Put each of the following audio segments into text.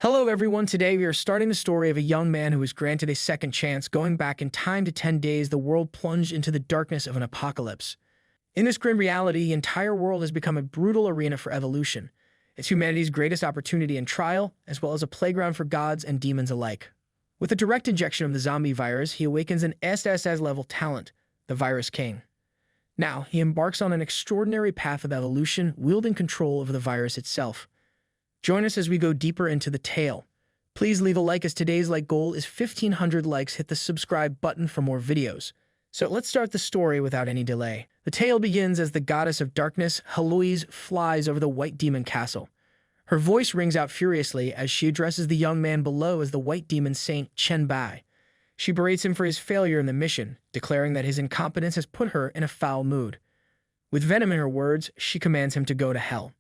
Hello everyone, today we are starting the story of a young man who was granted a second chance. Going back in time to 10 days, the world plunged into the darkness of an apocalypse. In this grim reality, the entire world has become a brutal arena for evolution. It's humanity's greatest opportunity and trial, as well as a playground for gods and demons alike. With a direct injection of the zombie virus, he awakens an SSS-level talent, the Virus King. Now, he embarks on an extraordinary path of evolution, wielding control over the virus itself. Join us as we go deeper into the tale. Please leave a like as today's like goal is 1,500 likes. Hit the subscribe button for more videos. So let's start the story without any delay. The tale begins as the goddess of darkness, Heloise, flies over the White Demon Castle. Her voice rings out furiously as she addresses the young man below as the White Demon Saint Chen Bai. She berates him for his failure in the mission, declaring that his incompetence has put her in a foul mood. With venom in her words, she commands him to go to hell.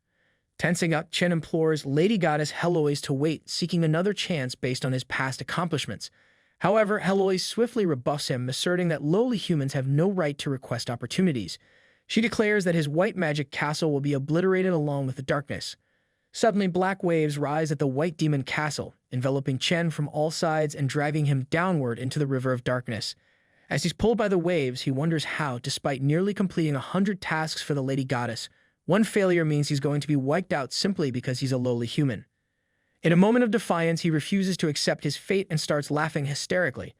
Tensing up, Chen implores Lady Goddess Heloise to wait, seeking another chance based on his past accomplishments. However, Heloise swiftly rebuffs him, asserting that lowly humans have no right to request opportunities. She declares that his white magic castle will be obliterated along with the darkness. Suddenly, black waves rise at the White Demon Castle, enveloping Chen from all sides and dragging him downward into the river of darkness. As he's pulled by the waves, he wonders how, despite nearly completing 100 tasks for the Lady Goddess, one failure means he's going to be wiped out simply because he's a lowly human. In a moment of defiance, he refuses to accept his fate and starts laughing hysterically.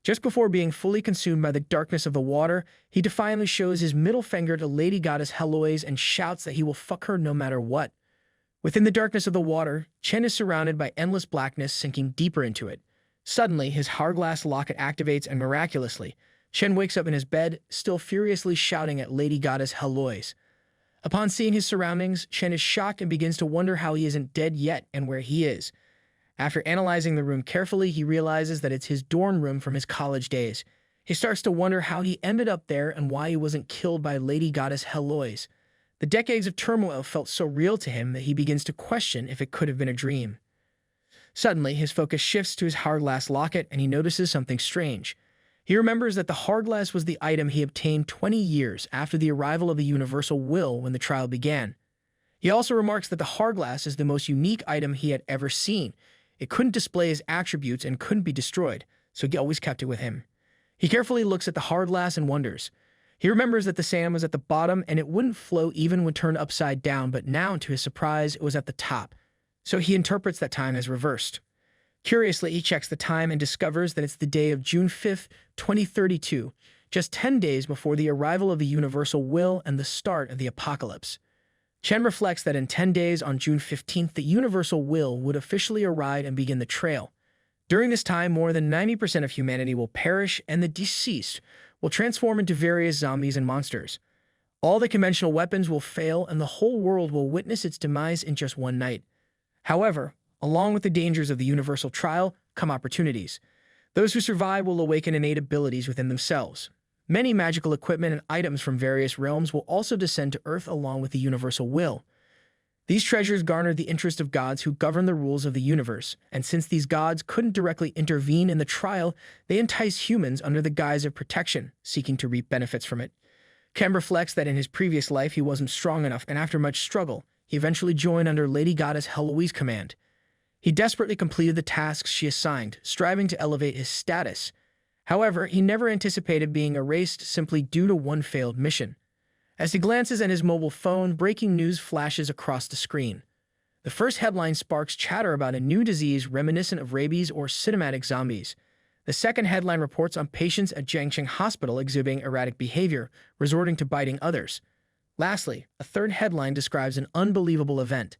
Just before being fully consumed by the darkness of the water, he defiantly shows his middle finger to Lady Goddess Heloise and shouts that he will fuck her no matter what. Within the darkness of the water, Chen is surrounded by endless blackness, sinking deeper into it. Suddenly, his hourglass locket activates and miraculously, Chen wakes up in his bed, still furiously shouting at Lady Goddess Heloise. Upon seeing his surroundings, Chen is shocked and begins to wonder how he isn't dead yet and where he is. After analyzing the room carefully, he realizes that it's his dorm room from his college days. He starts to wonder how he ended up there and why he wasn't killed by Lady Goddess Heloise. The decades of turmoil felt so real to him that he begins to question if it could have been a dream. Suddenly, his focus shifts to his hourglass locket and he notices something strange. He remembers that the hourglass was the item he obtained 20 years after the arrival of the universal will when the trial began. He also remarks that the hourglass is the most unique item he had ever seen. It couldn't display his attributes and couldn't be destroyed, so he always kept it with him. He carefully looks at the hourglass and wonders. He remembers that the sand was at the bottom and it wouldn't flow even when turned upside down, but now, to his surprise, it was at the top. So he interprets that time as reversed. Curiously, he checks the time and discovers that it's the day of June 5th, 2032, just 10 days before the arrival of the universal will and the start of the apocalypse. Chen reflects that in 10 days on June 15th, the universal will would officially arrive and begin the trail. During this time, more than 90% of humanity will perish and the deceased will transform into various zombies and monsters. All the conventional weapons will fail and the whole world will witness its demise in just one night. However, along with the dangers of the universal trial come opportunities. Those who survive will awaken innate abilities within themselves. Many magical equipment and items from various realms will also descend to Earth along with the universal will. These treasures garner the interest of gods who govern the rules of the universe, and since these gods couldn't directly intervene in the trial, they entice humans under the guise of protection, seeking to reap benefits from it. Ken reflects that in his previous life he wasn't strong enough, and after much struggle, he eventually joined under Lady Goddess Heloise's command. He desperately completed the tasks she assigned, striving to elevate his status. However, he never anticipated being erased simply due to one failed mission. As he glances at his mobile phone, breaking news flashes across the screen. The first headline sparks chatter about a new disease reminiscent of rabies or cinematic zombies. The second headline reports on patients at Jiangxing Hospital exhibiting erratic behavior, resorting to biting others. Lastly, a third headline describes an unbelievable event.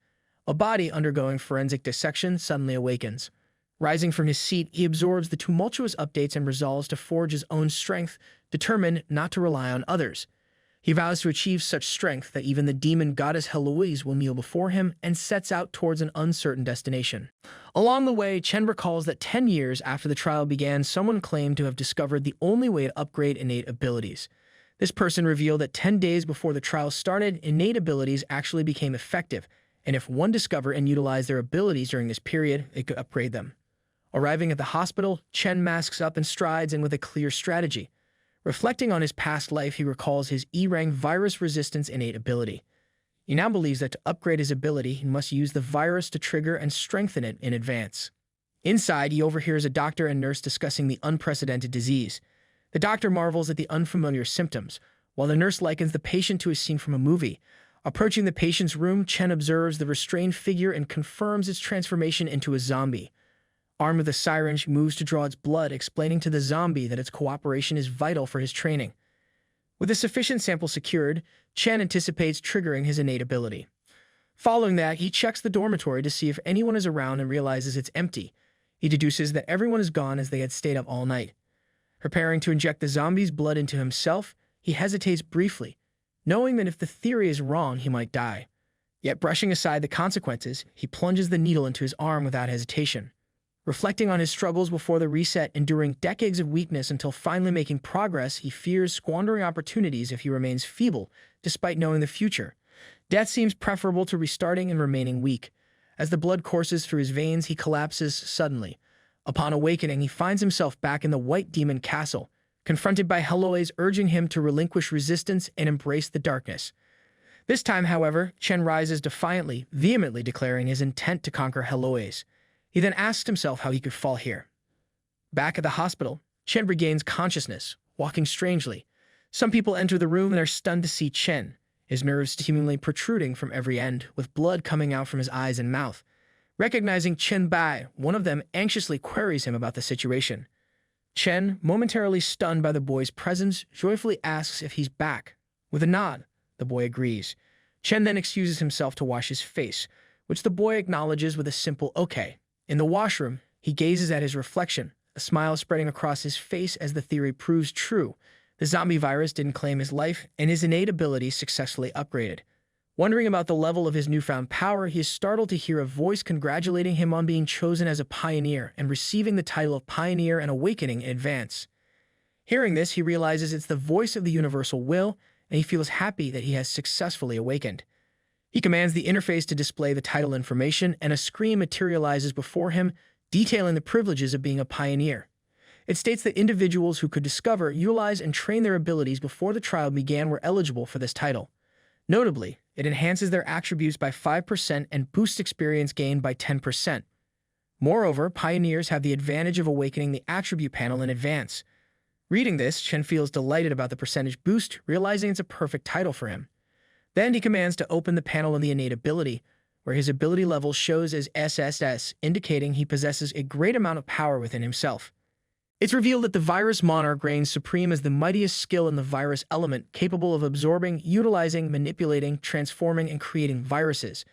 A body undergoing forensic dissection suddenly awakens. Rising from his seat, he absorbs the tumultuous updates and resolves to forge his own strength, determined not to rely on others. He vows to achieve such strength that even the demon goddess Heloise will kneel before him and sets out towards an uncertain destination. Along the way, Chen recalls that 10 years after the trial began, someone claimed to have discovered the only way to upgrade innate abilities. This person revealed that 10 days before the trial started, innate abilities actually became effective, and if one discovered and utilized their abilities during this period, it could upgrade them. Arriving at the hospital, Chen masks up and strides in with a clear strategy. Reflecting on his past life, he recalls his E-ranked virus resistance innate ability. He now believes that to upgrade his ability, he must use the virus to trigger and strengthen it in advance. Inside, he overhears a doctor and nurse discussing the unprecedented disease. The doctor marvels at the unfamiliar symptoms, while the nurse likens the patient to a scene from a movie. Approaching the patient's room, Chen observes the restrained figure and confirms its transformation into a zombie. Armed with a syringe, he moves to draw its blood, explaining to the zombie that its cooperation is vital for his training. With a sufficient sample secured, Chen anticipates triggering his innate ability. Following that, he checks the dormitory to see if anyone is around and realizes it's empty. He deduces that everyone is gone as they had stayed up all night. Preparing to inject the zombie's blood into himself, he hesitates briefly, knowing that if the theory is wrong, he might die. Yet brushing aside the consequences, he plunges the needle into his arm without hesitation. Reflecting on his struggles before the reset, enduring decades of weakness until finally making progress, he fears squandering opportunities if he remains feeble, despite knowing the future. Death seems preferable to restarting and remaining weak. As the blood courses through his veins, he collapses suddenly. Upon awakening, he finds himself back in the White Demon Castle, confronted by Heloise urging him to relinquish resistance and embrace the darkness. This time, however, Chen rises defiantly, vehemently declaring his intent to conquer Heloise. He then asks himself how he could fall here. Back at the hospital, Chen regains consciousness, walking strangely. Some people enter the room and are stunned to see Chen, his nerves seemingly protruding from every end, with blood coming out from his eyes and mouth. Recognizing Chen Bai, one of them anxiously queries him about the situation. Chen, momentarily stunned by the boy's presence, joyfully asks if he's back. With a nod, the boy agrees. Chen then excuses himself to wash his face, which the boy acknowledges with a simple okay. In the washroom, he gazes at his reflection, a smile spreading across his face as the theory proves true. The zombie virus didn't claim his life, and his innate abilities successfully upgraded. Wondering about the level of his newfound power, he is startled to hear a voice congratulating him on being chosen as a pioneer and receiving the title of Pioneer and Awakening in advance. Hearing this, he realizes it's the voice of the universal will, and he feels happy that he has successfully awakened. He commands the interface to display the title information, and a screen materializes before him, detailing the privileges of being a pioneer. It states that individuals who could discover, utilize, and train their abilities before the trial began were eligible for this title. Notably, it enhances their attributes by 5% and boosts experience gained by 10%. Moreover, pioneers have the advantage of awakening the attribute panel in advance. Reading this, Chen feels delighted about the percentage boost, realizing it's a perfect title for him. Then he commands to open the panel of the innate ability, where his ability level shows as SSS, indicating he possesses a great amount of power within himself. It's revealed that the virus monarch reigns supreme as the mightiest skill in the virus element, capable of absorbing, utilizing, manipulating, transforming, and creating viruses.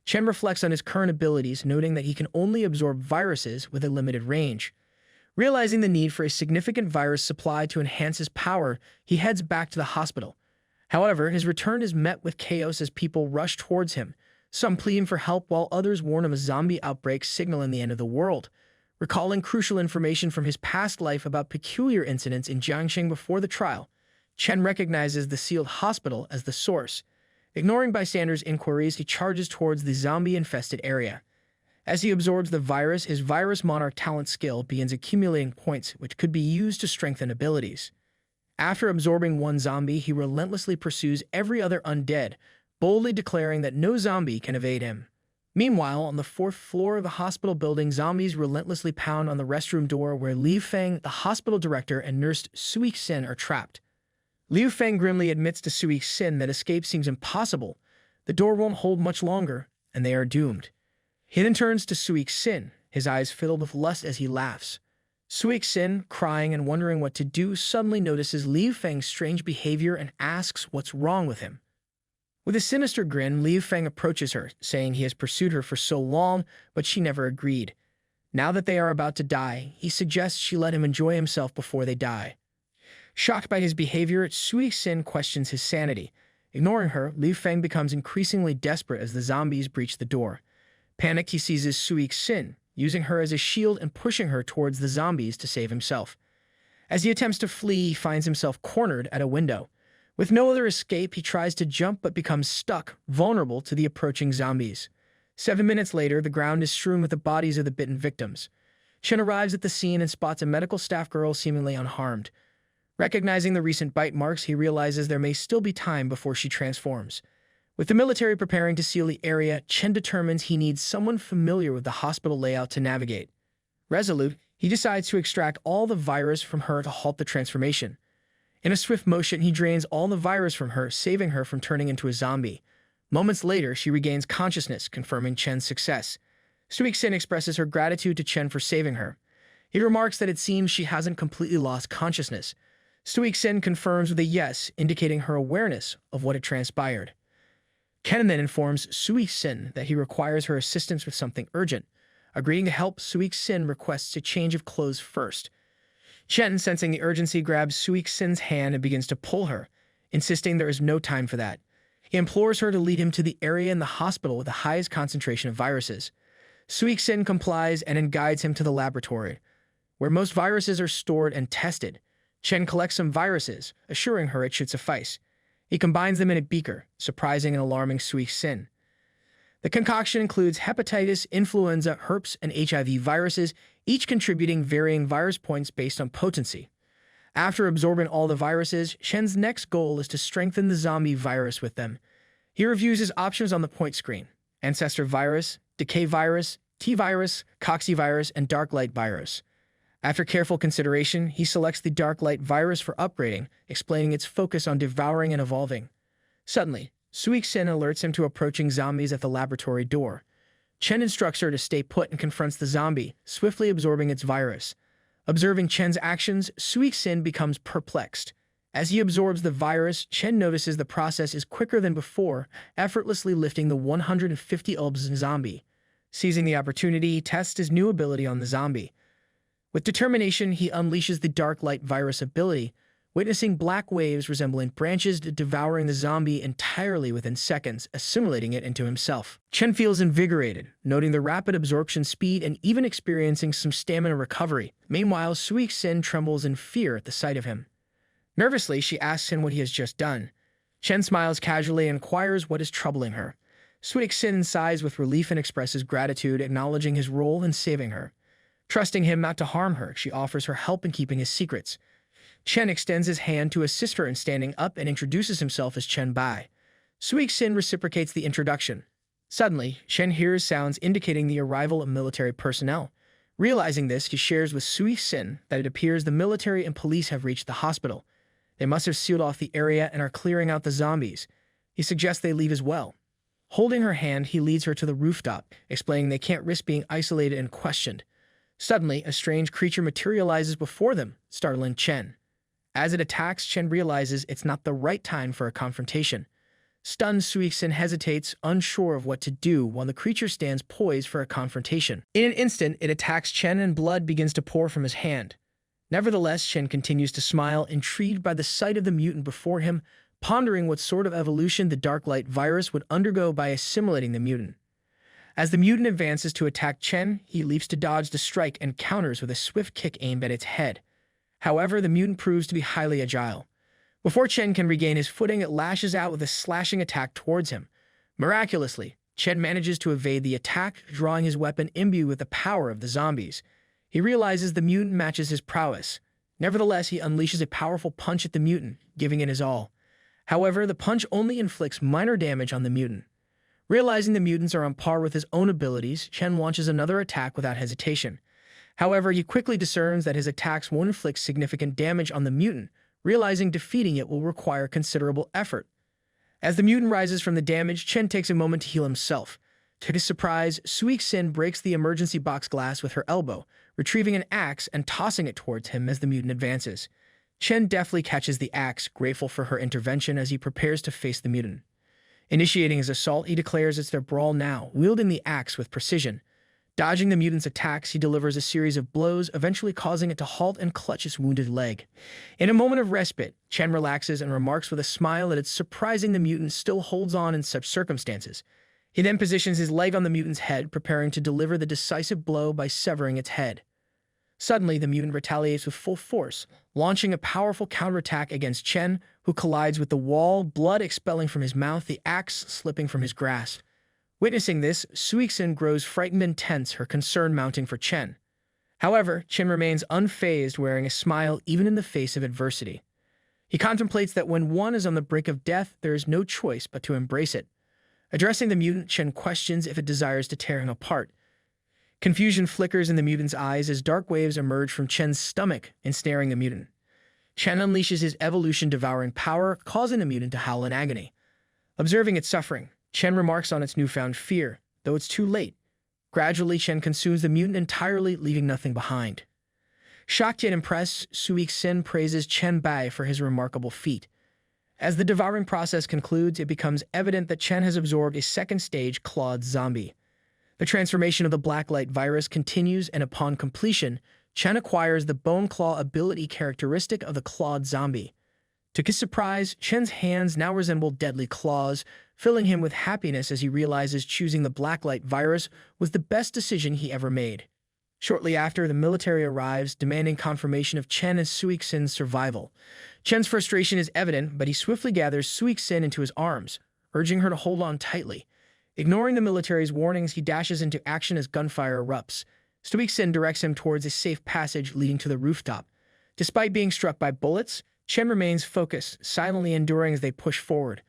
Chen reflects on his current abilities, noting that he can only absorb viruses with a limited range. Realizing the need for a significant virus supply to enhance his power, he heads back to the hospital. However, his return is met with chaos as people rush towards him, some pleading for help while others warn of a zombie outbreak signaling the end of the world. Recalling crucial information from his past life about peculiar incidents in Jiangxing before the trial, Chen recognizes the sealed hospital as the source. Ignoring bystanders' inquiries, he charges towards the zombie-infested area. As he absorbs the virus, his virus monarch talent skill begins accumulating points which could be used to strengthen abilities. After absorbing one zombie, he relentlessly pursues every other undead, boldly declaring that no zombie can evade him. Meanwhile, on the 4th floor of the hospital building, zombies relentlessly pound on the restroom door where Liu Feng, the hospital director, and nurse Sui Xin are trapped. Liu Feng grimly admits to Sui Xin that escape seems impossible. The door won't hold much longer, and they are doomed. He then turns to Sui Xin, his eyes filled with lust as he laughs. Sui Xin, crying and wondering what to do, suddenly notices Liu Feng's strange behavior and asks what's wrong with him. With a sinister grin, Liu Feng approaches her, saying he has pursued her for so long, but she never agreed. Now that they are about to die, he suggests she let him enjoy himself before they die. Shocked by his behavior, Sui Xin questions his sanity. Ignoring her, Liu Feng becomes increasingly desperate as the zombies breach the door. Panicked, he seizes Sui Xin, using her as a shield and pushing her towards the zombies to save himself. As he attempts to flee, he finds himself cornered at a window. With no other escape, he tries to jump but becomes stuck, vulnerable to the approaching zombies. 7 minutes later, the ground is strewn with the bodies of the bitten victims. Chen arrives at the scene and spots a medical staff girl seemingly unharmed. Recognizing the recent bite marks, he realizes there may still be time before she transforms. With the military preparing to seal the area, Chen determines he needs someone familiar with the hospital layout to navigate. Resolute, he decides to extract all the virus from her to halt the transformation. In a swift motion, he drains all the virus from her, saving her from turning into a zombie. Moments later, she regains consciousness, confirming Chen's success. Sui Xin expresses her gratitude to Chen for saving her. He remarks that it seems she hasn't completely lost consciousness. Sui Xin confirms with a yes, indicating her awareness of what had transpired. Chen then informs Sui Xin that he requires her assistance with something urgent. Agreeing to help, Sui Xin requests a change of clothes first. Chen, sensing the urgency, grabs Sui Xin's hand and begins to pull her, insisting there is no time for that. He implores her to lead him to the area in the hospital with the highest concentration of viruses. Sui Xin complies and then guides him to the laboratory, where most viruses are stored and tested. Chen collects some viruses, assuring her it should suffice. He combines them in a beaker, surprising and alarming Sui Xin. The concoction includes hepatitis, influenza, herpes, and HIV viruses, each contributing varying virus points based on potency. After absorbing all the viruses, Chen's next goal is to strengthen the zombie virus with them. He reviews his options on the point screen: Ancestor virus, Decay virus, T-virus, Coxy virus, and Dark Light virus. After careful consideration, he selects the Dark Light virus for upgrading, explaining its focus on devouring and evolving. Suddenly, Sui Xin alerts him to approaching zombies at the laboratory door. Chen instructs her to stay put and confronts the zombie, swiftly absorbing its virus. Observing Chen's actions, Sui Xin becomes perplexed. As he absorbs the virus, Chen notices the process is quicker than before, effortlessly lifting the 150 ulbs zombie. Seizing the opportunity, he tests his new ability on the zombie. With determination, he unleashes the Dark Light virus ability, witnessing black waves resembling branches devouring the zombie entirely within seconds, assimilating it into himself. Chen feels invigorated, noting the rapid absorption speed and even experiencing some stamina recovery. Meanwhile, Sui Xin trembles in fear at the sight of him. Nervously, she asks him what he has just done. Chen smiles casually and inquires what is troubling her. Sui Xin sighs with relief and expresses gratitude, acknowledging his role in saving her. Trusting him not to harm her, she offers her help in keeping his secrets. Chen extends his hand to assist her in standing up and introduces himself as Chen Bai. Sui Xin reciprocates the introduction. Suddenly, Chen hears sounds indicating the arrival of military personnel. Realizing this, he shares with Sui Xin that it appears the military and police have reached the hospital. They must have sealed off the area and are clearing out the zombies. He suggests they leave as well. Holding her hand, he leads her to the rooftop, explaining they can't risk being isolated and questioned. Suddenly, a strange creature materializes before them, startling Chen. As it attacks, Chen realizes it's not the right time for a confrontation. Stunned, Sui Xin hesitates, unsure of what to do, while the creature stands poised for a confrontation. In an instant, it attacks Chen and blood begins to pour from his hand. Nevertheless, Chen continues to smile, intrigued by the sight of the mutant before him, pondering what sort of evolution the Dark Light virus would undergo by assimilating the mutant. As the mutant advances to attack Chen, he leaps to dodge the strike and counters with a swift kick aimed at its head. However, the mutant proves to be highly agile. Before Chen can regain his footing, it lashes out with a slashing attack towards him. Miraculously, Chen manages to evade the attack, drawing his weapon imbued with the power of the zombies. He realizes the mutant matches his prowess. Nevertheless, he unleashes a powerful punch at the mutant, giving it his all. However, the punch only inflicts minor damage on the mutant. Realizing the mutants are on par with his own abilities, Chen launches another attack without hesitation. However, he quickly discerns that his attacks won't inflict significant damage on the mutant, realizing defeating it will require considerable effort. As the mutant rises from the damage, Chen takes a moment to heal himself. To his surprise, Sui Xin breaks the emergency box glass with her elbow, retrieving an axe and tossing it towards him as the mutant advances. Chen deftly catches the axe, grateful for her intervention as he prepares to face the mutant. Initiating his assault, he declares it's their brawl now, wielding the axe with precision. Dodging the mutant's attacks, he delivers a series of blows, eventually causing it to halt and clutch its wounded leg. In a moment of respite, Chen relaxes and remarks with a smile that it's surprising the mutant still holds on in such circumstances. He then positions his leg on the mutant's head, preparing to deliver the decisive blow by severing its head. Suddenly, the mutant retaliates with full force, launching a powerful counterattack against Chen, who collides with the wall, blood expelling from his mouth, the axe slipping from his grasp. Witnessing this, Sui Xin grows frightened and tense, her concern mounting for Chen. However, Chen remains unfazed, wearing a smile even in the face of adversity. He contemplates that when one is on the brink of death, there is no choice but to embrace it. Addressing the mutant, Chen questions if it desires to tear him apart. Confusion flickers in the mutant's eyes as dark waves emerge from Chen's stomach, ensnaring the mutant. Chen unleashes his evolution-devouring power, causing the mutant to howl in agony. Observing its suffering, Chen remarks on its newfound fear, though it's too late. Gradually, Chen consumes the mutant entirely, leaving nothing behind. Shocked yet impressed, Sui Xin praises Chen Bai for his remarkable feat. As the devouring process concludes, it becomes evident that Chen has absorbed a second-stage clawed zombie. The transformation of the blacklight virus continues, and upon completion, Chen acquires the bone claw ability characteristic of the clawed zombie. To his surprise, Chen's hands now resemble deadly claws, filling him with happiness as he realizes choosing the blacklight virus was the best decision he ever made. Shortly after, the military arrives, demanding confirmation of Chen and Sui Xin's survival. Chen's frustration is evident, but he swiftly gathers Sui Xin into his arms, urging her to hold on tightly. Ignoring the military's warnings, he dashes into action as gunfire erupts. Sui Xin directs him towards a safe passage leading to the rooftop. Despite being struck by bullets, Chen remains focused, silently enduring as they push forward.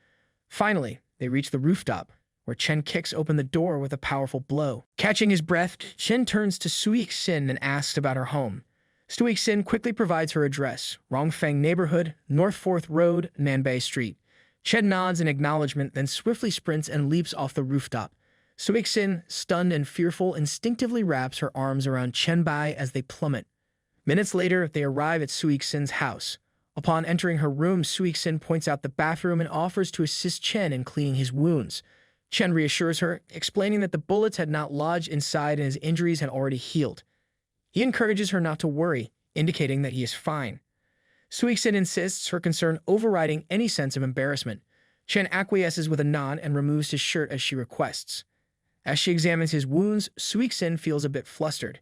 Finally, they reach the rooftop, where Chen kicks open the door with a powerful blow. Catching his breath, Chen turns to Sui Xin and asks about her home. Sui Xin quickly provides her address: Rongfeng Neighborhood, North 4th Road, Nanbei Street. Chen nods in acknowledgement, then swiftly sprints and leaps off the rooftop. Sui Xin, stunned and fearful, instinctively wraps her arms around Chen Bai as they plummet. Minutes later, they arrive at Sui Xin's house. Upon entering her room, Sui Xin points out the bathroom and offers to assist Chen in cleaning his wounds. Chen reassures her, explaining that the bullets had not lodged inside and his injuries had already healed. He encourages her not to worry, indicating that he is fine. Sui Xin insists, her concern overriding any sense of embarrassment. Chen acquiesces with a nod and removes his shirt as she requests. As she examines his wounds, Sui Xin feels a bit flustered.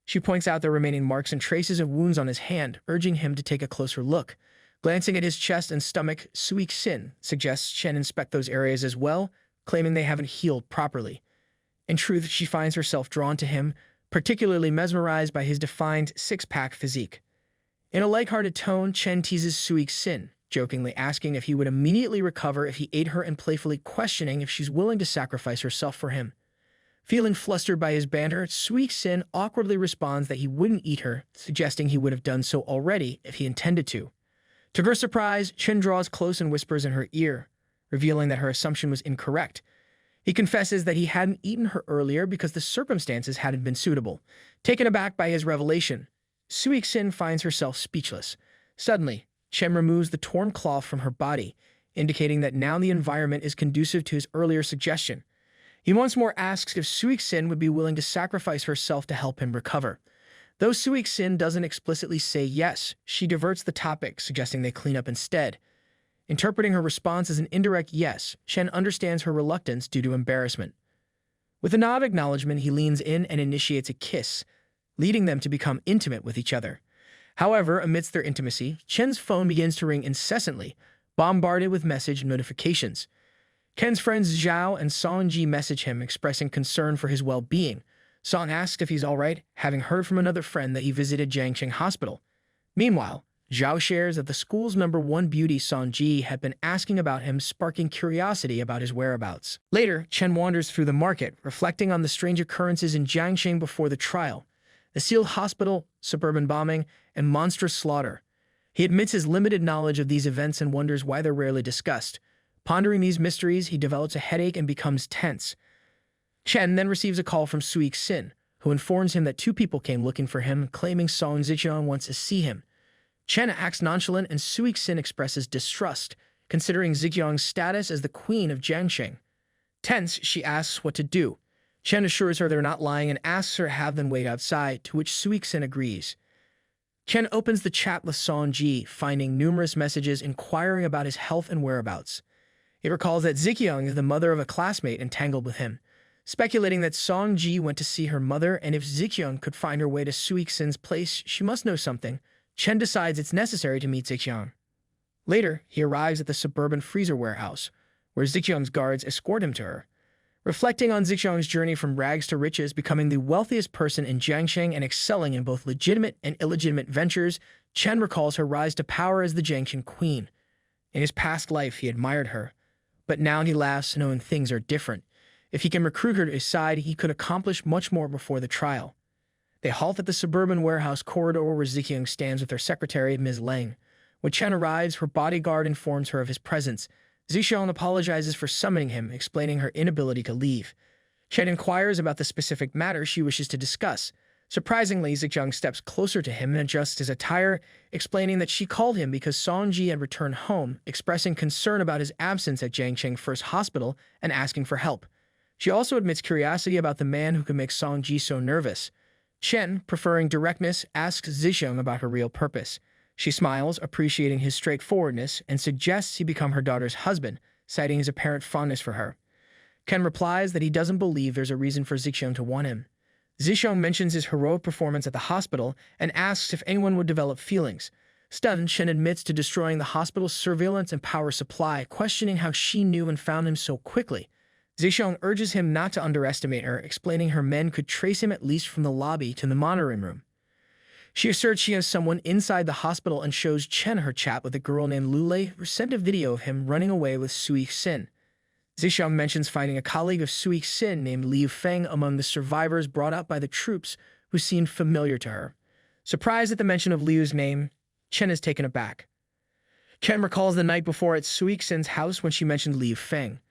She points out the remaining marks and traces of wounds on his hand, urging him to take a closer look. Glancing at his chest and stomach, Sui Xin suggests Chen inspect those areas as well, claiming they haven't healed properly. In truth, she finds herself drawn to him, particularly mesmerized by his defined six-pack physique. In a lighthearted tone, Chen teases Sui Xin, jokingly asking if he would immediately recover if he ate her and playfully questioning if she's willing to sacrifice herself for him. Feeling flustered by his banter, Sui Xin awkwardly responds that he wouldn't eat her, suggesting he would have done so already if he intended to. To her surprise, Chen draws close and whispers in her ear, revealing that her assumption was incorrect. He confesses that he hadn't eaten her earlier because the circumstances hadn't been suitable. Taken aback by his revelation, Sui Xin finds herself speechless. Suddenly, Chen removes the torn cloth from her body, indicating that now the environment is conducive to his earlier suggestion. He once more asks if Sui Xin would be willing to sacrifice herself to help him recover. Though Sui Xin doesn't explicitly say yes, she diverts the topic, suggesting they clean up instead. Interpreting her response as an indirect yes, Chen understands her reluctance due to embarrassment. With a nod of acknowledgement, he leans in and initiates a kiss, leading them to become intimate with each other. However, amidst their intimacy, Chen's phone begins to ring incessantly, bombarded with message notifications. Ken's friends Zhao and Sanji message him, expressing concern for his well-being. San asks if he's alright, having heard from another friend that he visited Jiangxing Hospital. Meanwhile, Zhao shares that the school's #1 beauty Sanji had been asking about him, sparking curiosity about his whereabouts. Later, Chen wanders through the market, reflecting on the strange occurrences in Jiangxing before the trial. The sealed hospital, suburban bombing, and monstrous slaughter. He admits his limited knowledge of these events and wonders why they're rarely discussed. Pondering these mysteries, he develops a headache and becomes tense. Chen then receives a call from Sui Xin, who informs him that 2 people came looking for him, claiming Song Zijiang wants to see him. Chen acts nonchalant and Sui Xin expresses distrust, considering Zijiang's status as the queen of Jiangxing. Tense, she asks what to do. Chen assures her they're not lying and asks her to have them wait outside, to which Sui Xin agrees. Chen opens the chat with Sanji, finding numerous messages inquiring about his health and whereabouts. It recalls that Zijiang is the mother of a classmate entangled with him, speculating that Sanji went to see her mother, and if Zijiang could find her way to Sui Xin's place, she must know something. Chen decides it's necessary to meet Zijiang. Later, he arrives at the Suburban freezer warehouse, where Zijiang's guards escort him to her. Reflecting on Zijiang's journey from rags to riches, becoming the wealthiest person in Jiangxing and excelling in both legitimate and illegitimate ventures, Chen recalls her rise to power as the Jiangxing queen. In his past life, he admired her, but now he laughs knowing things are different. If he can recruit her to his side, he could accomplish much more before the trial. They halt at the Suburban warehouse corridor where Ziqiang stands with her secretary, Ms. Lang. When Chen arrives, her bodyguard informs her of his presence. Ziqiang apologizes for summoning him, explaining her inability to leave. Chen inquires about the specific matter she wishes to discuss. Surprisingly, Ziqiang steps closer to him and adjusts his attire, explaining that she called him because Sanji had returned home, expressing concern about his absence at Jiangcheng First Hospital and asking for help. She also admits curiosity about the man who could make Sanji so nervous. Chen, preferring directness, asks Ziqiang about her real purpose. She smiles, appreciating his straightforwardness, and suggests he become her daughter's husband, citing his apparent fondness for her. Ken replies that he doesn't believe there's a reason for Ziqiang to want him. Ziqiang mentions his heroic performance at the hospital and asks if anyone would develop feelings. Stunned, Chen admits to destroying the hospital's surveillance and power supply, questioning how she knew and found him so quickly. Ziqiang urges him not to underestimate her, explaining her men could trace him at least from the lobby to the monitoring room. She asserts she has someone inside the hospital and shows Chen her chat with a girl named Lule, who sent a video of him running away with Sui Xin. Ziqiang mentions finding a colleague of Sui Xin named Liu Feng among the survivors brought up by the troops, who seemed familiar to her. Surprised at the mention of Liu's name, Chen is taken aback. Chen recalls the night before at Sui Xin's house when she mentioned Liu Feng.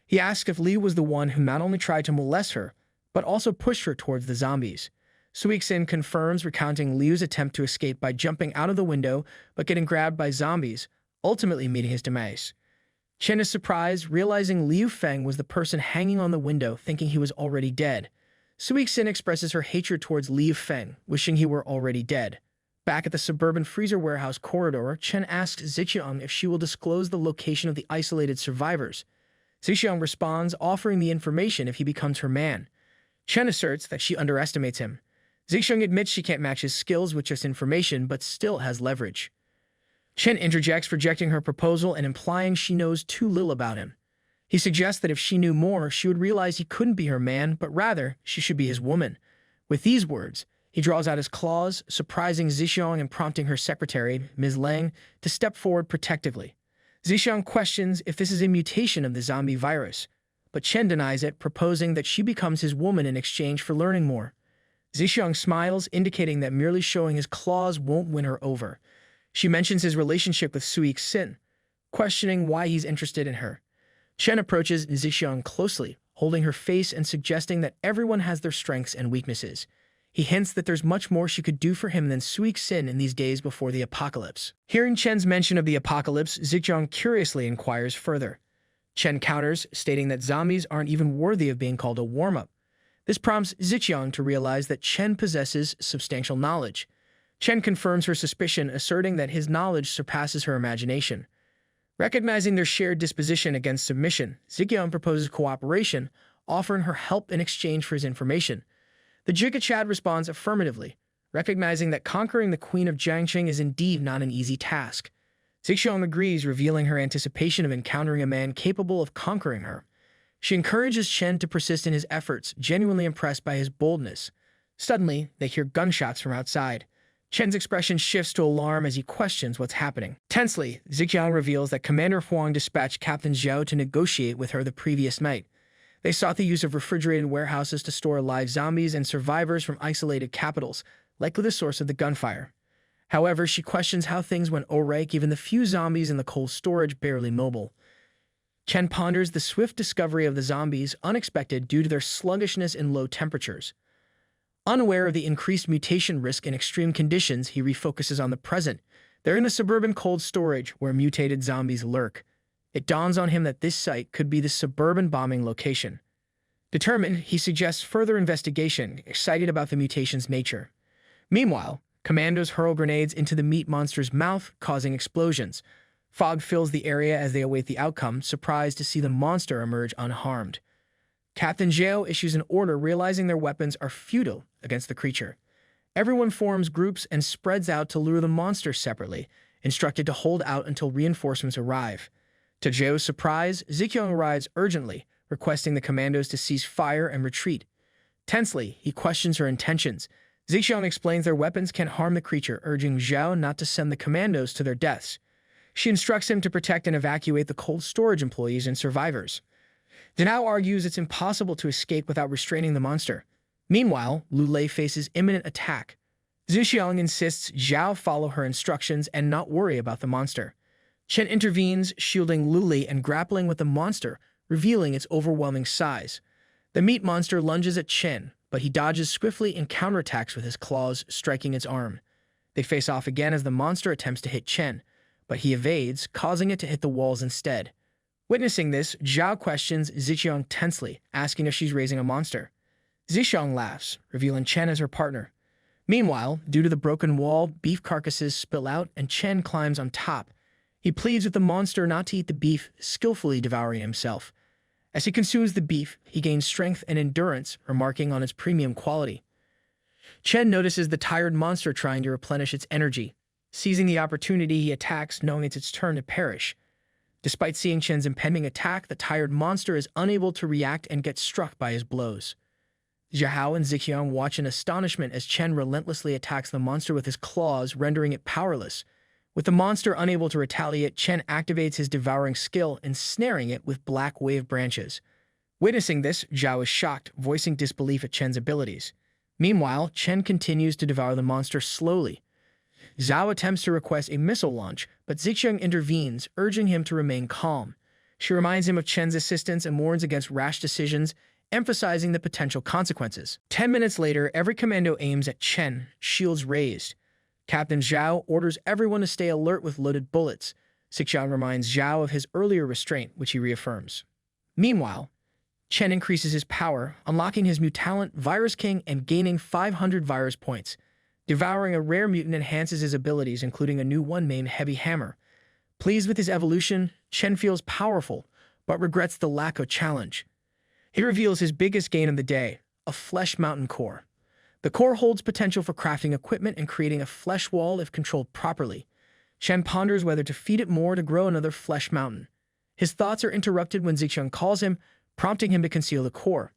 He asks if Liu was the one who not only tried to molest her, but also pushed her towards the zombies. Sui Xin confirms, recounting Liu's attempt to escape by jumping out of the window but getting grabbed by zombies, ultimately meeting his demise. Chen is surprised, realizing Liu Feng was the person hanging on the window, thinking he was already dead. Sui Xin expresses her hatred towards Liu Feng, wishing he were already dead. Back at the Suburban freezer warehouse corridor, Chen asks Ziqiang if she will disclose the location of the isolated survivors. Ziqiang responds, offering the information if he becomes her man. Chen asserts that she underestimates him. Ziqiang admits she can't match his skills with just information, but still has leverage. Chen interjects, rejecting her proposal and implying she knows too little about him. He suggests that if she knew more, she would realize he couldn't be her man, but rather she should be his woman. With these words, he draws out his claws, surprising Ziqiang and prompting her secretary, Ms. Lang, to step forward protectively. Ziqiang questions if this is a mutation of the zombie virus, but Chen denies it, proposing that she becomes his woman in exchange for learning more. Ziqiang smiles, indicating that merely showing his claws won't win her over. She mentions his relationship with Sui Xin, questioning why he's interested in her. Chen approaches Ziqiang closely, holding her face and suggesting that everyone has their strengths and weaknesses. He hints that there's much more she could do for him than Sui Xin in these days before the apocalypse. Hearing Chen's mention of the apocalypse, Ziqiang curiously inquires further. Chen counters, stating that zombies aren't even worthy of being called a warm-up. This prompts Ziqiang to realize that Chen possesses substantial knowledge. Chen confirms her suspicion, asserting that his knowledge surpasses her imagination. Recognizing their shared disposition against submission, Ziqiang proposes cooperation, offering her help in exchange for his information. The Jigachad responds affirmatively, recognizing that conquering the Queen of Jiangcheng is indeed not an easy task. Ziqiang agrees, revealing her anticipation of encountering a man capable of conquering her. She encourages Chen to persist in his efforts, genuinely impressed by his boldness. Suddenly, they hear gunshots from outside. Chen's expression shifts to alarm as he questions what's happening. Tensely, Ziqiang reveals that Commander Huang dispatched Captain Zhao to negotiate with her the previous night. They sought the use of refrigerated warehouses to store live zombies and survivors from isolated capitals, likely the source of the gunfire. However, she questions how things went awry given the few zombies in the cold storage barely mobile. Chen ponders the swift discovery of the zombies, unexpected due to their sluggishness and low temperatures. Unaware of the increased mutation risk in extreme conditions, he refocuses on the present. They're in the Suburban cold storage where mutated zombies lurk. It dawns on him that this site could be the Suburban bombing location. Determined, he suggests further investigation, excited about the mutation's nature. Meanwhile, commandos hurl grenades into the meat monster's mouth, causing explosions. Fog fills the area as they await the outcome, surprised to see the monster emerge unharmed. Captain Zhao issues an order, realizing their weapons are futile against the creature. Everyone forms groups and spreads out to lure the monster separately, instructed to hold out until reinforcements arrive. To Zhao's surprise, Ziqiang arrives urgently, requesting the commandos to cease fire and retreat. Tensely, he questions her intentions. Ziqiang explains their weapons can't harm the creature, urging Zhao not to send the commandos to their deaths. She instructs him to protect and evacuate the cold storage employees and survivors. Zhao argues it's impossible to escape without restraining the monster. Meanwhile, Lu Lei faces imminent attack. Zixiang insists Zhao follow her instructions and not worry about the monster. Chen intervenes, shielding Lu Lei and grappling with the monster, revealing its overwhelming size. The meat monster lunges at Chen, but he dodges swiftly and counterattacks with his claws, striking its arm. They face off again as the monster attempts to hit Chen, but he evades, causing it to hit the walls instead. Witnessing this, Zhao questions Zixiang tensely, asking if she's raising a monster. Zixiang laughs, revealing Chen as her partner. Meanwhile, due to the broken wall, beef carcasses spill out and Chen climbs on top. He pleads with the monster not to eat the beef, skillfully devouring himself. As he consumes the beef, he gains strength and endurance, remarking on its premium quality. Chen notices the tired monster trying to replenish its energy. Seizing the opportunity, he attacks, knowing it's its turn to perish. Despite seeing Chen's impending attack, the tired monster is unable to react and gets struck by his blows. Zhao and Zixiang watch in astonishment as Chen relentlessly attacks the monster with his claws, rendering it powerless. With the monster unable to retaliate, Chen activates his devouring skill, ensnaring it with black wave branches. Witnessing this, Zhao is shocked, voicing disbelief at Chen's abilities. Meanwhile, Chen continues to devour the monster slowly. Zhao attempts to request a missile launch, but Zixiang intervenes, urging him to remain calm. She reminds him of Chen's assistance and warns against rash decisions, emphasizing the potential consequences. 10 minutes later, every commando aims at Chen, shields raised. Captain Zhao orders everyone to stay alert with loaded bullets. Zixiang reminds Zhao of his earlier restraint, which he reaffirms. Meanwhile, Chen increases his power, unlocking his new talent, Virus King, and gaining 500 virus points. Devouring a rare mutant enhances his abilities, including a new one named Heavy Hammer. Pleased with his evolution, Chen feels powerful, but regrets the lack of challenge. He reveals his biggest gain of the day, a flesh mountain core. The core holds potential for crafting equipment and creating a flesh wall if controlled properly. Chen ponders whether to feed it more to grow another flesh mountain. His thoughts are interrupted when Zixiang calls him, prompting him to conceal the core.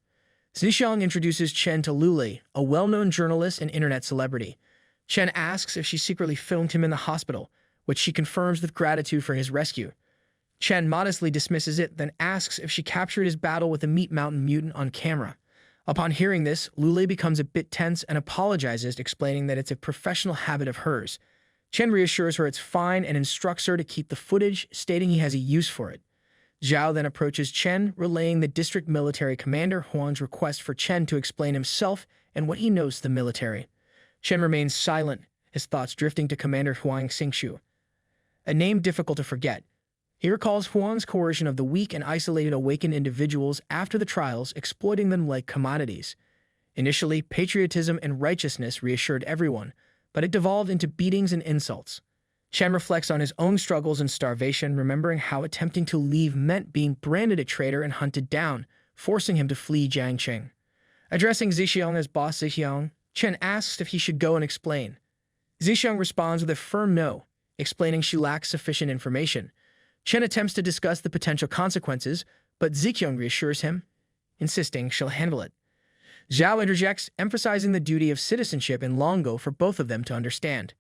Zixiang introduces Chen to Lu Lei, a well-known journalist and internet celebrity. Chen asks if she secretly filmed him in the hospital, which she confirms with gratitude for his rescue. Chen modestly dismisses it, then asks if she captured his battle with the Meat Mountain mutant on camera. Upon hearing this, Lu Lei becomes a bit tense and apologizes, explaining that it's a professional habit of hers. Chen reassures her it's fine and instructs her to keep the footage, stating he has a use for it. Zhao then approaches Chen, relaying the district military commander Huang's request for Chen to explain himself and what he knows to the military. Chen remains silent, his thoughts drifting to Commander Huang Xingshu, a name difficult to forget. He recalls Huang's coercion of the weak and isolated awakened individuals after the trials, exploiting them like commodities. Initially, patriotism and righteousness reassured everyone, but it devolved into beatings and insults. Chen reflects on his own struggles and starvation, remembering how attempting to leave meant being branded a traitor and hunted down, forcing him to flee Jiangqing. Addressing Zixiang as boss Zixiang, Chen asks if he should go and explain. Zixiang responds with a firm no, explaining she lacks sufficient information. Chen attempts to discuss the potential consequences, but Zixiang reassures him, insisting she'll handle it. Zhao interjects, emphasizing the duty of citizenship in Longo for both of them to understand.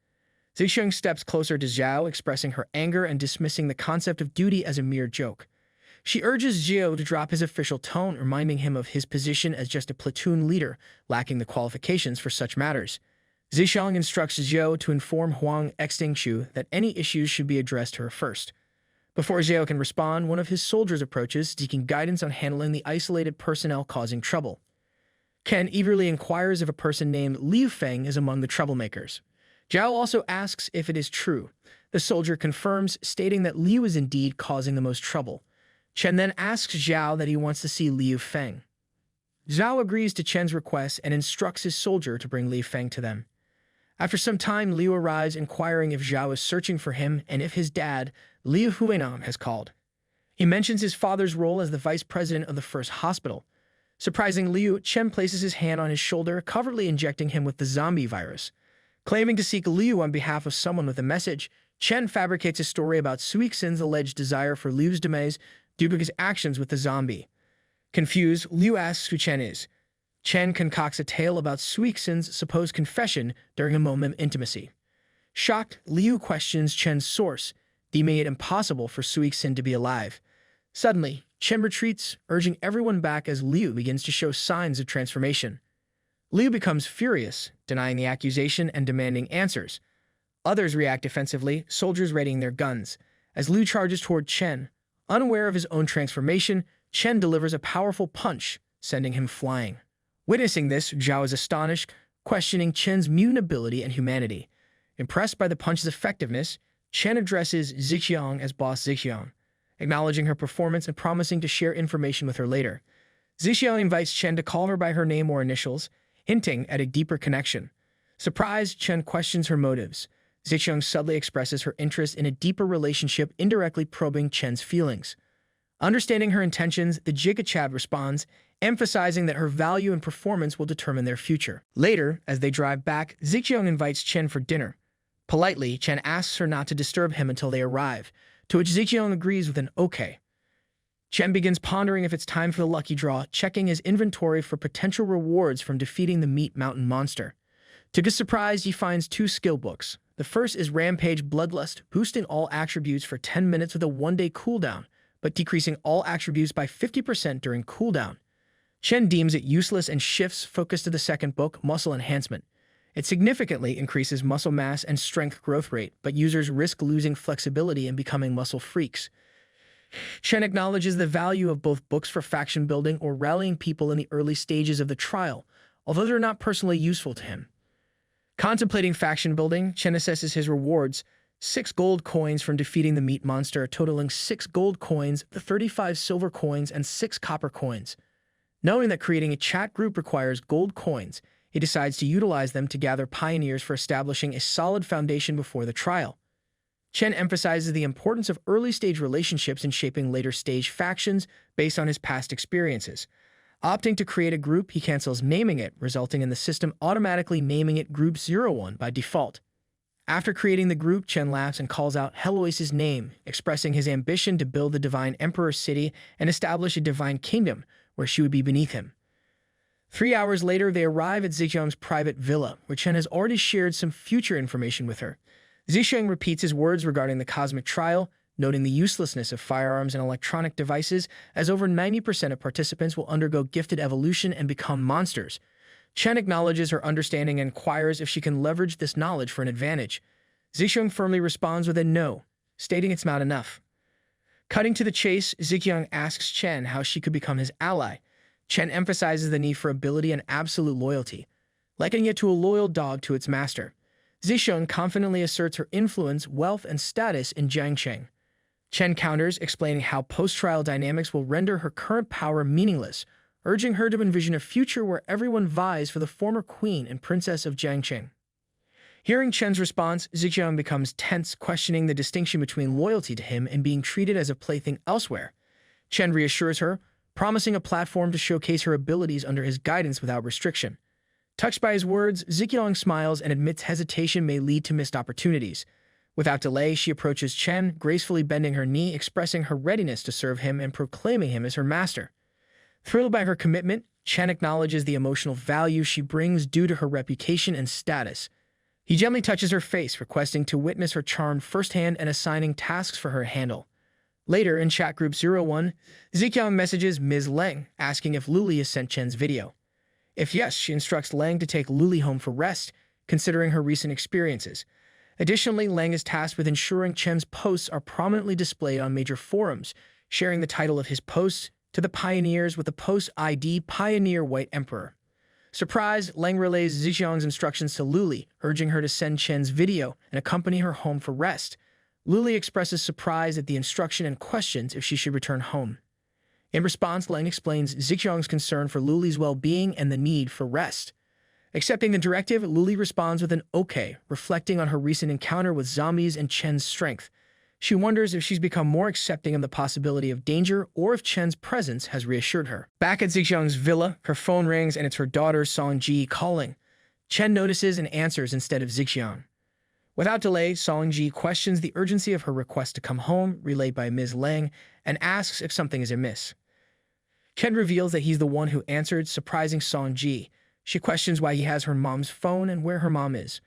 Zixiang steps closer to Zhao, expressing her anger and dismissing the concept of duty as a mere joke. She urges Zhao to drop his official tone, reminding him of his position as just a platoon leader, lacking the qualifications for such matters. Zixiang instructs Zhao to inform Huang Xingshu that any issues should be addressed to her first. Before Zhao can respond, one of his soldiers approaches, seeking guidance on handling the isolated personnel causing trouble. Ken eagerly inquires if a person named Liu Feng is among the troublemakers. Zhao also asks if it is true. The soldier confirms, stating that Liu is indeed causing the most trouble. Chen then asks Zhao that he wants to see Liu Feng. Zhao agrees to Chen's request and instructs his soldier to bring Liu Feng to them. After some time, Liu arrives, inquiring if Zhao is searching for him and if his dad, Liu Huinam, has called. He mentions his father's role as the vice president of the first hospital. Surprising Liu, Chen places his hand on his shoulder, covertly injecting him with the zombie virus. Claiming to seek Liu on behalf of someone with a message, Chen fabricates a story about Sui Xin's alleged desire for Liu's demise due to his actions with the zombie. Confused, Liu asks who Chen is. Chen concocts a tale about Sui Xin's supposed confession during a moment of intimacy. Shocked, Liu questions Chen's source, deeming it impossible for Sui Xin to be alive. Suddenly, Chen retreats, urging everyone back as Liu begins to show signs of transformation. Liu becomes furious, denying the accusation and demanding answers. Others react defensively, soldiers readying their guns. As Liu charges toward Chen, unaware of his own transformation, Chen delivers a powerful punch, sending him flying. Witnessing this, Zhao is astonished, questioning Chen's mutant ability and humanity. Impressed by the punch's effectiveness, Chen addresses Zixiang as Boss Zixiang, acknowledging her performance and promising to share information with her later. Zixiang invites Chen to call her by her name or initials, hinting at a deeper connection. Surprised, Chen questions her motives. Zixiang subtly expresses her interest in a deeper relationship, indirectly probing Chen's feelings. Understanding her intentions, the Jigachad responds, emphasizing that her value and performance will determine their future. Later, as they drive back, Zixiang invites Chen for dinner. Politely, Chen asks her not to disturb him until they arrive, to which Zixiang agrees with an okay. Chen begins pondering if it's time for the lucky draw, checking his inventory for potential rewards from defeating the Meat Mountain monster. To his surprise, he finds 2 skill books. The first is Rampage Bloodlust, boosting all attributes for 10 minutes with a 1-day cooldown, but decreasing all attributes by 50% during cooldown. Chen deems it useless and shifts focus to the second book, Muscle Enhancement. It significantly increases muscle mass and strength growth rate, but users risk losing flexibility and becoming muscle freaks. Chen acknowledges the value of both books for faction building or rallying people in the early stages of the trial, although they're not personally useful to him. Contemplating faction building, Chen assesses his rewards: 6 gold coins from defeating the meat monster, totaling 6 gold coins, 35 silver coins, and 6 copper coins. Knowing that creating a chat group requires gold coins, he decides to utilize them to gather pioneers for establishing a solid foundation before the trial. Chen emphasizes the importance of early-stage relationships in shaping later-stage factions based on his past experiences. Opting to create a group, he cancels naming it, resulting in the system automatically naming it Group 01 by default. After creating the group, Chen laughs and calls out Heloise's name, expressing his ambition to build the Divine Emperor city and establish a divine kingdom where she would be beneath him. 3 hours later, they arrive at Zixiang's private villa, where Chen has already shared some future information with her. Zixiang repeats his words regarding the cosmic trial, noting the uselessness of firearms and electronic devices, as over 90% of participants will undergo gifted evolution and become monsters. Chen acknowledges her understanding and inquires if she can leverage this knowledge for an advantage. Zixiang firmly responds with a no, stating it's not enough. Cutting to the chase, Zixiang asks Chen how she could become his ally. Chen emphasizes the need for ability and absolute loyalty, likening it to a loyal dog to its master. Zixiang confidently asserts her influence, wealth, and status in Jiangcheng. Chen counters, explaining how post-trial dynamics will render her current power meaningless, urging her to envision a future where everyone vies for the former queen and princess of Jiangcheng. Hearing Chen's response, Zixiang becomes tense, questioning the distinction between loyalty to him and being treated as a plaything elsewhere. Chen reassures her, promising a platform to showcase her abilities under his guidance without restriction. Touched by his words, Zixiang smiles and admits hesitation may lead to missed opportunities. Without delay, she approaches Chen, gracefully bending her knee, expressing her readiness to serve him and proclaiming him as her master. Thrilled by her commitment, Chen acknowledges the emotional value she brings due to her reputation and status. He gently touches her face, requesting to witness her charm firsthand and assigning tasks for her to handle. Later, in Chat Group 01, Zixiang messages Ms. Leng, asking if Luli has sent Chen's video. If yes, she instructs Leng to take Luli home for rest, considering her recent experiences. Additionally, Leng is tasked with ensuring Chen's posts are prominently displayed on major forums, sharing the title of his posts to the pioneers with the post ID Pioneer White Emperor. Surprised, Leng relays Zixiang's instructions to Luli, urging her to send Chen's video and accompany her home for rest. Luli expresses surprise at the instruction and questions if she should return home. In response, Leng explains Zixiang's concern for Luli's well-being and the need for rest. Accepting the directive, Luli responds with an okay, reflecting on her recent encounter with zombies and Chen's strength. She wonders if she's become more accepting of the possibility of danger or if Chen's presence has reassured her. Back at Zixiang's villa, her phone rings and it's her daughter Sanji calling. Chen notices and answers instead of Zixiang. Without delay, Sanji questions the urgency of her request to come home, relayed by Ms. Leng, and asks if something is amiss. Chen reveals that he's the one who answered, surprising Sanji. She questions why he has her mom's phone and where her mom is.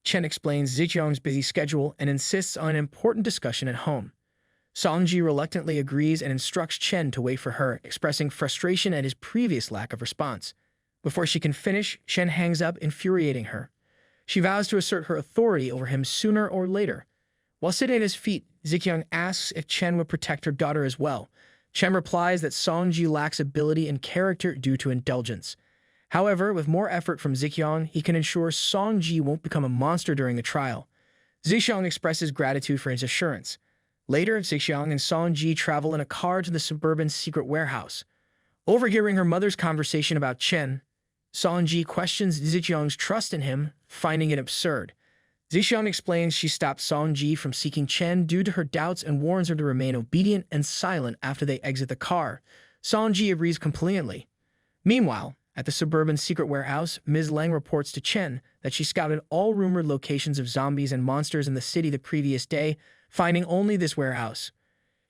Chen explains Ziqiang's busy schedule and insists on an important discussion at home. Sanji reluctantly agrees and instructs Chen to wait for her, expressing frustration at his previous lack of response. Before she can finish, Chen hangs up, infuriating her. She vows to assert her authority over him sooner or later. While sitting at his feet, Ziqiang asks if Chen would protect her daughter as well. Chen replies that Sanji lacks ability and character due to indulgence. However, with more effort from Ziqiang, he can ensure Sanji won't become a monster during the trial. Ziqiang expresses gratitude for his assurance. Later, Ziqiang and Sanji travel in a car to the Suburban secret warehouse. Overhearing her mother's conversation about Chen, Sanji questions Ziqiang's trust in him, finding it absurd. Ziqiang explains she stopped Sanji from seeking Chen due to her doubts and warns her to remain obedient and silent after they exit the car. Sanji agrees compliantly. Meanwhile, at the Suburban secret warehouse, Ms. Lang reports to Chen that she scouted all rumored locations of zombies and monsters in the city the previous day, finding only this warehouse.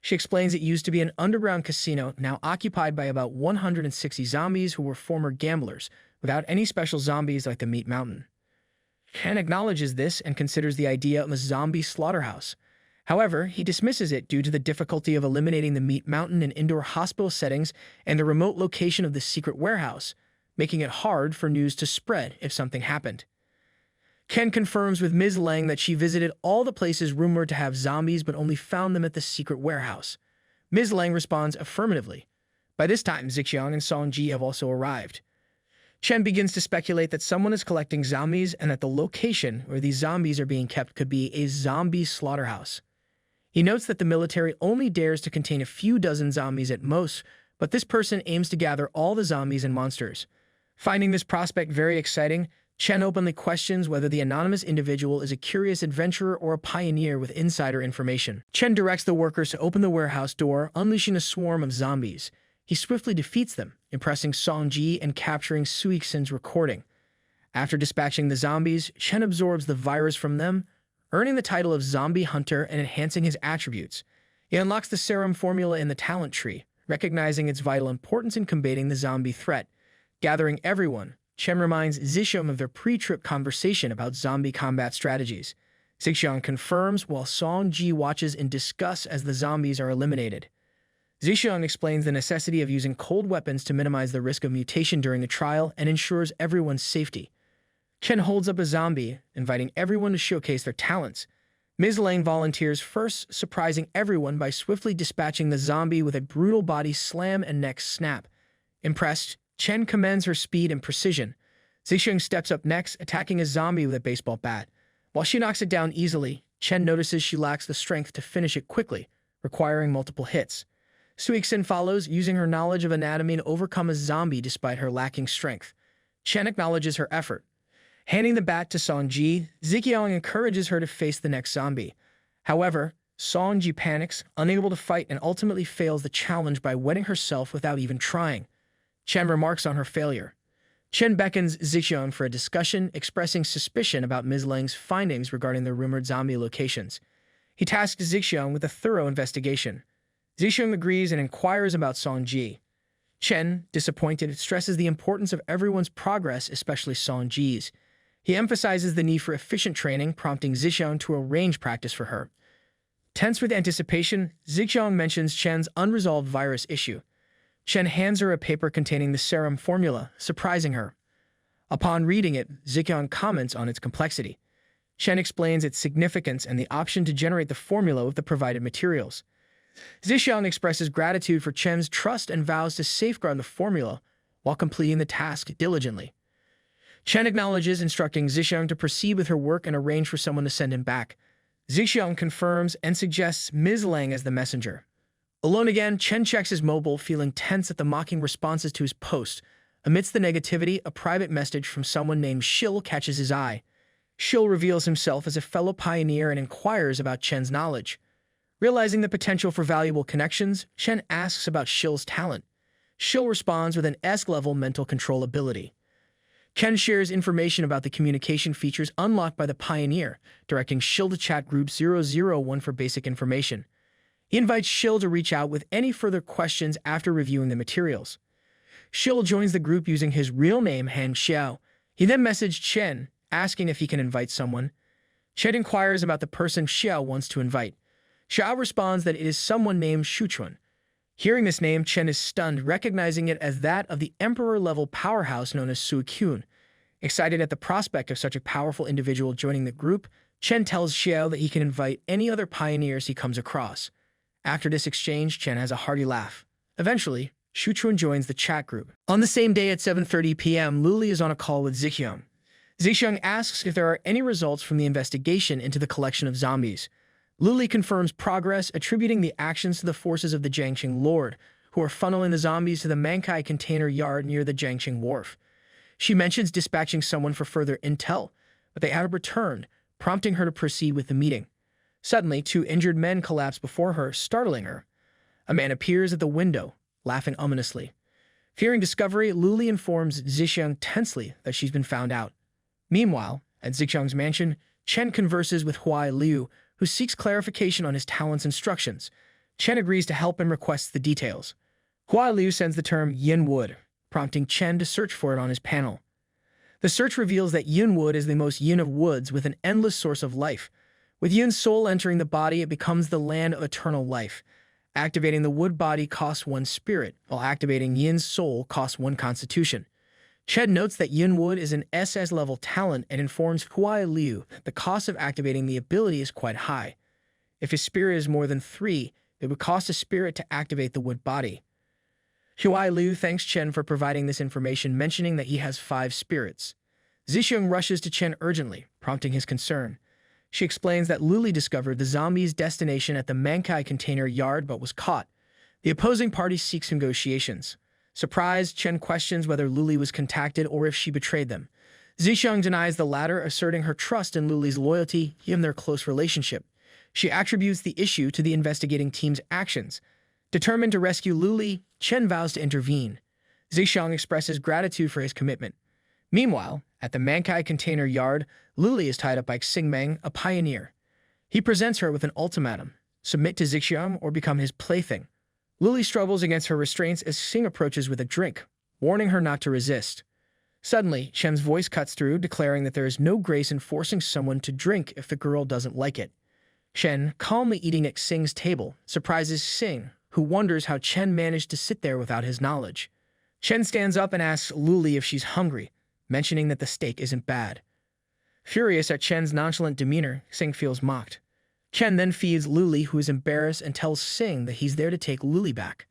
She explains it used to be an underground casino, now occupied by about 160 zombies who were former gamblers, without any special zombies like the Meat Mountain. Chen acknowledges this and considers the idea of a zombie slaughterhouse. However, he dismisses it due to the difficulty of eliminating the Meat Mountain in indoor hospital settings and the remote location of the secret warehouse, making it hard for news to spread if something happened. Chen confirms with Ms. Lang that she visited all the places rumored to have zombies but only found them at the secret warehouse. Ms. Lang responds affirmatively. By this time, Ziqiang and Sanji have also arrived. Chen begins to speculate that someone is collecting zombies and that the location where these zombies are being kept could be a zombie slaughterhouse. He notes that the military only dares to contain a few dozen zombies at most, but this person aims to gather all the zombies and monsters. Finding this prospect very exciting, Chen openly questions whether the anonymous individual is a curious adventurer or a pioneer with insider information. Chen directs the workers to open the warehouse door, unleashing a swarm of zombies. He swiftly defeats them, impressing Sanji and capturing Sui Xin's recording. After dispatching the zombies, Chen absorbs the virus from them, earning the title of Zombie Hunter and enhancing his attributes. He unlocks the serum formula in the talent tree, recognizing its vital importance in combating the zombie threat. Gathering everyone, Chen reminds Ziqiang of their pre-trip conversation about zombie combat strategies. Ziqiang confirms while Sanji watches in disgust as the zombies are eliminated. Ziqiang explains the necessity of using cold weapons to minimize the risk of mutation during the trial and ensures everyone's safety. Chen holds up a zombie, inviting everyone to showcase their talents. Ms. Lang volunteers first, surprising everyone by swiftly dispatching the zombie with a brutal body slam and neck snap. Impressed, Chen commends her speed and precision. Ziqiang steps up next, attacking a zombie with a baseball bat. While she knocks it down easily, Chen notices she lacks the strength to finish it quickly, requiring multiple hits. Sui Xin follows, using her knowledge of anatomy to overcome a zombie despite her lacking strength. Chen acknowledges her effort. Handing the bat to Sanji, Ziqiang encourages her to face the next zombie. However, Sanji panics, unable to fight, and ultimately fails the challenge by wetting herself without even trying. Chen remarks on her failure. Chen beckons Ziqiang for a discussion, expressing suspicion about Ms. Lang's findings regarding the rumored zombie locations. He tasks Ziqiang with a thorough investigation. Ziqiang agrees and inquires about Sanji. Chen, disappointed, stresses the importance of everyone's progress, especially Sanji's. He emphasizes the need for efficient training, prompting Ziqiang to arrange practice for her. Tense with anticipation, Ziqiang mentions Chen's unresolved virus issue. Chen hands her a paper containing the serum formula, surprising her. Upon reading it, Ziqiang comments on its complexity. Chen explains its significance and the option to generate the formula with the provided materials. Ziqiang expresses gratitude for Chen's trust and vows to safeguard the formula while completing the task diligently. Chen acknowledges, instructing Ziqiang to proceed with her work and arrange for someone to send him back. Ziqiang confirms and suggests Ms. Lang as the messenger. Alone again, Chen checks his mobile, feeling tense at the mocking responses to his post. Amidst the negativity, a private message from someone named Shil catches his eye. Shil reveals himself as a fellow pioneer and inquires about Chen's knowledge. Realizing the potential for valuable connections, Chen asks about Shil's talent. Shil responds with an S-level mental control ability. Chen shares information about the communication features unlocked by the pioneer, directing Shil to chat group 001 for basic information. He invites Shil to reach out with any further questions after reviewing the materials. Shil joins the group using his real name, Han Xiao. He then messaged Chen, asking if he can invite someone. Chen inquires about the person Xiao wants to invite. Xiao responds that it is someone named Shuchuan. Hearing this name, Chen is stunned, recognizing it as that of the emperor-level powerhouse known as Sui Xin. Excited at the prospect of such a powerful individual joining the group, Chen tells Xiao that he can invite any other pioneers he comes across. After this exchange, Chen has a hearty laugh. Eventually, Shuchuan joins the chat group. On the same day at 7:30 p.m., Luli is on a call with Zixiang. Zixiang asks if there are any results from the investigation into the collection of zombies. Luli confirms progress, attributing the actions to the forces of the Jiangqing Lord, who are funneling the zombies to the Manga container yard near the Jiangqing Wharf. She mentions dispatching someone for further intel, but they haven't returned, prompting her to proceed with the meeting. Suddenly, 2 injured men collapse before her, startling her. A man appears at the window, laughing ominously. Fearing discovery, Luli informs Zixiang tensely that she's been found out. Meanwhile, at Zixiang's mansion, Chen converses with Huai Liu, who seeks clarification on his talent's instructions. Chen agrees to help and requests the details. Huai Liu sends the term yin wood, prompting Chen to search for it on his panel. The search reveals that yin wood is the most yin of woods with an endless source of life. With yin's soul entering the body, it becomes the land of eternal life. Activating the wood body costs 1 spirit, while activating yin's soul costs 1 constitution. Chen notes that yin wood is an SS-level talent and informs Huai Liu that the cost of activating the ability is quite high. If his spirit is more than 3, it would cost a spirit to activate the wood body. Huai Liu thanks Chen for providing this information, mentioning that he has 5 spirits. Zixiang rushes to Chen urgently, prompting his concern. She explains that Luli discovered the zombies' destination at the Mankai container yard but was caught. The opposing party seeks negotiations. Surprised, Chen questions whether Luli was contacted or if she betrayed them. Zixiang denies the latter, asserting her trust in Luli's loyalty given their close relationship. She attributes the issue to the investigating team's actions. Determined to rescue Luli, Chen vows to intervene. Zixiang expresses gratitude for his commitment. Meanwhile, at the Mankai container yard, Luli is tied up by Xingmeng, a pioneer. He presents her with an ultimatum: submit to Zixiang or become his plaything. Luli struggles against her restraints as Xing approaches with a drink, warning her not to resist. Suddenly, Chen's voice cuts through, declaring that there is no grace in forcing someone to drink if the girl doesn't like it. Chen, calmly eating at Xing's table, surprises Xing, who wonders how Chen managed to sit there without his knowledge. Chen stands up and asks Luli if she's hungry, mentioning that the steak isn't bad. Furious at Chen's nonchalant demeanor, Xing feels mocked. Chen then feeds Luli, who is embarrassed, and tells Xing that he's there to take Luli back.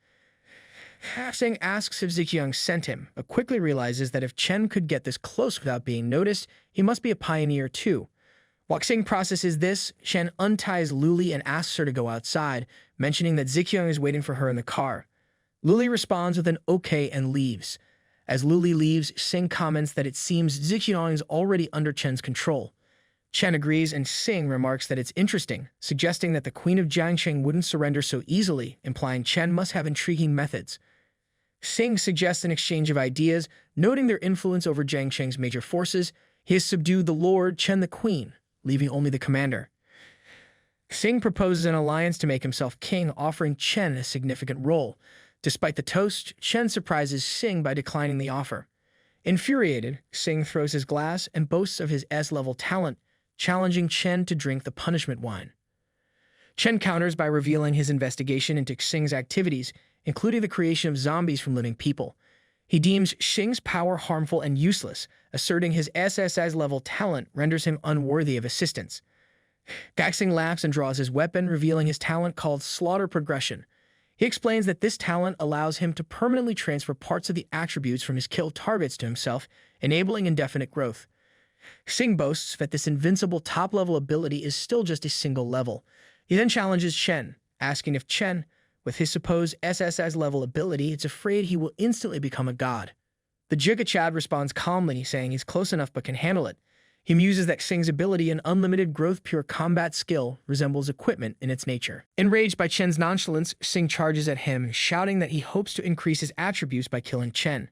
Xing asks if Zixiang sent him, but quickly realizes that if Chen could get this close without being noticed, he must be a pioneer too. While Xing processes this, Chen unties Luli and asks her to go outside, mentioning that Zixiang is waiting for her in the car. Luli responds with an okay and leaves. As Luli leaves, Xing comments that it seems Zixiang is already under Chen's control. Chen agrees, and Xing remarks that it's interesting, suggesting that the Queen of Jiangqing wouldn't surrender so easily, implying Chen must have intriguing methods. Xing suggests an exchange of ideas, noting their influence over Jiangqing's major forces. He has subdued the Lord, Chen the Queen, leaving only the commander. Xing proposes an alliance to make himself king, offering Chen a significant role. Despite the toast, Chen surprises Xing by declining the offer. Infuriated, Xing throws his glass and boasts of his S-level talent, challenging Chen to drink the punishment wine. Chen counters by revealing his investigation into Xing's activities, including the creation of zombies from living people. He deems Xing's power harmful and useless, asserting his SSS-level talent renders him unworthy of assistance. Xing laughs and draws his weapon, revealing his talent called Slaughter Progression. He explains that this talent allows him to permanently transfer parts of the attributes from his kill targets to himself, enabling indefinite growth. Xing boasts that this invincible top-level ability is still just a single level. He then challenges Chen, asking if Chen, with his supposed SSS-level ability, is afraid he will instantly become a god. The Jiga Chad responds calmly, saying he's close enough but can handle it. He muses that Xing's ability and unlimited growth pure combat skill resembles equipment in its nature. Enraged by Chen's nonchalance, Xing charges at him, shouting that he hopes to increase his attributes by killing Chen.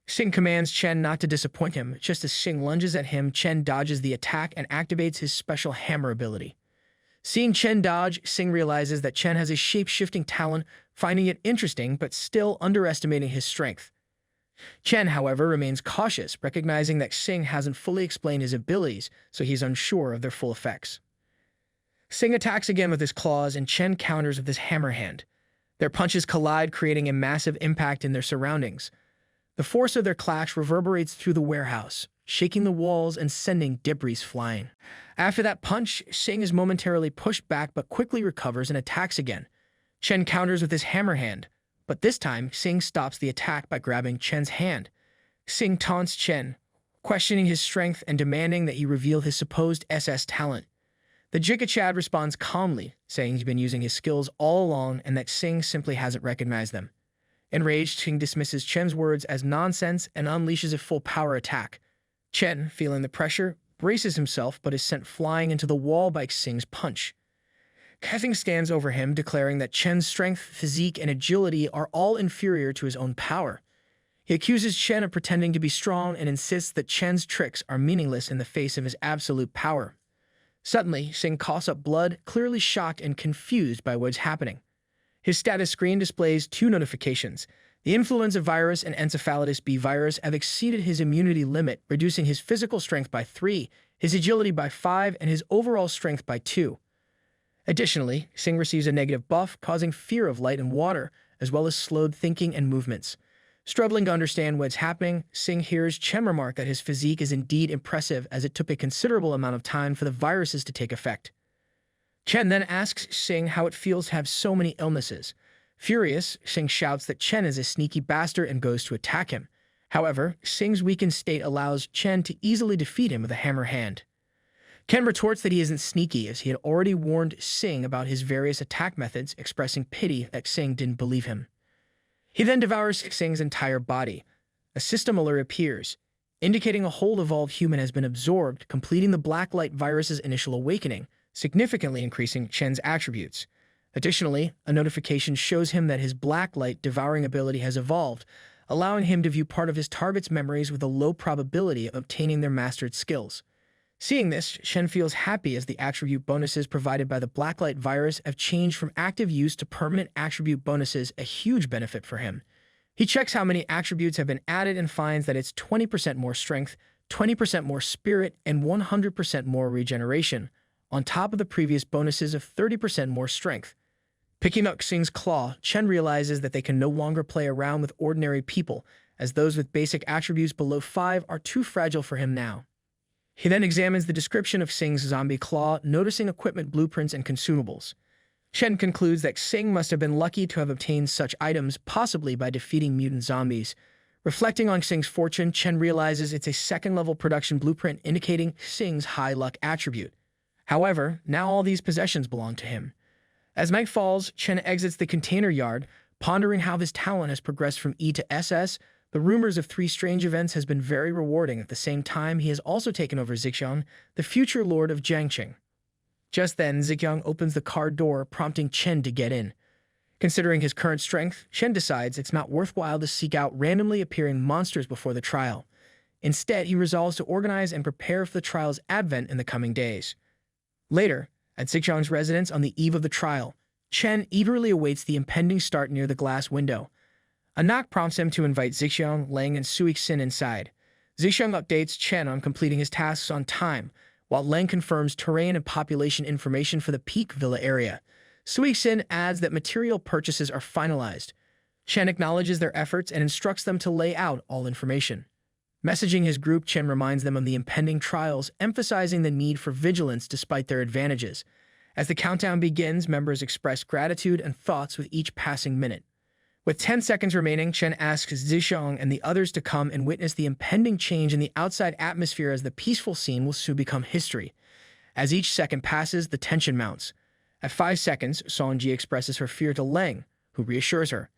Xing commands Chen not to disappoint him. Just as Xing lunges at him, Chen dodges the attack and activates his special hammer ability. Seeing Chen dodge, Xing realizes that Chen has a shape-shifting talent, finding it interesting but still underestimating his strength. Chen, however, remains cautious, recognizing that Xing hasn't fully explained his abilities, so he's unsure of their full effects. Xing attacks again with his claws, and Chen counters with his hammer hand. Their punches collide, creating a massive impact in their surroundings. The force of their clash reverberates through the warehouse, shaking the walls and sending debris flying. After that punch, Xing is momentarily pushed back but quickly recovers and attacks again. Chen counters with his hammer hand, but this time Xing stops the attack by grabbing Chen's hand. Xing taunts Chen, questioning his strength and demanding that he reveal his supposed SS talent. The Jigachad responds calmly, saying he's been using his skills all along and that Xing simply hasn't recognized them. Enraged, Xing dismisses Chen's words as nonsense and unleashes a full-power attack. Chen, feeling the pressure, braces himself but is sent flying into the wall by Xing's punch. Xing stands over him, declaring that Chen's strength, physique, and agility are all inferior to his own power. He accuses Chen of pretending to be strong and insists that Chen's tricks are meaningless in the face of his absolute power. Suddenly, Xing coughs up blood, clearly shocked and confused by what's happening. His status screen displays two notifications. The influenza virus and encephalitis B virus have exceeded his immunity limit, reducing his physical strength by 3, his agility by 5, and his overall strength by 2. Additionally, Xing receives a negative buff, causing fear of light and water, as well as slowed thinking and movements. Struggling to understand what's happening, Xing hears Chen remark that his physique is indeed impressive, as it took a considerable amount of time for the viruses to take effect. Chen then asks Xing how it feels to have so many illnesses. Furious, Xing shouts that Chen is a sneaky bastard and goes to attack him. However, Xing's weakened state allows Chen to easily defeat him with a hammer hand. Chen retorts that he isn't sneaky, as he had already warned Xing about his various attack methods, expressing pity that Xing didn't believe him. He then devours Xing's entire body. A system alert appears, indicating a whole evolved human has been absorbed, completing the Black Light virus's initial awakening, significantly increasing Chen's attributes. Additionally, a notification shows him that his Black Light devouring ability has evolved, allowing him to view part of his target's memories with a low probability of obtaining their mastered skills. Seeing this, Chen feels happy as the attribute bonuses provided by the Blacklight virus have changed from active use to permanent attribute bonuses, a huge benefit for him. He checks how many attributes have been added and finds that it's 20% more strength, 20% more spirit, and 100% more regeneration, on top of the previous bonuses of 30% more strength. Picking up Xing's claw, Chen realizes that they can no longer play around with ordinary people, as those with basic attributes below 5 are too fragile for him now. He then examines the description of Xing's zombie claw, noticing equipment blueprints and consumables. Chen concludes that Xing must have been lucky to have obtained such items, possibly by defeating mutant zombies. Reflecting on Xing's fortune, Chen realizes it's a second-level production blueprint indicating Xing's high luck attribute. However, now all these possessions belong to him. As night falls, Chen exits the container yard, pondering how his talent has progressed from E to SS. The rumors of 3 strange events has been very rewarding. At the same time, he has also taken over Zixiang, the future lord of Jiangqing. Just then, Zixiang opens the car door, prompting Chen to get in. Considering his current strength, Chen decides it's not worthwhile to seek out randomly appearing monsters before the trial. Instead, he resolves to organize and prepare for the trial's advent in the coming days. Later, at Zixiang's residence on the eve of the trial, Chen eagerly awaits the impending start near the glass window. A knock prompts him to invite Zixiang, Leng, and Sui Xin inside. Zixiang updates Chen on completing his tasks on time, while Leng confirms terrain and population information for the Peak Villa area. Sui Xin adds that material purchases are finalized. Chen acknowledges their efforts and instructs them to lay out all information. Messaging his group, Chen reminds them of the impending trials, emphasizing the need for vigilance despite their advantages. As the countdown begins, members express gratitude and thoughts with each passing minute. With 10 seconds remaining, Chen asks Zixiang and the others to come and witness the impending change in the outside atmosphere, as the peaceful scene will soon become history. As each second passes, the tension mounts. At 5 seconds, Sanji expresses her fear to Leng, who reassures her.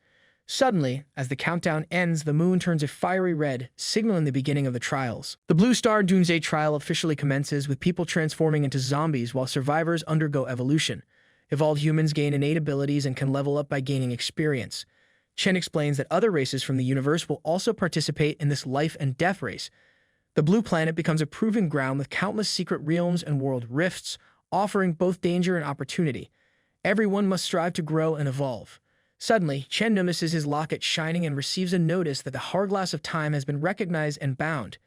Suddenly, as the countdown ends, the moon turns a fiery red, signaling the beginning of the trials. The Blue Star Doomsday trial officially commences, with people transforming into zombies while survivors undergo evolution. Evolved humans gain innate abilities and can level up by gaining experience. Chen explains that other races from the universe will also participate in this life and death race. The Blue Planet becomes a proving ground with countless secret realms and world rifts, offering both danger and opportunity. Everyone must strive to grow and evolve. Suddenly, Chen notices his locket shining and receives a notice that the hourglass of time has been recognized and bound.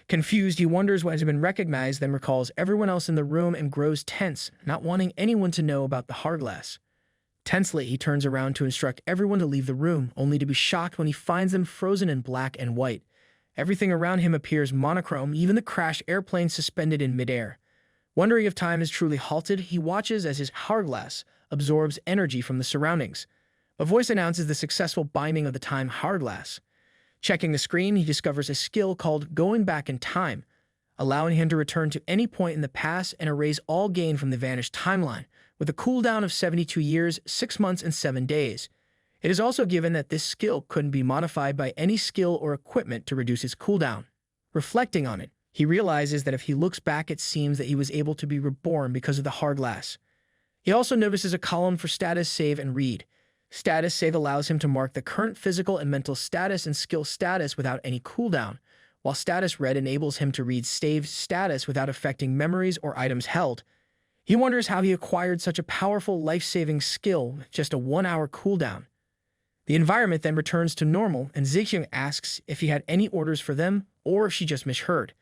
Confused, he wonders what has been recognized, then recalls everyone else in the room and grows tense, not wanting anyone to know about the hourglass. Tensely, he turns around to instruct everyone to leave the room, only to be shocked when he finds them frozen in black and white. Everything around him appears monochrome, even the crashed airplane suspended in midair. Wondering if time is truly halted, he watches as his hourglass absorbs energy from the surroundings. A voice announces the successful binding of the time hourglass. Checking the screen, he discovers a skill called Going Back in Time, allowing him to return to any point in the past and erase all gain from the vanished timeline, with a cooldown of 72 years, 6 months, and 7 days. It is also given that this skill couldn't be modified by any skill or equipment to reduce its cooldown. Reflecting on it, he realizes that if he looks back, it seems that he was able to be reborn because of the hourglass. He also notices a column for status save and read. Status save allows him to mark the current physical and mental status and skill status without any cooldown, while status read enables him to read saved status without affecting memories or items held. He wonders how he acquired such a powerful life-saving skill with just a 1-hour cooldown. The environment then returns to normal, and Zixiang asks if he had any orders for them or if she just misheard.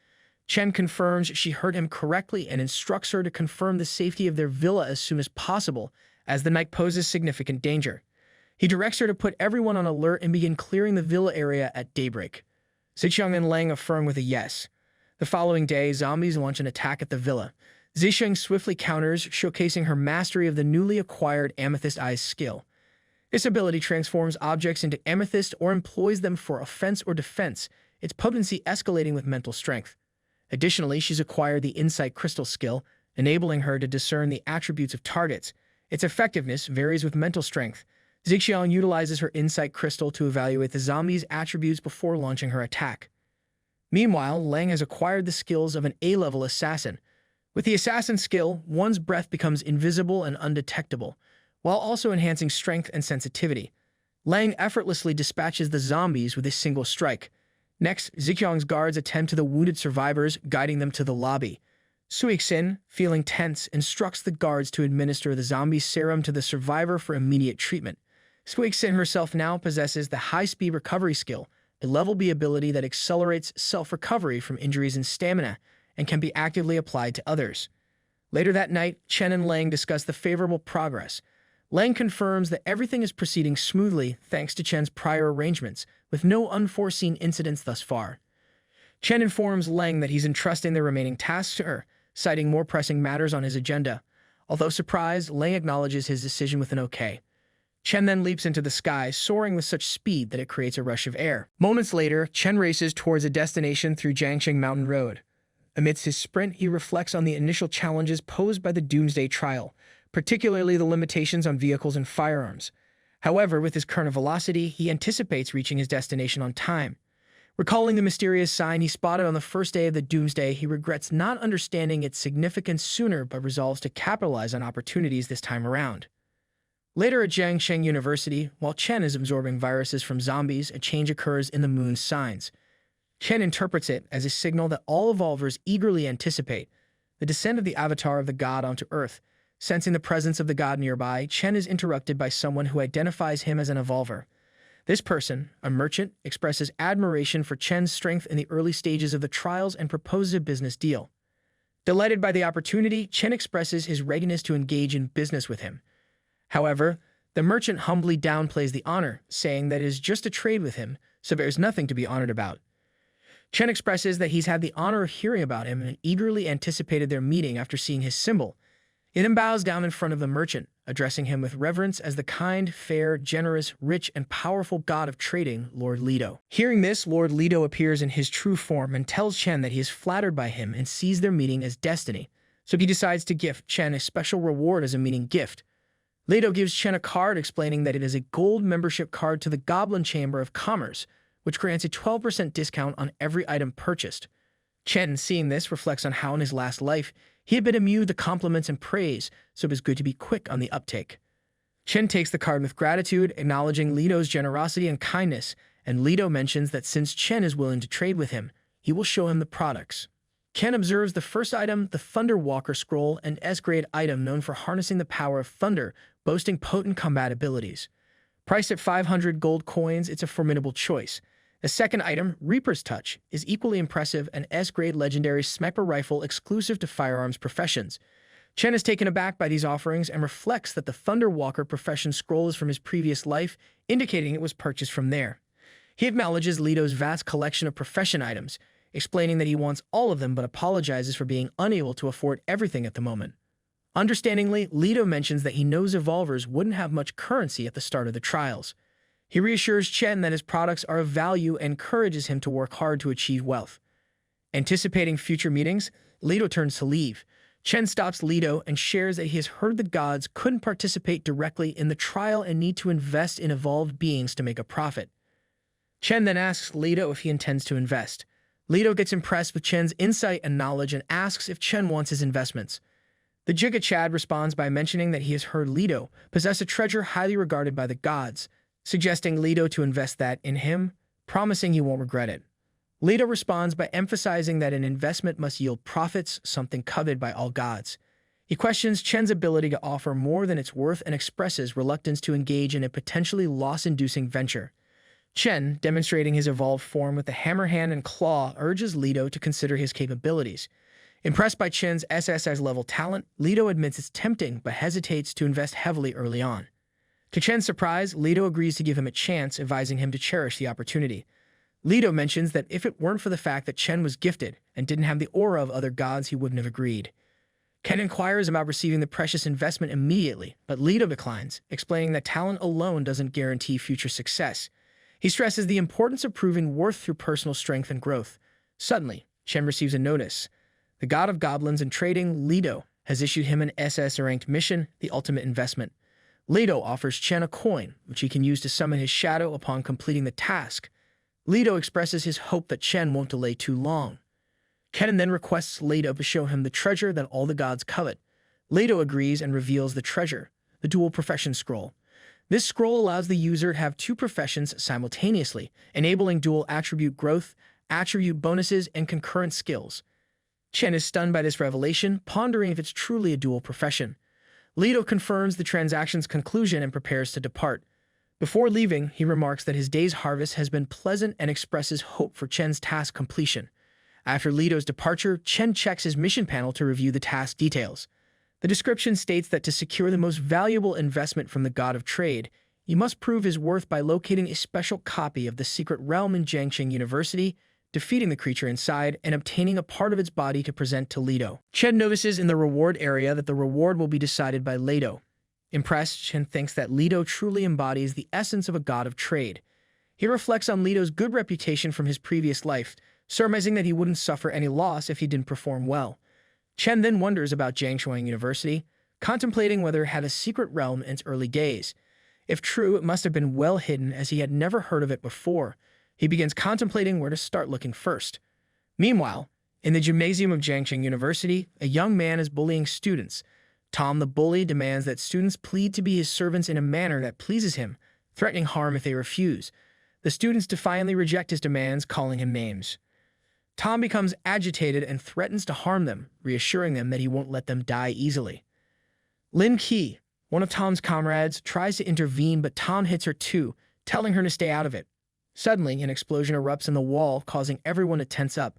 Chen confirms she heard him correctly and instructs her to confirm the safety of their villa as soon as possible, as the night poses significant danger. He directs her to put everyone on alert and begin clearing the villa area at daybreak. Zixiang and Lang affirm with a yes. The following day, zombies launch an attack at the villa. Zixiang swiftly counters, showcasing her mastery of the newly acquired Amethyst Eyes skill. This ability transforms objects into amethyst or employs them for offense or defense, its potency escalating with mental strength. Additionally, she's acquired the Insight Crystal skill, enabling her to discern the attributes of targets. Its effectiveness varies with mental strength. Zixiang utilizes her Insight Crystal to evaluate the zombie's attributes before launching her attack. Meanwhile, Lang has acquired the skills of an A-level assassin. With the assassin skill, one's breath becomes invisible and undetectable, while also enhancing strength and sensitivity. Lang effortlessly dispatches the zombies with a single strike. Next, Zixiang's guards attend to the wounded survivors, guiding them to the lobby. Sui Xin, feeling tense, instructs the guards to administer the zombie serum to the survivor for immediate treatment. Sui Xin herself now possesses the high-speed recovery skill, a level B ability that accelerates self-recovery from injuries and stamina, and can be actively applied to others. Later that night, Chen and Lang discuss the favorable progress. Lang confirms that everything is proceeding smoothly thanks to Chen's prior arrangements, with no unforeseen incidents thus far. Chen informs Lang that he's entrusting the remaining tasks to her, citing more pressing matters on his agenda. Although surprised, Lang acknowledges his decision with an okay. Chen then leaps into the sky, soaring with such speed that it creates a rush of air. Moments later, Chen races towards a destination through Jiangxing Mountain Road. Amidst his sprint, he reflects on the initial challenges posed by the Doomsday Trial, particularly the limitations on vehicles and firearms. However, with his current velocity, he anticipates reaching his destination on time. Recalling the mysterious sign he spotted on the first day of the Doomsday, he regrets not understanding its significance sooner but resolves to capitalize on opportunities this time around. Later at Jiangxing University, while Chen is absorbing viruses from zombies, a change occurs in the moon's signs. Chen interprets it as a signal that all evolvers eagerly anticipate, the descent of the avatar of the god onto Earth. Sensing the presence of the god nearby, Chen is interrupted by someone who identifies him as an evolver. This person, a merchant, expresses admiration for Chen's strength in the early stages of the trials and proposes a business deal. Delighted by the opportunity, Chen expresses his readiness to engage in business with him. However, the merchant humbly downplays the honor, saying that it is just a trade with him, so there is nothing to be honored about. Chen expresses that he's had the honor of hearing about him and eagerly anticipated their meeting after seeing his symbol. He then bows down in front of the merchant, addressing him with reverence as the kind, fair, generous, rich, and powerful god of trading, Lord Lido. Hearing this, Lord Lido appears in his true form and tells Chen that he is flattered by him and sees their meeting as destiny, so he decides to gift Chen a special reward as a meeting gift. Lido gives Chen a card explaining that it is a gold membership card to the Goblin Chamber of Commerce, which grants a 12% discount on every item purchased. Chen, seeing this, reflects on how in his last life he had been immune to compliments and praise, so it was good to be quick on the uptake. Chen takes the card with gratitude, acknowledging Lido's generosity and kindness, and Lido mentions that since Chen is willing to trade with him, he will show him the products. Chen observes the first item, the Thunder Walker Scroll, an S-grade item known for harnessing the power of thunder, boasting potent combat abilities. Priced at 500 gold coins, it's a formidable choice. The second item, Reaper's Touch, is equally impressive, an S-grade legendary sniper rifle exclusive to firearms professions. Chen is taken aback by these offerings and reflects that the Thunderwalker profession scroll is from his previous life, indicating it was purchased from there. He acknowledges Leto's vast collection of profession items, explaining that he wants all of them but apologizes for being unable to afford everything at the moment. Understandingly, Leto mentions that he knows evolvers wouldn't have much currency at the start of the trials. He reassures Chen that his products are of value and encourages him to work hard to achieve wealth. Anticipating future meetings, Leto turns to leave. Chen stops Leto and shares that he has heard the gods couldn't participate directly in the trial and need to invest in evolved beings to make a profit. Chen then asks Leto if he intends to invest. Leto gets impressed with Chen's insight and knowledge and asks if Chen wants his investments. The Giga Chad responds by mentioning that he has heard Leto possess a treasure highly regarded by the gods, suggesting Leto to invest that in him, promising he won't regret it. Leto responds by emphasizing that an investment must yield profits, something coveted by all gods. He questions Chen's ability to offer more than it's worth and expresses reluctance to engage in a potentially loss-inducing venture. Chen, demonstrating his evolved form with the hammer hand and claw, urges Leto to consider his capabilities. Impressed by Chen's SSS-level talent, Leto admits it's tempting but hesitates to invest heavily early on. To Chen's surprise, Leto agrees to give him a chance, advising him to cherish the opportunity. Leto mentions that if it weren't for the fact that Chen was gifted and didn't have the aura of other gods, he wouldn't have agreed. Chen inquires about receiving the precious investment immediately, but Leto declines, explaining that talent alone doesn't guarantee future success. He stresses the importance of proving worth through personal strength and growth. Suddenly, Chen receives a notice. The god of goblins and trading, Leto, has issued him an SS-ranked mission, the ultimate investment. Leto offers Chen a coin, which he can use to summon his shadow upon completing the task. Leto expresses his hope that Chen won't delay too long. Chen then requests Leto to show him the treasure that all the gods covet. Leto agrees and reveals the treasure, the dual profession scroll. This scroll allows the user to have two professions simultaneously, enabling dual attribute growth, attribute bonuses, and concurrent skills. Chen is stunned by this revelation, pondering if it's truly a dual profession. Leto confirms the transaction's conclusion and prepares to depart. Before leaving, he remarks that his day's harvest has been pleasant and expresses hope for Chen's task completion. After Leto's departure, Chen checks his mission panel to review the task details. The description states that to secure the most valuable investment from the god of trade, he must prove his worth by locating a special copy of the secret realm in Jiangxing University, defeating the creature inside, and obtaining a part of its body to present to Leto. Chen notices in the reward area that the reward will be decided by Leto. Impressed, Chen thinks that Leto truly embodies the essence of a god of trade. He reflects on Leto's good reputation from his previous life, surmising that he wouldn't suffer any loss if he didn't perform well. Chen then wonders about Jiangxing University, contemplating whether it had a secret realm in its early days. If true, it must have been well hidden as he had never heard of it before. He begins contemplating where to start looking first. Meanwhile, in the gymnasium of Jiangxing University, a young man is bullying students. Tom the bully demands that students plead to be his servants in a manner that pleases him, threatening harm if they refuse. The students defiantly reject his demands, calling him names. Tom becomes agitated and threatens to harm them, reassuring them that he won't let them die easily. Lin Qi, one of Tom's comrades, tries to intervene, but Tom hits her too, telling her to stay out of it. Suddenly, an explosion erupts in the wall, causing everyone to tense up.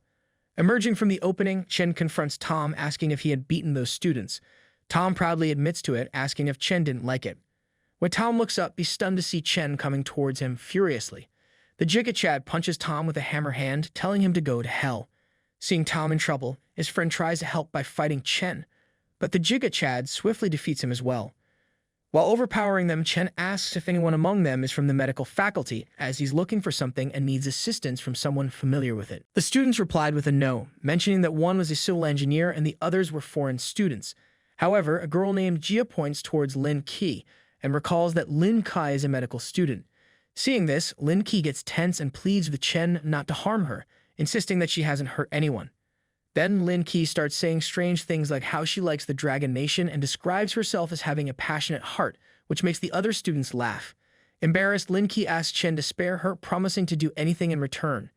Emerging from the opening, Chen confronts Tom, asking if he had beaten those students. Tom proudly admits to it, asking if Chen didn't like it. When Tom looks up, he's stunned to see Chen coming towards him furiously. The Giga Chad punches Tom with a hammer hand, telling him to go to hell. Seeing Tom in trouble, his friend tries to help by fighting Chen, but the Giga Chad swiftly defeats him as well. While overpowering them, Chen asks if anyone among them is from the medical faculty, as he's looking for something and needs assistance from someone familiar with it. The students replied with a no, mentioning that one was a civil engineer and the others were foreign students. However, a girl named Jia points towards Lin Qi and recalls that Lin Kai is a medical student. Seeing this, Lin Qi gets tense and pleads with Chen not to harm her, insisting that she hasn't hurt anyone. Then Lin Qi starts saying strange things like how she likes the Dragon Nation and describes herself as having a passionate heart, which makes the other students laugh. Embarrassed, Lin Qi asks Chen to spare her, promising to do anything in return.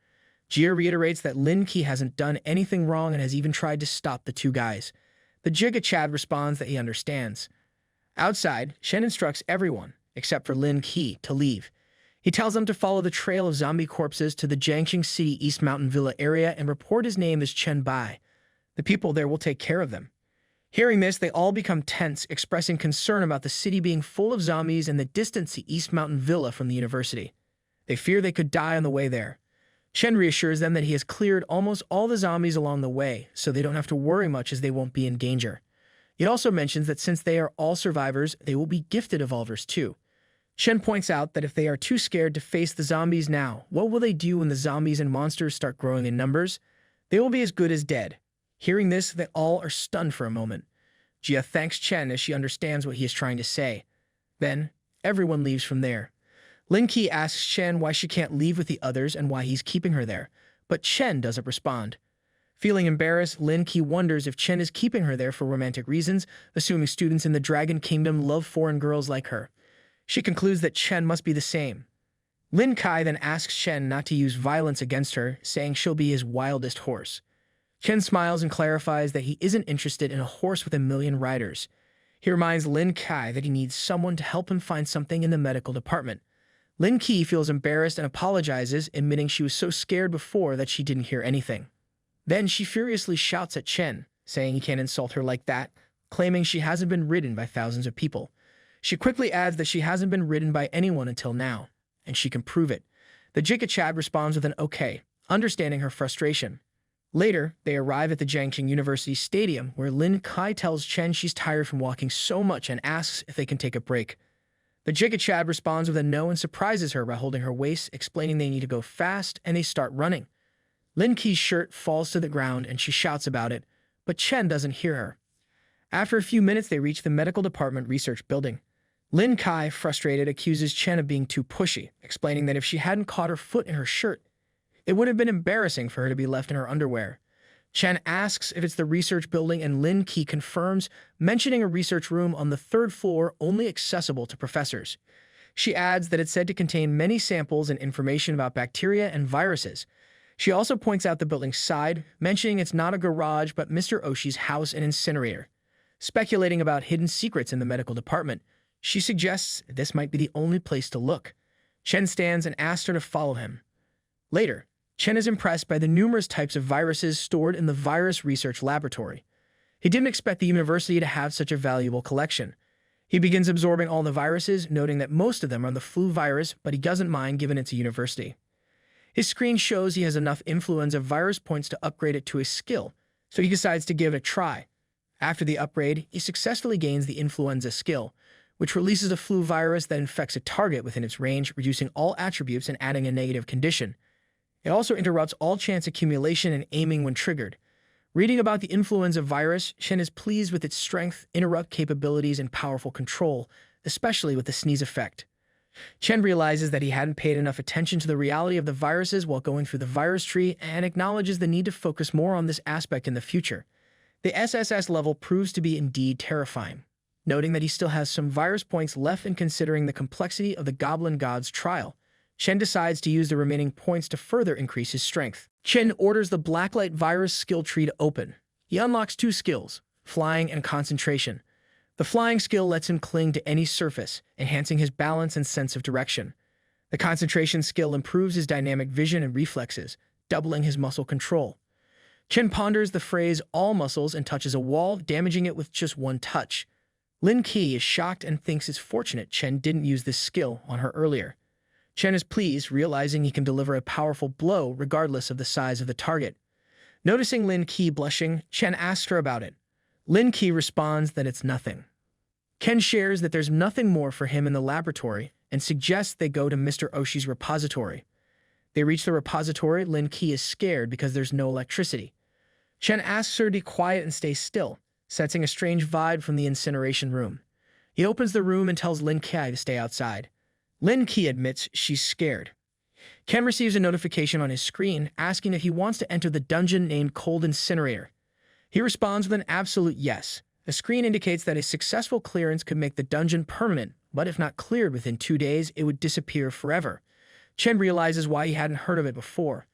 Jia reiterates that Lin Qi hasn't done anything wrong and has even tried to stop the two guys. The Giga Chad responds that he understands. Outside, Chen instructs everyone, except for Lin Qi, to leave. He tells them to follow the trail of zombie corpses to the Jiangxing City East Mountain Villa area and report his name as Chen Bai. The people there will take care of them. Hearing this, they all become tense, expressing concern about the city being full of zombies and the distance to East Mountain Villa from the university. They fear they could die on the way there. Chen reassures them that he has cleared almost all the zombies along the way, so they don't have to worry much as they won't be in danger. He also mentions that since they are all survivors, they will be gifted evolvers too. Chen points out that if they are too scared to face the zombies now, what will they do when the zombies and monsters start growing in numbers? They will be as good as dead. Hearing this, they all are stunned for a moment. Jia thanks Chen as she understands what he is trying to say. Then, everyone leaves from there. Lin Qi asks Chen why she can't leave with the others and why he's keeping her there, but Chen doesn't respond. Feeling embarrassed, Lin Qi wonders if Chen is keeping her there for romantic reasons, assuming students in the Dragon Kingdom love foreign girls like her. She concludes that Chen must be the same. Lin Kai then asks Chen not to use violence against her, saying she'll be his wildest horse. Chen smiles and clarifies that he isn't interested in a horse with 1,000,000 riders. He reminds Lin Kai that he needs someone to help him find something in the medical department. Lin Qi feels embarrassed and apologizes, admitting she was so scared before that she didn't hear anything. Then she furiously shouts at Chen, saying he can't insult her like that, claiming she hasn't been ridden by thousands of people. She quickly adds that she hasn't been ridden by anyone until now, and she can prove it. The Jikachad responds with an okay, understanding her frustration. Later, they arrive at the Jiangxing University Stadium, where Lin Kai tells Chen she's tired from walking so much and asks if they can take a break. The Jikachad responds with a no and surprises her by holding her waist, explaining they need to go fast, and they start running. Lin Qi's shirt falls to the ground and she shouts about it, but Chen doesn't hear her. After a few minutes, they reach the medical department research building. Lin Kai, frustrated, accuses Chen of being too pushy, explaining that if she hadn't caught her foot in her shirt, it would have been embarrassing for her to be left in her underwear. Chen asks if it's the research building and Lin Qi confirms, mentioning a research room on the 3rd floor only accessible to professors. She adds that it's said to contain many samples and information about bacteria and viruses. She also points out the building's side, mentioning it's not a garage but Mr. Oshi's house and incinerator. Speculating about hidden secrets in the medical department, she suggests this might be the only place to look. Chen stands and asks her to follow him. Later, Chen is impressed by the numerous types of viruses stored in the virus research laboratory. He didn't expect the university to have such a valuable collection. He begins absorbing all the viruses, noting that most of them are the flu virus, but he doesn't mind given it's a university. His screen shows he has enough influenza virus points to upgrade it to a skill, so he decides to give it a try. After the upgrade, he successfully gains the influenza skill, which releases a flu virus that infects a target within its range, reducing all attributes and adding a negative condition. It also interrupts all chance accumulation and aiming when triggered. Reading about the influenza virus, Chen is pleased with its strength, interrupt capabilities, and powerful control, especially with the sneeze effect. Chen realizes that he hadn't paid enough attention to the reality of the viruses while going through the virus tree and acknowledges the need to focus more on this aspect in the future. The SSS level proves to be indeed terrifying, noting that he still has some virus points left and considering the complexity of the Goblin God's trial. Chen decides to use the remaining points to further increase his strength. Chen orders the Blacklight virus skill tree to open. He unlocks 2 skills, flying and concentration. The flying skill lets him cling to any surface, enhancing his balance and sense of direction. The concentration skill improves his dynamic vision and reflexes, doubling his muscle control. Chen ponders the phrase all muscles and touches a wall, damaging it with just 1 touch. Lin Qi is shocked and thinks it's fortunate Chen didn't use this skill on her earlier. Chen is pleased, realizing he can deliver a powerful blow regardless of the size of the target. Noticing Lin Qi blushing, Chen asks her about it. Lin Qi responds that it's nothing. Ken shares that there's nothing more for him in the laboratory and suggests they go to Mr. Oshi's repository. They reach the repository. Lin Qi is scared because there's no electricity. Chen asks her to be quiet and stay still, sensing a strange vibe from the incineration room. He opens the room and tells Lin Qi to stay outside. Lin Qi admits she's scared. Ken receives a notification on his screen asking if he wants to enter the dungeon named Cold Incinerator. He responds with an absolute yes. The screen indicates that a successful clearance could make the dungeon permanent, but if not cleared within 2 days, it would disappear forever. Chen realizes why he hadn't heard of it before.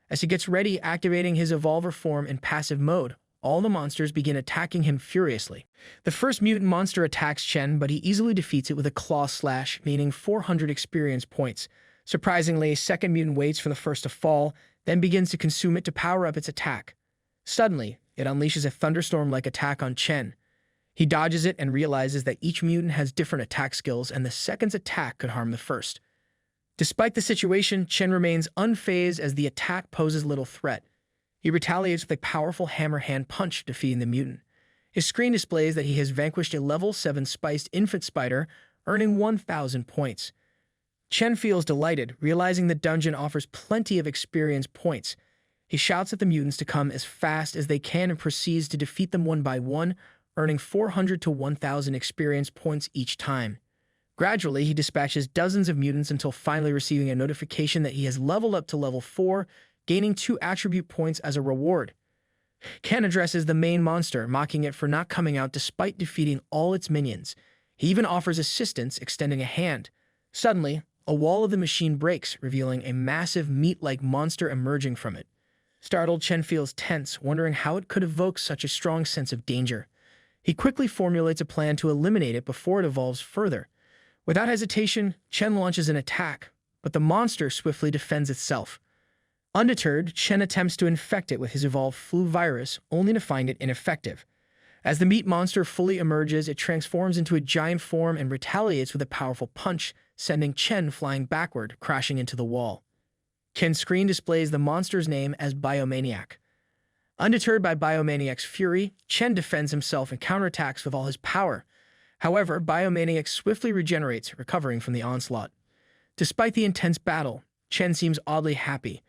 As he gets ready, activating his evolver form in passive mode, all the monsters begin attacking him furiously. The first mutant monster attacks Chen, but he easily defeats it with a claw slash, meaning 400 experience points. Surprisingly, second mutant waits for the first to fall, then begins to consume it to power up its attack. Suddenly, it unleashes a thunderstorm-like attack on Chen. He dodges it and realizes that each mutant has different attack skills, and the second's attack could harm the first. Despite the situation, Chen remains unfazed as the attack poses little threat. He retaliates with a powerful hammer hand punch, defeating the mutant. His screen displays that he has vanquished a level 7 spiced infant spider, earning 1,000 points. Chen feels delighted, realizing the dungeon offers plenty of experience points. He shouts at the mutants to come as fast as they can and proceeds to defeat them one by one, earning 400 to 1,000 experience points each time. Gradually, he dispatches dozens of mutants until finally receiving a notification that he has leveled up to level 4, gaining 2 attribute points as a reward. Ken addresses the main monster, mocking it for not coming out despite defeating all its minions. He even offers assistance, extending a hand. Suddenly, a wall of the machine breaks, revealing a massive meat-like monster emerging from it. Startled, Chen feels tense, wondering how it could evoke such a strong sense of danger. He quickly formulates a plan to eliminate it before it evolves further. Without hesitation, Chen launches an attack, but the monster swiftly defends itself. Undeterred, Chen attempts to infect it with his evolved flu virus, only to find it ineffective. As the meat monster fully emerges, it transforms into a giant form and retaliates with a powerful punch, sending Chen flying backward, crashing into the wall. Ken's screen displays the monster's name as Biomaniac. Undeterred by Biomaniac's fury, Chen defends himself and counterattacks with all his power. However, Biomaniac swiftly regenerates, recovering from the onslaught. Despite the intense battle, Chen seems oddly happy.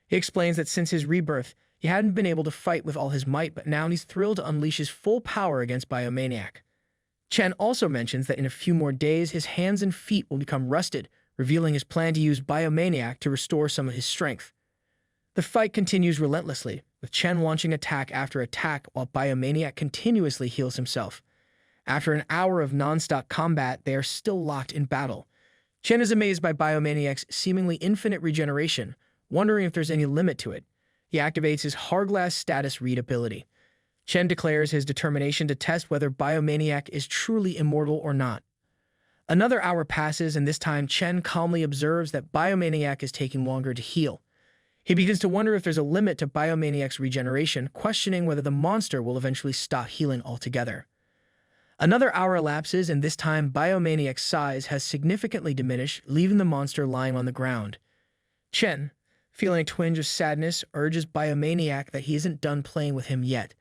He explains that since his rebirth, he hadn't been able to fight with all his might, but now he's thrilled to unleash his full power against Biomaniac. Chen also mentions that in a few more days, his hands and feet will become rusted, revealing his plan to use Biomaniac to restore some of his strength. The fight continues relentlessly, with Chen launching attack after attack while Biomaniac continuously heals himself. After an hour of non-stop combat, they are still locked in battle. Chen is amazed by Biomaniac's seemingly infinite regeneration, wondering if there's any limit to it. He activates his Hourglass status read ability. Chen declares his determination to test whether Biomaniac is truly immortal or not. Another hour passes, and this time Chen calmly observes that Biomaniac is taking longer to heal. He begins to wonder if there's a limit to Biomaniac's regeneration, questioning whether the monster will eventually stop healing altogether. Another hour elapses, and this time Biomaniac's size has significantly diminished, leaving the monster lying on the ground. Chen, feeling a twinge of sadness, urges Biomaniac that he isn't done playing with him yet.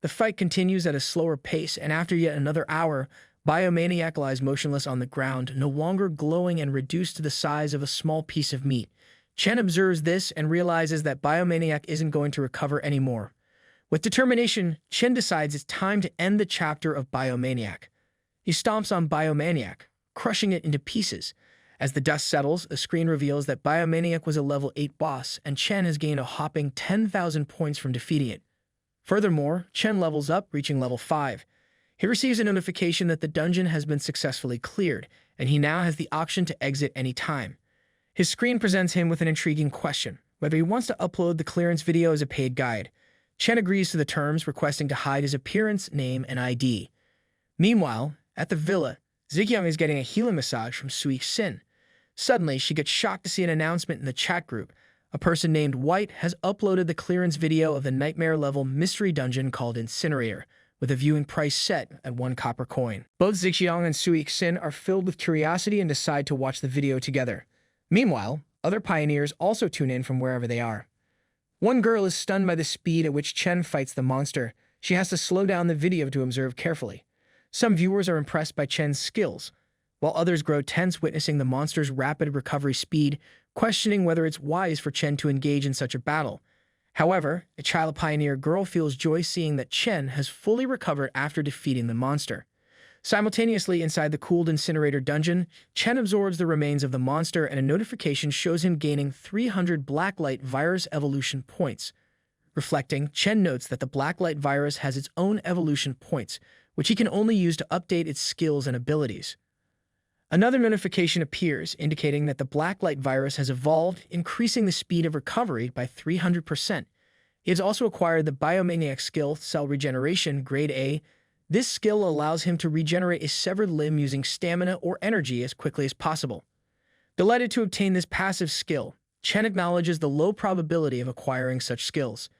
The fight continues at a slower pace, and after yet another hour, Biomaniac lies motionless on the ground, no longer glowing and reduced to the size of a small piece of meat. Chen observes this and realizes that Biomaniac isn't going to recover anymore. With determination, Chen decides it's time to end the chapter of Biomaniac. He stomps on Biomaniac, crushing it into pieces. As the dust settles, the screen reveals that Biomaniac was a level 8 boss, and Chen has gained a hopping 10,000 points from defeating it. Furthermore, Chen levels up, reaching level 5. He receives a notification that the dungeon has been successfully cleared, and he now has the option to exit any time. His screen presents him with an intriguing question, whether he wants to upload the clearance video as a paid guide. Chen agrees to the terms, requesting to hide his appearance, name, and ID. Meanwhile, at the villa, Zhiqiang is getting a healing massage from Sui Xin. Suddenly, she gets shocked to see an announcement in the chat group. A person named White has uploaded the clearance video of the nightmare-level mystery dungeon called Incinerator, with a viewing price set at 1 copper coin. Both Zhiqiang and Sui Xin are filled with curiosity and decide to watch the video together. Meanwhile, other pioneers also tune in from wherever they are. One girl is stunned by the speed at which Chen fights the monster. She has to slow down the video to observe carefully. Some viewers are impressed by Chen's skills, while others grow tense witnessing the monster's rapid recovery speed, questioning whether it's wise for Chen to engage in such a battle. However, a child pioneer girl feels joy seeing that Chen has fully recovered after defeating the monster. Simultaneously, inside the cooled Incinerator dungeon, Chen absorbs the remains of the monster, and a notification shows him gaining 300 Blacklight Virus evolution points. Reflecting, Chen notes that the Blacklight Virus has its own evolution points, which he can only use to update its skills and abilities. Another notification appears, indicating that the Blacklight Virus has evolved, increasing the speed of recovery by 300%. He has also acquired the Biomaniac skill, Cell Regeneration, Grade A. This skill allows him to regenerate a severed limb using stamina or energy as quickly as possible. Delighted to obtain this passive skill, Chen acknowledges the low probability of acquiring such skills.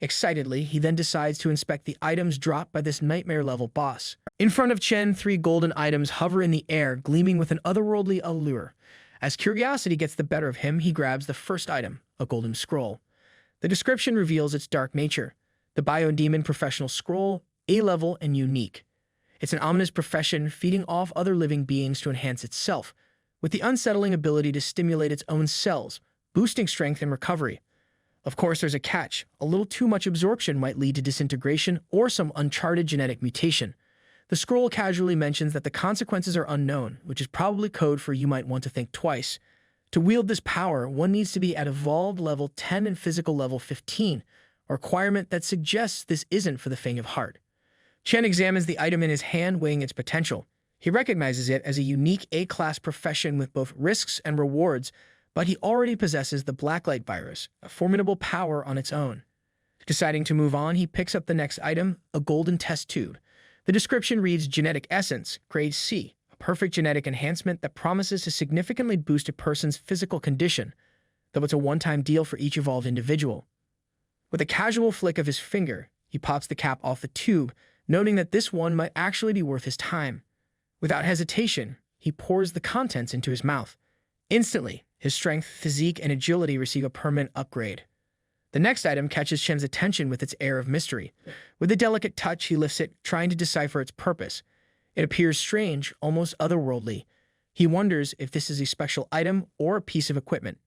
Excitedly, he then decides to inspect the items dropped by this nightmare-level boss. In front of Chen, 3 golden items hover in the air, gleaming with an otherworldly allure. As curiosity gets the better of him, he grabs the first item, a golden scroll. The description reveals its dark nature. The Biodemon Professional Scroll, A-level and unique. It's an ominous profession feeding off other living beings to enhance itself, with the unsettling ability to stimulate its own cells, boosting strength and recovery. Of course, there's a catch. A little too much absorption might lead to disintegration or some uncharted genetic mutation. The scroll casually mentions that the consequences are unknown, which is probably code for you might want to think twice. To wield this power, one needs to be at evolved level 10 and physical level 15, a requirement that suggests this isn't for the faint of heart. Chen examines the item in his hand, weighing its potential. He recognizes it as a unique A-class profession with both risks and rewards, but he already possesses the Blacklight virus, a formidable power on its own. Deciding to move on, he picks up the next item, a golden test tube. The description reads Genetic Essence, Grade C, a perfect genetic enhancement that promises to significantly boost a person's physical condition, though it's a one-time deal for each evolved individual. With a casual flick of his finger, he pops the cap off the tube, noting that this one might actually be worth his time. Without hesitation, he pours the contents into his mouth. Instantly, his strength, physique, and agility receive a permanent upgrade. The next item catches Chen's attention with its air of mystery. With a delicate touch, he lifts it, trying to decipher its purpose. It appears strange, almost otherworldly. He wonders if this is a special item or a piece of equipment.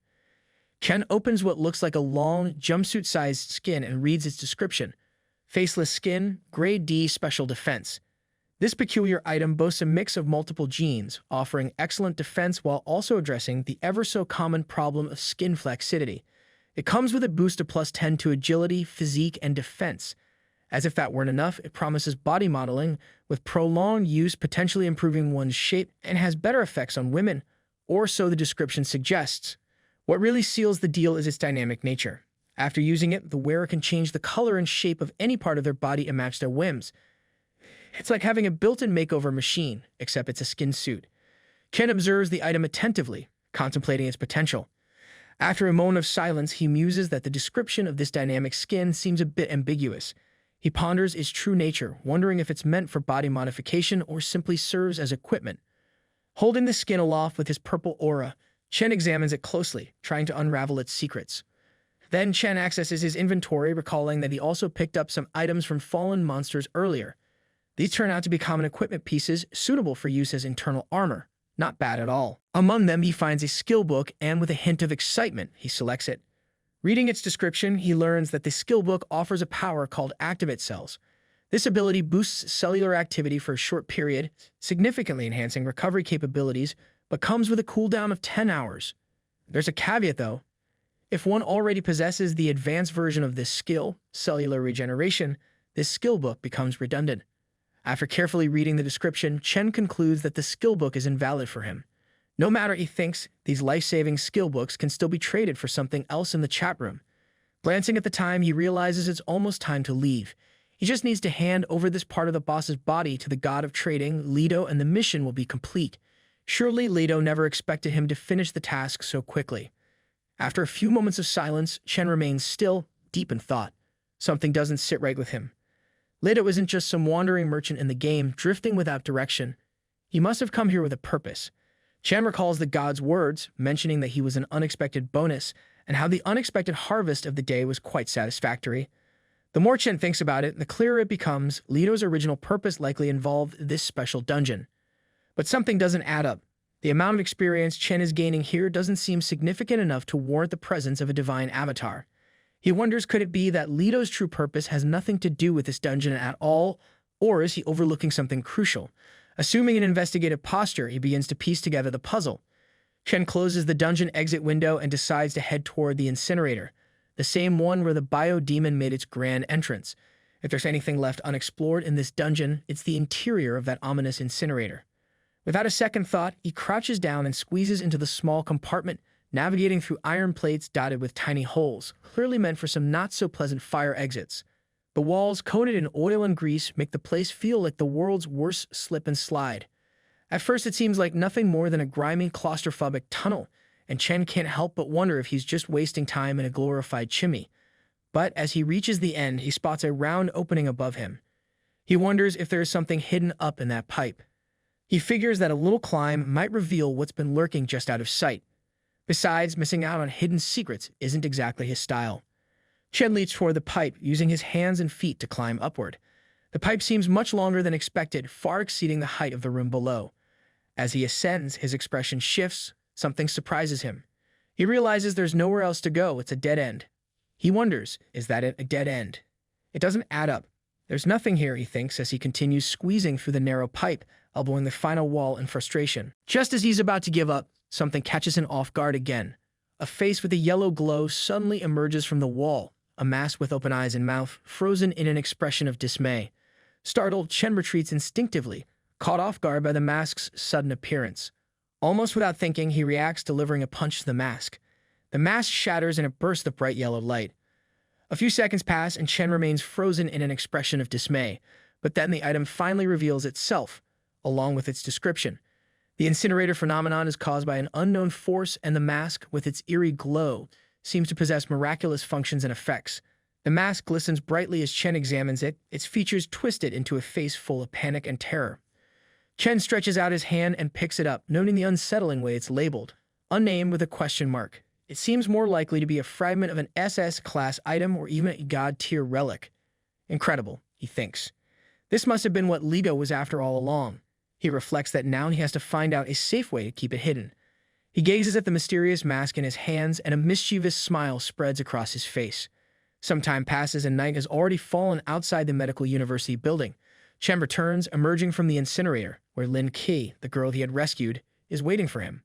Chen opens what looks like a long, jumpsuit-sized skin and reads its description. Faceless skin, Grade D special defense. This peculiar item boasts a mix of multiple genes, offering excellent defense while also addressing the ever-so-common problem of skin flexicity. It comes with a boost of plus 10 to agility, physique, and defense. As if that weren't enough, it promises body modeling, with prolonged use potentially improving one's shape and has better effects on women, or so the description suggests. What really seals the deal is its dynamic nature. After using it, the wearer can change the color and shape of any part of their body to match their whims. It's like having a built-in makeover machine, except it's a skin suit. Chen observes the item attentively, contemplating its potential. After a moment of silence, he muses that the description of this dynamic skin seems a bit ambiguous. He ponders its true nature, wondering if it's meant for body modification or simply serves as equipment. Holding the skin aloft with his purple aura, Chen examines it closely, trying to unravel its secrets. Then Chen accesses his inventory, recalling that he also picked up some items from fallen monsters earlier. These turn out to be common equipment pieces suitable for use as internal armor. Not bad at all. Among them, he finds a skill book, and with a hint of excitement, he selects it. Reading its description, he learns that the skill book offers a power called Activate Cells. This ability boosts cellular activity for a short period, significantly enhancing recovery capabilities, but comes with a cooldown of 10 hours. There's a caveat, though. If one already possesses the advanced version of this skill, cellular regeneration, this skill book becomes redundant. After carefully reading the description, Chen concludes that the skill book is invalid for him. No matter, he thinks, these life-saving skill books can still be traded for something else in the chat room. Glancing at the time, he realizes it's almost time to leave. He just needs to hand over this part of the boss's body to the god of trading, Leto, and the mission will be complete. Surely Leto never expected him to finish the task so quickly. After a few moments of silence, Chen remains still, deep in thought. Something doesn't sit right with him. Leto isn't just some wandering merchant in the game, drifting without direction. He must have come here with a purpose. Chen recalls the god's words, mentioning that he was an unexpected bonus, and how the unexpected harvest of the day was quite satisfactory. The more Chen thinks about it, the clearer it becomes Leto's original purpose likely involved this special dungeon. But something doesn't add up. The amount of experience Chen is gaining here doesn't seem significant enough to warrant the presence of a divine avatar. He wonders, could it be that Leto's true purpose has nothing to do with this dungeon at all, or is he overlooking something crucial? Assuming an investigative posture, he begins to piece together the puzzle. Chen closes the dungeon exit window and decides to head toward the Incinerator, the same one where the Biodemon made its grand entrance. If there's anything left unexplored in this dungeon, it's the interior of that ominous incinerator. Without a second thought, he crouches down and squeezes into the small compartment, navigating through iron plates dotted with tiny holes, clearly meant for some not-so-pleasant fire exits. The walls, coated in oil and grease, make the place feel like the world's worst slip and slide. At first, it seems like nothing more than a grimy, claustrophobic tunnel, and Chen can't help but wonder if he's just wasting time in a glorified chimney. But as he reaches the end, he spots a round opening above him. He wonders if there is something hidden up in that pipe. He figures that a little climb might reveal what's been lurking just out of sight. Besides, missing out on hidden secrets isn't exactly his style. Chen leaps toward the pipe, using his hands and feet to climb upward. The pipe seems much longer than expected, far exceeding the height of the room below. As he ascends, his expression shifts. Something surprises him. He realizes there's nowhere else to go. It's a dead end. He wonders, is that it, a dead end? It doesn't add up. There's nothing here, he thinks, as he continues squeezing through the narrow pipe, elbowing the final wall in frustration. Just as he's about to give up, something catches him off guard again. A face with a yellow glow suddenly emerges from the wall, a mask with open eyes and mouth, frozen in an expression of dismay. Startled, Chen retreats instinctively, caught off guard by the mask's sudden appearance. Almost without thinking, he reacts, delivering a punch to the mask. The mask shatters in a burst of bright yellow light. A few seconds pass, and Chen remains frozen in an expression of dismay, but then the item finally reveals itself, along with its description. The incinerator phenomenon is caused by an unknown force, and the mask, with its eerie glow, seems to possess miraculous functions and effects. The mask glistens brightly as Chen examines it, its features twisted into a face full of panic and terror. Chen stretches out his hand and picks it up, noting the unsettling way it's labeled. Unnamed with a question mark. It seems more likely to be a fragment of an SS-class item or even a god-tier relic. Incredible, he thinks. This must have been what Ligo was after all along. He reflects that now he has to find out a safe way to keep it hidden. He gazes at the mysterious mask in his hands, and a mischievous smile spreads across his face. Some time passes, and night has already fallen outside the medical university building. Chen returns, emerging from the incinerator, where Lin Qi, the girl he had rescued, is waiting for him.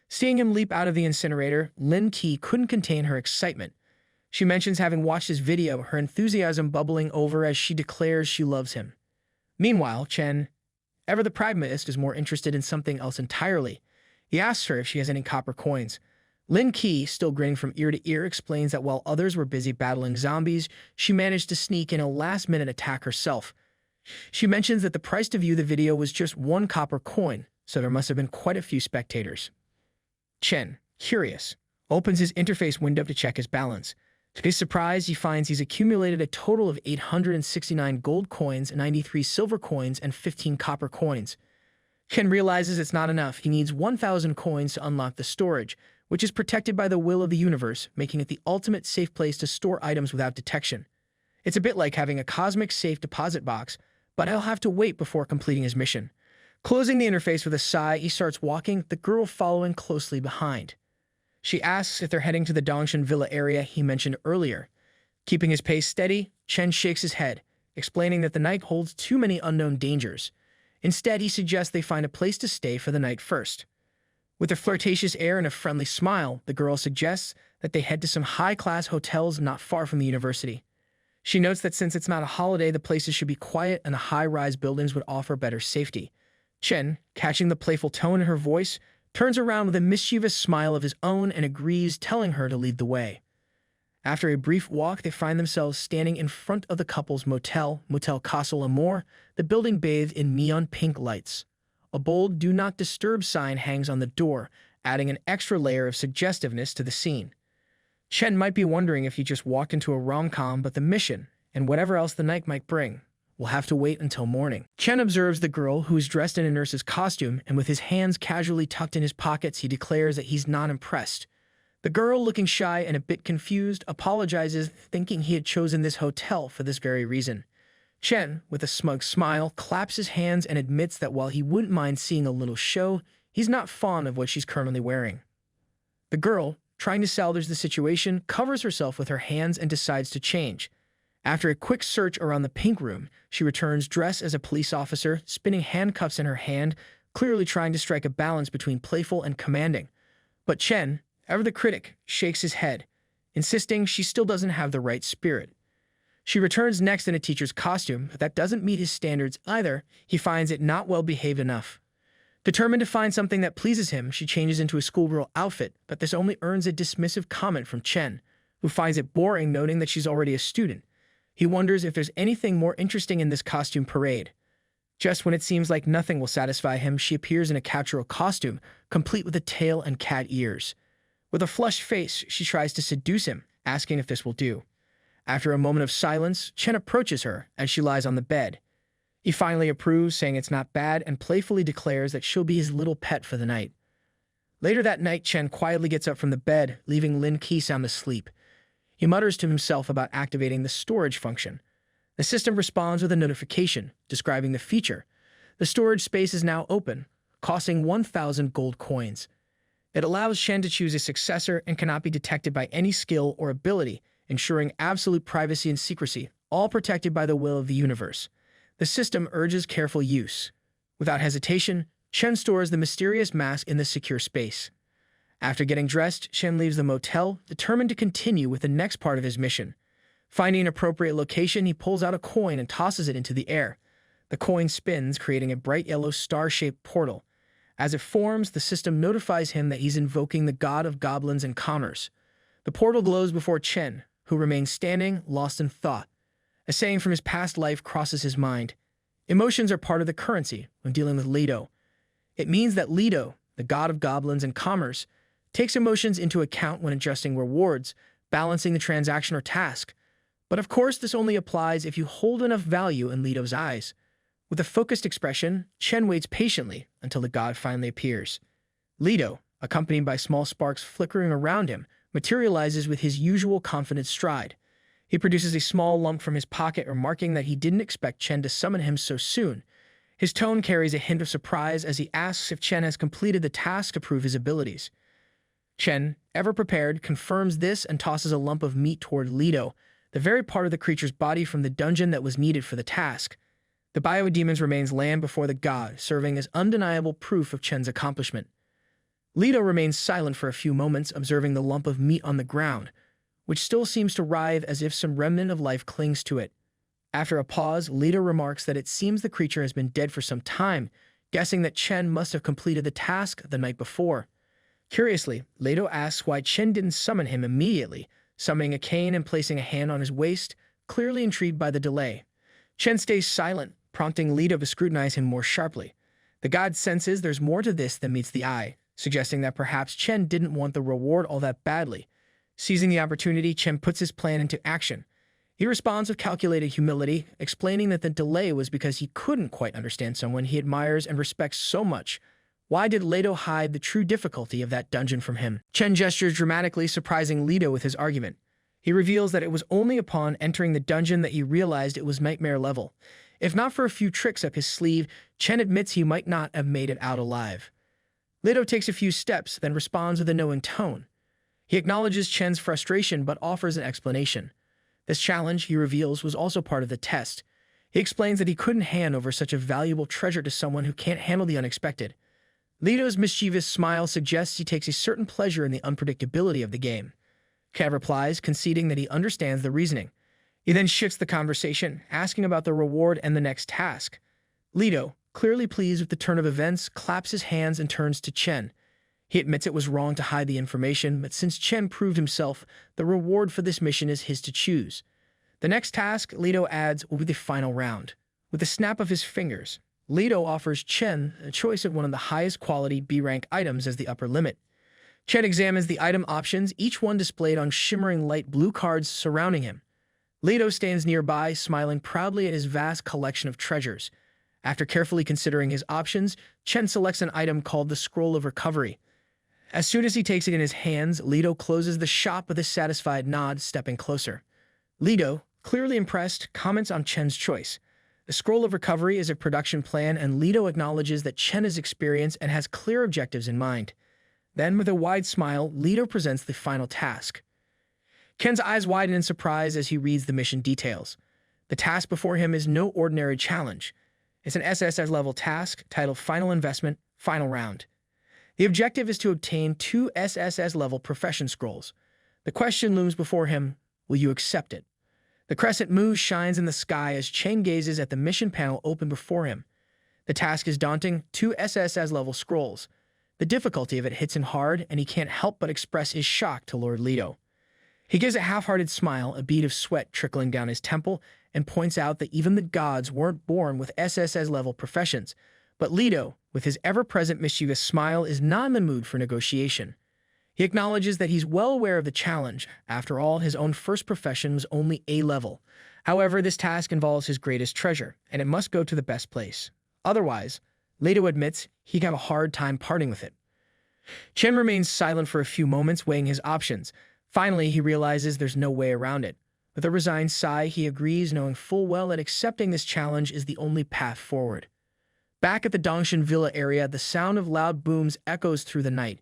Seeing him leap out of the incinerator, Lin Qi couldn't contain her excitement. She mentions having watched his video, her enthusiasm bubbling over as she declares she loves him. Meanwhile, Chen, ever the pragmatist, is more interested in something else entirely. He asks her if she has any copper coins. Lin Qi, still grinning from ear to ear, explains that while others were busy battling zombies, she managed to sneak in a last-minute attack herself. She mentions that the price to view the video was just 1 copper coin, so there must have been quite a few spectators. Chen, curious, opens his interface window to check his balance. To his surprise, he finds he's accumulated a total of 869 gold coins, 93 silver coins, and 15 copper coins. Chen realizes it's not enough. He needs 1,000 coins to unlock the storage, which is protected by the will of the universe, making it the ultimate safe place to store items without detection. It's a bit like having a cosmic safe deposit box, but he'll have to wait before completing his mission. Closing the interface with a sigh, he starts walking, the girl following closely behind. She asks if they're heading to the Dongshan Villa area he mentioned earlier. Keeping his pace steady, Chen shakes his head, explaining that the night holds too many unknown dangers. Instead, he suggests they find a place to stay for the night first. With a flirtatious air and a friendly smile, the girl suggests that they head to some high-class hotels not far from the university. She notes that since it's not a holiday, the places should be quiet and the high-rise buildings would offer better safety. Chen, catching the playful tone in her voice, turns around with a mischievous smile of his own and agrees, telling her to lead the way. After a brief walk, they find themselves standing in front of the couple's motel, Motel Casa L'Amour, the building bathed in neon pink lights. A bold "Do Not Disturb" sign hangs on the door, adding an extra layer of suggestiveness to the scene. Chen might be wondering if he just walked into a rom-com, but the mission, and whatever else the night might bring, will have to wait until morning. Chen observes the girl, who is dressed in a nurse's costume, and with his hands casually tucked in his pockets, he declares that he's not impressed. The girl, looking shy and a bit confused, apologizes, thinking he had chosen this hotel for this very reason. Chen, with a smug smile, claps his hands and admits that while he wouldn't mind seeing a little show, he's not fond of what she's currently wearing. The girl, trying to salvage the situation, covers herself with her hands and decides to change. After a quick search around the pink room, she returns dressed as a police officer, spinning handcuffs in her hand, clearly trying to strike a balance between playful and commanding. But Chen, ever the critic, shakes his head, insisting she still doesn't have the right spirit. She returns next in a teacher's costume, but that doesn't meet his standards either. He finds it not well behaved enough. Determined to find something that pleases him, she changes into a schoolgirl outfit, but this only earns a dismissive comment from Chen, who finds it boring noting that she's already a student. He wonders if there's anything more interesting in this costume parade. Just when it seems like nothing will satisfy him, she appears in a captural costume, complete with a tail and cat ears. With a flushed face, she tries to seduce him, asking if this will do. After a moment of silence, Chen approaches her as she lies on the bed. He finally approves, saying it's not bad, and playfully declares that she'll be his little pet for the night. Later that night, Chen quietly gets up from the bed, leaving Lin Qi sound asleep. He mutters to himself about activating the storage function. The system responds with a notification, describing the feature. The storage space is now open, costing 1,000 gold coins. It allows Chen to choose a successor and cannot be detected by any skill or ability, ensuring absolute privacy and secrecy, all protected by the will of the universe. The system urges careful use. Without hesitation, Chen stores the mysterious mask in the secure space. After getting dressed, Chen leaves the motel, determined to continue with the next part of his mission. Finding an appropriate location, he pulls out a coin and tosses it into the air. The coin spins, creating a bright yellow star-shaped portal. As it forms, the system notifies him that he's invoking the god of goblins and commerce. The portal glows before Chen, who remains standing, lost in thought. A saying from his past life crosses his mind. Emotions are part of the currency when dealing with Lido. It means that Lido, the god of goblins and commerce, takes emotions into account when adjusting rewards, balancing the transaction or task. But of course, this only applies if you hold enough value in Lido's eyes. With a focused expression, Chen waits patiently until the god finally appears. Lido, accompanied by small sparks flickering around him, materializes with his usual confident stride. He produces a small lump from his pocket, remarking that he didn't expect Chen to summon him so soon. His tone carries a hint of surprise as he asks if Chen has completed the task to prove his abilities. Chen, ever prepared, confirms this and tosses a lump of meat toward Lido, the very part of the creature's body from the dungeon that was needed for the task. The biodemons remains land before the god, serving as undeniable proof of Chen's accomplishment. Lido remains silent for a few moments, observing the lump of meat on the ground, which still seems to writhe as if some remnant of life clings to it. After a pause, Lido remarks that it seems the creature has been dead for some time, guessing that Chen must have completed the task the night before. Curiously, Lido asks why Chen didn't summon him immediately, summoning a cane and placing a hand on his waist, clearly intrigued by the delay. Chen stays silent, prompting Lido to scrutinize him more sharply. The god senses there's more to this than meets the eye, suggesting that perhaps Chen didn't want the reward all that badly. Seizing the opportunity, Chen puts his plan into action. He responds with calculated humility, explaining that the delay was because he couldn't quite understand someone he admires and respects so much. Why did Lido hide the true difficulty of that dungeon from him? Chen gestures dramatically, surprising Lido with his argument. He reveals that it was only upon entering the dungeon that he realized it was nightmare level. If not for a few tricks up his sleeve, Chen admits he might not have made it out alive. Lido takes a few steps, then responds with a knowing tone. He acknowledges Chen's frustration but offers an explanation. This challenge, he reveals, was also part of the test. He explains that he couldn't hand over such a valuable treasure to someone who can't handle the unexpected. Lido's mischievous smile suggests he takes a certain pleasure in the unpredictability of the game. Chen replies, conceding that he understands the reasoning. He then shifts the conversation, asking about the reward and the next task. Lido, clearly pleased with the turn of events, claps his hands and turns to Chen. He admits it was wrong to hide the information, but since Chen proved himself, the reward for this mission is his to choose. The next task, Lido adds, will be the final round. With a snap of his fingers, Lido offers Chen a choice of one of the highest quality B-rank items as the upper limit. Chen examines the item options, each one displayed on shimmering light blue cards surrounding him. Lido stands nearby, smiling proudly at his vast collection of treasures. After carefully considering his options, Chen selects an item called the Scroll of Recovery. As soon as he takes it in his hands, Lido closes the shop with a satisfied nod, stepping closer. Lido, clearly impressed, comments on Chen's choice. The Scroll of Recovery is a production plan, and Lido acknowledges that Chen is experienced and has clear objectives in mind. Then, with a wide smile, Lido presents the final task. Chen's eyes widen in surprise as he reads the mission details. The task before him is no ordinary challenge. It's an SSS-level task titled Final Investment, Final Round. The objective is to obtain 2 SSS-level profession scrolls. The question looms before him, will you accept it? The crescent moon shines in the sky as Chen gazes at the mission panel open before him. The task is daunting, 2 SSS-level scrolls. The difficulty of it hits him hard, and he can't help but express his shock to Lord Leto. He gives a half-hearted smile, a bead of sweat trickling down his temple, and points out that even the gods weren't born with SSS-level professions. But Leto, with his ever-present mischievous smile, is not in the mood for negotiation. He acknowledges that he's well aware of the challenge. After all, his own first profession was only A-level. However, this task involves his greatest treasure, and it must go to the best place. Otherwise, Leto admits he'd have a hard time parting with it. Chen remains silent for a few moments, weighing his options. Finally, he realizes there's no way around it. With a resigned sigh, he agrees, knowing full well that accepting this challenge is the only path forward. Back at the Dongshan Villa area, the sound of loud booms echoes through the night.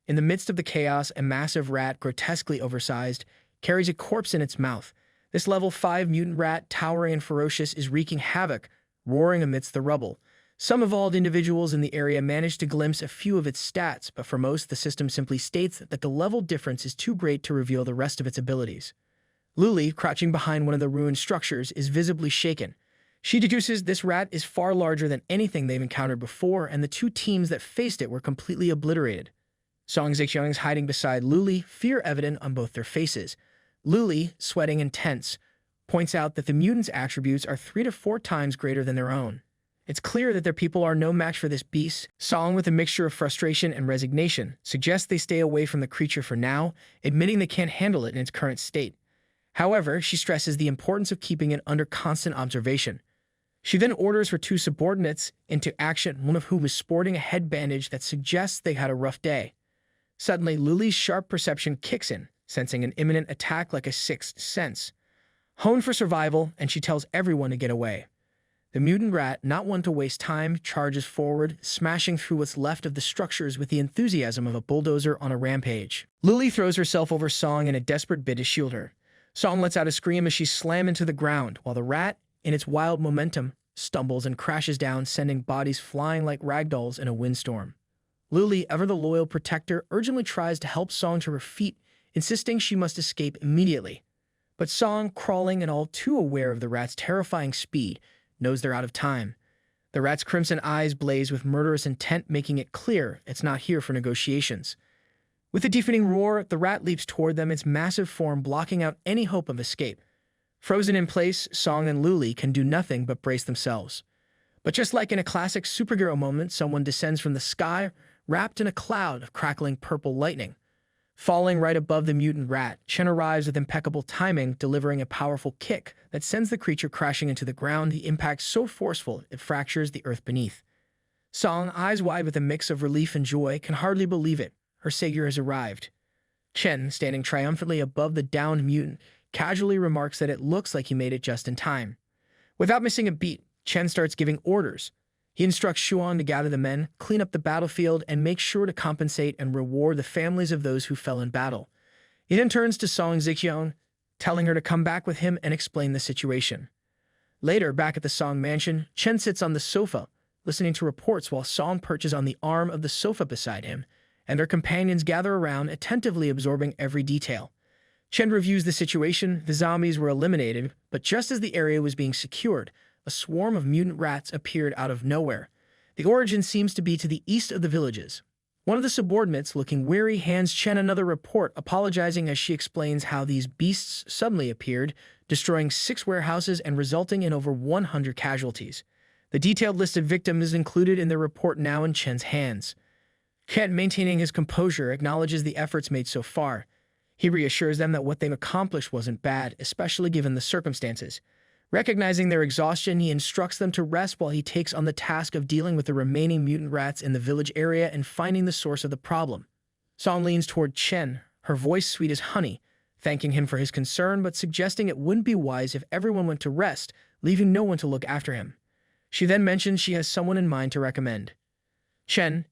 In the midst of the chaos, a massive rat, grotesquely oversized, carries a corpse in its mouth. This level 5 mutant rat, towering and ferocious, is wreaking havoc, roaring amidst the rubble. Some evolved individuals in the area manage to glimpse a few of its stats, but for most, the system simply states that the level difference is too great to reveal the rest of its abilities. Luli, crouching behind one of the ruined structures, is visibly shaken. She deduces this rat is far larger than anything they've encountered before, and the 2 teams that faced it were completely obliterated. Song Zixiang is hiding beside Luli, fear evident on both their faces. Luli, sweating and tense, points out that the mutants' attributes are 3 to 4 times greater than their own. It's clear that their people are no match for this beast. Song, with a mixture of frustration and resignation, suggests they stay away from the creature for now, admitting they can't handle it in its current state. However, she stresses the importance of keeping it under constant observation. She then orders her 2 subordinates into action, one of whom is sporting a head bandage that suggests they had a rough day. Suddenly, Luli's sharp perception kicks in, sensing an imminent attack like a sixth sense. Honed for survival, and she tells everyone to get away. The mutant rat, not one to waste time, charges forward, smashing through what's left of the structures with the enthusiasm of a bulldozer on a rampage. Luli throws herself over Song in a desperate bid to shield her. Song lets out a scream as she slams into the ground, while the rat, in its wild momentum, stumbles and crashes down, sending bodies flying like ragdolls in a windstorm. Luli, ever the loyal protector, urgently tries to help Song to her feet, insisting she must escape immediately. But Song, crawling and all too aware of the rat's terrifying speed, knows they're out of time. The rat's crimson eyes blaze with murderous intent, making it clear it's not here for negotiations. With a deafening roar, the rat leaps toward them, its massive form blocking out any hope of escape. Frozen in place, Song and Luli can do nothing but brace themselves. But just like in a classic superhero moment, someone descends from the sky, wrapped in a cloud of crackling purple lightning. Falling right above the mutant rat, Chen arrives with impeccable timing, delivering a powerful kick that sends the creature crashing into the ground, the impact so forceful it fractures the earth beneath. Song, eyes wide with a mix of relief and joy, can hardly believe it. Her savior has arrived. Chen, standing triumphantly above the downed mutant, casually remarks that it looks like he made it just in time. Without missing a beat, Chen starts giving orders. He instructs Xuan to gather the men, clean up the battlefield, and make sure to compensate and reward the families of those who fell in battle. He then turns to Song Zixiang, telling her to come back with him and explain the situation. Later, back at the Song mansion, Chen sits on the sofa, listening to reports while Song perches on the arm of the sofa beside him, and their companions gather around, attentively absorbing every detail. Chen reviews the situation. The zombies were eliminated, but just as the area was being secured, a swarm of mutant rats appeared out of nowhere. The origin seems to be to the east of the villages. One of the subordinates, looking weary, hands Chen another report, apologizing as she explains how these beasts suddenly appeared, destroying 6 warehouses and resulting in over 100 casualties. The detailed list of victims is included in the report now in Chen's hands. Chen, maintaining his composure, acknowledges the efforts made so far. He reassures them that what they've accomplished wasn't bad, especially given the circumstances. Recognizing their exhaustion, he instructs them to rest while he takes on the task of dealing with the remaining mutant rats in the village area and finding the source of the problem. Song leans toward Chen, her voice sweet as honey, thanking him for his concern but suggesting it wouldn't be wise if everyone went to rest, leaving no one to look after him. She then mentions she has someone in mind to recommend. Chen,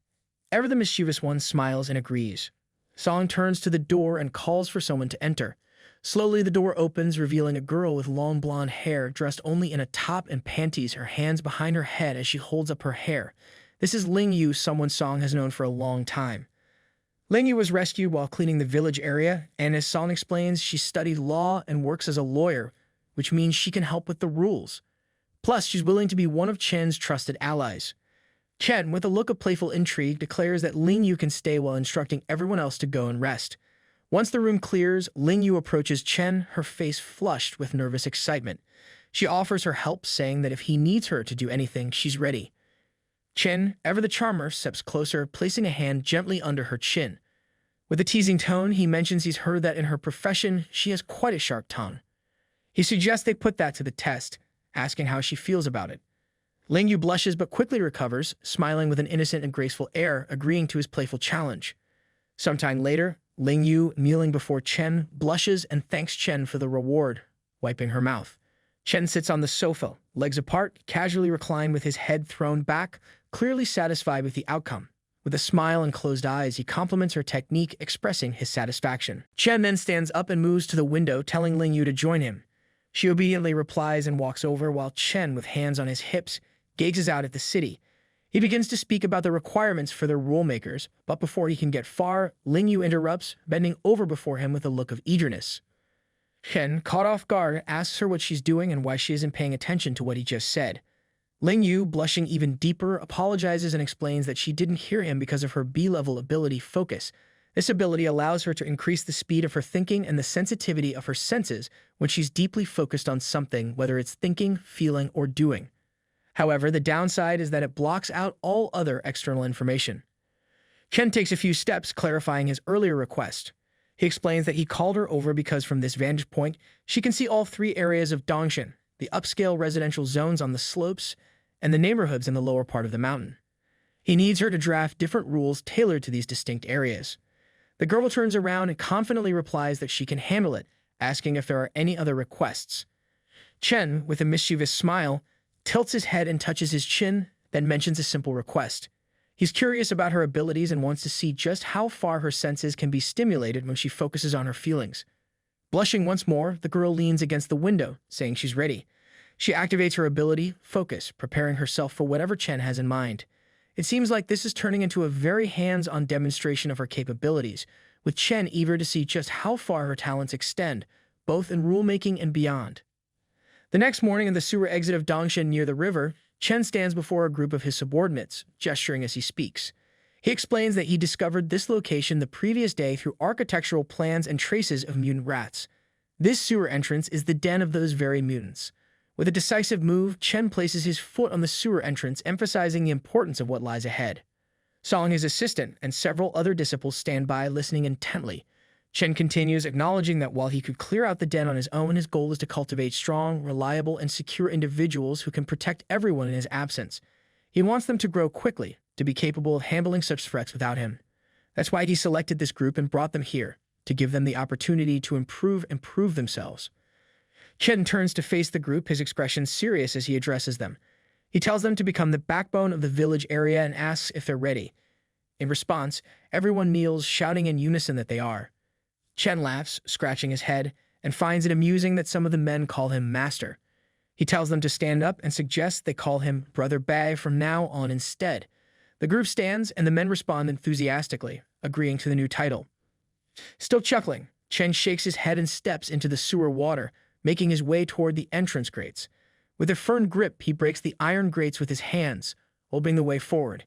ever the mischievous one, smiles and agrees. Song turns to the door and calls for someone to enter. Slowly, the door opens, revealing a girl with long blonde hair, dressed only in a top and panties, her hands behind her head as she holds up her hair. This is Ling Yu, someone Song has known for a long time. Ling Yu was rescued while cleaning the village area, and as Song explains, she studied law and works as a lawyer, which means she can help with the rules. Plus, she's willing to be one of Chen's trusted allies. Chen, with a look of playful intrigue, declares that Ling Yu can stay while instructing everyone else to go and rest. Once the room clears, Ling Yu approaches Chen, her face flushed with nervous excitement. She offers her help, saying that if he needs her to do anything, she's ready. Chen, ever the charmer, steps closer, placing a hand gently under her chin. With a teasing tone, he mentions he's heard that in her profession, she has quite a sharp tongue. He suggests they put that to the test, asking how she feels about it. Ling Yu blushes but quickly recovers, smiling with an innocent and graceful air, agreeing to his playful challenge. Sometime later, Ling Yu, kneeling before Chen, blushes and thanks Chen for the reward, wiping her mouth. Chen sits on the sofa, legs apart, casually reclined with his head thrown back, clearly satisfied with the outcome. With a smile and closed eyes, he compliments her technique, expressing his satisfaction. Chen then stands up and moves to the window, telling Ling Yu to join him. She obediently replies and walks over, while Chen, with hands on his hips, gazes out at the city. He begins to speak about the requirements for their rulemakers, but before he can get far, Ling Yu interrupts, bending over before him with a look of eagerness. Chen, caught off guard, asks her what she's doing and why she isn't paying attention to what he just said. Ling Yu, blushing even deeper, apologizes and explains that she didn't hear him because of her B-level ability Focus. This ability allows her to increase the speed of her thinking and the sensitivity of her senses when she's deeply focused on something, whether it's thinking, feeling, or doing. However, the downside is that it blocks out all other external information. Chen takes a few steps, clarifying his earlier request. He explains that he called her over because from this vantage point, she can see all three areas of Dongshan, the upscale residential zones on the slopes, and the neighborhoods in the lower part of the mountain. He needs her to draft different rules tailored to these distinct areas. The girl turns around and confidently replies that she can handle it, asking if there are any other requests. Chen, with a mischievous smile, tilts his head and touches his chin, then mentions a simple request. He's curious about her abilities and wants to see just how far her senses can be stimulated when she focuses on her feelings. Blushing once more, the girl leans against the window, saying she's ready. She activates her ability, Focus, preparing herself for whatever Chen has in mind. It seems like this is turning into a very hands-on demonstration of her capabilities, with Chen eager to see just how far her talents extend, both in rulemaking and beyond. The next morning in the sewer exit of Dongshan near the river, Chen stands before a group of his subordinates, gesturing as he speaks. He explains that he discovered this location the previous day through architectural plans and traces of mutant rats. This sewer entrance is the den of those very mutants. With a decisive move, Chen places his foot on the sewer entrance, emphasizing the importance of what lies ahead. Song, his assistant, and several other disciples stand by, listening intently. Chen continues, acknowledging that while he could clear out the den on his own, his goal is to cultivate strong, reliable, and secure individuals who can protect everyone in his absence. He wants them to grow quickly, to be capable of handling such threats without him. That's why he selected this group and brought them here, to give them the opportunity to improve and prove themselves. Chen turns to face the group, his expression serious as he addresses them. He tells them to become the backbone of the village area and asks if they're ready. In response, everyone kneels, shouting in unison that they are. Chen laughs, scratching his head, and finds it amusing that some of the men call him Master. He tells them to stand up and suggests they call him Brother Baya from now on instead. The group stands, and the men respond enthusiastically, agreeing to the new title. Still chuckling, Chen shakes his head and steps into the sewer water, making his way toward the entrance grates. With a firm grip, he breaks the iron grates with his hands, opening the way forward.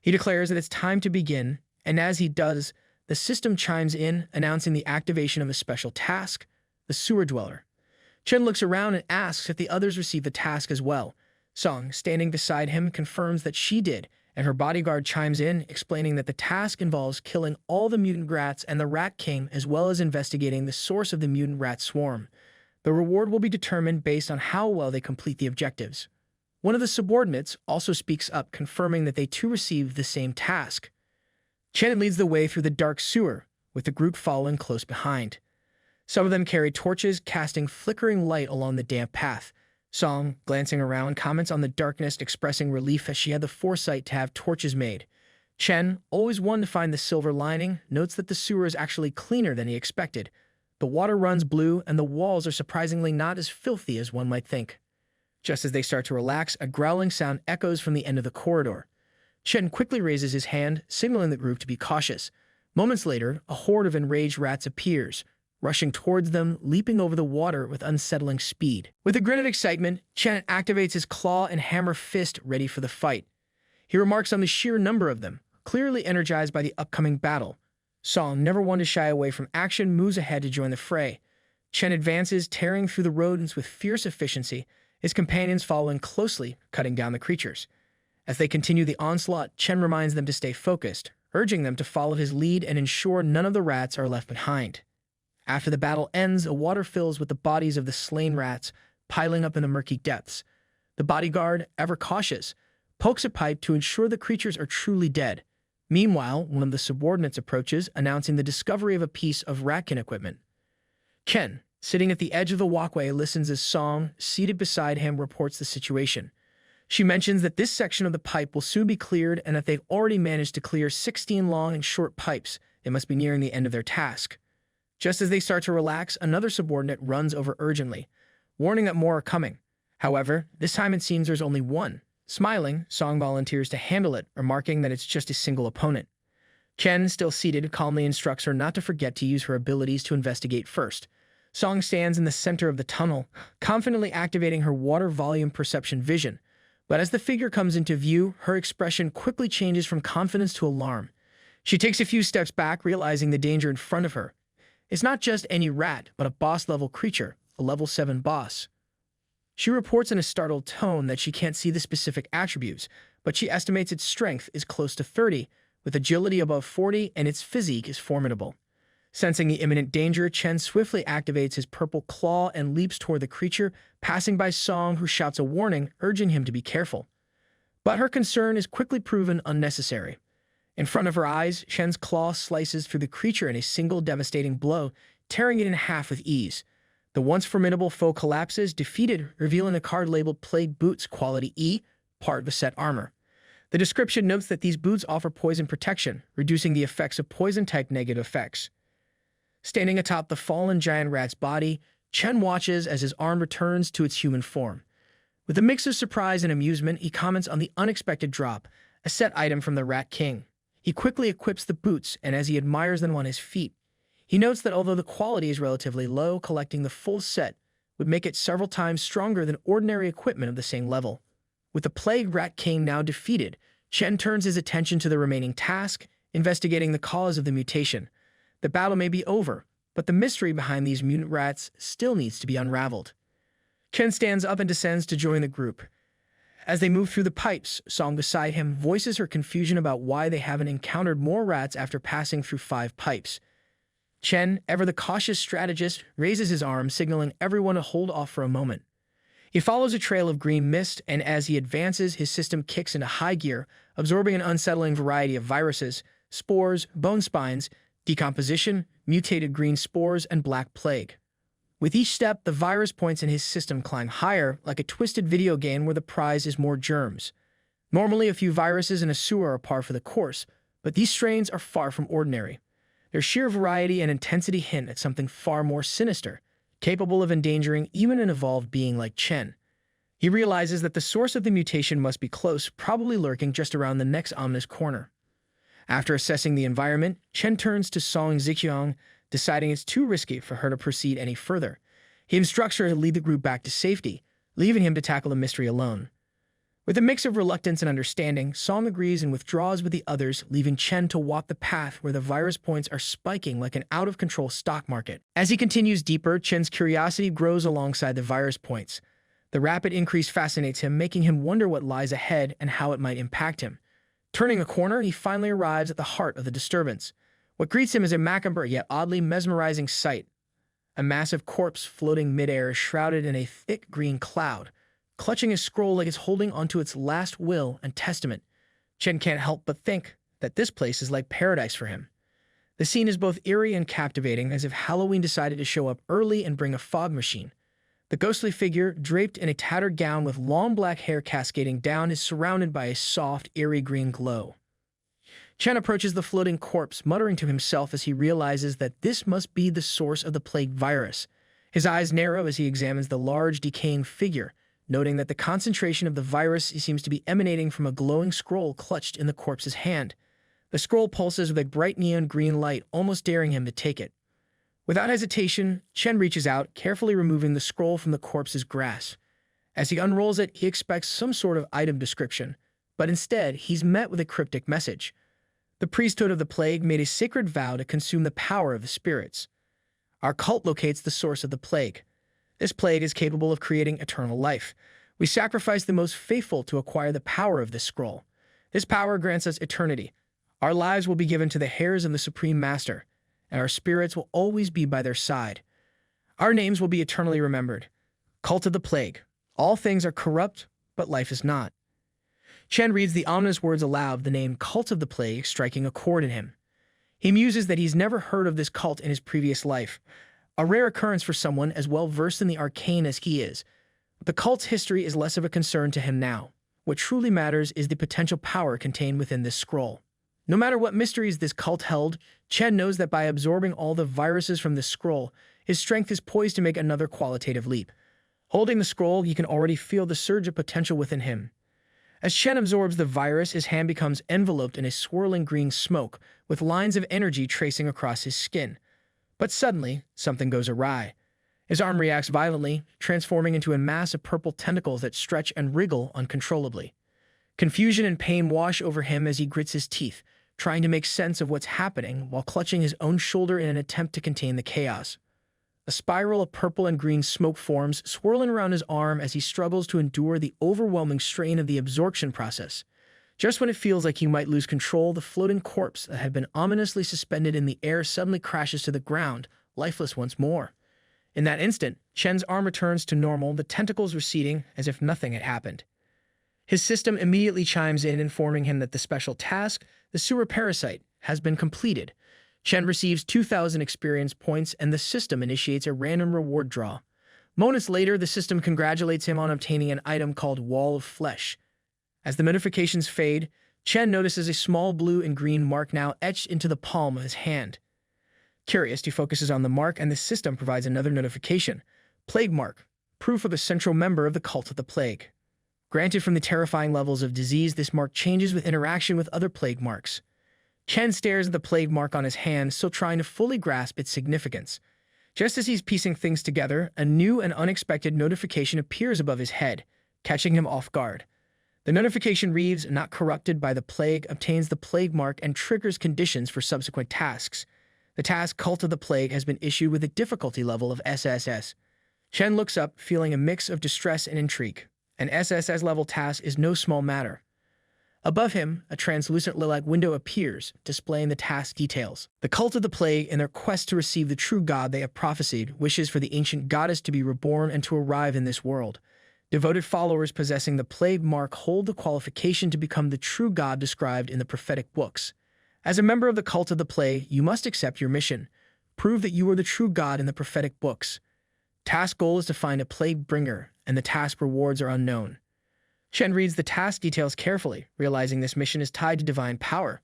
He declares that it's time to begin, and as he does, the system chimes in, announcing the activation of a special task, the sewer dweller. Chen looks around and asks if the others received the task as well. Song, standing beside him, confirms that she did, and her bodyguard chimes in, explaining that the task involves killing all the mutant rats and the Rat King, as well as investigating the source of the mutant rat swarm. The reward will be determined based on how well they complete the objectives. One of the subordinates also speaks up, confirming that they too received the same task. Chen leads the way through the dark sewer, with the group following close behind. Some of them carry torches, casting flickering light along the damp path. Song, glancing around, comments on the darkness, expressing relief as she had the foresight to have torches made. Chen, always one to find the silver lining, notes that the sewer is actually cleaner than he expected. The water runs blue, and the walls are surprisingly not as filthy as one might think. Just as they start to relax, a growling sound echoes from the end of the corridor. Chen quickly raises his hand, signaling the group to be cautious. Moments later, a horde of enraged rats appears, rushing towards them, leaping over the water with unsettling speed. With a grin of excitement, Chen activates his claw and hammer fist ready for the fight. He remarks on the sheer number of them, clearly energized by the upcoming battle. Song, never one to shy away from action, moves ahead to join the fray. Chen advances, tearing through the rodents with fierce efficiency, his companions following closely, cutting down the creatures. As they continue the onslaught, Chen reminds them to stay focused, urging them to follow his lead and ensure none of the rats are left behind. After the battle ends, a water fills with the bodies of the slain rats, piling up in the murky depths. The bodyguard, ever cautious, pokes a pipe to ensure the creatures are truly dead. Meanwhile, one of the subordinates approaches, announcing the discovery of a piece of ratkin equipment. Chen, sitting at the edge of the walkway, listens as Song, seated beside him, reports the situation. She mentions that this section of the pipe will soon be cleared and that they've already managed to clear 16 long and short pipes. They must be nearing the end of their task. Just as they start to relax, another subordinate runs over urgently, warning that more are coming. However, this time it seems there's only one. Smiling, Song volunteers to handle it, remarking that it's just a single opponent. Chen, still seated, calmly instructs her not to forget to use her abilities to investigate first. Song stands in the center of the tunnel, confidently activating her water volume perception vision. But as the figure comes into view, her expression quickly changes from confidence to alarm. She takes a few steps back, realizing the danger in front of her. It's not just any rat, but a boss-level creature, a level 7 boss. She reports in a startled tone that she can't see the specific attributes, but she estimates its strength is close to 30, with agility above 40, and its physique is formidable. Sensing the imminent danger, Chen swiftly activates his purple claw and leaps toward the creature, passing by Song, who shouts a warning, urging him to be careful. But her concern is quickly proven unnecessary. In front of her eyes, Chen's claw slices through the creature in a single devastating blow, tearing it in half with ease. The once formidable foe collapses, defeated, revealing a card labeled Plague Boots Quality E, part of the set armor. The description notes that these boots offer poison protection, reducing the effects of poison-type negative effects. Standing atop the fallen giant rat's body, Chen watches as his arm returns to its human form. With a mix of surprise and amusement, he comments on the unexpected drop, a set item from the Rat King. He quickly equips the boots, and as he admires them on his feet, he notes that although the quality is relatively low, collecting the full set would make it several times stronger than ordinary equipment of the same level. With the Plague Rat King now defeated, Chen turns his attention to the remaining task, investigating the cause of the mutation. The battle may be over, but the mystery behind these mutant rats still needs to be unraveled. Chen stands up and descends to join the group. As they move through the pipes, Song beside him voices her confusion about why they haven't encountered more rats after passing through 5 pipes. Chen, ever the cautious strategist, raises his arm, signaling everyone to hold off for a moment. He follows a trail of green mist, and as he advances, his system kicks into high gear, absorbing an unsettling variety of viruses, spores, bone spines, decomposition, mutated green spores, and black plague. With each step, the virus points in his system climb higher, like a twisted video game where the prize is more germs. Normally, a few viruses in a sewer are par for the course, but these strains are far from ordinary. Their sheer variety and intensity hint at something far more sinister, capable of endangering even an evolved being like Chen. He realizes that the source of the mutation must be close, probably lurking just around the next ominous corner. After assessing the environment, Chen turns to Song Ziqiang, deciding it's too risky for her to proceed any further. He instructs her to lead the group back to safety, leaving him to tackle the mystery alone. With a mix of reluctance and understanding, Song agrees and withdraws with the others, leaving Chen to walk the path where the virus points are spiking like an out-of-control stock market. As he continues deeper, Chen's curiosity grows alongside the virus points. The rapid increase fascinates him, making him wonder what lies ahead and how it might impact him. Turning a corner, he finally arrives at the heart of the disturbance. What greets him is a macabre yet oddly mesmerizing sight. A massive corpse floating midair, shrouded in a thick green cloud, clutching a scroll like it's holding onto its last will and testament. Chen can't help but think that this place is like paradise for him. The scene is both eerie and captivating, as if Halloween decided to show up early and bring a fog machine. The ghostly figure, draped in a tattered gown with long black hair cascading down, is surrounded by a soft, eerie green glow. Chen approaches the floating corpse, muttering to himself as he realizes that this must be the source of the plague virus. His eyes narrow as he examines the large, decaying figure, noting that the concentration of the virus seems to be emanating from a glowing scroll clutched in the corpse's hand. The scroll pulses with a bright neon green light, almost daring him to take it. Without hesitation, Chen reaches out, carefully removing the scroll from the corpse's grasp. As he unrolls it, he expects some sort of item description, but instead, he's met with a cryptic message. The priesthood of the plague made a sacred vow to consume the power of the spirits. Our cult locates the source of the plague. This plague is capable of creating eternal life. We sacrifice the most faithful to acquire the power of this scroll. This power grants us eternity. Our lives will be given to the heirs of the Supreme Master, and our spirits will always be by their side. Our names will be eternally remembered. Cult of the Plague. All things are corrupt, but life is not. Chen reads the ominous words aloud, the name Cult of the Plague striking a chord in him. He muses that he's never heard of this cult in his previous life, a rare occurrence for someone as well-versed in the arcane as he is. The cult's history is less of a concern to him now. What truly matters is the potential power contained within this scroll. No matter what mysteries this cult held, Chen knows that by absorbing all the viruses from this scroll, his strength is poised to make another qualitative leap. Holding the scroll, you can already feel the surge of potential within him. As Chen absorbs the virus, his hand becomes enveloped in a swirling green smoke, with lines of energy tracing across his skin. But suddenly, something goes awry. His arm reacts violently, transforming into a mass of purple tentacles that stretch and wriggle uncontrollably. Confusion and pain wash over him as he grits his teeth, trying to make sense of what's happening while clutching his own shoulder in an attempt to contain the chaos. A spiral of purple and green smoke forms, swirling around his arm as he struggles to endure the overwhelming strain of the absorption process. Just when it feels like he might lose control, the floating corpse that had been ominously suspended in the air suddenly crashes to the ground, lifeless once more. In that instant, Chen's arm returns to normal, the tentacles receding as if nothing had happened. His system immediately chimes in, informing him that the special task, the sewer parasite, has been completed. Chen receives 2,000 experience points, and the system initiates a random reward draw. Moments later, the system congratulates him on obtaining an item called Wall of Flesh. As the notifications fade, Chen notices a small blue and green mark now etched into the palm of his hand. Curious, he focuses on the mark, and the system provides another notification. Plague mark, proof of a central member of the Cult of the Plague. Granted from the terrifying levels of disease, this mark changes with interaction with other plague marks. Chen stares at the plague mark on his hand, still trying to fully grasp its significance. Just as he's piecing things together, a new and unexpected notification appears above his head, catching him off guard. The notification reads, "Not corrupted by the plague, obtains the plague mark and triggers conditions for subsequent tasks." The task Cult of the Plague has been issued with a difficulty level of SSS. Chen looks up, feeling a mix of distress and intrigue. An SSS-level task is no small matter. Above him, a translucent lilac window appears, displaying the task details. The Cult of the Plague, in their quest to receive the true god they have prophesied, wishes for the ancient goddess to be reborn and to arrive in this world. Devoted followers possessing the plague mark hold the qualification to become the true god described in the prophetic books. As a member of the Cult of the Plague, you must accept your mission. Prove that you are the true god in the prophetic books. Task goal is to find a plague bringer, and the task rewards are unknown. Chen reads the task details carefully, realizing this mission is tied to divine power.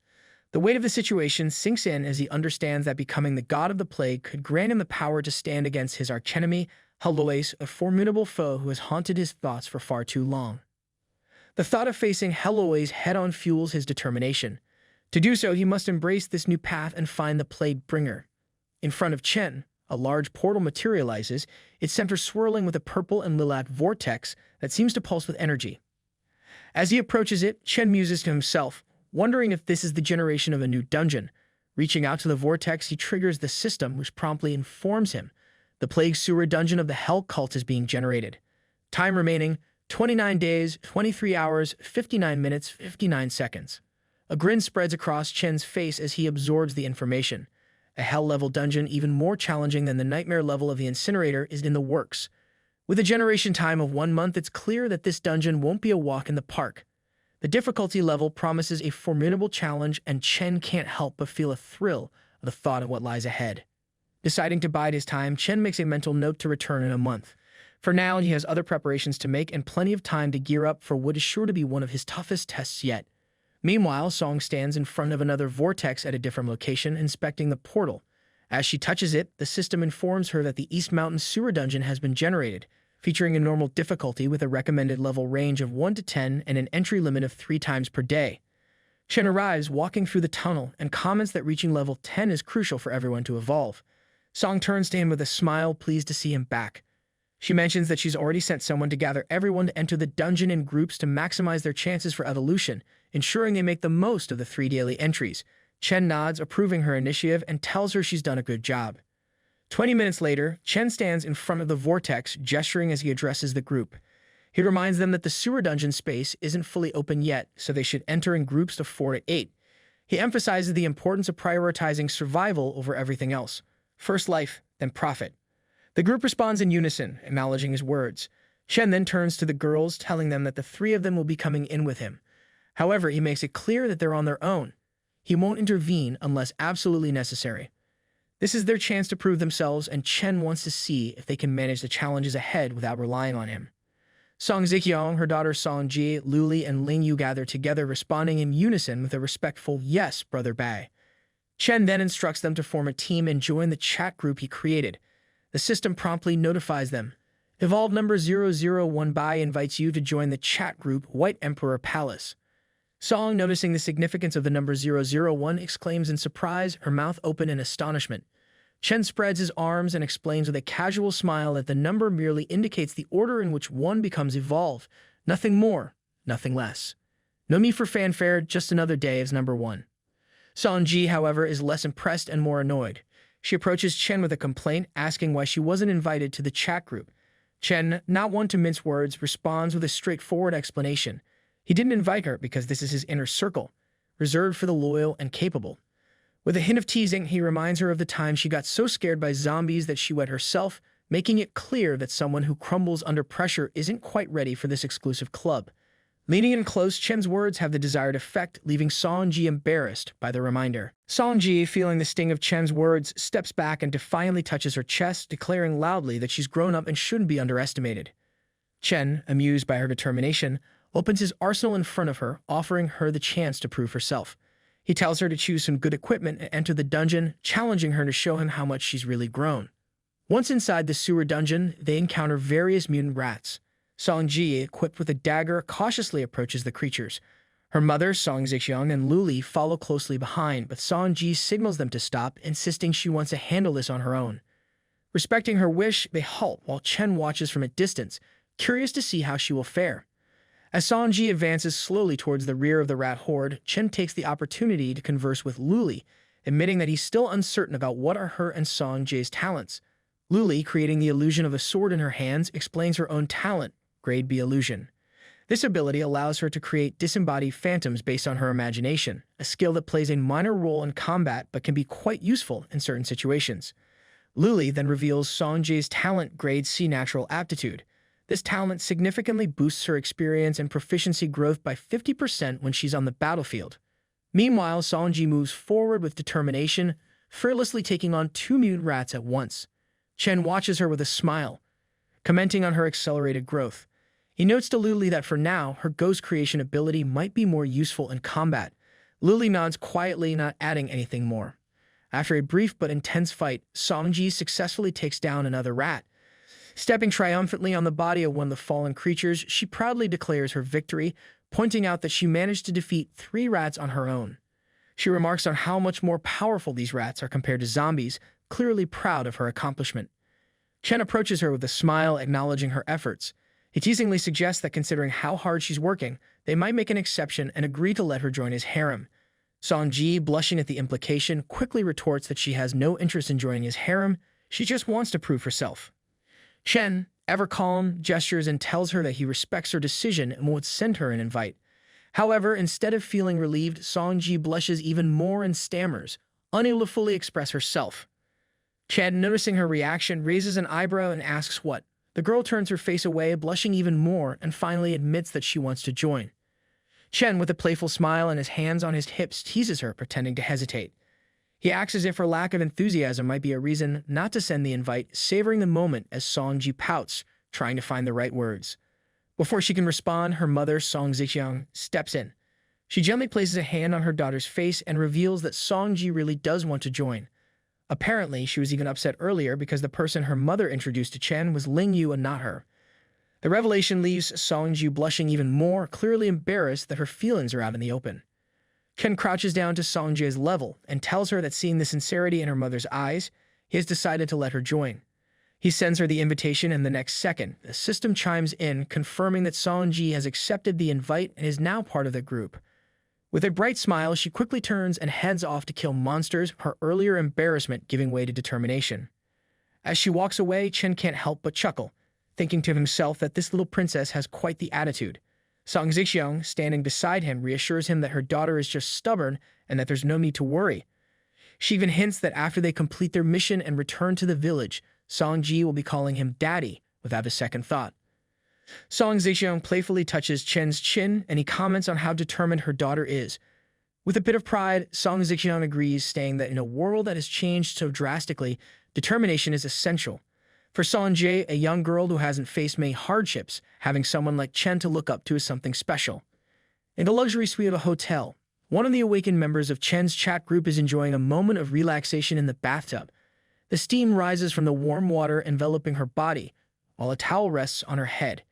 The weight of the situation sinks in as he understands that becoming the god of the plague could grant him the power to stand against his archenemy, Heloise, a formidable foe who has haunted his thoughts for far too long. The thought of facing Heloise head-on fuels his determination. To do so, he must embrace this new path and find the plague bringer. In front of Chen, a large portal materializes, its center swirling with a purple and lilac vortex that seems to pulse with energy. As he approaches it, Chen muses to himself, wondering if this is the generation of a new dungeon. Reaching out to the vortex, he triggers the system, which promptly informs him. The plague sewer dungeon of the Hell Cult is being generated. Time remaining, 29 days, 23 hours, 59 minutes, 59 seconds. A grin spreads across Chen's face as he absorbs the information. A Hell-level dungeon even more challenging than the nightmare level of the Incinerator is in the works. With a generation time of 1 month, it's clear that this dungeon won't be a walk in the park. The difficulty level promises a formidable challenge, and Chen can't help but feel a thrill at the thought of what lies ahead. Deciding to bide his time, Chen makes a mental note to return in a month. For now, he has other preparations to make and plenty of time to gear up for what is sure to be one of his toughest tests yet. Meanwhile, Song stands in front of another vortex at a different location, inspecting the portal. As she touches it, the system informs her that the East Mountain Sewer Dungeon has been generated, featuring a normal difficulty with a recommended level range of 1 to 10 and an entry limit of 3 times per day. Chen arrives walking through the tunnel and comments that reaching level 10 is crucial for everyone to evolve. Song turns to him with a smile, pleased to see him back. She mentions that she's already sent someone to gather everyone to enter the dungeon in groups to maximize their chances for evolution, ensuring they make the most of the 3 daily entries. Chen nods, approving her initiative, and tells her she's done a good job. 20 minutes later, Chen stands in front of the vortex, gesturing as he addresses the group. He reminds them that the sewer dungeon space isn't fully open yet, so they should enter in groups of 4 to 8. He emphasizes the importance of prioritizing survival over everything else. First life, then profit. The group responds in unison, acknowledging his words. Chen then turns to the girls, telling them that the 3 of them will be coming in with him. However, he makes it clear that they're on their own. He won't intervene unless absolutely necessary. This is their chance to prove themselves, and Chen wants to see if they can manage the challenges ahead without relying on him. Song Ziqiang, her daughter Sanji, Luli, and Ling Yu gather together, responding in unison with a respectful "Yes, Brother Bai." Chen then instructs them to form a team and join the chat group he created. The system promptly notifies them. Evolved number 001 Bai invites you to join the chat group White Emperor Palace. Song, noticing the significance of the number 001, exclaims in surprise, her mouth open in astonishment. Chen spreads his arms and explains with a casual smile that the number merely indicates the order in which one becomes evolved. Nothing more, nothing less. No need for fanfare, just another day as number 1. Sanji, however, is less impressed and more annoyed. She approaches Chen with a complaint, asking why she wasn't invited to the chat group. Chen, not one to mince words, responds with a straightforward explanation. He didn't invite her because this is his inner circle, reserved for the loyal and capable. With a hint of teasing, he reminds her of the time she got so scared by zombies that she wet herself, making it clear that someone who crumbles under pressure isn't quite ready for this exclusive club. Leaning in close, Chen's words have the desired effect, leaving Sanji embarrassed by the reminder. Sanji, feeling the sting of Chen's words, steps back and defiantly touches her chest, declaring loudly that she's grown up and shouldn't be underestimated. Chen, amused by her determination, opens his arsenal in front of her, offering her the chance to prove herself. He tells her to choose some good equipment and enter the dungeon, challenging her to show him how much she's really grown. Once inside the sewer dungeon, they encounter various mutant rats. Sanji, equipped with a dagger, cautiously approaches the creatures. Her mother, Song Ziqiang, and Luli follow closely behind, but Sanji signals them to stop, insisting she wants to handle this on her own. Respecting her wish, they halt while Chen watches from a distance, curious to see how she will fare. As Sanji advances slowly towards the rear of the rat horde, Chen takes the opportunity to converse with Luli, admitting that he's still uncertain about what are her and Sanji's talents. Luli, creating the illusion of a sword in her hands, explains her own talent, Grade B illusion. This ability allows her to create disembodied phantoms based on her imagination, a skill that plays a minor role in combat but can be quite useful in certain situations. Luli then reveals Sanji's talent, Grade C natural aptitude. This talent significantly boosts her experience and proficiency growth by 50% when she's on the battlefield. Meanwhile, Sanji moves forward with determination, fearlessly taking on 2 mutant rats at once. Chen watches her with a smile, commenting on her accelerated growth. He notes to Luli that for now, her ghost creation ability might be more useful in combat. Luli nods quietly, not adding anything more. After a brief but intense fight, Sanji successfully takes down another rat. Stepping triumphantly on the body of one of the fallen creatures, she proudly declares her victory, pointing out that she managed to defeat 3 rats on her own. She remarks on how much more powerful these rats are compared to zombies, clearly proud of her accomplishment. Chen approaches her with a smile, acknowledging her efforts. He teasingly suggests that considering how hard she's working, they might make an exception and agree to let her join his harem. Sanji, blushing at the implication, quickly retorts that she has no interest in joining his harem, she just wants to prove herself. Chen, ever calm, gestures and tells her that he respects her decision and won't send her an invite. However, instead of feeling relieved, Sanji blushes even more and stammers, unable to fully express herself. Chen, noticing her reaction, raises an eyebrow and asks what. The girl turns her face away, blushing even more, and finally admits that she wants to join. Chen, with a playful smile and his hands on his hips, teases her, pretending to hesitate. He acts as if her lack of enthusiasm might be a reason not to send the invite, savoring the moment as Sanji pouts, trying to find the right words. Before she can respond, her mother, Song Ziqiang, steps in. She gently places a hand on her daughter's face and reveals that Sanji really does want to join. Apparently, she was even upset earlier because the person her mother introduced to Chen was Ling Yu and not her. The revelation leaves Sanji blushing even more, clearly embarrassed that her feelings are out in the open. Chen crouches down to Sanji's level and tells her that seeing the sincerity in her mother's eyes, he has decided to let her join. He sends her the invitation, and the next second, the system chimes in, confirming that Sanji has accepted the invite and is now part of the group. With a bright smile, she quickly turns and heads off to kill monsters, her earlier embarrassment giving way to determination. As she walks away, Chen can't help but chuckle, thinking to himself that this little princess has quite the attitude. Song Zixiang, standing beside him, reassures him that her daughter is just stubborn and that there's no need to worry. She even hints that after they complete their mission and return to the village, Songji will be calling him daddy without a second thought. Song Zixiang playfully touches Chen's chin, and he comments on how determined her daughter is. With a bit of pride, Song Zixiang agrees, saying that in a world that has changed so drastically, determination is essential. For Sanji, a young girl who hasn't faced many hardships, having someone like Chen to look up to is something special. In the luxury suite of a hotel, one of the awakened members of Chen's chat group is enjoying a moment of relaxation in the bathtub. The steam rises from the warm water enveloping her body, while a towel rests on her head.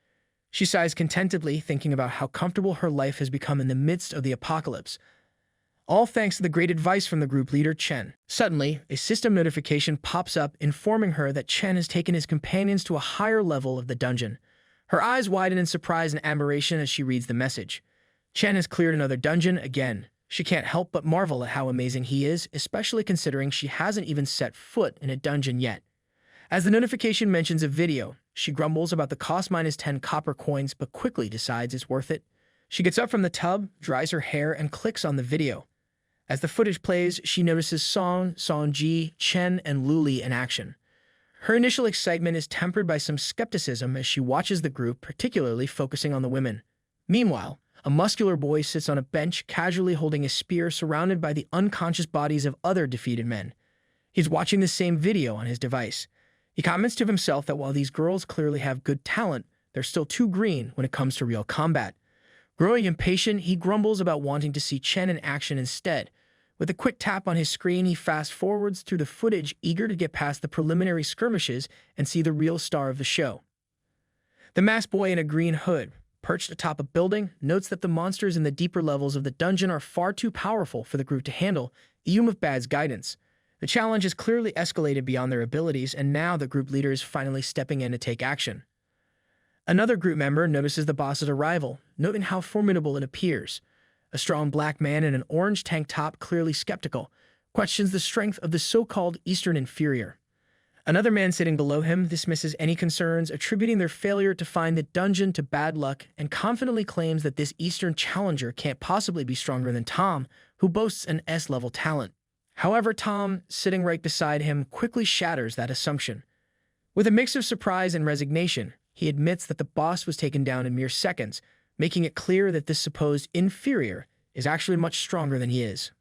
She sighs contentedly, thinking about how comfortable her life has become in the midst of the apocalypse. All thanks to the great advice from the group leader, Chen. Suddenly, a system notification pops up informing her that Chen has taken his companions to a higher level of the dungeon. Her eyes widen in surprise and admiration as she reads the message. Chen has cleared another dungeon again. She can't help but marvel at how amazing he is, especially considering she hasn't even set foot in a dungeon yet. As the notification mentions a video, she grumbles about the cost -10 copper coins but quickly decides it's worth it. She gets up from the tub, dries her hair, and clicks on the video. As the footage plays, she notices Song, Sanji, Chen, and Luli in action. Her initial excitement is tempered by some skepticism as she watches the group, particularly focusing on the women. Meanwhile, a muscular boy sits on a bench, casually holding a spear surrounded by the unconscious bodies of other defeated men. He's watching the same video on his device. He comments to himself that while these girls clearly have good talent, they're still too green when it comes to real combat. Growing impatient, he grumbles about wanting to see Chen in action instead. With a quick tap on his screen, he fast-forwards through the footage, eager to get past the preliminary skirmishes and see the real star of the show. The masked boy in a green hood, perched atop a building, notes that the monsters in the deeper levels of the dungeon are far too powerful for the group to handle, even with Bad's guidance. The challenge has clearly escalated beyond their abilities, and now the group leader is finally stepping in to take action. Another group member notices the boss's arrival, noting how formidable it appears. A strong black man in an orange tank top, clearly skeptical, questions the strength of the so-called Eastern inferior. Another man sitting below him dismisses any concerns, attributing their failure to find the dungeon to bad luck, and confidently claims that this Eastern challenger can't possibly be stronger than Tom, who boasts an S-level talent. However, Tom, sitting right beside him, quickly shatters that assumption. With a mix of surprise and resignation, he admits that the boss was taken down in mere seconds, making it clear that this supposed inferior is actually much stronger than he is.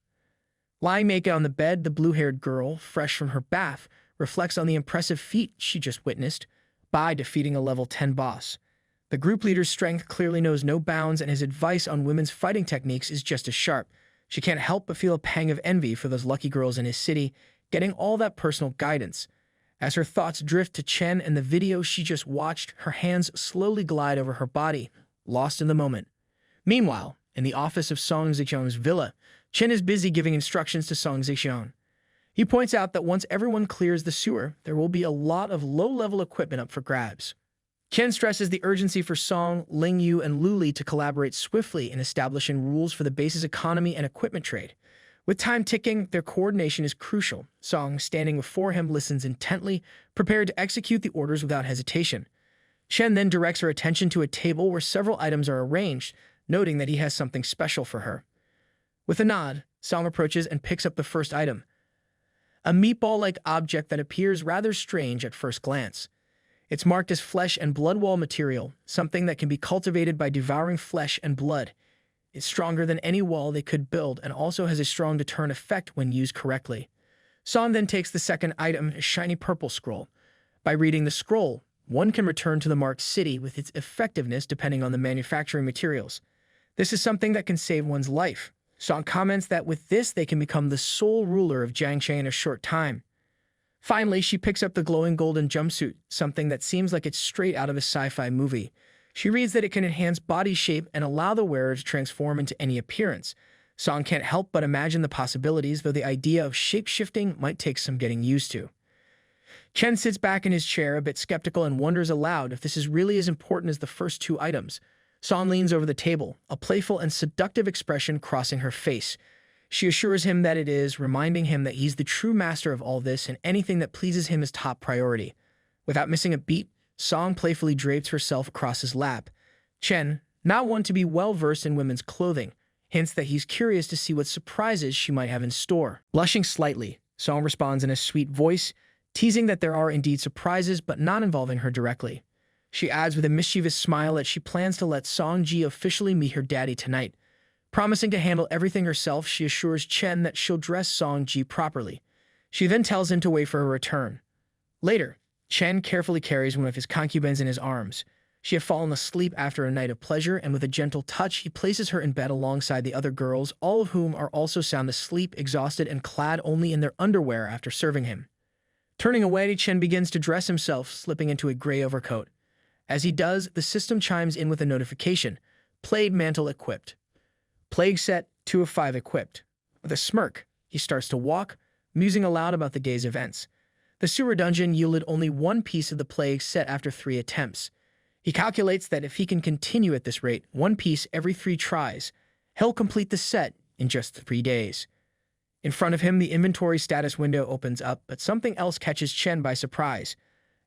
Lying naked on the bed, the blue-haired girl, fresh from her bath, reflects on the impressive feat she just witnessed by defeating a level 10 boss. The group leader's strength clearly knows no bounds, and his advice on women's fighting techniques is just as sharp. She can't help but feel a pang of envy for those lucky girls in his city, getting all that personal guidance. As her thoughts drift to Chen and the video she just watched, her hands slowly glide over her body, lost in the moment. Meanwhile, in the office of Song Zixiang's villa, Chen is busy giving instructions to Song Zixiang. He points out that once everyone clears the sewer, there will be a lot of low-level equipment up for grabs. Chen stresses the urgency for Song, Lingyu, and Luli to collaborate swiftly in establishing rules for the base's economy and equipment trade. With time ticking, their coordination is crucial. Song, standing before him, listens intently, prepared to execute the orders without hesitation. Chen then directs her attention to a table where several items are arranged, noting that he has something special for her. With a nod, Song approaches and picks up the first item, a meatball-like object that appears rather strange at first glance. It's marked as flesh and blood wall material, something that can be cultivated by devouring flesh and blood. It's stronger than any wall they could build and also has a strong deterrent effect when used correctly. Song then takes the second item, a shiny purple scroll. By reading the scroll, one can return to the marked city with its effectiveness depending on the manufacturing materials. This is something that can save one's life. Song comments that with this they can become the sole ruler of Jiangche in a short time. Finally, she picks up the glowing golden jumpsuit, something that seems like it's straight out of a sci-fi movie. She reads that it can enhance body shape and allow the wearer to transform into any appearance. Song can't help but imagine the possibilities, though the idea of shape-shifting might take some getting used to. Chen sits back in his chair, a bit skeptical, and wonders aloud if this is really as important as the first two items. Song leans over the table, a playful and seductive expression crossing her face. She assures him that it is, reminding him that he's the true master of all this and anything that pleases him is top priority. Without missing a beat, Song playfully drapes herself across his lap. Chen, not one to be well-versed in women's clothing, hints that he's curious to see what surprises she might have in store. Blushing slightly, Song responds in a sweet voice, teasing that there are indeed surprises but not involving her directly. She adds with a mischievous smile that she plans to let Song-ji officially meet her daddy tonight. Promising to handle everything herself, she assures Chen that she'll dress Song-ji properly. She then tells him to wait for her return. Later, Chen carefully carries one of his concubines in his arms. She had fallen asleep after a night of pleasure, and with a gentle touch, he places her in bed alongside the other girls, all of whom are also sound asleep, exhausted, and clad only in their underwear after serving him. Turning away, Chen begins to dress himself, slipping into a gray overcoat. As he does, the system chimes in with a notification. Plague mantle equipped. Plague set 2 of 5 equipped. With a smirk, he starts to walk, musing aloud about the day's events. The sewer dungeon yielded only 1 piece of the plague set after 3 attempts. He calculates that if he can continue at this rate, 1 piece every 3 tries, he'll complete the set in just 3 days. In front of him, the inventory status window opens up, but something else catches Chen by surprise.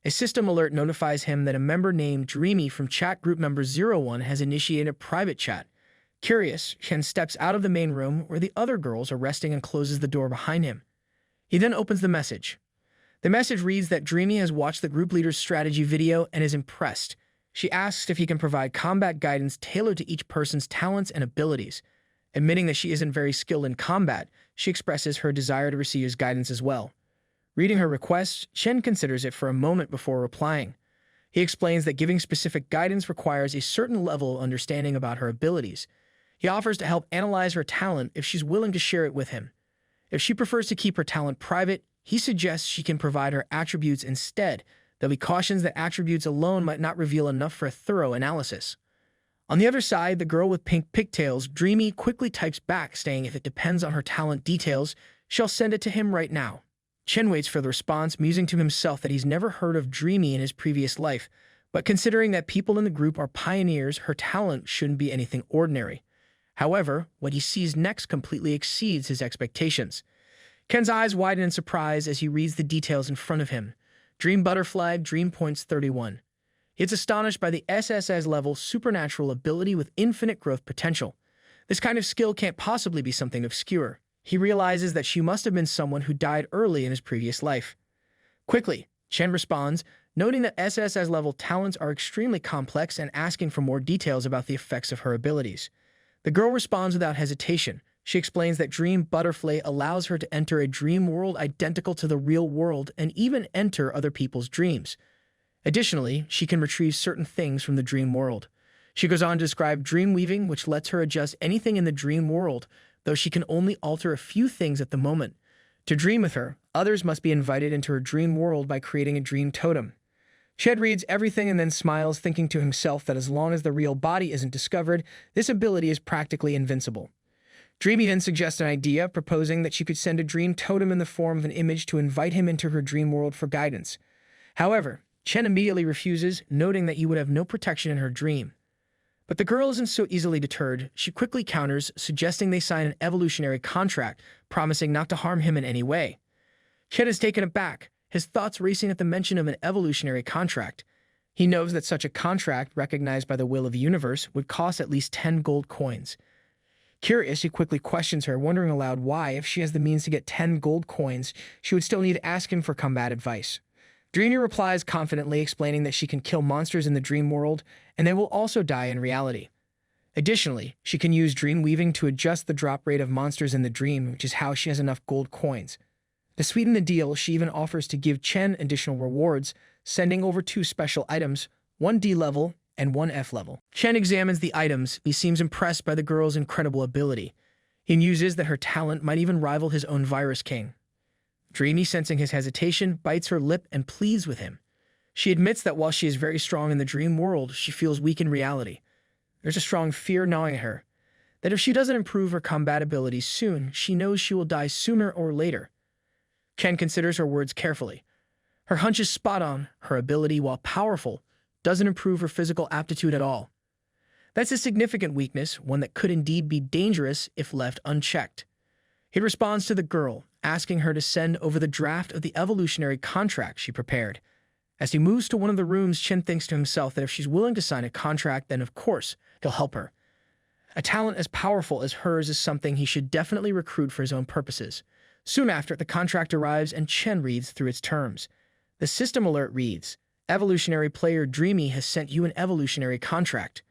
A system alert notifies him that a member named Dreamy from chat group member 01 has initiated a private chat. Curious, Chen steps out of the main room where the other girls are resting and closes the door behind him. He then opens the message. The message reads that Dreamy has watched the group leader's strategy video and is impressed. She asks if he can provide combat guidance tailored to each person's talents and abilities. Admitting that she isn't very skilled in combat, she expresses her desire to receive his guidance as well. Reading her request, Chen considers it for a moment before replying. He explains that giving specific guidance requires a certain level of understanding about her abilities. He offers to help analyze her talent if she's willing to share it with him. If she prefers to keep her talent private, he suggests she can provide her attributes instead, though he cautions that attributes alone might not reveal enough for a thorough analysis. On the other side, the girl with pink pigtails, Dreamy, quickly types back, saying if it depends on her talent details, she'll send it to him right now. Chen waits for the response, musing to himself that he's never heard of Dreamy in his previous life, but considering that people in the group are pioneers, her talent shouldn't be anything ordinary. However, what he sees next completely exceeds his expectations. Ken's eyes widen in surprise as he reads the details in front of him. Dream Butterfly, Dream Points 31. It's astonished by the SSS-level supernatural ability with infinite growth potential. This kind of skill can't possibly be something obscure. He realizes that she must have been someone who died early in his previous life. Quickly, Chen responds, noting that SSS-level talents are extremely complex and asking for more details about the effects of her abilities. The girl responds without hesitation. She explains that Dream Butterfly allows her to enter a dream world identical to the real world and even enter other people's dreams. Additionally, she can retrieve certain things from the dream world. She goes on to describe dream weaving, which lets her adjust anything in the dream world, though she can only alter a few things at the moment. To dream with her, others must be invited into her dream world by creating a dream totem. Ched reads everything and then smiles, thinking to himself that as long as the real body isn't discovered, this ability is practically invincible. Dreamy then suggests an idea, proposing that she could send a dream totem in the form of an image to invite him into her dream world for guidance. However, Chen immediately refuses, noting that he would have no protection in her dream. But the girl isn't so easily deterred. She quickly counters, suggesting they sign an evolutionary contract, promising not to harm him in any way. Chen is taken aback, his thoughts racing at the mention of an evolutionary contract. He knows that such a contract, recognized by the will of the universe, would cost at least 10 gold coins. Curious, he quickly questions her, wondering aloud why, if she has the means to get 10 gold coins, she would still need to ask him for combat advice. Dreamy replies confidently, explaining that she can kill monsters in the dream world, and they will also die in reality. Additionally, she can use dream weaving to adjust the drop rate of monsters in the dream, which is how she has enough gold coins. To sweeten the deal, she even offers to give Chen additional rewards, sending over 2 special items, 1 D level and 1 F level. Chen examines the items. He seems impressed by the girl's incredible ability. He muses that her talent might even rival his own Virus King. Dreamy, sensing his hesitation, bites her lip and pleads with him. She admits that while she is very strong in the dream world, she feels weak in reality. There's a strong fear gnawing at her, that if she doesn't improve her combat abilities soon, she knows she will die sooner or later. Chen considers her words carefully. Her hunch is spot on. Her ability, while powerful, doesn't improve her physical aptitude at all. That's a significant weakness, one that could indeed be dangerous if left unchecked. He responds to the girl, asking her to send over the draft of the evolutionary contract she prepared. As he moves to one of the rooms, Chen thinks to himself that if she's willing to sign a contract, then of course, he'll help her. A talent as powerful as hers is something he should definitely recruit for his own purposes. Soon after, the contract arrives and Chen reads through its terms. The system alert reads, "Evolutionary player Dreamy has sent you an evolutionary contract."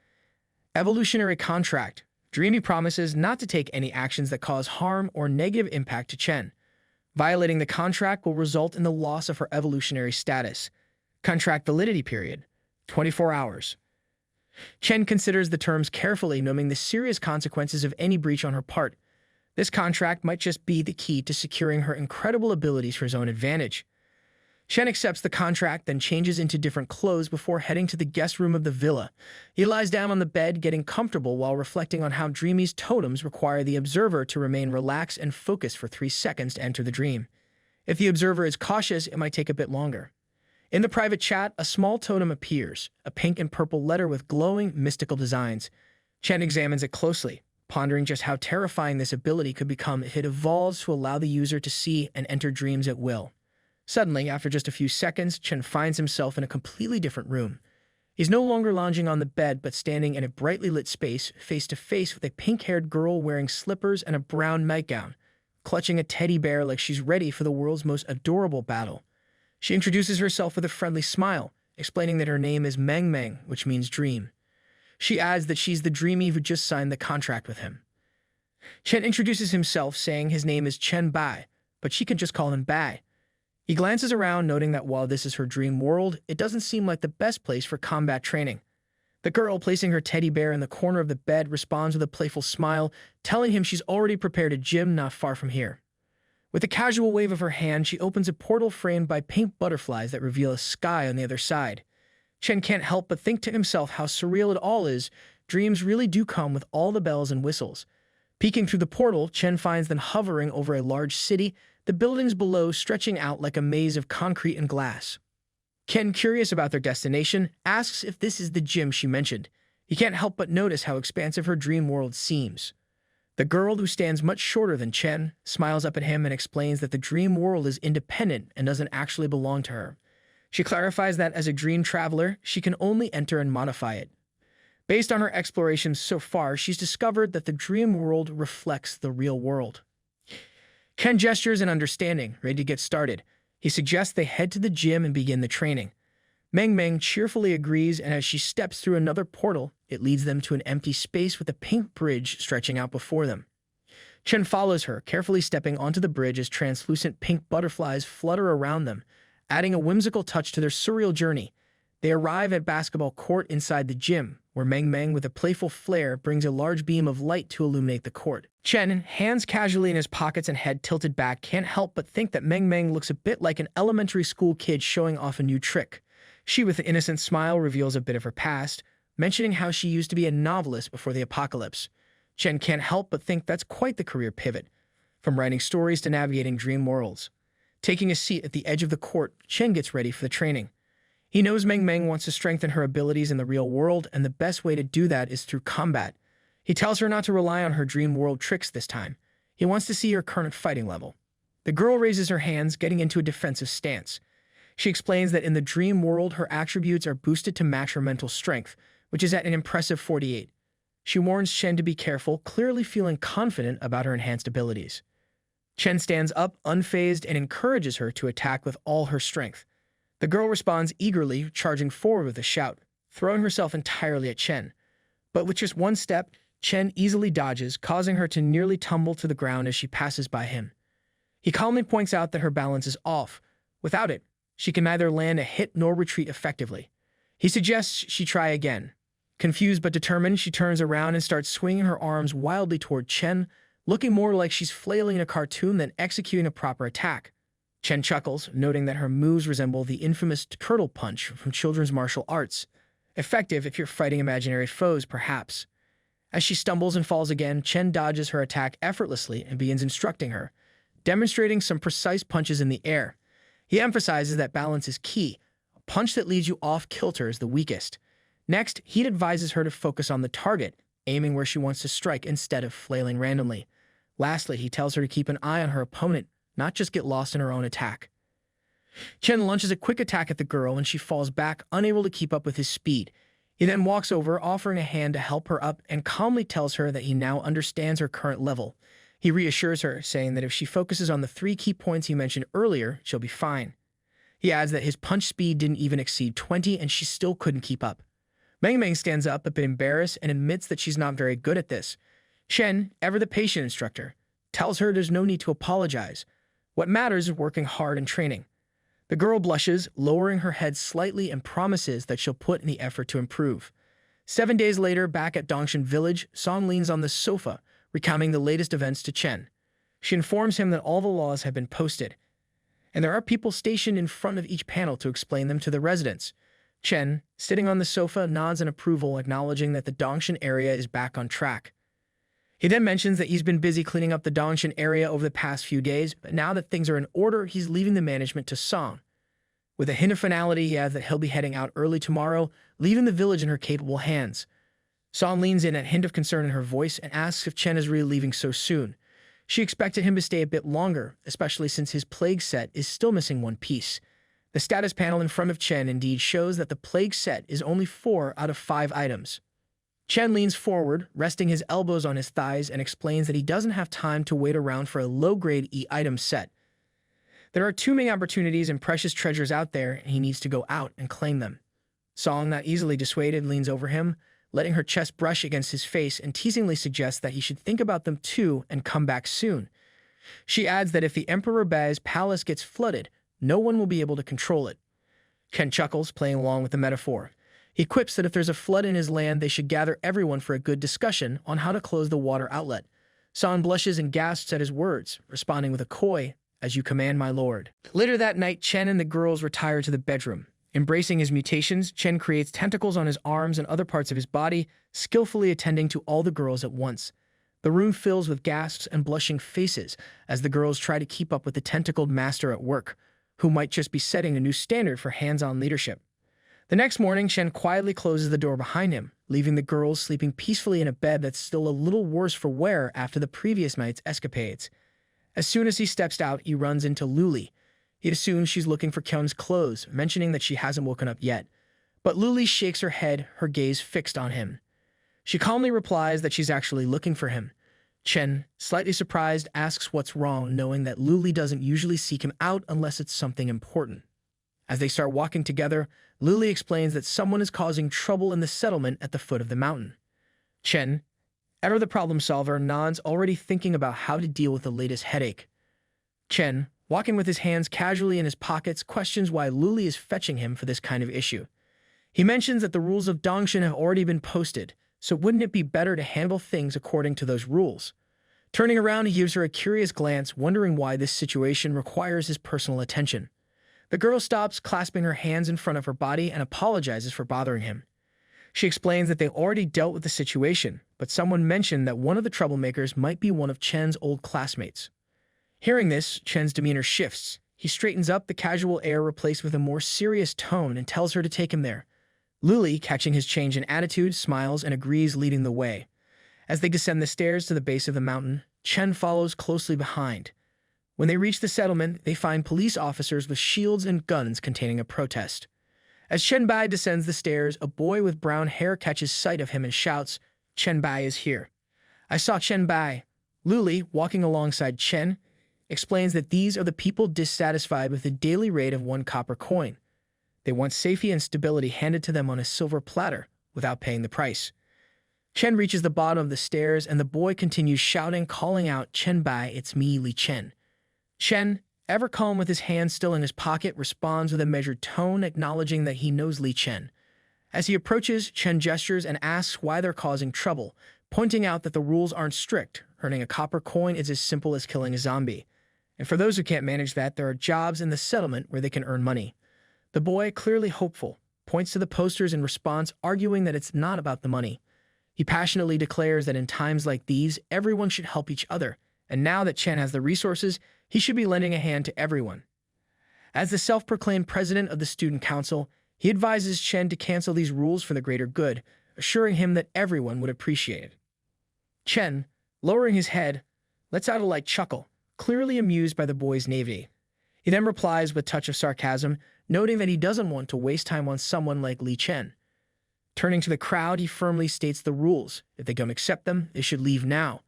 Evolutionary contract. Dreamy promises not to take any actions that cause harm or negative impact to Chen. Violating the contract will result in the loss of her evolutionary status. Contract validity period, 24 hours. Chen considers the terms carefully, knowing the serious consequences of any breach on her part. This contract might just be the key to securing her incredible abilities for his own advantage. Chen accepts the contract, then changes into different clothes before heading to the guest room of the villa. He lies down on the bed, getting comfortable while reflecting on how Dreamy's totems require the observer to remain relaxed and focused for 3 seconds to enter the dream. If the observer is cautious, it might take a bit longer. In the private chat, a small totem appears, a pink and purple letter with glowing, mystical designs. Chen examines it closely, pondering just how terrifying this ability could become if it evolves to allow the user to see and enter dreams at will. Suddenly, after just a few seconds, Chen finds himself in a completely different room. He's no longer lounging on the bed, but standing in a brightly lit space, face to face with a pink-haired girl wearing slippers and a brown nightgown, clutching a teddy bear like she's ready for the world's most adorable battle. She introduces herself with a friendly smile, explaining that her name is Meng Meng, which means dream. She adds that she's the Dreamy who just signed the contract with him. Chen introduces himself, saying his name is Chen Bai, but she can just call him Bai. He glances around, noting that while this is her dream world, it doesn't seem like the best place for combat training. The girl, placing her teddy bear in the corner of the bed, responds with a playful smile, telling him she's already prepared a gym not far from here. With a casual wave of her hand, she opens a portal framed by pink butterflies that reveal a sky on the other side. Chen can't help but think to himself how surreal it all is. Dreams really do come with all the bells and whistles. Peeking through the portal, Chen finds them hovering over a large city, the buildings below stretching out like a maze of concrete and glass. Ken, curious about their destination, asks if this is the gym she mentioned. He can't help but notice how expansive her dream world seems. The girl, who stands much shorter than Chen, smiles up at him and explains that the dream world is independent and doesn't actually belong to her. She clarifies that as a dream traveler, she can only enter and modify it. Based on her explorations so far, she's discovered that the dream world reflects the real world. Ken gestures in understanding, ready to get started. He suggests they head to the gym and begin the training. Meng Meng cheerfully agrees, and as she steps through another portal, it leads them to an empty space with a pink bridge stretching out before them. Chen follows her, carefully stepping onto the bridge as translucent pink butterflies flutter around them, adding a whimsical touch to their surreal journey. They arrive at basketball court inside the gym, where Meng Meng, with a playful flair, brings a large beam of light to illuminate the court. Chen, hands casually in his pockets and head tilted back, can't help but think that Meng Meng looks a bit like an elementary school kid showing off a new trick. She, with an innocent smile, reveals a bit of her past, mentioning how she used to be a novelist before the apocalypse. Chen can't help but think that's quite the career pivot, from writing stories to navigating dream worlds. Taking a seat at the edge of the court, Chen gets ready for the training. He knows Meng Meng wants to strengthen her abilities in the real world, and the best way to do that is through combat. He tells her not to rely on her dream world tricks this time. He wants to see her current fighting level. The girl raises her hands, getting into a defensive stance. She explains that in the dream world, her attributes are boosted to match her mental strength, which is at an impressive 48. She warns Chen to be careful, clearly feeling confident about her enhanced abilities. Chen stands up, unfazed, and encourages her to attack with all her strength. The girl responds eagerly, charging forward with a shout, throwing herself entirely at Chen. But with just one step, Chen easily dodges, causing her to nearly tumble to the ground as she passes by him. He calmly points out that her balance is off. Without it, she can neither land a hit nor retreat effectively. He suggests she try again. Confused but determined, she turns around and starts swinging her arms wildly toward Chen, looking more like she's flailing in a cartoon than executing a proper attack. Chen chuckles, noting that her moves resemble the infamous turtle punch from children's martial arts. Effective if you're fighting imaginary foes, perhaps. As she stumbles and falls again, Chen dodges her attack effortlessly and begins instructing her, demonstrating some precise punches in the air. He emphasizes that balance is key. A punch that leads you off kilter is the weakest. Next, he advises her to focus on the target, aiming where she wants to strike instead of flailing randomly. Lastly, he tells her to keep an eye on her opponent, not just get lost in her own attack. Chen launches a quick attack at the girl and she falls back, unable to keep up with his speed. He then walks over, offering a hand to help her up, and calmly tells her that he now understands her current level. He reassures her, saying that if she focuses on the 3 key points he mentioned earlier, she'll be fine. He adds that his punch speed didn't even exceed 20 and she still couldn't keep up. Meng stands up a bit embarrassed and admits that she's not very good at this. Chen, ever the patient instructor, tells her there's no need to apologize. What matters is working hard and training. The girl blushes, lowering her head slightly, and promises that she'll put in the effort to improve. 7 days later, back at Dongshan Village, Song leans on the sofa, recounting the latest events to Chen. She informs him that all the laws have been posted, and there are people stationed in front of each panel to explain them to the residents. Chen, sitting on the sofa, nods in approval, acknowledging that the Dongshan area is back on track. He then mentions that he's been busy cleaning up the Dongshan area over the past few days, but now that things are in order, he's leaving the management to Song. With a hint of finality, he adds that he'll be heading out early tomorrow, leaving the village in her capable hands. Song leans in at a hint of concern in her voice and asks if Chen is really leaving so soon. She expected him to stay a bit longer, especially since his plague set is still missing one piece. The status panel in front of Chen indeed shows that the plague set is only 4 out of 5 items. Chen leans forward, resting his elbows on his thighs, and explains that he doesn't have time to wait around for a low-grade E-item set. There are too many opportunities and precious treasures out there, and he needs to go out and claim them. Song, not easily dissuaded, leans over him, letting her chest brush against his face, and teasingly suggests that he should think about them too and come back soon. She adds that if the Emperor Bai's palace gets flooded, no one will be able to control it. Chen chuckles, playing along with the metaphor. He quips that if there's a flood in his land, they should gather everyone for a good discussion on how to close the water outlet. Song blushes and gasps at his words, responding with a coy, "As you command, my lord." Later that night, Chen and the girls retire to the bedroom. Embracing his mutations, Chen creates tentacles on his arms and other parts of his body, skillfully attending to all the girls at once. The room fills with gasps and blushing faces as the girls try to keep up with the tentacled master at work, who might just be setting a new standard for hands-on leadership. The next morning, Chen quietly closes the door behind him, leaving the girls sleeping peacefully in a bed that's still a little worse for wear after the previous night's escapades. As soon as he steps out, he runs into Luli. He assumes she's looking for Kyun's clothes, mentioning that she hasn't woken up yet. But Luli shakes her head, her gaze fixed on him. She calmly replies that she's actually looking for him. Chen, slightly surprised, asks what's wrong, knowing that Luli doesn't usually seek him out unless it's something important. As they start walking together, Luli explains that someone is causing trouble in the settlement at the foot of the mountain. Chen, ever the problem solver, nods, already thinking about how to deal with the latest headache. Chen, walking with his hands casually in his pockets, questions why Luli is fetching him for this kind of issue. He mentions that the rules of Dongshan have already been posted, so wouldn't it be better to handle things according to those rules? Turning around, he gives her a curious glance, wondering why this situation requires his personal attention. The girl stops, clasping her hands in front of her body, and apologizes for bothering him. She explains that they already dealt with the situation, but someone mentioned that one of the troublemakers might be one of Chen's old classmates. Hearing this, Chen's demeanor shifts. He straightens up, the casual air replaced with a more serious tone, and tells her to take him there. Luli, catching his change in attitude, smiles and agrees, leading the way. As they descend the stairs to the base of the mountain, Chen follows closely behind. When they reach the settlement, they find police officers with shields and guns containing a protest. As Chen Bai descends the stairs, a boy with brown hair catches sight of him and shouts, "Chen Bai is here." "I saw Chen Bai." Luli, walking alongside Chen, explains that these are the people dissatisfied with the daily rate of 1 copper coin. They want safety and stability handed to them on a silver platter, without paying the price. Chen reaches the bottom of the stairs, and the boy continues shouting, calling out, "Chen Bai, it's me, Li Chen." Chen, ever calm with his hand still in his pocket, responds with a measured tone, acknowledging that he knows Li Chen. As he approaches, Chen gestures and asks why they're causing trouble, pointing out that the rules aren't strict. Earning a copper coin is as simple as killing a zombie. And for those who can't manage that, there are jobs in the settlement where they can earn money. The boy, clearly hopeful, points to the posters in response, arguing that it's not about the money. He passionately declares that in times like these, everyone should help each other, and now that Chen has the resources, he should be lending a hand to everyone. As the self-proclaimed president of the student council, he advises Chen to cancel these rules for the greater good, assuring him that everyone would appreciate it. Chen, lowering his head, lets out a light chuckle, clearly amused by the boy's naivety. He then replies with a touch of sarcasm, noting that he doesn't want to waste time on someone like Li Chen. Turning to the crowd, he firmly states the rules. If they don't accept them, they should leave now.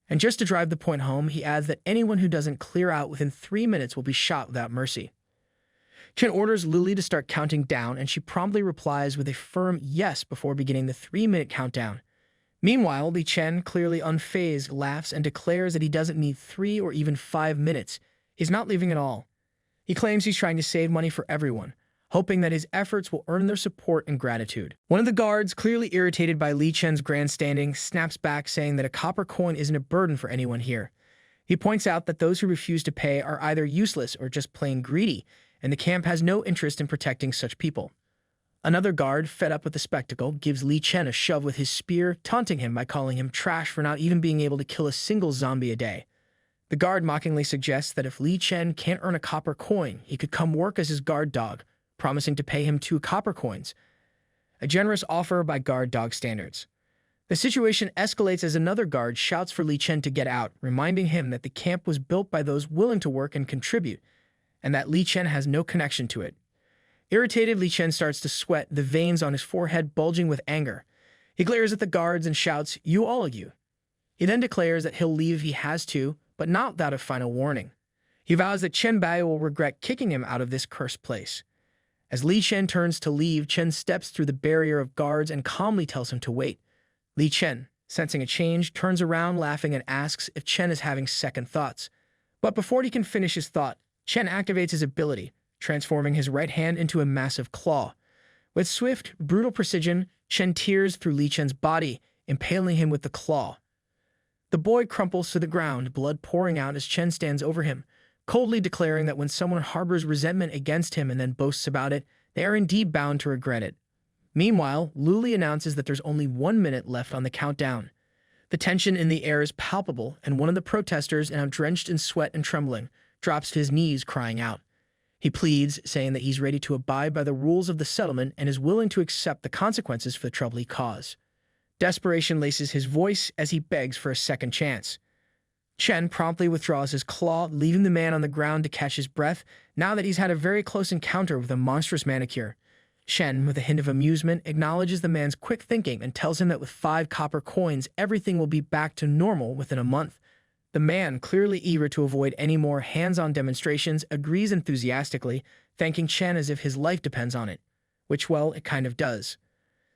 And just to drive the point home, he adds that anyone who doesn't clear out within 3 minutes will be shot without mercy. Chen orders Luli to start counting down, and she promptly replies with a firm yes before beginning the 3-minute countdown. Meanwhile, Li Chen, clearly unfazed, laughs and declares that he doesn't need 3 or even 5 minutes. He's not leaving at all. He claims he's trying to save money for everyone, hoping that his efforts will earn their support and gratitude. One of the guards, clearly irritated by Li Chen's grandstanding, snaps back saying that a copper coin isn't a burden for anyone here. He points out that those who refuse to pay are either useless or just plain greedy, and the camp has no interest in protecting such people. Another guard, fed up with the spectacle, gives Li Chen a shove with his spear, taunting him by calling him trash for not even being able to kill a single zombie a day. The guard mockingly suggests that if Li Chen can't earn a copper coin, he could come work as his guard dog, promising to pay him 2 copper coins. A generous offer by guard dog standards. The situation escalates as another guard shouts for Li Chen to get out, reminding him that the camp was built by those willing to work and contribute, and that Li Chen has no connection to it. Irritated, Li Chen starts to sweat, the veins on his forehead bulging with anger. He glares at the guards and shouts, "You all of you." He then declares that he'll leave if he has to, but not without a final warning. He vows that Chen Bai will regret kicking him out of this cursed place. As Li Chen turns to leave, Chen steps through the barrier of guards and calmly tells him to wait. Li Chen, sensing a change, turns around laughing and asks if Chen is having second thoughts. But before he can finish his thought, Chen activates his ability, transforming his right hand into a massive claw. With swift, brutal precision, Chen tears through Li Chen's body, impaling him with the claw. The boy crumples to the ground, blood pouring out as Chen stands over him, coldly declaring that when someone harbors resentment against him and then boasts about it, they are indeed bound to regret it. Meanwhile, Luli announces that there's only 1 minute left on the countdown. The tension in the air is palpable, and one of the protesters, now drenched in sweat and trembling, drops to his knees, crying out. He pleads, saying that he's ready to abide by the rules of the settlement and is willing to accept the consequences for the trouble he caused. Desperation laces his voice as he begs for a second chance. Chen promptly withdraws his claw, leaving the man on the ground to catch his breath, now that he's had a very close encounter with a monstrous manicure. Chen, with a hint of amusement, acknowledges the man's quick thinking and tells him that with 5 copper coins, everything will be back to normal within a month. The man, clearly eager to avoid any more hands-on demonstrations, agrees enthusiastically, thanking Chen as if his life depends on it. Which, well, it kind of does.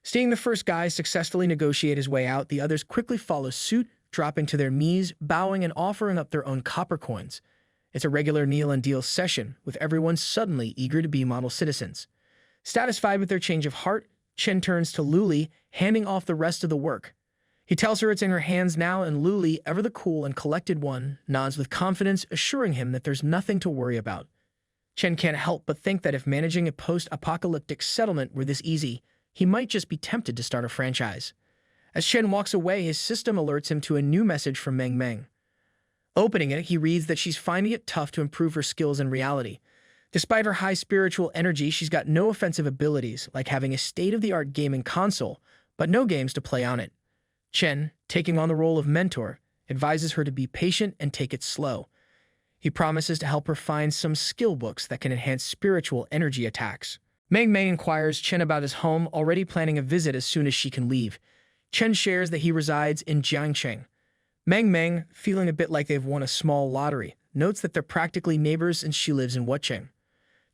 Seeing the first guy successfully negotiate his way out, the others quickly follow suit, dropping to their knees, bowing and offering up their own copper coins. It's a regular kneel and deal session, with everyone suddenly eager to be model citizens. Satisfied with their change of heart, Chen turns to Luli, handing off the rest of the work. He tells her it's in her hands now, and Luli, ever the cool and collected one, nods with confidence, assuring him that there's nothing to worry about. Chen can't help but think that if managing a post-apocalyptic settlement were this easy, he might just be tempted to start a franchise. As Chen walks away, his system alerts him to a new message from Meng Meng. Opening it, he reads that she's finding it tough to improve her skills in reality. Despite her high spiritual energy, she's got no offensive abilities, like having a state-of-the-art gaming console, but no games to play on it. Chen, taking on the role of mentor, advises her to be patient and take it slow. He promises to help her find some skill books that can enhance spiritual energy attacks. Meng Meng inquires Chen about his home, already planning a visit as soon as she can leave. Chen shares that he resides in Jiangcheng. Meng Meng, feeling a bit like they've won a small lottery, notes that they're practically neighbors and she lives in Wucheng.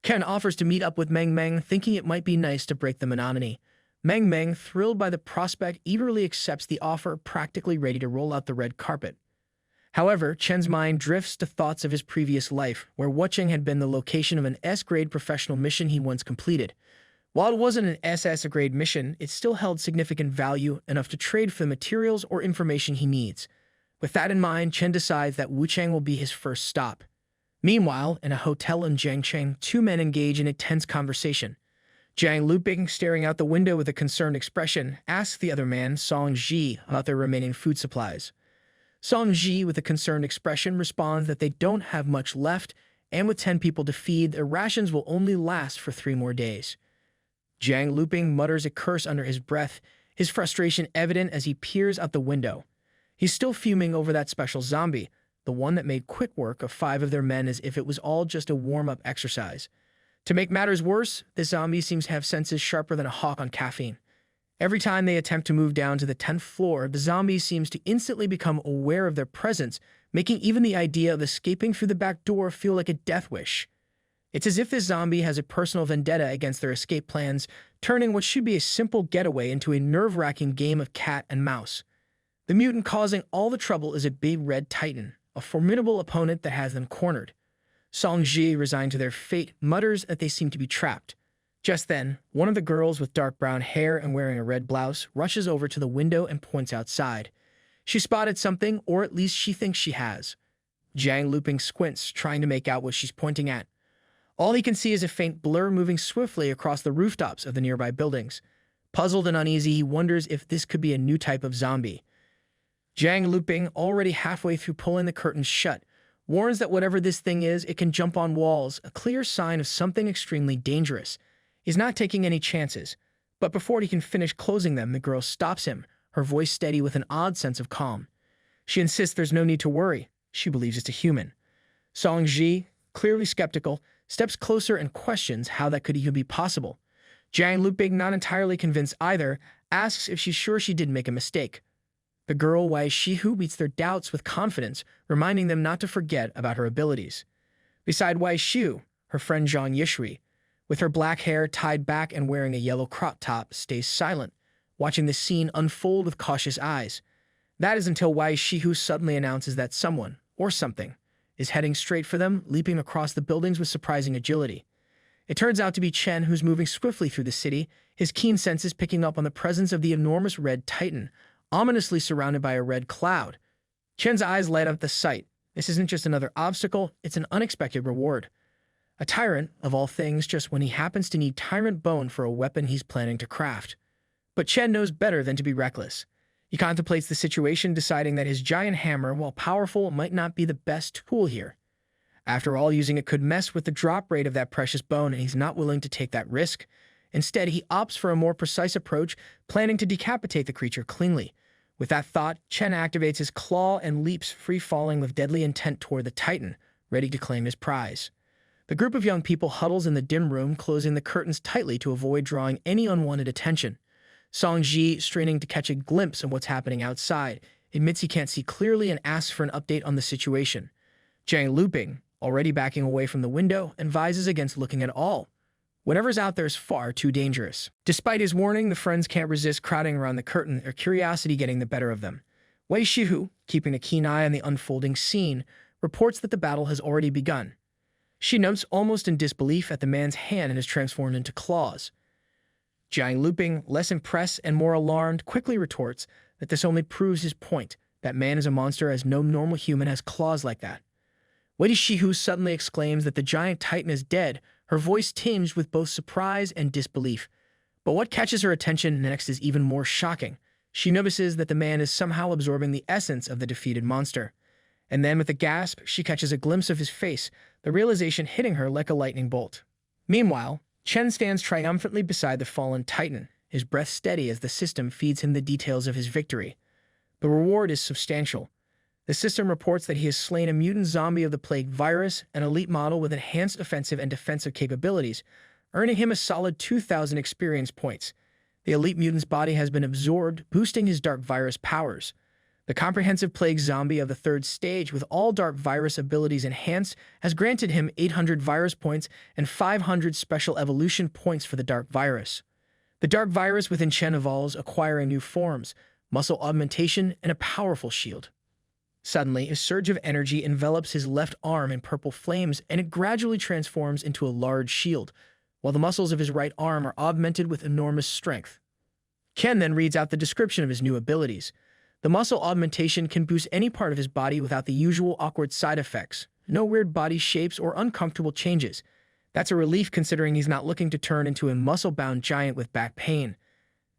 Ken offers to meet up with Meng Meng, thinking it might be nice to break the monotony. Meng Meng, thrilled by the prospect, eagerly accepts the offer, practically ready to roll out the red carpet. However, Chen's mind drifts to thoughts of his previous life, where Wucheng had been the location of an S-grade professional mission he once completed. While it wasn't an SS-grade mission, it still held significant value, enough to trade for the materials or information he needs. With that in mind, Chen decides that Wucheng will be his first stop. Meanwhile, in a hotel in Jiangcheng, 2 men engage in a tense conversation. Jiang Luping, staring out the window with a concerned expression, asks the other man, Song Ji, about their remaining food supplies. Song Ji, with a concerned expression, responds that they don't have much left and with 10 people to feed, their rations will only last for 3 more days. Jiang Luping mutters a curse under his breath, his frustration evident as he peers out the window. He's still fuming over that special zombie, the one that made quick work of 5 of their men as if it was all just a warm-up exercise. To make matters worse, this zombie seems to have senses sharper than a hawk on caffeine. Every time they attempt to move down to the 10th floor, the zombie seems to instantly become aware of their presence, making even the idea of escaping through the back door feel like a death wish. It's as if this zombie has a personal vendetta against their escape plans, turning what should be a simple getaway into a nerve-wracking game of cat and mouse. The mutant causing all the trouble is a big red titan, a formidable opponent that has them cornered. Sanji, resigned to their fate, mutters that they seem to be trapped. Just then, one of the girls with dark brown hair and wearing a red blouse rushes over to the window and points outside. She spotted something, or at least she thinks she has. Jiang Luping squints, trying to make out what she's pointing at. All he can see is a faint blur moving swiftly across the rooftops of the nearby buildings. Puzzled and uneasy, he wonders if this could be a new type of zombie. Jiang Luping, already halfway through pulling the curtains shut, warns that whatever this thing is, it can jump on walls, a clear sign of something extremely dangerous. He's not taking any chances, but before he can finish closing them, the girl stops him, her voice steady with an odd sense of calm. She insists there's no need to worry. She believes it's a human. Sanji, clearly skeptical, steps closer and questions how that could even be possible. Jiang Luping, not entirely convinced either, asks if she's sure she didn't make a mistake. The girl, Wei Shihu, meets their doubts with confidence, reminding them not to forget about her abilities. Beside Wei Shihu, her friend Zhang Yishui, with her black hair tied back and wearing a yellow crop top, stays silent, watching the scene unfold with cautious eyes. That is until Wei Shihu suddenly announces that someone, or something, is heading straight for them, leaping across the buildings with surprising agility. It turns out to be Chen, who's moving swiftly through the city, his keen senses picking up on the presence of the enormous red titan, ominously surrounded by a red cloud. Chen's eyes light up at the sight. This isn't just another obstacle, it's an unexpected reward. A tyrant, of all things, just when he happens to need tyrant bone for a weapon he's planning to craft. But Chen knows better than to be reckless. He contemplates the situation, deciding that his giant hammer, while powerful, might not be the best tool here. After all, using it could mess with the drop rate of that precious bone, and he's not willing to take that risk. Instead, he opts for a more precise approach, planning to decapitate the creature cleanly. With that thought, Chen activates his claw and leaps, free-falling with deadly intent toward the titan, ready to claim his prize. The group of young people huddles in the dim room, closing the curtains tightly to avoid drawing any unwanted attention. Sanji, straining to catch a glimpse of what's happening outside, admits he can't see clearly and asks for an update on the situation. Jiang Luping, already backing away from the window, advises against looking at all. Whatever's out there is far too dangerous. Despite his warning, the friends can't resist crowding around the curtain, their curiosity getting the better of them. Wei Shihu, keeping a keen eye on the unfolding scene, reports that the battle has already begun. She notes, almost in disbelief, at the man's hand and is transformed into claws. Jiang Luping, less impressed and more alarmed, quickly retorts that this only proves his point, that man is a monster as no normal human has claws like that. Wei Shihu suddenly exclaims that the giant titan is dead, her voice tinged with both surprise and disbelief. But what catches her attention next is even more shocking. She notices that the man is somehow absorbing the essence of the defeated monster. And then, with a gasp, she catches a glimpse of his face, the realization hitting her like a lightning bolt. Meanwhile, Chen stands triumphantly beside the fallen titan, his breath steady as the system feeds him the details of his victory. The reward is substantial. The system reports that he has slain a mutant zombie of the plague virus, an elite model with enhanced offensive and defensive capabilities, earning him a solid 2,000 experience points. The elite mutant's body has been absorbed, boosting his dark virus powers. The comprehensive plague zombie of the 3rd stage, with all dark virus abilities enhanced, has granted him 800 virus points and 500 special evolution points for the dark virus. The dark virus within Chen evolves, acquiring new forms, muscle augmentation, and a powerful shield. Suddenly, a surge of energy envelops his left arm in purple flames, and it gradually transforms into a large shield, while the muscles of his right arm are augmented with enormous strength. Chen then reads out the description of his new abilities. The muscle augmentation can boost any part of his body without the usual awkward side effects. No weird body shapes or uncomfortable changes. That's a relief considering he's not looking to turn into a muscle-bound giant with back pain.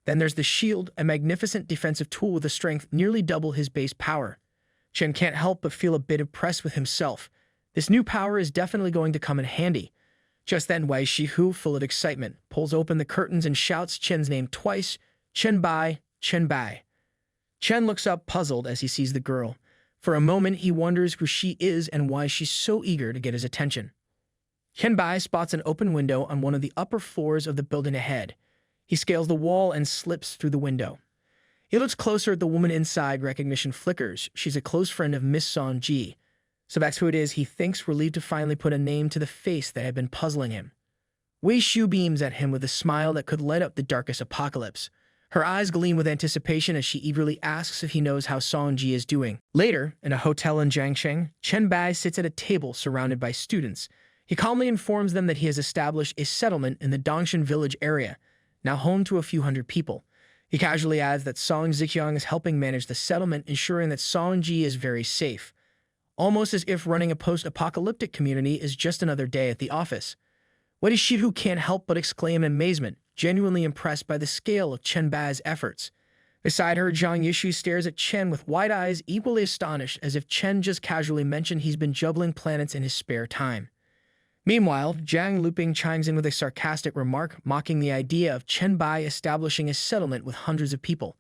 Then there's the shield, a magnificent defensive tool with a strength nearly double his base power. Chen can't help but feel a bit impressed with himself. This new power is definitely going to come in handy. Just then, Wei Shihu, full of excitement, pulls open the curtains and shouts Chen's name twice, Chen Bai, Chen Bai. Chen looks up puzzled as he sees the girl. For a moment, he wonders who she is and why she's so eager to get his attention. Chen Bai spots an open window on one of the upper floors of the building ahead. He scales the wall and slips through the window. He looks closer at the woman inside. Recognition flickers. She's a close friend of Miss Sanji. So that's who it is, he thinks, relieved to finally put a name to the face that had been puzzling him. Wei Shu beams at him with a smile that could light up the darkest apocalypse. Her eyes gleam with anticipation as she eagerly asks if he knows how Sanji is doing. Later, in a hotel in Jiangsheng, Chen Bai sits at a table surrounded by students. He calmly informs them that he has established a settlement in the Dongshan village area, now home to a few hundred people. He casually adds that Song Ziqiang is helping manage the settlement, ensuring that Sanji is very safe. Almost as if running a post-apocalyptic community is just another day at the office. Wei Shihu can't help but exclaim in amazement, genuinely impressed by the scale of Chen Bai's efforts. Beside her, Zhang Yishu stares at Chen with wide eyes, equally astonished, as if Chen just casually mentioned he's been juggling planets in his spare time. Meanwhile, Zhang Luping chimes in with a sarcastic remark, mocking the idea of Chen Bai establishing a settlement with hundreds of people.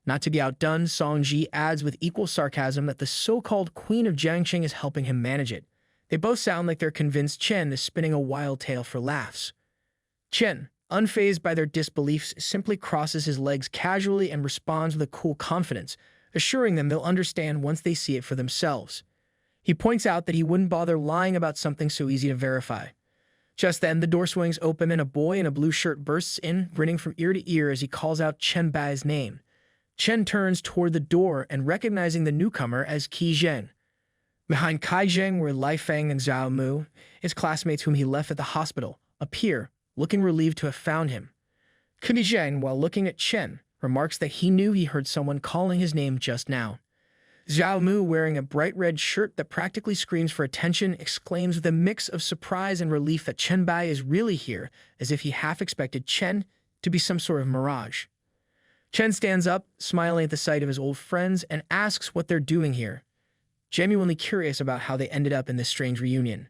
Not to be outdone, Songji adds with equal sarcasm that the so-called Queen of Jiangsheng is helping him manage it. They both sound like they're convinced Chen is spinning a wild tale for laughs. Chen, unfazed by their disbeliefs, simply crosses his legs casually and responds with a cool confidence, assuring them they'll understand once they see it for themselves. He points out that he wouldn't bother lying about something so easy to verify. Just then, the door swings open and a boy in a blue shirt bursts in, grinning from ear to ear as he calls out Chen Bai's name. Chen turns toward the door and recognizing the newcomer as Qi Zheng. Behind Kai Zheng were Lai Feng and Zhao Mu, his classmates whom he left at the hospital, appear, looking relieved to have found him. Qi Zheng, while looking at Chen, remarks that he knew he heard someone calling his name just now. Zhao Mu, wearing a bright red shirt that practically screams for attention, exclaims with a mix of surprise and relief that Chen Bai is really here, as if he half expected Chen to be some sort of mirage. Chen stands up, smiling at the sight of his old friends, and asks what they're doing here, genuinely curious about how they ended up in this strange reunion.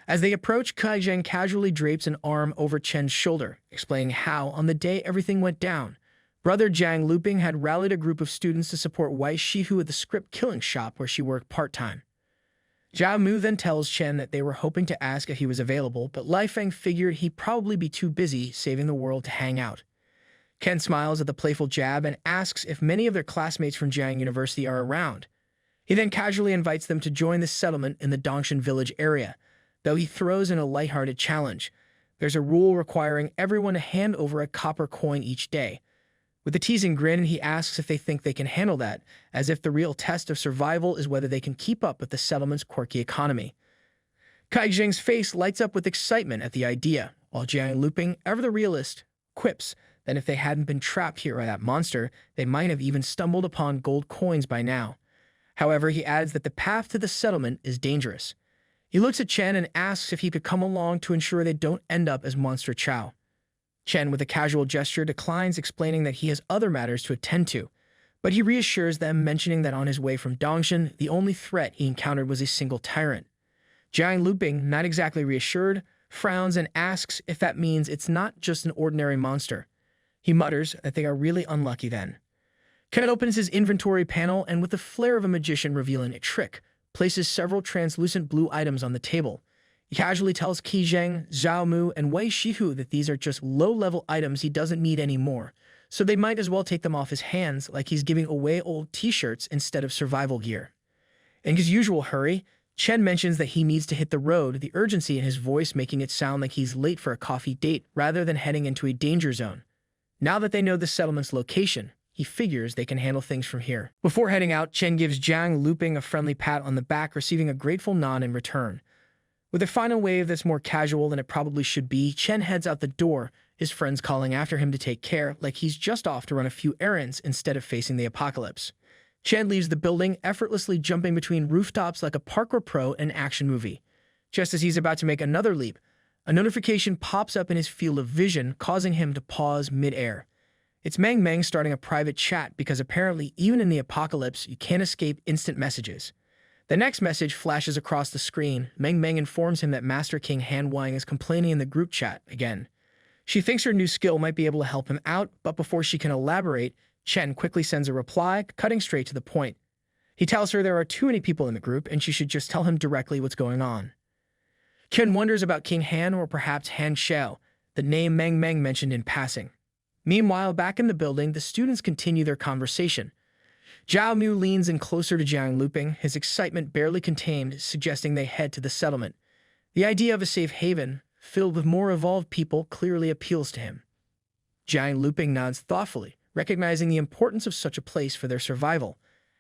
As they approach, Kai Zheng casually drapes an arm over Chen's shoulder, explaining how, on the day everything went down, Brother Zhang Luping had rallied a group of students to support Wei Shihu at the script killing shop where she worked part-time. Zhao Mu then tells Chen that they were hoping to ask if he was available, but Lai Feng figured he'd probably be too busy saving the world to hang out. Ken smiles at the playful jab and asks if many of their classmates from Jiang University are around. He then casually invites them to join the settlement in the Dongshan village area, though he throws in a lighthearted challenge. There's a rule requiring everyone to hand over a copper coin each day. With a teasing grin, he asks if they think they can handle that, as if the real test of survival is whether they can keep up with the settlement's quirky economy. Kai Zheng's face lights up with excitement at the idea, while Jiang Luping, ever the realist, quips that if they hadn't been trapped here by that monster, they might have even stumbled upon gold coins by now. However, he adds that the path to the settlement is dangerous. He looks at Chen and asks if he could come along to ensure they don't end up as Monster Chow. Chen, with a casual gesture, declines, explaining that he has other matters to attend to, but he reassures them, mentioning that on his way from Dongshan, the only threat he encountered was a single tyrant. Jiang Luping, not exactly reassured, frowns and asks if that means it's not just an ordinary monster. He mutters that they are really unlucky then. Ken opens his inventory panel and, with the flair of a magician revealing a trick, places several translucent blue items on the table. He casually tells Qi Zheng, Zhao Mu, and Wei Shihu that these are just low-level items he doesn't need anymore, so they might as well take them off his hands like he's giving away old t-shirts instead of survival gear. In his usual hurry, Chen mentions that he needs to hit the road, the urgency in his voice making it sound like he's late for a coffee date rather than heading into a danger zone. Now that they know the settlement's location, he figures they can handle things from here. Before heading out, Chen gives Zhang Luping a friendly pat on the back, receiving a grateful nod in return. With a final wave that's more casual than it probably should be, Chen heads out the door, his friends calling after him to take care, like he's just off to run a few errands instead of facing the apocalypse. Chen leaves the building, effortlessly jumping between rooftops like a parkour pro in an action movie. Just as he's about to make another leap, a notification pops up in his field of vision, causing him to pause mid-air. It's Meng Meng starting a private chat because apparently even in the apocalypse, you can't escape instant messages. The next message flashes across the screen. Meng Meng informs him that Master King Han Wang is complaining in the group chat again. She thinks her new skill might be able to help him out, but before she can elaborate, Chen quickly sends a reply, cutting straight to the point. He tells her there are too many people in the group and she should just tell him directly what's going on. Chen wonders about King Han or perhaps Han Xiao, the name Meng Meng mentioned in passing. Meanwhile, back in the building, the students continue their conversation. Zhao Mu leans in closer to Jiang Luping, his excitement barely contained, suggesting they head to the settlement. The idea of a safe haven, filled with more evolved people, clearly appeals to him. Jiang Luping nods thoughtfully, recognizing the importance of such a place for their survival.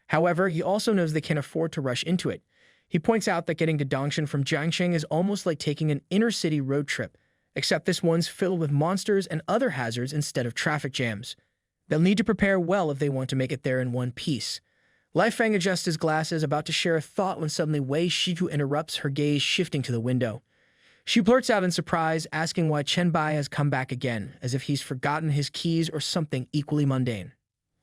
However, he also knows they can't afford to rush into it. He points out that getting to Dongshan from Jiangsheng is almost like taking an inner-city road trip, except this one's filled with monsters and other hazards instead of traffic jams. They'll need to prepare well if they want to make it there in one piece. Li Feng adjusts his glasses, about to share a thought when suddenly Wei Shifu interrupts, her gaze shifting to the window. She blurts out in surprise, asking why Chen Bai has come back again, as if he's forgotten his keys or something equally mundane.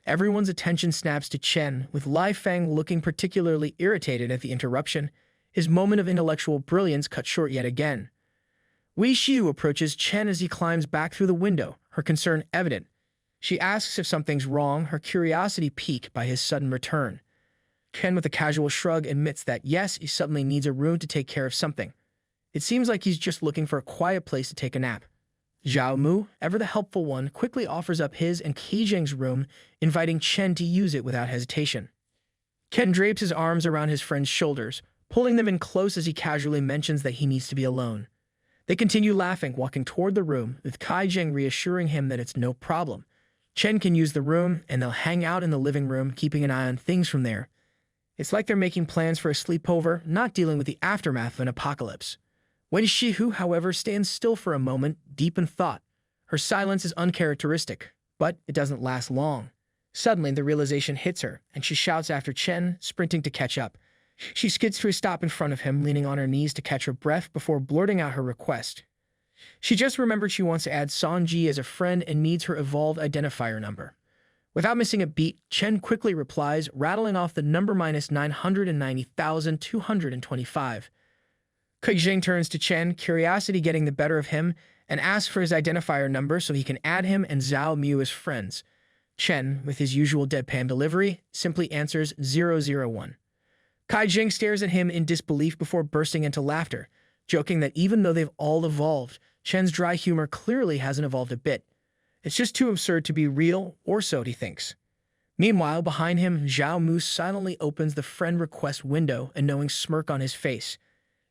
Everyone's attention snaps to Chen, with Li Feng looking particularly irritated at the interruption, his moment of intellectual brilliance cut short yet again. Wei Shifu approaches Chen as he climbs back through the window, her concern evident. She asks if something's wrong, her curiosity piqued by his sudden return. Chen, with a casual shrug, admits that yes, he suddenly needs a room to take care of something. It seems like he's just looking for a quiet place to take a nap. Zhao Mu, ever the helpful one, quickly offers up his and Qi Zheng's room, inviting Chen to use it without hesitation. Chen drapes his arms around his friend's shoulders, pulling them in close as he casually mentions that he needs to be alone. They continue laughing, walking toward the room, with Qi Zheng reassuring him that it's no problem. Chen can use the room, and they'll hang out in the living room, keeping an eye on things from there. It's like they're making plans for a sleepover, not dealing with the aftermath of an apocalypse. Wei Shifu, however, stands still for a moment, deep in thought. Her silence is uncharacteristic, but it doesn't last long. Suddenly, the realization hits her, and she shouts after Chen, sprinting to catch up. She skids to a stop in front of him, leaning on her knees to catch her breath before blurting out her request. She just remembered she wants to add Sanji as a friend and needs her evolved identifier number. Without missing a beat, Chen quickly replies, rattling off the number -990,225. Qi Zheng turns to Chen, curiosity getting the better of him, and asks for his identifier number so he can add him and Zhao Mu as friends. Chen, with his usual deadpan delivery, simply answers 001. Qi Zheng stares at him in disbelief before bursting into laughter, joking that even though they've all evolved, Chen's dry humor clearly hasn't evolved a bit. It's just too absurd to be real, or so he thinks. Meanwhile, behind him, Zhao Mu silently opens the friend request window, a knowing smirk on his face.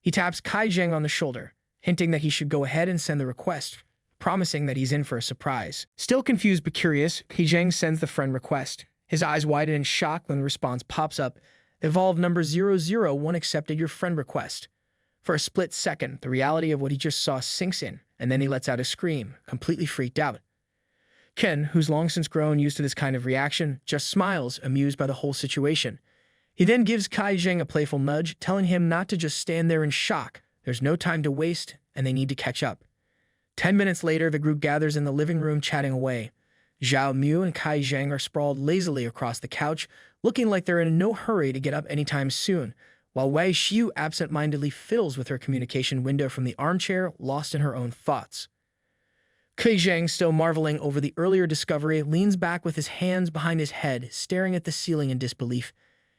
He taps Qi Zheng on the shoulder, hinting that he should go ahead and send the request, promising that he's in for a surprise. Still confused but curious, Qi Zheng sends the friend request. His eyes widen in shock when the response pops up. Evolved number 001 accepted your friend request. For a split second, the reality of what he just saw sinks in, and then he lets out a scream, completely freaked out. Ken, who's long since grown used to this kind of reaction, just smiles, amused by the whole situation. He then gives Qi Zheng a playful nudge, telling him not to just stand there in shock. There's no time to waste, and they need to catch up. 10 minutes later, the group gathers in the living room chatting away. Zhao Mu and Qi Zheng are sprawled lazily across the couch, looking like they're in no hurry to get up anytime soon, while Wei Shifu absent-mindedly fiddles with her communication window from the armchair, lost in her own thoughts. Qi Zheng, still marveling over the earlier discovery, leans back with his hands behind his head, staring at the ceiling in disbelief.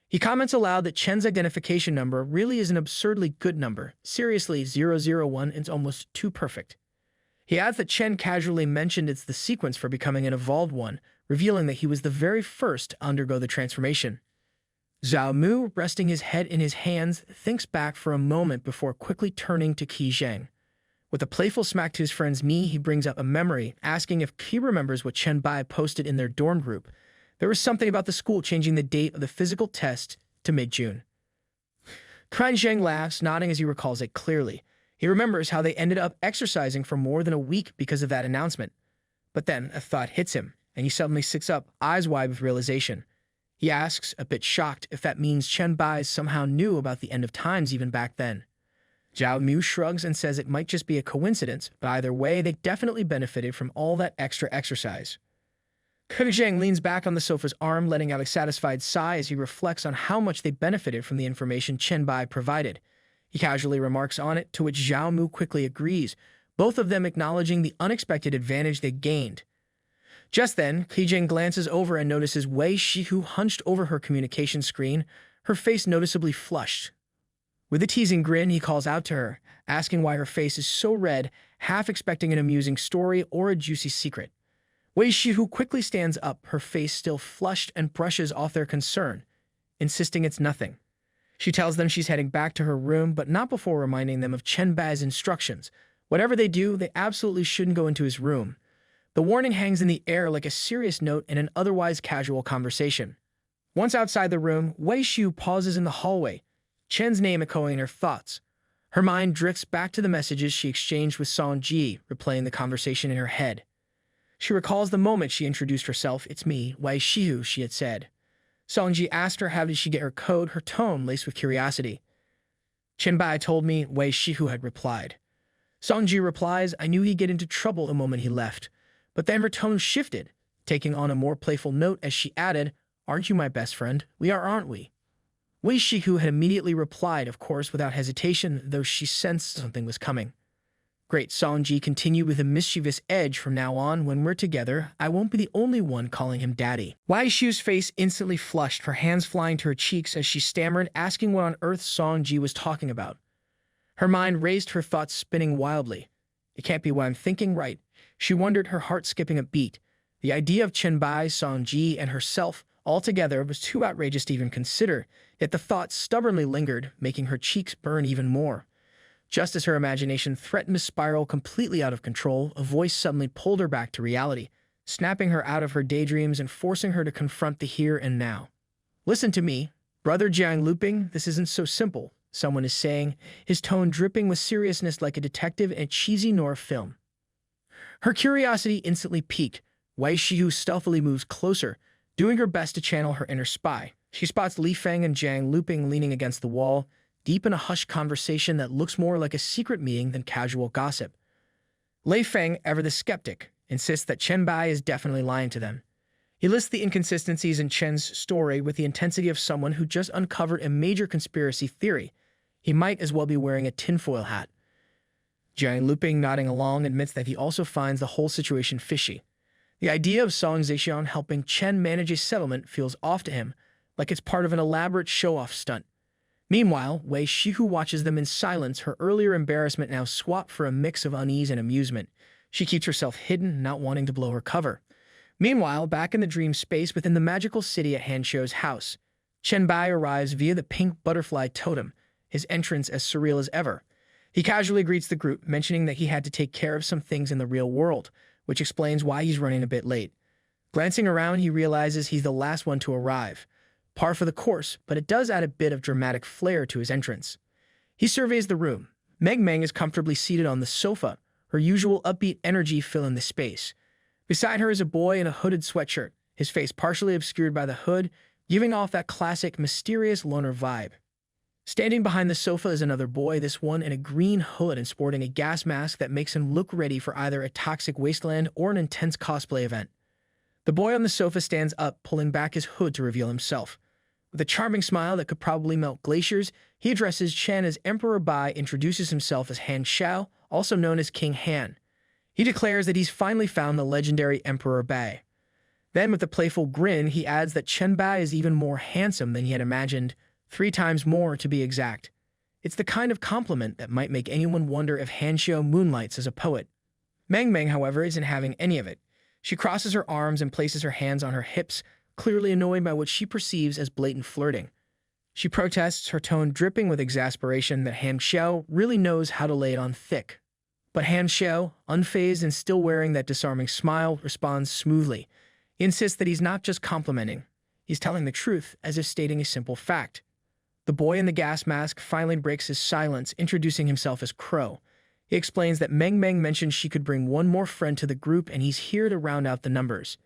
He comments aloud that Chen's identification number really is an absurdly good number. Seriously, 001 is almost too perfect. He adds that Chen casually mentioned it's the sequence for becoming an evolved one, revealing that he was the very first to undergo the transformation. Zhao Mu, resting his head in his hands, thinks back for a moment before quickly turning to Qi Zheng. With a playful smack to his friend's knee, he brings up a memory, asking if Qi remembers what Chen Bai posted in their dorm group. There was something about the school changing the date of the physical test to mid-June. Qi Zheng laughs, nodding as he recalls it clearly. He remembers how they ended up exercising for more than a week because of that announcement. But then a thought hits him, and he suddenly sits up, eyes wide with realization. He asks, a bit shocked, if that means Chen Bai somehow knew about the end of times even back then. Zhao Mu shrugs and says it might just be a coincidence, but either way, they definitely benefited from all that extra exercise. Zhang leans back on the sofa's arm, letting out a satisfied sigh as he reflects on how much they benefited from the information Chen Bai provided. He casually remarks on it, to which Zhao Mu quickly agrees, both of them acknowledging the unexpected advantage they gained. Just then, Zhang glances over and notices Wei Shihu hunched over her communication screen, her face noticeably flushed. With a teasing grin, he calls out to her, asking why her face is so red, half expecting an amusing story or a juicy secret. Wei Shihu quickly stands up, her face still flushed, and brushes off their concern, insisting it's nothing. She tells them she's heading back to her room, but not before reminding them of Chen Bai's instructions. Whatever they do, they absolutely shouldn't go into his room. The warning hangs in the air like a serious note in an otherwise casual conversation. Once outside the room, Wei Shihu pauses in the hallway, Chen's name echoing in her thoughts. Her mind drifts back to the messages she exchanged with Sanji, replaying the conversation in her head. She recalls the moment she introduced herself. "It's me, Wei Shihu," she had said. Sanji asked her how did she get her code, her tone laced with curiosity. "Chen Bai told me," Wei Shihu had replied. Sanji replies, "I knew he'd get into trouble the moment he left." But then her tone shifted, taking on a more playful note as she added, "Aren't you my best friend? We are, aren't we?" Wei Shihu had immediately replied, of course, without hesitation, though she sensed something was coming. "Great," Sanji continued with a mischievous edge. "From now on, when we're together, I won't be the only one calling him daddy." Wei Shihu's face instantly flushed, her hands flying to her cheeks as she stammered, asking what on earth Sanji was talking about. Her mind raced, her thoughts spinning wildly. It can't be what I'm thinking, right? She wondered, her heart skipping a beat. The idea of Chen Bai, Sanji, and herself all together was too outrageous to even consider, yet the thought stubbornly lingered, making her cheeks burn even more. Just as her imagination threatened to spiral completely out of control, a voice suddenly pulled her back to reality, snapping her out of her daydreams and forcing her to confront the here and now. "Listen to me, Brother Jiang Luping, this isn't so simple," someone is saying, his tone dripping with seriousness like a detective in a cheesy noir film. Her curiosity instantly piqued. Wei Shihu stealthily moves closer, doing her best to channel her inner spy. She spots Li Feng and Jiang Luping leaning against the wall, deep in a hushed conversation that looks more like a secret meeting than casual gossip. Li Feng, ever the skeptic, insists that Chen Bai is definitely lying to them. He lists the inconsistencies in Chen's story with the intensity of someone who just uncovered a major conspiracy theory. He might as well be wearing a tinfoil hat. Jiang Luping, nodding along, admits that he also finds the whole situation fishy. The idea of Song Zhexian helping Chen manage a settlement feels off to him, like it's part of an elaborate show-off stunt. Meanwhile, Wei Shihu watches them in silence, her earlier embarrassment now swapped for a mix of unease and amusement. She keeps herself hidden, not wanting to blow her cover. Meanwhile, back in the dream space within the magical city at Hanshou's house, Chen Bai arrives via the pink butterfly totem, his entrance as surreal as ever. He casually greets the group, mentioning that he had to take care of some things in the real world, which explains why he's running a bit late. Glancing around, he realizes he's the last one to arrive. Par for the course, but it does add a bit of dramatic flair to his entrance. He surveys the room. Meng Meng is comfortably seated on the sofa, her usual upbeat energy filling the space. Beside her is a boy in a hooded sweatshirt, his face partially obscured by the hood, giving off that classic mysterious loner vibe. Standing behind the sofa is another boy, this one in a green hood and sporting a gas mask that makes him look ready for either a toxic wasteland or an intense cosplay event. The boy on the sofa stands up, pulling back his hood to reveal himself. With a charming smile that could probably melt glaciers, he addresses Chen as Emperor Bai, introduces himself as Han Xiao, also known as King Han. He declares that he's finally found the legendary Emperor Bai. Then, with a playful grin, he adds that Chen Bai is even more handsome than he had imagined, 3 times more to be exact. It's the kind of compliment that might make anyone wonder if Han Xiao moonlights as a poet. Meng Meng, however, isn't having any of it. She crosses her arms and places her hands on her hips, clearly annoyed by what she perceives as blatant flirting. She protests, her tone dripping with exasperation, that Han Xiao really knows how to lay it on thick. But Han Xiao, unfazed and still wearing that disarming smile, responds smoothly. He insists that he's not just complimenting. He's telling the truth, as if stating a simple fact. The boy in the gas mask finally breaks his silence, introducing himself as Crow. He explains that Meng Meng mentioned she could bring one more friend to the group and he's here to round out the numbers.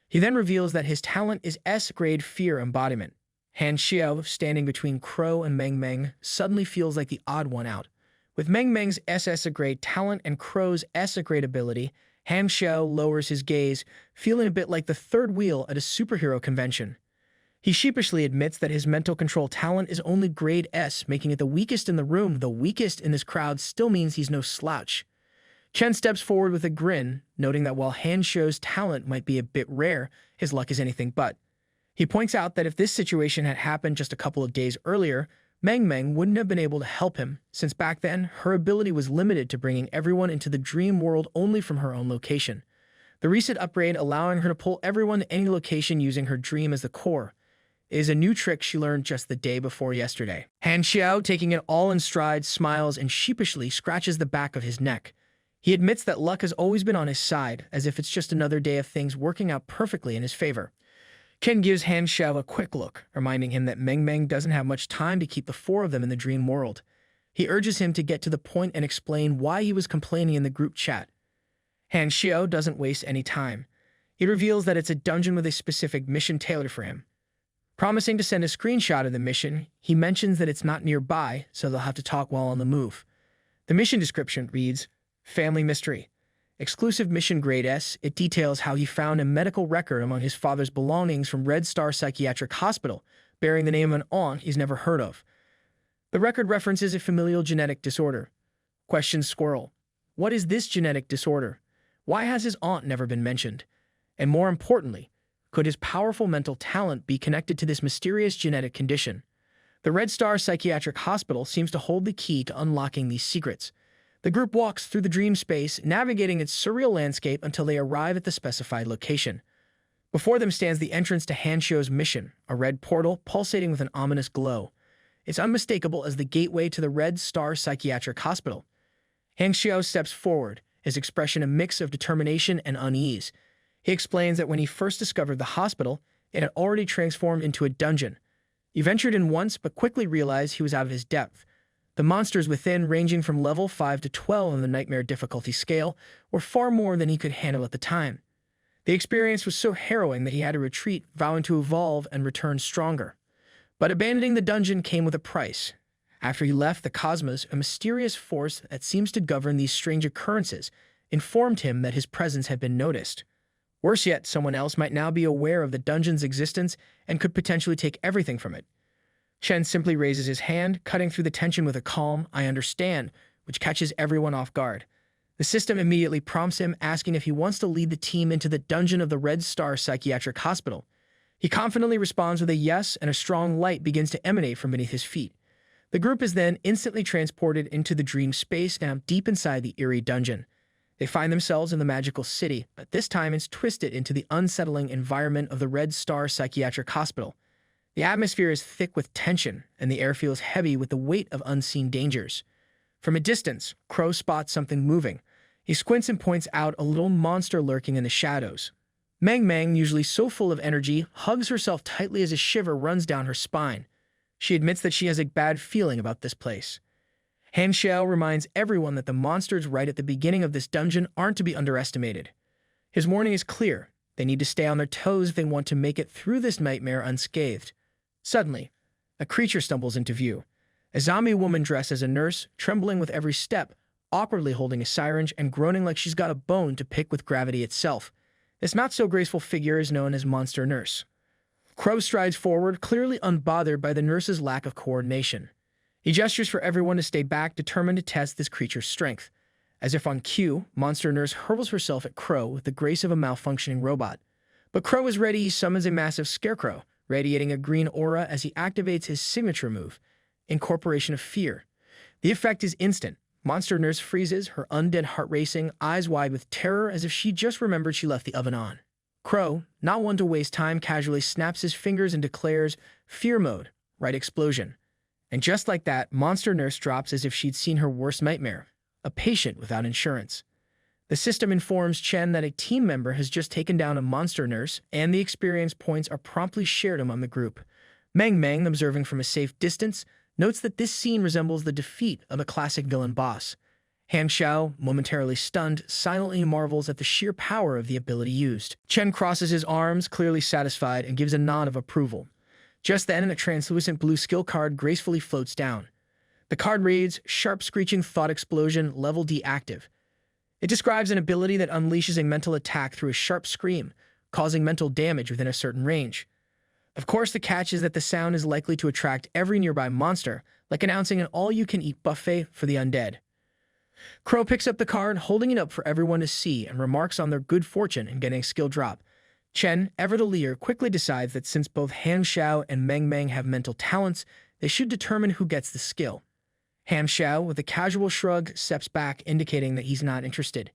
He then reveals that his talent is S-grade fear embodiment. Han Xiao, standing between Crow and Meng Meng, suddenly feels like the odd one out. With Meng Meng's SS-grade talent and Crow's S-grade ability, Han Xiao lowers his gaze, feeling a bit like the third wheel at a superhero convention. He sheepishly admits that his mental control talent is only grade S, making it the weakest in the room. The weakest in this crowd still means he's no slouch. Chen steps forward with a grin, noting that while Han Xiao's talent might be a bit rare, his luck is anything but. He points out that if this situation had happened just a couple of days earlier, Meng wouldn't have been able to help him, since back then, her ability was limited to bringing everyone into the dream world only from her own location. The recent upgrade allowing her to pull everyone to any location using her dream as the core is a new trick she learned just the day before yesterday. Han Xiao, taking it all in stride, smiles and sheepishly scratches the back of his neck. He admits that luck has always been on his side, as if it's just another day of things working out perfectly in his favor. Ken gives Han Xiao a quick look, reminding him that Meng doesn't have much time to keep the four of them in the dream world. He urges him to get to the point and explain why he was complaining in the group chat. Han Xiao doesn't waste any time. He reveals that it's a dungeon with a specific mission tailored for him. Promising to send a screenshot of the mission, he mentions that it's not nearby, so they'll have to talk while on the move. The mission description reads, Family Mystery. Exclusive mission grade S, it details how he found a medical record among his father's belongings from Red Star Psychiatric Hospital, bearing the name of an aunt he's never heard of. The record references a familial genetic disorder. Questions Squirrel. What is this genetic disorder? Why has his aunt never been mentioned? And more importantly, could his powerful mental talent be connected to this mysterious genetic condition? The Red Star Psychiatric Hospital seems to hold the key to unlocking these secrets. The group walks through the dream space, navigating its surreal landscape until they arrive at the specified location. Before them stands the entrance to Han Xiao's mission, a red portal pulsating with an ominous glow. It's unmistakable as the gateway to the Red Star Psychiatric Hospital. Han Xiao steps forward, his expression a mix of determination and unease. He explains that when he first discovered the hospital, it had already transformed into a dungeon. He ventured in once, but quickly realized he was out of his depth. The monsters within, ranging from level 5 to 12 on the nightmare difficulty scale, were far more than he could handle at the time. The experience was so harrowing that he had to retreat, vowing to evolve and return stronger. But abandoning the dungeon came with a price. After he left the cosmos, a mysterious force that seems to govern these strange occurrences informed him that his presence had been noticed. Worse yet, someone else might now be aware of the dungeon's existence and could potentially take everything from it. Chen simply raises his hand, cutting through the tension with a calm, I understand, which catches everyone off guard. The system immediately prompts him, asking if he wants to lead the team into the dungeon of the Red Star Psychiatric Hospital. He confidently responds with a yes, and a strong light begins to emanate from beneath his feet. The group is then instantly transported into the dream space, now deep inside the eerie dungeon. They find themselves in the magical city, but this time it's twisted into the unsettling environment of the Red Star Psychiatric Hospital. The atmosphere is thick with tension, and the air feels heavy with the weight of unseen dangers. From a distance, Crow spots something moving. He squints and points out a little monster lurking in the shadows. Meng, usually so full of energy, hugs herself tightly as a shiver runs down her spine. She admits that she has a bad feeling about this place. Han Xiao reminds everyone that the monsters right at the beginning of this dungeon aren't to be underestimated. His warning is clear. They need to stay on their toes if they want to make it through this nightmare unscathed. Suddenly, a creature stumbles into view. A zombie woman dressed as a nurse, trembling with every step, awkwardly holding a syringe and groaning like she's got a bone to pick with gravity itself. This not-so-graceful figure is known as Monster Nurse. Crow strides forward, clearly unbothered by the nurse's lack of coordination. He gestures for everyone to stay back, determined to test this creature's strength. As if on cue, Monster Nurse hurls herself at Crow with the grace of a malfunctioning robot. But Crow is ready. He summons a massive scarecrow, radiating a green aura as he activates his signature move, Incorporation of Fear. The effect is instant. Monster Nurse freezes, her undead heart racing, eyes wide with terror as if she just remembered she left the oven on. Crow, not one to waste time, casually snaps his fingers and declares, Fear mode, right explosion. And just like that, Monster Nurse drops as if she'd seen her worst nightmare, a patient without insurance. The system informs Chen that a team member has just taken down a Monster Nurse, and the experience points are promptly shared among the group. Meng, observing from a safe distance, notes that this scene resembles the defeat of a classic villain boss. Han Xiao, momentarily stunned, silently marvels at the sheer power of the ability used. Chen crosses his arms, clearly satisfied, and gives a nod of approval. Just then, a translucent blue skill card gracefully floats down. The card reads, Sharp Screeching Thought Explosion, Level D active. It describes an ability that unleashes a mental attack through a sharp scream, causing mental damage within a certain range. Of course, the catch is that the sound is likely to attract every nearby monster, like announcing an all-you-can-eat buffet for the undead. Crow picks up the card, holding it up for everyone to see, and remarks on their good fortune in getting a skill drop. Chen, ever the leader, quickly decides that since both Han Xiao and Meng Meng have mental talents, they should determine who gets the skill. Han Xiao, with a casual shrug, steps back, indicating that he's not interested.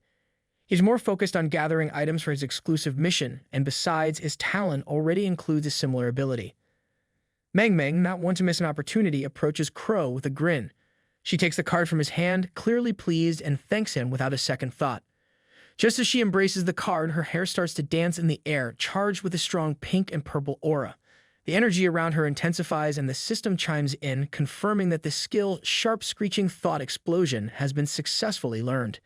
He's more focused on gathering items for his exclusive mission, and besides, his talent already includes a similar ability. Meng Meng, not one to miss an opportunity, approaches Crow with a grin. She takes the card from his hand, clearly pleased, and thanks him without a second thought. Just as she embraces the card, her hair starts to dance in the air, charged with a strong pink and purple aura. The energy around her intensifies and the system chimes in, confirming that the skill Sharp Screeching Thought Explosion has been successfully learned.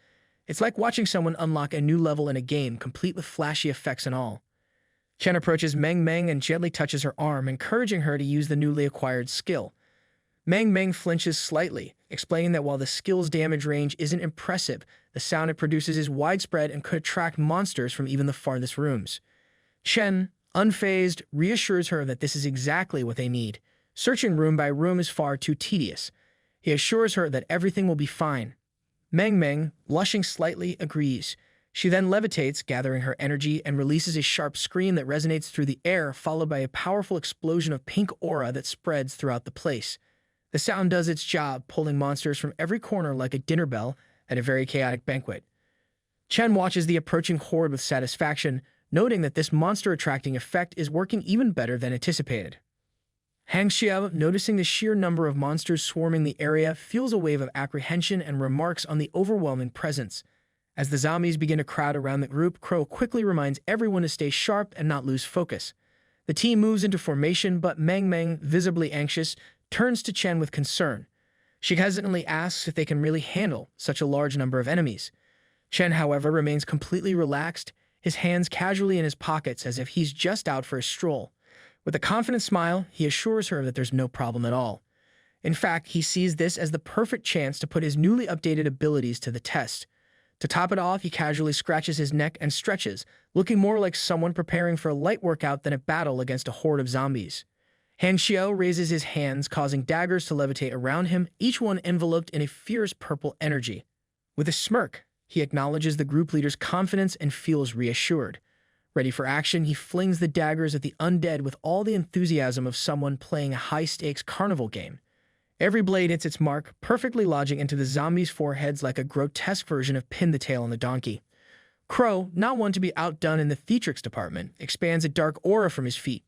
It's like watching someone unlock a new level in a game, complete with flashy effects and all. Chen approaches Meng Meng and gently touches her arm, encouraging her to use the newly acquired skill. Meng Meng flinches slightly, explaining that while the skill's damage range isn't impressive, the sound it produces is widespread and could attract monsters from even the farthest rooms. Chen, unfazed, reassures her that this is exactly what they need. Searching room by room is far too tedious. He assures her that everything will be fine. Meng Meng, blushing slightly, agrees. She then levitates, gathering her energy, and releases a sharp scream that resonates through the air, followed by a powerful explosion of pink aura that spreads throughout the place. The sound does its job, pulling monsters from every corner like a dinner bell at a very chaotic banquet. Chen watches the approaching horde with satisfaction, noting that this monster-attracting effect is working even better than anticipated. Han Xiao, noticing the sheer number of monsters swarming the area, feels a wave of apprehension and remarks on the overwhelming presence. As the zombies begin to crowd around the group, Crow quickly reminds everyone to stay sharp and not lose focus. The team moves into formation, but Meng Meng, visibly anxious, turns to Chen with concern. She hesitantly asks if they can really handle such a large number of enemies. Chen, however, remains completely relaxed, his hands casually in his pockets as if he's just out for a stroll. With a confident smile, he assures her that there's no problem at all. In fact, he sees this as the perfect chance to put his newly updated abilities to the test. To top it off, he casually scratches his neck and stretches, looking more like someone preparing for a light workout than a battle against a horde of zombies. Han Xiao raises his hands, causing daggers to levitate around him, each one enveloped in a fierce purple energy. With a smirk, he acknowledges the group leader's confidence and feels reassured. Ready for action, he flings the daggers at the undead with all the enthusiasm of someone playing a high-stakes carnival game. Every blade hits its mark, perfectly lodging into the zombies' foreheads like a grotesque version of Pin the Tail on the Donkey. Crow, not one to be outdone in the theatrics department, expands a dark aura from his feet,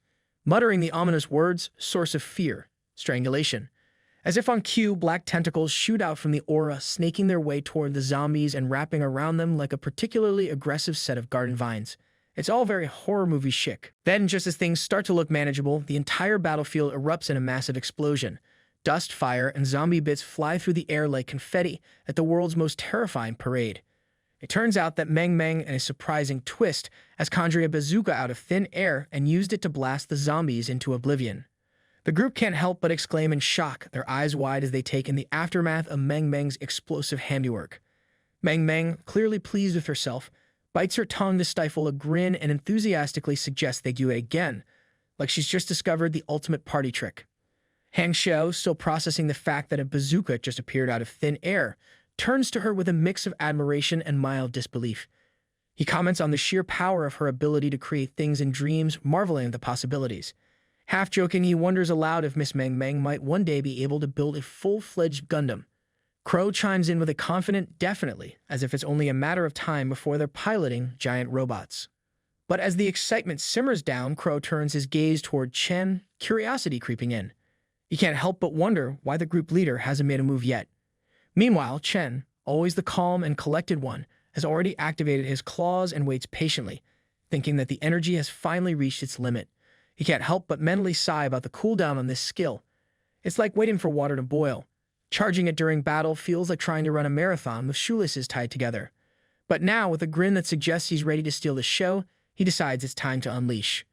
muttering the ominous words, source of fear, strangulation. As if on cue, black tentacles shoot out from the aura, snaking their way toward the zombies and wrapping around them like a particularly aggressive set of garden vines. It's all very horror movie chic. Then, just as things start to look manageable, the entire battlefield erupts in a massive explosion. Dust, fire, and zombie bits fly through the air like confetti at the world's most terrifying parade. It turns out that Meng Meng, in a surprising twist, has conjured a bazooka out of thin air and used it to blast the zombies into oblivion. The group can't help but exclaim in shock, their eyes wide as they take in the aftermath of Meng Meng's explosive handiwork. Meng Meng, clearly pleased with herself, bites her tongue to stifle a grin and enthusiastically suggests they do it again, like she's just discovered the ultimate party trick. Han Xiao, still processing the fact that a bazooka just appeared out of thin air, turns to her with a mix of admiration and mild disbelief. He comments on the sheer power of her ability to create things in dreams, marveling at the possibilities. Half-joking, he wonders aloud if Miss Meng Meng might one day be able to build a full-fledged Gundam. Crow chimes in with a confident definitely, as if it's only a matter of time before they're piloting giant robots. But as the excitement simmers down, Crow turns his gaze toward Chen, curiosity creeping in. He can't help but wonder why the group leader hasn't made a move yet. Meanwhile, Chen, always the calm and collected one, has already activated his claws and waits patiently, thinking that the energy has finally reached its limit. He can't help but mentally sigh about the cooldown on this skill. It's like waiting for water to boil. Charging it during battle feels like trying to run a marathon with shoelaces tied together. But now, with a grin that suggests he's ready to steal the show, he decides it's time to unleash.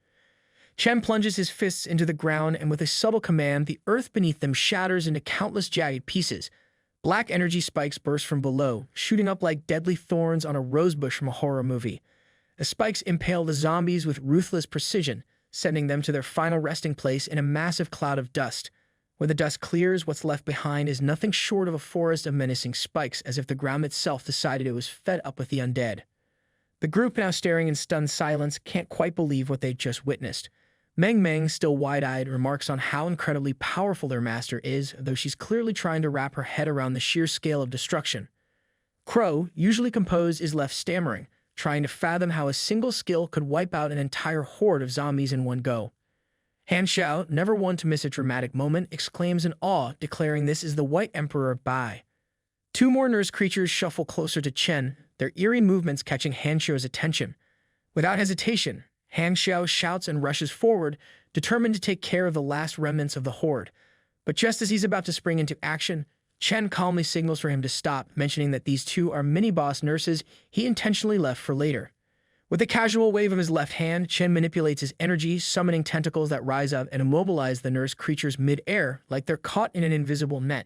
Chen plunges his fists into the ground, and with a subtle command, the earth beneath them shatters into countless jagged pieces, Black energy spikes burst from below, shooting up like deadly thorns on a rosebush from a horror movie. The spikes impale the zombies with ruthless precision, sending them to their final resting place in a massive cloud of dust. When the dust clears, what's left behind is nothing short of a forest of menacing spikes, as if the ground itself decided it was fed up with the undead. The group, now staring in stunned silence, can't quite believe what they've just witnessed. Meng, still wide-eyed, remarks on how incredibly powerful their master is, though she's clearly trying to wrap her head around the sheer scale of destruction. Crow, usually composed, is left stammering, trying to fathom how a single skill could wipe out an entire horde of zombies in one go. Han Xiao, never one to miss a dramatic moment, exclaims in awe, declaring this is the White Emperor Bai. Two more nurse creatures shuffle closer to Chen, their eerie movements catching Han Xiao's attention. Without hesitation, Han Xiao shouts and rushes forward, determined to take care of the last remnants of the horde. But just as he's about to spring into action, Chen calmly signals for him to stop, mentioning that these two are mini-boss nurses he intentionally left for later. With a casual wave of his left hand, Chen manipulates his energy, summoning tentacles that rise up and immobilize the nurse creatures mid-air like they're caught in an invisible net.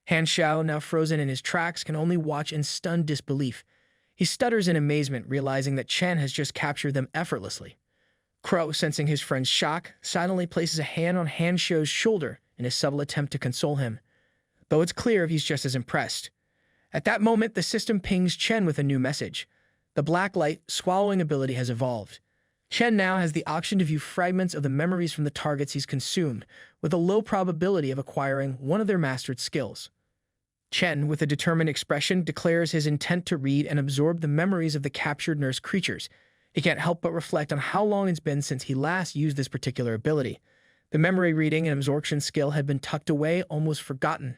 Han Xiao, now frozen in his tracks, can only watch in stunned disbelief. He stutters in amazement, realizing that Chen has just captured them effortlessly. Crow, sensing his friend's shock, silently places a hand on Han Xiao's shoulder in a subtle attempt to console him, though it's clear he's just as impressed. At that moment, the system pings Chen with a new message. The black light swallowing ability has evolved. Chen now has the option to view fragments of the memories from the targets he's consumed, with a low probability of acquiring one of their mastered skills. Chen, with a determined expression, declares his intent to read and absorb the memories of the captured nurse creatures. He can't help but reflect on how long it's been since he last used this particular ability. The memory reading and absorption skill had been tucked away, almost forgotten,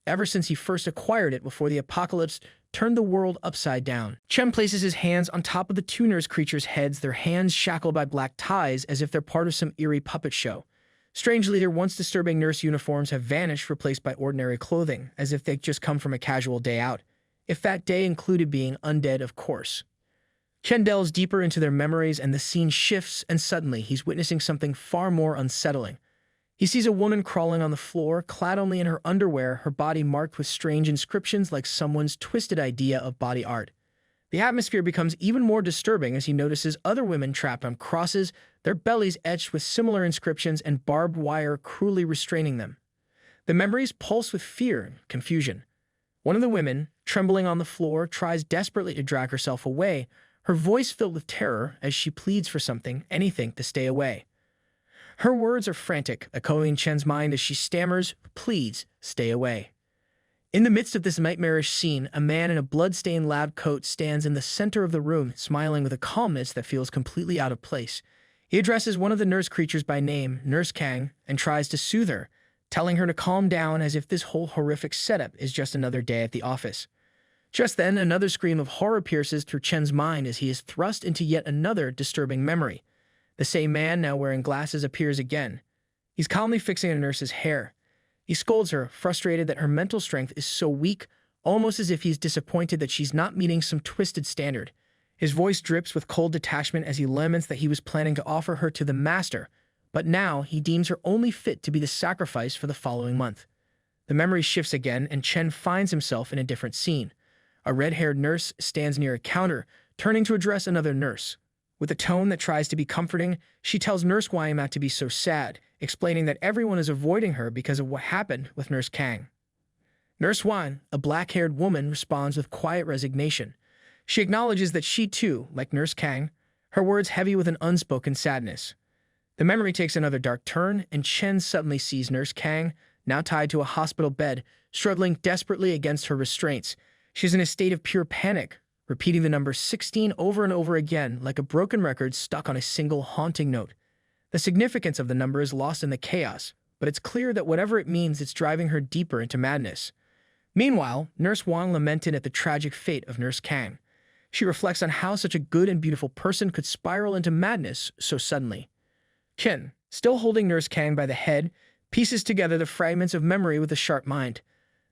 ever since he first acquired it before the apocalypse turned the world upside down. Chen places his hands on top of the two nurse creatures' heads, their hands shackled by black ties as if they're part of some eerie puppet show. Strangely, their once disturbing nurse uniforms have vanished, replaced by ordinary clothing, as if they'd just come from a casual day out. If that day included being undead, of course. Chen delves deeper into their memories, and the scene shifts, and suddenly he's witnessing something far more unsettling. He sees a woman crawling on the floor, clad only in her underwear, her body marked with strange inscriptions like someone's twisted idea of body art. The atmosphere becomes even more disturbing as he notices other women trapped on crosses, their bellies etched with similar inscriptions and barbed wire cruelly restraining them. The memories pulse with fear and confusion. One of the women, trembling on the floor, tries desperately to drag herself away, her voice filled with terror as she pleads for something, anything, to stay away. Her words are frantic, echoing Chen's mind as she stammers, "Please, stay away." In the midst of this nightmarish scene, a man in a blood-stained lab coat stands in the center of the room, smiling with a calmness that feels completely out of place. He addresses one of the nurse creatures by name, Nurse Kang, and tries to soothe her, telling her to calm down as if this whole horrific setup is just another day at the office. Just then, another scream of horror pierces through Chen's mind as he is thrust into yet another disturbing memory. The same man, now wearing glasses, appears again. He's calmly fixing a nurse's hair. He scolds her, frustrated that her mental strength is so weak, almost as if he's disappointed that she's not meeting some twisted standard. His voice drips with cold detachment as he laments that he was planning to offer her to the master, but now he deems her only fit to be the sacrifice for the following month. The memory shifts again, and Chen finds himself in a different scene. A red-haired nurse stands near a counter, turning to address another nurse. With a tone that tries to be comforting, she tells Nurse Wang not to be so sad, explaining that everyone is avoiding her because of what happened with Nurse Kang. Nurse Wang, a black-haired woman, responds with quiet resignation. She acknowledges that she too, like Nurse Kang, her words heavy with an unspoken sadness. The memory takes another dark turn, and Chen suddenly sees Nurse Kang, now tied to a hospital bed, struggling desperately against her restraints. She's in a state of pure panic, repeating the number 16 over and over again like a broken record stuck on a single haunting note. The significance of the number is lost in the chaos, but it's clear that whatever it means, it's driving her deeper into madness. Meanwhile, Nurse Wang lamented at the tragic fate of Nurse Kang. She reflects on how such a good and beautiful person could spiral into madness so suddenly. Chen, still holding Nurse Kang by the head, pieces together the fragments of memory with a sharp mind.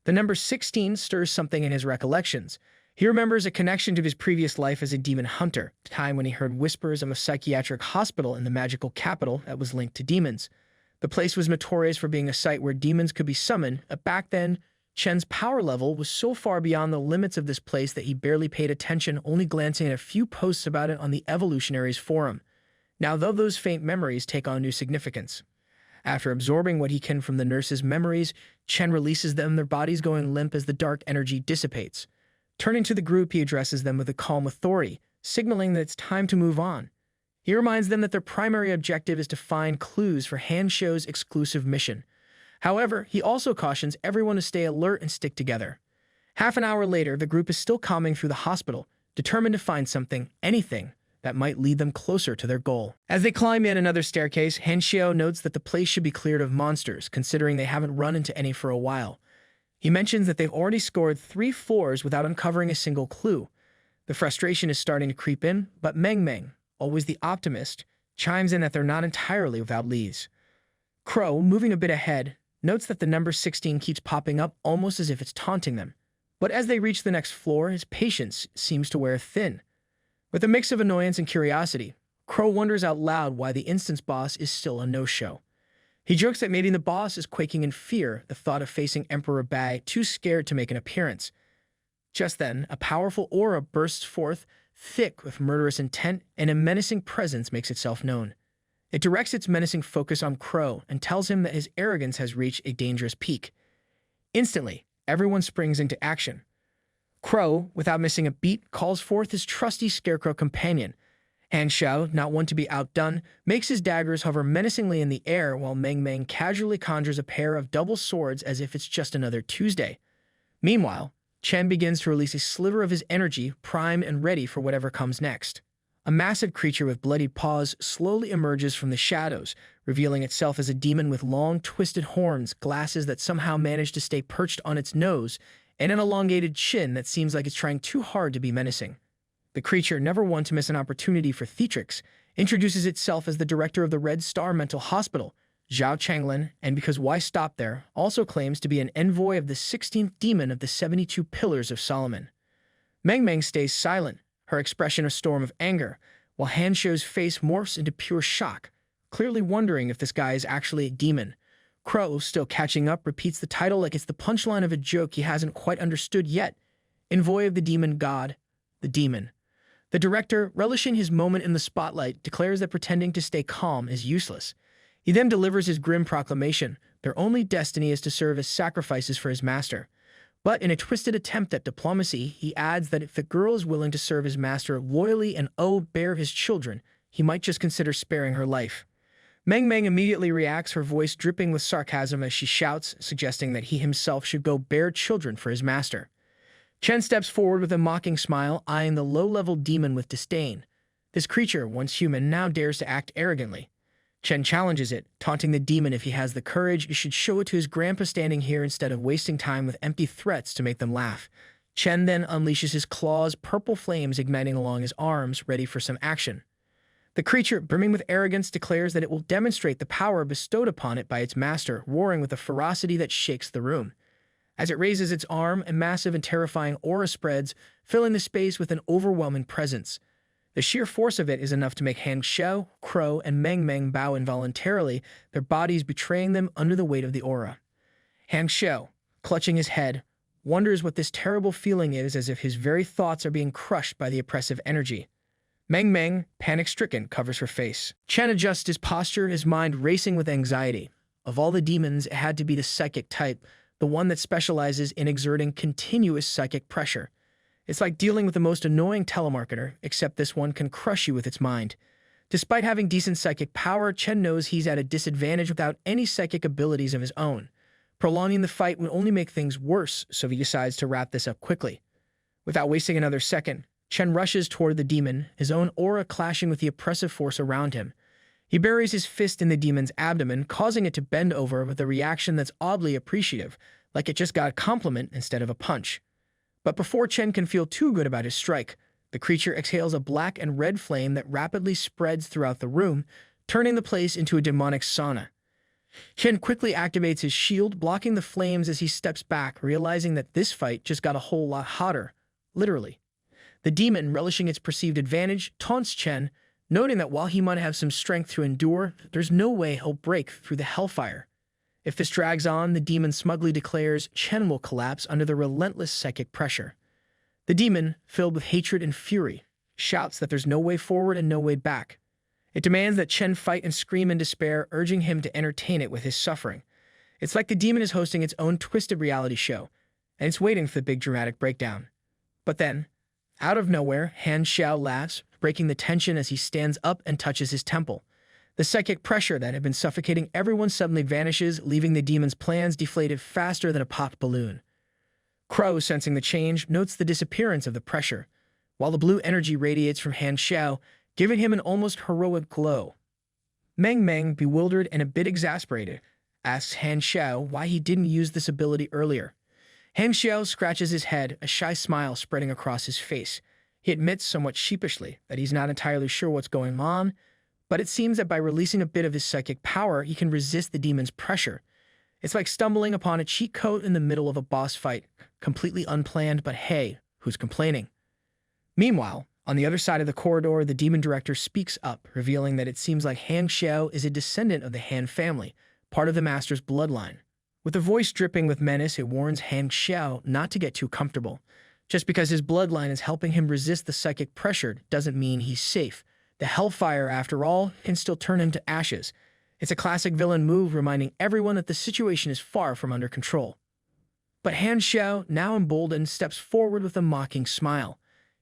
The number 16 stirs something in his recollections. He remembers a connection to his previous life as a demon hunter, a time when he heard whispers of a psychiatric hospital in the magical capital that was linked to demons. The place was notorious for being a site where demons could be summoned, but back then, Chen's power level was so far beyond the limits of this place that he barely paid attention, only glancing at a few posts about it on the Evolutionaries forum. Now, though those faint memories take on new significance. After absorbing what he can from the nurse's memories, Chen releases them, their bodies going limp as the dark energy dissipates. Turning to the group, he addresses them with a calm authority, signaling that it's time to move on. He reminds them that their primary objective is to find clues for Hanshou's exclusive mission. However, he also cautions everyone to stay alert and stick together. Half an hour later, the group is still combing through the hospital, determined to find something, anything, that might lead them closer to their goal. As they climb yet another staircase, Hanshou notes that the place should be cleared of monsters, considering they haven't run into any for a while. He mentions that they've already scored 3 floors without uncovering a single clue. The frustration is starting to creep in, but Meng Meng, always the optimist, chimes in that they're not entirely without leads. Crow, moving a bit ahead, notes that the number 16 keeps popping up almost as if it's taunting them. But as they reach the next floor, his patience seems to wear thin. With a mix of annoyance and curiosity, Crow wonders out loud why the instance boss is still a no-show. He jokes that maybe the boss is quaking in fear, the thought of facing Emperor Bai, too scared to make an appearance. Just then, a powerful aura bursts forth, thick with murderous intent, and a menacing presence makes itself known. It directs its menacing focus on Crow and tells him that his arrogance has reached a dangerous peak. Instantly, everyone springs into action. Crow, without missing a beat, calls forth his trusty scarecrow companion. Hanshou, not one to be outdone, makes his daggers hover menacingly in the air while Meng Meng casually conjures a pair of double swords as if it's just another Tuesday. Meanwhile, Chen begins to release a sliver of his energy, primed and ready for whatever comes next. A massive creature with bloodied paws slowly emerges from the shadows, revealing itself as a demon with long, twisted horns, glasses that somehow manage to stay perched on its nose, and an elongated chin that seems like it's trying too hard to be menacing. The creature, never one to miss an opportunity for theatrics, introduces itself as the director of the Red Star Mental Hospital, Zhao Changlin, and because why stop there, also claims to be an envoy of the 16th demon of the 72 Pillars of Solomon. Meng Meng stays silent, her expression a storm of anger, while Hanshou's face morphs into pure shock, clearly wondering if this guy is actually a demon. Crow, still catching up, repeats the title like it's the punchline of a joke he hasn't quite understood yet. Envoy of the demon god, the demon. The director, relishing his moment in the spotlight, declares that pretending to stay calm is useless. He then delivers his grim proclamation. Their only destiny is to serve as sacrifices for his master. But in a twisted attempt at diplomacy, he adds that if the girl is willing to serve his master loyally and bear his children, he might just consider sparing her life. Meng Meng immediately reacts, her voice dripping with sarcasm as she shouts, suggesting that he himself should go bear children for his master. Chen steps forward with a mocking smile, eyeing the low-level demon with disdain. This creature, once human, now dares to act arrogantly. Chen challenges it, taunting the demon if he has the courage, he should show it to his grandpa standing here instead of wasting time with empty threats to make them laugh. Chen then unleashes his claws, purple flames igniting along his arms, ready for some action. The creature, brimming with arrogance, declares that it will demonstrate the power bestowed upon it by its master, roaring with a ferocity that shakes the room. As it raises its arm, a massive and terrifying aura spreads, filling the space with an overwhelming presence. The sheer force of it is enough to make Hanshou, Crow, and Meng Meng bow involuntarily, their bodies betraying them under the weight of the aura. Hanshou, clutching his head, wonders what this terrible feeling is, as if his very thoughts are being crushed by the oppressive energy. Meng Meng, panic-stricken, covers her face. Chen adjusts his posture, his mind racing with anxiety. Of all the demons, it had to be the psychic type, the one that specializes in exerting continuous psychic pressure. It's like dealing with the most annoying telemarketer, except this one can crush you with its mind. Despite having decent psychic power, Chen knows he's at a disadvantage without any psychic abilities of his own. Prolonging the fight would only make things worse, so he decides to wrap this up quickly. Without wasting another second, Chen rushes toward the demon, his own aura clashing with the oppressive force around him. He buries his fist in the demon's abdomen, causing it to bend over with a reaction that's oddly appreciative, like it just got a compliment instead of a punch. But before Chen can feel too good about his strike, the creature exhales a black and red flame that rapidly spreads throughout the room, turning the place into a demonic sauna. Chen quickly activates his shield, blocking the flames as he steps back, realizing that this fight just got a whole lot hotter, literally. The demon, relishing its perceived advantage, taunts Chen, noting that while he might have some strength to endure, there's no way he'll break through the hellfire. If this drags on, the demon smugly declares Chen will collapse under the relentless psychic pressure. The demon, filled with hatred and fury, shouts that there's no way forward and no way back. It demands that Chen fight and scream in despair, urging him to entertain it with his suffering. It's like the demon is hosting its own twisted reality show, and it's waiting for the big dramatic breakdown. But then, out of nowhere, Han Xiao laughs, breaking the tension as he stands up and touches his temple. The psychic pressure that had been suffocating everyone suddenly vanishes, leaving the demon's plans deflated faster than a popped balloon. Crow, sensing the change, notes the disappearance of the pressure, while the blue energy radiates from Han Xiao, giving him an almost heroic glow. Meng, bewildered and a bit exasperated, asks Han Xiao why he didn't use this ability earlier. Han Xiao scratches his head, a shy smile spreading across his face. He admits somewhat sheepishly that he's not entirely sure what's going on, but it seems that by releasing a bit of his psychic power, he can resist the demon's pressure. It's like stumbling upon a cheat code in the middle of a boss fight, completely unplanned, but hey, who's complaining? Meanwhile, on the other side of the corridor, the demon director speaks up, revealing that it seems like Han Xiao is a descendant of the Han family, part of the master's bloodline. With a voice dripping with menace, it warns Han Xiao not to get too comfortable. Just because his bloodline is helping him resist the psychic pressure doesn't mean he's safe. The hellfire, after all, can still turn him to ashes. It's a classic villain move, reminding everyone that the situation is far from under control. But Han Xiao, now emboldened, steps forward with a mocking smile.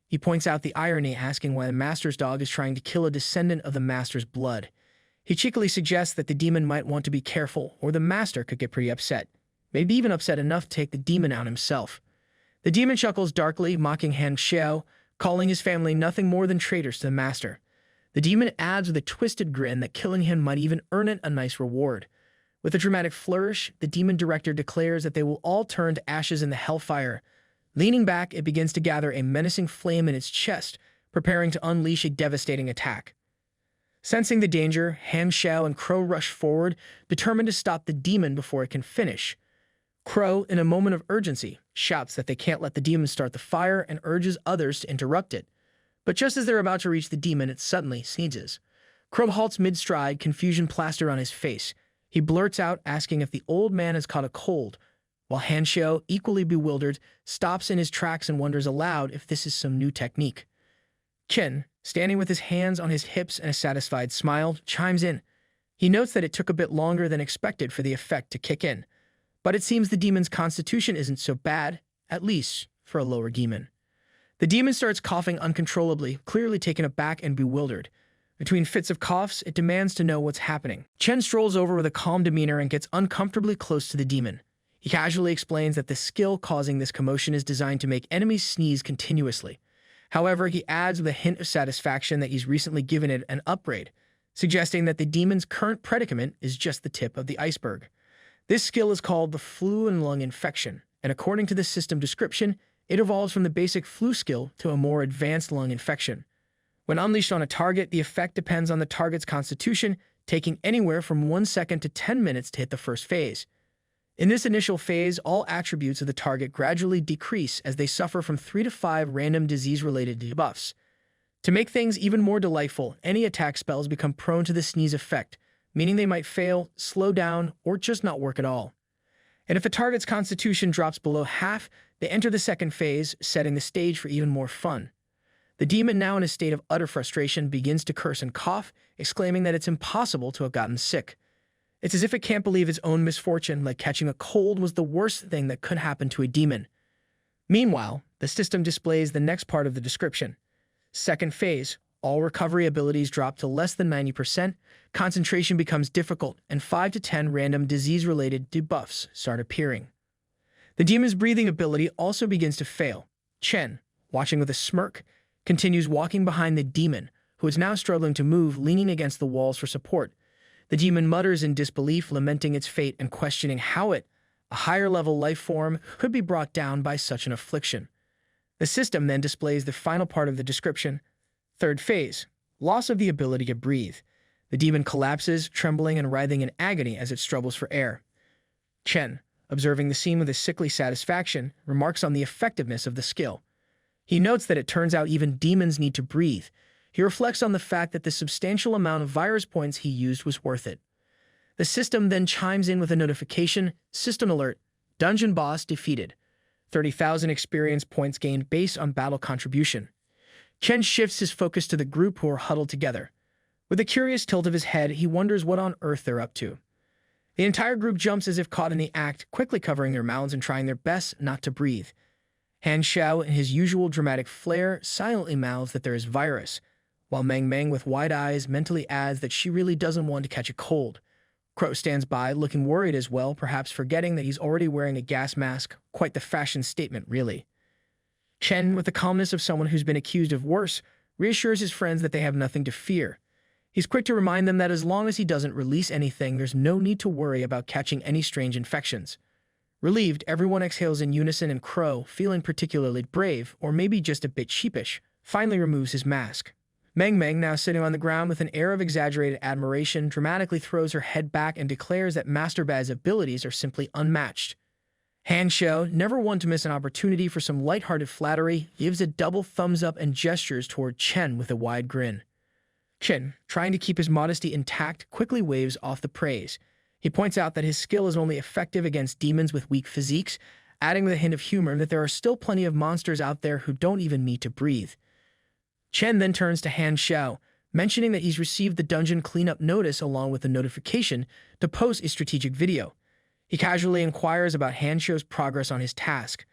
He points out the irony, asking why the master's dog is trying to kill a descendant of the master's blood. He cheekily suggests that the demon might want to be careful, or the master could get pretty upset. Maybe even upset enough to take the demon out himself. The demon chuckles darkly, mocking Han Xiao, calling his family nothing more than traitors to the master. The demon adds with a twisted grin that killing him might even earn it a nice reward. With a dramatic flourish, the demon director declares that they will all turn to ashes in the hellfire. Leaning back, it begins to gather a menacing flame in its chest, preparing to unleash a devastating attack. Sensing the danger, Han Xiao and Crow rush forward, determined to stop the demon before it can finish. Crow, in a moment of urgency, shouts that they can't let the demon start the fire and urges others to interrupt it. But just as they're about to reach the demon, it suddenly sneezes. Crow halts mid-stride, confusion plastered on his face. He blurts out, asking if the old man has caught a cold, while Han Xiao, equally bewildered, stops in his tracks and wonders aloud if this is some new technique. Chen, standing with his hands on his hips and a satisfied smile, chimes in. He notes that it took a bit longer than expected for the effect to kick in, but it seems the demon's constitution isn't so bad, at least for a lower demon. The demon starts coughing uncontrollably, clearly taken aback and bewildered. Between fits of coughs, it demands to know what's happening. Chen strolls over with a calm demeanor and gets uncomfortably close to the demon. He casually explains that the skill causing this commotion is designed to make enemies sneeze continuously. However, he adds with a hint of satisfaction that he's recently given it an upgrade, suggesting that the demon's current predicament is just the tip of the iceberg. This skill is called the flu and lung infection, and according to the system description, it evolves from the basic flu skill to a more advanced lung infection. When unleashed on a target, the effect depends on the target's constitution, taking anywhere from 1 second to 10 minutes to hit the first phase. In this initial phase, all attributes of the target gradually decrease as they suffer from 3 to 5 random disease-related debuffs. To make things even more delightful, any attack spells become prone to the sneeze effect, meaning they might fail, slow down, or just not work at all. And if a target's constitution drops below half, they enter the second phase, setting the stage for even more fun. The demon, now in a state of utter frustration, begins to curse and cough, exclaiming that it's impossible to have gotten sick. It's as if it can't believe its own misfortune, like catching a cold was the worst thing that could happen to a demon. Meanwhile, the system displays the next part of the description. Second phase, all recovery abilities drop to less than 90%, concentration becomes difficult, and 5 to 10 random disease-related debuffs start appearing. The demon's breathing ability also begins to fail. Chen, watching with a smirk, continues walking behind the demon, who is now struggling to move, leaning against the walls for support. The demon mutters in disbelief, lamenting its fate and questioning how it, a higher-level life form, could be brought down by such an affliction. The system then displays the final part of the description. Third phase, loss of the ability to breathe. The demon collapses, trembling and writhing in agony as it struggles for air. Chen, observing the scene with a sickly satisfaction, remarks on the effectiveness of the skill. He notes that it turns out even demons need to breathe. He reflects on the fact that the substantial amount of virus points he used was worth it. The system then chimes in with a notification, system alert, dungeon boss defeated. 30,000 experience points gained based on battle contribution. Chen shifts his focus to the group who are huddled together. With a curious tilt of his head, he wonders what on earth they're up to. The entire group jumps as if caught in the act, quickly covering their mouths and trying their best not to breathe. Han Xiao, in his usual dramatic flair, silently mouths that there is virus, while Meng Meng, with wide eyes, mentally adds that she really doesn't want to catch a cold. Crow stands by, looking worried as well, perhaps forgetting that he's already wearing a gas mask. Quite the fashion statement, really. Chen, with the calmness of someone who's been accused of worse, reassures his friends that they have nothing to fear. He's quick to remind them that as long as he doesn't release anything, there's no need to worry about catching any strange infections. Relieved, everyone exhales in unison, and Crow, feeling particularly brave, or maybe just a bit sheepish, finally removes his mask. Meng Meng, now sitting on the ground with an air of exaggerated admiration, dramatically throws her head back and declares that Master Bai's abilities are simply unmatched. Han Xiao, never one to miss an opportunity for some lighthearted flattery, gives a double thumbs up and gestures toward Chen with a wide grin. Chen, trying to keep his modesty intact, quickly waves off the praise. He points out that his skill is only effective against demons with weak physiques, adding with a hint of humor that there are still plenty of monsters out there who don't even need to breathe. Chen then turns to Han Xiao, mentioning that he's received the dungeon cleanup notice along with the notification to post a strategic video. He casually inquires about Han Xiao's progress on his task.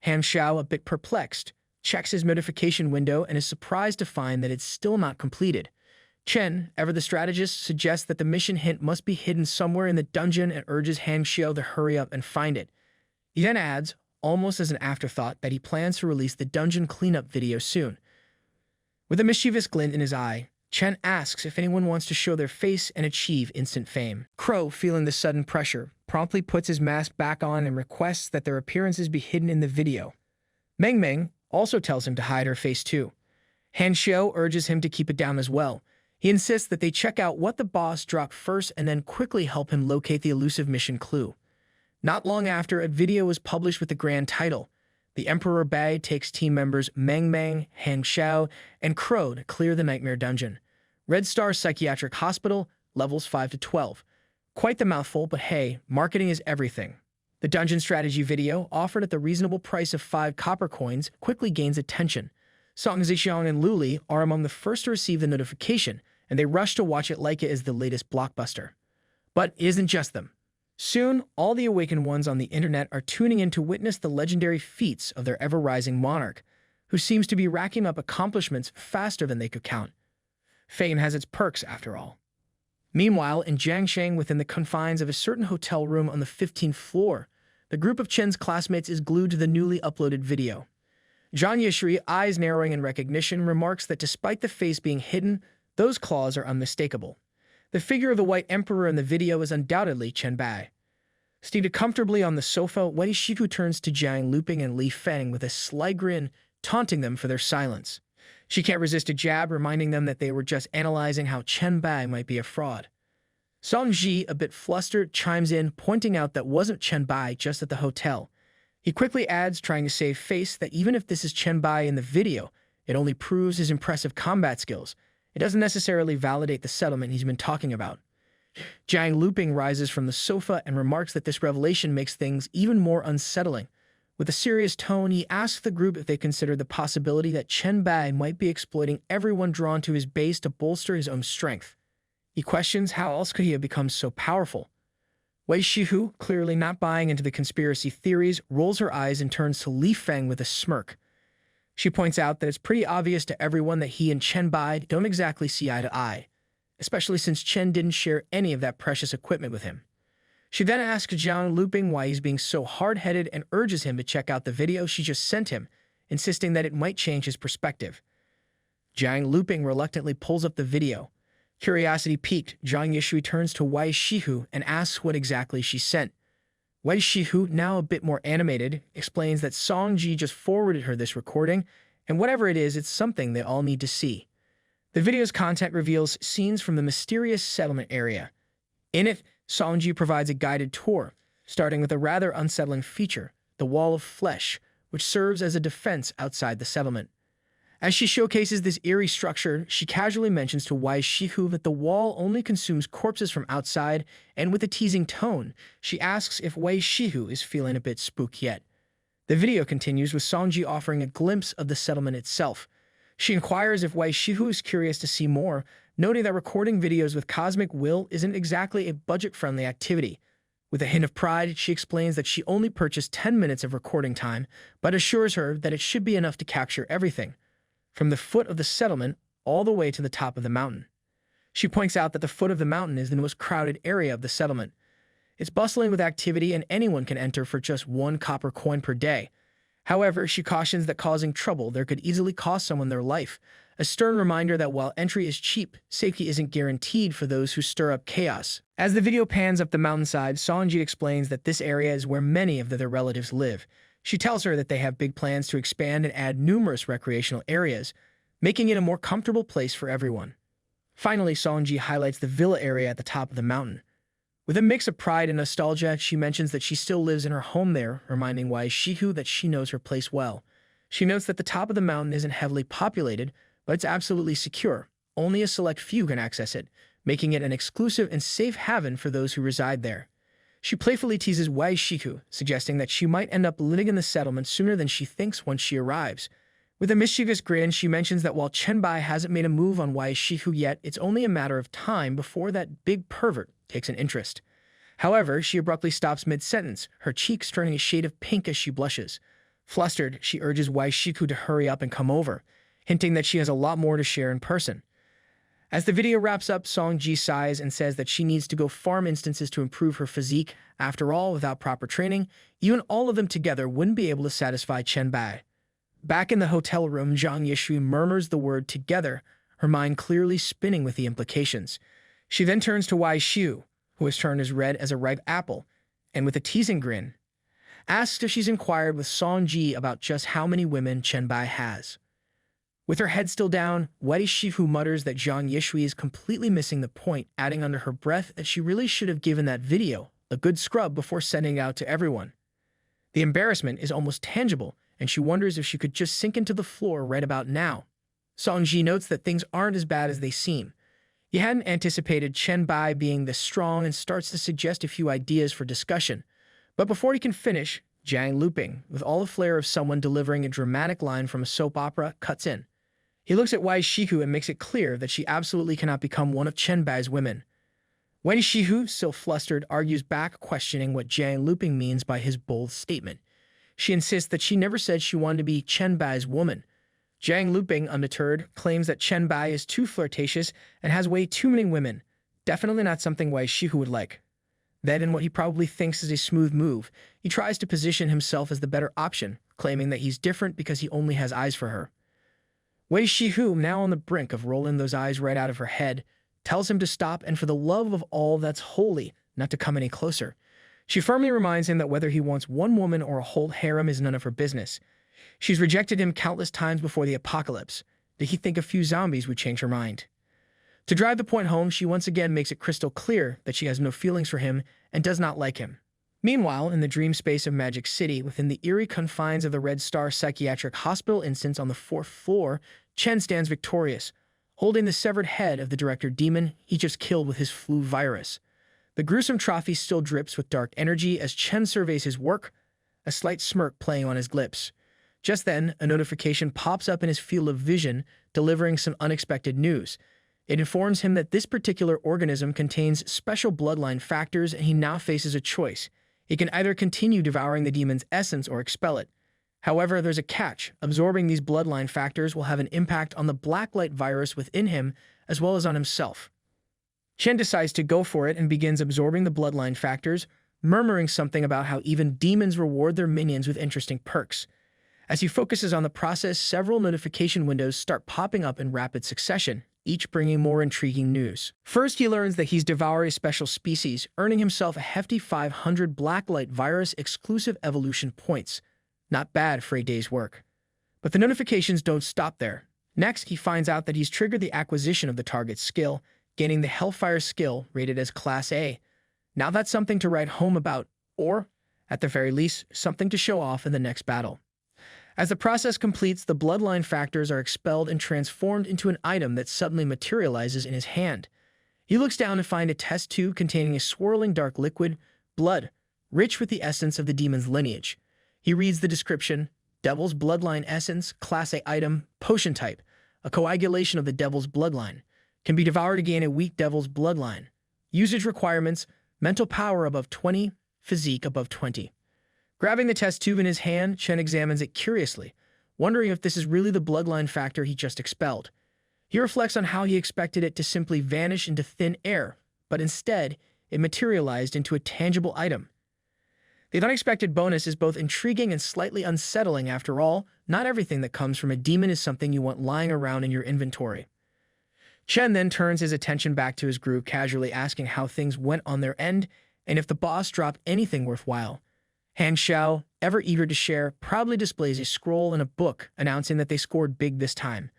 Han Xiao, a bit perplexed, checks his notification window and is surprised to find that it's still not completed. Chen, ever the strategist, suggests that the mission hint must be hidden somewhere in the dungeon and urges Han Xiao to hurry up and find it. He then adds, almost as an afterthought, that he plans to release the dungeon cleanup video soon. With a mischievous glint in his eye, Chen asks if anyone wants to show their face and achieve instant fame. Crow, feeling the sudden pressure, promptly puts his mask back on and requests that their appearances be hidden in the video. Meng Meng also tells him to hide her face too. Han Xiao urges him to keep it down as well. He insists that they check out what the boss dropped first and then quickly help him locate the elusive mission clue. Not long after, a video was published with the grand title, The Emperor Bai takes team members Meng Meng, Han Xiao, and Crow to clear the Nightmare Dungeon. Red Star Psychiatric Hospital, levels 5 to 12. Quite the mouthful, but hey, marketing is everything. The dungeon strategy video, offered at the reasonable price of 5 copper coins, quickly gains attention. Song Zixiang and Luli are among the first to receive the notification, and they rush to watch it like it is the latest blockbuster. But it isn't just them. Soon, all the awakened ones on the internet are tuning in to witness the legendary feats of their ever-rising monarch, who seems to be racking up accomplishments faster than they could count. Fame has its perks, after all. Meanwhile, in Jiangsheng, within the confines of a certain hotel room on the 15th floor, the group of Chen's classmates is glued to the newly uploaded video. Zhang Yishui, eyes narrowing in recognition, remarks that despite the face being hidden, those claws are unmistakable. The figure of the White Emperor in the video is undoubtedly Chen Bai. Seated comfortably on the sofa, Wei Shifu turns to Jiang Luping and Li Feng with a sly grin, taunting them for their silence. She can't resist a jab, reminding them that they were just analyzing how Chen Bai might be a fraud. Song Ji, a bit flustered, chimes in, pointing out that wasn't Chen Bai just at the hotel. He quickly adds, trying to save face, that even if this is Chen Bai in the video, it only proves his impressive combat skills. It doesn't necessarily validate the settlement he's been talking about. Jiang Luping rises from the sofa and remarks that this revelation makes things even more unsettling. With a serious tone, he asks the group if they consider the possibility that Chen Bai might be exploiting everyone drawn to his base to bolster his own strength. He questions how else could he have become so powerful. Wei Shihu, clearly not buying into the conspiracy theories, rolls her eyes and turns to Li Feng with a smirk. She points out that it's pretty obvious to everyone that he and Chen Bai don't exactly see eye to eye, especially since Chen didn't share any of that precious equipment with him. She then asks Jiang Luping why he's being so hard-headed and urges him to check out the video she just sent him, insisting that it might change his perspective. Jiang Luping reluctantly pulls up the video. Curiosity piqued, Zhang Yishui turns to Wei Shihu and asks what exactly she sent. Wei Shihu, now a bit more animated, explains that Song Ji just forwarded her this recording, and whatever it is, it's something they all need to see. The video's content reveals scenes from the mysterious settlement area. In it, Song Ji provides a guided tour, starting with a rather unsettling feature, the Wall of Flesh, which serves as a defense outside the settlement. As she showcases this eerie structure, she casually mentions to Wei Shihu that the wall only consumes corpses from outside, and with a teasing tone, she asks if Wei Shihu is feeling a bit spooked yet. The video continues with Sanji offering a glimpse of the settlement itself. She inquires if Wei Shihu is curious to see more, noting that recording videos with Cosmic Will isn't exactly a budget-friendly activity. With a hint of pride, she explains that she only purchased 10 minutes of recording time, but assures her that it should be enough to capture everything, from the foot of the settlement all the way to the top of the mountain. She points out that the foot of the mountain is the most crowded area of the settlement. It's bustling with activity and anyone can enter for just 1 copper coin per day. However, she cautions that causing trouble there could easily cost someone their life, a stern reminder that while entry is cheap, safety isn't guaranteed for those who stir up chaos. As the video pans up the mountainside, Sanji explains that this area is where many of their relatives live. She tells her that they have big plans to expand and add numerous recreational areas, making it a more comfortable place for everyone. Finally, Sanji highlights the villa area at the top of the mountain. With a mix of pride and nostalgia, she mentions that she still lives in her home there, reminding Wei Shihu that she knows her place well. She notes that the top of the mountain isn't heavily populated, but it's absolutely secure. Only a select few can access it, making it an exclusive and safe haven for those who reside there. She playfully teases Wei Shihu, suggesting that she might end up living in the settlement sooner than she thinks once she arrives. With a mischievous grin, she mentions that while Chen Bai hasn't made a move on Wei Shihu yet, it's only a matter of time before that big pervert takes an interest. However, she abruptly stops mid-sentence, her cheeks turning a shade of pink as she blushes. Flustered, she urges Wei Shihu to hurry up and come over, hinting that she has a lot more to share in person. As the video wraps up, Sanji sighs and says that she needs to go farm instances to improve her physique. After all, without proper training, even all of them together wouldn't be able to satisfy Chen Bai. Back in the hotel room, Zhang Yishui murmurs the word together, her mind clearly spinning with the implications. She then turns to Wei Shihu, who has turned as red as a ripe apple, and with a teasing grin, asks if she's inquired with Sanji about just how many women Chen Bai has. With her head still down, Wei Shihu mutters that Zhang Yishui is completely missing the point, adding under her breath that she really should have given that video a good scrub before sending it out to everyone. The embarrassment is almost tangible, and she wonders if she could just sink into the floor right about now. Sanji notes that things aren't as bad as they seem. He hadn't anticipated Chen Bai being this strong and starts to suggest a few ideas for discussion. But before he can finish, Jiang looping, with all the flair of someone delivering a dramatic line from a soap opera, cuts in. He looks at Wei Shihu and makes it clear that she absolutely cannot become one of Chen Bai's women. Wei Shihu, still flustered, argues back, questioning what Jiang looping means by his bold statement. She insists that she never said she wanted to be Chen Bai's woman. Jiang looping, undeterred, claims that Chen Bai is too flirtatious and has way too many women. Definitely not something Wei Shihu would like. Then, in what he probably thinks is a smooth move, he tries to position himself as the better option, claiming that he's different because he only has eyes for her. Wei Shihu, now on the brink of rolling those eyes right out of her head, tells him to stop and for the love of all that's holy, not to come any closer. She firmly reminds him that whether he wants one woman or a whole harem is none of her business. She's rejected him countless times before the apocalypse. Did he think a few zombies would change her mind? To drive the point home, she once again makes it crystal clear that she has no feelings for him and does not like him. Meanwhile, in the dream space of Magic City, within the eerie confines of the Red Star Psychiatric Hospital instance on the 4th floor, Chen stands victorious, holding the severed head of the director demon he just killed with his flu virus. The gruesome trophy still drips with dark energy as Chen surveys his work, a slight smirk playing on his lips. Just then, a notification pops up in his field of vision, delivering some unexpected news. It informs him that this particular organism contains special bloodline factors and he now faces a choice. He can either continue devouring the demon's essence or expel it. However, there's a catch. Absorbing these bloodline factors will have an impact on the blacklight virus within him as well as on himself. Chen decides to go for it and begins absorbing the bloodline factors, murmuring something about how even demons reward their minions with interesting perks. As he focuses on the process, several notification windows start popping up in rapid succession, each bringing more intriguing news. First, he learns that he's devoured a special species, earning himself a hefty 500 blacklight virus exclusive evolution points. Not bad for a day's work. But the notifications don't stop there. Next, he finds out that he's triggered the acquisition of the target's skill, gaining the Hellfire skill rated as Class A. Now that's something to write home about, or, at the very least, something to show off in the next battle. As the process completes, the bloodline factors are expelled and transformed into an item that suddenly materializes in his hand. He looks down to find a test tube containing a swirling dark liquid, blood, rich with the essence of the demon's lineage. He reads the description: Devil's Bloodline Essence, Class A item, potion type, a coagulation of the Devil's Bloodline. Can be devoured to gain a weak Devil's Bloodline. Usage requirements: mental power above 20, physique above 20. Grabbing the test tube in his hand, Chen examines it curiously, wondering if this is really the bloodline factor he just expelled. He reflects on how he expected it to simply vanish into thin air, but instead, it materialized into a tangible item. The unexpected bonus is both intriguing and slightly unsettling. After all, not everything that comes from a demon is something you want lying around in your inventory. Chen then turns his attention back to his group, casually asking how things went on their end and if the boss dropped anything worthwhile. Han Xiao, ever eager to share, proudly displays a scroll and a book announcing that they scored big this time.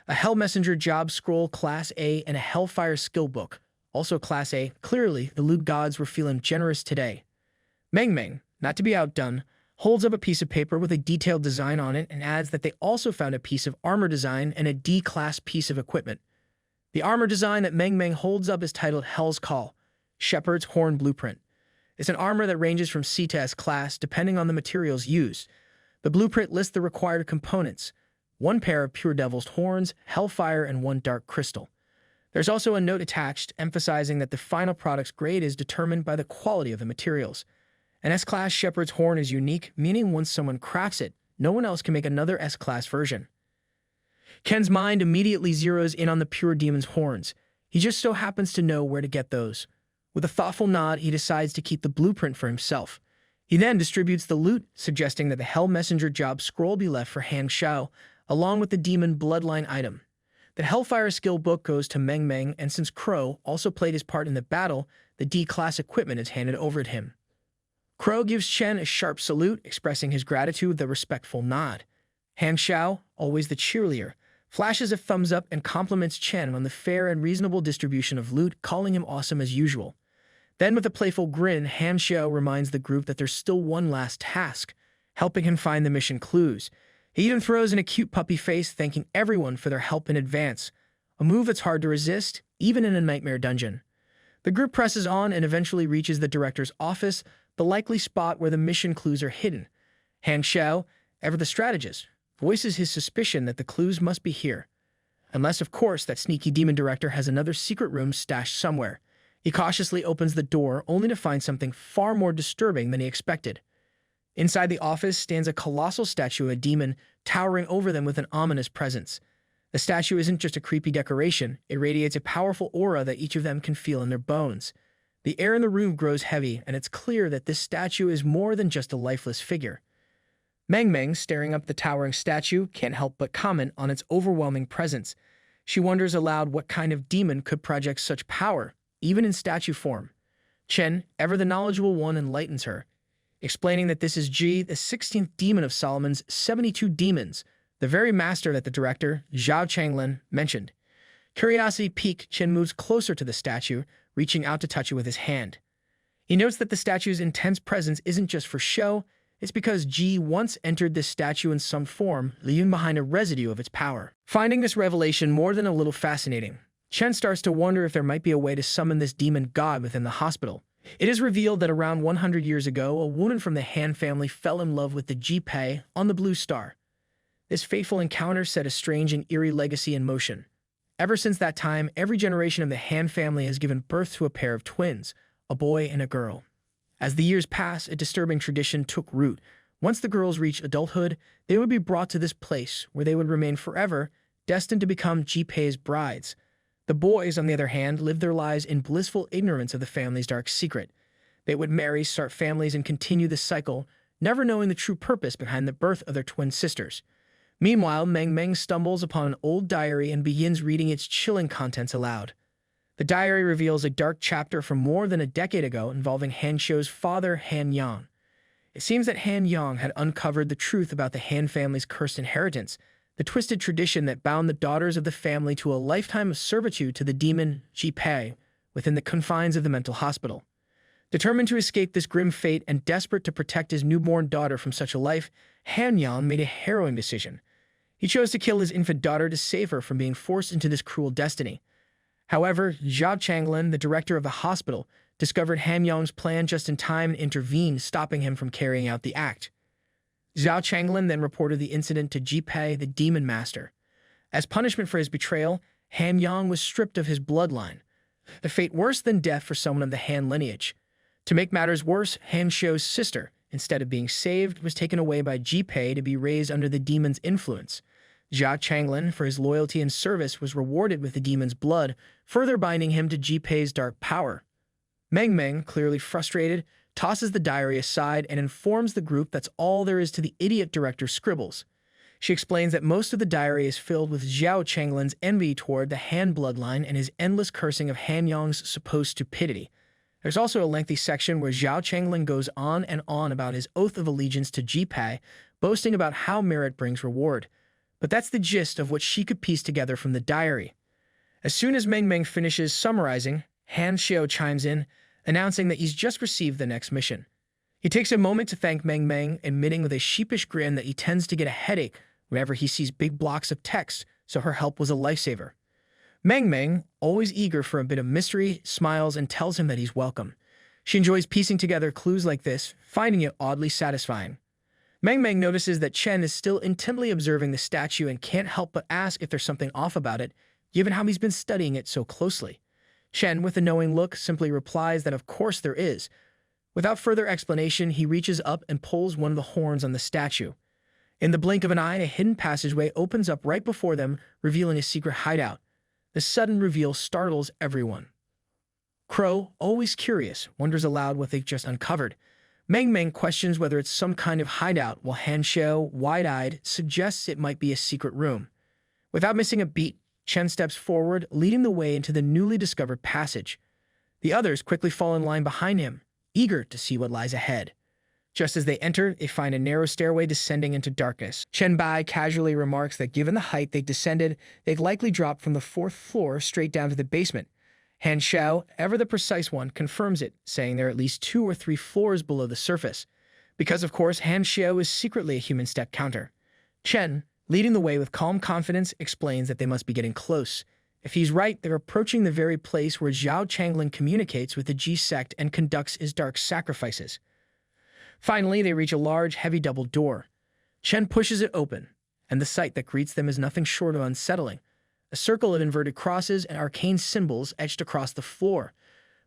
A Hell Messenger Job Scroll Class A and a Hellfire Skill Book, also Class A. Clearly, the loot gods were feeling generous today. Meng Meng, not to be outdone, holds up a piece of paper with a detailed design on it and adds that they also found a piece of armor design and a D-class piece of equipment. The armor design that Meng Meng holds up is titled Hell's Call, Shepherd's Horn Blueprint. It's an armor that ranges from C to S class depending on the materials used. The blueprint lists the required components: 1 pair of pure devil's horns, hellfire, and 1 dark crystal. There's also a note attached emphasizing that the final product's grade is determined by the quality of the materials. An S-class shepherd's horn is unique, meaning once someone crafts it, no one else can make another S-class version. Ken's mind immediately zeroes in on the pure demon's horns. He just so happens to know where to get those. With a thoughtful nod, he decides to keep the blueprint for himself. He then distributes the loot, suggesting that the Hell Messenger Job Scroll be left for Han Xiao, along with the Demon Bloodline item. The Hellfire Skill Book goes to Meng Meng, and since Crow also played his part in the battle, the D-class equipment is handed over to him. Crow gives Chen a sharp salute, expressing his gratitude with a respectful nod. Han Xiao, always the cheerleader, flashes a thumbs up and compliments Chen on the fair and reasonable distribution of loot, calling him awesome as usual. Then, with a playful grin, Han Xiao reminds the group that there's still one last task, helping him find the mission clues. He even throws in a cute puppy face, thanking everyone for their help in advance, a move that's hard to resist, even in a nightmare dungeon. The group presses on and eventually reaches the director's office, the likely spot where the mission clues are hidden. Han Xiao, ever the strategist, voices his suspicion that the clues must be here. Unless, of course, that sneaky demon director has another secret room stashed somewhere. He cautiously opens the door, only to find something far more disturbing than he expected. Inside the office stands a colossal statue of a demon, towering over them with an ominous presence. The statue isn't just a creepy decoration, it radiates a powerful aura that each of them can feel in their bones. The air in the room grows heavy, and it's clear that this statue is more than just a lifeless figure. Meng Meng, staring up the towering statue, can't help but comment on its overwhelming presence. She wonders aloud what kind of demon could project such power, even in statue form. Chen, ever the knowledgeable one, enlightens her, explaining that this is Ji, the 16th demon of Solomon's 72 demons, the very master that the director, Zhao Changlin, mentioned. Curiosity piqued, Chen moves closer to the statue, reaching out to touch it with his hand. He notes that the statue's intense presence isn't just for show, it's because Ji once entered this statue in some form, leaving behind a residue of its power. Finding this revelation more than a little fascinating, Chen starts to wonder if there might be a way to summon this demon god within the hospital. It is revealed that around 100 years ago, a woman from the Han family fell in love with the Ji Pei on the Blue Star. This fateful encounter set a strange and eerie legacy in motion. Ever since that time, every generation of the Han family has given birth to a pair of twins, a boy and a girl. As the years pass, a disturbing tradition took root. Once the girls reached adulthood, they would be brought to this place, where they would remain forever, destined to become Ji Pei's brides. The boys, on the other hand, lived their lives in blissful ignorance of the family's dark secret. They would marry, start families, and continue this cycle, never knowing the true purpose behind the birth of their twin sisters. Meanwhile, Meng Meng stumbles upon an old diary and begins reading its chilling contents aloud. The diary reveals a dark chapter from more than a decade ago involving Han Xiao's father, Han Yang. It seems that Han Yang had uncovered the truth about the Han family's cursed inheritance, the twisted tradition that bound the daughters of the family to a lifetime of servitude to the demon Ji Pei within the confines of the mental hospital. Determined to escape this grim fate and desperate to protect his newborn daughter from such a life, Han Yang made a harrowing decision. He chose to kill his infant daughter to save her from being forced into this cruel destiny. However, Zhao Changlin, the director of the hospital, discovered Han Yang's plan just in time and intervened, stopping him from carrying out the act. Zhao Changlin then reported the incident to Ji Pei, the demon master. As punishment for his betrayal, Han Yang was stripped of his bloodline, a fate worse than death for someone of the Han lineage. To make matters worse, Han Xiu's sister, instead of being saved, was taken away by Ji Pei to be raised under the demon's influence. Zhao Changlin, for his loyalty and service, was rewarded with the demon's blood, further binding him to Ji Pei's dark power. Meng Meng, clearly frustrated, tosses the diary aside and informs the group that's all there is to the idiot director's scribbles. She explains that most of the diary is filled with Zhao Changlin's envy toward the Han bloodline and his endless cursing of Han Yang's supposed stupidity. There's also a lengthy section where Zhao Changlin goes on and on about his oath of allegiance to Ji Pei, boasting about how merit brings reward. But that's the gist of what she could piece together from the diary. As soon as Meng Meng finishes summarizing, Han Xiu chimes in, announcing that he's just received the next mission. He takes a moment to thank Meng Meng, admitting with a sheepish grin that he tends to get a headache whenever he sees big blocks of text, so her help was a lifesaver. Meng Meng, always eager for a bit of mystery, smiles and tells him that he's welcome. She enjoys piecing together clues like this, finding it oddly satisfying. Meng Meng notices that Chen is still intently observing the statue and can't help but ask if there's something off about it, given how he's been studying it so closely. Chen, with a knowing look, simply replies that of course there is. Without further explanation, he reaches up and pulls one of the horns on the statue. In the blink of an eye, a hidden passageway opens up right before them, revealing a secret hideout. The sudden reveal startles everyone. Crow, always curious, wonders aloud what they've just uncovered. Meng Meng questions whether it's some kind of hideout, while Han Xiu, wide-eyed, suggests it might be a secret room. Without missing a beat, Chen steps forward, leading the way into the newly discovered passage. The others quickly fall in line behind him, eager to see what lies ahead. Just as they enter, they find a narrow stairway descending into darkness. Chen Bai casually remarks that given the height they descended, they'd likely drop from the 4th floor straight down to the basement. Han Xiu, ever the precise one, confirms it, saying they're at least 2 or 3 floors below the surface. Because, of course, Han Xiu is secretly a human step counter. Chen, leading the way with calm confidence, explains that they must be getting close. If he's right, they're approaching the very place where Zhao Changlin communicates with the Ji sect and conducts his dark sacrifices. Finally, they reach a large, heavy double door. Chen pushes it open, and the sight that greets them is nothing short of unsettling. A circle of inverted crosses and arcane symbols etched across the floor.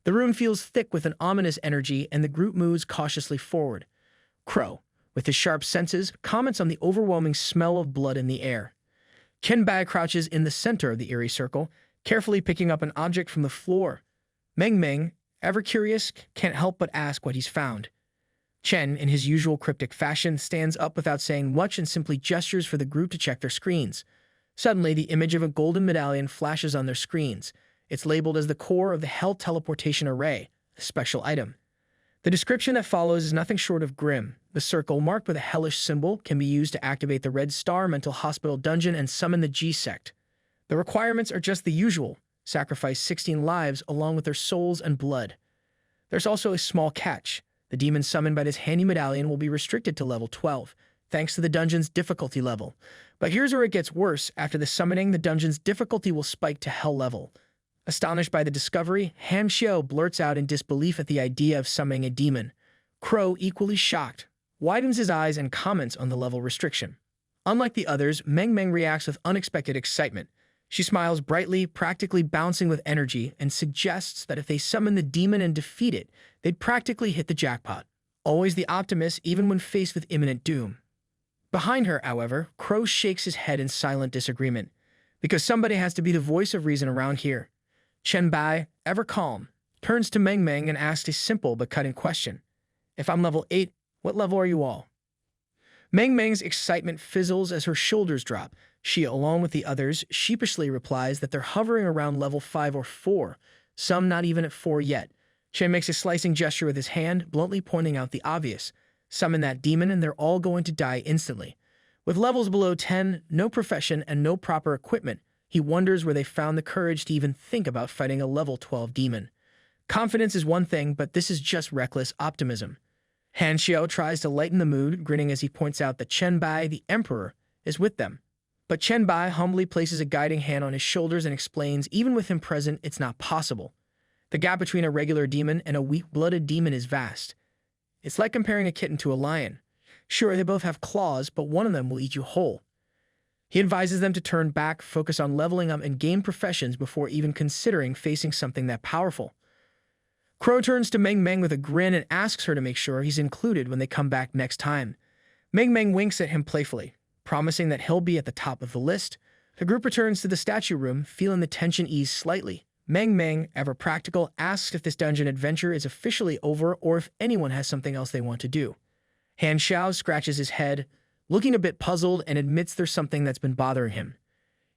The room feels thick with an ominous energy, and the group moves cautiously forward. Crow, with his sharp senses, comments on the overwhelming smell of blood in the air. Chen Bai crouches in the center of the eerie circle, carefully picking up an object from the floor. Meng Meng, ever curious, can't help but ask what he's found. Chen, in his usual cryptic fashion, stands up without saying much and simply gestures for the group to check their screens. Suddenly, the image of a golden medallion flashes on their screens. It's labeled as the core of the Hell Teleportation Array, a special item. The description that follows is nothing short of grim. The circle, marked with a hellish symbol, can be used to activate the Red Star Mental Hospital Dungeon and summon the Ji sect. The requirements are just the usual: sacrifice 16 lives along with their souls and blood. There's also a small catch. The demon summoned by this handy medallion will be restricted to level 12, thanks to the dungeon's difficulty level. But here's where it gets worse. After the summoning, the dungeon's difficulty will spike to hell level. Astonished by the discovery, Han Xiu blurts out in disbelief at the idea of summoning a demon. Crow, equally shocked, widens his eyes and comments on the level restriction. Unlike the others, Meng Meng reacts with unexpected excitement. She smiles brightly, practically bouncing with energy, and suggests that if they summon the demon and defeat it, they'd practically hit the jackpot. Always the optimist, even when faced with imminent doom. Behind her, however, Crow shakes his head in silent disagreement. Because somebody has to be the voice of reason around here. Chen Bai, ever calm, turns to Meng Meng and asks a simple but cutting question. If I'm level 8, what level are you all? Meng Meng's excitement fizzles as her shoulders drop. She, along with the others, sheepishly replies that they're hovering around level 5 or 4, some not even at 4 yet. Chen makes a slicing gesture with his hand, bluntly pointing out the obvious. Summon that demon and they're all going to die instantly. With levels below 10, no profession, and no proper equipment, he wonders where they found the courage to even think about fighting a level 12 demon. Confidence is one thing, but this is just reckless optimism. Han Xiao tries to lighten the mood, grinning as he points out that Chen Bai, the emperor, is with them. But Chen Bai humbly places a guiding hand on his shoulders and explains even with him present, it's not possible. The gap between a regular demon and a weak-blooded demon is vast. It's like comparing a kitten to a lion. Sure, they both have claws, but one of them will eat you whole. He advises them to turn back, focus on leveling up, and gain professions before even considering facing something that powerful. Crow turns to Meng Meng with a grin and asks her to make sure he's included when they come back next time. Meng Meng winks at him playfully, promising that he'll be at the top of the list. The group returns to the statue room, feeling the tension ease slightly. Meng Meng, ever practical, asks if this dungeon adventure is officially over or if anyone has something else they want to do. Han Xiao scratches his head, looking a bit puzzled, and admits there's something that's been bothering him.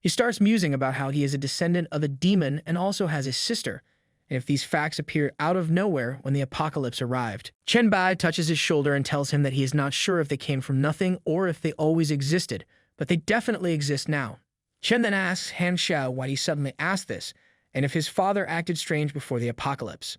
He starts musing about how he is a descendant of a demon and also has a sister, and if these facts appeared out of nowhere when the apocalypse arrived. Chen Bai touches his shoulder and tells him that he is not sure if they came from nothing or if they always existed, but they definitely exist now. Chen then asks Han Xiao why he suddenly asked this, and if his father acted strange before the apocalypse.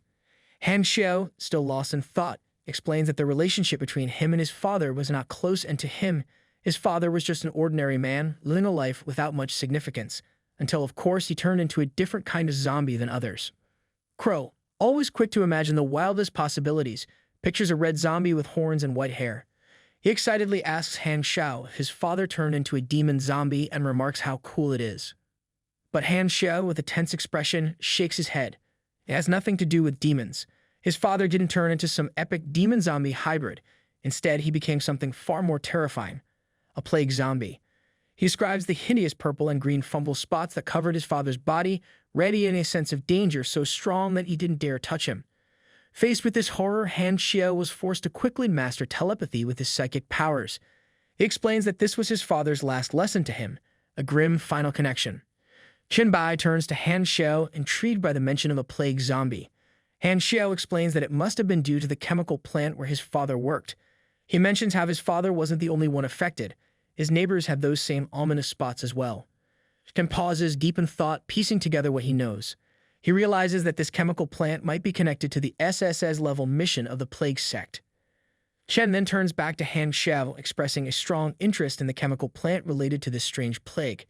Han Xiao, still lost in thought, explains that the relationship between him and his father was not close, and to him, his father was just an ordinary man living a life without much significance, until of course he turned into a different kind of zombie than others. Crow, always quick to imagine the wildest possibilities, pictures a red zombie with horns and white hair. He excitedly asks Han Xiao if his father turned into a demon zombie and remarks how cool it is. But Han Xiao, with a tense expression, shakes his head. It has nothing to do with demons. His father didn't turn into some epic demon-zombie hybrid. Instead, he became something far more terrifying, a plague zombie. He describes the hideous purple and green fungal spots that covered his father's body, radiating a sense of danger so strong that he didn't dare touch him. Faced with this horror, Han Xiao was forced to quickly master telepathy with his psychic powers. He explains that this was his father's last lesson to him, a grim final connection. Chen Bai turns to Han Xiao, intrigued by the mention of a plague zombie. Han Xiao explains that it must have been due to the chemical plant where his father worked. He mentions how his father wasn't the only one affected. His neighbors had those same ominous spots as well. Chen pauses, deep in thought, piecing together what he knows. He realizes that this chemical plant might be connected to the SSS-level mission of the plague sect. Chen then turns back to Han Xiao, expressing a strong interest in the chemical plant related to this strange plague.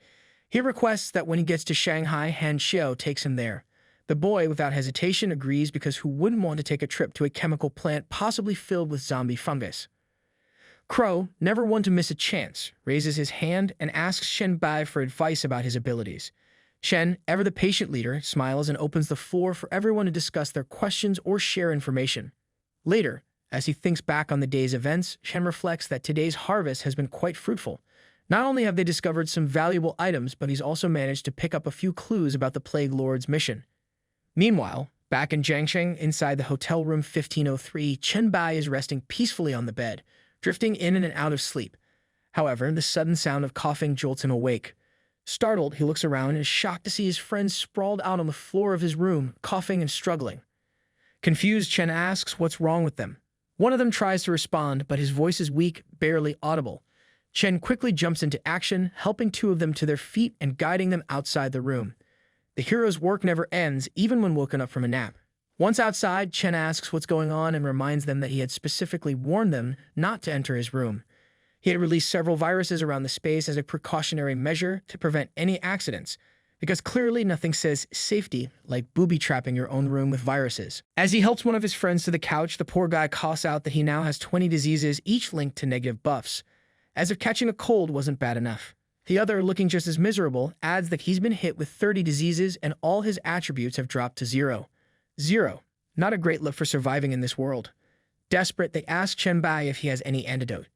He requests that when he gets to Shanghai, Han Xiao takes him there. The boy, without hesitation, agrees because who wouldn't want to take a trip to a chemical plant possibly filled with zombie fungus? Crow, never one to miss a chance, raises his hand and asks Chen Bai for advice about his abilities. Chen, ever the patient leader, smiles and opens the floor for everyone to discuss their questions or share information. Later, as he thinks back on the day's events, Chen reflects that today's harvest has been quite fruitful. Not only have they discovered some valuable items, but he's also managed to pick up a few clues about the Plague Lord's mission. Meanwhile, back in Jiangsheng, inside the hotel room 1503, Chen Bai is resting peacefully on the bed, drifting in and out of sleep. However, the sudden sound of coughing jolts him awake. Startled, he looks around and is shocked to see his friends sprawled out on the floor of his room, coughing and struggling. Confused, Chen asks what's wrong with them. One of them tries to respond, but his voice is weak, barely audible. Chen quickly jumps into action, helping two of them to their feet and guiding them outside the room. The hero's work never ends, even when woken up from a nap. Once outside, Chen asks what's going on and reminds them that he had specifically warned them not to enter his room. He had released several viruses around the space as a precautionary measure to prevent any accidents, because clearly nothing says safety like booby-trapping your own room with viruses. As he helps one of his friends to the couch, the poor guy coughs out that he now has 20 diseases, each linked to negative buffs. As if catching a cold wasn't bad enough. The other, looking just as miserable, adds that he's been hit with 30 diseases and all his attributes have dropped to 0. 0. Not a great look for surviving in this world. Desperate, they ask Chen Bai if he has any antidote.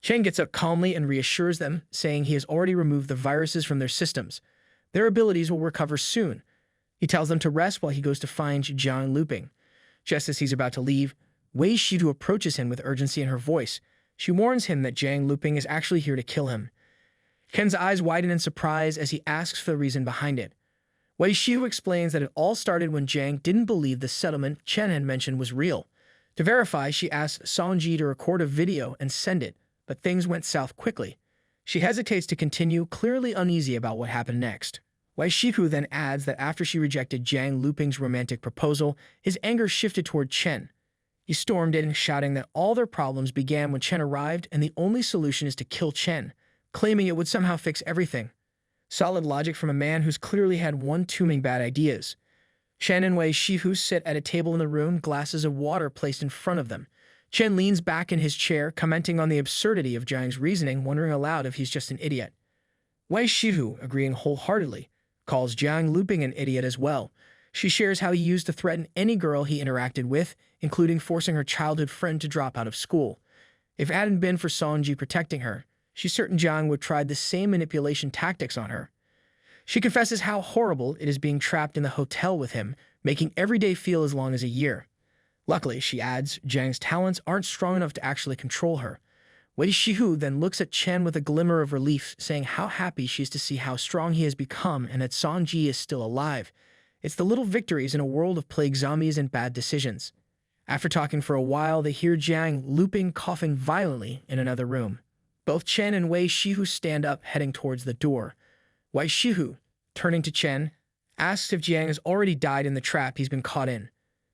Chen gets up calmly and reassures them, saying he has already removed the viruses from their systems. Their abilities will recover soon. He tells them to rest while he goes to find Jiang Luping. Just as he's about to leave, Wei Shidu approaches him with urgency in her voice. She warns him that Jiang Luping is actually here to kill him. Ken's eyes widen in surprise as he asks for the reason behind it. Wei Shidu explains that it all started when Jiang didn't believe the settlement Chen had mentioned was real. To verify, she asked Sanji to record a video and send it, but things went south quickly. She hesitates to continue, clearly uneasy about what happened next. Wei Shidu then adds that after she rejected Jiang Luping's romantic proposal, his anger shifted toward Chen. He stormed in, shouting that all their problems began when Chen arrived and the only solution is to kill Chen, claiming it would somehow fix everything. Solid logic from a man who's clearly had one too many bad ideas. Chen and Wei Shihu sit at a table in the room, glasses of water placed in front of them. Chen leans back in his chair, commenting on the absurdity of Jiang's reasoning, wondering aloud if he's just an idiot. Wei Shihu, agreeing wholeheartedly, calls Jiang looping an idiot as well. She shares how he used to threaten any girl he interacted with, including forcing her childhood friend to drop out of school. If it hadn't been for Sanji protecting her, she's certain Jiang would try the same manipulation tactics on her. She confesses how horrible it is being trapped in the hotel with him, making every day feel as long as a year. Luckily, she adds, Jiang's talents aren't strong enough to actually control her. Wei Shihu then looks at Chen with a glimmer of relief, saying how happy she is to see how strong he has become and that Sanji is still alive. It's the little victories in a world of plague zombies and bad decisions. After talking for a while, they hear Jiang looping, coughing violently in another room. Both Chen and Wei Shihu stand up, heading towards the door. Wei Shihu, turning to Chen, asks if Jiang has already died in the trap he's been caught in.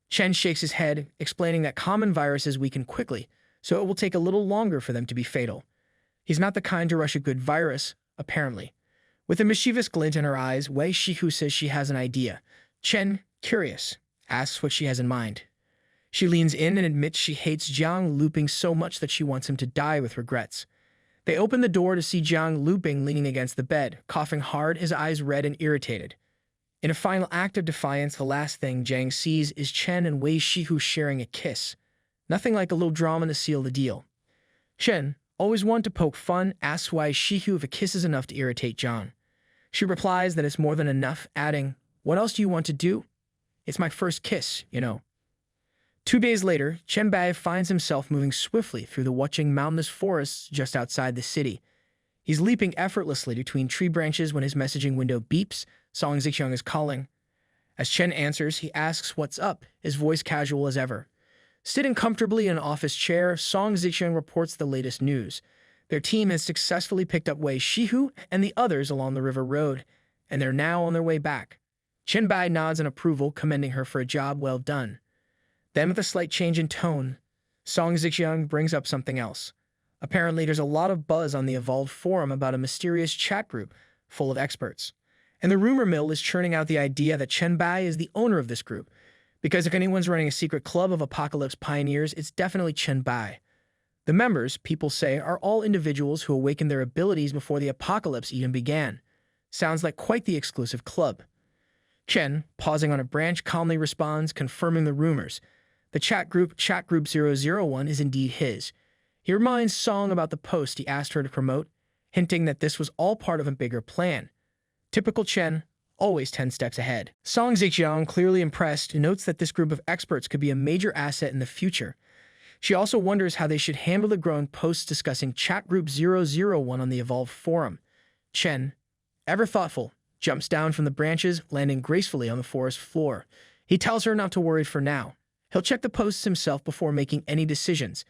Chen shakes his head, explaining that common viruses weaken quickly, so it will take a little longer for them to be fatal. He's not the kind to rush a good virus, apparently. With a mischievous glint in her eyes, Wei Shihu says she has an idea. Chen, curious, asks what she has in mind. She leans in and admits she hates Jiang looping so much that she wants him to die with regrets. They open the door to see Jiang looping leaning against the bed, coughing hard, his eyes red and irritated. In a final act of defiance, the last thing Jiang sees is Chen and Wei Shihu sharing a kiss. Nothing like a little drama to seal the deal. Chen, always one to poke fun, asks Wei Shihu if a kiss is enough to irritate Jiang. She replies that it's more than enough, adding, "What else do you want to do? It's my first kiss, you know." 2 days later, Chen Bai finds himself moving swiftly through the watching mountainous forests just outside the city. He's leaping effortlessly between tree branches when his messaging window beeps. Song Zixiang is calling. As Chen answers, he asks what's up, his voice casual as ever. Sitting comfortably in an office chair, Song Zixiang reports the latest news. Their team has successfully picked up Wei Shihu and the others along the river road, and they're now on their way back. Chen Bai nods in approval, commending her for a job well done. Then, with a slight change in tone, Song Zixiang brings up something else. Apparently, there's a lot of buzz on the Evolved forum about a mysterious chat group full of experts. And the rumor mill is churning out the idea that Chen Bai is the owner of this group, because if anyone's running a secret club of apocalypse pioneers, it's definitely Chen Bai. The members, people say, are all individuals who awakened their abilities before the apocalypse even began. Sounds like quite the exclusive club. Chen, pausing on a branch, calmly responds, confirming the rumors. The chat group 001 is indeed his. He reminds Song about the post he asked her to promote, hinting that this was all part of a bigger plan. Typical Chen, always 10 steps ahead. Song Zixiang, clearly impressed, notes that this group of experts could be a major asset in the future. She also wonders how they should handle the growing posts discussing chat group 001 on the Evolved forum. Chen, ever thoughtful, jumps down from the branches, landing gracefully on the forest floor. He tells her not to worry for now. He'll check the posts himself before making any decisions.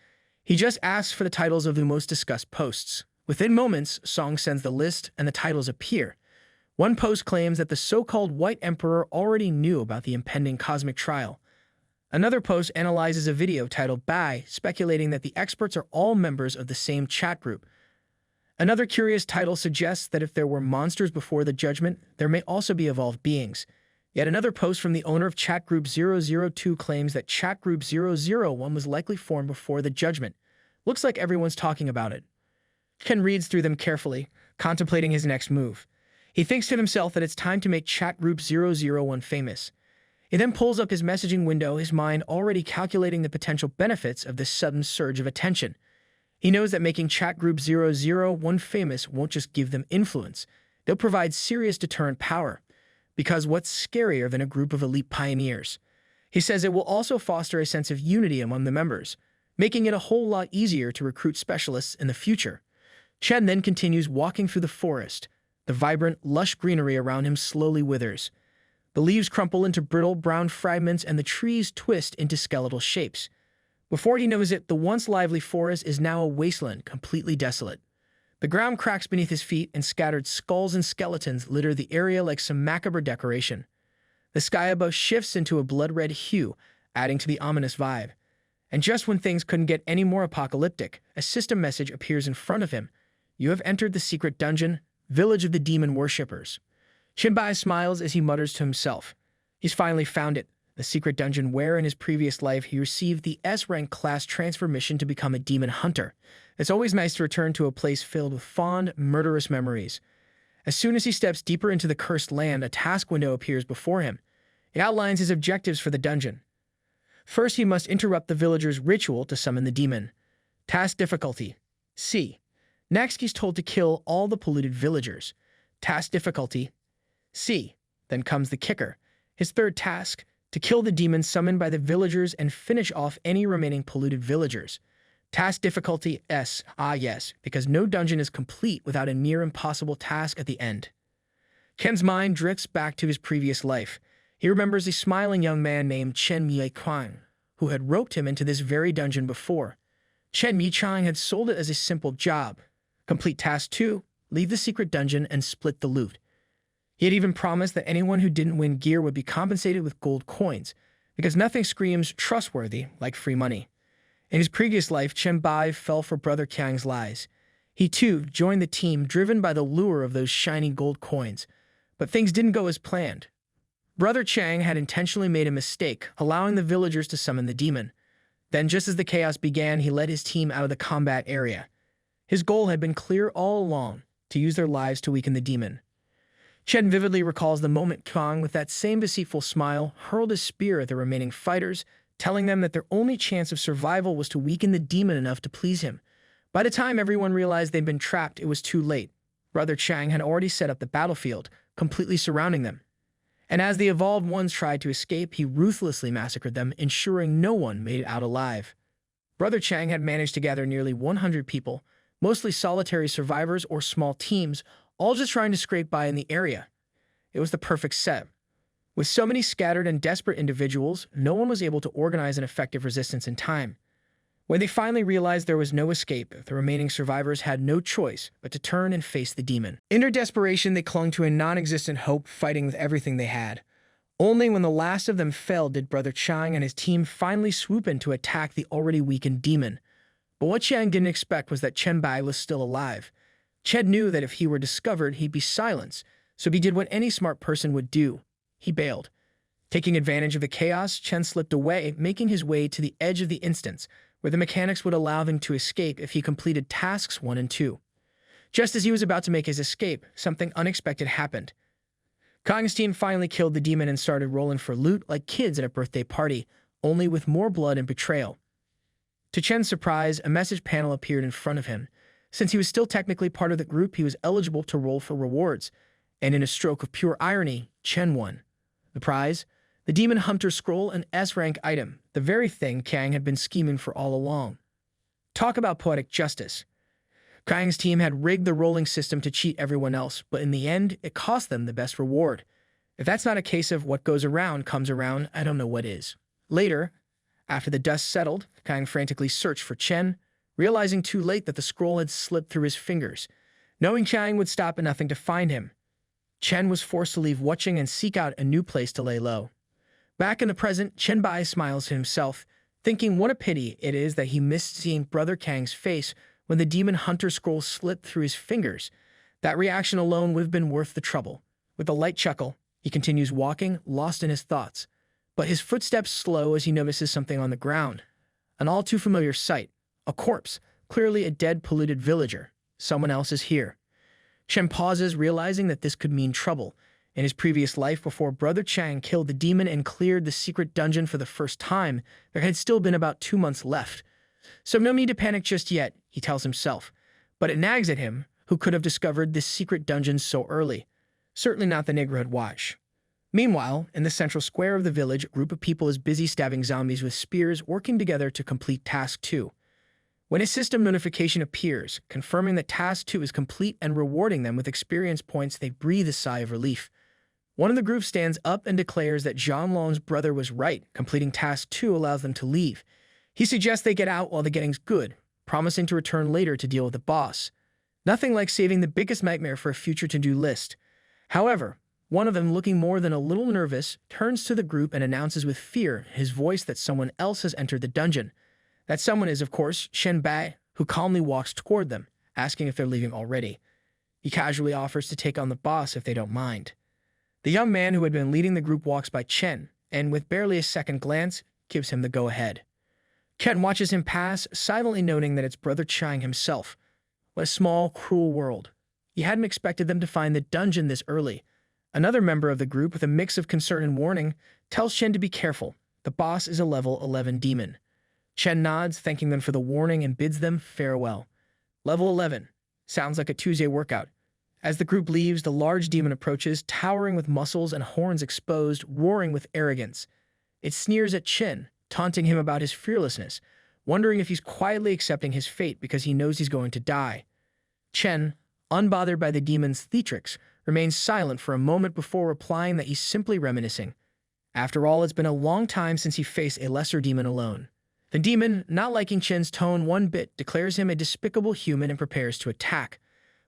He just asks for the titles of the most discussed posts. Within moments, Song sends the list and the titles appear. One post claims that the so-called White Emperor already knew about the impending cosmic trial. Another post analyzes a video titled Bai, speculating that the experts are all members of the same chat group. Another curious title suggests that if there were monsters before the judgment, there may also be evolved beings. Yet another post from the owner of chat group 002 claims that chat group 001 was likely formed before the judgment. Looks like everyone's talking about it. Chen reads through them carefully, contemplating his next move. He thinks to himself that it's time to make chat group 001 famous. He then pulls up his messaging window, his mind already calculating the potential benefits of this sudden surge of attention. He knows that making chat group 001 famous won't just give them influence. They'll provide serious deterrent power. Because what's scarier than a group of elite pioneers? He says it will also foster a sense of unity among the members, making it a whole lot easier to recruit specialists in the future. Chen then continues walking through the forest. The vibrant, lush greenery around him slowly withers. The leaves crumple into brittle brown fragments and the trees twist into skeletal shapes. Before he knows it, the once lively forest is now a wasteland, completely desolate. The ground cracks beneath his feet and scattered skulls and skeletons litter the area like some macabre decoration. The sky above shifts into a blood-red hue, adding to the ominous vibe. And just when things couldn't get any more apocalyptic, a system message appears in front of him. You have entered the secret dungeon, village of the demon worshippers. Chen Bai smiles as he mutters to himself. He's finally found it, the secret dungeon where in his previous life he received the S-rank class transfer mission to become a demon hunter. It's always nice to return to a place filled with fond, murderous memories. As soon as he steps deeper into the cursed land, a task window appears before him. It outlines his objectives for the dungeon. First, he must interrupt the villagers' ritual to summon the demon. Task difficulty: C. Next, he's told to kill all the polluted villagers. Task difficulty: C. Then comes the kicker. His third task: to kill the demon summoned by the villagers and finish off any remaining polluted villagers. Task difficulty: S. Ah yes, because no dungeon is complete without a near impossible task at the end. Ken's mind drifts back to his previous life. He remembers a smiling young man named Chen Bai, who had roped him into this very dungeon before. Chen Bai had sold it as a simple job. Complete task 2, leave the secret dungeon and split the loot. He had even promised that anyone who didn't win gear would be compensated with gold coins, because nothing screams trustworthy like free money. In his previous life, Chen Bai fell for Brother Kang's lies. He too joined the team driven by the lure of those shiny gold coins, but things didn't go as planned. Brother Chang had intentionally made a mistake, allowing the villagers to summon the demon. Then, just as the chaos began, he led his team out of the combat area. His goal had been clear all along, to use their lives to weaken the demon. Chen vividly recalls the moment Kang, with that same deceitful smile, hurled a spear at the remaining fighters, telling them that their only chance of survival was to weaken the demon enough to please him. By the time everyone realized they'd been trapped, it was too late. Brother Chang had already set up the battlefield, completely surrounding them. And as the evolved ones tried to escape, he ruthlessly massacred them, ensuring no one made it out alive. Brother Chang had managed to gather nearly 100 people, mostly solitary survivors or small teams, all just trying to scrape by in the area. It was the perfect set. With so many scattered and desperate individuals, no one was able to organize an effective resistance in time. When they finally realized there was no escape, the remaining survivors had no choice but to turn and face the demon. In their desperation, they clung to a non-existent hope, fighting with everything they had. Only when the last of them fell did Brother Chang and his team finally swoop in to attack the already weakened demon. But what Chang didn't expect was that Chen Bai was still alive. Chen knew that if he were discovered, he'd be silenced, so he did what any smart person would do. He bailed. Taking advantage of the chaos, Chen slipped away, making his way to the edge of the instance, where the mechanics would allow him to escape if he completed tasks 1 and 2. Just as he was about to make his escape, something unexpected happened. Kang's team finally killed the demon and started rolling for loot like kids at a birthday party, only with more blood and betrayal. To Chen's surprise, a message panel appeared in front of him. Since he was still technically part of the group, he was eligible to roll for rewards, and in a stroke of pure irony, Chen won. The prize? The Demon Hunter Scroll, an S-rank item, the very thing Kang had been scheming for all along. Talk about poetic justice. Kang's team had rigged the rolling system to cheat everyone else, but in the end, it cost them the best reward. If that's not a case of what goes around comes around, I don't know what is. Later, after the dust settled, Kang frantically searched for Chen, realizing too late that the scroll had slipped through his fingers. Knowing Chang would stop at nothing to find him, Chen was forced to leave watching and seek out a new place to lay low. Back in the present, Chen Bai smiles to himself, thinking what a pity it is that he missed seeing Brother Kang's face when the Demon Hunter Scroll slipped through his fingers. That reaction alone would have been worth the trouble. With a light chuckle, he continues walking, lost in his thoughts. But his footsteps slow as he notices something on the ground. An all-too-familiar sight. A corpse, clearly a dead, polluted villager. Someone else is here. Chen pauses, realizing that this could mean trouble. In his previous life, before Brother Chang killed the demon and cleared the secret dungeon for the first time, there had still been about 2 months left. So no need to panic just yet, he tells himself. But it nags at him, who could have discovered this secret dungeon so early. Certainly not the neighborhood watch. Meanwhile, in the central square of the village, a group of people is busy stabbing zombies with spears, working together to complete Task 2. When a system notification appears, confirming that Task 2 is complete and rewarding them with experience points, they breathe a sigh of relief. One of the group stands up and declares that Zhanglong's brother was right. Completing Task 2 allows them to leave. He suggests they get out while the getting's good, promising to return later to deal with the boss. Nothing like saving the biggest nightmare for a future to-do list. However, one of them, looking more than a little nervous, turns to the group and announces with fear in his voice that someone else has entered the dungeon. That someone is, of course, Chen Bai, who calmly walks toward them, asking if they're leaving already. He casually offers to take on the boss if they don't mind. The young man who had been leading the group walks by Chen, and with barely a second glance, gives him the go-ahead. Chen watches him pass, silently noting that it's Brother Chang himself. What a small, cruel world. He hadn't expected them to find the dungeon this early. Another member of the group, with a mix of concern and warning, tells Chen to be careful. The boss is a level 11 demon. Chen nods, thanking them for the warning, and bids them farewell. Level 11. Sounds like a Tuesday workout. As the group leaves, the large demon approaches, towering with muscles and horns exposed, roaring with arrogance. It sneers at Chen, taunting him about his fearlessness, wondering if he's quietly accepting his fate because he knows he's going to die. Chen, unbothered by the demon's theatrics, remains silent for a moment before replying that he's simply reminiscing. After all, it's been a long time since he faced a lesser demon alone. The demon, not liking Chen's tone one bit, declares him a despicable human and prepares to attack.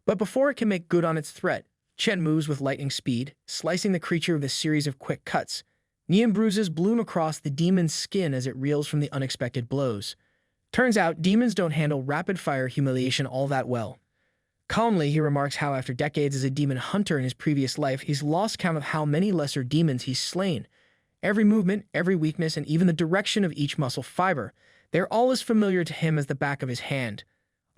But before it can make good on its threat, Chen moves with lightning speed, slicing the creature with a series of quick cuts. Neon bruises bloom across the demon's skin as it reels from the unexpected blows. Turns out, demons don't handle rapid-fire humiliation all that well. Calmly, he remarks how after decades as a demon hunter in his previous life, he's lost count of how many lesser demons he's slain. Every movement, every weakness, and even the direction of each muscle fiber, they're all as familiar to him as the back of his hand.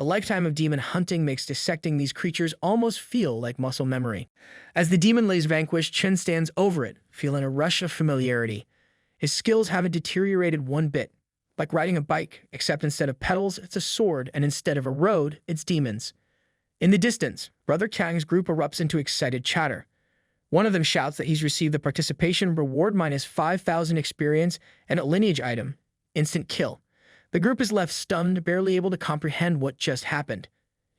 A lifetime of demon hunting makes dissecting these creatures almost feel like muscle memory. As the demon lays vanquished, Chen stands over it, feeling a rush of familiarity. His skills haven't deteriorated one bit. Like riding a bike, except instead of pedals, it's a sword, and instead of a road, it's demons. In the distance, Brother Kang's group erupts into excited chatter. One of them shouts that he's received the participation reward minus 5,000 experience and a lineage item, instant kill. The group is left stunned, barely able to comprehend what just happened.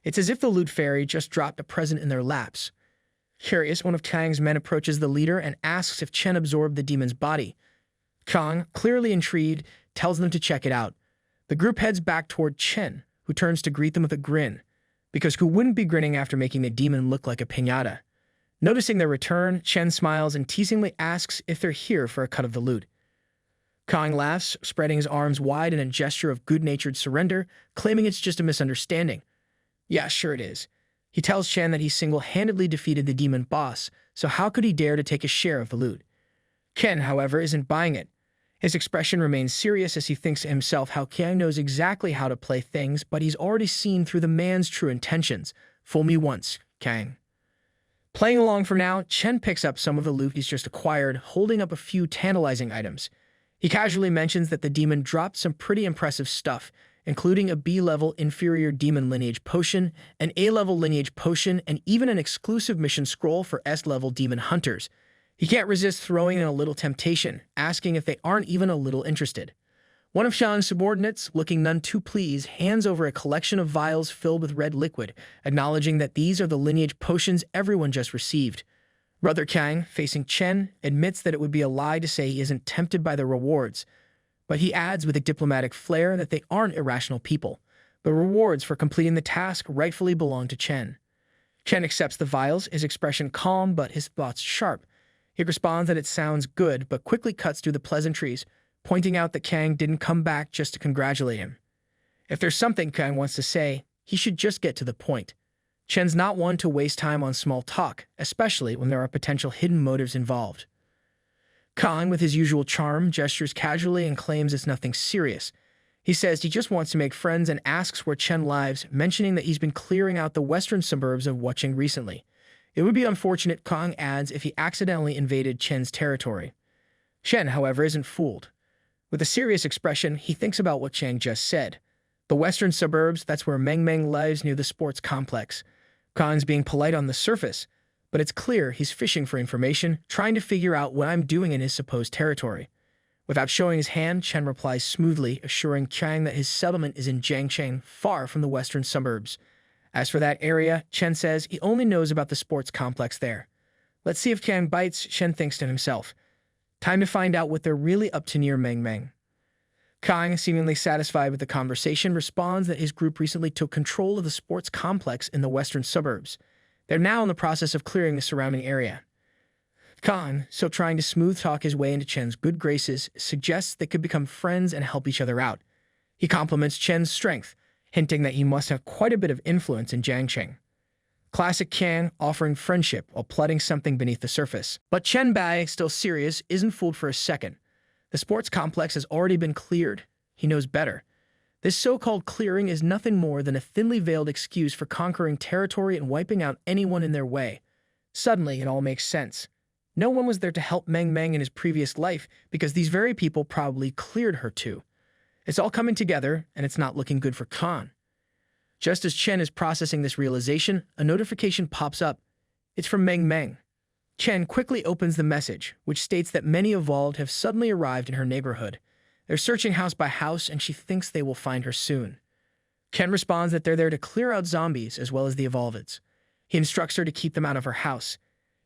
It's as if the loot fairy just dropped a present in their laps. Curious, one of Kang's men approaches the leader and asks if Chen absorbed the demon's body. Kang, clearly intrigued, tells them to check it out. The group heads back toward Chen, who turns to greet them with a grin. Because who wouldn't be grinning after making the demon look like a piñata? Noticing their return, Chen smiles and teasingly asks if they're here for a cut of the loot. Kang laughs, spreading his arms wide in a gesture of good-natured surrender, claiming it's just a misunderstanding. Yeah, sure it is. He tells Chen that he single-handedly defeated the demon boss, so how could he dare to take a share of the loot? Chen, however, isn't buying it. His expression remains serious as he thinks to himself how Kang knows exactly how to play things, but he's already seen through the man's true intentions. Fool me once, Kang. Playing along for now, Chen picks up some of the loot he's just acquired, holding up a few tantalizing items. He casually mentions that the demon dropped some pretty impressive stuff, including a B-level inferior demon lineage potion, an A-level lineage potion, and even an exclusive mission scroll for S-level demon hunters. He can't resist throwing in a little temptation, asking if they aren't even a little interested. One of Shan's subordinates, looking none too pleased, hands over a collection of vials filled with red liquid, acknowledging that these are the lineage potions everyone just received. Brother Kang, facing Chen, admits that it would be a lie to say he isn't tempted by the rewards, but he adds with a diplomatic flair that they aren't irrational people. The rewards for completing the task rightfully belong to Chen. Chen accepts the vials, his expression calm but his thoughts sharp. He responds that it sounds good, but quickly cuts through the pleasantries, pointing out that Kang didn't come back just to congratulate him. If there's something Kang wants to say, he should just get to the point. Chen's not one to waste time on small talk, especially when there are potential hidden motives involved. Kang, with his usual charm, gestures casually and claims it's nothing serious. He says he just wants to make friends and asks where Chen lives, mentioning that he's been clearing out the western suburbs of Wucheng recently. It would be unfortunate, Kang adds, if he accidentally invaded Chen's territory. Chen, however, isn't fooled. With a serious expression, he thinks about what Chang just said. The western suburbs, that's where Meng Meng lives near the sports complex. Kang's being polite on the surface, but it's clear he's fishing for information, trying to figure out what I'm doing in his supposed territory. Without showing his hand, Chen replies smoothly, assuring Chang that his settlement is in Jiangcheng, far from the western suburbs. As for that area, Chen says he only knows about the sports complex there. Let's see if Kang bites, Chen thinks to himself. Time to find out what they're really up to near Meng Meng. Kang, seemingly satisfied with the conversation, responds that his group recently took control of the sports complex in the western suburbs. They're now in the process of clearing the surrounding area. Kang, still trying to smooth talk his way into Chen's good graces, suggests they could become friends and help each other out. He compliments Chen's strength, hinting that he must have quite a bit of influence in Jiangcheng. Classic Qiang offering friendship while plotting something beneath the surface. But Chen Bai, still serious, isn't fooled for a second. The sports complex has already been cleared. He knows better. This so-called clearing is nothing more than a thinly veiled excuse for conquering territory and wiping out anyone in their way. Suddenly, it all makes sense. No one was there to help Meng Meng in his previous life because these very people probably cleared her too. It's all coming together, and it's not looking good for Khan. Just as Chen is processing this realization, a notification pops up. It's from Meng Meng. Chen quickly opens the message, which states that many evolved have suddenly arrived in her neighborhood. They're searching house by house, and she thinks they will find her soon. Chen responds that they're there to clear out zombies as well as the evolveds. He instructs her to keep them out of her house.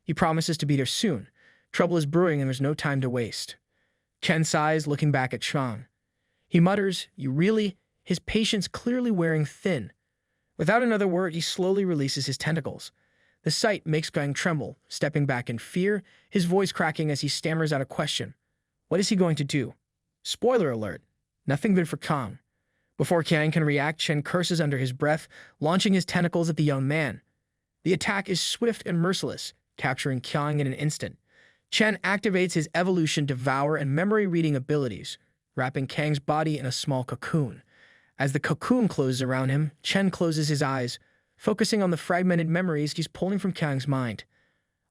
He promises to be there soon. Trouble is brewing and there's no time to waste. Chen sighs, looking back at Chang. He mutters, "You really?" His patience clearly wearing thin. Without another word, he slowly releases his tentacles. The sight makes Gang tremble, stepping back in fear, his voice cracking as he stammers out a question. What is he going to do? Spoiler alert. Nothing good for Kang. Before Kang can react, Chen curses under his breath, launching his tentacles at the young man. The attack is swift and merciless, capturing Kang in an instant. Chen activates his evolution devour and memory reading abilities, wrapping Kang's body in a small cocoon. As the cocoon closes around him, Chen closes his eyes, focusing on the fragmented memories he's pulling from Kang's mind.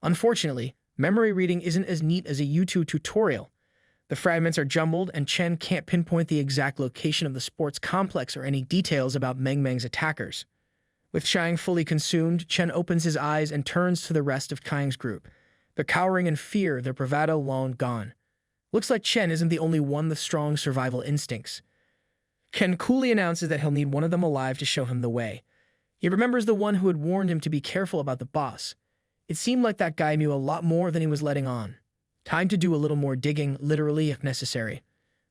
Unfortunately, memory reading isn't as neat as a YouTube tutorial. The fragments are jumbled, and Chen can't pinpoint the exact location of the sports complex or any details about Meng Meng's attackers. With Shang fully consumed, Chen opens his eyes and turns to the rest of Kang's group. They're cowering in fear, their bravado long gone. Looks like Chen isn't the only one with strong survival instincts. Ken coolly announces that he'll need one of them alive to show him the way. He remembers the one who had warned him to be careful about the boss. It seemed like that guy knew a lot more than he was letting on. Time to do a little more digging, literally if necessary.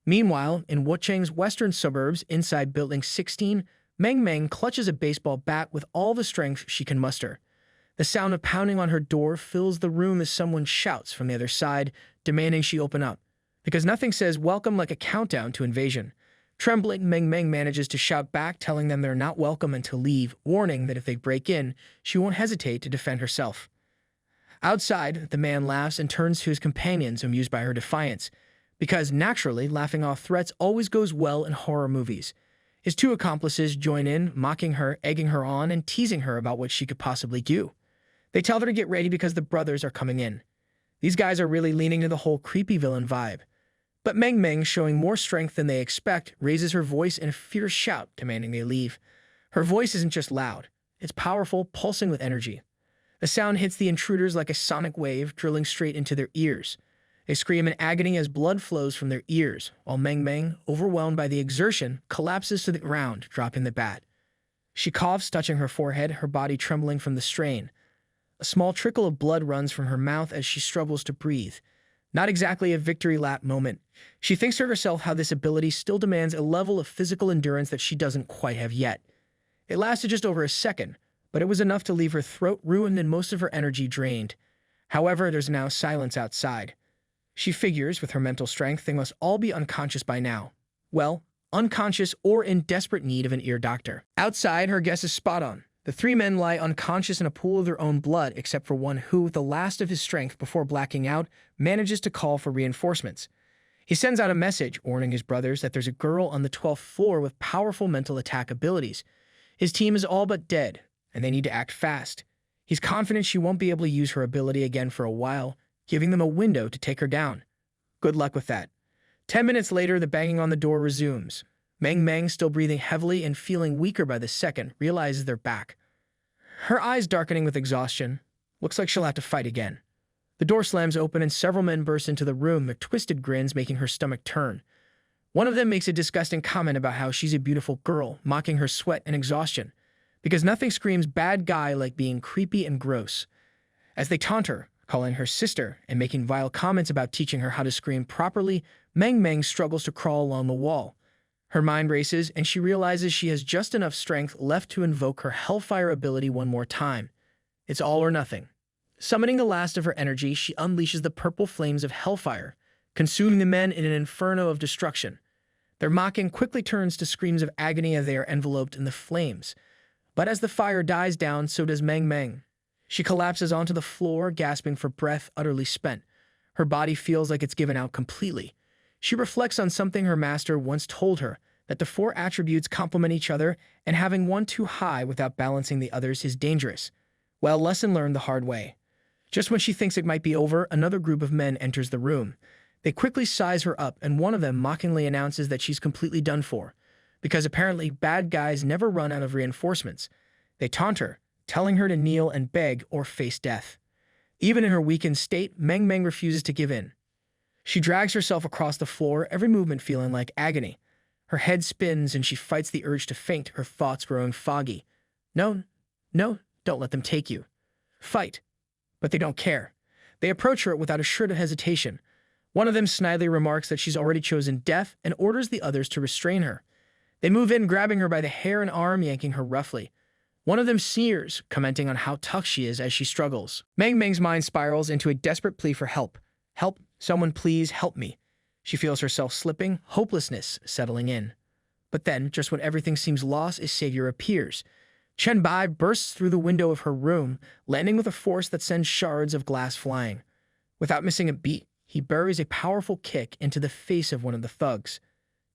Meanwhile, in Wucheng's western suburbs inside Building 16, Meng Meng clutches a baseball bat with all the strength she can muster. The sound of pounding on her door fills the room as someone shouts from the other side, demanding she open up. Because nothing says welcome like a countdown to invasion. Trembling, Meng Meng manages to shout back, telling them they're not welcome and to leave, warning that if they break in, she won't hesitate to defend herself. Outside, the man laughs and turns to his companions, amused by her defiance, because naturally, laughing off threats always goes well in horror movies. His two accomplices join in, mocking her, egging her on, and teasing her about what she could possibly do. They tell her to get ready because the brothers are coming in. These guys are really leaning to the whole creepy villain vibe. But Meng Meng, showing more strength than they expect, raises her voice in a fierce shout, demanding they leave. Her voice isn't just loud. It's powerful, pulsing with energy. The sound hits the intruders like a sonic wave, drilling straight into their ears. They scream in agony as blood flows from their ears, while Meng Meng, overwhelmed by the exertion, collapses to the ground, dropping the bat. She coughs, touching her forehead, her body trembling from the strain. A small trickle of blood runs from her mouth as she struggles to breathe. Not exactly a victory lap moment. She thinks to herself how this ability still demands a level of physical endurance that she doesn't quite have yet. It lasted just over a second, but it was enough to leave her throat ruined and most of her energy drained. However, there's now silence outside. She figures, with her mental strength, they must all be unconscious by now. Well, unconscious or in desperate need of an ear doctor. Outside, her guess is spot on. The three men lie unconscious in a pool of their own blood, except for one who, with the last of his strength before blacking out, manages to call for reinforcements. He sends out a message, warning his brothers that there's a girl on the 12th floor with powerful mental attack abilities. His team is all but dead, and they need to act fast. He's confident she won't be able to use her ability again for a while, giving them a window to take her down. Good luck with that. 10 minutes later, the banging on the door resumes. Meng Meng, still breathing heavily and feeling weaker by the second, realizes they're back. Her eyes darkening with exhaustion. Looks like she'll have to fight again. The door slams open and several men burst into the room, their twisted grins making her stomach turn. One of them makes a disgusting comment about how she's a beautiful girl, mocking her sweat and exhaustion, because nothing screams bad guy like being creepy and gross. As they taunt her, calling her sister and making vile comments about teaching her how to scream properly, Meng Meng struggles to crawl along the wall. Her mind races, and she realizes she has just enough strength left to invoke her Hellfire ability one more time. It's all or nothing. Summoning the last of her energy, she unleashes the purple flames of Hellfire, consuming the men in an inferno of destruction. Their mocking quickly turns to screams of agony as they are enveloped in the flames. But as the fire dies down, so does Meng Meng. She collapses onto the floor, gasping for breath, utterly spent. Her body feels like it's given out completely. She reflects on something her master once told her, that the 4 attributes complement each other, and having one too high without balancing the others is dangerous. Well, lesson learned the hard way. Just when she thinks it might be over, another group of men enters the room. They quickly size her up, and one of them mockingly announces that she's completely done for, because apparently bad guys never run out of reinforcements. They taunt her, telling her to kneel and beg or face death. Even in her weakened state, Meng Meng refuses to give in. She drags herself across the floor, every movement feeling like agony. Her head spins and she fights the urge to faint, her thoughts growing foggy. No, don't let them take you. Fight. But they don't care. They approach her without a shred of hesitation. One of them snidely remarks that she's already chosen death and orders the others to restrain her. They move in, grabbing her by the hair and arm, yanking her roughly. One of them sneers, commenting on how tough she is as she struggles. Meng Meng's mind spirals into a desperate plea for help. Help, someone please help me. She feels herself slipping, hopelessness settling in. But then, just when everything seems lost, a savior appears. Chen Bai bursts through the window of her room, landing with a force that sends shards of glass flying. Without missing a beat, he buries a powerful kick into the face of one of the thugs.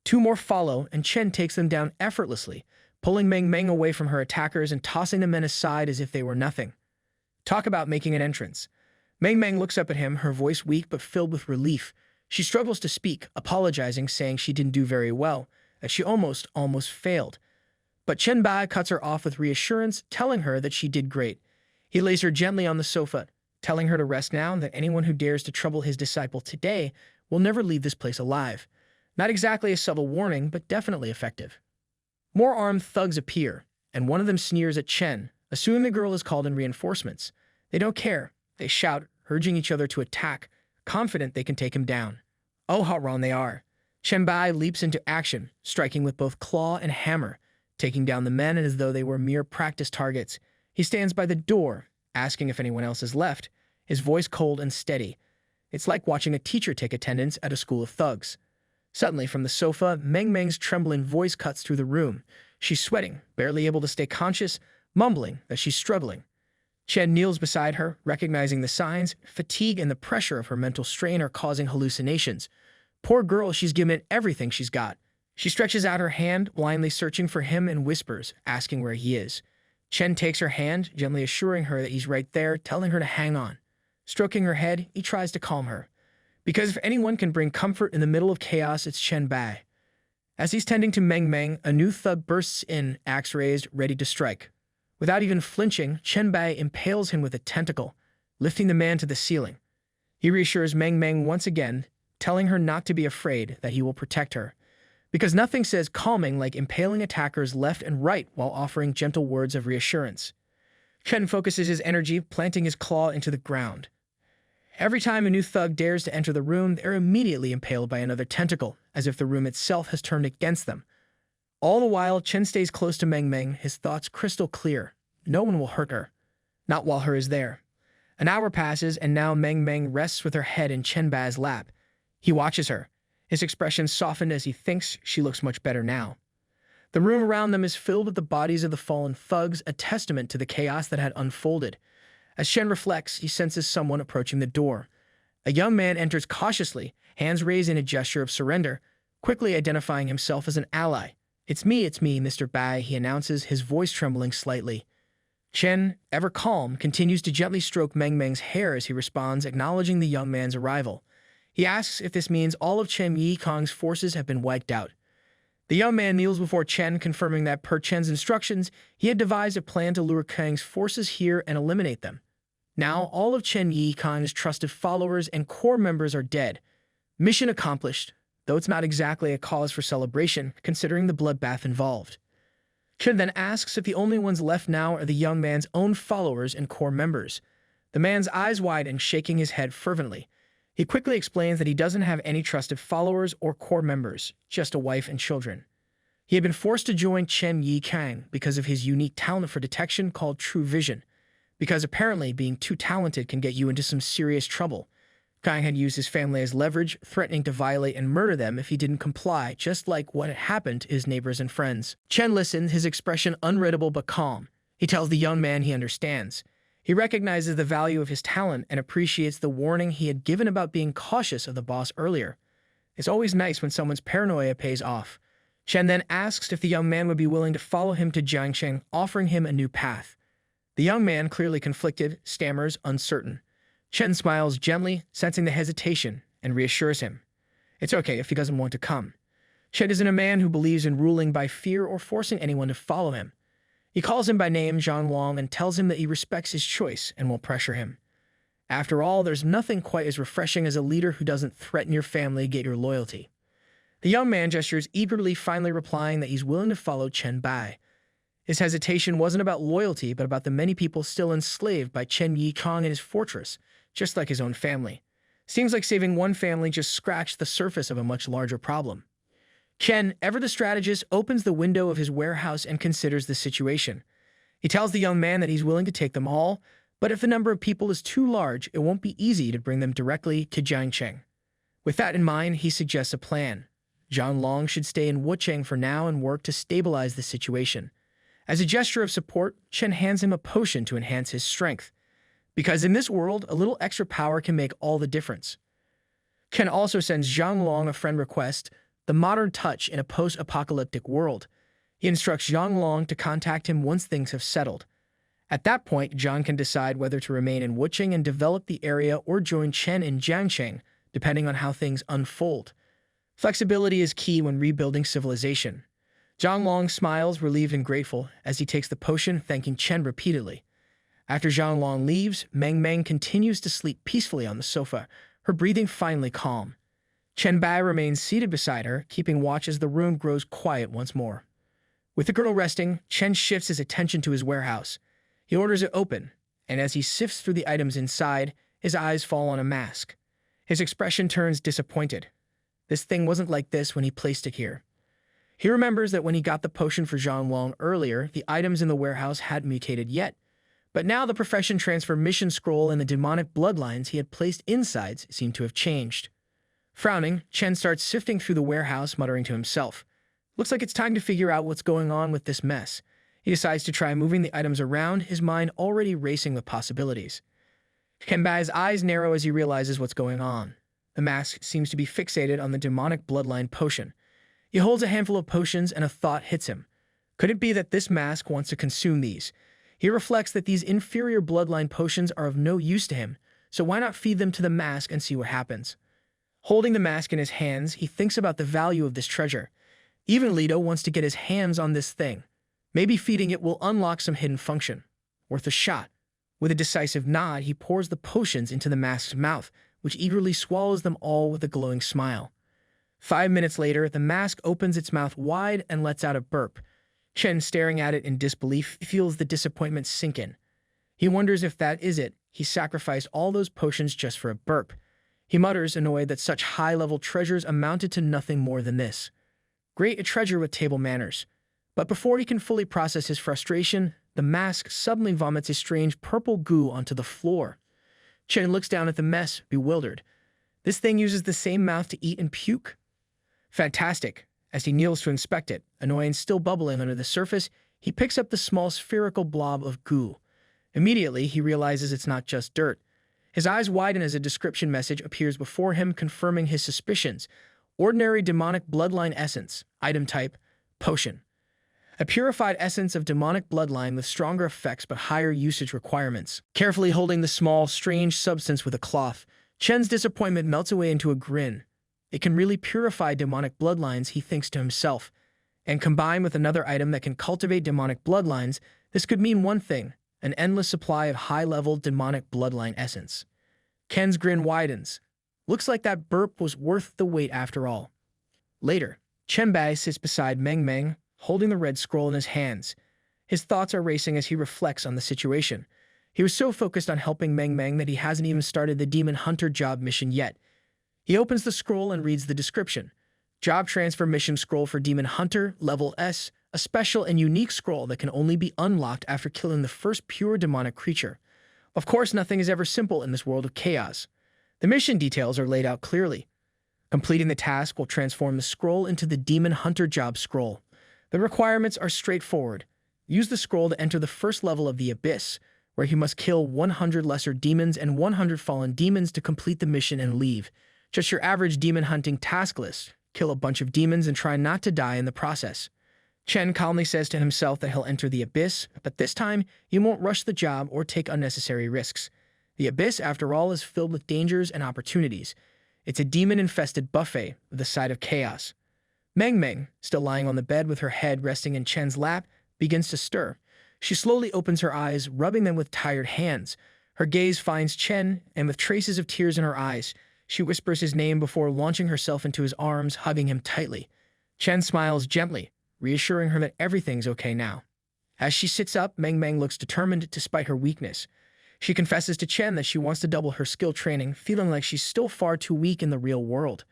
2 more follow, and Chen takes them down effortlessly, pulling Meng Meng away from her attackers and tossing the men aside as if they were nothing. Talk about making an entrance. Meng Meng looks up at him, her voice weak but filled with relief. She struggles to speak, apologizing, saying she didn't do very well, that she almost failed. But Chen Bai cuts her off with reassurance, telling her that she did great. He lays her gently on the sofa, telling her to rest now and that anyone who dares to trouble his disciple today will never leave this place alive. Not exactly a subtle warning, but definitely effective. More armed thugs appear, and one of them sneers at Chen, assuming the girl is called in reinforcements. They don't care. They shout, urging each other to attack, confident they can take him down. Oh, how wrong they are. Chen Bai leaps into action, striking with both claw and hammer, taking down the men as though they were mere practice targets. He stands by the door, asking if anyone else has left, his voice cold and steady. It's like watching a teacher take attendance at a school of thugs. Suddenly, from the sofa, Meng Meng's trembling voice cuts through the room. She's sweating, barely able to stay conscious, mumbling that she's struggling. Chen kneels beside her, recognizing the signs. Fatigue and the pressure of her mental strain are causing hallucinations. Poor girl, she's given it everything she's got. She stretches out her hand, blindly searching for him, and whispers, asking where he is. Chen takes her hand, gently assuring her that he's right there, telling her to hang on. Stroking her head, he tries to calm her. Because if anyone can bring comfort in the middle of chaos, it's Chen Bai. As he's tending to Meng Meng, a new thug bursts in, axe raised, ready to strike. Without even flinching, Chen Bai impales him with a tentacle, lifting the man to the ceiling. He reassures Meng Meng once again, telling her not to be afraid, that he will protect her. Because nothing says calming like impaling attackers left and right while offering gentle words of reassurance. Chen focuses his energy, planting his claw into the ground. Every time a new thug dares to enter the room, they're immediately impaled by another tentacle, as if the room itself has turned against them. All the while, Chen stays close to Meng Meng, his thoughts crystal clear. No one will hurt her. Not while her is there. An hour passes, and now Meng Meng rests with her head in Chen Bai's lap. He watches her, his expression softened as he thinks she looks much better now. The room around them is filled with the bodies of the fallen thugs, a testament to the chaos that had unfolded. As Chen reflects, he senses someone approaching the door. A young man enters cautiously, hands raised in a gesture of surrender, quickly identifying himself as an ally. It's me, Mr. Bai," he announces, his voice trembling slightly. Chen, ever calm, continues to gently stroke Meng Meng's hair as he responds, acknowledging the young man's arrival. He asks if this means all of Chen Yikong's forces have been wiped out. The young man kneels before Chen, confirming that per Chen's instructions, he had devised a plan to lure Kang's forces here and eliminate them. Now, all of Chen Yikong's trusted followers and core members are dead. Mission accomplished, though it's not exactly a cause for celebration, considering the bloodbath involved. Chen then asks if the only ones left now are the young man's own followers and core members. The man's eyes widen, shaking his head fervently. He quickly explains that he doesn't have any trusted followers or core members, just a wife and children. He had been forced to join Chen Yikong because of his unique talent for detection called True Vision, because apparently being too talented can get you into some serious trouble. Kang had used his family as leverage, threatening to violate and murder them if he didn't comply, just like what had happened to his neighbors and friends. Chen listens, his expression unreadable but calm. He tells the young man he understands. He recognizes the value of his talent and appreciates the warning he had given about being cautious of the boss earlier. It's always nice when someone's paranoia pays off. Chen then asks if the young man would be willing to follow him to Jiangsheng, offering him a new path. The young man, clearly conflicted, stammers, uncertain. Chen smiles gently, sensing the hesitation, and reassures him. It's okay if he doesn't want to come. Chen isn't a man who believes in ruling by fear or forcing anyone to follow him. He calls him by name, Zhang Long, and tells him that he respects his choice and won't pressure him. After all, there's nothing quite as refreshing as a leader who doesn't threaten your family to get your loyalty. The young man gestures eagerly, finally replying that he's willing to follow Chen Bai. His hesitation wasn't about loyalty, but about the many people still enslaved by Chen Yikong and his fortress, just like his own family. Seems like saving one family just scratched the surface of a much larger problem. Chen, ever the strategist, opens the window of his warehouse and considers the situation. He tells the young man that he's willing to take them all, but if the number of people is too large, it won't be easy to bring them directly to Jiangsheng. With that in mind, he suggests a plan. Zhang Long should stay in Wucheng for now and work to stabilize the situation. As a gesture of support, Chen hands him a potion to enhance his strength. Because in this world, a little extra power can make all the difference. Chen also sends Zhang Long a friend request, the modern touch in a post-apocalyptic world. He instructs Zhang Long to contact him once things have settled. At that point, Zhang can decide whether to remain in Wucheng and develop the area or join Chen in Jiangsheng, depending on how things unfold. Flexibility is key when rebuilding civilization. Zhang Long smiles, relieved and grateful, as he takes the potion, thanking Chen repeatedly. After Zhang Long leaves, Meng Meng continues to sleep peacefully on the sofa, her breathing finally calm. Chen Bai remains seated beside her, keeping watch as the room grows quiet once more. With the girl resting, Chen shifts his attention to his warehouse. He orders it open, and as he sifts through the items inside, his eyes fall on a mask. His expression turns disappointed. This thing wasn't like this when he placed it here. He remembers that when he got the potion for Zhang Long earlier, the items in the warehouse hadn't mutated yet, but now the profession transfer mission scroll and the demonic bloodlines he had placed inside seemed to have changed. Frowning, Chen starts sifting through the warehouse, muttering to himself. Looks like it's time to figure out what's going on with this mess. He decides to try moving the items around, his mind already racing with possibilities. Chen Bai's eyes narrow as he realizes what's going on. The mask seems to be fixated on the demonic bloodline potion. He holds a handful of potions and a thought hits him. Could it be that this mask wants to consume these? He reflects that these inferior bloodline potions are of no use to him, so why not feed them to the mask and see what happens? Holding the mask in his hands, he thinks about the value of this treasure. Even Lido wants to get his hands on this thing. Maybe feeding it will unlock some hidden function. Worth a shot. With a decisive nod, he pours the potions into the mask's mouth, which eagerly swallows them all with a glowing smile. 5 minutes later, the mask opens its mouth wide and lets out a burp. Chen, staring at it in disbelief, feels the disappointment sink in. He wonders if that is it. He sacrificed all those potions just for a burp. He mutters, annoyed that such high-level treasures amounted to nothing more than this. Great a treasure with table manners. But before he can fully process his frustration, the mask suddenly vomits a strange purple goo onto the floor. Chen looks down at the mess, bewildered. This thing uses the same mouth to eat and puke? Fantastic. As he kneels to inspect it, annoyance still bubbling under the surface, he picks up the small spherical blob of goo. Immediately, he realizes it's not just dirt. His eyes widen as a description message appears before him, confirming his suspicions. Ordinary demonic bloodline essence. Item type, potion. A purified essence of demonic bloodline with stronger effects but higher usage requirements. Carefully holding the small, strange substance with a cloth, Chen's disappointment melts away into a grin. It can really purify demonic bloodlines, he thinks to himself. And combined with another item that can cultivate demonic bloodlines, this could mean one thing, an endless supply of high-level demonic bloodline essence. Ken's grin widens. Looks like that burp was worth the wait after all. Later, Chen Bai sits beside Meng Meng, holding the red scroll in his hands. His thoughts are racing as he reflects on the situation. He was so focused on helping Meng Meng that he hasn't even started the Demon Hunter job mission yet. He opens the scroll and reads the description. Job transfer mission scroll for Demon Hunter, level S, a special and unique scroll that can only be unlocked after killing the first pure demonic creature. Of course, nothing is ever simple in this world of chaos. The mission details are laid out clearly. Completing the task will transform the scroll into the Demon Hunter Job Scroll. The requirements are straightforward. Use the scroll to enter the first level of the Abyss, where you must kill 100 lesser demons and 100 fallen demons to complete the mission and leave. Just your average demon hunting task list. Kill a bunch of demons and try not to die in the process. Chen calmly says to himself that he'll enter the Abyss, but this time he won't rush the job or take unnecessary risks. The Abyss, after all, is filled with dangers and opportunities. It's a demon-infested buffet with a side of chaos. Meng Meng, still lying on the bed with her head resting in Chen's lap, begins to stir. She slowly opens her eyes, rubbing them with tired hands. Her gaze finds Chen, and with traces of tears in her eyes, she whispers his name before launching herself into his arms, hugging him tightly. Chen smiles gently, reassuring her that everything's okay now. As she sits up, Meng Meng looks determined despite her weakness. She confesses to Chen that she wants to double her skill training, feeling like she's still far too weak in the real world.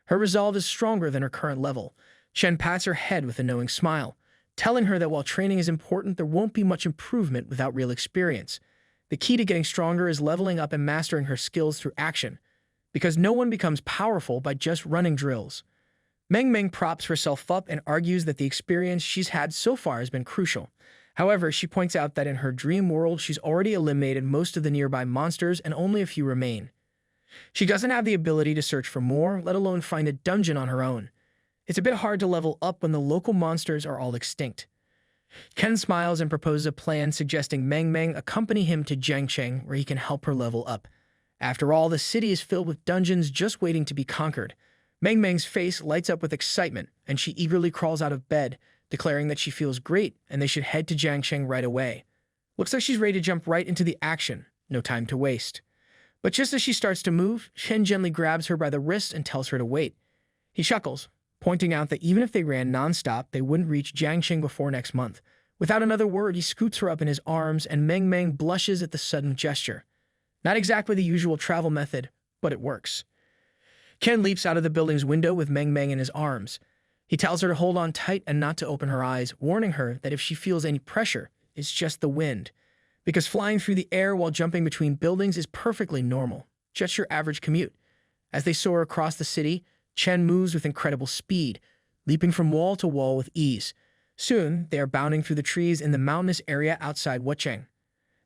Her resolve is stronger than her current level. Chen pats her head with a knowing smile, telling her that while training is important, there won't be much improvement without real experience. The key to getting stronger is leveling up and mastering her skills through action, because no one becomes powerful by just running drills. Meng Meng props herself up and argues that the experience she's had so far has been crucial. However, she points out that in her dream world, she's already eliminated most of the nearby monsters and only a few remain. She doesn't have the ability to search for more, let alone find a dungeon on her own. It's a bit hard to level up when the local monsters are all extinct. Ken smiles and proposes a plan, suggesting Meng Meng accompany him to Jiangcheng, where he can help her level up. After all, the city is filled with dungeons just waiting to be conquered. Meng Meng's face lights up with excitement, and she eagerly crawls out of bed, declaring that she feels great and they should head to Jiangcheng right away. Looks like she's ready to jump right into the action, no time to waste. But just as she starts to move, Chen gently grabs her by the wrist and tells her to wait. He chuckles, pointing out that even if they ran non-stop, they wouldn't reach Jiangcheng before next month. Without another word, he scoots her up in his arms, and Meng Meng blushes at the sudden gesture. Not exactly the usual travel method, but it works. Ken leaps out of the building's window with Meng Meng in his arms. He tells her to hold on tight and not to open her eyes, warning her that if she feels any pressure, it's just the wind. Because flying through the air while jumping between buildings is perfectly normal, just your average commute. As they soar across the city, Chen moves with incredible speed, leaping from wall to wall with ease. Soon, they are bounding through the trees in the mountainous area outside Wucheng.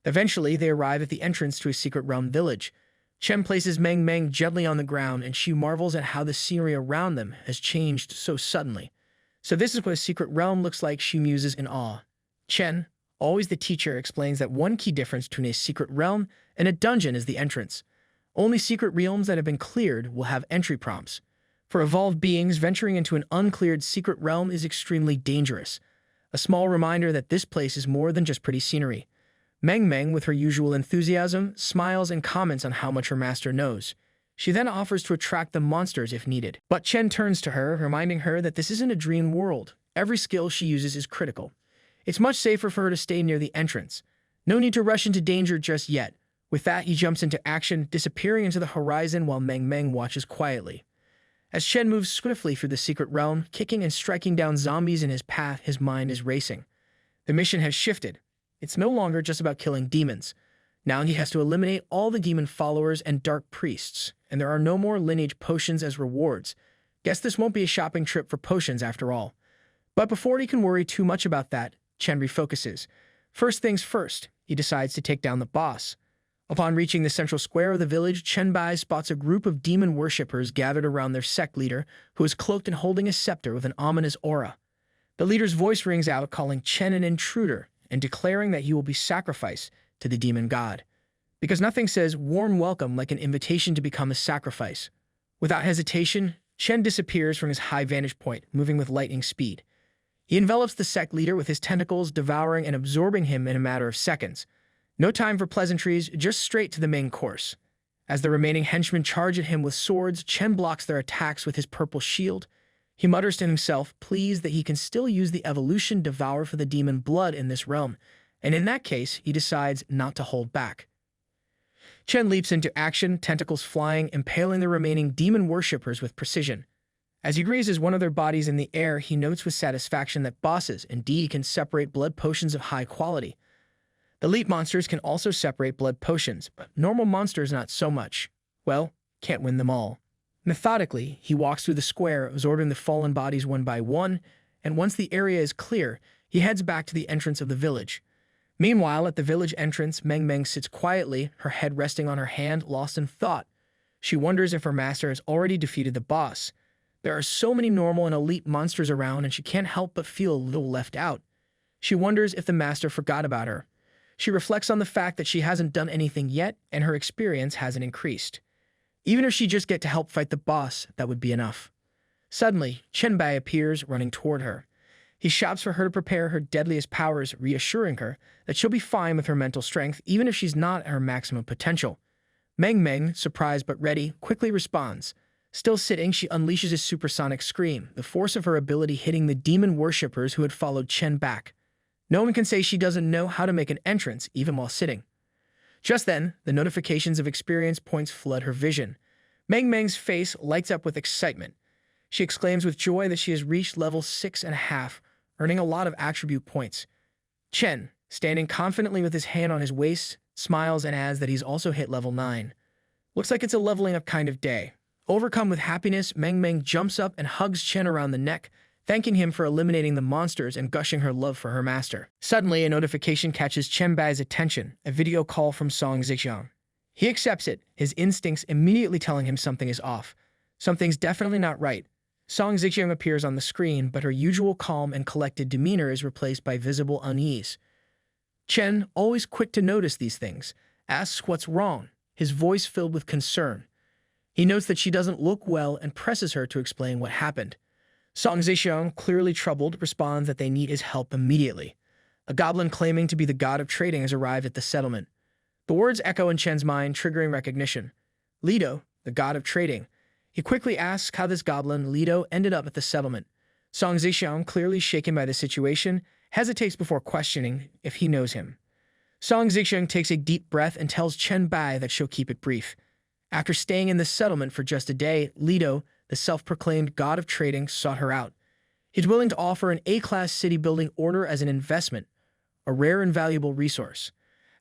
Eventually, they arrive at the entrance to a secret realm village. Chen places Meng Meng gently on the ground, and she marvels at how the scenery around them has changed so suddenly. So this is what a secret realm looks like, she muses in awe. Chen, always the teacher, explains that one key difference between a secret realm and a dungeon is the entrance. Only secret realms that have been cleared will have entry prompts. For evolved beings, venturing into an uncleared secret realm is extremely dangerous. A small reminder that this place is more than just pretty scenery. Meng Meng, with her usual enthusiasm, smiles and comments on how much her master knows. She then offers to attract the monsters if needed. But Chen turns to her, reminding her that this isn't a dream world. Every skill she uses is critical. It's much safer for her to stay near the entrance. No need to rush into danger just yet. With that, he jumps into action, disappearing into the horizon while Meng Meng watches quietly. As Chen moves swiftly through the secret realm, kicking and striking down zombies in his path, his mind is racing. The mission has shifted. It's no longer just about killing demons. Now he has to eliminate all the demon followers and dark priests, and there are no more lineage potions as rewards. Guess this won't be a shopping trip for potions after all. But before he can worry too much about that, Chen refocuses. First things first, he decides to take down the boss. Upon reaching the central square of the village, Chen Bai spots a group of demon worshippers gathered around their sect leader, who is cloaked and holding a scepter with an ominous aura. The leader's voice rings out, calling Chen an intruder and declaring that he will be sacrificed to the demon god. Because nothing says warm welcome like an invitation to become a sacrifice. Without hesitation, Chen disappears from his high vantage point, moving with lightning speed. He envelops the sect leader with his tentacles, devouring and absorbing him in a matter of seconds. No time for pleasantries, just straight to the main course. As the remaining henchmen charge at him with swords, Chen blocks their attacks with his purple shield. He mutters to himself, pleased that he can still use the evolution Devour for the demon blood in this realm, and in that case, he decides not to hold back. Chen leaps into action, tentacles flying, impaling the remaining demon worshippers with precision. As he grazes one of their bodies in the air, he notes with satisfaction that bosses indeed can separate blood potions of high quality. Elite monsters can also separate blood potions, but normal monsters not so much. Well, can't win them all. Methodically, he walks through the square, absorbing the fallen bodies one by one, and once the area is clear, he heads back to the entrance of the village. Meanwhile, at the village entrance, Meng Meng sits quietly, her head resting on her hand, lost in thought. She wonders if her master has already defeated the boss. There are so many normal and elite monsters around, and she can't help but feel a little left out. She wonders if the master forgot about her. She reflects on the fact that she hasn't done anything yet, and her experience hasn't increased. Even if she just get to help fight the boss, that would be enough. Suddenly, Chen Bai appears, running toward her. He shouts for her to prepare her deadliest powers, reassuring her that she'll be fine with her mental strength, even if she's not at her maximum potential. Meng Meng, surprised but ready, quickly responds. Still sitting, she unleashes a supersonic scream, the force of her ability hitting the demon worshippers who had followed Chen back. No one can say she doesn't know how to make an entrance, even while sitting. Just then, the notifications of experience points flood her vision. Meng Meng's face lights up with excitement. She exclaims with joy that she has reached level 6.5, earning a lot of attribute points. Chen, standing confidently with his hand on his waist, smiles and adds that he's also hit level 9. Looks like it's a leveling up kind of day. Overcome with happiness, Meng Meng jumps up and hugs Chen around the neck, thanking him for eliminating the monsters and gushing her love for her master. Suddenly, a notification catches Chen Bai's attention, a video call from Song Zixiang. He accepts it, his instincts immediately telling him something is off. Something's definitely not right. Song Zixiang appears on the screen, but her usual calm and collected demeanor is replaced by visible unease. Chen, always quick to notice these things, asks what's wrong, his voice filled with concern. He notes that she doesn't look well and presses her to explain what happened. Song Zixiang, clearly troubled, responds that they need his help immediately. A goblin claiming to be the god of trading has arrived at the settlement. The words echo in Chen's mind, triggering recognition. Lido, the god of trading. He quickly asks how this goblin, Lido, ended up at the settlement. Song Zixiang, clearly shaken by the situation, hesitates before questioning if he knows him. Song Zixiang takes a deep breath and tells Chen Bai that she'll keep it brief. After staying in the settlement for just a day, Lido, the self-proclaimed god of trading, sought her out. He's willing to offer an A-class city-building order as an investment, a rare and valuable resource.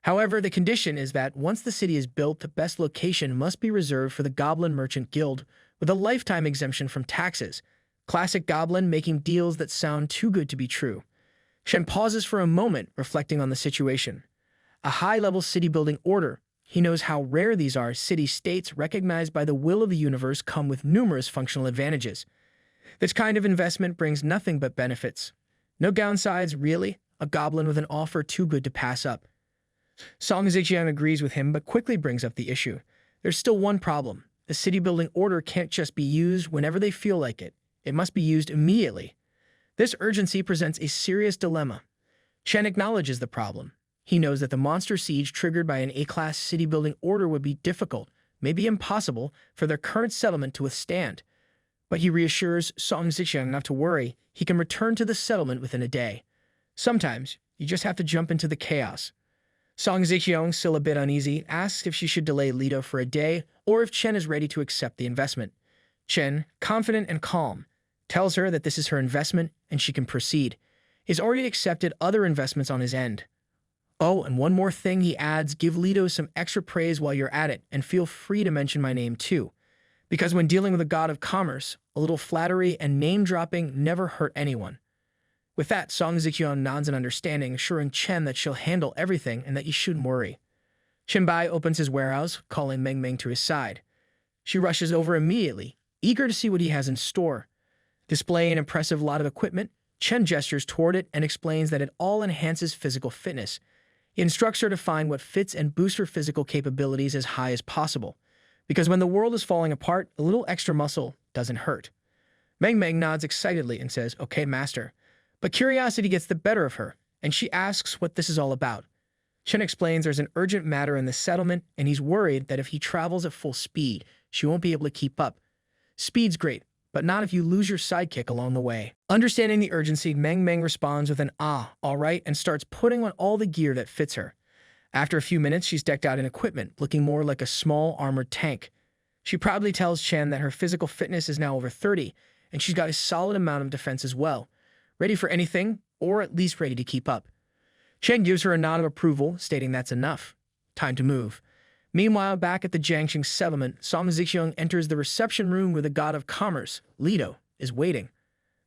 However, the condition is that once the city is built, the best location must be reserved for the Goblin Merchant Guild, with a lifetime exemption from taxes. Classic Goblin making deals that sound too good to be true. Shen pauses for a moment, reflecting on the situation. A high-level city-building order. He knows how rare these are. City-states recognized by the will of the universe come with numerous functional advantages. This kind of investment brings nothing but benefits. No downsides, really. A goblin with an offer too good to pass up. Song Zixiang agrees with him, but quickly brings up the issue. There's still one problem. The city-building order can't just be used whenever they feel like it. It must be used immediately. This urgency presents a serious dilemma. Chen acknowledges the problem. He knows that the monster siege triggered by an A-class city-building order would be difficult, maybe impossible, for their current settlement to withstand. But he reassures Song Zixiang not to worry. He can return to the settlement within a day. Sometimes, you just have to jump into the chaos. Song Zixiang, still a bit uneasy, asks if she should delay Lido for a day or if Chen is ready to accept the investment. Chen, confident and calm, tells her that this is her investment and she can proceed. He's already accepted other investments on his end. Oh, and one more thing, he adds, give Lido some extra praise while you're at it, and feel free to mention my name too. Because when dealing with a god of commerce, a little flattery and name-dropping never hurt anyone. With that, Song Zixiang nods in understanding, assuring Chen that she'll handle everything and that you shouldn't worry. Chen Bai opens his warehouse, calling Meng Meng to his side. She rushes over immediately, eager to see what he has in store. Displaying an impressive lot of equipment, Chen gestures toward it and explains that it all enhances physical fitness. He instructs her to find what fits and boosts her physical capabilities as high as possible, because when the world is falling apart, a little extra muscle doesn't hurt. Meng Meng nods excitedly and says, "Okay, master." But curiosity gets the better of her, and she asks what this is all about. Chen explains there's an urgent matter in the settlement, and he's worried that if he travels at full speed, she won't be able to keep up. Speed's great, but not if you lose your sidekick along the way. Understanding the urgency, Meng Meng responds with an all right, and starts putting on all the gear that fits her. After a few minutes, she's decked out in equipment, looking more like a small armored tank. She proudly tells Chen that her physical fitness is now over 30, and she's got a solid amount of defense as well. Ready for anything, or at least ready to keep up. Chen gives her a nod of approval, stating that's enough. Time to move. Meanwhile, back at the Jiangxing settlement, Song Zixiang enters the reception room where the god of commerce, Lido, is waiting.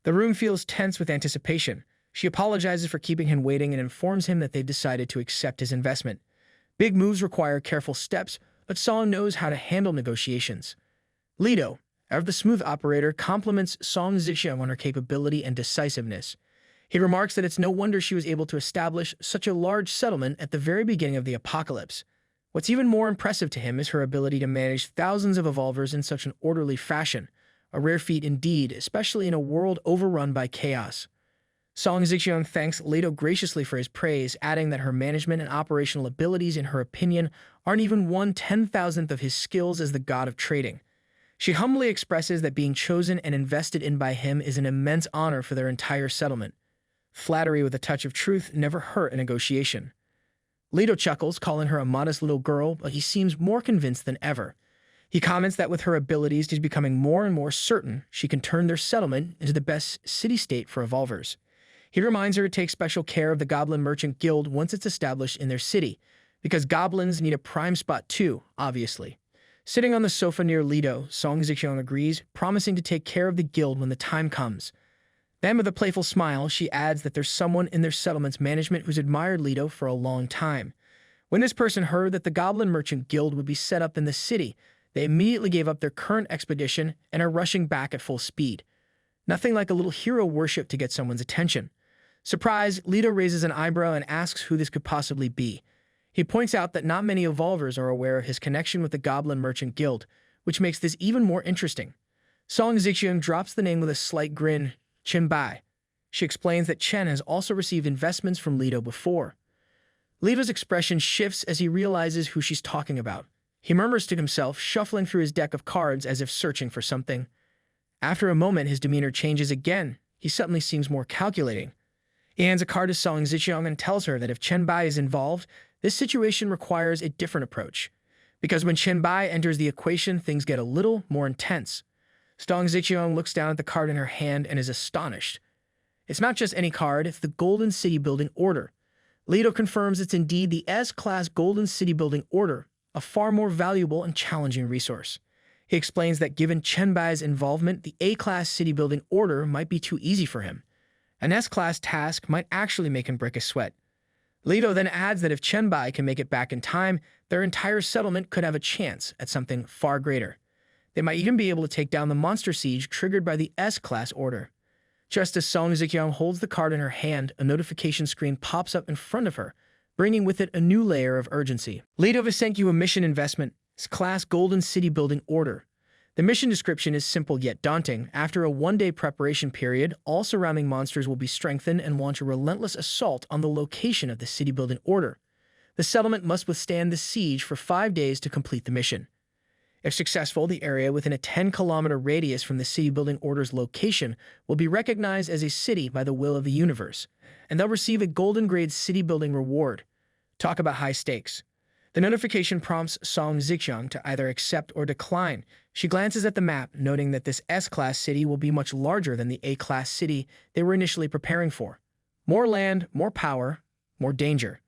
The room feels tense with anticipation. She apologizes for keeping him waiting and informs him that they've decided to accept his investment. Big moves require careful steps, but Song knows how to handle negotiations. Lido, ever the smooth operator, compliments Song Zixiang on her capability and decisiveness. He remarks that it's no wonder she was able to establish such a large settlement at the very beginning of the apocalypse. What's even more impressive to him is her ability to manage thousands of evolvers in such an orderly fashion, a rare feat indeed, especially in a world overrun by chaos. Song Zixiang thanks Lido graciously for his praise, adding that her management and operational abilities, in her opinion, aren't even 1/10,000th of his skills as the god of trading. She humbly expresses that being chosen and invested in by him is an immense honor for their entire settlement. Flattery with a touch of truth never hurt a negotiation. Lido chuckles, calling her a modest little girl, but he seems more convinced than ever. He comments that with her abilities, he's becoming more and more certain she can turn their settlement into the best city-state for evolvers. He reminds her to take special care of the Goblin Merchant Guild once it's established in their city, because goblins need a prime spot too, obviously. Sitting on the sofa near Lido, Song Zixiang agrees, promising to take care of the guild when the time comes. Then, with a playful smile, she adds that there's someone in their settlement's management who's admired Lido for a long time. When this person heard that the Goblin Merchant Guild would be set up in the city, they immediately gave up their current expedition and are rushing back at full speed. Nothing like a little hero worship to get someone's attention. Surprised, Lido raises an eyebrow and asks who this could possibly be. He points out that not many evolvers are aware of his connection with the Goblin Merchant Guild, which makes this even more interesting. Song Zixiang drops the name with a slight grin, Chen Bai. She explains that Chen has also received investments from Lido before. Lido's expression shifts as he realizes who she's talking about. He murmurs to himself, shuffling through his deck of cards as if searching for something. After a moment, his demeanor changes again. He suddenly seems more calculating. He hands a card to Song Zixiang and tells her that if Chen Bai is involved, this situation requires a different approach. Because when Chen Bai enters the equation, things get a little more intense. Song Zixiang looks down at the card in her hand and is astonished. It's not just any card, it's the Golden City Building Order. Lido confirms it's indeed the S-Class Golden City Building Order, a far more valuable and challenging resource. He explains that given Chen Bai's involvement, the A-Class City Building Order might be too easy for him. An S-Class task might actually make him break a sweat. Lido then adds that if Chen Bai can make it back in time, their entire settlement could have a chance at something far greater. They might even be able to take down the monster siege triggered by the S-Class order. Just as Song Zixiang holds the card in her hand, a notification screen pops up in front of her, bringing with it a new layer of urgency. Lido has sent you a mission investment, S-Class Golden City Building Order. The mission description is simple yet daunting. After a one-day preparation period, all surrounding monsters will be strengthened and launch a relentless assault on the location of the city building order. The settlement must withstand the siege for 5 days to complete the mission. If successful, the area within a 10-kilometer radius from the city building order's location will be recognized as a city by the will of the universe, and they'll receive a golden grade city building reward. Talk about high stakes. The notification prompts Song Zixiang to either accept or decline. She glances at the map, noting that this S-Class city will be much larger than the A-Class city they were initially preparing for. More land, more power, more danger.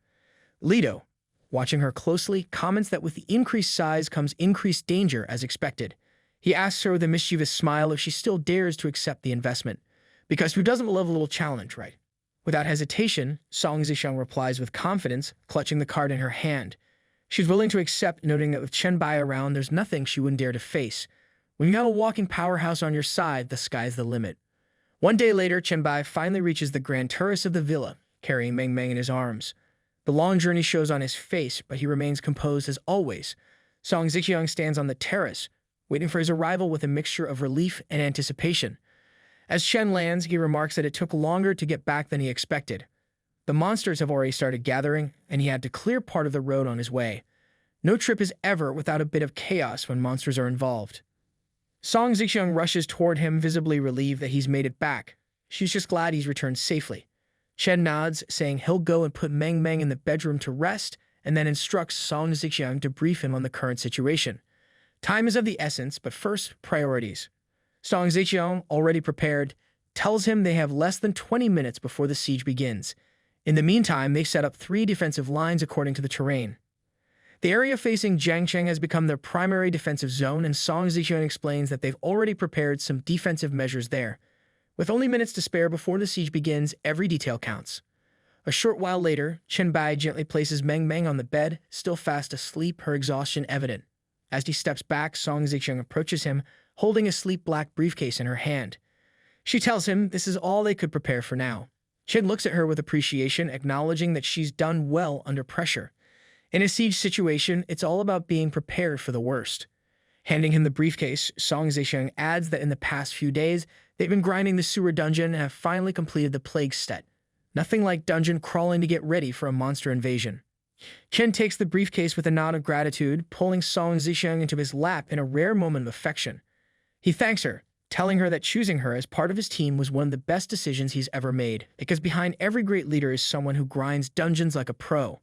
Lido, watching her closely, comments that with the increased size comes increased danger as expected. He asks her with a mischievous smile if she still dares to accept the investment. Because who doesn't love a little challenge, right? Without hesitation, Song Zixiang replies with confidence, clutching the card in her hand. She's willing to accept, noting that with Chen Bai around, there's nothing she wouldn't dare to face. When you have a walking powerhouse on your side, the sky's the limit. One day later, Chen Bai finally reaches the grand terrace of the villa, carrying Meng Meng in his arms. The long journey shows on his face, but he remains composed as always. Song Zixiang stands on the terrace, waiting for his arrival with a mixture of relief and anticipation. As Chen lands, he remarks that it took longer to get back than he expected. The monsters have already started gathering, and he had to clear part of the road on his way. No trip is ever without a bit of chaos when monsters are involved. Song Zixiang rushes toward him, visibly relieved that he's made it back. She's just glad he's returned safely. Chen nods, saying he'll go and put Meng Meng in the bedroom to rest, and then instructs Song Zixiang to brief him on the current situation. Time is of the essence, but first, priorities. Song Zixiang, already prepared, tells him they have less than 20 minutes before the siege begins. In the meantime, they set up 3 defensive lines according to the terrain. The area facing Jiangcheng has become their primary defensive zone, and Song Zixian explains that they've already prepared some defensive measures there. With only minutes to spare before the siege begins, every detail counts. A short while later, Chen Bai gently places Meng Meng on the bed, still fast asleep, her exhaustion evident. As he steps back, Song Zixian approaches him, holding a sleek black briefcase in her hand. She tells him this is all they could prepare for now. Chen looks at her with appreciation, acknowledging that she's done well under pressure. In a siege situation, it's all about being prepared for the worst. Handing him the briefcase, Song Zixian adds that in the past few days, they've been grinding the sewer dungeon and have finally completed the plague set. Nothing like dungeon crawling to get ready for a monster invasion. Chen takes the briefcase with a nod of gratitude, pulling Song Zixian into his lap in a rare moment of affection. He thanks her, telling her that choosing her as part of his team was one of the best decisions he's ever made, because behind every great leader is someone who grinds dungeons like a pro.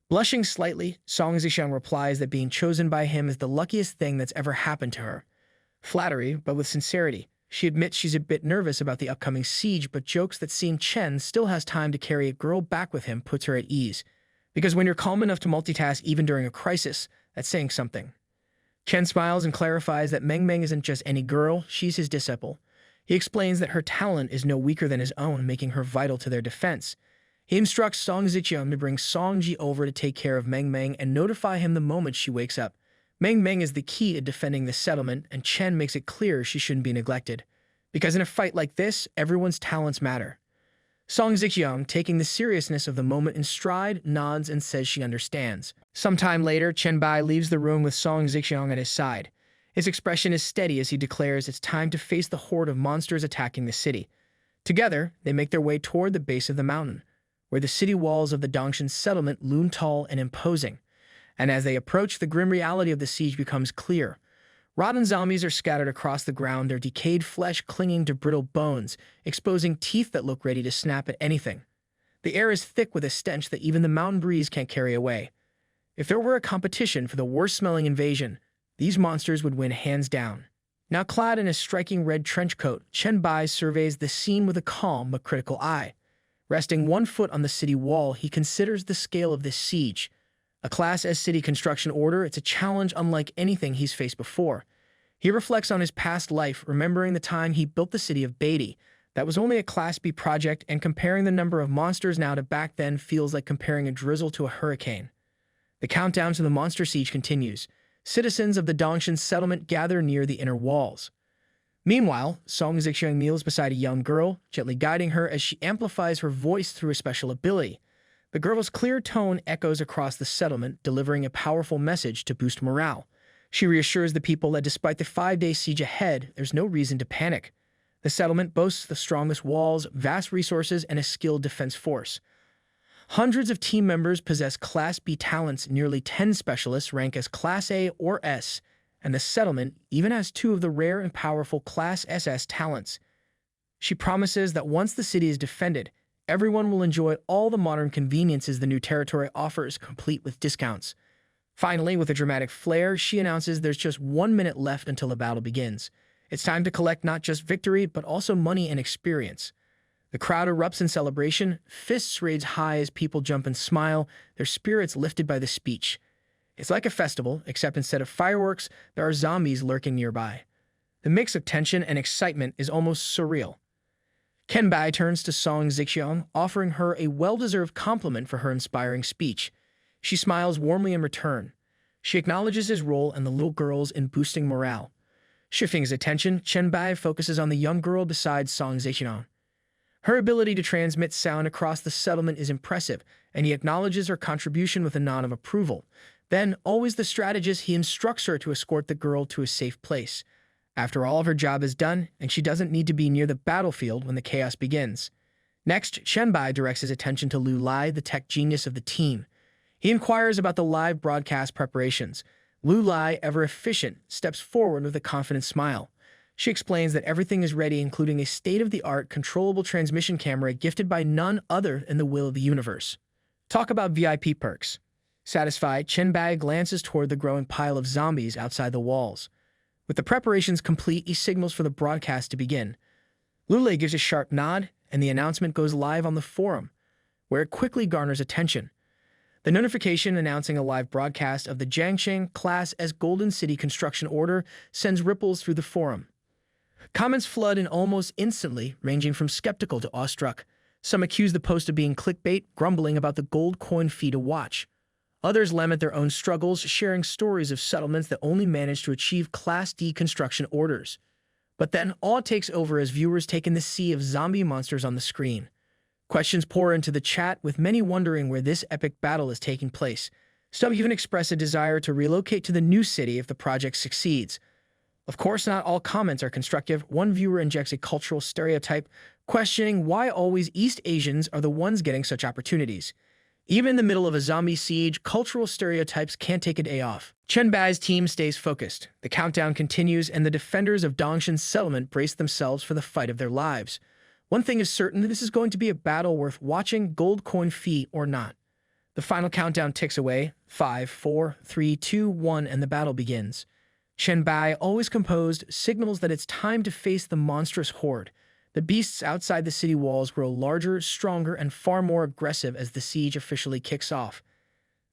Blushing slightly, Song Zixian replies that being chosen by him is the luckiest thing that's ever happened to her. Flattery, but with sincerity. She admits she's a bit nervous about the upcoming siege, but jokes that seeing Chen still has time to carry a girl back with him puts her at ease. Because when you're calm enough to multitask even during a crisis, that's saying something. Chen smiles and clarifies that Meng Meng isn't just any girl, she's his disciple. He explains that her talent is no weaker than his own, making her vital to their defense. He instructs Song Zixian to bring Songji over to take care of Meng Meng and notify him the moment she wakes up. Meng Meng is the key to defending the settlement, and Chen makes it clear she shouldn't be neglected. Because in a fight like this, everyone's talents matter. Song Zixian, taking the seriousness of the moment in stride, nods and says she understands. Sometime later, Chen Bai leaves the room with Song Zixian at his side. His expression is steady as he declares it's time to face the horde of monsters attacking the city. Together, they make their way toward the base of the mountain, where the city walls of the Dongshan settlement loom tall and imposing. And as they approach, the grim reality of the siege becomes clear. Rotten zombies are scattered across the ground, their decayed flesh clinging to brittle bones, exposing teeth that look ready to snap at anything. The air is thick with a stench that even the mountain breeze can't carry away. If there were a competition for the worst-smelling invasion, these monsters would win hands down. Now clad in a striking red trench coat, Chen Bai surveys the scene with a calm but critical eye. Resting one foot on the city wall, he considers the scale of this siege. A Class S city construction order, it's a challenge unlike anything he's faced before. He reflects on his past life, remembering the time he built the city of Beatty. That was only a Class B project, and comparing the number of monsters now to back then feels like comparing a drizzle to a hurricane. The countdown to the monster siege continues. Citizens of the Dongshan settlement gather near the inner walls. Meanwhile, Song Zixian kneels beside a young girl, gently guiding her as she amplifies her voice through a special ability. The girl's clear tone echoes across the settlement, delivering a powerful message to boost morale. She reassures the people that despite the 5-day siege ahead, there's no reason to panic. The settlement boasts the strongest walls, vast resources, and a skilled defense force. Hundreds of team members possess Class B talents, nearly 10 specialists rank as Class A or S, and the settlement even has 2 of the rare and powerful Class SS talents. She promises that once the city is defended, everyone will enjoy all the modern conveniences the new territory offers, complete with discounts. Finally, with a dramatic flair, she announces there's just 1 minute left until the battle begins. It's time to collect not just victory, but also money and experience. The crowd erupts in celebration, fists raised high as people jump and smile, their spirits lifted by the speech. It's like a festival, except instead of fireworks, there are zombies lurking nearby. The mix of tension and excitement is almost surreal. Chen Bai turns to Song Zixian, offering her a well-deserved compliment for her inspiring speech. She smiles warmly in return. She acknowledges his role and the little girl's in boosting morale. Shifting his attention, Chen Bai focuses on the young girl beside Song Zixian. Her ability to transmit sound across the settlement is impressive, and he acknowledges her contribution with a nod of approval. Then, always the strategist, he instructs her to escort the girl to a safe place. After all of her job is done, and she doesn't need to be near the battlefield when the chaos begins. Next, Chen Bai directs his attention to Lu Lai, the tech genius of the team. He inquires about the live broadcast preparations. Lu Lai, ever efficient, steps forward with a confident smile. She explains that everything is ready, including a state-of-the-art controllable transmission camera gifted by none other than the will of the universe. Talk about VIP perks. Satisfied, Chen Bai glances toward the growing pile of zombies outside the walls. With the preparations complete, he signals for the broadcast to begin. Lule gives a sharp nod, and the announcement goes live on the forum, where it quickly garners attention. The notification announcing a live broadcast of the Jiangxing class as Golden City construction order sends ripples through the forum. Comments flood in almost instantly, ranging from skeptical to awestruck. Some accuse the post of being clickbait, grumbling about the gold coin fee to watch. Others lament their own struggles, sharing stories of settlements that only managed to achieve Class D construction orders. But then, awe takes over as viewers take in the sea of zombie monsters on the screen. Questions pour into the chat, with many wondering where this epic battle is taking place. Some even express a desire to relocate to the new city if the project succeeds. Of course, not all comments are constructive. One viewer injects a cultural stereotype, questioning why always East Asians are the ones getting such opportunities. Even in the middle of a zombie siege, cultural stereotypes can't take a day off. Chen Bai's team stays focused. The countdown continues, and the defenders of Dongshan's settlement brace themselves for the fight of their lives. One thing is certain, that this is going to be a battle worth watching, gold coin fee or not. The final countdown ticks away. 5, 4, 3, 2, 1, and the battle begins. Chen Bai, always composed, signals that it's time to face the monstrous horde. The beasts outside the city walls grow larger, stronger, and far more aggressive as the siege officially kicks off.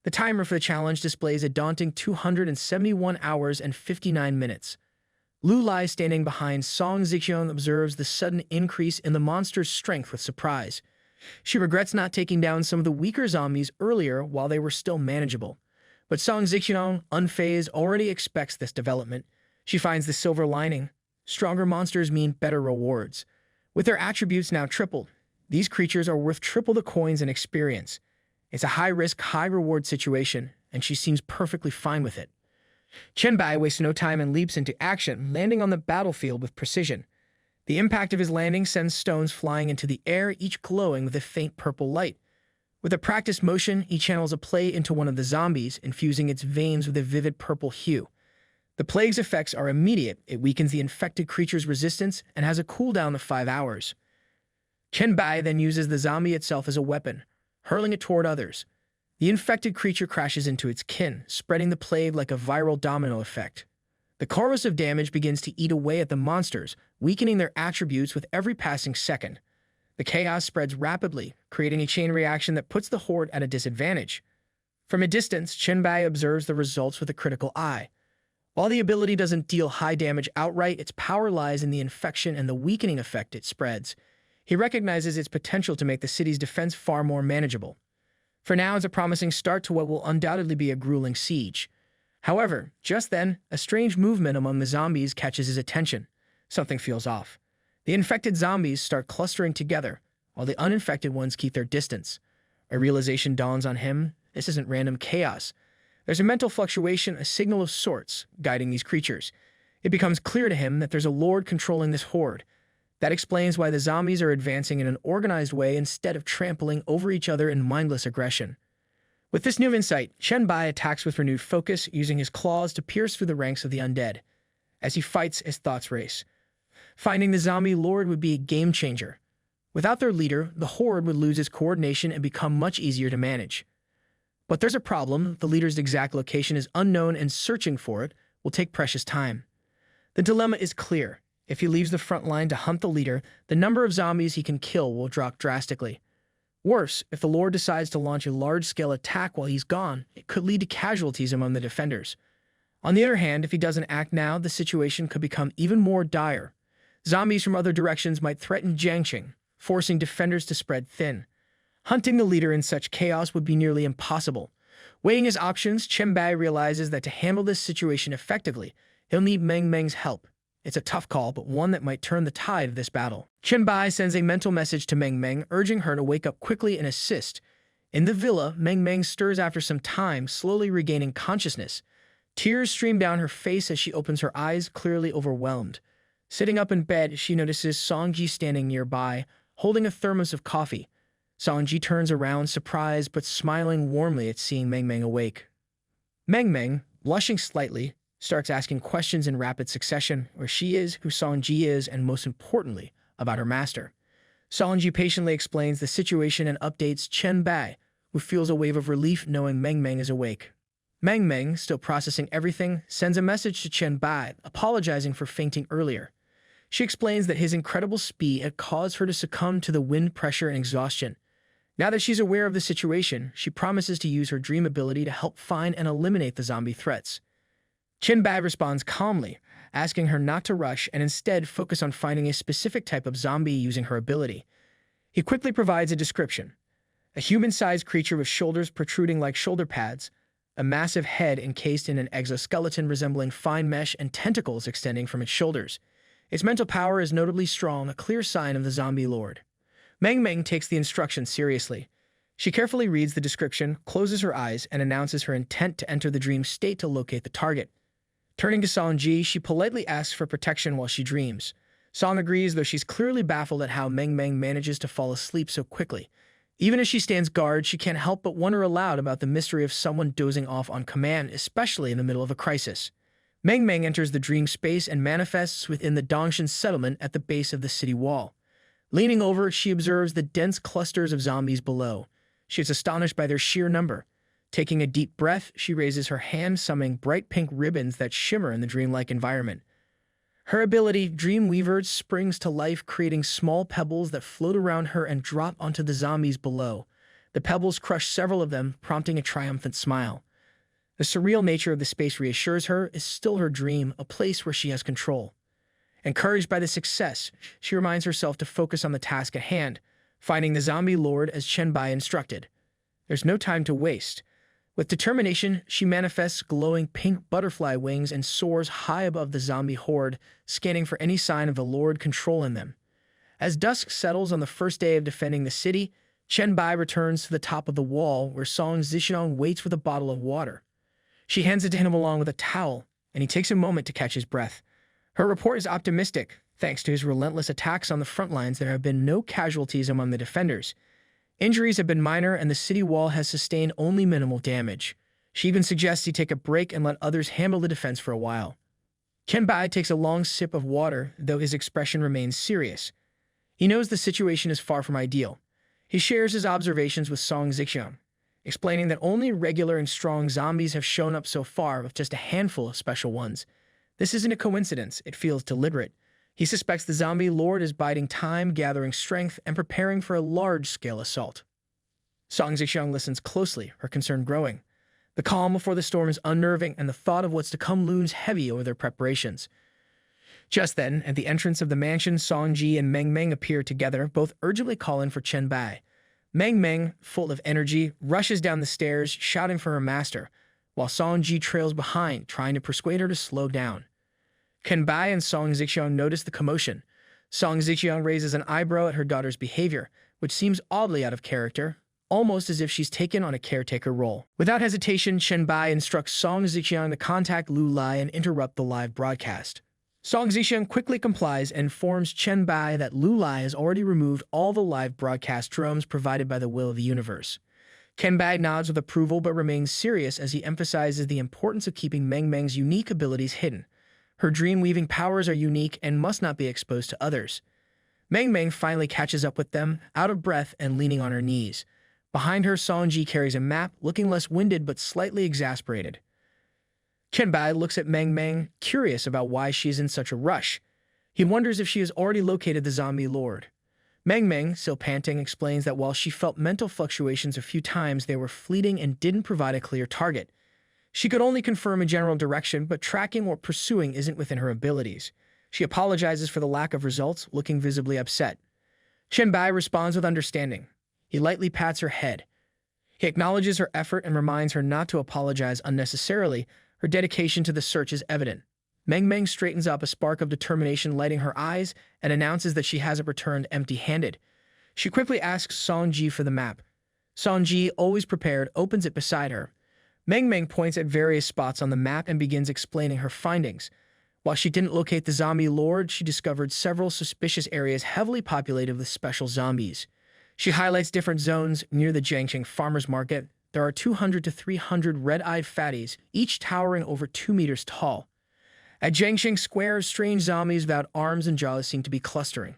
The timer for the challenge displays a daunting 271 hours and 59 minutes. Lu Lai, standing behind Song Zixiong, observes the sudden increase in the monster's strength with surprise. She regrets not taking down some of the weaker zombies earlier while they were still manageable. But Song Zixiong, unfazed, already expects this development. She finds the silver lining. Stronger monsters mean better rewards. With their attributes now tripled, these creatures are worth triple the coins and experience. It's a high-risk, high-reward situation, and she seems perfectly fine with it. Chen Bai wastes no time and leaps into action, landing on the battlefield with precision. The impact of his landing sends stones flying into the air, each glowing with a faint purple light. With a practiced motion, he channels a play into one of the zombies, infusing its veins with a vivid purple hue. The plague's effects are immediate. It weakens the infected creature's resistance and has a cooldown of 5 hours. Chen Bai then uses the zombie itself as a weapon, hurling it toward others. The infected creature crashes into its kin, spreading the plague like a viral domino effect. The chorus of damage begins to eat away at the monsters, weakening their attributes with every passing second. The chaos spreads rapidly, creating a chain reaction that puts the horde at a disadvantage. From a distance, Chen Bai observes the results with a critical eye. While the ability doesn't deal high damage outright, its power lies in the infection and the weakening effect it spreads. He recognizes its potential to make the city's defense far more manageable. For now, it's a promising start to what will undoubtedly be a grueling siege. However, just then, a strange movement among the zombies catches his attention. Something feels off. The infected zombies start clustering together, while the uninfected ones keep their distance. A realization dawns on him. This isn't random chaos. There's a mental fluctuation, a signal of sorts, guiding these creatures. It becomes clear to him that there's a lord controlling this horde. That explains why the zombies are advancing in an organized way instead of trampling over each other in mindless aggression. With this new insight, Chen Bai attacks with renewed focus, using his claws to pierce through the ranks of the undead. As he fights, his thoughts race. Finding the zombie lord would be a game-changer. Without their leader, the horde would lose its coordination and become much easier to manage. But there's a problem. The leader's exact location is unknown, and searching for it will take precious time. The dilemma is clear. If he leaves the front line to hunt the leader, the number of zombies he can kill will drop drastically. Worse, if the lord decides to launch a large-scale attack while he's gone, it could lead to casualties among the defenders. On the other hand, if he doesn't act now, the situation could become even more dire. Zombies from other directions might threaten Jiangxing, forcing defenders to spread thin. Hunting the leader in such chaos would be nearly impossible. Weighing his options, Chen Bai realizes that to handle this situation effectively, he'll need Meng Meng's help. It's a tough call, but one that might turn the tide of this battle. Chen Bai sends a mental message to Meng Meng, urging her to wake up quickly and assist. In the villa, Meng Meng stirs after some time, slowly regaining consciousness. Tears stream down her face as she opens her eyes, clearly overwhelmed. Sitting up in bed, she notices Sanji standing nearby, holding a thermos of coffee. Sanji turns around, surprised but smiling warmly at seeing Meng Meng awake. Meng Meng, blushing slightly, starts asking questions in rapid succession, where she is, who Sanji is, and most importantly, about her master. Sanji patiently explains the situation and updates Chen Bai, who feels a wave of relief knowing Meng Meng is awake. Meng Meng, still processing everything, sends a message to Chen Bai, apologizing for fainting earlier. She explains that his incredible speed had caused her to succumb to the wind pressure and exhaustion. Now that she's aware of the situation, she promises to use her dream ability to help find and eliminate the zombie threats. Chen Bai responds calmly, asking her not to rush and instead focus on finding a specific type of zombie using her ability. He quickly provides a description: a human-sized creature with shoulders protruding like shoulder pads, a massive head encased in an exoskeleton resembling fine mesh and tentacles extending from its shoulders. Its mental power is notably strong, a clear sign of the zombie lord. Meng takes the instructions seriously. She carefully reads the description, closes her eyes, and announces her intent to enter the dream state to locate the target. Turning to Sanji, she politely asks for protection while she dreams. Song agrees, though she's clearly baffled at how Meng manages to fall asleep so quickly. Even as she stands guard, she can't help but wonder aloud about the mystery of someone dozing off on command, especially in the middle of a crisis. Meng enters the dream space and manifests within the Dongshan settlement at the base of the city wall. Leaning over, she observes the dense clusters of zombies below. She is astonished by their sheer number. Taking a deep breath, she raises her hand, summoning bright pink ribbons that shimmer in the dreamlike environment. Her ability, Dream Weaver, springs to life, creating small pebbles that float around her and drop onto the zombies below. The pebbles crush several of them, prompting a triumphant smile. The surreal nature of the space reassures her is still her dream, a place where she has control. Encouraged by the success, she reminds herself to focus on the task at hand, finding the zombie lord as Chen Bai instructed. There's no time to waste. With determination, she manifests glowing pink butterfly wings and soars high above the zombie horde, scanning for any sign of the Lord controlling them. As dusk settles on the first day of defending the city, Chen Bai returns to the top of the wall where Song Zixiang waits with a bottle of water. She hands it to him along with a towel, and he takes a moment to catch his breath. Her report is optimistic. Thanks to his relentless attacks on the front lines, there have been no casualties among the defenders. Injuries have been minor, and the city wall has sustained only minimal damage. She even suggests he take a break and let others handle the defense for a while. Chen Bai takes a long sip of water, though his expression remains serious. He knows the situation is far from ideal. He shares his observations with Song Zixiang, explaining that only regular and strong zombies have shown up so far, with just a handful of special ones. This isn't a coincidence, it feels deliberate. He suspects the zombie lord is biding time, gathering strength, and preparing for a large-scale assault. Song Zixiang listens closely, her concern growing. The calm before the storm is unnerving, and the thought of what's to come looms heavy over their preparations. Just then, at the entrance of the mansion, Sanji and Meng appear together, both urgently calling for Chen Bai. Meng, full of energy, rushes down the stairs, shouting for her master, while Sanji trails behind, trying to persuade her to slow down. Chen Bai and Song Zixiang notice the commotion. Song Zixiang raises an eyebrow at her daughter's behavior, which seems oddly out of character, almost as if she's taken on a caretaker role. Without hesitation, Chen Bai instructs Song Zixiang to contact Lu Lai and interrupt the live broadcast. Song Zixiang quickly complies and informs Chen Bai that Lu Lai has already removed all the live broadcast drones provided by the will of the universe. Chen Bai nods with approval but remains serious as he emphasizes the importance of keeping Meng's unique abilities hidden. Her dream-weaving powers are unique and must not be exposed to others. Meng finally catches up with them, out of breath and leaning on her knees. Behind her, Sanji carries a map, looking less winded but slightly exasperated. Chen Bai looks at Meng, curious about why she is in such a rush. He wonders if she has already located the zombie lord. Meng, still panting, explains that while she felt mental fluctuations a few times, they were fleeting and didn't provide a clear target. She could only confirm a general direction, but tracking or pursuing isn't within her abilities. She apologizes for the lack of results, looking visibly upset. Chen Bai responds with understanding. He lightly pats her head. He acknowledges her effort and reminds her not to apologize unnecessarily. Her dedication to the search is evident. Meng straightens up, a spark of determination lighting her eyes, and announces that she hasn't returned empty-handed. She quickly asks Sanji for the map. Sanji, always prepared, opens it beside her. Meng points at various spots on the map and begins explaining her findings. While she didn't locate the zombie lord, she discovered several suspicious areas heavily populated with special zombies. She highlights different zones near the Jiangxing farmers market. There are 200 to 300 red-eyed fatties, each towering over 2 meters tall. At Jiangxing Square, strange zombies without arms and jaws seem to be clustering.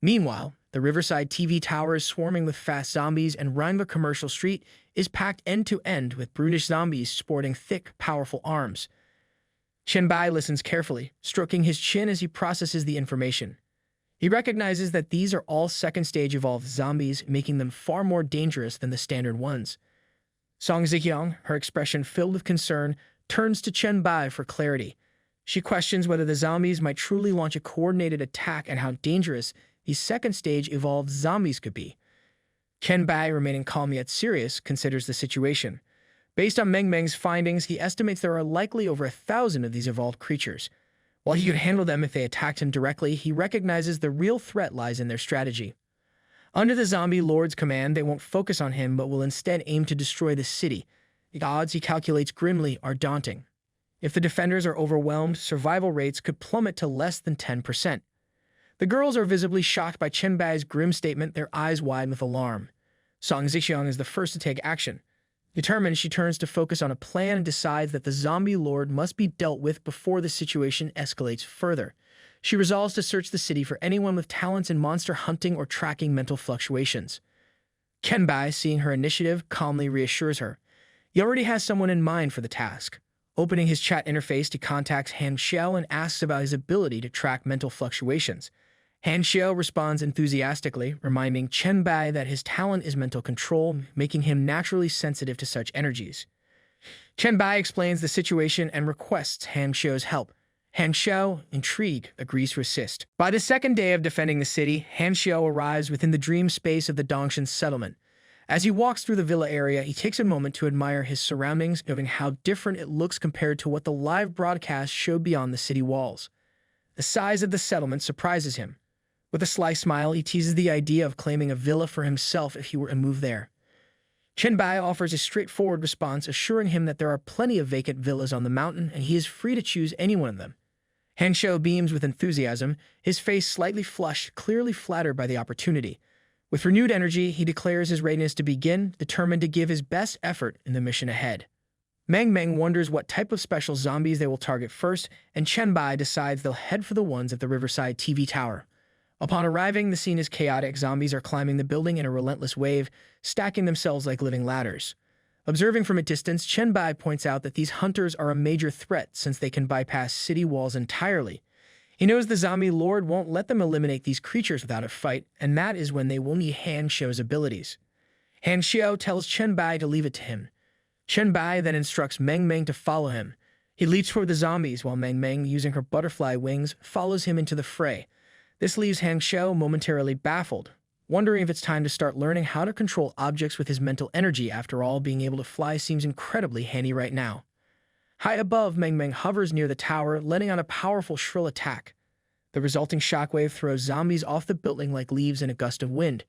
Meanwhile, the Riverside TV tower is swarming with fast zombies, and Rheinberg Commercial Street is packed end-to-end with brutish zombies sporting thick, powerful arms. Chen Bai listens carefully, stroking his chin as he processes the information. He recognizes that these are all second-stage evolved zombies, making them far more dangerous than the standard ones. Song Zikyong, her expression filled with concern, turns to Chen Bai for clarity. She questions whether the zombies might truly launch a coordinated attack and how dangerous these second-stage evolved zombies could be. Chen Bai, remaining calm yet serious, considers the situation. Based on Meng Meng's findings, he estimates there are likely over 1,000 of these evolved creatures. While he could handle them if they attacked him directly, he recognizes the real threat lies in their strategy. Under the zombie lord's command, they won't focus on him but will instead aim to destroy the city. The odds, he calculates grimly, are daunting. If the defenders are overwhelmed, survival rates could plummet to less than 10%. The girls are visibly shocked by Chen Bai's grim statement, their eyes wide with alarm. Song Zixiang is the first to take action. Determined, she turns to focus on a plan and decides that the zombie lord must be dealt with before the situation escalates further. She resolves to search the city for anyone with talents in monster hunting or tracking mental fluctuations. Chen Bai, seeing her initiative, calmly reassures her. He already has someone in mind for the task. Opening his chat interface, he contacts Han Xiao and asks about his ability to track mental fluctuations. Han Xiao responds enthusiastically, reminding Chen Bai that his talent is mental control, making him naturally sensitive to such energies. Chen Bai explains the situation and requests Han Xiao's help. Han Xiao, intrigued, agrees to assist. By the second day of defending the city, Han Xiao arrives within the dream space of the Dongshan settlement. As he walks through the villa area, he takes a moment to admire his surroundings, noting how different it looks compared to what the live broadcast showed beyond the city walls. The size of the settlement surprises him. With a sly smile, he teases the idea of claiming a villa for himself if he were to move there. Chen Bai offers a straightforward response, assuring him that there are plenty of vacant villas on the mountain and he is free to choose any one of them. Han Xiao beams with enthusiasm, his face slightly flushed, clearly flattered by the opportunity. With renewed energy, he declares his readiness to begin, determined to give his best effort in the mission ahead. Meng Meng wonders what type of special zombies they will target first, and Chen Bai decides they'll head for the ones at the Riverside TV tower. Upon arriving, the scene is chaotic. Zombies are climbing the building in a relentless wave, stacking themselves like living ladders. Observing from a distance, Chen Bai points out that these hunters are a major threat since they can bypass city walls entirely. He knows the zombie lord won't let them eliminate these creatures without a fight, and that is when they will need Han Xiao's abilities. Han Xiao tells Chen Bai to leave it to him. Chen Bai then instructs Meng Meng to follow him. He leaps toward the zombies while Meng Meng, using her butterfly wings, follows him into the fray. This leaves Han Xiao momentarily baffled, wondering if it's time to start learning how to control objects with his mental energy. After all, being able to fly seems incredibly handy right now. High above, Meng Meng hovers near the tower, letting out a powerful shrill attack. The resulting shockwave throws zombies off the building like leaves in a gust of wind.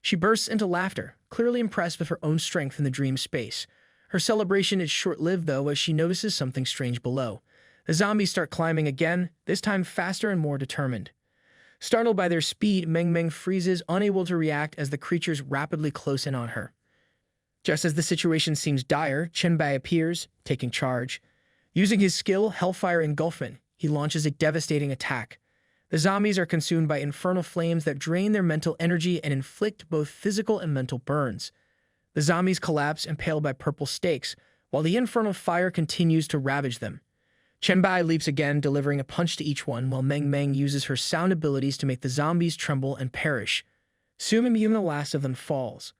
She bursts into laughter, clearly impressed with her own strength in the dream space. Her celebration is short-lived, though, as she notices something strange below. The zombies start climbing again, this time faster and more determined. Startled by their speed, Meng Meng freezes, unable to react as the creatures rapidly close in on her. Just as the situation seems dire, Chen Bai appears, taking charge. Using his skill, Hellfire Engulfment, he launches a devastating attack. The zombies are consumed by infernal flames that drain their mental energy and inflict both physical and mental burns. The zombies collapse, impaled by purple stakes, while the infernal fire continues to ravage them. Chen Bai leaps again, delivering a punch to each one, while Meng Meng uses her sound abilities to make the zombies tremble and perish. Soon even the last of them falls.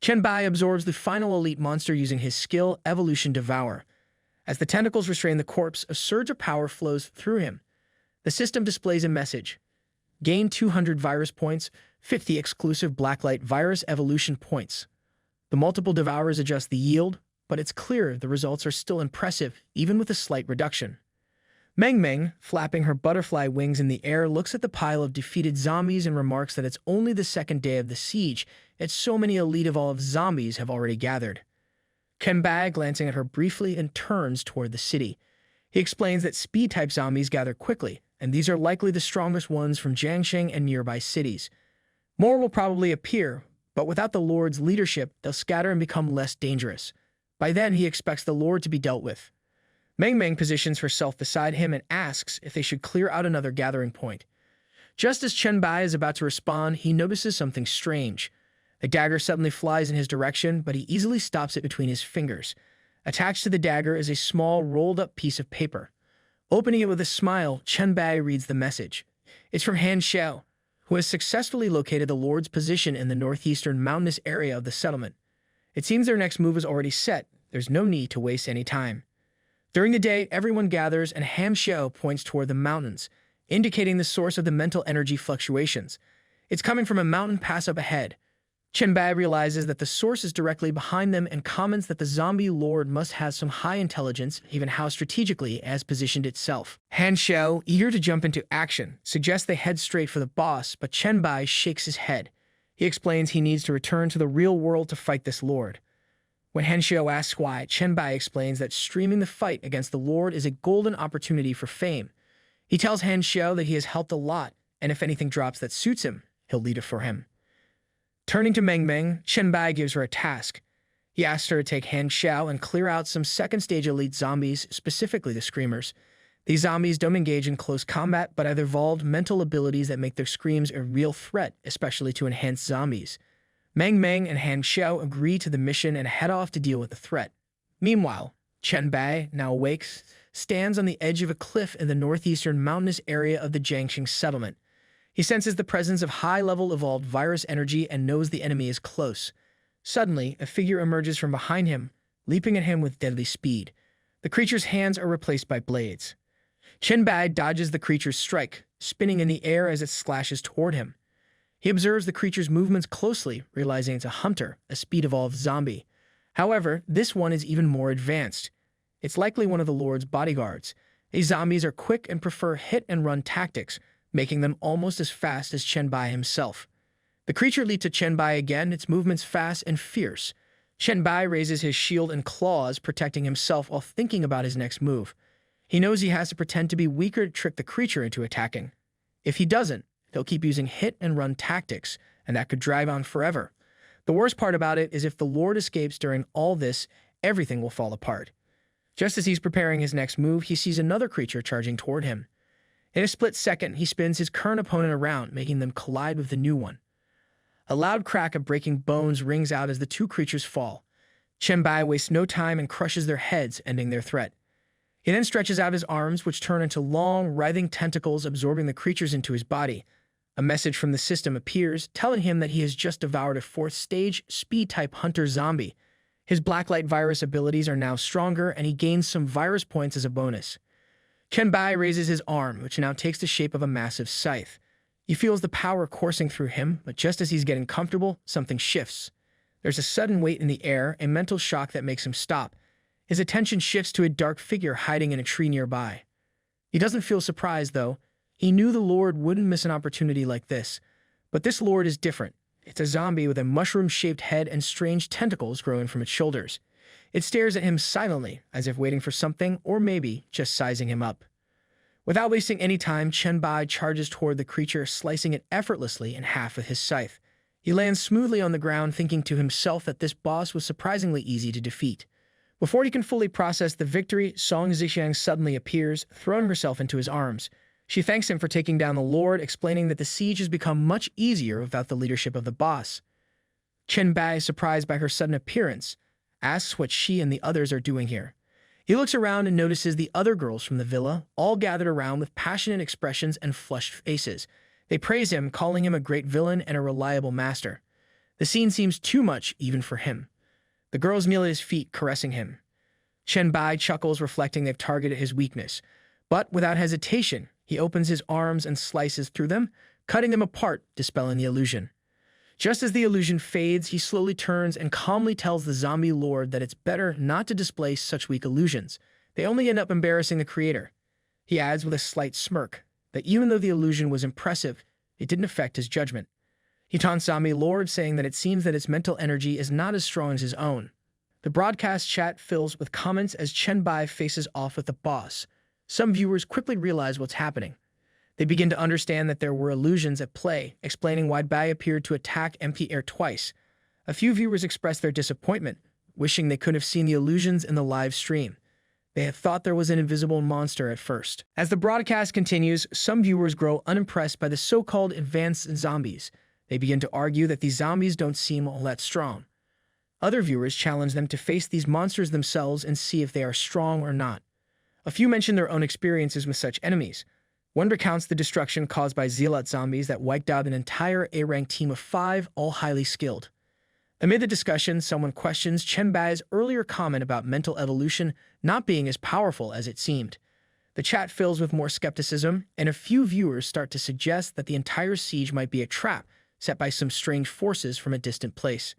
Chen Bai absorbs the final elite monster using his skill, Evolution Devour. As the tentacles restrain the corpse, a surge of power flows through him. The system displays a message. Gain 200 virus points, 50 exclusive Blacklight virus evolution points. The multiple devourers adjust the yield, but it's clear the results are still impressive, even with a slight reduction. Meng Meng, flapping her butterfly wings in the air, looks at the pile of defeated zombies and remarks that it's only the second day of the siege, yet so many elite evolved zombies have already gathered. Chen Bai, glancing at her briefly, and turns toward the city. He explains that speed-type zombies gather quickly, and these are likely the strongest ones from Jiangsheng and nearby cities. More will probably appear, but without the Lord's leadership, they'll scatter and become less dangerous. By then, he expects the Lord to be dealt with. Meng Meng positions herself beside him and asks if they should clear out another gathering point. Just as Chen Bai is about to respond, he notices something strange. A dagger suddenly flies in his direction, but he easily stops it between his fingers. Attached to the dagger is a small, rolled-up piece of paper. Opening it with a smile, Chen Bai reads the message. It's from Han Xiao, who has successfully located the Lord's position in the northeastern mountainous area of the settlement. It seems their next move is already set. There's no need to waste any time. During the day, everyone gathers and Han Xiao points toward the mountains, indicating the source of the mental energy fluctuations. It's coming from a mountain pass up ahead. Chen Bai realizes that the source is directly behind them and comments that the zombie lord must have some high intelligence, even how strategically it has positioned itself. Han Xiao, eager to jump into action, suggests they head straight for the boss, but Chen Bai shakes his head. He explains he needs to return to the real world to fight this lord. When Han Xiao asks why, Chen Bai explains that streaming the fight against the lord is a golden opportunity for fame. He tells Han Xiao that he has helped a lot, and if anything drops that suits him, he'll lead it for him. Turning to Meng Meng, Chen Bai gives her a task. He asks her to take Han Xiao and clear out some second-stage elite zombies, specifically the Screamers. These zombies don't engage in close combat, but have evolved mental abilities that make their screams a real threat, especially to enhanced zombies. Meng Meng and Han Xiao agree to the mission and head off to deal with the threat. Meanwhile, Chen Bai, now awakes, stands on the edge of a cliff in the northeastern mountainous area of the Jiangxing settlement. He senses the presence of high-level evolved virus energy and knows the enemy is close. Suddenly, a figure emerges from behind him, leaping at him with deadly speed. The creature's hands are replaced by blades. Chen Bai dodges the creature's strike, spinning in the air as it slashes toward him. He observes the creature's movements closely, realizing it's a hunter, a speed-evolved zombie. However, this one is even more advanced. It's likely one of the Lord's bodyguards. These zombies are quick and prefer hit-and-run tactics, making them almost as fast as Chen Bai himself. The creature leaps at Chen Bai again, its movements fast and fierce. Chen Bai raises his shield and claws, protecting himself while thinking about his next move. He knows he has to pretend to be weaker to trick the creature into attacking. If he doesn't, they'll keep using hit-and-run tactics, and that could drag on forever. The worst part about it is if the Lord escapes during all this, everything will fall apart. Just as he's preparing his next move, he sees another creature charging toward him. In a split second, he spins his current opponent around, making them collide with the new one. A loud crack of breaking bones rings out as the two creatures fall. Chen Bai wastes no time and crushes their heads, ending their threat. He then stretches out his arms, which turn into long, writhing tentacles, absorbing the creatures into his body. A message from the system appears, telling him that he has just devoured a fourth-stage, speed-type hunter zombie. His blacklight virus abilities are now stronger, and he gains some virus points as a bonus. Chen Bai raises his arm, which now takes the shape of a massive scythe. He feels the power coursing through him, but just as he's getting comfortable, something shifts. There's a sudden weight in the air, a mental shock that makes him stop. His attention shifts to a dark figure hiding in a tree nearby. He doesn't feel surprised, though. He knew the Lord wouldn't miss an opportunity like this. But this Lord is different. It's a zombie with a mushroom-shaped head and strange tentacles growing from its shoulders. It stares at him silently, as if waiting for something, or maybe just sizing him up. Without wasting any time, Chen Bai charges toward the creature, slicing it effortlessly in half with his scythe. He lands smoothly on the ground, thinking to himself that this boss was surprisingly easy to defeat. Before he can fully process the victory, Song Zixiang suddenly appears, throwing herself into his arms. She thanks him for taking down the Lord, explaining that the siege has become much easier without the leadership of the boss. Chen Bai, surprised by her sudden appearance, asks what she and the others are doing here. He looks around and notices the other girls from the villa, all gathered around with passionate expressions and flushed faces. They praise him, calling him a great villain and a reliable master. The scene seems too much even for him. The girls kneel at his feet, caressing him. Chen Bai chuckles, reflecting they've targeted his weakness. But without hesitation, he opens his arms and slices through them, cutting them apart, dispelling the illusion. Just as the illusion fades, he slowly turns and calmly tells the zombie lord that it's better not to display such weak illusions. They only end up embarrassing the creator. He adds with a slight smirk that even though the illusion was impressive, it didn't affect his judgment. He taunts zombie lord, saying that it seems that its mental energy is not as strong as his own. The broadcast chat fills with comments as Chen Bai faces off with the boss. Some viewers quickly realize what's happening. They begin to understand that there were illusions at play, explaining why Baya appeared to attack empty air twice. A few viewers expressed their disappointment, wishing they could have seen the illusions in the live stream. They had thought there was an invisible monster at first. As the broadcast continues, some viewers grow unimpressed by the so-called advanced zombies. They begin to argue that these zombies don't seem all that strong. Other viewers challenge them to face these monsters themselves and see if they are strong or not. A few mention their own experiences with such enemies. One recounts the destruction caused by zealot zombies that wiped out an entire A-ranked team of 5, all highly skilled. Amid the discussion, someone questions Chen Bai's earlier comment about mental evolution not being as powerful as it seemed. The chat fills with more skepticism, and a few viewers start to suggest that the entire siege might be a trap set by some strange forces from a distant place.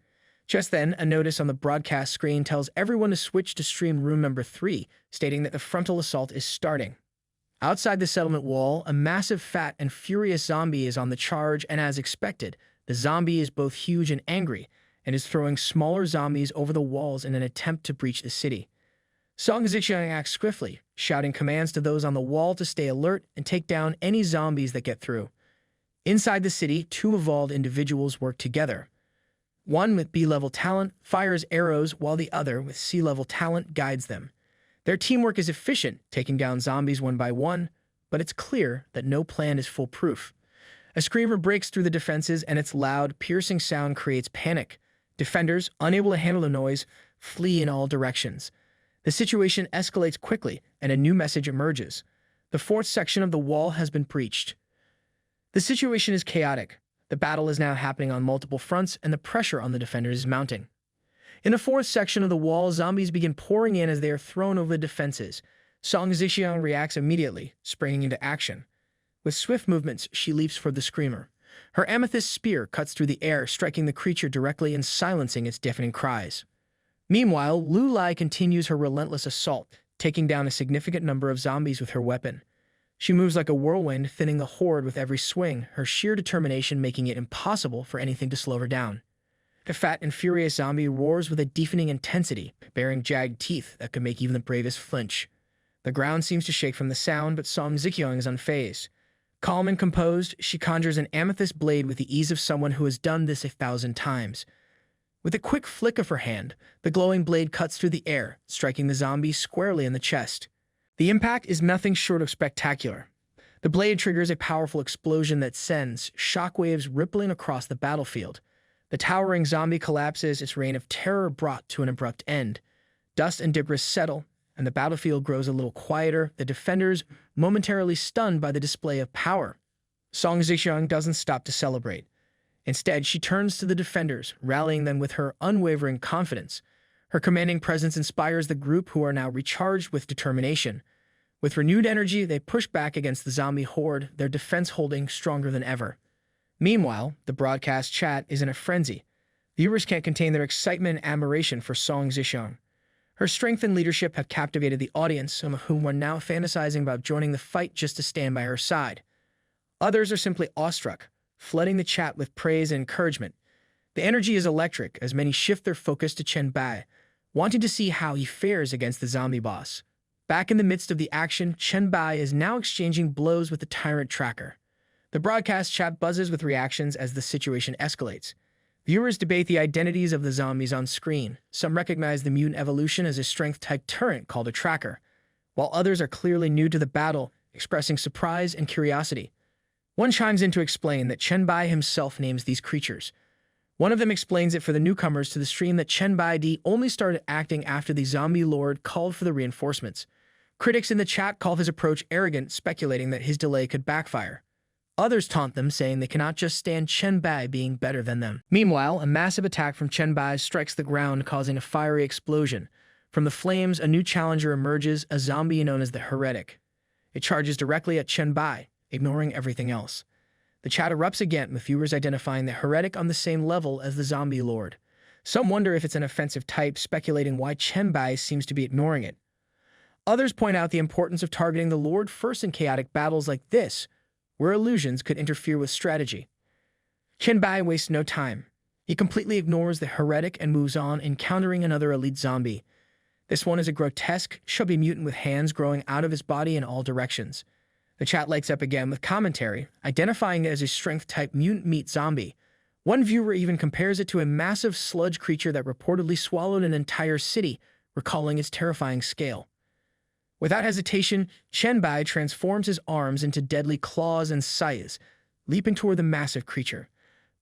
Just then, a notice on the broadcast screen tells everyone to switch to stream room number 3, stating that the frontal assault is starting. Outside the settlement wall, a massive, fat, and furious zombie is on the charge, and as expected, the zombie is both huge and angry, and is throwing smaller zombies over the walls in an attempt to breach the city. Song Zixiang acts swiftly, shouting commands to those on the wall to stay alert and take down any zombies that get through. Inside the city, 2 evolved individuals work together. One with B-level talent fires arrows, while the other with C-level talent guides them. Their teamwork is efficient, taking down zombies one by one, but it's clear that no plan is foolproof. A screamer breaks through the defenses, and its loud, piercing sound creates panic. Defenders, unable to handle the noise, flee in all directions. The situation escalates quickly, and a new message emerges. The 4th section of the wall has been breached. The situation is chaotic. The battle is now happening on multiple fronts, and the pressure on the defenders is mounting. In the 4th section of the wall, zombies begin pouring in as they are thrown over the defenses. Song Zixiang reacts immediately, springing into action. With swift movements, she leaps for the screamer. Her amethyst spear cuts through the air, striking the creature directly and silencing its deafening cries. Meanwhile, Lu Lai continues her relentless assault, taking down a significant number of zombies with her weapon. She moves like a whirlwind, thinning the horde with every swing, her sheer determination making it impossible for anything to slow her down. The fat and furious zombie roars with a deafening intensity, baring jagged teeth that could make even the bravest flinch. The ground seems to shake from the sound, but Song Zixiang is unfazed. Calm and composed, she conjures an amethyst blade with the ease of someone who has done this 1,000 times. With a quick flick of her hand, the glowing blade cuts through the air, striking the zombie squarely in the chest. The impact is nothing short of spectacular. The blade triggers a powerful explosion that sends shockwaves rippling across the battlefield. The towering zombie collapses, its reign of terror brought to an abrupt end. Dust and debris settle, and the battlefield grows a little quieter, the defenders momentarily stunned by the display of power. Song Zixiang doesn't stop to celebrate. Instead, she turns to the defenders, rallying them with her unwavering confidence. Her commanding presence inspires the group, who are now recharged with determination. With renewed energy, they push back against the zombie horde, their defense holding stronger than ever. Meanwhile, the broadcast chat is in a frenzy. Viewers can't contain their excitement and admiration for Song Zixiang. Her strength and leadership have captivated the audience, some of whom are now fantasizing about joining the fight just to stand by her side. Others are simply awestruck, flooding the chat with praise and encouragement. The energy is electric as many shift their focus to Chen Bai, wanting to see how he fares against the zombie boss. Back in the midst of the action, Chen Bai is now exchanging blows with the tyrant tracker. The broadcast chat buzzes with reactions as the situation escalates. Viewers debate the identities of the zombies on screen. Some recognize the mutant evolution as a strength-type tyrant called a tracker, while others are clearly new to the battle, expressing surprise and curiosity. One chimes in to explain that Chen Bai himself names these creatures. One of them explains it for the newcomers to the stream that Chen Bai only started acting after the zombie lord called for the reinforcements. Critics in the chat call his approach arrogant, speculating that his delay could backfire. Others taunt them, saying they cannot just stand Chen Bai being better than them. Meanwhile, a massive attack from Chen Bai strikes the ground, causing a fiery explosion. From the flames, a new challenger emerges, a zombie known as the Heretic. It charges directly at Chen Bai, ignoring everything else. The chat erupts again, with viewers identifying the Heretic on the same level as the zombie lord. Some wonder if it's an offensive type, speculating why Chen Bai seems to be ignoring it. Others point out the importance of targeting the lord first in chaotic battles like this, where illusions could interfere with strategy. Chen Bai wastes no time. He completely ignores the Heretic and moves on, encountering another elite zombie. This one is a grotesque, chubby mutant with hands growing out of his body in all directions. The chat lights up again with commentary, identifying it as a strength-type mutant meat zombie. One viewer even compares it to a massive sludge creature that reportedly swallowed an entire city, recalling its terrifying scale. Without hesitation, Chen Bai transforms his arms into deadly claws and scythes, leaping toward the massive creature.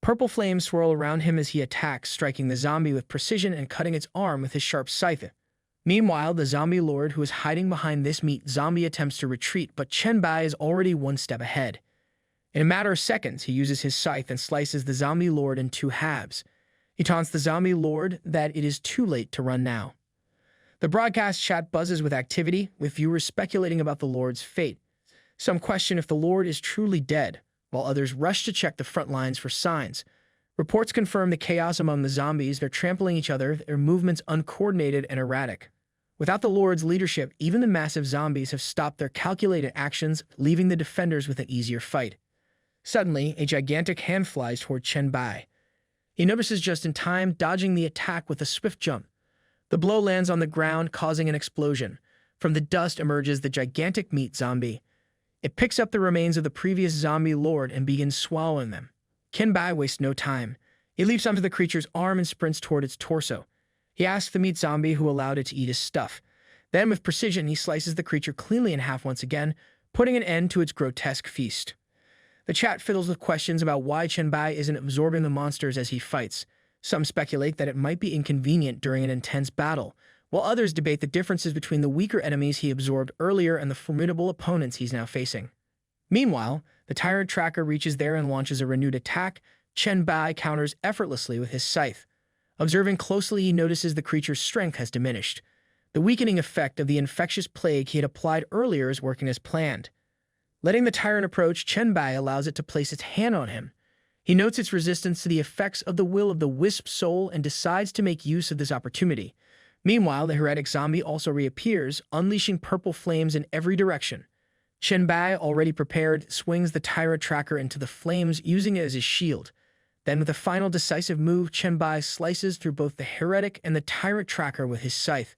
Purple flames swirl around him as he attacks, striking the zombie with precision and cutting its arm with his sharp scythe. Meanwhile, the zombie lord who is hiding behind this meat zombie attempts to retreat, but Chen Bai is already one step ahead. In a matter of seconds, he uses his scythe and slices the zombie lord in two halves. He taunts the zombie lord that it is too late to run now. The broadcast chat buzzes with activity, with viewers speculating about the lord's fate. Some question if the lord is truly dead, while others rush to check the front lines for signs. Reports confirm the chaos among the zombies. They're trampling each other, their movements uncoordinated and erratic. Without the lord's leadership, even the massive zombies have stopped their calculated actions, leaving the defenders with an easier fight. Suddenly, a gigantic hand flies toward Chen Bai. He notices just in time, dodging the attack with a swift jump. The blow lands on the ground, causing an explosion. From the dust emerges the gigantic meat zombie. It picks up the remains of the previous zombie lord and begins swallowing them. Chen Bai wastes no time. He leaps onto the creature's arm and sprints toward its torso. He asks the meat zombie who allowed it to eat his stuff. Then, with precision, he slices the creature cleanly in half once again, putting an end to its grotesque feast. The chat fiddles with questions about why Chen Bai isn't absorbing the monsters as he fights. Some speculate that it might be inconvenient during an intense battle, while others debate the differences between the weaker enemies he absorbed earlier and the formidable opponents he's now facing. Meanwhile, the tyrant tracker reaches there and launches a renewed attack. Chen Bai counters effortlessly with his scythe. Observing closely, he notices the creature's strength has diminished. The weakening effect of the infectious plague he had applied earlier is working as planned. Letting the tyrant approach, Chen Bai allows it to place its hand on him. He notes its resistance to the effects of the will of the wisp soul and decides to make use of this opportunity. Meanwhile, the heretic zombie also reappears, unleashing purple flames in every direction. Chen Bai, already prepared, swings the tyrant tracker into the flames, using it as his shield. Then, with a final decisive move, Chen Bai slices through both the heretic and the tyrant tracker with his scythe.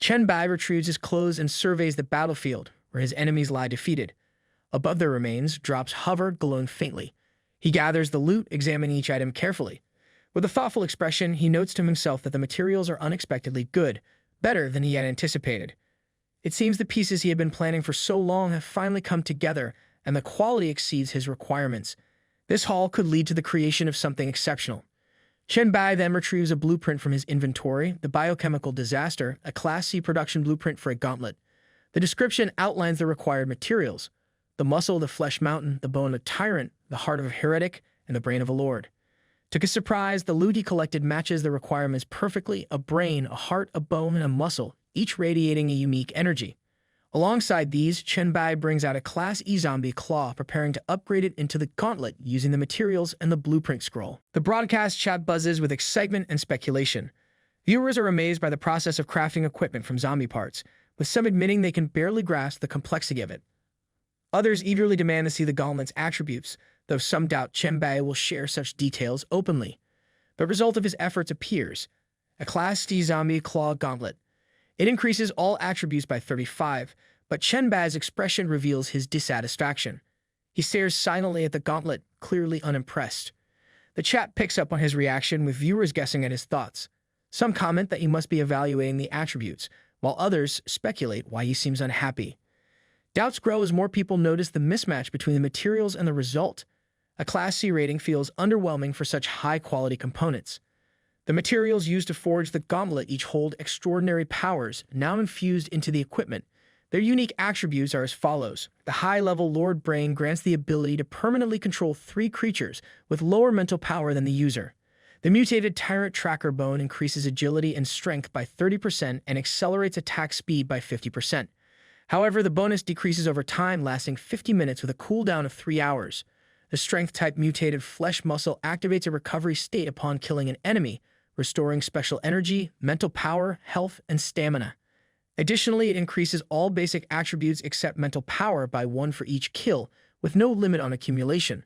Chen Bai retrieves his clothes and surveys the battlefield, where his enemies lie defeated. Above their remains, drops hover, glowing faintly. He gathers the loot, examining each item carefully. With a thoughtful expression, he notes to himself that the materials are unexpectedly good, better than he had anticipated. It seems the pieces he had been planning for so long have finally come together, and the quality exceeds his requirements. This haul could lead to the creation of something exceptional. Chen Bai then retrieves a blueprint from his inventory, the biochemical disaster, a Class C production blueprint for a gauntlet. The description outlines the required materials: the muscle of the flesh mountain, the bone of a tyrant, the heart of a heretic, and the brain of a lord. To his surprise, the loot he collected matches the requirements perfectly: a brain, a heart, a bone, and a muscle, each radiating a unique energy. Alongside these, Chen Bai brings out a Class E zombie claw, preparing to upgrade it into the gauntlet using the materials and the blueprint scroll. The broadcast chat buzzes with excitement and speculation. Viewers are amazed by the process of crafting equipment from zombie parts, with some admitting they can barely grasp the complexity of it. Others eagerly demand to see the gauntlet's attributes, though some doubt Chen Bai will share such details openly. The result of his efforts appears: a Class D zombie claw gauntlet. It increases all attributes by 35, but Chen Bai's expression reveals his dissatisfaction. He stares silently at the gauntlet, clearly unimpressed. The chat picks up on his reaction, with viewers guessing at his thoughts. Some comment that he must be evaluating the attributes, while others speculate why he seems unhappy. Doubts grow as more people notice the mismatch between the materials and the result. A Class C rating feels underwhelming for such high-quality components. The materials used to forge the gauntlet each hold extraordinary powers, now infused into the equipment. Their unique attributes are as follows. The high-level Lord Brain grants the ability to permanently control 3 creatures with lower mental power than the user. The mutated Tyrant Tracker Bone increases agility and strength by 30% and accelerates attack speed by 50%. However, the bonus decreases over time, lasting 50 minutes with a cooldown of 3 hours. The Strength-type mutated Flesh Muscle activates a recovery state upon killing an enemy, restoring special energy, mental power, health, and stamina. Additionally, it increases all basic attributes except mental power by 1 for each kill, with no limit on accumulation.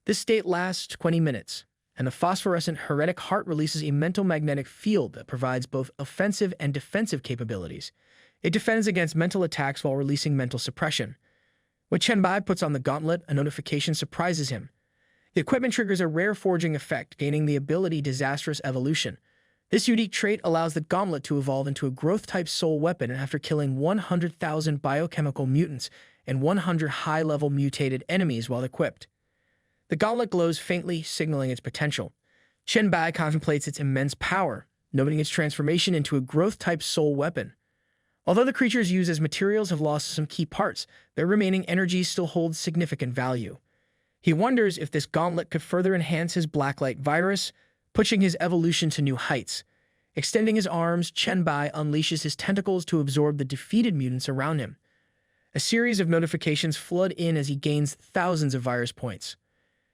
This state lasts 20 minutes, and the phosphorescent Heretic Heart releases a mental magnetic field that provides both offensive and defensive capabilities. It defends against mental attacks while releasing mental suppression. When Chen Bai puts on the gauntlet, a notification surprises him. The equipment triggers a rare forging effect, gaining the ability Disastrous Evolution. This unique trait allows the gauntlet to evolve into a growth-type soul weapon after killing 100,000 biochemical mutants and 100 high-level mutated enemies while equipped. The gauntlet glows faintly, signaling its potential. Chen Bai contemplates its immense power, noting its transformation into a growth-type soul weapon. Although the creatures used as materials have lost some key parts, their remaining energy still holds significant value. He wonders if this gauntlet could further enhance his blacklight virus, pushing his evolution to new heights. Extending his arms, Chen Bai unleashes his tentacles to absorb the defeated mutants around him. A series of notifications flood in as he gains thousands of virus points.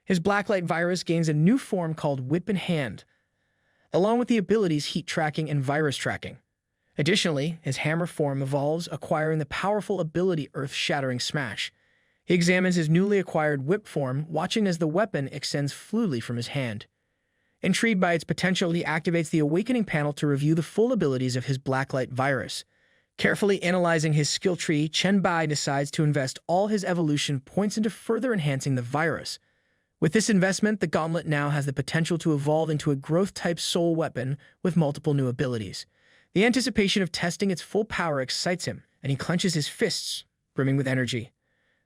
His blacklight virus gains a new form called Whip in Hand, along with the abilities Heat Tracking and Virus Tracking. Additionally, his hammer form evolves, acquiring the powerful ability Earth-Shattering Smash. He examines his newly acquired whip form, watching as the weapon extends fluidly from his hand. Intrigued by its potential, he activates the Awakening panel to review the full abilities of his blacklight virus. Carefully analyzing his skill tree, Chen Bai decides to invest all his evolution points into further enhancing the virus. With this investment, the gauntlet now has the potential to evolve into a growth-type soul weapon with multiple new abilities. The anticipation of testing its full power excites him, and he clenches his fists, brimming with energy.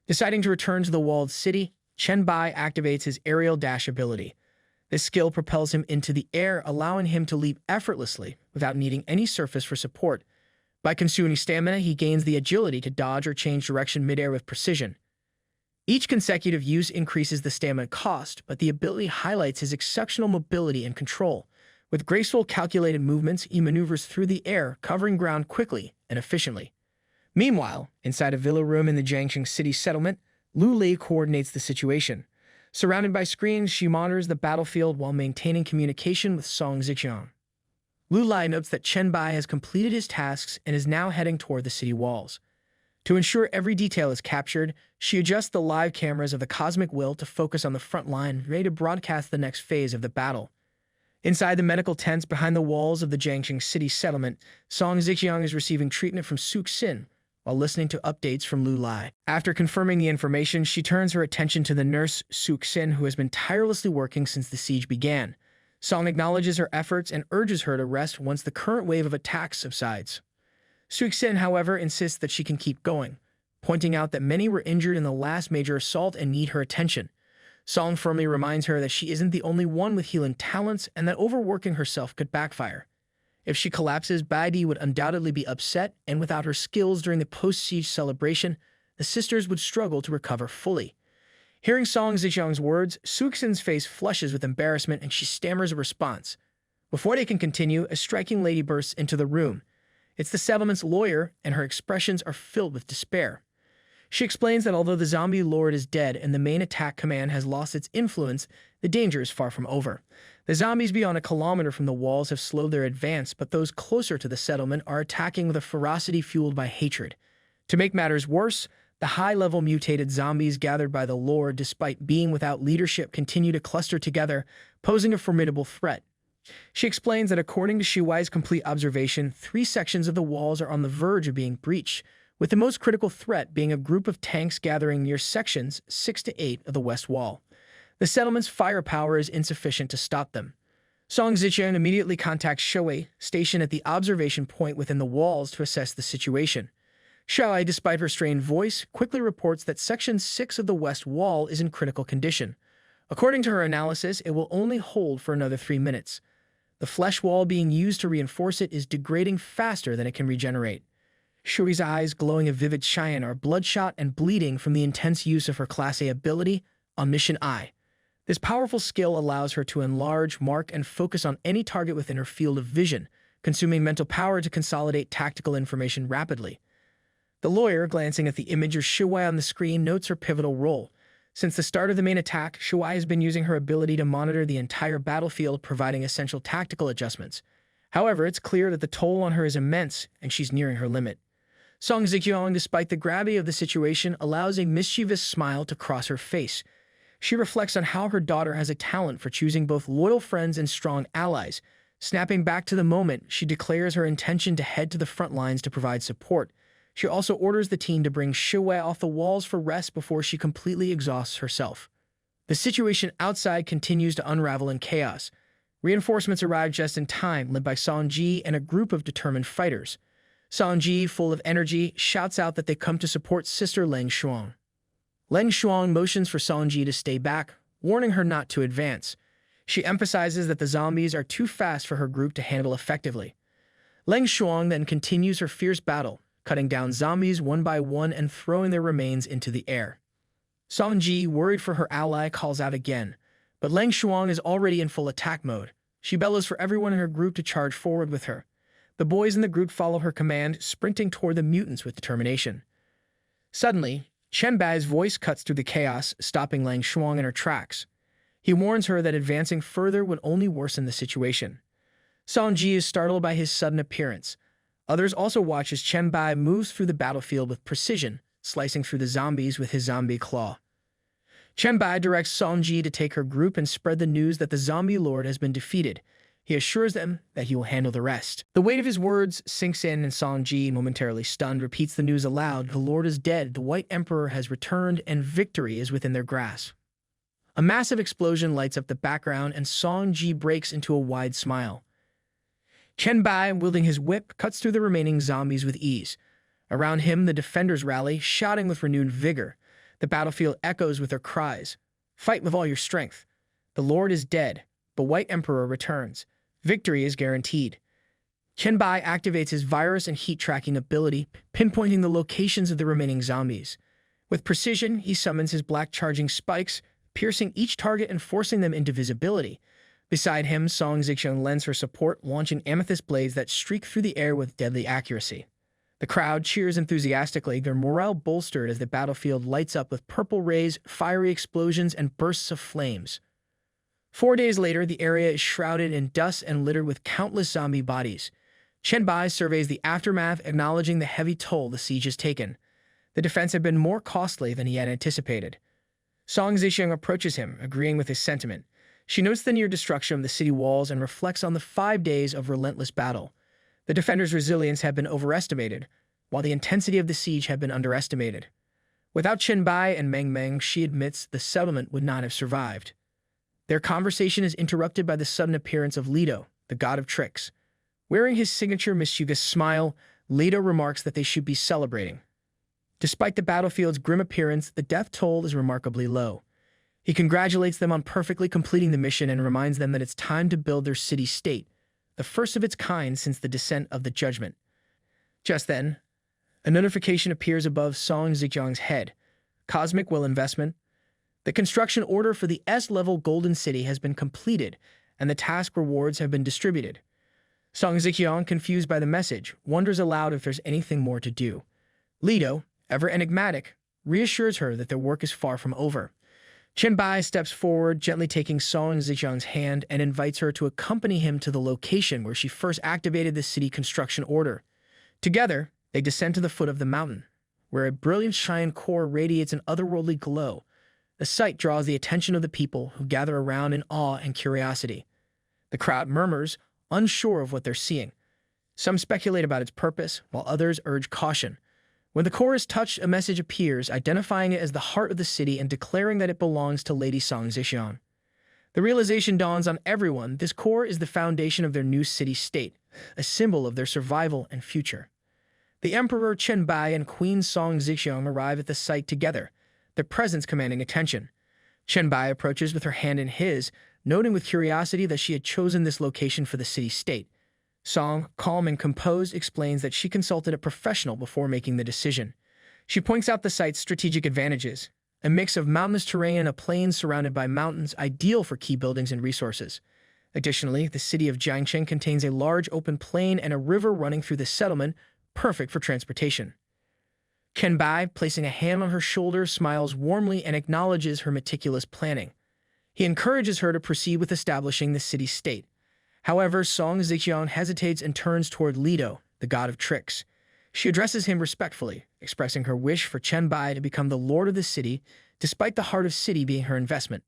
Deciding to return to the walled city, Chen Bai activates his aerial dash ability. This skill propels him into the air, allowing him to leap effortlessly without needing any surface for support. By consuming stamina, he gains the agility to dodge or change direction midair with precision. Each consecutive use increases the stamina cost, but the ability highlights his exceptional mobility and control. With graceful, calculated movements, he maneuvers through the air, covering ground quickly and efficiently. Meanwhile, inside a villa room in the Jiangxing city settlement, Lu Lei coordinates the situation. Surrounded by screens, she monitors the battlefield while maintaining communication with Song Zixiang. Lu Lei notes that Chen Bai has completed his tasks and is now heading toward the city walls. To ensure every detail is captured, she adjusts the live cameras of the Cosmic Will to focus on the front line, ready to broadcast the next phase of the battle. Inside the medical tents behind the walls of the Jiangxing city settlement, Song Zixiang is receiving treatment from Sui Xin while listening to updates from Lu Lei. After confirming the information, she turns her attention to the nurse Sui Xin, who has been tirelessly working since the siege began. Song acknowledges her efforts and urges her to rest once the current wave of attacks subsides. Sui Xin, however, insists that she can keep going, pointing out that many were injured in the last major assault and need her attention. Song firmly reminds her that she isn't the only one with healing talents and that overworking herself could backfire. If she collapses, Baya would undoubtedly be upset, and without her skills during the post-siege celebration, the sisters would struggle to recover fully. Hearing Song Zixiang's words, Sui Xin's face flushes with embarrassment and she stammers a response. Before they can continue, a striking lady bursts into the room. It's the settlement's lawyer, and her expressions are filled with despair. She explains that although the zombie lord is dead and the main attack command has lost its influence, the danger is far from over. The zombies beyond a kilometer from the walls have slowed their advance, but those closer to the settlement are attacking with a ferocity fueled by hatred. To make matters worse, the high-level mutated zombies gathered by the lord, despite being without leadership, continue to cluster together, posing a formidable threat. She explains that according to Shuai's complete observation, 3 sections of the walls are on the verge of being breached, with the most critical threat being a group of tanks gathering near sections 6 to 8 of the west wall. The settlement's firepower is insufficient to stop them. Song Zixiang immediately contacts Shuai, stationed at the observation point within the walls, to assess the situation. Shuai, despite her strained voice, quickly reports that Section 6 of the west wall is in critical condition. According to her analysis, it will only hold for another 3 minutes. The flesh wall being used to reinforce it is degrading faster than it can regenerate. Shui's eyes, glowing a vivid cyan, are bloodshot and bleeding from the intense use of her Class A ability, Omniscient Eye. This powerful skill allows her to enlarge, mark, and focus on any target within her field of vision, consuming mental power to consolidate tactical information rapidly. The lawyer, glancing at the image of Shuai on the screen, notes her pivotal role. Since the start of the main attack, Shuai has been using her ability to monitor the entire battlefield, providing essential tactical adjustments. However, it's clear that the toll on her is immense, and she's nearing her limit. Song Zixiang, despite the gravity of the situation, allows a mischievous smile to cross her face. She reflects on how her daughter has a talent for choosing both loyal friends and strong allies. Snapping back to the moment, she declares her intention to head to the front lines to provide support. She also orders the team to bring Shuai off the walls for rest before she completely exhausts herself. The situation outside continues to unravel in chaos. Reinforcements arrive just in time, led by Sanji and a group of determined fighters. Sanji, full of energy, shouts out that they come to support Sister Leng Shuang. Leng Shuang motions for Sanji to stay back, warning her not to advance. She emphasizes that the zombies are too fast for her group to handle effectively. Leng Shuang then continues her fierce battle, cutting down zombies one by one and throwing their remains into the air. Sanji, worried for her ally, calls out again, but Lang Shuang is already in full attack mode. She bellows for everyone in her group to charge forward with her. The boys in the group follow her command, sprinting toward the mutants with determination. Suddenly, Chen Bai's voice cuts through the chaos, stopping Lang Shuang in her tracks. He warns her that advancing further would only worsen the situation. Sanji is startled by his sudden appearance. Others also watch as Chen Bai moves through the battlefield with precision, slicing through the zombies with his zombie claw. Chen Bai directs Sanji to take her group and spread the news that the zombie lord has been defeated. He assures them that he will handle the rest. The weight of his words sinks in, and Sanji, momentarily stunned, repeats the news aloud. The lord is dead, the White Emperor has returned, and victory is within their grasp. A massive explosion lights up the background, and Sanji breaks into a wide smile. Chen Bai, wielding his whip, cuts through the remaining zombies with ease. Around him, the defenders rally, shouting with renewed vigor. The battlefield echoes with their cries. Fight with all your strength. The lord is dead. The White Emperor returns. Victory is guaranteed. Chen Bai activates his virus and heat tracking ability, pinpointing the locations of the remaining zombies. With precision, he summons his black charging spikes, piercing each target and forcing them into visibility. Beside him, Song Zixiang lends her support, launching amethyst blades that streak through the air with deadly accuracy. The crowd cheers enthusiastically, their morale bolstered as the battlefield lights up with purple rays, fiery explosions, and bursts of flames. 4 days later, the area is shrouded in dust and littered with countless zombie bodies. Chen Bai surveys the aftermath, acknowledging the heavy toll the siege has taken. The defense had been more costly than he had anticipated. Song Zixiang approaches him, agreeing with his sentiment. She notes the near destruction of the city walls and reflects on the 5 days of relentless battle. The defenders' resilience had been overestimated, while the intensity of the siege had been underestimated. Without Chen Bai and Meng Meng, she admits the settlement would not have survived. Their conversation is interrupted by the sudden appearance of Leto, the god of tricks. Wearing his signature mischievous smile, Leto remarks that they should be celebrating. Despite the battlefield's grim appearance, the death toll is remarkably low. He congratulates them on perfectly completing the mission and reminds them that it's time to build their city-state, the first of its kind since the descent of the Judgment. Just then, a notification appears above Song Zixiang's head. Cosmic Will Investment. The construction order for the S-level Golden City has been completed, and the task rewards have been distributed. Song Zixiang, confused by the message, wonders aloud if there's anything more to do. Leto, ever enigmatic, reassures her that their work is far from over. Chen Bai steps forward, gently taking Song Zixiang's hand, and invites her to accompany him to the location where she first activated the city construction order. Together, they descend to the foot of the mountain, where a brilliant Cheyenne core radiates an otherworldly glow. The sight draws the attention of the people, who gather around in awe and curiosity. The crowd murmurs, unsure of what they're seeing. Some speculate about its purpose, while others urge caution. When the core is touched, a message appears, identifying it as the heart of the city and declaring that it belongs to Lady Song Zixiang. The realization dawns on everyone: this core is the foundation of their new city-state, a symbol of their survival and future. The Emperor Chen Bai and Queen Song Zixiang arrive at the site together, their presence commanding attention. Chen Bai approaches with her hand in his, noting with curiosity that she had chosen this location for the city-state. Song, calm and composed, explains that she consulted a professional before making the decision. She points out the site's strategic advantages: a mix of mountainous terrain and a plain surrounded by mountains, ideal for key buildings and resources. Additionally, the city of Jiangcheng contains a large open plain and a river running through the settlement, perfect for transportation. Chen Bai, placing a hand on her shoulder, smiles warmly and acknowledges her meticulous planning. He encourages her to proceed with establishing the city-state. However, Song Zixiang hesitates and turns toward Leto, the god of tricks. She addresses him respectfully, expressing her wish for Chen Bai to become the lord of the city, despite the heart of city being her investment.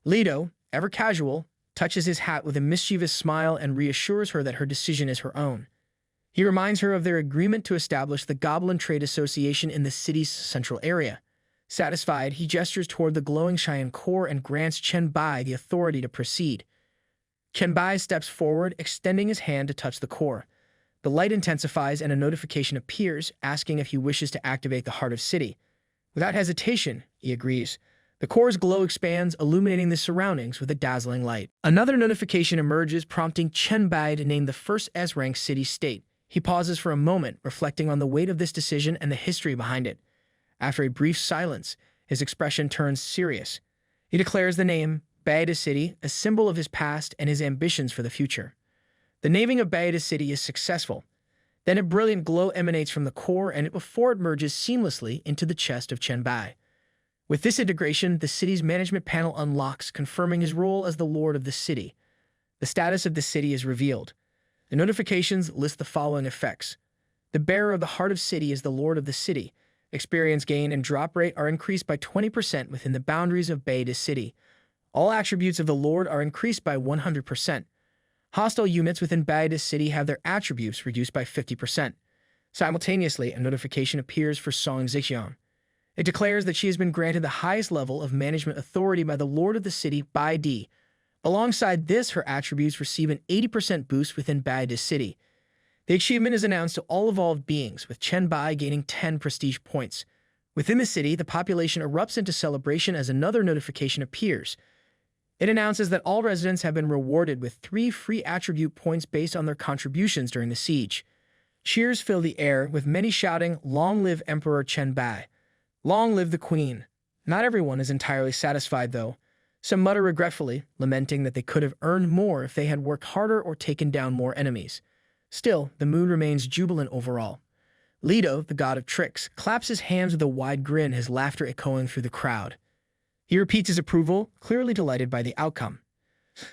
Leto, ever casual, touches his hat with a mischievous smile and reassures her that her decision is her own. He reminds her of their agreement to establish the Goblin Trade Association in the city's central area. Satisfied, he gestures toward the glowing Cheyenne core and grants Chen Bai the authority to proceed. Chen Bai steps forward, extending his hand to touch the core. The light intensifies and a notification appears, asking if he wishes to activate the Heart of City. Without hesitation, he agrees. The core's glow expands, illuminating the surroundings with a dazzling light. Another notification emerges, prompting Chen Bai to name the first S-ranked city-state, He pauses for a moment, reflecting on the weight of this decision and the history behind it. After a brief silence, his expression turns serious. He declares the name, Baya City, a symbol of his past and his ambitions for the future. The naming of Baya City is successful. Then a brilliant glow emanates from the core before it merges seamlessly into the chest of Chen Bai. With this integration, the city's management panel unlocks, confirming his role as the lord of the city. The status of the city is revealed. The notifications list the following effects. The bearer of the heart of city is the lord of the city. Experience gain and drop rate are increased by 20% within the boundaries of Baya City. All attributes of the lord are increased by 100%. Hostile units within Baya City have their attributes reduced by 50%. Simultaneously, a notification appears for Song Zixiang. It declares that she has been granted the highest level of management authority by the lord of the city, Bai Di. Alongside this, her attributes receive an 80% boost within Baya City. The achievement is announced to all evolved beings, with Chen Bai gaining 10 prestige points. Within the city, the population erupts into celebration as another notification appears. It announces that all residents have been rewarded with 3 free attribute points based on their contributions during the siege. Cheers fill the air, with many shouting, "Long live Emperor Chen Bai! Long live the Queen!" Not everyone is entirely satisfied, though. Some mutter regretfully, lamenting that they could have earned more if they had worked harder or taken down more enemies. Still, the mood remains jubilant overall. Leto, the god of tricks, claps his hands with a wide grin, his laughter echoing through the crowd. He repeats his approval, clearly delighted by the outcome.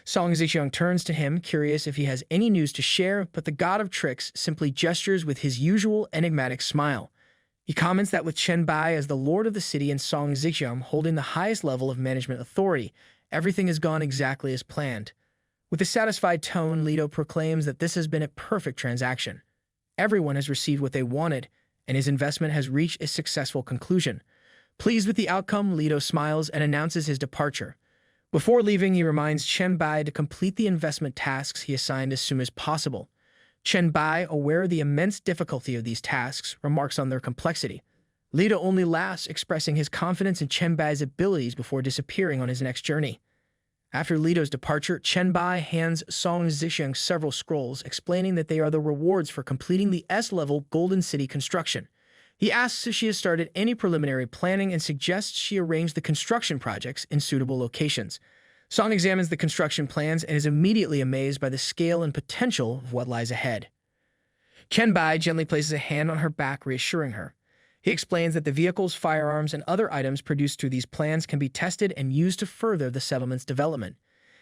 Song Zixiang turns to him, curious if he has any news to share, but the god of tricks simply gestures with his usual enigmatic smile. He comments that with Chen Bai as the lord of the city and Song Zixiang holding the highest level of management authority, everything has gone exactly as planned. With a satisfied tone, Leto proclaims that this has been a perfect transaction. Everyone has received what they wanted, and his investment has reached a successful conclusion. Pleased with the outcome, Leto smiles and announces his departure. Before leaving, he reminds Chen Bai to complete the investment tasks he assigned as soon as possible. Chen Bai, aware of the immense difficulty of these tasks, remarks on their complexity. Leto only laughs, expressing his confidence in Chen Bai's abilities before disappearing on his next journey. After Leto's departure, Chen Bai hands Song Zixiang several scrolls, explaining that they are the rewards for completing the S-level Golden City construction. He asks if she has started any preliminary planning and suggests she arrange the construction projects in suitable locations. Song examines the construction plans and is immediately amazed by the scale and potential of what lies ahead. Chen Bai gently places a hand on her back, reassuring her. He explains that the vehicles, firearms, and other items produced through these plans can be tested and used to further the settlement's development.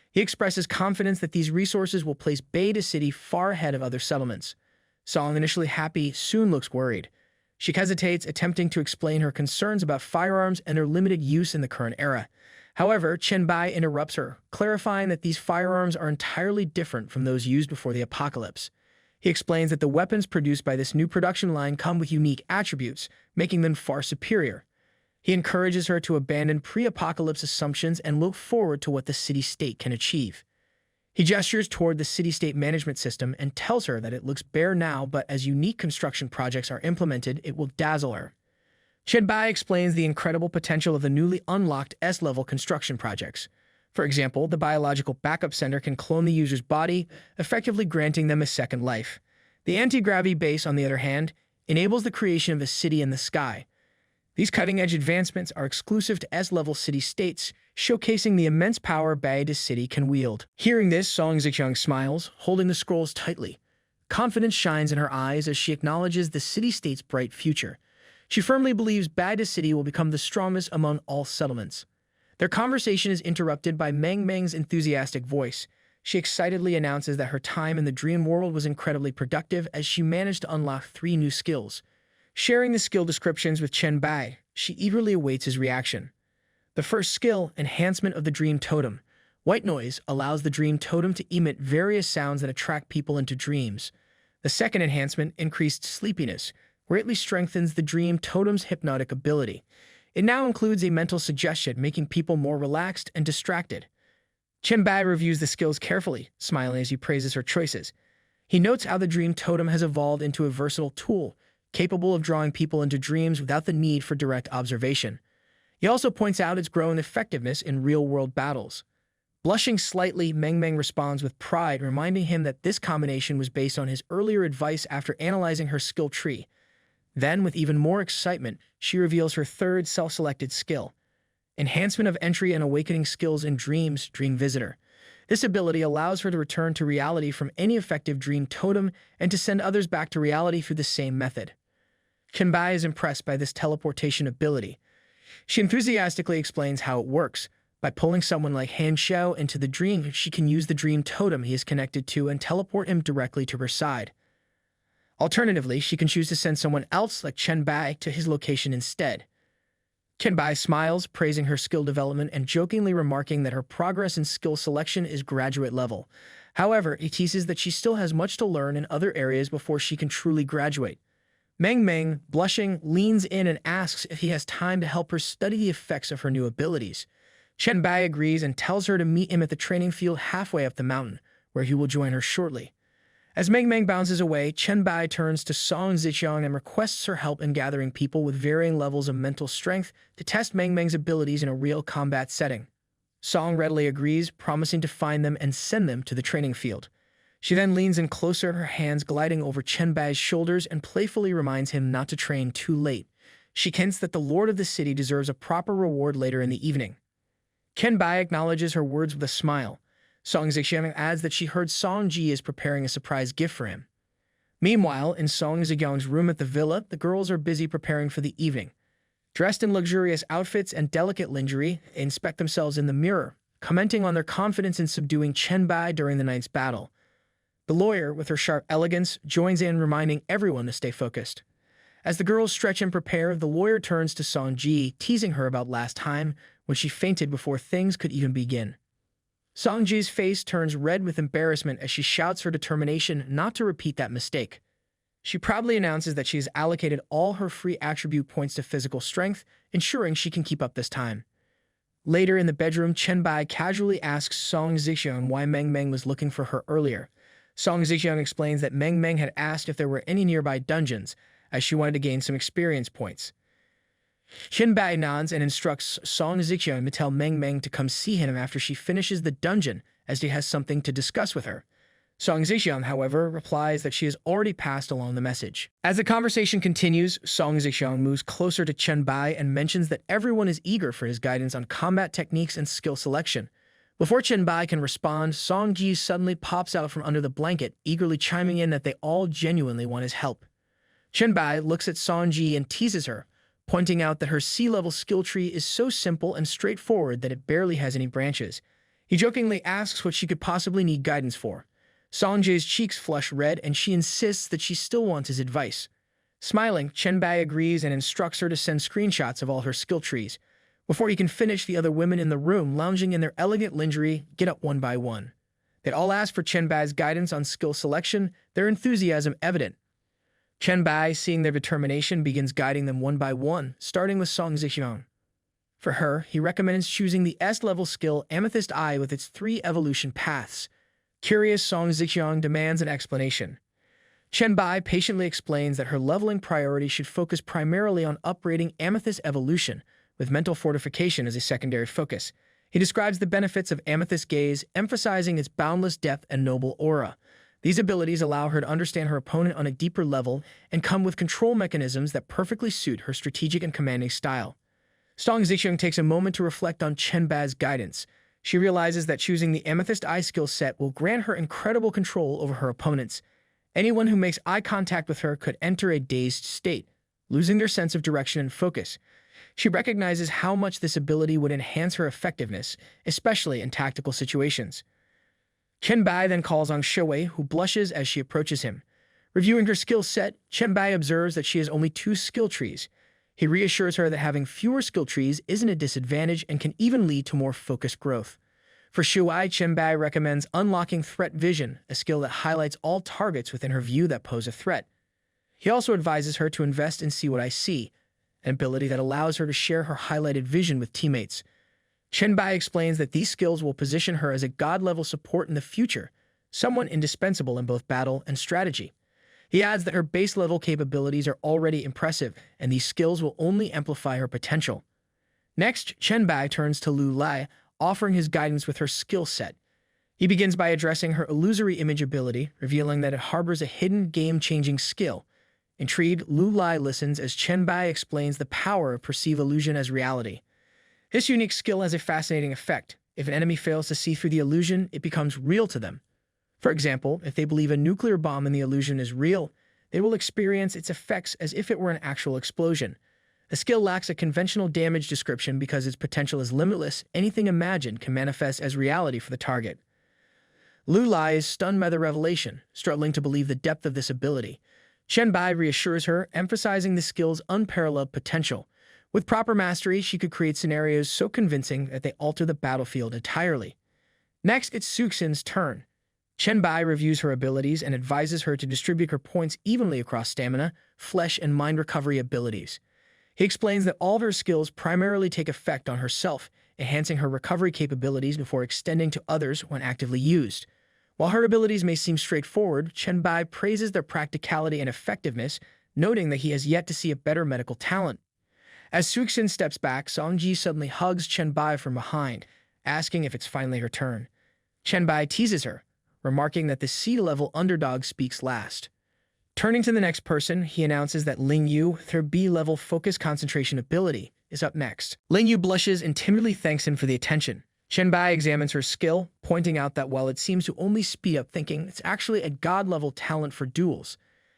He expresses confidence that these resources will place Baya City far ahead of other settlements. Song, initially happy, soon looks worried. She hesitates, attempting to explain her concerns about firearms and their limited use in the current era. However, Chen Bai interrupts her, clarifying that these firearms are entirely different from those used before the apocalypse. He explains that the weapons produced by this new production line come with unique attributes, making them far superior. He encourages her to abandon pre-apocalypse assumptions and look forward to what the city-state can achieve. He gestures toward the city-state management system and tells her that it looks bare now, but as unique construction projects are implemented, it will dazzle her. Chen Bai explains the incredible potential of the newly unlocked S-level construction projects. For example, the biological backup center can clone the user's body, effectively granting them a second life. The anti-gravity base, on the other hand, enables the creation of a city in the sky. These cutting-edge advancements are exclusive to S-level city-states, showcasing the immense power Baya City can wield. Hearing this, Song Zixiang smiles, holding the scrolls tightly. Confidence shines in her eyes as she acknowledges the city-state's bright future. She firmly believes Baya City will become the strongest among all settlements. Their conversation is interrupted by Meng Meng's enthusiastic voice. She excitedly announces that her time in the dream world was incredibly productive as she managed to unlock 3 new skills. Sharing the skill descriptions with Chen Bai, she eagerly awaits his reaction. The first skill, Enhancement of the Dream Totem. White noise allows the dream totem to emit various sounds that attract people into dreams. The second enhancement, Increased Sleepiness, greatly strengthens the dream totem's hypnotic ability. It now includes a mental suggestion, making people more relaxed and distracted. Chen Bai reviews the skills carefully, smiling as he praises her choices. He notes how the dream totem has evolved into a versatile tool, capable of drawing people into dreams without the need for direct observation. He also points out its growing effectiveness in real-world battles. Blushing slightly, Meng Meng responds with pride, reminding him that this combination was based on his earlier advice after analyzing her skill tree. Then, with even more excitement, she reveals her third self-selected skill, Enhancement of Entry and Awakening Skills in Dreams, Dream Visitor. This ability allows her to return to reality from any effective dream totem and to send others back to reality through the same method. Chen Bai is impressed by this teleportation ability. She enthusiastically explains how it works. By pulling someone like Han Xiao into the dream, she can use the dream totem he is connected to and teleport him directly to her side. Alternatively, she can choose to send someone else like Chen Bai to his location instead. Chen Bai smiles, praising her skill development and jokingly remarking that her progress in skill selection is graduate level. However, he teases that she still has much to learn in other areas before she can truly graduate. Meng Meng, blushing, leans in and asks if he has time to help her study the effects of her new abilities. Chen Bai agrees and tells her to meet him at the training field halfway up the mountain, where he will join her shortly. As Meng Meng bounces away, Chen Bai turns to Song Zixiang and requests her help in gathering people with varying levels of mental strength to test Meng Meng's abilities in a real combat setting. Song readily agrees, promising to find them and send them to the training field. She then leans in closer, her hands gliding over Chen Bai's shoulders, and playfully reminds him not to train too late. She hints that the lord of the city deserves a proper reward later in the evening. Chen Bai acknowledges her words with a smile. Song Zixiang adds that she heard Song Ji is preparing a surprise gift for him. Meanwhile, in Song Zixiang's room at the villa, the girls are busy preparing for the evening. Dressed in luxurious outfits and delicate lingerie, they inspect themselves in the mirror, commenting on their confidence in subduing Chen Bai during the night's battle. The lawyer, with her sharp elegance, joins in, reminding everyone to stay focused. As the girls stretch and prepare, the lawyer turns to Song Ji, teasing her about last time, when she fainted before things could even begin. Song Ji's face turns red with embarrassment as she shouts her determination not to repeat that mistake. She proudly announces that she has allocated all her free attribute points to physical strength, ensuring she can keep up this time. Later in the bedroom, Chen Bai casually asks Song Zixiang why Meng Meng was looking for her earlier. Song Zixiang explains that Meng Meng had asked if there were any nearby dungeons, as she wanted to gain some experience points. Chen Bai nods and instructs Song Zixiang to tell Meng Meng to come see him after she finishes the dungeon, as he has something to discuss with her. Song Zixiang, however, replies that she has already passed along the message. As the conversation continues, Song Zixiang moves closer to Chen Bai and mentions that everyone is eager for his guidance on combat techniques and skill selection. Before Chen Bai can respond, Song Ji suddenly pops out from under the blanket, eagerly chiming in that they all genuinely want his help. Chen Bai looks at Song Ji and teases her, pointing out that her sea-level skill tree is so simple and straightforward that it barely has any branches. He jokingly asks what she could possibly need guidance for. Song Ji's cheeks flush red, and she insists that she still wants his advice. Smiling, Chen Bai agrees and instructs her to send screenshots of all her skill trees. Before he can finish, the other women in the room, lounging in their elegant lingerie, get up one by one. They all ask for Chen Bai's guidance on skill selection, their enthusiasm evident. Chen Bai, seeing their determination, begins guiding them one by one, starting with Song Zixiang. For her, he recommends choosing the S-level skill Amethyst Eye with its 3 evolution paths. Curious, Song Zixiang demands an explanation. Chen Bai patiently explains that her leveling priority should focus primarily on upgrading Amethyst evolution, with mental fortification as a secondary focus. He describes the benefits of Amethyst Gaze, emphasizing its boundless depth and noble aura. These abilities allow her to understand her opponent on a deeper level and come with control mechanisms that perfectly suit her strategic and commanding style. Song Zixiang takes a moment to reflect on Chen Bai's guidance. She realizes that choosing the Amethyst Eye skill set will grant her incredible control over her opponents. Anyone who makes eye contact with her could enter a dazed state, losing their sense of direction and focus. She recognizes how much this ability would enhance her effectiveness, especially in tactical situations. Chen Bai then calls on Shui, who blushes as she approaches him. Reviewing her skill set, Chen Bai observes that she has only 2 skill trees. He reassures her that having fewer skill trees isn't a disadvantage and can even lead to more focused growth. For Shui, Chen Bai recommends unlocking Threat Vision, a skill that highlights all targets within her view that pose a threat. He also advises her to invest in See What I See, an ability that allows her to share her highlighted vision with teammates. Chen Bai explains that these skills will position her as a god-level support in the future, someone indispensable in both battle and strategy. He adds that her base-level capabilities are already impressive, and these skills will only amplify her potential. Next, Chen Bai turns to Lu Lai, offering his guidance with her skill set. He begins by addressing her illusory image ability, revealing that it harbors a hidden game-changing skill. Intrigued, Lu Lai listens as Chen Bai explains the power of perceived illusion as reality. This unique skill has a fascinating effect. If an enemy fails to see through the illusion, it becomes real to them. For example, if they believe a nuclear bomb in the illusion is real, they will experience its effects as if it were an actual explosion. The skill lacks a conventional damage description because its potential is limitless. Anything imagined can manifest as reality for the target. Lu Lai is stunned by the revelation, struggling to believe the depth of this ability. Chen Bai reassures her, emphasizing the skill's unparalleled potential. With proper mastery, she could create scenarios so convincing that they alter the battlefield entirely. Next, it's Sui Xin's turn. Chen Bai reviews her abilities and advises her to distribute her points evenly across stamina, flesh, and mind recovery abilities. He explains that all of her skills primarily take effect on herself, enhancing her recovery capabilities before extending to others when actively used. While her abilities may seem straightforward, Chen Bai praises their practicality and effectiveness, noting that he has yet to see a better medical talent. As Sui Xin steps back, Sanji suddenly hugs Chen Bai from behind, asking if it's finally her turn. Chen Bai teases her, remarking that the C-level underdog speaks last. Turning to the next person, he announces that Ling Yu, with her B-level focus concentration ability, is up next. Ling Yu blushes and timidly thanks him for the attention. Chen Bai examines her skill, pointing out that while it seems to only speed up thinking, it's actually a god-level talent for duels.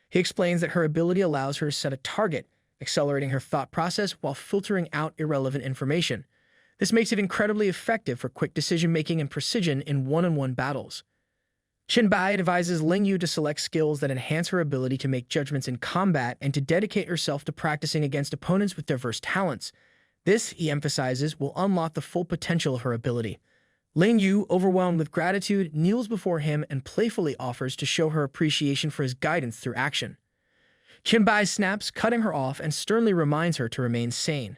He explains that her ability allows her to set a target, accelerating her thought process while filtering out irrelevant information. This makes it incredibly effective for quick decision-making and precision in one-on-one battles. Chen Bai advises Ling Yu to select skills that enhance her ability to make judgments in combat and to dedicate herself to practicing against opponents with diverse talents. This, he emphasizes, will unlock the full potential of her ability. Ling Yu, overwhelmed with gratitude, kneels before him and playfully offers to show her appreciation for his guidance through action. Chen Bai snaps, cutting her off, and sternly reminds her to remain sane.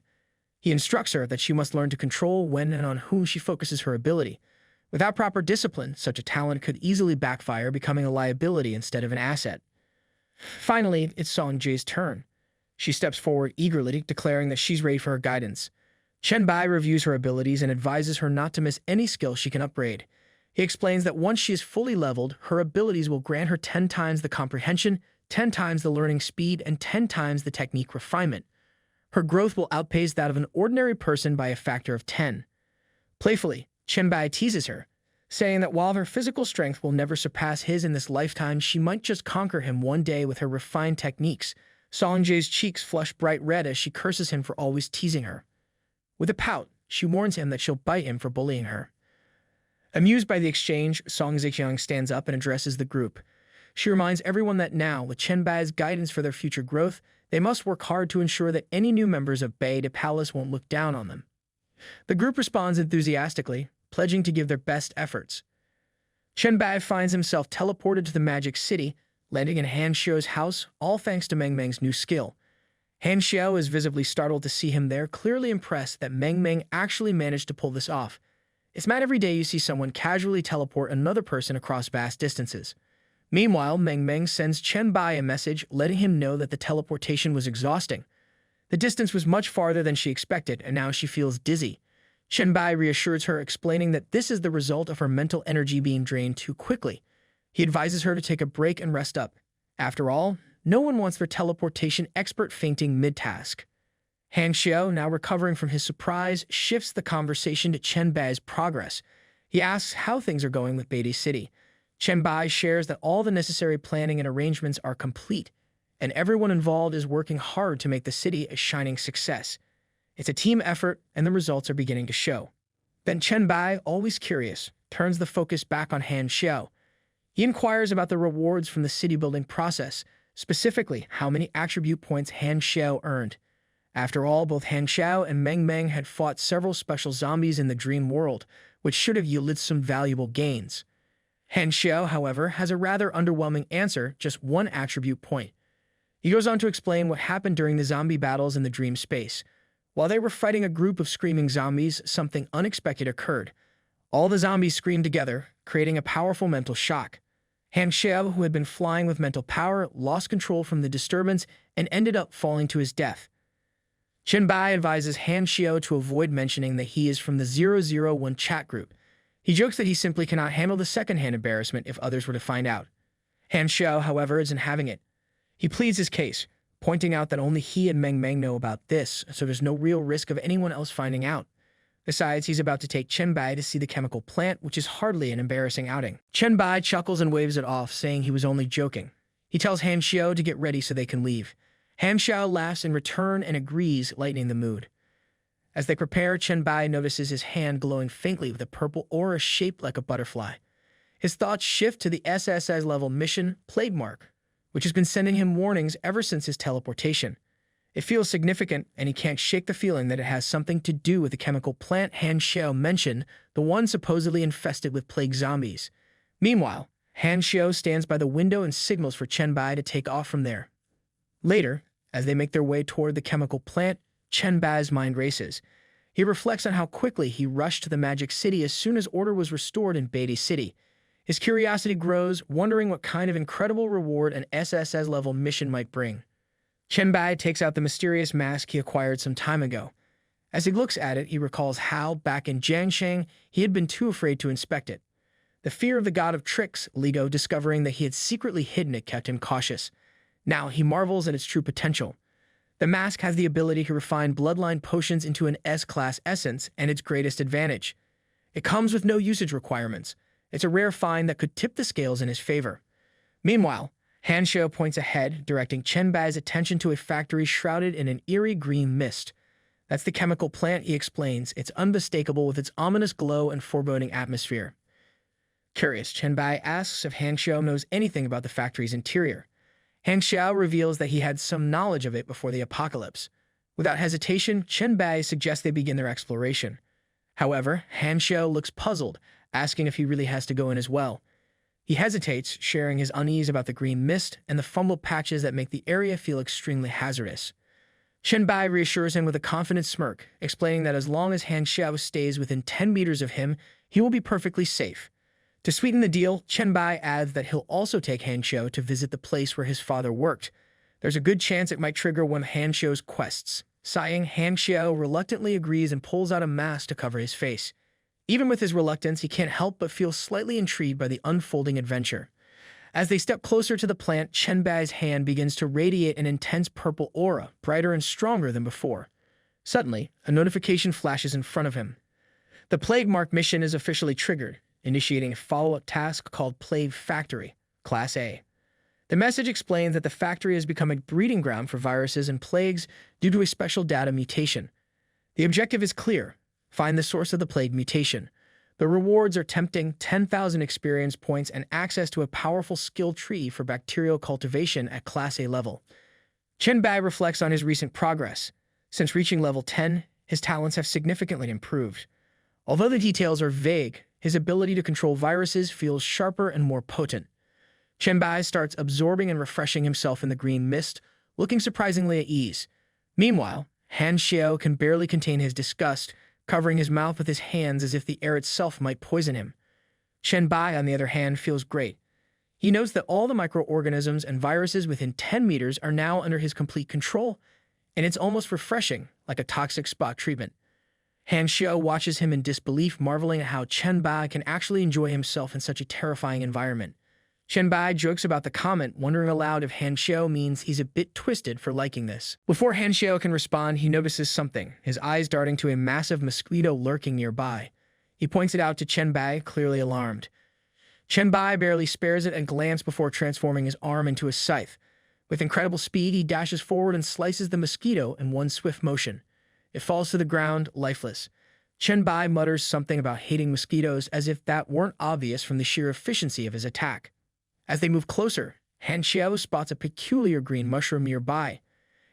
He instructs her that she must learn to control when and on whom she focuses her ability. Without proper discipline, such a talent could easily backfire, becoming a liability instead of an asset. Finally, it's Sanji's turn. She steps forward eagerly, declaring that she's ready for her guidance. Chen Bai reviews her abilities and advises her not to miss any skill she can upgrade. He explains that once she is fully leveled, her abilities will grant her 10 times the comprehension, 10 times the learning speed, and 10 times the technique refinement. Her growth will outpace that of an ordinary person by a factor of 10. Playfully, Chen Bai teases her, saying that while her physical strength will never surpass his in this lifetime, she might just conquer him one day with her refined techniques. Sanji's cheeks flush bright red as she curses him for always teasing her. With a pout, she warns him that she'll bite him for bullying her. Amused by the exchange, Song Zixiang stands up and addresses the group. She reminds everyone that now, with Chen Bai's guidance for their future growth, they must work hard to ensure that any new members of Baya Palace won't look down on them. The group responds enthusiastically, pledging to give their best efforts. Chen Bai finds himself teleported to the Magic City, landing in Han Xiao's house, all thanks to Meng Meng's new skill. Han Xiao is visibly startled to see him there, clearly impressed that Meng Meng actually managed to pull this off. It's not every day you see someone casually teleport another person across vast distances. Meanwhile, Meng Meng sends Chen Bai a message letting him know that the teleportation was exhausting. The distance was much farther than she expected, and now she feels dizzy. Chen Bai reassures her, explaining that this is the result of her mental energy being drained too quickly. He advises her to take a break and rest up. After all, no one wants their teleportation expert fainting mid-task. Han Xiao, now recovering from his surprise, shifts the conversation to Chen Bai's progress. He asks how things are going with Baya City. Chen Bai shares that all the necessary planning and arrangements are complete, and everyone involved is working hard to make the city a shining success. It's a team effort, and the results are beginning to show. Then Chen Bai, always curious, turns the focus back on Han Xiao. He inquires about the rewards from the city-building process, specifically how many attribute points Han Xiao earned. After all, both Han Xiao and Meng Meng had fought several special zombies in the dream world, which should have yielded some valuable gains. Han Xiao, however, has a rather underwhelming answer, just 1 attribute point. He goes on to explain what happened during the zombie battles in the dream space. While they were fighting a group of screaming zombies, something unexpected occurred. All the zombies screamed together, creating a powerful mental shock. Han Xiao, who had been flying with mental power, lost control from the disturbance and ended up falling to his death. Chen Bai advises Han Xiao to avoid mentioning that he is from the 001 chat group. He jokes that he simply cannot handle the second-hand embarrassment if others were to find out. Han Xiao, however, isn't having it. He pleads his case, pointing out that only he and Meng Meng know about this, so there's no real risk of anyone else finding out. Besides, he's about to take Chen Bai to see the chemical plant, which is hardly an embarrassing outing. Chen Bai chuckles and waves it off, saying he was only joking. He tells Han Xiao to get ready so they can leave. Han Xiao laughs in return and agrees, lightening the mood. As they prepare, Chen Bai notices his hand glowing faintly with a purple aura shaped like a butterfly. His thoughts shift to the SSS-level mission, Plague Mark, which has been sending him warnings ever since his teleportation. It feels significant, and he can't shake the feeling that it has something to do with the chemical plant Han Xiao mentioned, the one supposedly infested with plague zombies. Meanwhile, Han Xiao stands by the window and signals for Chen Bai to take off from there. Later, as they make their way toward the chemical plant, Chen Bai's mind races. He reflects on how quickly he rushed to the Magic City as soon as order was restored in Beatty City. His curiosity grows, wondering what kind of incredible reward an SSS-level mission might bring. Chen Bai takes out the mysterious mask he acquired some time ago. As he looks at it, he recalls how, back in Jiangshang, he had been too afraid to inspect it. The fear of the god of tricks, Ligo, discovering that he had secretly hidden it, kept him cautious. Now he marvels at its true potential. The mask has the ability to refine bloodline potions into an S-class essence, and its greatest advantage. It comes with no usage requirements. It's a rare find that could tip the scales in his favor. Meanwhile, Han Xiao points ahead, directing Chen Bai's attention to a factory shrouded in an eerie green mist. That's the chemical plant, he explains. It's unmistakable with its ominous glow and foreboding atmosphere. Curious, Chen Bai asks if Han Xiao knows anything about the factory's interior. Han Xiao reveals that he had some knowledge of it before the apocalypse. Without hesitation, Chen Bai suggests they begin their exploration. However, Han Xiao looks puzzled, asking if he really has to go in as well. He hesitates, sharing his unease about the green mist and the fumble patches that make the area feel extremely hazardous. Chen Bai reassures him with a confident smirk, explaining that as long as Han Xiao stays within 10 meters of him, he will be perfectly safe. To sweeten the deal, Chen Bai adds that he'll also take Han Xiao to visit the place where his father worked. There's a good chance it might trigger one of Han Xiao's quests. Sighing, Han Xiao reluctantly agrees and pulls out a mask to cover his face. Even with his reluctance, he can't help but feel slightly intrigued by the unfolding adventure. As they step closer to the plant, Chen Bai's hand begins to radiate an intense purple aura, brighter and stronger than before. Suddenly, a notification flashes in front of him. The Plague Mark mission is officially triggered, initiating a follow-up task called Plague Factory, Class A. The message explains that the factory has become a breeding ground for viruses and plagues due to a special data mutation. The objective is clear: find the source of the plague mutation. The rewards are tempting: 10,000 experience points and access to a powerful skill tree for bacterial cultivation at Class A level. Chen Bai reflects on his recent progress. Since reaching level 10, his talents have significantly improved. Although the details are vague, his ability to control viruses feels sharper and more potent. Chen Bai starts absorbing and refreshing himself in the green mist, looking surprisingly at ease. Meanwhile, Han Xiao can barely contain his disgust, covering his mouth with his hands as if the air itself might poison him. Chen Bai, on the other hand, feels great. He knows that all the microorganisms and viruses within 10 meters are now under his complete control, and it's almost refreshing, like a toxic spot treatment. Han Xiao watches him in disbelief, marveling at how Chen Bai can actually enjoy himself in such a terrifying environment. Chen Bai jokes about the comment, wondering aloud if Han Xiao means he's a bit twisted for liking this. Before Han Xiao can respond, he notices something, his eyes darting to a massive mosquito lurking nearby. He points it out to Chen Bai, clearly alarmed. Chen Bai barely spares it and glances before transforming his arm into a scythe. With incredible speed, he dashes forward and slices the mosquito in one swift motion. It falls to the ground, lifeless. Chen Bai mutters something about hating mosquitoes, as if that weren't obvious from the sheer efficiency of his attack. As they move closer, Han Xiao spots a peculiar green mushroom nearby.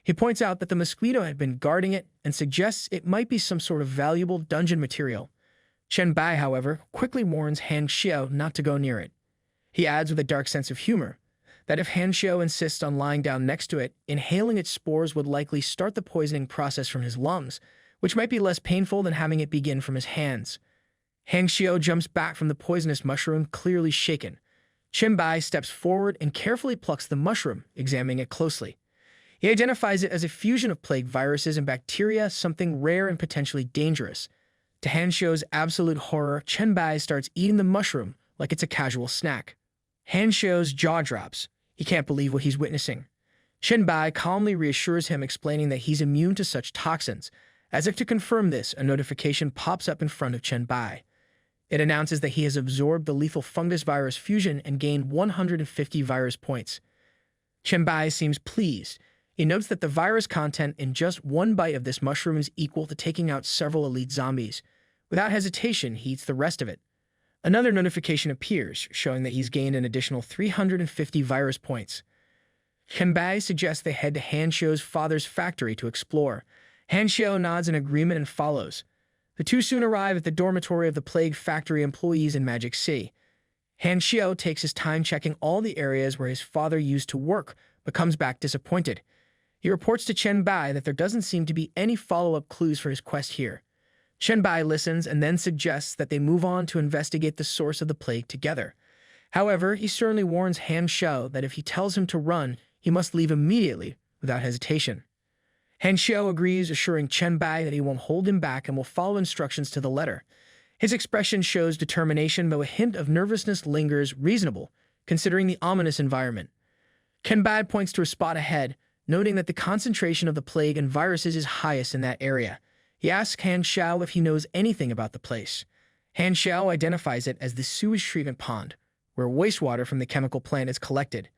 He points out that the mosquito had been guarding it and suggests it might be some sort of valuable dungeon material. Chen Bai, however, quickly warns Han Xiao not to go near it. He adds with a dark sense of humor that if Han Xiao insists on lying down next to it, inhaling its spores would likely start the poisoning process from his lungs, which might be less painful than having it begin from his hands. Han Xiao jumps back from the poisonous mushroom, clearly shaken. Chen Bai steps forward and carefully plucks the mushroom, examining it closely. He identifies it as a fusion of plague viruses and bacteria, something rare and potentially dangerous. To Hanshou's absolute horror, Chen Bai starts eating the mushroom like it's a casual snack. Hanshou's jaw drops. He can't believe what he's witnessing. Chen Bai calmly reassures him, explaining that he's immune to such toxins. As if to confirm this, a notification pops up in front of Chen Bai. It announces that he has absorbed the lethal fungus virus fusion and gained 150 virus points. Chen Bai seems pleased. He notes that the virus content in just one bite of this mushroom is equal to taking out several elite zombies. Without hesitation, he eats the rest of it. Another notification appears, showing that he's gained an additional 350 virus points. Chen Bai suggests they head to Hanshou's father's factory to explore. Hanshou nods in agreement and follows. The two soon arrive at the dormitory of the plague factory employees in Magic City. Hanshou takes his time checking all the areas where his father used to work, but comes back disappointed. He reports to Chen Bai that there doesn't seem to be any follow-up clues for his quest here. Chen Bai listens and then suggests that they move on to investigate the source of the plague together. However, he sternly warns Hanshou that if he tells him to run, he must leave immediately, without hesitation. Hanshou agrees, assuring Chen Bai that he won't hold him back and will follow instructions to the letter. His expression shows determination, though a hint of nervousness lingers, reasonable, considering the ominous environment. Chen Bai points to a spot ahead, noting that the concentration of the plague and viruses is highest in that area. He asks Hanshou if he knows anything about the place. Hanshou identifies it as the sewage treatment pond, where wastewater from the chemical plant is collected.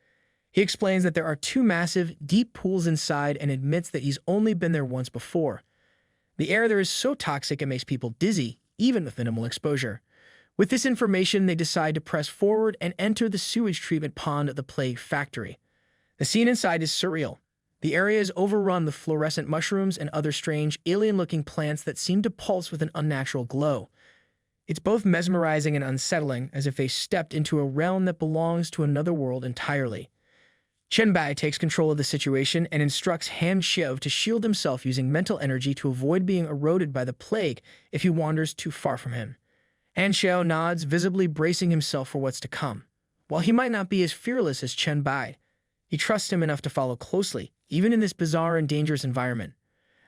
He explains that there are two massive, deep pools inside and admits that he's only been there once before. The air there is so toxic it makes people dizzy, even with minimal exposure. With this information, they decide to press forward and enter the sewage treatment pond of the plague factory. The scene inside is surreal. The area is overrun with fluorescent mushrooms and other strange, alien-looking plants that seem to pulse with an unnatural glow. It's both mesmerizing and unsettling, as if they stepped into a realm that belongs to another world entirely. Chen Bai takes control of the situation and instructs Hanshou to shield himself using mental energy to avoid being eroded by the plague if he wanders too far from him. Hanshou nods, visibly bracing himself for what's to come. While he might not be as fearless as Chen Bai, he trusts him enough to follow closely, even in this bizarre and dangerous environment.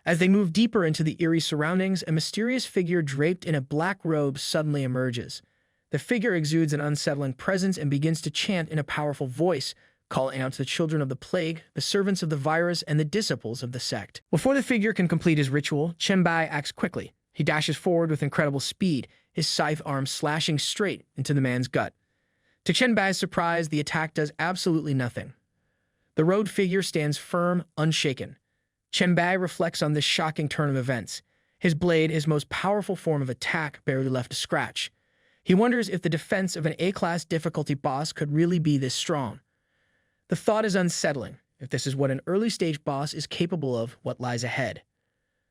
As they move deeper into the eerie surroundings, a mysterious figure draped in a black robe suddenly emerges. The figure exudes an unsettling presence and begins to chant in a powerful voice, calling out to the children of the plague, the servants of the virus, and the disciples of the sect. Before the figure can complete his ritual, Chen Bai acts quickly. He dashes forward with incredible speed, his scythe arm slashing straight into the man's gut. To Chen Bai's surprise, the attack does absolutely nothing. The robed figure stands firm, unshaken. Chen Bai reflects on this shocking turn of events. His blade, his most powerful form of attack, barely left a scratch. He wonders if the defense of an A-class difficulty boss could really be this strong. The thought is unsettling. If this is what an early-stage boss is capable of, what lies ahead?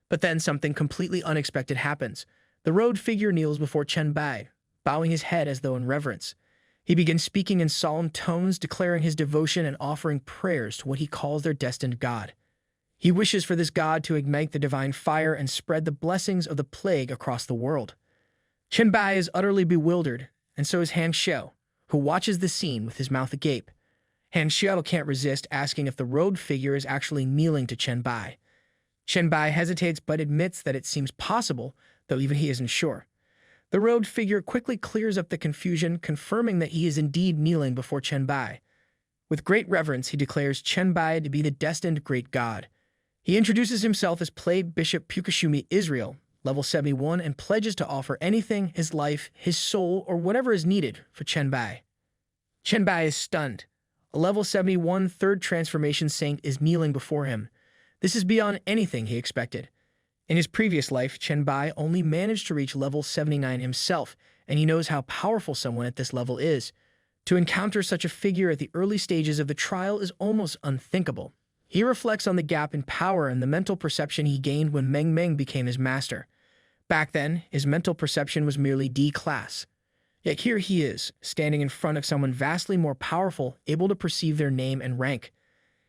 But then something completely unexpected happens. The robed figure kneels before Chen Bai, bowing his head as though in reverence. He begins speaking in solemn tones, declaring his devotion and offering prayers to what he calls their destined god. He wishes for this god to ignite the divine fire and spread the blessings of the plague across the world. Chen Bai is utterly bewildered, and so is Hanshou, who watches the scene with his mouth agape. Hanshou can't resist asking if the robed figure is actually kneeling to Chen Bai. Chen Bai hesitates but admits that it seems possible, though even he isn't sure. The robed figure quickly clears up the confusion, confirming that he is indeed kneeling before Chen Bai. With great reverence, he declares Chen Bai to be the destined great god. He introduces himself as Plague Bishop Pukashumi Israel, level 71, and pledges to offer anything, his life, his soul, or whatever is needed for Chen Bai. Chen Bai is stunned. A level 71 third transformation saint is kneeling before him. This is beyond anything he expected. In his previous life, Chen Bai only managed to reach level 79 himself, and he knows how powerful someone at this level is. To encounter such a figure at the early stages of the trial is almost unthinkable. He reflects on the gap in power and the mental perception he gained when Meng Meng became his master. Back then, his mental perception was merely D-class. Yet here he is, standing in front of someone vastly more powerful, able to perceive their name and rank.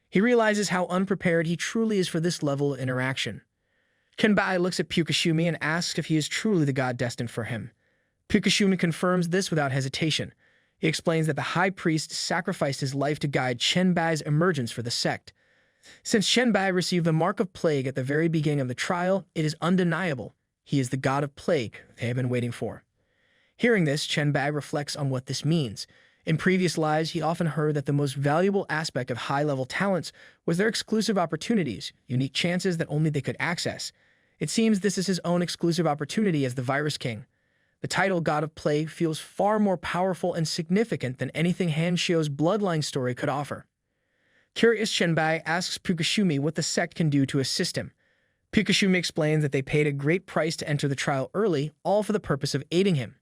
He realizes how unprepared he truly is for this level of interaction. Chen Bai looks at Pukashumi and asks if he is truly the god destined for him. Pukashumi confirms this without hesitation. He explains that the high priest sacrificed his life to guide Chen Bai's emergence for the sect. Since Chen Bai received the mark of plague at the very beginning of the trial, it is undeniable he is the god of plague they have been waiting for. Hearing this, Chen Bai reflects on what this means. In previous lives, he often heard that the most valuable aspect of high-level talents was their exclusive opportunities, unique chances that only they could access. It seems this is his own exclusive opportunity as the Virus King. The title God of Plague feels far more powerful and significant than anything Hanshio's bloodline story could offer. Curious, Chen Bai asks Pukushumi what the sect can do to assist him. Pukushumi explains that they paid a great price to enter the trial early, all for the purpose of aiding him.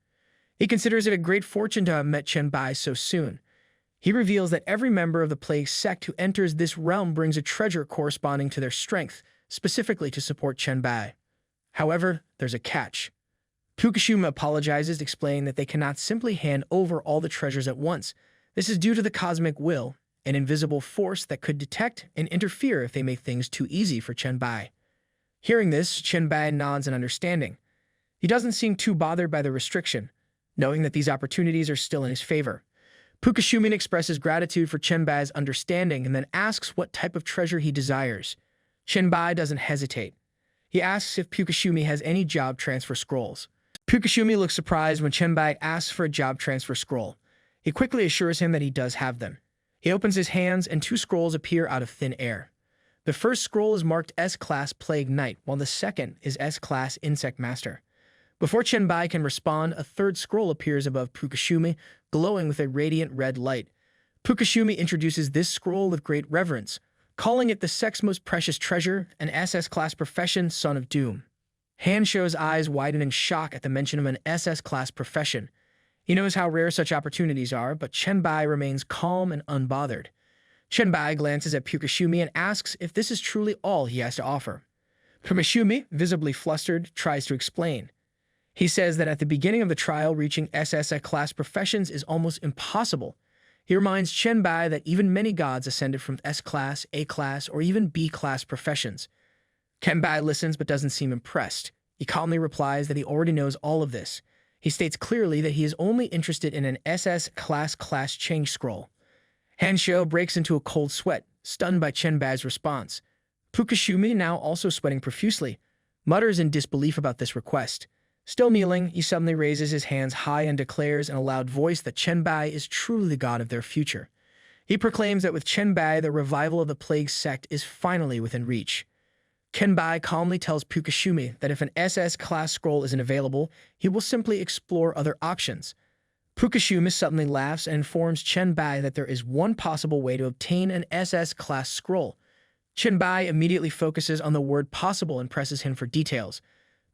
He considers it a great fortune to have met Chen Bai so soon. He reveals that every member of the plague sect who enters this realm brings a treasure corresponding to their strength, specifically to support Chen Bai. However, there's a catch. Pukushima apologizes, explaining that they cannot simply hand over all the treasures at once. This is due to the cosmic will, an invisible force that could detect and interfere if they make things too easy for Chen Bai. Hearing this, Chen Bai nods in understanding. He doesn't seem too bothered by the restriction, knowing that these opportunities are still in his favor. Pukushumi expresses gratitude for Chen Bai's understanding and then asks what type of treasure he desires. Chen Bai doesn't hesitate. He asks if Pukushumi has any job transfer scrolls. Pukushumi looks surprised when Chen Bai asks for a job transfer scroll. He quickly assures him that he does have them. He opens his hands and 2 scrolls appear out of thin air. The first scroll is marked S-Class Plague Knight, while the second is S-Class Insect Master. Before Chen Bai can respond, a 3rd scroll appears above Pukushumi, glowing with a radiant red light. Pukushumi introduces this scroll with great reverence, calling it the sect's most precious treasure, an SS-class profession, Son of Doom. Hanshio's eyes widen in shock at the mention of an SS-class profession. He knows how rare such opportunities are, but Chen Bai remains calm and unbothered. Chen Bai glances at Pukushumi and asks if this is truly all he has to offer. Pukushumi, visibly flustered, tries to explain. He says that at the beginning of the trial, reaching SS-class professions is almost impossible. He reminds Chen Bai that even many gods ascended from S-class, A-class, or even B-class professions. Chen Bai listens but doesn't seem impressed. He calmly replies that he already knows all of this. He states clearly that he is only interested in an SS-class change scroll. Hanshio breaks into a cold sweat, stunned by Chen Bai's response. Pukushumi, now also sweating profusely, mutters in disbelief about this request. Still kneeling, he suddenly raises his hands high and declares in a loud voice that Chen Bai is truly the god of their future. He proclaims that with Chen Bai, the revival of the plague sect is finally within reach. Chen Bai calmly tells Pukushumi that if an SS-class scroll isn't available, he will simply explore other options. Pukushumi suddenly laughs and informs Chen Bai that there is one possible way to obtain an SS-class scroll. Chen Bai immediately focuses on the word possible and presses him for details.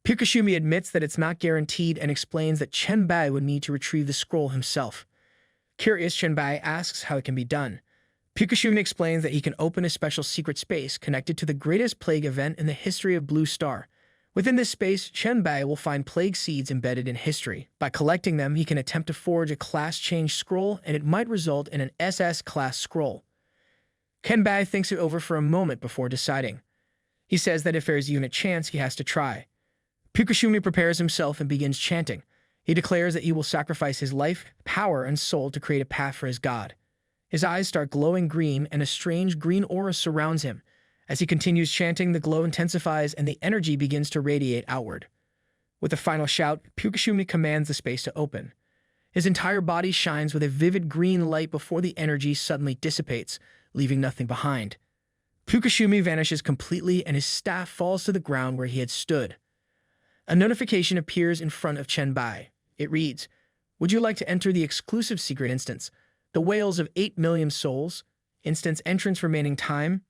Pukushumi admits that it's not guaranteed and explains that Chen Bai would need to retrieve the scroll himself. Curious, Chen Bai asks how it can be done. Pukushumi explains that he can open a special secret space connected to the greatest plague event in the history of Blue Star. Within this space, Chen Bai will find plague seeds embedded in history. By collecting them, he can attempt to forge a class change scroll, and it might result in an SS-class scroll. Chen Bai thinks it over for a moment before deciding. He says that if there is even a chance, he has to try. Pukushumi prepares himself and begins chanting. He declares that he will sacrifice his life, power, and soul to create a path for his god. His eyes start glowing green, and a strange green aura surrounds him. As he continues chanting, the glow intensifies and the energy begins to radiate outward. With a final shout, Pukushumi commands the space to open. His entire body shines with a vivid green light before the energy suddenly dissipates, leaving nothing behind. Pukushumi vanishes completely and his staff falls to the ground where he had stood. A notification appears in front of Chen Bai. It reads, "Would you like to enter the exclusive secret instance? The Whales of 8 million souls. Instance entrance remaining time,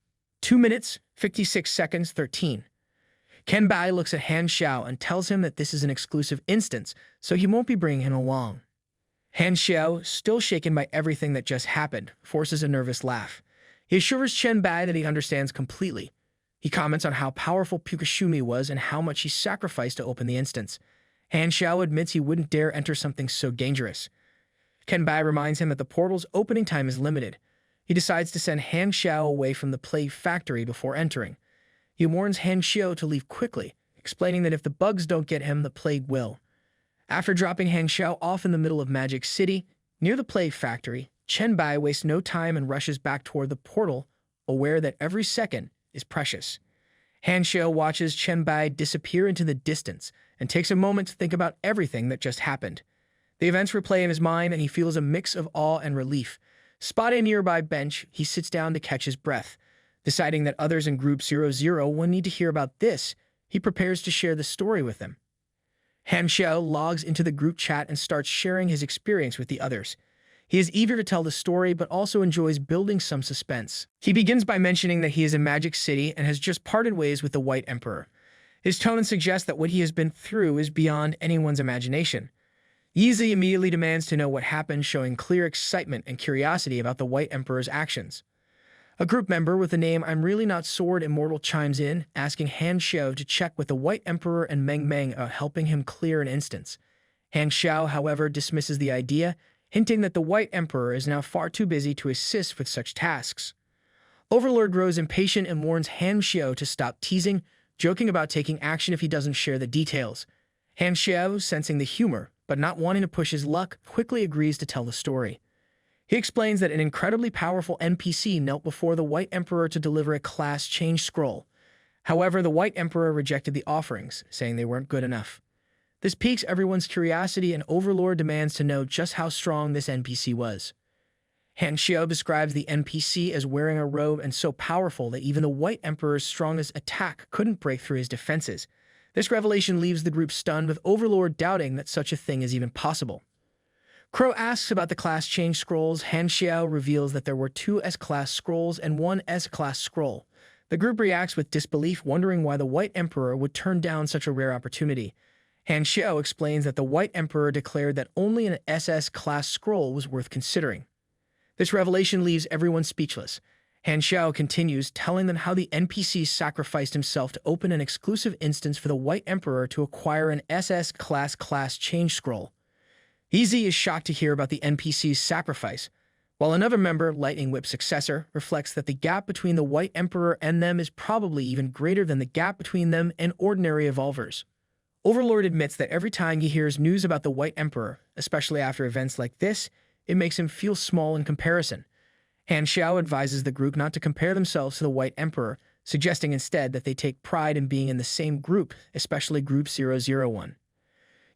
2 minutes, 56 seconds, 13. Chen Bai looks at Han Xiao and tells him that this is an exclusive instance, so he won't be bringing him along. Han Xiao, still shaken by everything that just happened, forces a nervous laugh. He assures Chen Bai that he understands completely. He comments on how powerful Pukushumi was and how much he sacrificed to open the instance. Han Xiao admits he wouldn't dare enter something so dangerous. Chen Bai reminds him that the portal's opening time is limited. He decides to send Han Xiao away from the plague factory before entering. He warns Han Xiao to leave quickly, explaining that if the bugs don't get him, the plague will. After dropping Han Xiao off in the middle of Magic City, near the plague factory, Chen Bai wastes no time and rushes back toward the portal, aware that every second is precious. Hanxiu watches Chen Bai disappear into the distance and takes a moment to think about everything that just happened. The events replay in his mind, and he feels a mix of awe and relief. Spotting a nearby bench, he sits down to catch his breath. Deciding that others in Group 00 will need to hear about this, he prepares to share the story with them. Hanxiu logs into the group chat and starts sharing his experience with the others. He is eager to tell the story, but also enjoys building some suspense. He begins by mentioning that he is in Magic City and has just parted ways with the White Emperor. His tone suggests that what he has been through is beyond anyone's imagination. Yeezy immediately demands to know what happened, showing clear excitement and curiosity about the White Emperor's actions. A group member with the name I'm Really Not Sword Immortal chimes in, asking Hanxiu to check with the White Emperor and Manga, helping him clear an instance. Hanxiu, however, dismisses the idea, hinting that the White Emperor is now far too busy to assist with such tasks. Overlord grows impatient and warns Hanxiu to stop teasing, joking about taking action if he doesn't share the details. Hanxiu, sensing the humor, but not wanting to push his luck, quickly agrees to tell the story. He explains that an incredibly powerful NPC knelt before the White Emperor to deliver a class change scroll. However, the White Emperor rejected the offerings, saying they weren't good enough. This piques everyone's curiosity, and Overlord demands to know just how strong this NPC was. Hanxiu describes the NPC as wearing a robe and so powerful that even the White Emperor's strongest attack couldn't break through his defenses. This revelation leaves the group stunned, with Overlord doubting that such a thing is even possible. Crow asks about the class change scrolls. Hanxiu reveals that there were 2 S-class scrolls and 1 S-class scroll. The group reacts with disbelief, wondering why the White Emperor would turn down such a rare opportunity. Hanxiu explains that the White Emperor declared that only an SS-class scroll was worth considering. This revelation leaves everyone speechless. Hanxiu continues, telling them how the NPC sacrificed himself to open an exclusive instance for the White Emperor to acquire an SS-class change scroll. Easy is shocked to hear about the NPC's sacrifice, while another member, Lightning Whip's successor, reflects that the gap between the White Emperor and them is probably even greater than the gap between them and ordinary evolvers. Overlord admits that every time he hears news about the White Emperor, especially after events like this, it makes him feel small in comparison. Hanxiu advises the group not to compare themselves to the White Emperor, suggesting instead that they take pride in being in the same group, especially Group 001.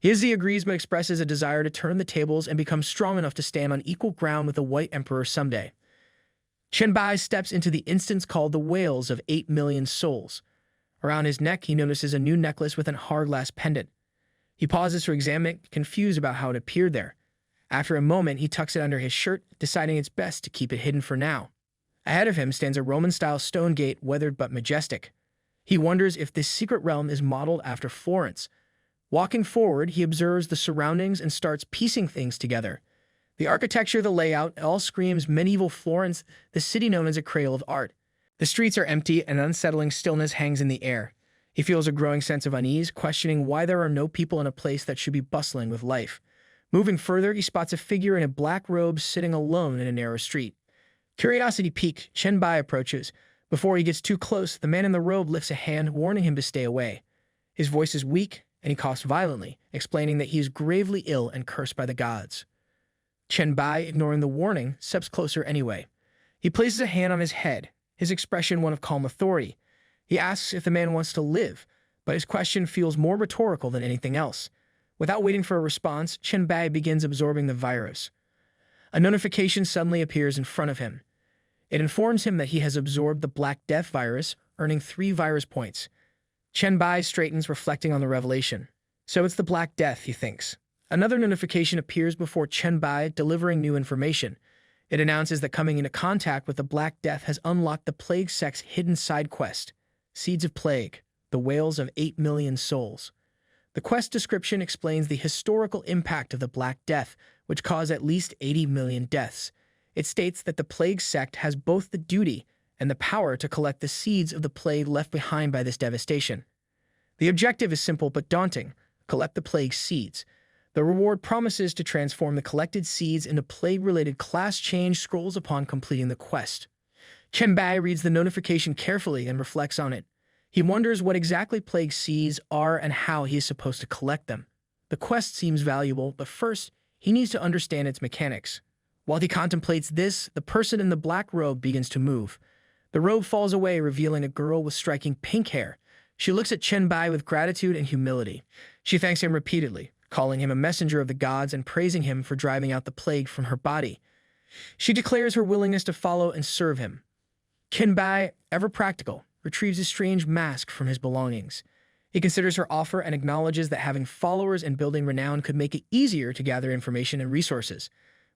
Izzy agrees, but expresses a desire to turn the tables and become strong enough to stand on equal ground with the White Emperor someday. Chen Bai steps into the instance called the Whales of 8 Million Souls. Around his neck, he notices a new necklace with an hourglass pendant. He pauses to examine it, confused about how it appeared there. After a moment, he tucks it under his shirt, deciding it's best to keep it hidden for now. Ahead of him stands a Roman-style stone gate, weathered but majestic. He wonders if this secret realm is modeled after Florence. Walking forward, he observes the surroundings and starts piecing things together. The architecture, the layout, all screams medieval Florence, the city known as a cradle of art. The streets are empty, and unsettling stillness hangs in the air. He feels a growing sense of unease, questioning why there are no people in a place that should be bustling with life. Moving further, he spots a figure in a black robe sitting alone in a narrow street. Curiosity piqued, Chen Bai approaches. Before he gets too close, the man in the robe lifts a hand, warning him to stay away. His voice is weak, and he coughs violently, explaining that he is gravely ill and cursed by the gods. Chen Bai, ignoring the warning, steps closer anyway. He places a hand on his head, his expression one of calm authority. He asks if the man wants to live, but his question feels more rhetorical than anything else. Without waiting for a response, Chen Bai begins absorbing the virus. A notification suddenly appears in front of him. It informs him that he has absorbed the Black Death virus, earning 3 virus points. Chen Bai straightens, reflecting on the revelation. So it's the Black Death, he thinks. Another notification appears before Chen Bai, delivering new information. It announces that coming into contact with the Black Death has unlocked the Plague Sect's hidden side quest, Seeds of Plague, the Whales of 8 Million Souls. The quest description explains the historical impact of the Black Death, which caused at least 80 million deaths. It states that the Plague Sect has both the duty and the power to collect the seeds of the plague left behind by this devastation. The objective is simple but daunting: collect the plague seeds. The reward promises to transform the collected seeds into plague-related class change scrolls upon completing the quest. Chen Bai reads the notification carefully and reflects on it. He wonders what exactly plague seeds are and how he is supposed to collect them. The quest seems valuable, but first, he needs to understand its mechanics. While he contemplates this, the person in the black robe begins to move. The robe falls away, revealing a girl with striking pink hair. She looks at Chen Bai with gratitude and humility. She thanks him repeatedly, calling him a messenger of the gods and praising him for driving out the plague from her body. She declares her willingness to follow and serve him. Chen Bai, ever practical, retrieves a strange mask from his belongings. He considers her offer and acknowledges that having followers and building renown could make it easier to gather information and resources.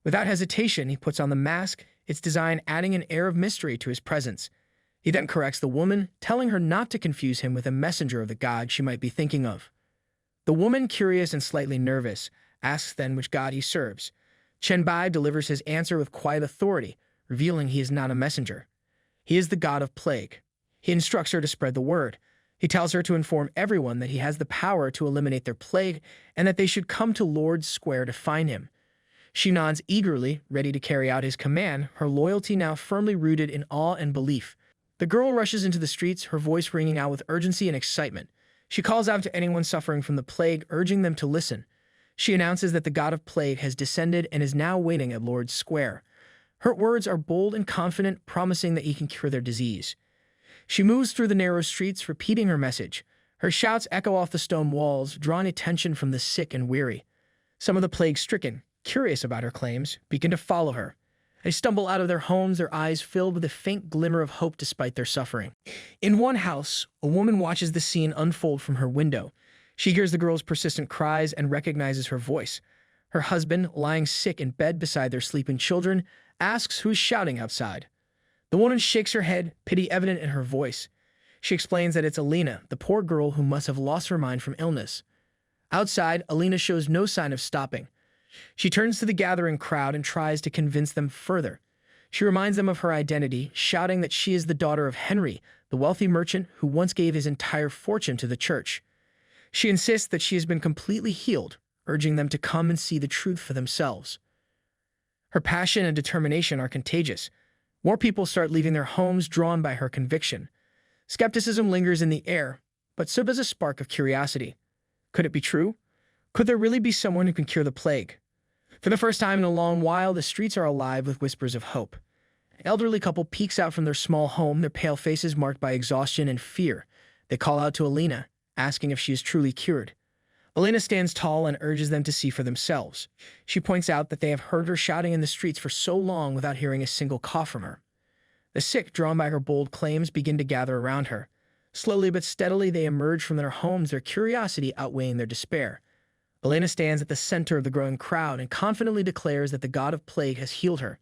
Without hesitation, he puts on the mask, its design adding an air of mystery to his presence. He then corrects the woman, telling her not to confuse him with a messenger of the god she might be thinking of. The woman, curious and slightly nervous, asks then which god he serves. Chen Bai delivers his answer with quiet authority, revealing he is not a messenger. He is the god of plague. He instructs her to spread the word. He tells her to inform everyone that he has the power to eliminate their plague and that they should come to Lord's Square to find him. She nods eagerly, ready to carry out his command, her loyalty now firmly rooted in awe and belief. The girl rushes into the streets, her voice ringing out with urgency and excitement. She calls out to anyone suffering from the plague, urging them to listen. She announces that the god of plague has descended and is now waiting at Lord's Square. Her words are bold and confident, promising that he can cure their disease. She moves through the narrow streets, repeating her message. Her shouts echo off the stone walls, drawing attention from the sick and weary. Some of the plague-stricken, curious about her claims, begin to follow her. They stumble out of their homes, their eyes filled with a faint glimmer of hope despite their suffering. In one house, a woman watches the scene unfold from her window. She hears the girl's persistent cries and recognizes her voice. Her husband, lying sick in bed beside their sleeping children, asks who is shouting outside. The woman shakes her head, pity evident in her voice. She explains that it's Alina, the poor girl who must have lost her mind from illness. Outside, Alina shows no sign of stopping. She turns to the gathering crowd and tries to convince them further. She reminds them of her identity, shouting that she is the daughter of Henry, the wealthy merchant who once gave his entire fortune to the church. She insists that she has been completely healed, urging them to come and see the truth for themselves. Her passion and determination are contagious. More people start leaving their homes, drawn by her conviction. Skepticism lingers in the air, but so does a spark of curiosity. Could it be true? Could there really be someone who can cure the plague? For the first time in a long while, the streets are alive with whispers of hope. An elderly couple peeks out from their small home, their pale faces marked by exhaustion and fear. They call out to Alina, asking if she is truly cured. Alina stands tall and urges them to see for themselves. She points out that they have heard her shouting in the streets for so long without hearing a single cough from her. The sick, drawn by her bold claims, begin to gather around her. Slowly but steadily, they emerge from their homes, their curiosity outweighing their despair. Alina stands at the center of the growing crowd and confidently declares that the god of plague has healed her.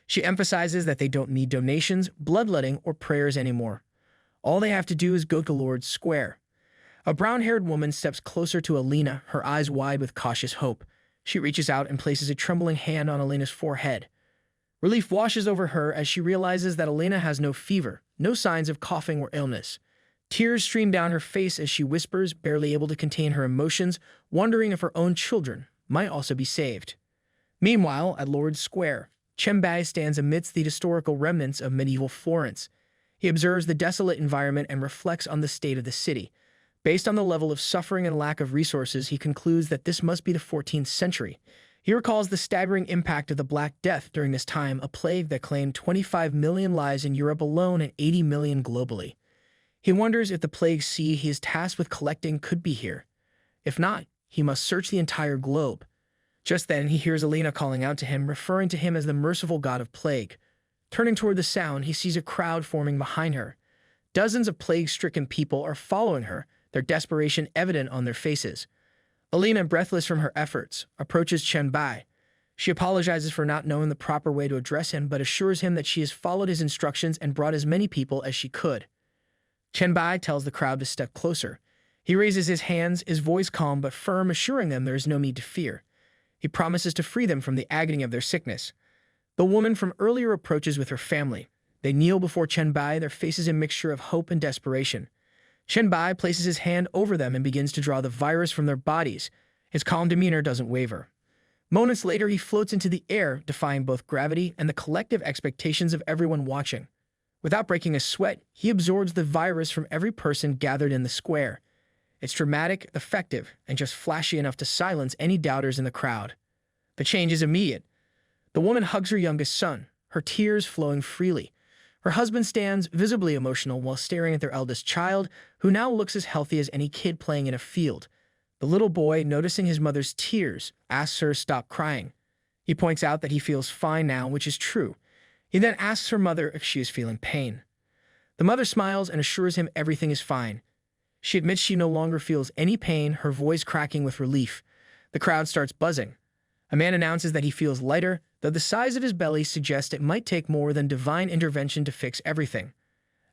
She emphasizes that they don't need donations, bloodletting, or prayers anymore. All they have to do is go to Lord's Square. A brown-haired woman steps closer to Alina, her eyes wide with cautious hope. She reaches out and places a trembling hand on Alina's forehead. Relief washes over her as she realizes that Alina has no fever, no signs of coughing or illness. Tears stream down her face as she whispers, barely able to contain her emotions, wondering if her own children might also be saved. Meanwhile, at Lord's Square, Chen Bai stands amidst the historical remnants of medieval Florence. He observes the desolate environment and reflects on the state of the city. Based on the level of suffering and lack of resources, he concludes that this must be the 14th century. He recalls the staggering impact of the Black Death during this time, a plague that claimed 25 million lives in Europe alone and 80 million globally. He wonders if the plague sea he is tasked with collecting could be here. If not, he must search the entire globe. Just then, he hears Alina calling out to him, referring to him as the merciful god of plague. Turning toward the sound, he sees a crowd forming behind her. Dozens of plague-stricken people are following her, their desperation evident on their faces. Alina, breathless from her efforts, approaches Chen Bai. She apologizes for not knowing the proper way to address him, but assures him that she has followed his instructions and brought as many people as she could. Chen Bai tells the crowd to step closer. He raises his hands, his voice calm but firm, assuring them there is no need to fear. He promises to free them from the agony of their sickness. The woman from earlier approaches with her family. They kneel before Chen Bai, their faces a mixture of hope and desperation. Chen Bai places his hand over them and begins to draw the virus from their bodies. His calm demeanor doesn't waver. Moments later, he floats into the air, defying both gravity and the collective expectations of everyone watching. Without breaking a sweat, he absorbs the virus from every person gathered in the square. It's dramatic, effective, and just flashy enough to silence any doubters in the crowd. The change is immediate. The woman hugs her youngest son, her tears flowing freely. Her husband stands, visibly emotional, while staring at their eldest child, who now looks as healthy as any kid playing in a field. The little boy, noticing his mother's tears, asks her to stop crying. He points out that he feels fine now, which is true. He then asks her mother if she is feeling pain. The mother smiles and assures him everything is fine. She admits she no longer feels any pain, her voice cracking with relief. The crowd starts buzzing. A man announces that he feels lighter, though the size of his belly suggests it might take more than divine intervention to fix everything.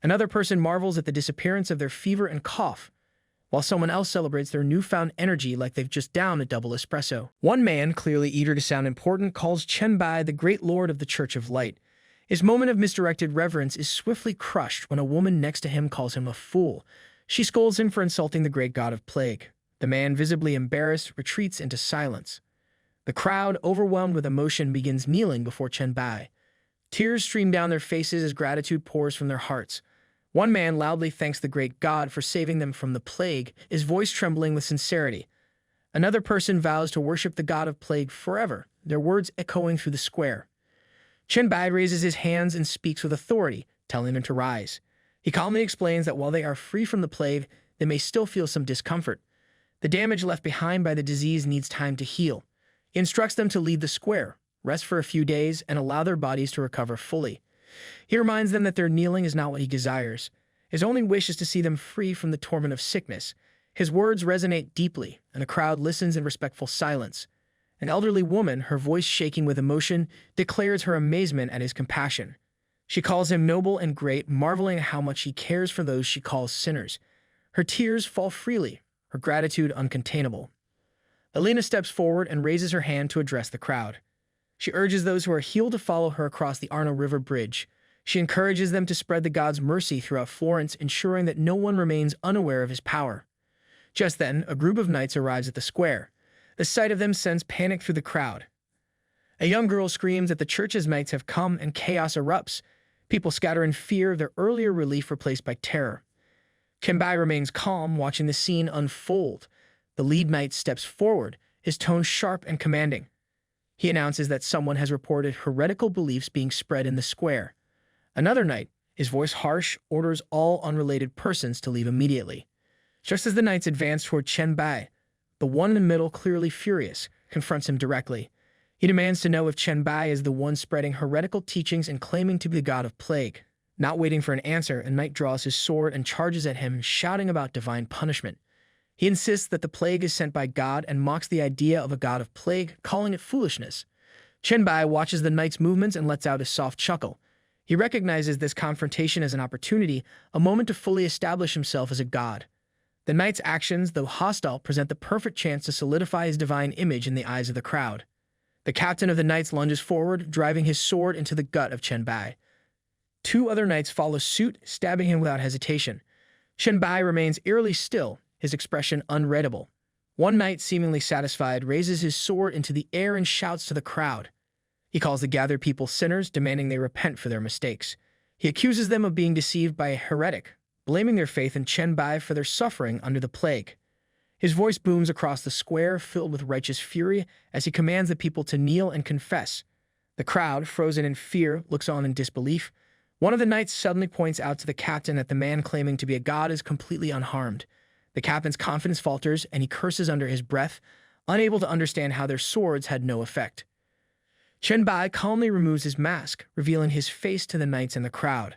Another person marvels at the disappearance of their fever and cough, while someone else celebrates their newfound energy like they've just downed a double espresso. One man, clearly eager to sound important, calls Chen Bai the great lord of the Church of Light. His moment of misdirected reverence is swiftly crushed when a woman next to him calls him a fool. She scolds him for insulting the great god of plague. The man, visibly embarrassed, retreats into silence. The crowd, overwhelmed with emotion, begins kneeling before Chen Bai. Tears stream down their faces as gratitude pours from their hearts. One man loudly thanks the great god for saving them from the plague, his voice trembling with sincerity. Another person vows to worship the god of plague forever, their words echoing through the square. Chen Bai raises his hands and speaks with authority, telling them to rise. He calmly explains that while they are free from the plague, they may still feel some discomfort. The damage left behind by the disease needs time to heal. He instructs them to leave the square, rest for a few days, and allow their bodies to recover fully. He reminds them that their kneeling is not what he desires. His only wish is to see them free from the torment of sickness. His words resonate deeply, and the crowd listens in respectful silence. An elderly woman, her voice shaking with emotion, declares her amazement at his compassion. She calls him noble and great, marveling at how much he cares for those she calls sinners. Her tears fall freely, her gratitude uncontainable. Alina steps forward and raises her hand to address the crowd. She urges those who are healed to follow her across the Arno River Bridge. She encourages them to spread the god's mercy throughout Florence, ensuring that no one remains unaware of his power. Just then, a group of knights arrives at the square. The sight of them sends panic through the crowd. A young girl screams that the church's knights have come, and chaos erupts. People scatter in fear, their earlier relief replaced by terror. Chen Bai remains calm, watching the scene unfold. The lead knight steps forward, his tone sharp and commanding. He announces that someone has reported heretical beliefs being spread in the square. Another knight, his voice harsh, orders all unrelated persons to leave immediately. Just as the knights advance toward Chen Bai, the one in the middle, clearly furious, confronts him directly. He demands to know if Chen Bai is the one spreading heretical teachings and claiming to be the god of plague. Not waiting for an answer, a knight draws his sword and charges at him, shouting about divine punishment. He insists that the plague is sent by God and mocks the idea of a god of plague, calling it foolishness. Chen Bai watches the knight's movements and lets out a soft chuckle. He recognizes this confrontation as an opportunity, a moment to fully establish himself as a god. The knight's actions, though hostile, present the perfect chance to solidify his divine image in the eyes of the crowd. The captain of the knights lunges forward, driving his sword into the gut of Chen Bai. Two other knights follow suit, stabbing him without hesitation. Chen Bai remains eerily still, his expression unreadable. One knight, seemingly satisfied, raises his sword into the air and shouts to the crowd. He calls the gathered people sinners, demanding they repent for their mistakes. He accuses them of being deceived by a heretic, blaming their faith in Chen Bai for their suffering under the plague. His voice booms across the square, filled with righteous fury, as he commands the people to kneel and confess. The crowd, frozen in fear, looks on in disbelief. One of the knights suddenly points out to the captain that the man claiming to be a god is completely unharmed. The captain's confidence falters, and he curses under his breath, unable to understand how their swords had no effect. Chen Bai calmly removes his mask, revealing his face to the knights in the crowd.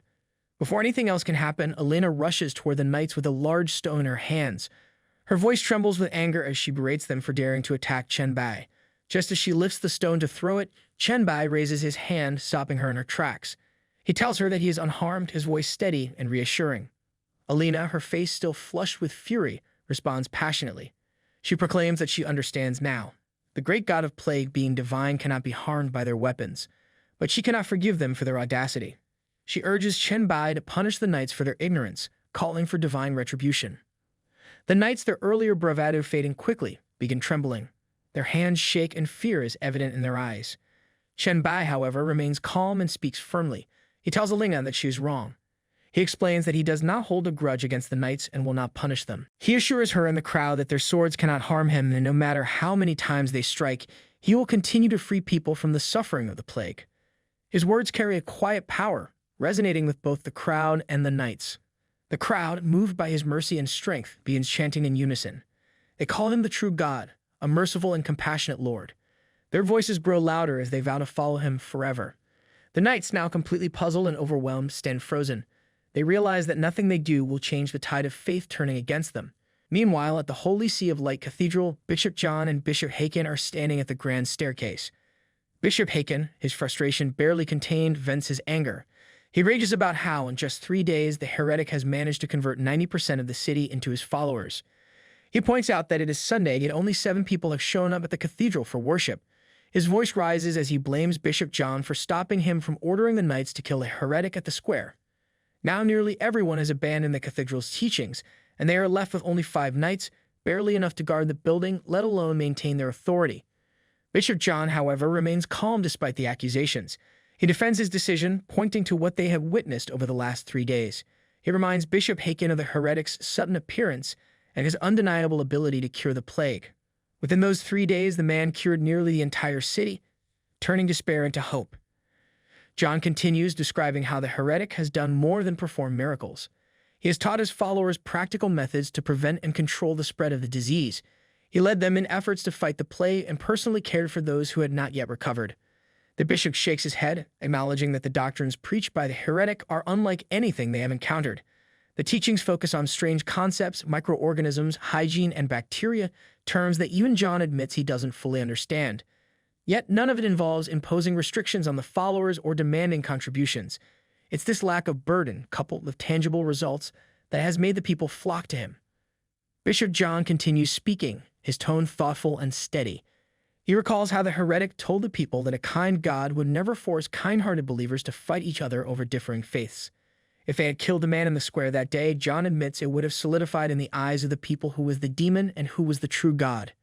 Before anything else can happen, Elena rushes toward the knights with a large stone in her hands. Her voice trembles with anger as she berates them for daring to attack Chen Bai. Just as she lifts the stone to throw it, Chen Bai raises his hand, stopping her in her tracks. He tells her that he is unharmed, his voice steady and reassuring. Alina, her face still flushed with fury, responds passionately. She proclaims that she understands now. The great god of plague, being divine, cannot be harmed by their weapons, but she cannot forgive them for their audacity. She urges Chen Bai to punish the knights for their ignorance, calling for divine retribution. The knights, their earlier bravado fading quickly, begin trembling. Their hands shake and fear is evident in their eyes. Chen Bai, however, remains calm and speaks firmly. He tells Alina that she is wrong. He explains that he does not hold a grudge against the knights and will not punish them. He assures her and the crowd that their swords cannot harm him, and no matter how many times they strike, he will continue to free people from the suffering of the plague. His words carry a quiet power, resonating with both the crowd and the knights. The crowd, moved by his mercy and strength, begins chanting in unison. They call him the true God, a merciful and compassionate Lord. Their voices grow louder as they vow to follow him forever. The knights, now completely puzzled and overwhelmed, stand frozen. They realize that nothing they do will change the tide of faith turning against them. Meanwhile, at the Holy See of Light Cathedral, Bishop John and Bishop Haken are standing at the grand staircase. Bishop Haken, his frustration barely contained, vents his anger. He rages about how, in just 3 days, the heretic has managed to convert 90% of the city into his followers. He points out that it is Sunday, yet only 7 people have shown up at the cathedral for worship. His voice rises as he blames Bishop John for stopping him from ordering the knights to kill a heretic at the square. Now nearly everyone has abandoned the cathedral's teachings, and they are left with only 5 knights, barely enough to guard the building, let alone maintain their authority. Bishop John, however, remains calm despite the accusations. He defends his decision, pointing to what they have witnessed over the last 3 days. He reminds Bishop Haken of the heretic's sudden appearance and his undeniable ability to cure the plague. Within those 3 days, the man cured nearly the entire city, turning despair into hope. John continues, describing how the heretic has done more than perform miracles. He has taught his followers practical methods to prevent and control the spread of the disease. He led them in efforts to fight the plague and personally cared for those who had not yet recovered. The bishop shakes his head, acknowledging that the doctrines preached by the heretic are unlike anything they have encountered. The teachings focus on strange concepts, microorganisms, hygiene, and bacteria, terms that even John admits he doesn't fully understand. Yet none of it involves imposing restrictions on the followers or demanding contributions. It's this lack of burden, coupled with tangible results, that has made the people flock to him. Bishop John continues speaking, his tone thoughtful and steady. He recalls how the heretic told the people that a kind God would never force kind-hearted believers to fight each other over differing faiths. If they had killed the man in the square that day, John admits it would have solidified in the eyes of the people who was the demon and who was the true God.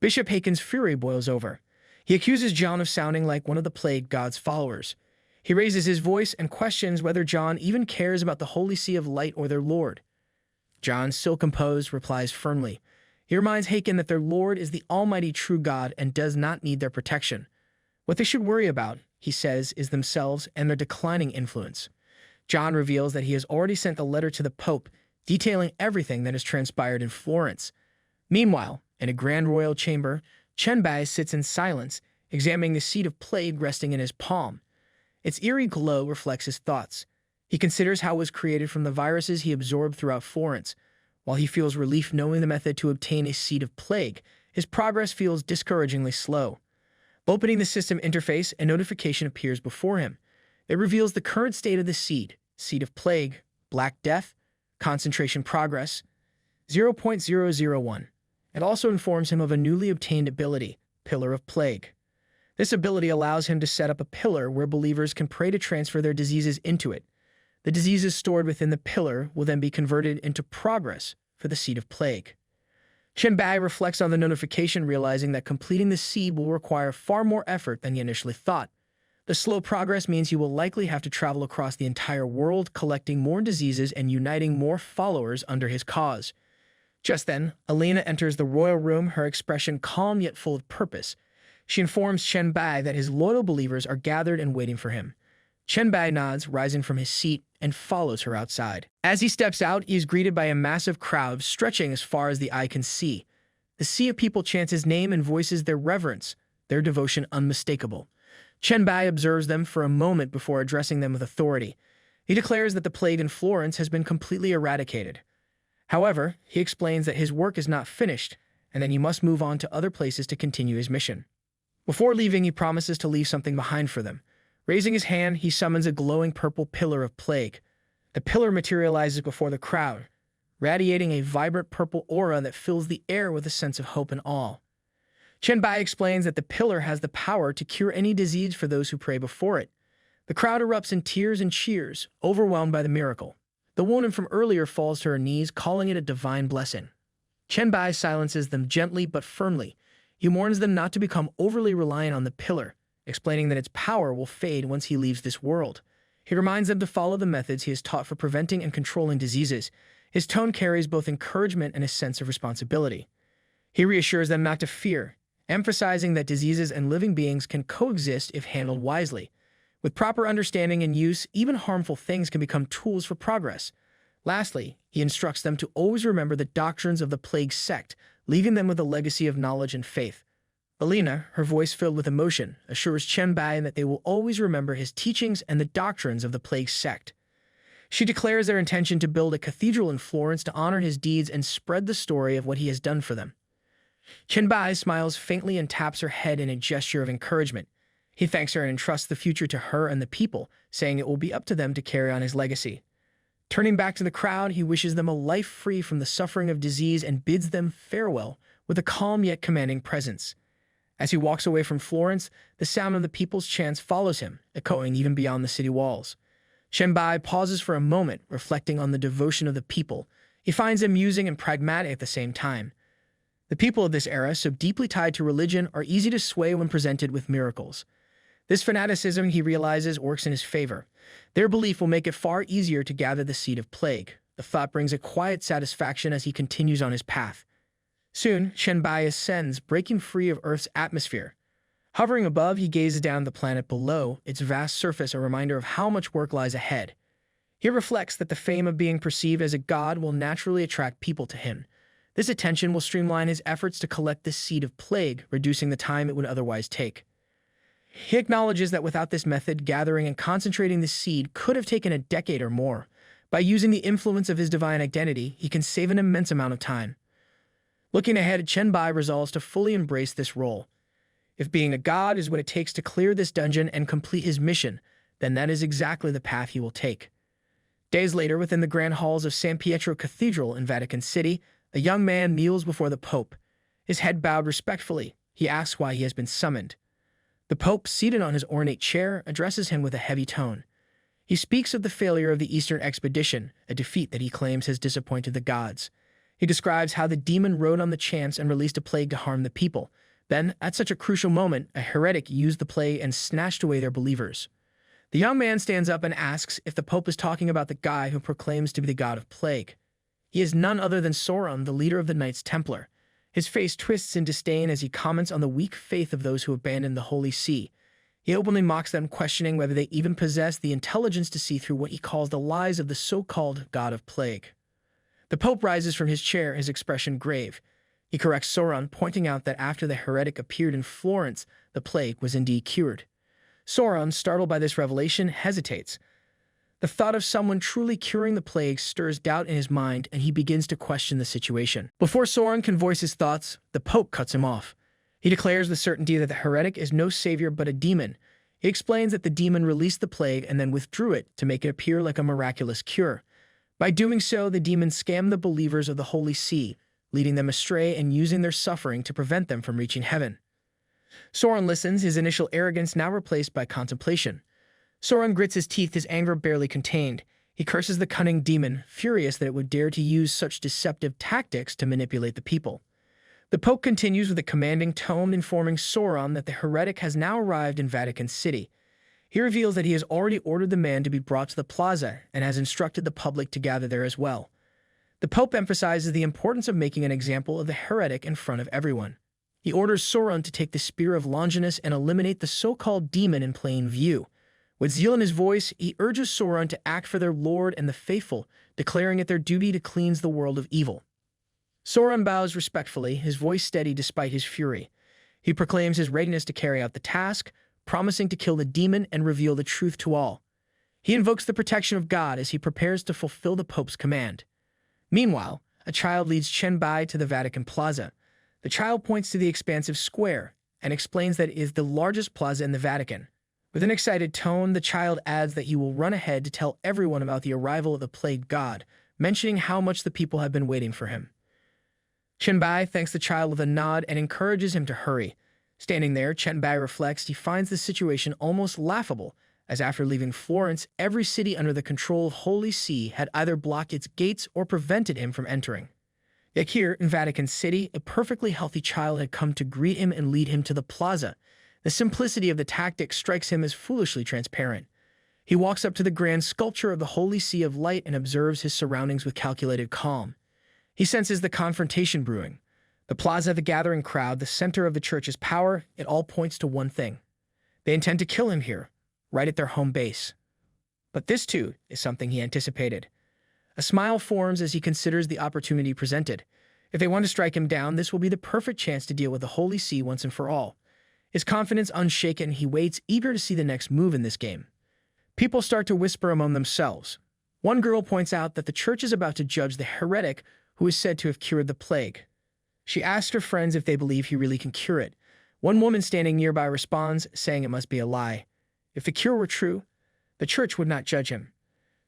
Bishop Haken's fury boils over. He accuses John of sounding like one of the plague God's followers. He raises his voice and questions whether John even cares about the Holy See of Light or their Lord. John, still composed, replies firmly. He reminds Haken that their Lord is the almighty true God and does not need their protection. What they should worry about, he says, is themselves and their declining influence. John reveals that he has already sent a letter to the Pope detailing everything that has transpired in Florence. Meanwhile, in a grand royal chamber, Chen Bai sits in silence, examining the seed of plague resting in his palm. Its eerie glow reflects his thoughts. He considers how it was created from the viruses he absorbed throughout Florence. While he feels relief knowing the method to obtain a seed of plague, his progress feels discouragingly slow. Opening the system interface, a notification appears before him. It reveals the current state of the seed of plague, Black Death, concentration progress, 0.001. It also informs him of a newly obtained ability, Pillar of Plague. This ability allows him to set up a pillar where believers can pray to transfer their diseases into it. The diseases stored within the pillar will then be converted into progress for the seed of plague. Chen Bai reflects on the notification, realizing that completing the seed will require far more effort than he initially thought. The slow progress means he will likely have to travel across the entire world, collecting more diseases and uniting more followers under his cause. Just then, Elena enters the royal room, her expression calm yet full of purpose. She informs Chen Bai that his loyal believers are gathered and waiting for him. Chen Bai nods, rising from his seat, and follows her outside. As he steps out, he is greeted by a massive crowd stretching as far as the eye can see. The sea of people chants his name and voices their reverence, their devotion unmistakable. Chen Bai observes them for a moment before addressing them with authority. He declares that the plague in Florence has been completely eradicated. However, he explains that his work is not finished, and that he must move on to other places to continue his mission. Before leaving, he promises to leave something behind for them. Raising his hand, he summons a glowing purple pillar of plague. The pillar materializes before the crowd, radiating a vibrant purple aura that fills the air with a sense of hope and awe. Chen Bai explains that the pillar has the power to cure any disease for those who pray before it. The crowd erupts in tears and cheers, overwhelmed by the miracle. The woman from earlier falls to her knees, calling it a divine blessing. Chen Bai silences them gently but firmly. He warns them not to become overly reliant on the pillar, explaining that its power will fade once he leaves this world. He reminds them to follow the methods he has taught for preventing and controlling diseases. His tone carries both encouragement and a sense of responsibility. He reassures them not to fear, emphasizing that diseases and living beings can coexist if handled wisely. With proper understanding and use, even harmful things can become tools for progress. Lastly, he instructs them to always remember the doctrines of the plague sect, leaving them with a legacy of knowledge and faith. Alina, her voice filled with emotion, assures Chen Bai that they will always remember his teachings and the doctrines of the plague sect. She declares their intention to build a cathedral in Florence to honor his deeds and spread the story of what he has done for them. Chen Bai smiles faintly and taps her head in a gesture of encouragement. He thanks her and entrusts the future to her and the people, saying it will be up to them to carry on his legacy. Turning back to the crowd, he wishes them a life free from the suffering of disease and bids them farewell with a calm yet commanding presence. As he walks away from Florence, the sound of the people's chants follows him, echoing even beyond the city walls. Chen Bai pauses for a moment, reflecting on the devotion of the people. He finds them amusing and pragmatic at the same time. The people of this era, so deeply tied to religion, are easy to sway when presented with miracles. This fanaticism, he realizes, works in his favor. Their belief will make it far easier to gather the seed of plague. The thought brings a quiet satisfaction as he continues on his path. Soon, Chen Bai ascends, breaking free of Earth's atmosphere. Hovering above, he gazes down at the planet below, its vast surface a reminder of how much work lies ahead. He reflects that the fame of being perceived as a god will naturally attract people to him. This attention will streamline his efforts to collect this seed of plague, reducing the time it would otherwise take. He acknowledges that without this method, gathering and concentrating the seed could have taken a decade or more. By using the influence of his divine identity, he can save an immense amount of time. Looking ahead, Chen Bai resolves to fully embrace this role. If being a god is what it takes to clear this dungeon and complete his mission, then that is exactly the path he will take. Days later, within the grand halls of San Pietro Cathedral in Vatican City, a young man kneels before the Pope. His head bowed respectfully, he asks why he has been summoned. The Pope, seated on his ornate chair, addresses him with a heavy tone. He speaks of the failure of the Eastern expedition, a defeat that he claims has disappointed the gods. He describes how the demon rode on the chance and released a plague to harm the people. Then, at such a crucial moment, a heretic used the plague and snatched away their believers. The young man stands up and asks if the Pope is talking about the guy who proclaims to be the god of plague. He is none other than Sauron, the leader of the Knights Templar. His face twists in disdain as he comments on the weak faith of those who abandoned the Holy See. He openly mocks them, questioning whether they even possess the intelligence to see through what he calls the lies of the so-called god of plague. The Pope rises from his chair, his expression grave. He corrects Sauron, pointing out that after the heretic appeared in Florence, the plague was indeed cured. Sauron, startled by this revelation, hesitates. The thought of someone truly curing the plague stirs doubt in his mind, and he begins to question the situation. Before Sauron can voice his thoughts, the Pope cuts him off. He declares with certainty that the heretic is no savior but a demon. He explains that the demon released the plague and then withdrew it to make it appear like a miraculous cure. By doing so, the demon scammed the believers of the Holy See, leading them astray and using their suffering to prevent them from reaching heaven. Sauron listens, his initial arrogance now replaced by contemplation. Sauron grits his teeth, his anger barely contained. He curses the cunning demon, furious that it would dare to use such deceptive tactics to manipulate the people. The Pope continues with a commanding tone, informing Sauron that the heretic has now arrived in Vatican City. He reveals that he has already ordered the man to be brought to the plaza and has instructed the public to gather there as well. The Pope emphasizes the importance of making an example of the heretic in front of everyone. He orders Sauron to take the Spear of Longinus and eliminate the so-called demon in plain view. With zeal in his voice, he urges Sauron to act for their lord and the faithful, declaring it their duty to cleanse the world of evil. Sauron bows respectfully, his voice steady despite his fury. He proclaims his readiness to carry out the task, promising to kill the demon and reveal the truth to all. He invokes the protection of God as he prepares to fulfill the Pope's command. Meanwhile, a child leads Chen Bai to the Vatican Plaza. The child points to the expansive square and explains that it is the largest plaza in the Vatican. With an excited tone, the child adds that he will run ahead to tell everyone about the arrival of the plague god, mentioning how much the people have been waiting for him. Chen Bai thanks the child with a nod and encourages him to hurry. Standing there, Chen Bai reflects he finds the situation almost laughable, as after leaving Florence, every city under the control of Holy See had either blocked its gates or prevented him from entering. Yet here, in Vatican City, a perfectly healthy child had come to greet him and lead him to the plaza. The simplicity of the tactic strikes him as foolishly transparent. He walks up to the grand sculpture of the Holy Sea of Light and observes his surroundings with calculated calm. He senses the confrontation brewing. The plaza, the gathering crowd, the center of the church's power, it all points to one thing. They intend to kill him here. right at their home base. But this, too, is something he anticipated. A smile forms as he considers the opportunity presented. If they want to strike him down, this will be the perfect chance to deal with the Holy See once and for all. His confidence unshaken, he waits, eager to see the next move in this game. People start to whisper among themselves. One girl points out that the church is about to judge the heretic who is said to have cured the plague. She asks her friends if they believe he really can cure it. One woman standing nearby responds, saying it must be a lie. If the cure were true, the church would not judge him.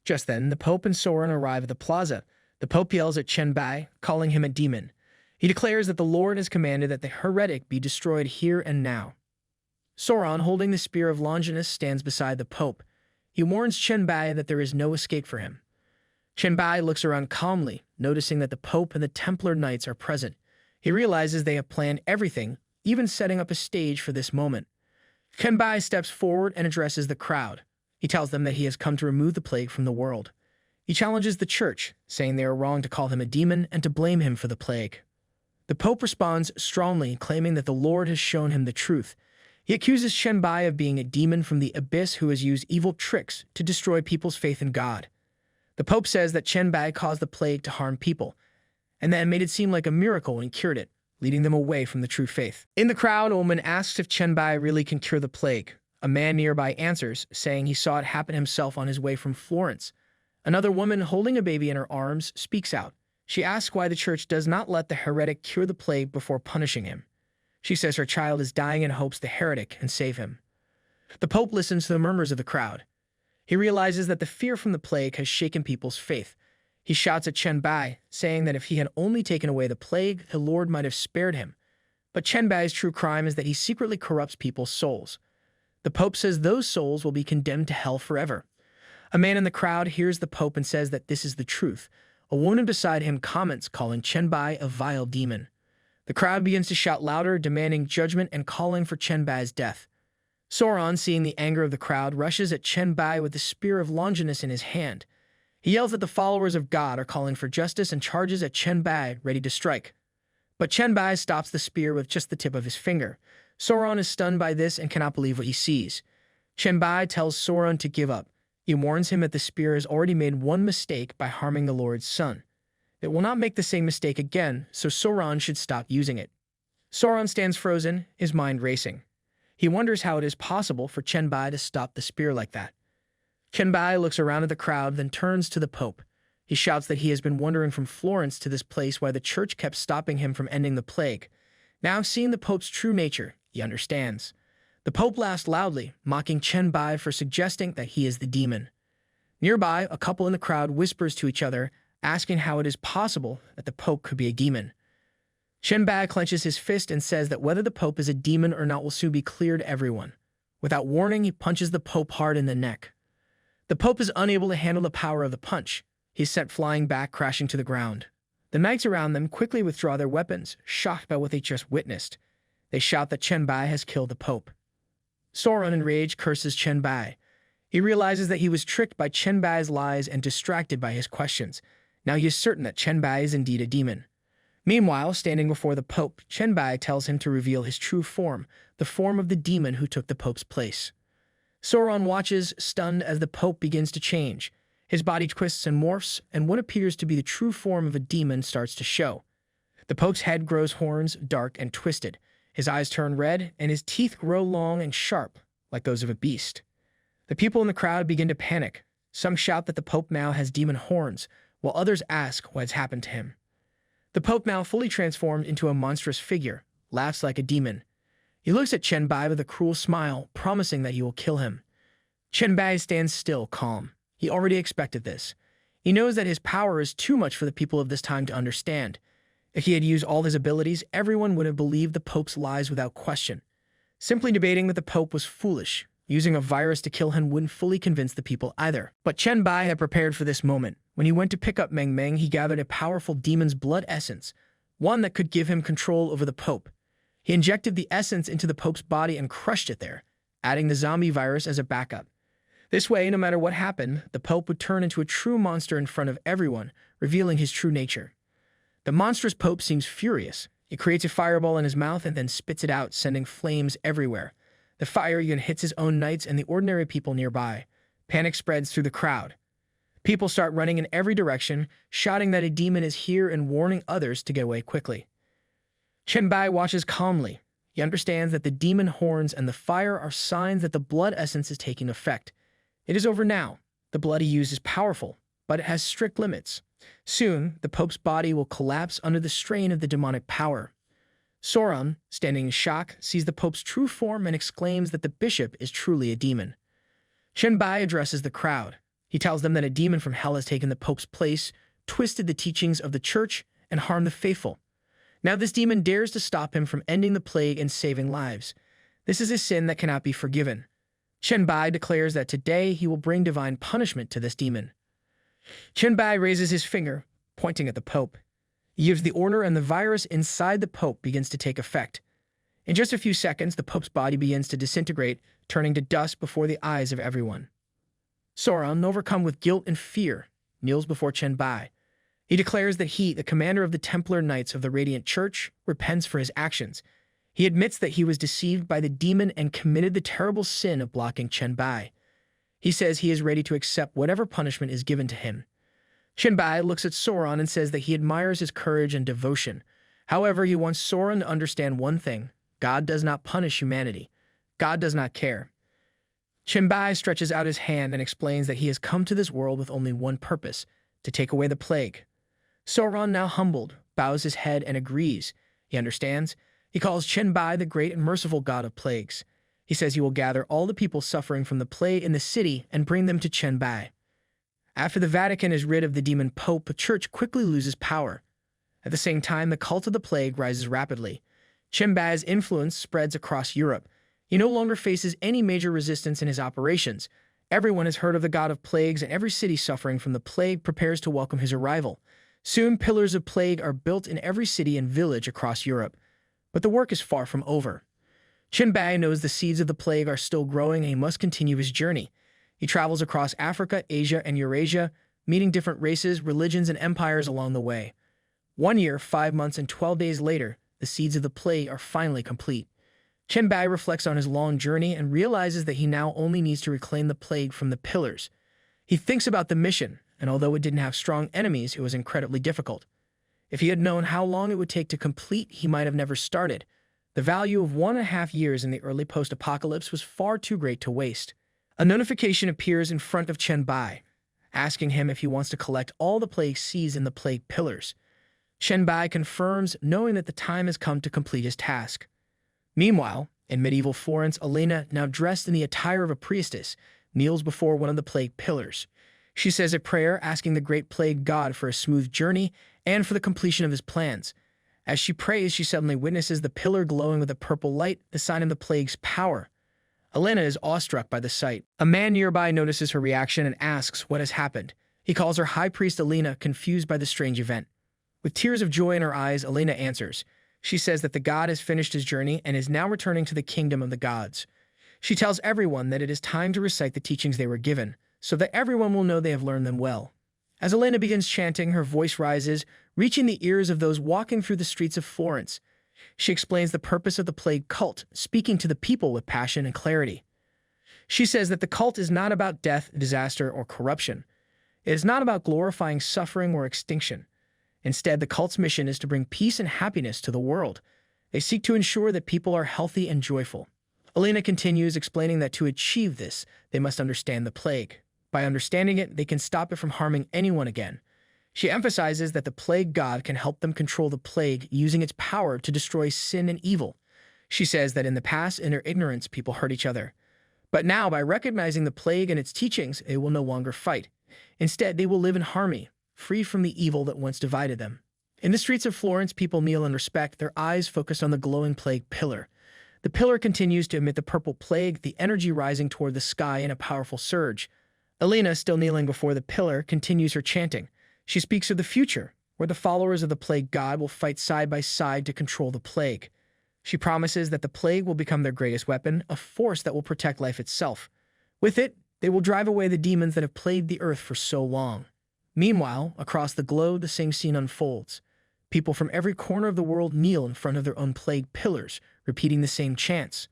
Just then, the Pope and Soren arrive at the plaza. The Pope yells at Chen Bai, calling him a demon. He declares that the Lord has commanded that the heretic be destroyed here and now. Soren, holding the spear of Longinus, stands beside the Pope. He warns Chen Bai that there is no escape for him. Chen Bai looks around calmly, noticing that the Pope and the Templar Knights are present. He realizes they have planned everything, even setting up a stage for this moment. Chen Bai steps forward and addresses the crowd. He tells them that he has come to remove the plague from the world. He challenges the church, saying they are wrong to call him a demon and to blame him for the plague. The Pope responds strongly, claiming that the Lord has shown him the truth. He accuses Chen Bai of being a demon from the abyss who has used evil tricks to destroy people's faith in God. The Pope says that Chen Bai caused the plague to harm people, and that made it seem like a miracle when he cured it, leading them away from the true faith. In the crowd, a woman asks if Chen Bai really can cure the plague. A man nearby answers, saying he saw it happen himself on his way from Florence. Another woman, holding a baby in her arms, speaks out. She asks why the church does not let the heretic cure the plague before punishing him. She says her child is dying and hopes the heretic can save him. The Pope listens to the murmurs of the crowd. He realizes that the fear from the plague has shaken people's faith. He shouts at Chen Bai, saying that if he had only taken away the plague, the Lord might have spared him. But Chen Bai's true crime is that he secretly corrupts people's souls. The Pope says those souls will be condemned to hell forever. A man in the crowd hears the Pope and says that this is the truth. A woman beside him comments, calling Chen Bai a vile demon. The crowd begins to shout louder, demanding judgment and calling for Chen Bai's death. Soren, seeing the anger of the crowd, rushes at Chen Bai with the spear of Longinus in his hand. He yells that the followers of God are calling for justice and charges at Chen Bai, ready to strike. But Chen Bai stops the spear with just the tip of his finger. Soren is stunned by this and cannot believe what he sees. Chen Bai tells Soren to give up. He warns him that the spear has already made one mistake by harming the Lord's son. It will not make the same mistake again, so Soren should stop using it. Soren stands frozen, his mind racing. He wonders how it is possible for Chen Bai to stop the spear like that. Chen Bai looks around at the crowd, then turns to the Pope. He shouts that he has been wandering from Florence to this place why the church kept stopping him from ending the plague. Now, seeing the Pope's true nature, he understands. The Pope laughs loudly, mocking Chen Bai for suggesting that he is the demon. Nearby, a couple in the crowd whispers to each other, asking how it is possible that the Pope could be a demon. Chen Bai clenches his fist and says that whether the Pope is a demon or not will soon be clear to everyone. Without warning, he punches the Pope hard in the neck. The Pope is unable to handle the power of the punch. He is sent flying back, crashing to the ground. The knights around them quickly withdraw their weapons, shocked by what they just witnessed. They shout that Chen Bai has killed the Pope. Soren, enraged, curses Chen Bai. He realizes that he was tricked by Chen Bai's lies and distracted by his questions. Now he is certain that Chen Bai is indeed a demon. Meanwhile, standing before the Pope, Chen Bai tells him to reveal his true form, the form of the demon who took the Pope's place. Soren watches, stunned, as the Pope begins to change. His body twists and morphs, and what appears to be the true form of a demon starts to show. The Pope's head grows horns, dark and twisted. His eyes turn red, and his teeth grow long and sharp, like those of a beast. The people in the crowd begin to panic. Some shout that the Pope now has demon horns, while others ask what has happened to him. The Pope, now fully transformed into a monstrous figure, laughs like a demon. He looks at Chen Bai with a cruel smile, promising that he will kill him. Chen Bai stands still, calm. He already expected this. He knows that his power is too much for the people of this time to understand. If he had used all his abilities, everyone would have believed the Pope's lies without question. Simply debating that the Pope was foolish. Using a virus to kill him wouldn't fully convince the people either. But Chen Bai had prepared for this moment. When he went to pick up Meng Meng, he gathered a powerful demon's blood essence, one that could give him control over the Pope. He injected the essence into the Pope's body and crushed it there, adding the zombie virus as a backup. This way, no matter what happened, the Pope would turn into a true monster in front of everyone, revealing his true nature. The monstrous Pope seems furious. He creates a fireball in his mouth and then spits it out, sending flames everywhere. The fire even hits his own knights and the ordinary people nearby. Panic spreads through the crowd. People start running in every direction, shouting that a demon is here and warning others to get away quickly. Chen Bai watches calmly. He understands that the demon horns and the fire are signs that the blood essence is taking effect. It is over now. The blood he used is powerful, but it has strict limits. Soon, the Pope's body will collapse under the strain of the demonic power. Sauron, standing in shock, sees the Pope's true form and exclaims that the bishop is truly a demon. Chen Bai addresses the crowd. He tells them that a demon from hell has taken the Pope's place, twisted the teachings of the church, and harmed the faithful. Now this demon dares to stop him from ending the plague and saving lives. This is a sin that cannot be forgiven. Chen Bai declares that today he will bring divine punishment to this demon. Chen Bai raises his finger, pointing at the Pope. He gives the order and the virus inside the Pope begins to take effect. In just a few seconds, the Pope's body begins to disintegrate, turning to dust before the eyes of everyone. Sauron, overcome with guilt and fear, kneels before Chen Bai. He declares that he, the commander of the Templar Knights of the Radiant Church, repents for his actions. He admits that he was deceived by the demon and committed the terrible sin of blocking Chen Bai. He says he is ready to accept whatever punishment is given to him. Chen Bai looks at Sauron and says that he admires his courage and devotion. However, he wants Sauron to understand one thing: God does not punish humanity. God does not care. Chen Bai stretches out his hand and explains that he has come to this world with only one purpose: to take away the plague. Sauron, now humbled, bows his head and agrees. He understands. He calls Chen Bai the great and merciful god of plagues. He says he will gather all the people suffering from the plague in the city and bring them to Chen Bai. After the Vatican is rid of the demon pope, the church quickly loses power. At the same time, the cult of the plague rises rapidly. Chen Bai's influence spreads across Europe. He no longer faces any major resistance in his operations. Everyone has heard of the god of plagues, and every city suffering from the plague prepares to welcome his arrival. Soon, pillars of plague are built in every city and village across Europe. But the work is far from over. Chen Bai knows the seeds of the plague are still growing and he must continue his journey. He travels across Africa, Asia, and Eurasia, meeting different races, religions, and empires along the way. 1 year, 5 months, and 12 days later, the seeds of the plague are finally complete. Chen Bai reflects on his long journey and realizes that he now only needs to reclaim the plague from the pillars. He thinks about the mission, and although it didn't have strong enemies, it was incredibly difficult. If he had known how long it would take to complete, he might have never started. The value of 1.5 years in the early post-apocalypse was far too great to waste. A notification appears in front of Chen Bai, asking him if he wants to collect all the plague seeds in the plague pillars. Chen Bai confirms, knowing that the time has come to complete his task. Meanwhile, in medieval Florence, Elena, now dressed in the attire of a priestess, kneels before one of the plague pillars. She says a prayer asking the great plague god for a smooth journey and for the completion of his plans. As she prays, she suddenly witnesses the pillar glowing with a purple light, the sign of the plague's power. Elena is awestruck by the sight. A man nearby notices her reaction and asks what has happened. He calls her High Priest Elena, confused by the strange event. With tears of joy in her eyes, Elena answers. She says that the god has finished his journey and is now returning to the kingdom of the gods. She tells everyone that it is time to recite the teachings they were given, so that everyone will know they have learned them well. As Elena begins chanting, her voice rises, reaching the ears of those walking through the streets of Florence. She explains the purpose of the plague cult, speaking to the people with passion and clarity. She says that the cult is not about death, disaster, or corruption. It is not about glorifying suffering or extinction. Instead, the cult's mission is to bring peace and happiness to the world. They seek to ensure that people are healthy and joyful. Elena continues, explaining that to achieve this, they must understand the plague. By understanding it, they can stop it from harming anyone again. She emphasizes that the plague god can help them control the plague, using its power to destroy sin and evil. She says that in the past, in their ignorance, people hurt each other. But now, by recognizing the plague and its teachings, they will no longer fight. Instead, they will live in harmony, free from the evil that once divided them. In the streets of Florence, people kneel in respect, their eyes focused on the glowing plague pillar. The pillar continues to emit the purple plague, the energy rising toward the sky in a powerful surge. Elena, still kneeling before the pillar, continues her chanting. She speaks of the future, where the followers of the plague god will fight side by side to control the plague. She promises that the plague will become their greatest weapon, a force that will protect life itself. With it, they will drive away the demons that have plagued the earth for so long. Meanwhile, across the globe, the same scene unfolds. People from every corner of the world kneel in front of their own plague pillars, repeating the same chants.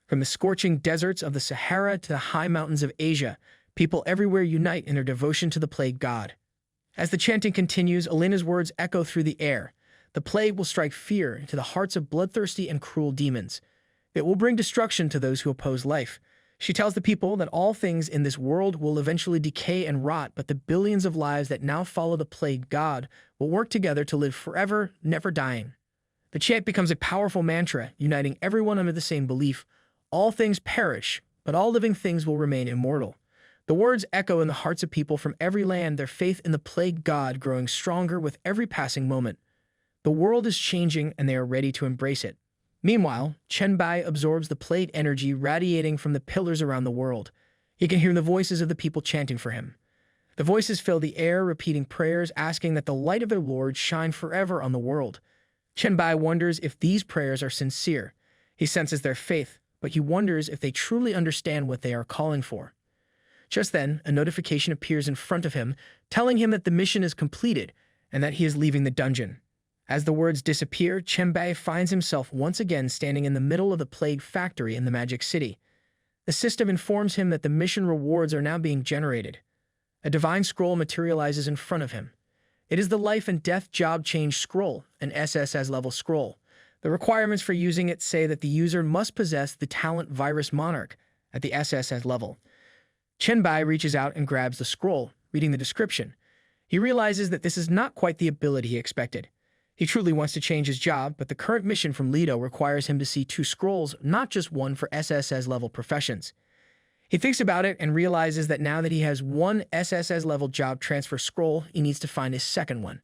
From the scorching deserts of the Sahara to the high mountains of Asia, people everywhere unite in their devotion to the plague god. As the chanting continues, Elena's words echo through the air. The plague will strike fear into the hearts of bloodthirsty and cruel demons. It will bring destruction to those who oppose life. She tells the people that all things in this world will eventually decay and rot, but the billions of lives that now follow the plague god will work together to live forever, never dying. The chant becomes a powerful mantra, uniting everyone under the same belief. All things perish, but all living things will remain immortal. The words echo in the hearts of people from every land, their faith in the plague god growing stronger with every passing moment. The world is changing and they are ready to embrace it. Meanwhile, Chen Bai absorbs the plague energy radiating from the pillars around the world. He can hear the voices of the people chanting for him. The voices fill the air, repeating prayers, asking that the light of their Lord shine forever on the world. Chen Bai wonders if these prayers are sincere. He senses their faith, but he wonders if they truly understand what they are calling for. Just then, a notification appears in front of him, telling him that the mission is completed and that he is leaving the dungeon. As the words disappear, Chen Bai finds himself once again standing in the middle of the plague factory in the Magic City. The system informs him that the mission rewards are now being generated. A divine scroll materializes in front of him. It is the Life and Death Job Change Scroll, an SSS-level scroll. The requirements for using it say that the user must possess the talent Virus Monarch at the SSS level. Chen Bai reaches out and grabs the scroll, reading the description. He realizes that this is not quite the ability he expected. He truly wants to change his job, but the current mission from Lido requires him to see 2 scrolls, not just one for SSS-level professions. He thinks about it and realizes that now that he has 1 SSS-level job transfer scroll, he needs to find his second one.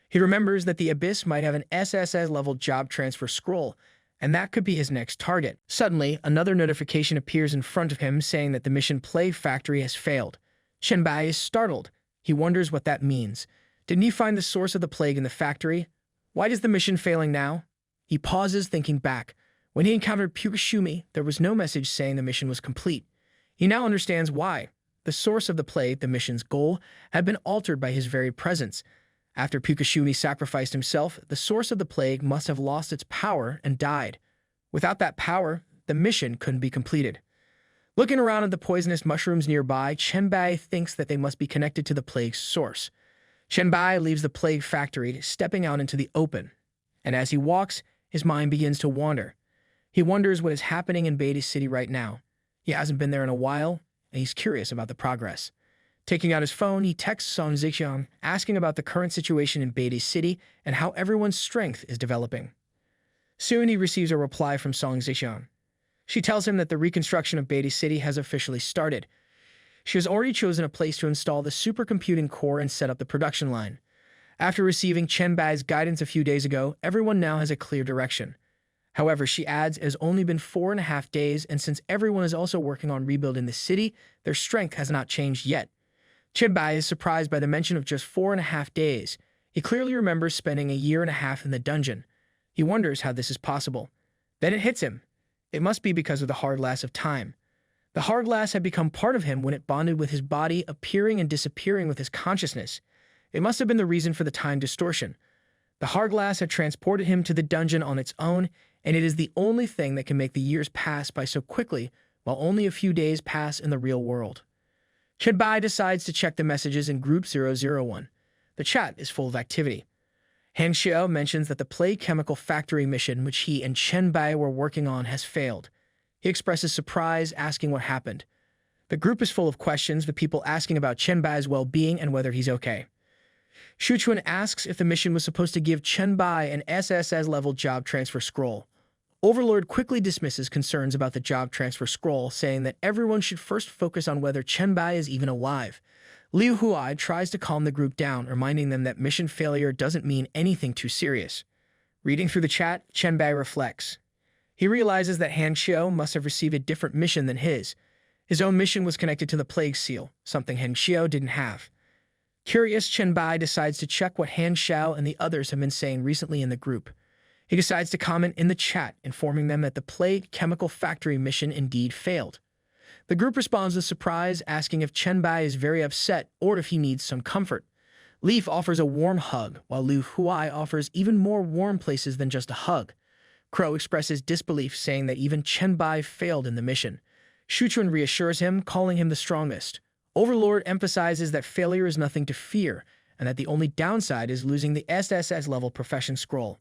He remembers that the Abyss might have an SSS-level job transfer scroll, and that could be his next target. Suddenly, another notification appears in front of him saying that the mission Plague Factory has failed. Chen Bai is startled. He wonders what that means. Didn't he find the source of the plague in the factory? Why is the mission failing now? He pauses, thinking back. When he encountered Pukashumi, there was no message saying the mission was complete. He now understands why. The source of the plague, the mission's goal, had been altered by his very presence. After Pukashumi sacrificed himself, the source of the plague must have lost its power and died. Without that power, the mission couldn't be completed. Looking around at the poisonous mushrooms nearby, Chen Bai thinks that they must be connected to the plague's source. Chen Bai leaves the plague factory, stepping out into the open. And as he walks, his mind begins to wander. He wonders what is happening in Baya City right now. He hasn't been there in a while, and he's curious about the progress. Taking out his phone, he texts Song Zixian, asking about the current situation in Baya City and how everyone's strength is developing. Soon he receives a reply from Song Zixian. She tells him that the reconstruction of Baya City has officially started. She has already chosen a place to install the supercomputing core and set up the production line. After receiving Chen Bai's guidance a few days ago, everyone now has a clear direction. However, she adds it has only been 4.5 days, and since everyone is also working on rebuilding the city, their strength has not changed yet. Chen Bai is surprised by the mention of just 4.5 days. He clearly remembers spending 1.5 years in the dungeon. He wonders how this is possible. Then it hits him. It must be because of the hard glass of time. The hard glass had become part of him when it bonded with his body, appearing and disappearing with his consciousness. It must have been the reason for the time distortion. The hard glass had transported him to the dungeon on its own, and it is the only thing that can make the years pass by so quickly while only a few days pass in the real world. Chen Bai decides to check the messages in Group 001. The chat is full of activity. Han Xiao mentions that the Plague Chemical Factory mission which he and Chen Bai were working on has failed. He expresses surprise, asking what happened. The group is full of questions, with people asking about Chen Bai's well-being and whether he's okay. Shu Chuan asks if the mission was supposed to give Chen Bai an SSS-level job transfer scroll. Overlord quickly dismisses concerns about the job transfer scroll, saying that everyone should first focus on whether Chen Bai is even alive. Liu Huai tries to calm the group down, reminding them that mission failure doesn't mean anything too serious. Reading through the chat, Chen Bai reflects. He realizes that Han Xiao must have received a different mission than his. His own mission was connected to the Plague Seal, something Han Xiao didn't have. Curious, Chen Bai decides to check what Han Xiao and the others have been saying recently in the group. He decides to comment in the chat, informing them that the Plague Chemical Factory mission indeed failed. The group responds with surprise, asking if Chen Bai is very upset or if he needs some comfort. Leaf offers a warm hug, while Liu Huai offers even more warm places than just a hug. Crow expresses disbelief, saying that even Chen Bai failed in the mission. Shuchun reassures him, calling him the strongest. Overlord emphasizes that failure is nothing to fear, and that the only downside is losing the SSS-level profession scroll.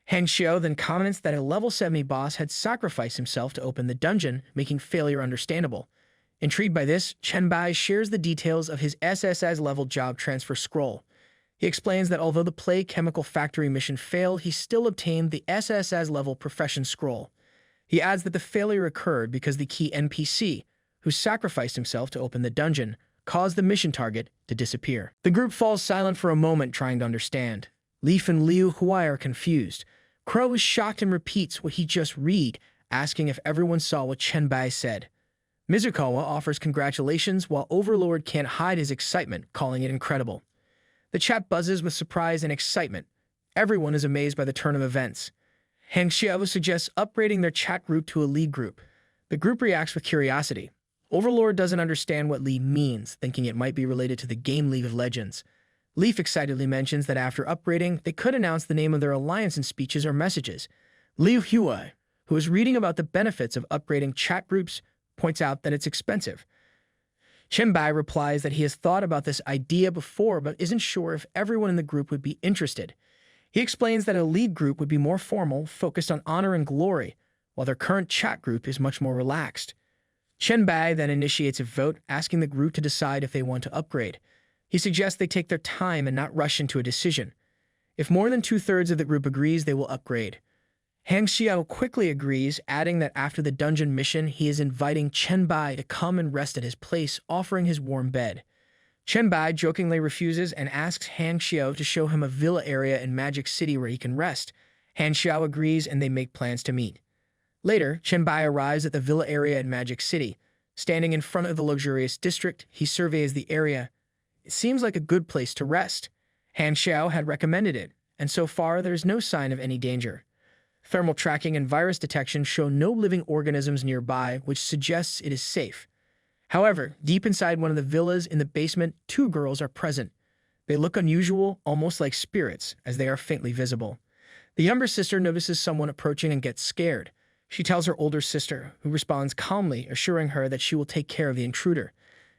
Hang Xiao then comments that a level 70 boss had sacrificed himself to open the dungeon, making failure understandable. Intrigued by this, Chen Bai shares the details of his SSS-level job transfer scroll. He explains that although the Play Chemical Factory mission failed, he still obtained the SSS-level profession scroll. He adds that the failure occurred because the key NPC, who sacrificed himself to open the dungeon, caused the mission target to disappear. The group falls silent for a moment, trying to understand. Leaf and Liu Huai are confused. Crow is shocked and repeats what he just read, asking if everyone saw what Chen Bai said. Mizukawa offers congratulations, while Overlord can't hide his excitement, calling it incredible. The chat buzzes with surprise and excitement. Everyone is amazed by the turn of events. Hang Xiao suggests upgrading their chat group to a league group. The group reacts with curiosity. Overlord doesn't understand what league means, thinking it might be related to the game League of Legends. Leaf excitedly mentions that after upgrading, they could announce the name of their alliance in speeches or messages. Liu Huai, who is reading about the benefits of upgrading chat groups, points out that it's expensive. Chen Bai replies that he has thought about this idea before but isn't sure if everyone in the group would be interested. He explains that a lead group would be more formal, focused on honor and glory, while their current chat group is much more relaxed. Chen Bai then initiates a vote, asking the group to decide if they want to upgrade. He suggests they take their time and not rush into a decision. If more than 2/3 of the group agrees, they will upgrade. Hang Xiao quickly agrees, adding that after the dungeon mission, he is inviting Chen Bai to come and rest at his place, offering his warm bed. Chen Bai jokingly refuses and asks Hang Xiao to show him a villa area in Magic City where he can rest. Han Xiao agrees and they make plans to meet. Later, Chen Bai arrives at the villa area in Magic City. Standing in front of the luxurious district, he surveys the area. It seems like a good place to rest. Han Xiao had recommended it, and so far there is no sign of any danger. Thermal tracking and virus detection show no living organisms nearby, which suggests it is safe. However, deep inside one of the villas in the basement, 2 girls are present. They look unusual, almost like spirits, as they are faintly visible. The younger sister notices someone approaching and gets scared. She tells her older sister, who responds calmly, assuring her that she will take care of the intruder.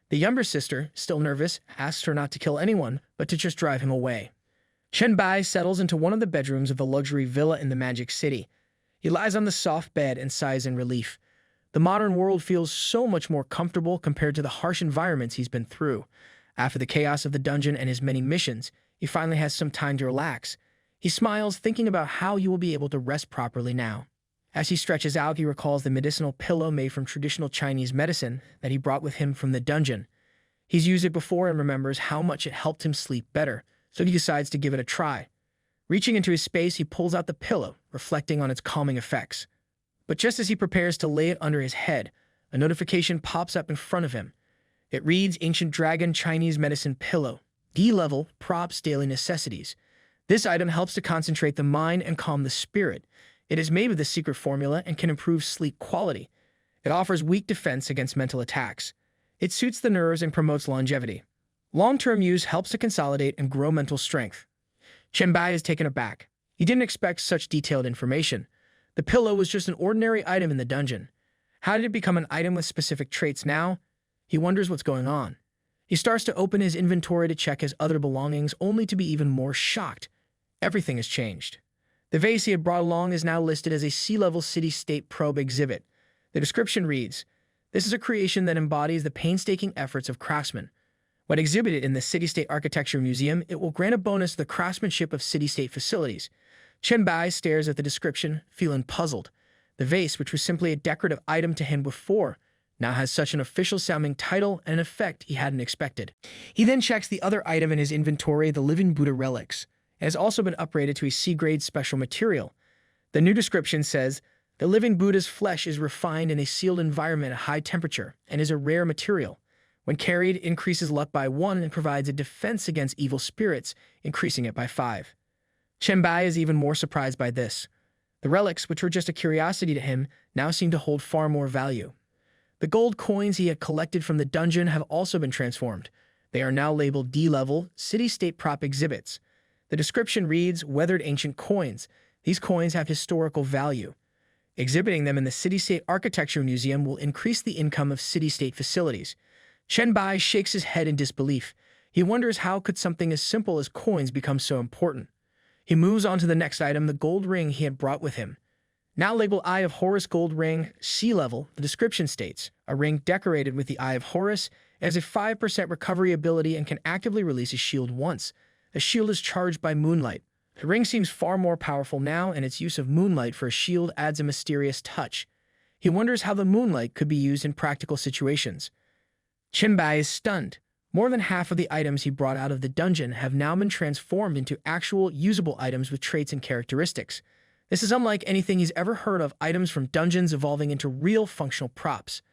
The younger sister, still nervous, asks her not to kill anyone, but to just drive him away. Chen Bai settles into one of the bedrooms of the luxury villa in the Magic City. He lies on the soft bed and sighs in relief. The modern world feels so much more comfortable compared to the harsh environments he's been through. After the chaos of the dungeon and his many missions, he finally has some time to relax. He smiles, thinking about how he will be able to rest properly now. As he stretches out, he recalls the medicinal pillow made from traditional Chinese medicine that he brought with him from the dungeon. He's used it before and remembers how much it helped him sleep better, so he decides to give it a try. Reaching into his space, he pulls out the pillow, reflecting on its calming effects. But just as he prepares to lay it under his head, a notification pops up in front of him. It reads Ancient Dragon Chinese Medicine Pillow, D-level, props daily necessities. This item helps to concentrate the mind and calm the spirit. It is made with the secret formula and can improve sleep quality. It offers weak defense against mental attacks. It suits the nerves and promotes longevity. Long-term use helps to consolidate and grow mental strength. Chen Bai is taken aback. He didn't expect such detailed information. The pillow was just an ordinary item in the dungeon. How did it become an item with specific traits now? He wonders what's going on. He starts to open his inventory to check his other belongings, only to be even more shocked. Everything has changed. The vase he had brought along is now listed as a sea-level city-state probe exhibit. The description reads, "This is a creation that embodies the painstaking efforts of craftsmen. When exhibited in the City-State Architecture Museum, it will grant a bonus to the craftsmanship of city-state facilities." Chen Bai stares at the description, feeling puzzled. The vase, which was simply a decorative item to him before, now has such an official-sounding title and an effect he hadn't expected. He then checks the other item in his inventory, the living Buddha relics. It has also been upgraded to a C-grade special material. The new description says, "The living Buddha's flesh is refined in a sealed environment at high temperature and is a rare material. When carried, it increases luck by 1 and provides a defense against evil spirits, increasing it by 5. Chen Bai is even more surprised by this. The relics, which were just a curiosity to him, now seem to hold far more value. The gold coins he had collected from the dungeon have also been transformed. They are now labeled D-level, city-state prop exhibits. The description reads, "Weathered ancient coins. These coins have historical value. Exhibiting them in the City-State Architecture Museum will increase the income of city-state facilities. Chen Bai shakes his head in disbelief. He wonders how could something as simple as coins become so important. He moves on to the next item, the gold ring he had brought with him. Now labeled Eye of Horus Gold Ring, C-level, the description states, a ring decorated with the Eye of Horus, has a 5% recovery ability and can actively release a shield once. The shield is charged by moonlight. The ring seems far more powerful now, and its use of moonlight for a shield adds a mysterious touch. He wonders how the moonlight could be used in practical situations. Chen Bai is stunned. More than half of the items he brought out of the dungeon have now been transformed into actual, usable items with traits and characteristics. This is unlike anything he's ever heard of, items from dungeons evolving into real functional props.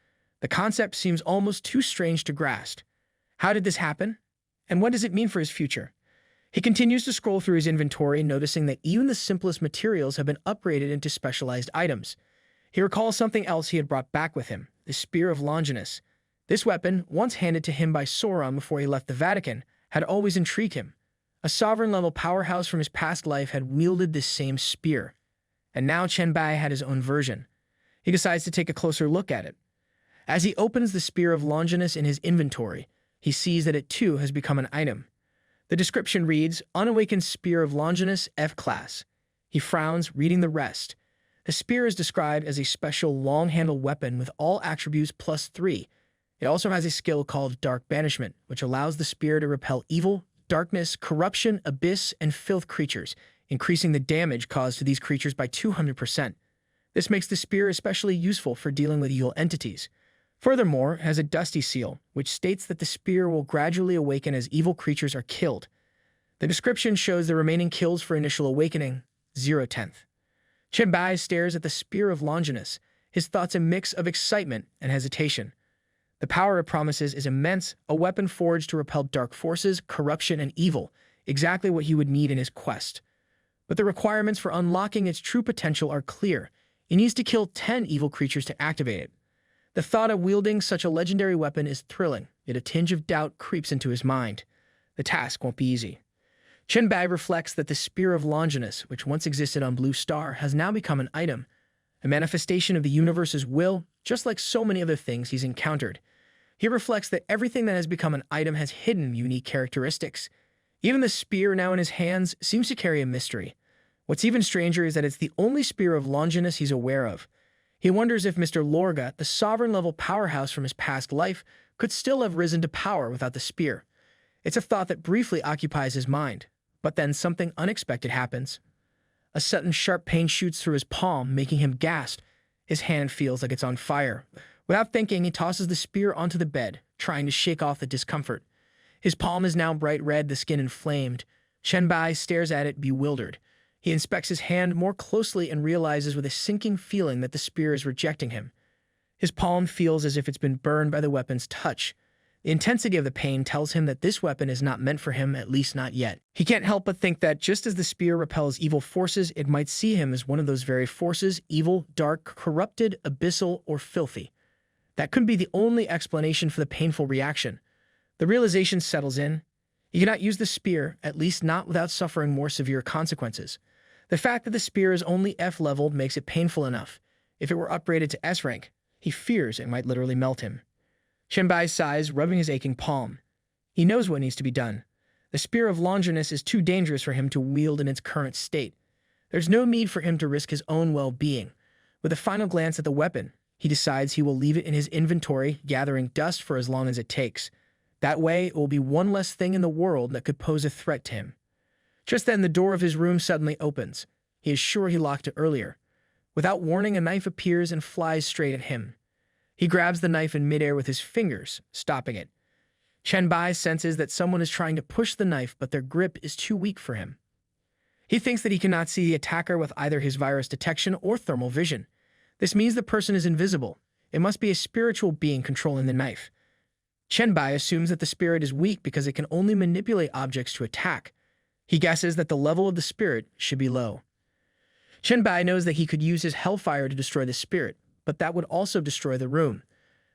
The concept seems almost too strange to grasp. How did this happen? And what does it mean for his future? He continues to scroll through his inventory, noticing that even the simplest materials have been upgraded into specialized items. He recalls something else he had brought back with him, the Spear of Longinus. This weapon, once handed to him by Sauron before he left the Vatican, had always intrigued him. A sovereign-level powerhouse from his past life had wielded this same spear. And now Chen Bai had his own version. He decides to take a closer look at it. As he opens the Spear of Longinus in his inventory, he sees that it too has become an item. The description reads, Unawakened Spear of Longinus, F-Class. He frowns, reading the rest. The spear is described as a special long-handled weapon with all attributes +3. It also has a skill called Dark Banishment, which allows the spear to repel evil, darkness, corruption, abyss, and filth creatures, increasing the damage caused to these creatures by 200%. This makes the spear especially useful for dealing with evil entities. Furthermore, it has a dusty seal, which states that the spear will gradually awaken as evil creatures are killed. The description shows the remaining kills for initial awakening, 0/10. Chen Bai stares at the Spear of Longinus, his thoughts a mix of excitement and hesitation. The power it promises is immense, a weapon forged to repel dark forces, corruption, and evil, exactly what he would need in his quest. But the requirements for unlocking its true potential are clear. He needs to kill 10 evil creatures to activate it. The thought of wielding such a legendary weapon is thrilling, yet a tinge of doubt creeps into his mind. The task won't be easy. Chen Bai reflects that the Spear of Longinus, which once existed on Blue Star, has now become an item, a manifestation of the universe's will, just like so many other things he's encountered. He reflects that everything that has become an item has hidden unique characteristics. Even the spear now in his hands seems to carry a mystery. What's even stranger is that it's the only Spear of Longinus he's aware of. He wonders if Mr. Lorga, the sovereign-level powerhouse from his past life, could still have risen to power without the spear. It's a thought that briefly occupies his mind, but then something unexpected happens. A sudden sharp pain shoots through his palm, making him gasp. His hand feels like it's on fire. Without thinking, he tosses the spear onto the bed, trying to shake off the discomfort. His palm is now bright red, the skin inflamed. Chen Bai stares at it, bewildered. He inspects his hand more closely and realizes with a sinking feeling that the spear is rejecting him. His palm feels as if it's been burned by the weapon's touch. The intensity of the pain tells him that this weapon is not meant for him, at least not yet. He can't help but think that just as the spear repels evil forces, it might see him as one of those very forces, evil, dark, corrupted, abyssal, or filthy. That could be the only explanation for the painful reaction. The realization settles in. He cannot use the spear, at least not without suffering more severe consequences. The fact that the spear is only F-leveled makes it painful enough. If it were upgraded to S-rank, he fears it might literally melt him. Chen Bai sighs, rubbing his aching palm. He knows what needs to be done. The Spear of Longinus is too dangerous for him to wield in its current state. There's no need for him to risk his own well-being. With a final glance at the weapon, he decides he will leave it in his inventory, gathering dust for as long as it takes. That way, it will be one less thing in the world that could pose a threat to him. Just then, the door of his room suddenly opens. He is sure he locked it earlier. Without warning, a knife appears and flies straight at him. He grabs the knife in midair with his fingers, stopping it. Chen Bai senses that someone is trying to push the knife, but their grip is too weak for him. He thinks that he cannot see the attacker with either his virus detection or thermal vision. This means the person is invisible. It must be a spiritual being controlling the knife. Chen Bai assumes that the spirit is weak because it can only manipulate objects to attack. He guesses that the level of the spirit should be low. Chen Bai knows that he could use his hellfire to destroy the spirit, but that would also destroy the room.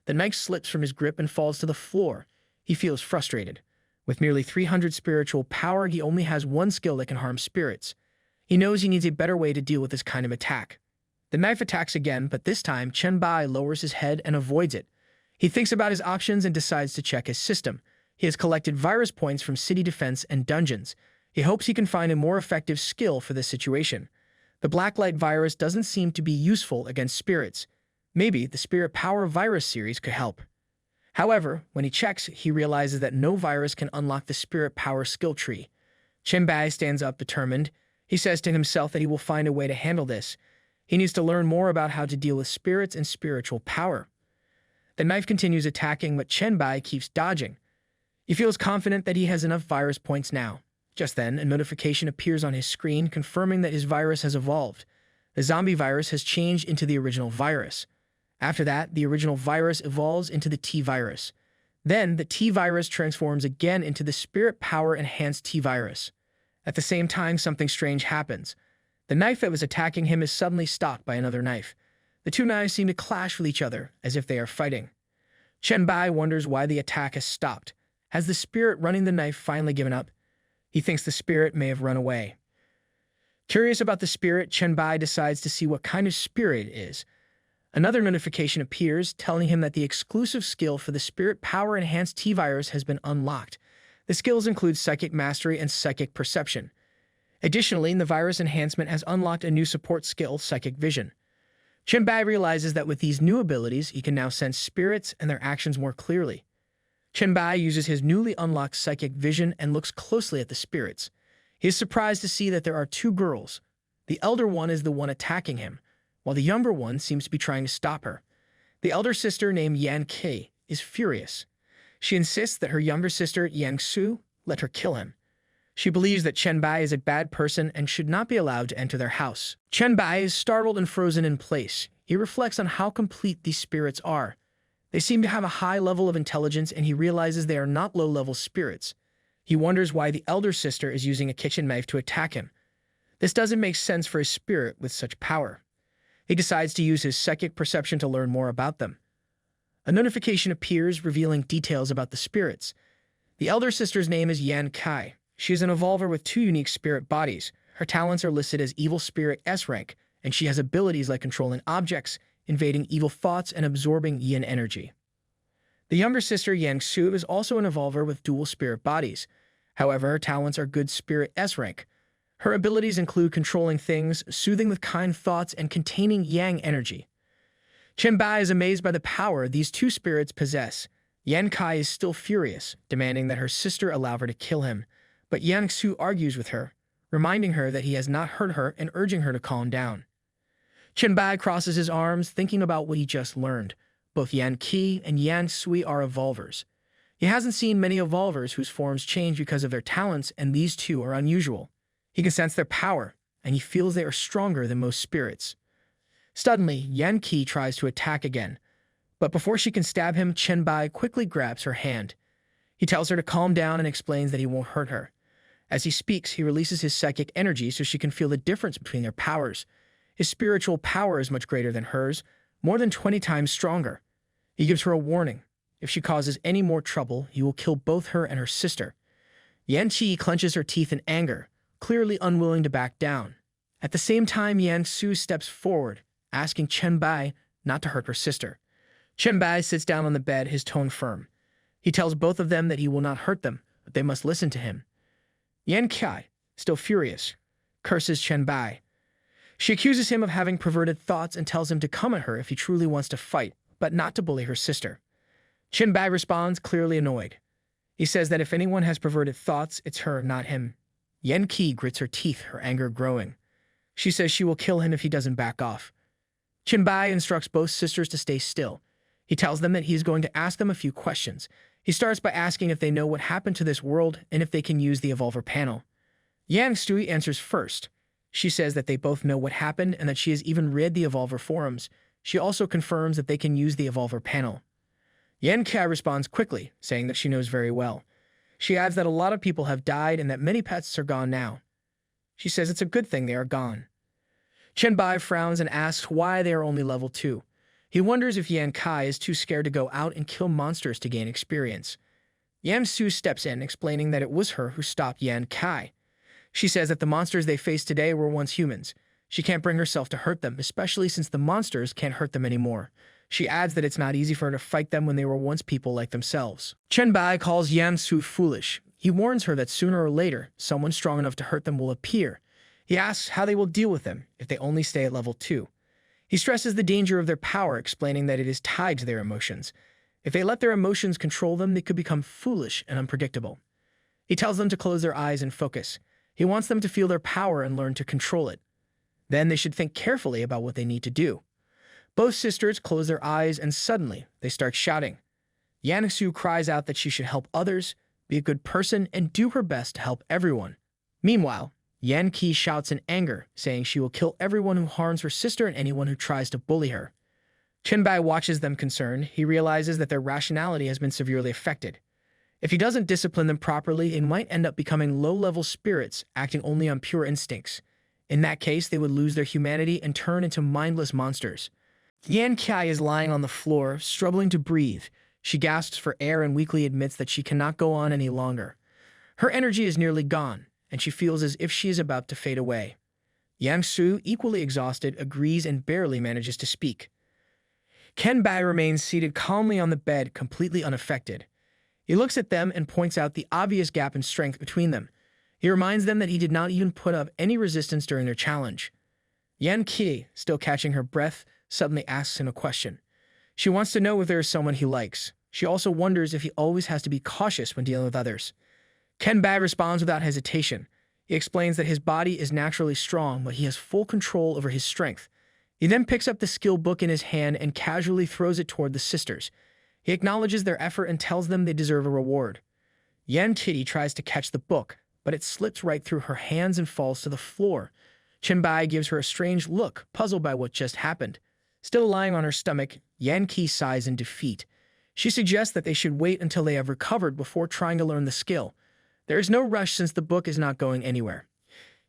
The knife slips from his grip and falls to the floor. He feels frustrated. With nearly 300 spiritual power, he only has one skill that can harm spirits. He knows he needs a better way to deal with this kind of attack. The knife attacks again, but this time Chen Bai lowers his head and avoids it. He thinks about his options and decides to check his system. He has collected virus points from city defense and dungeons. He hopes he can find a more effective skill for this situation. The Blacklight virus doesn't seem to be useful against spirits. Maybe the Spirit Power virus series could help. However, when he checks, he realizes that no virus can unlock the Spirit Power skill tree. Chen Bai stands up determined. He says to himself that he will find a way to handle this. He needs to learn more about how to deal with spirits and spiritual power. The knife continues attacking, but Chen Bai keeps dodging. He feels confident that he has enough virus points now. Just then, a notification appears on his screen confirming that his virus has evolved. The zombie virus has changed into the original virus. After that, the original virus evolves into the T-virus. Then, the T-virus transforms again into the Spirit Power Enhanced T-virus. At the same time, something strange happens. The knife that was attacking him is suddenly stopped by another knife. The two knives seem to clash with each other, as if they are fighting. Chen Bai wonders why the attack has stopped. Has the spirit running the knife finally given up? He thinks the spirit may have run away. Curious about the spirit, Chen Bai decides to see what kind of spirit it is. Another notification appears, telling him that the exclusive skill for the Spirit Power Enhanced T-virus has been unlocked. The skills include Psychic Mastery and Psychic Perception. Additionally, the virus enhancement has unlocked a new support skill, Psychic Vision. Chen Bai realizes that with these new abilities, he can now sense spirits and their actions more clearly. Chen Bai uses his newly unlocked Psychic Vision and looks closely at the spirits. He is surprised to see that there are two girls. The elder one is the one attacking him, while the younger one seems to be trying to stop her. The elder sister, named Yan Ke, is furious. She insists that her younger sister, Yang Su, let her kill him. She believes that Chen Bai is a bad person and should not be allowed to enter their house. Chen Bai is startled and frozen in place. He reflects on how complete these spirits are. They seem to have a high level of intelligence, and he realizes they are not low-level spirits. He wonders why the elder sister is using a kitchen knife to attack him. This doesn't make sense for a spirit with such power. He decides to use his psychic perception to learn more about them. A notification appears revealing details about the spirits. The elder sister's name is Yan Kai. She is an evolver with 2 unique spirit bodies. Her talents are listed as Evil Spirit S rank, and she has abilities like controlling objects, invading evil thoughts, and absorbing yin energy. The younger sister, Yang Su, is also an evolver with dual spirit bodies. However, her talents are Good Spirit S rank. Her abilities include controlling things, soothing with kind thoughts, and containing yang energy. Chen Bai is amazed by the power these 2 spirits possess. Yan Kai is still furious, demanding that her sister allow her to kill him, but Yang Su argues with her, reminding her that he has not hurt her and urging her to calm down. Chen Bai crosses his arms, thinking about what he just learned. Both Yan Ki and Yan Sui are evolvers. He hasn't seen many evolvers whose forms change because of their talents, and these 2 are unusual. He can sense their power, and he feels they are stronger than most spirits. Suddenly, Yan Ki tries to attack again, but before she can stab him, Chen Bai quickly grabs her hand. He tells her to calm down and explains that he won't hurt her. As he speaks, he releases his psychic energy so she can feel the difference between their powers. His spiritual power is much greater than hers, more than 20 times stronger. He gives her a warning. If she causes any more trouble, he will kill both her and her sister. Yan Qi clenches her teeth in anger, clearly unwilling to back down. At the same time, Yang Su steps forward, asking Chen Bai not to hurt her sister. Chen Bai sits down on the bed, his tone firm. He tells both of them that he will not hurt them, but they must listen to him. Yan Kai, still furious, curses Chen Bai. She accuses him of having perverted thoughts and tells him to come at her if he truly wants to fight, but not to bully her sister. Chen Bai responds, clearly annoyed. He says that if anyone has perverted thoughts, it's her, not him. Yan Qi grits her teeth, her anger growing. She says she will kill him if he doesn't back off. Chen Bai instructs both sisters to stay still. He tells them that he is going to ask them a few questions. He starts by asking if they know what happened to this world and if they can use the Evolver panel. Yang Sui answers first. She says that they both know what happened and that she has even read the Evolver forums. She also confirms that they can use the Evolver panel. Yan Kai responds quickly, saying that she knows very well. She adds that a lot of people have died and that many pets are gone now. She says it's a good thing they are gone. Chen Bai frowns and asks why they are only level 2. He wonders if Yan Kai is too scared to go out and kill monsters to gain experience. Yan Su steps in, explaining that it was her who stopped Yan Kai. She says that the monsters they face today were once humans. She can't bring herself to hurt them, especially since the monsters can't hurt them anymore. She adds that it's not easy for her to fight them when they were once people like themselves. Chen Bai calls Yan Su foolish. He warns her that sooner or later, someone strong enough to hurt them will appear. He asks how they will deal with them if they only stay at level 2. He stresses the danger of their power, explaining that it is tied to their emotions. If they let their emotions control them, they could become foolish and unpredictable. He tells them to close their eyes and focus. He wants them to feel their power and learn to control it. Then they should think carefully about what they need to do. Both sisters close their eyes and suddenly they start shouting. Yan Su cries out that she should help others, be a good person, and do her best to help everyone. Meanwhile, Yan Qi shouts in anger, saying she will kill everyone who harms her sister and anyone who tries to bully her. Chen Bai watches them concerned. He realizes that their rationality has been severely affected. If he doesn't discipline them properly, it might end up becoming low-level spirits, acting only on pure instincts. In that case, they would lose their humanity and turn into mindless monsters. Yan Qi is lying on the floor, struggling to breathe. She gasps for air and weakly admits that she cannot go on any longer. Her energy is nearly gone, and she feels as if she is about to fade away. Yang Su, equally exhausted, agrees and barely manages to speak. Chen Bai remains seated calmly on the bed, completely unaffected. He looks at them and points out the obvious gap in strength between them. He reminds them that he did not even put up any resistance during their challenge. Yan Qi, still catching her breath, suddenly asks him a question. She wants to know if there is someone he likes. She also wonders if he always has to be cautious when dealing with others. Chen Bai responds without hesitation. He explains that his body is naturally strong, but he has full control over his strength. He then picks up the skill book in his hand and casually throws it toward the sisters. He acknowledges their effort and tells them they deserve a reward. Yan Qi tries to catch the book, but it slips right through her hands and falls to the floor. Chen Bai gives her a strange look, puzzled by what just happened. Still lying on her stomach, Yan Qi sighs in defeat. She suggests that they should wait until they have recovered before trying to learn the skill. There is no rush since the book is not going anywhere.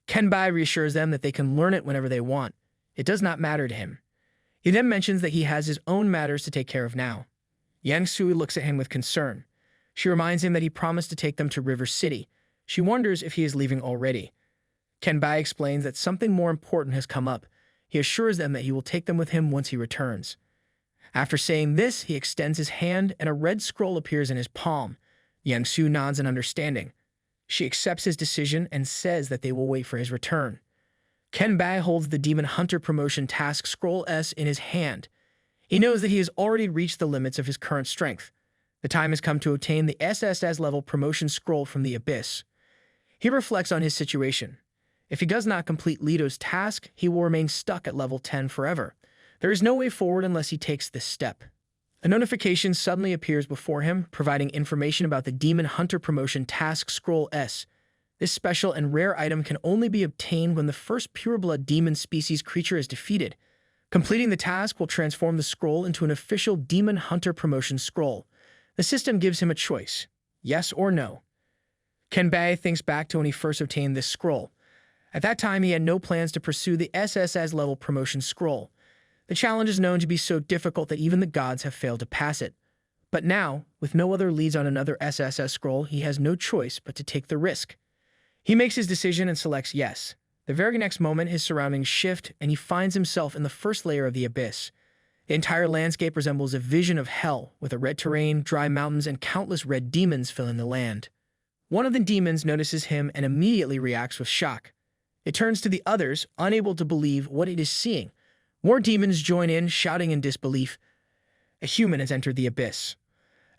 Chen Bai reassures them that they can learn it whenever they want. It does not matter to him. He then mentions that he has his own matters to take care of now. Yang Sui looks at him with concern. She reminds him that he promised to take them to River City. She wonders if he is leaving already. Chen Bai explains that something more important has come up. He assures them that he will take them with him once he returns. After saying this, he extends his hand and a red scroll appears in his palm. Yang Su nods in understanding. She accepts his decision and says that they will wait for his return. Chen Bai holds the Demon Hunter Promotion Task Scroll S in his hand. He knows that he has already reached the limits of his current strength. The time has come to obtain the SSS-level promotion scroll from the Abyss. He reflects on his situation. If he does not complete Leto's task, he will remain stuck at level 10 forever. There is no way forward unless he takes this step. A notification suddenly appears before him, providing information about the Demon Hunter Promotion Task Scroll S. This special and rare item can only be obtained when the first pureblood demon species creature is defeated. Completing the task will transform the scroll into an official Demon Hunter Promotion Scroll. The system gives him a choice, yes or no. Chen Bai thinks back to when he first obtained this scroll. At that time, he had no plans to pursue the SSS-level promotion scroll. The challenge is known to be so difficult that even the gods have failed to pass it. But now, with no other leads on another SSS scroll, he has no choice but to take the risk. He makes his decision and selects yes. The very next moment, his surroundings shift, and he finds himself in the first layer of the Abyss. The entire landscape resembles a vision of hell, with a red terrain, dry mountains, and countless red demons filling the land. One of the demons notices him and immediately reacts with shock. It turns to the others, unable to believe what it is seeing. More demons join in, shouting in disbelief. A human has entered the Abyss.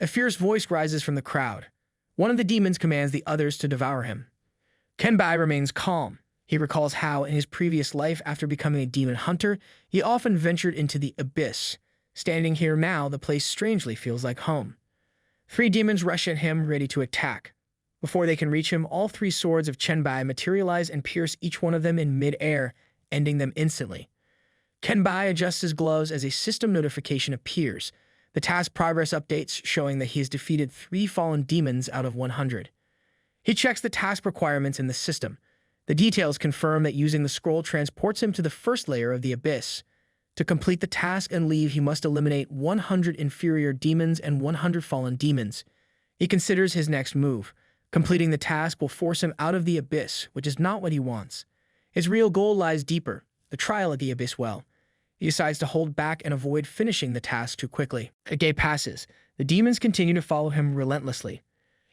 A fierce voice rises from the crowd. One of the demons commands the others to devour him. Chen Bai remains calm. He recalls how, in his previous life after becoming a demon hunter, he often ventured into the Abyss. Standing here now, the place strangely feels like home. 3 demons rush at him, ready to attack. Before they can reach him, all 3 swords of Chen Bai materialize and pierce each one of them in mid-air, ending them instantly. Chen Bai adjusts his gloves as a system notification appears. The task progress updates showing that he has defeated 3 fallen demons out of 100. He checks the task requirements in the system. The details confirm that using the scroll transports him to the first layer of the Abyss. To complete the task and leave, he must eliminate 100 inferior demons and 100 fallen demons. He considers his next move. Completing the task will force him out of the abyss, which is not what he wants. His real goal lies deeper, the trial at the abyss well. He decides to hold back and avoid finishing the task too quickly. A day passes. The demons continue to follow him relentlessly.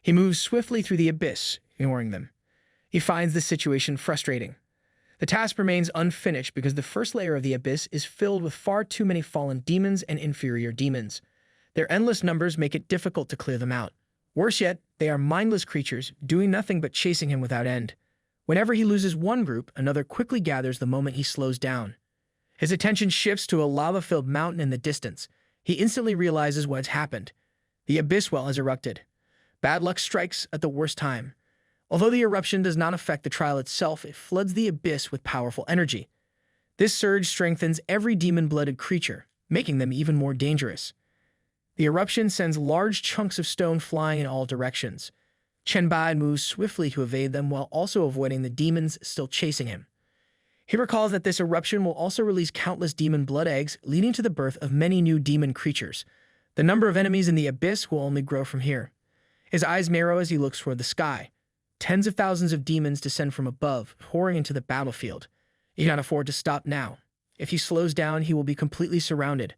He moves swiftly through the abyss, ignoring them. He finds the situation frustrating. The task remains unfinished because the first layer of the abyss is filled with far too many fallen demons and inferior demons. Their endless numbers make it difficult to clear them out. Worse yet, they are mindless creatures, doing nothing but chasing him without end. Whenever he loses one group, another quickly gathers the moment he slows down. His attention shifts to a lava-filled mountain in the distance. He instantly realizes what has happened. The abyss well has erupted. Bad luck strikes at the worst time. Although the eruption does not affect the trial itself, it floods the abyss with powerful energy. This surge strengthens every demon-blooded creature, making them even more dangerous. The eruption sends large chunks of stone flying in all directions. Chen Bai moves swiftly to evade them while also avoiding the demons still chasing him. He recalls that this eruption will also release countless demon blood eggs, leading to the birth of many new demon creatures. The number of enemies in the abyss will only grow from here. His eyes narrow as he looks toward the sky. Tens of thousands of demons descend from above, pouring into the battlefield. He cannot afford to stop now. If he slows down, he will be completely surrounded.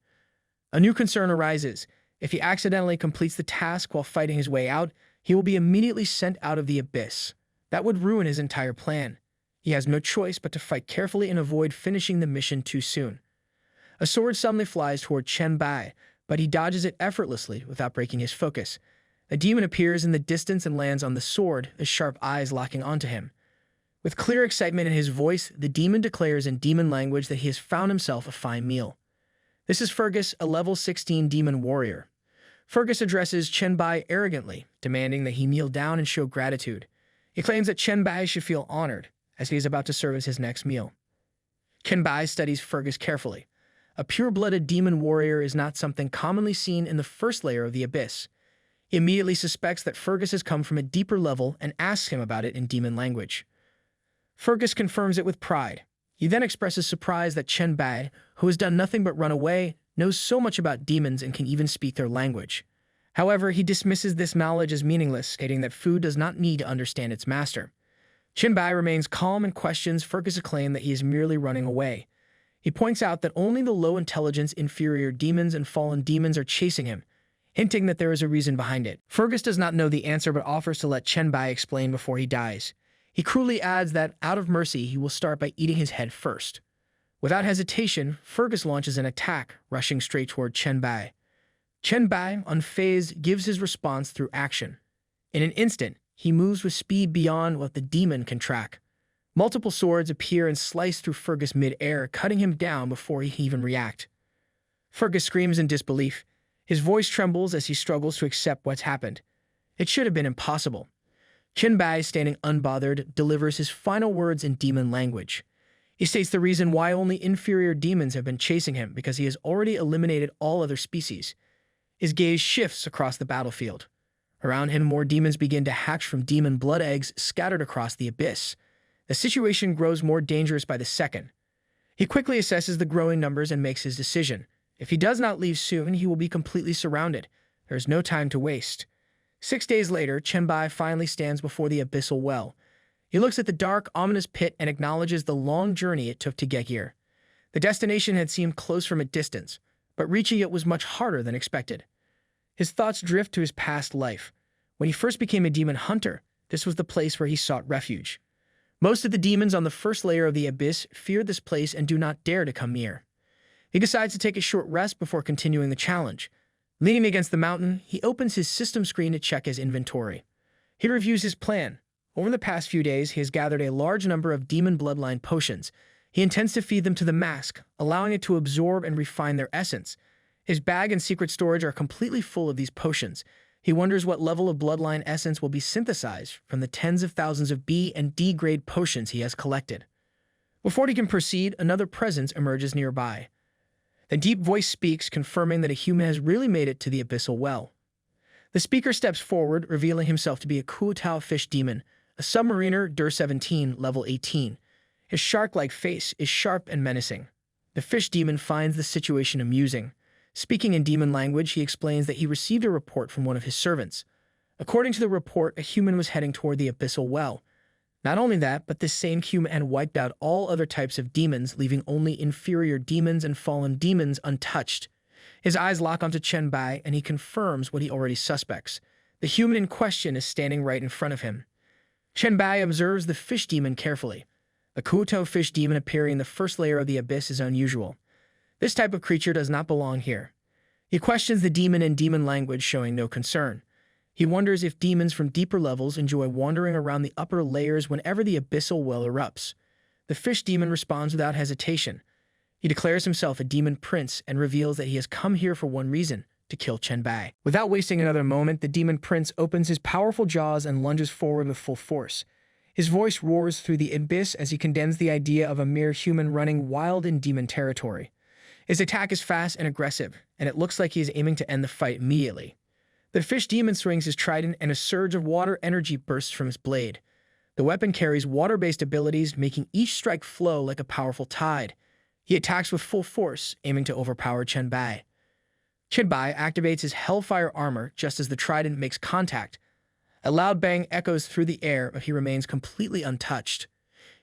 A new concern arises. If he accidentally completes the task while fighting his way out, he will be immediately sent out of the abyss. That would ruin his entire plan. He has no choice but to fight carefully and avoid finishing the mission too soon. A sword suddenly flies toward Chen Bai, but he dodges it effortlessly without breaking his focus. A demon appears in the distance and lands on the sword, his sharp eyes locking onto him. With clear excitement in his voice, the demon declares in demon language that he has found himself a fine meal. This is Fergus, a level 16 demon warrior. Fergus addresses Chen Bai arrogantly, demanding that he kneel down and show gratitude. He claims that Chen Bai should feel honored, as he is about to serve as his next meal. Chen Bai studies Fergus carefully. A pure-blooded demon warrior is not something commonly seen in the first layer of the abyss. He immediately suspects that Fergus has come from a deeper level and asks him about it in demon language. Fergus confirms it with pride. He then expresses surprise that Chen Bai, who has done nothing but run away, knows so much about demons and can even speak their language. However, he dismisses this knowledge as meaningless, stating that food does not need to understand its master. Chen Bai remains calm and questions Fergus' claim that he is merely running away. He points out that only the low-intelligence, inferior demons and fallen demons are chasing him, hinting that there is a reason behind it. Fergus does not know the answer but offers to let Chen Bai explain before he dies. He cruelly adds that, out of mercy, he will start by eating his head first. Without hesitation, Fergus launches an attack, rushing straight toward Chen Bai. Chen Bai, unfazed, gives his response through action. In an instant, he moves with speed beyond what the demon can track. Multiple swords appear and slice through Fergus mid-air, cutting him down before he can even react. Fergus screams in disbelief. His voice trembles as he struggles to accept what's happened. It should have been impossible. Chen Bai, standing unbothered, delivers his final words in demon language. He states the reason why only inferior demons have been chasing him, because he has already eliminated all other species. His gaze shifts across the battlefield. Around him, more demons begin to hatch from demon blood eggs scattered across the abyss. The situation grows more dangerous by the second. He quickly assesses the growing numbers and makes his decision. If he does not leave soon, he will be completely surrounded. There is no time to waste. 6 days later, Chen Bai finally stands before the abyssal well. He looks at the dark, ominous pit and acknowledges the long journey it took to get here. The destination had seemed close from a distance, but reaching it was much harder than expected. His thoughts drift to his past life. When he first became a demon hunter, this was the place where he sought refuge. Most of the demons on the first layer of the abyss fear this place and do not dare to come near. He decides to take a short rest before continuing the challenge. Leaning against the mountain, he opens his system screen to check his inventory. He reviews his plan. Over the past few days, he has gathered a large number of demon bloodline potions. He intends to feed them to the mask, allowing it to absorb and refine their essence. His bag and secret storage are completely full of these potions. He wonders what level of bloodline essence will be synthesized from the tens of thousands of B and D grade potions he has collected. Before he can proceed, another presence emerges nearby. The deep voice speaks, confirming that a human has really made it to the abyssal well. The speaker steps forward, revealing himself to be a Kuo-Tao fish demon, a submariner, Der 17, level 18. His shark-like face is sharp and menacing. The fish demon finds the situation amusing. Speaking in demon language, he explains that he received a report from one of his servants. According to the report, a human was heading toward the abyssal well. Not only that, but this same human wiped out all other types of demons, leaving only inferior demons and fallen demons untouched. His eyes lock onto Chen Bai, and he confirms what he already suspects. The human in question is standing right in front of him. Chen Bai observes the fish demon carefully. The Kuoto fish demon appearing in the first layer of the abyss is unusual. This type of creature does not belong here. He questions the demon in demon language, showing no concern. He wonders if demons from deeper levels enjoy wandering around the upper layers whenever the abyssal well erupts. The fish demon responds without hesitation. He declares himself a demon prince and reveals that he has come here for one reason: to kill Chen Bai. Without wasting another moment, the demon prince opens his powerful jaws and lunges forward with full force. His voice roars through the abyss as he condemns the idea of a mere human running wild in demon territory. His attack is fast and aggressive, and it looks like he is aiming to end the fight immediately. The fish demon swings his trident, and a surge of water energy bursts from his blade. The weapon carries water-based abilities, making each strike flow like a powerful tide. He attacks with full force, aiming to overpower Chen Bai. Chen Bai activates his Hellfire armor just as the trident makes contact. A loud bang echoes through the air, but he remains completely untouched.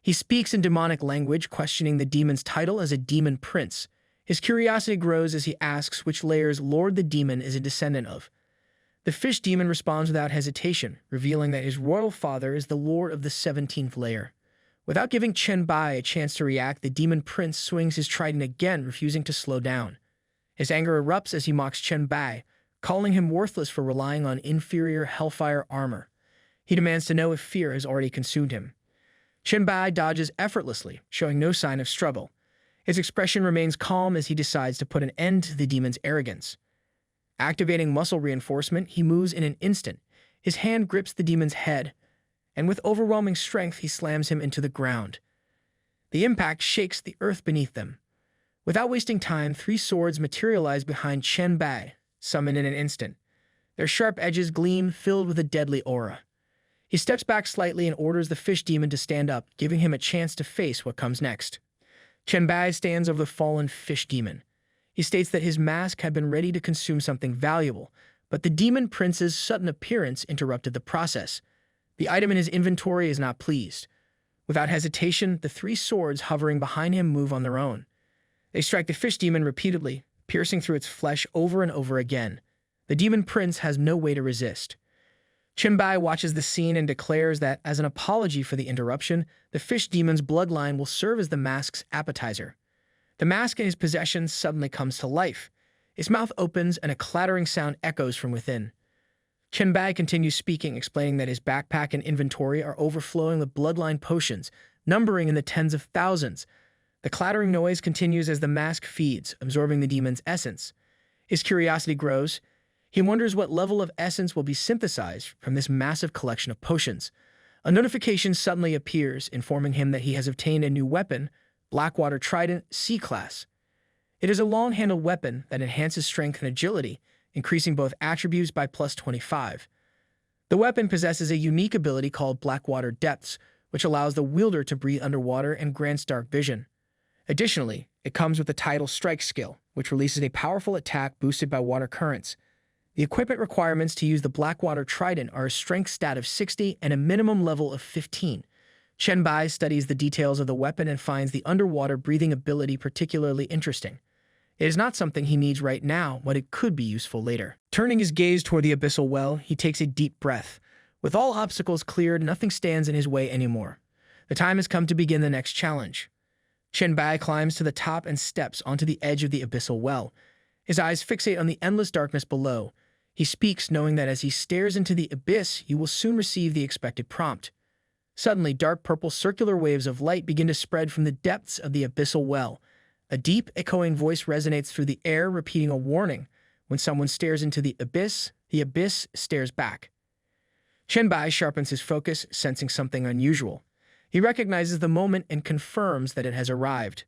He speaks in demonic language, questioning the demon's title as a demon prince. His curiosity grows as he asks which layers Lord the demon is a descendant of. The fish demon responds without hesitation, revealing that his royal father is the lord of the 17th layer. Without giving Chen Bai a chance to react, the demon prince swings his trident again, refusing to slow down. His anger erupts as he mocks Chen Bai, calling him worthless for relying on inferior Hellfire armor. He demands to know if fear has already consumed him. Chen Bai dodges effortlessly, showing no sign of struggle. His expression remains calm as he decides to put an end to the demon's arrogance. Activating muscle reinforcement, he moves in an instant. His hand grips the demon's head, and with overwhelming strength, he slams him into the ground. The impact shakes the earth beneath them. Without wasting time, 3 swords materialize behind Chen Bai, summoned in an instant. Their sharp edges gleam, filled with a deadly aura. He steps back slightly and orders the fish demon to stand up, giving him a chance to face what comes next. Chen Bai stands over the fallen fish demon. He states that his mask had been ready to consume something valuable, but the demon prince's sudden appearance interrupted the process. The item in his inventory is not pleased. Without hesitation, the 3 swords hovering behind him move on their own. They strike the fish demon repeatedly, piercing through its flesh over and over again. The demon prince has no way to resist. Chen Bai watches the scene and declares that, as an apology for the interruption, the fish demon's bloodline will serve as the mask's appetizer. The mask in his possession suddenly comes to life. His mouth opens and a clattering sound echoes from within. Chen Bai continues speaking, explaining that his backpack and inventory are overflowing with bloodline potions, numbering in the tens of thousands. The clattering noise continues as the mask feeds, absorbing the demon's essence. His curiosity grows. He wonders what level of essence will be synthesized from this massive collection of potions. A notification suddenly appears, informing him that he has obtained a new weapon, Blackwater Trident C-Class. It is a long-handled weapon that enhances strength and agility, increasing both attributes by plus 25. The weapon possesses a unique ability called Blackwater Depths, which allows the wielder to breathe underwater and grants dark vision. Additionally, it comes with the Tidal Strike skill, which releases a powerful attack boosted by water currents. The equipment requirements to use the Blackwater Trident are a strength stat of 60 and a minimum level of 15. Chen Bai studies the details of the weapon and finds the underwater breathing ability particularly interesting. It is not something he needs right now, but it could be useful later. Turning his gaze toward the abyssal well, he takes a deep breath. With all obstacles cleared, nothing stands in his way anymore. The time has come to begin the next challenge. Chen Bai climbs to the top and steps onto the edge of the abyssal well. His eyes fixate on the endless darkness below. He speaks, knowing that as he stares into the abyss, he will soon receive the expected prompt. Suddenly, dark purple circular waves of light begin to spread from the depths of the abyssal well. A deep, echoing voice resonates through the air, repeating a warning. When someone stares into the abyss stares back. Chen Bai sharpens his focus, sensing something unusual. He recognizes the moment and confirms that it has arrived.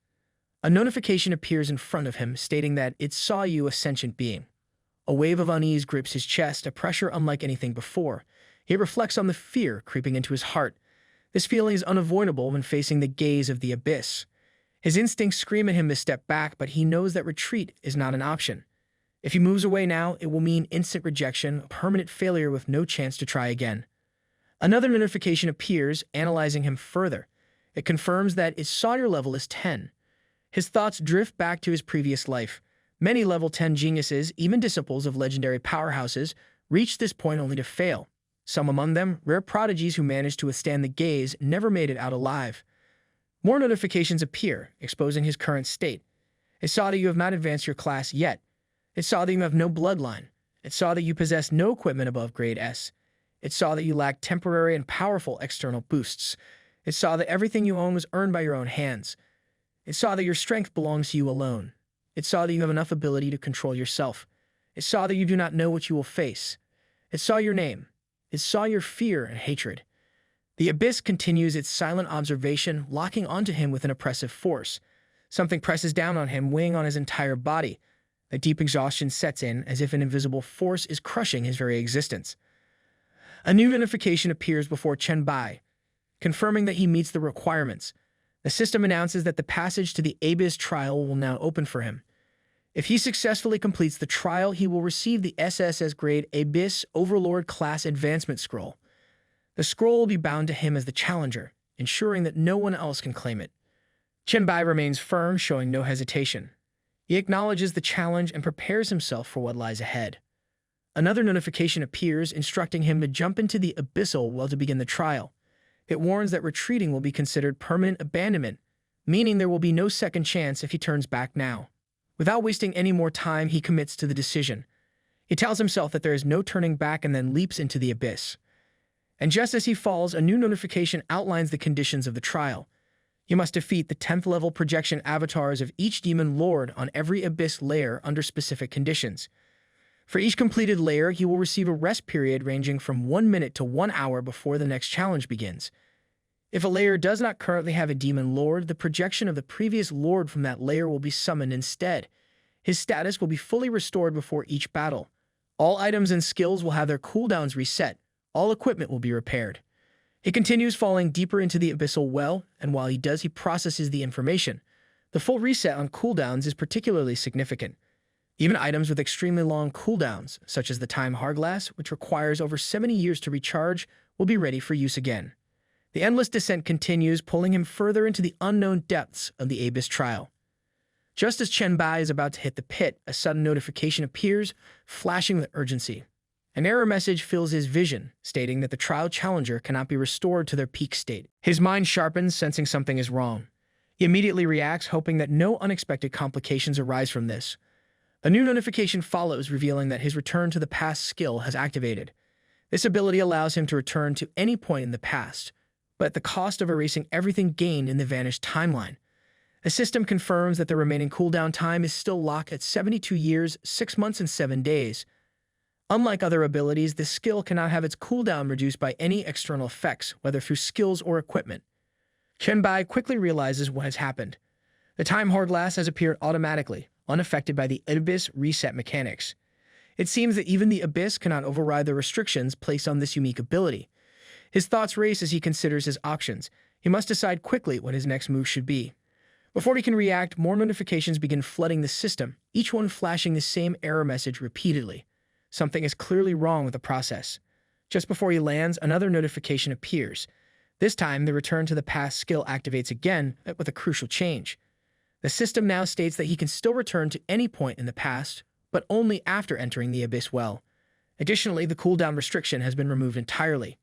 A notification appears in front of him, stating that it saw you, a sentient being. A wave of unease grips his chest, a pressure unlike anything before. He reflects on the fear creeping into his heart. This feeling is unavoidable when facing the gaze of the abyss. His instincts scream at him to step back, but he knows that retreat is not an option. If he moves away now, it will mean instant rejection, permanent failure with no chance to try again. Another notification appears, analyzing him further. It confirms that his soldier level is 10. His thoughts drift back to his previous life. Many level 10 geniuses, even disciples of legendary powerhouses, reach this point only to fail. Some among them, rare prodigies who managed to withstand the gaze, never made it out alive. More notifications appear, exposing his current state. It saw that you have not advanced your class yet. It saw that you have no bloodline. It saw that you possess no equipment above grade S. It saw that you lack temporary and powerful external boosts. It saw that everything you own was earned by your own hands. It saw that your strength belongs to you alone. It saw that you have enough ability to control yourself. It saw that you do not know what you will face. It saw your name. It saw your fear and hatred. The abyss continues its silent observation, locking onto him with an oppressive force. Something presses down on him, weighing on his entire body. A deep exhaustion sets in, as if an invisible force is crushing his very existence. A new notification appears before Chen Bai, confirming that he meets the requirements. The system announces that the passage to the Abyss trial will now open for him. If he successfully completes the trial, he will receive the SSS grade Abyss Overlord class advancement scroll. The scroll will be bound to him as the challenger, ensuring that no one else can claim it. Chen Bai remains firm, showing no hesitation. He acknowledges the challenge and prepares himself for what lies ahead. Another notification appears, instructing him to jump into the Abyssal well to begin the trial. It warns that retreating will be considered permanent abandonment, meaning there will be no second chance if he turns back now. Without wasting any more time, he commits to the decision. He tells himself that there is no turning back and then leaps into the abyss. And just as he falls, a new notification outlines the conditions of the trial. You must defeat the 10th level projection avatars of each demon lord on every abyss layer under specific conditions. For each completed layer, he will receive a rest period ranging from 1 minute to 1 hour before the next challenge begins. If a layer does not currently have a demon lord, the projection of the previous lord from that layer will be summoned instead. His status will be fully restored before each battle. All items and skills will have their cooldowns reset. All equipment will be repaired. He continues falling deeper into the abyssal well, and while he does, he processes the information. The full reset on cooldowns is particularly significant. Even items with extremely long cooldowns, such as the Time Hourglass, which requires over 70 years to recharge, will be ready for use again. The endless descent continues, pulling him further into the unknown depths of the Abyss trial. Just as Chen Bai is about to hit the pit, a sudden notification appears, flashing with urgency. An error message fills his vision, stating that the trial challenger cannot be restored to their peak state. His mind sharpens, sensing something is wrong. He immediately reacts, hoping that no unexpected complications arise from this. A new notification follows, revealing that his return to the past skill has activated. This ability allows him to return to any point in the past, but at the cost of erasing everything gained in the vanished timeline. The system confirms that the remaining cooldown time is still locked at 72 years, 6 months, and 7 days. Unlike other abilities, this skill cannot have its cooldown reduced by any external effects, whether through skills or equipment. Chen Bai quickly realizes what has happened. The Time Hourglass has appeared automatically, unaffected by the Abyss reset mechanics. It seems that even the Abyss cannot override the restrictions placed on this unique ability. His thoughts race as he considers his options. He must decide quickly what his next move should be. Before he can react, more notifications begin flooding the system, each one flashing the same error message repeatedly. Something is clearly wrong with the process. Just before he lands, another notification appears. This time, the return to the past skill activates again, but with a crucial change. The system now states that he can still return to any point in the past, but only after entering the Abyss well. Additionally, the cooldown restriction has been removed entirely.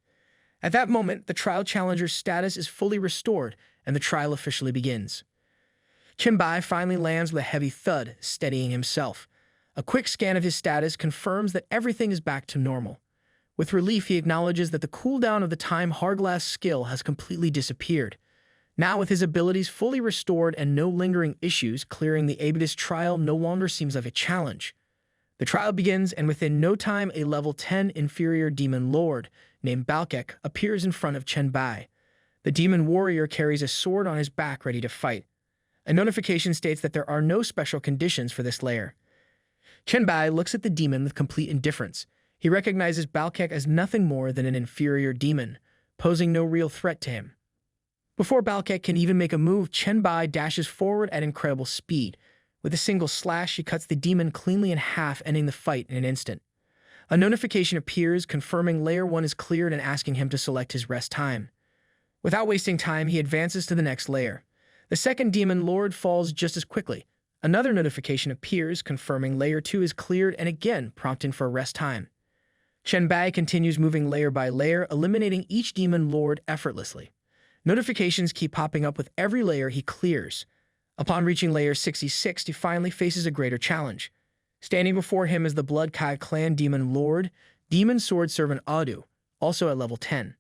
At that moment, the trial challenger's status is fully restored, and the trial officially begins. Chen Bai finally lands with a heavy thud, steadying himself. A quick scan of his status confirms that everything is back to normal. With relief, he acknowledges that the cooldown of the Time Hourglass skill has completely disappeared. Now, with his abilities fully restored and no lingering issues, clearing the Abyss trial no longer seems like a challenge. The trial begins, and within no time, a level 10 inferior demon lord named Balkek appears in front of Chen Bai. The demon warrior carries a sword on his back ready to fight. A notification states that there are no special conditions for this layer. Chen Bai looks at the demon with complete indifference. He recognizes Balkek as nothing more than an inferior demon, posing no real threat to him. Before Balkek can even make a move, Chen Bai dashes forward at incredible speed. With a single slash, he cuts the demon cleanly in half, ending the fight in an instant. A notification appears confirming Layer 1 is cleared and asking him to select his rest time. Without wasting time, he advances to the next layer. The second demon lord falls just as quickly. Another notification appears confirming Layer 2 is cleared and again prompting for a rest time. Chen Bai continues moving layer by layer, eliminating each demon lord effortlessly. Notifications keep popping up with every layer he clears. Upon reaching layer 66, he finally faces a greater challenge. Standing before him is the Blood Kai clan demon lord, demon sword servant Odu, also at level 10.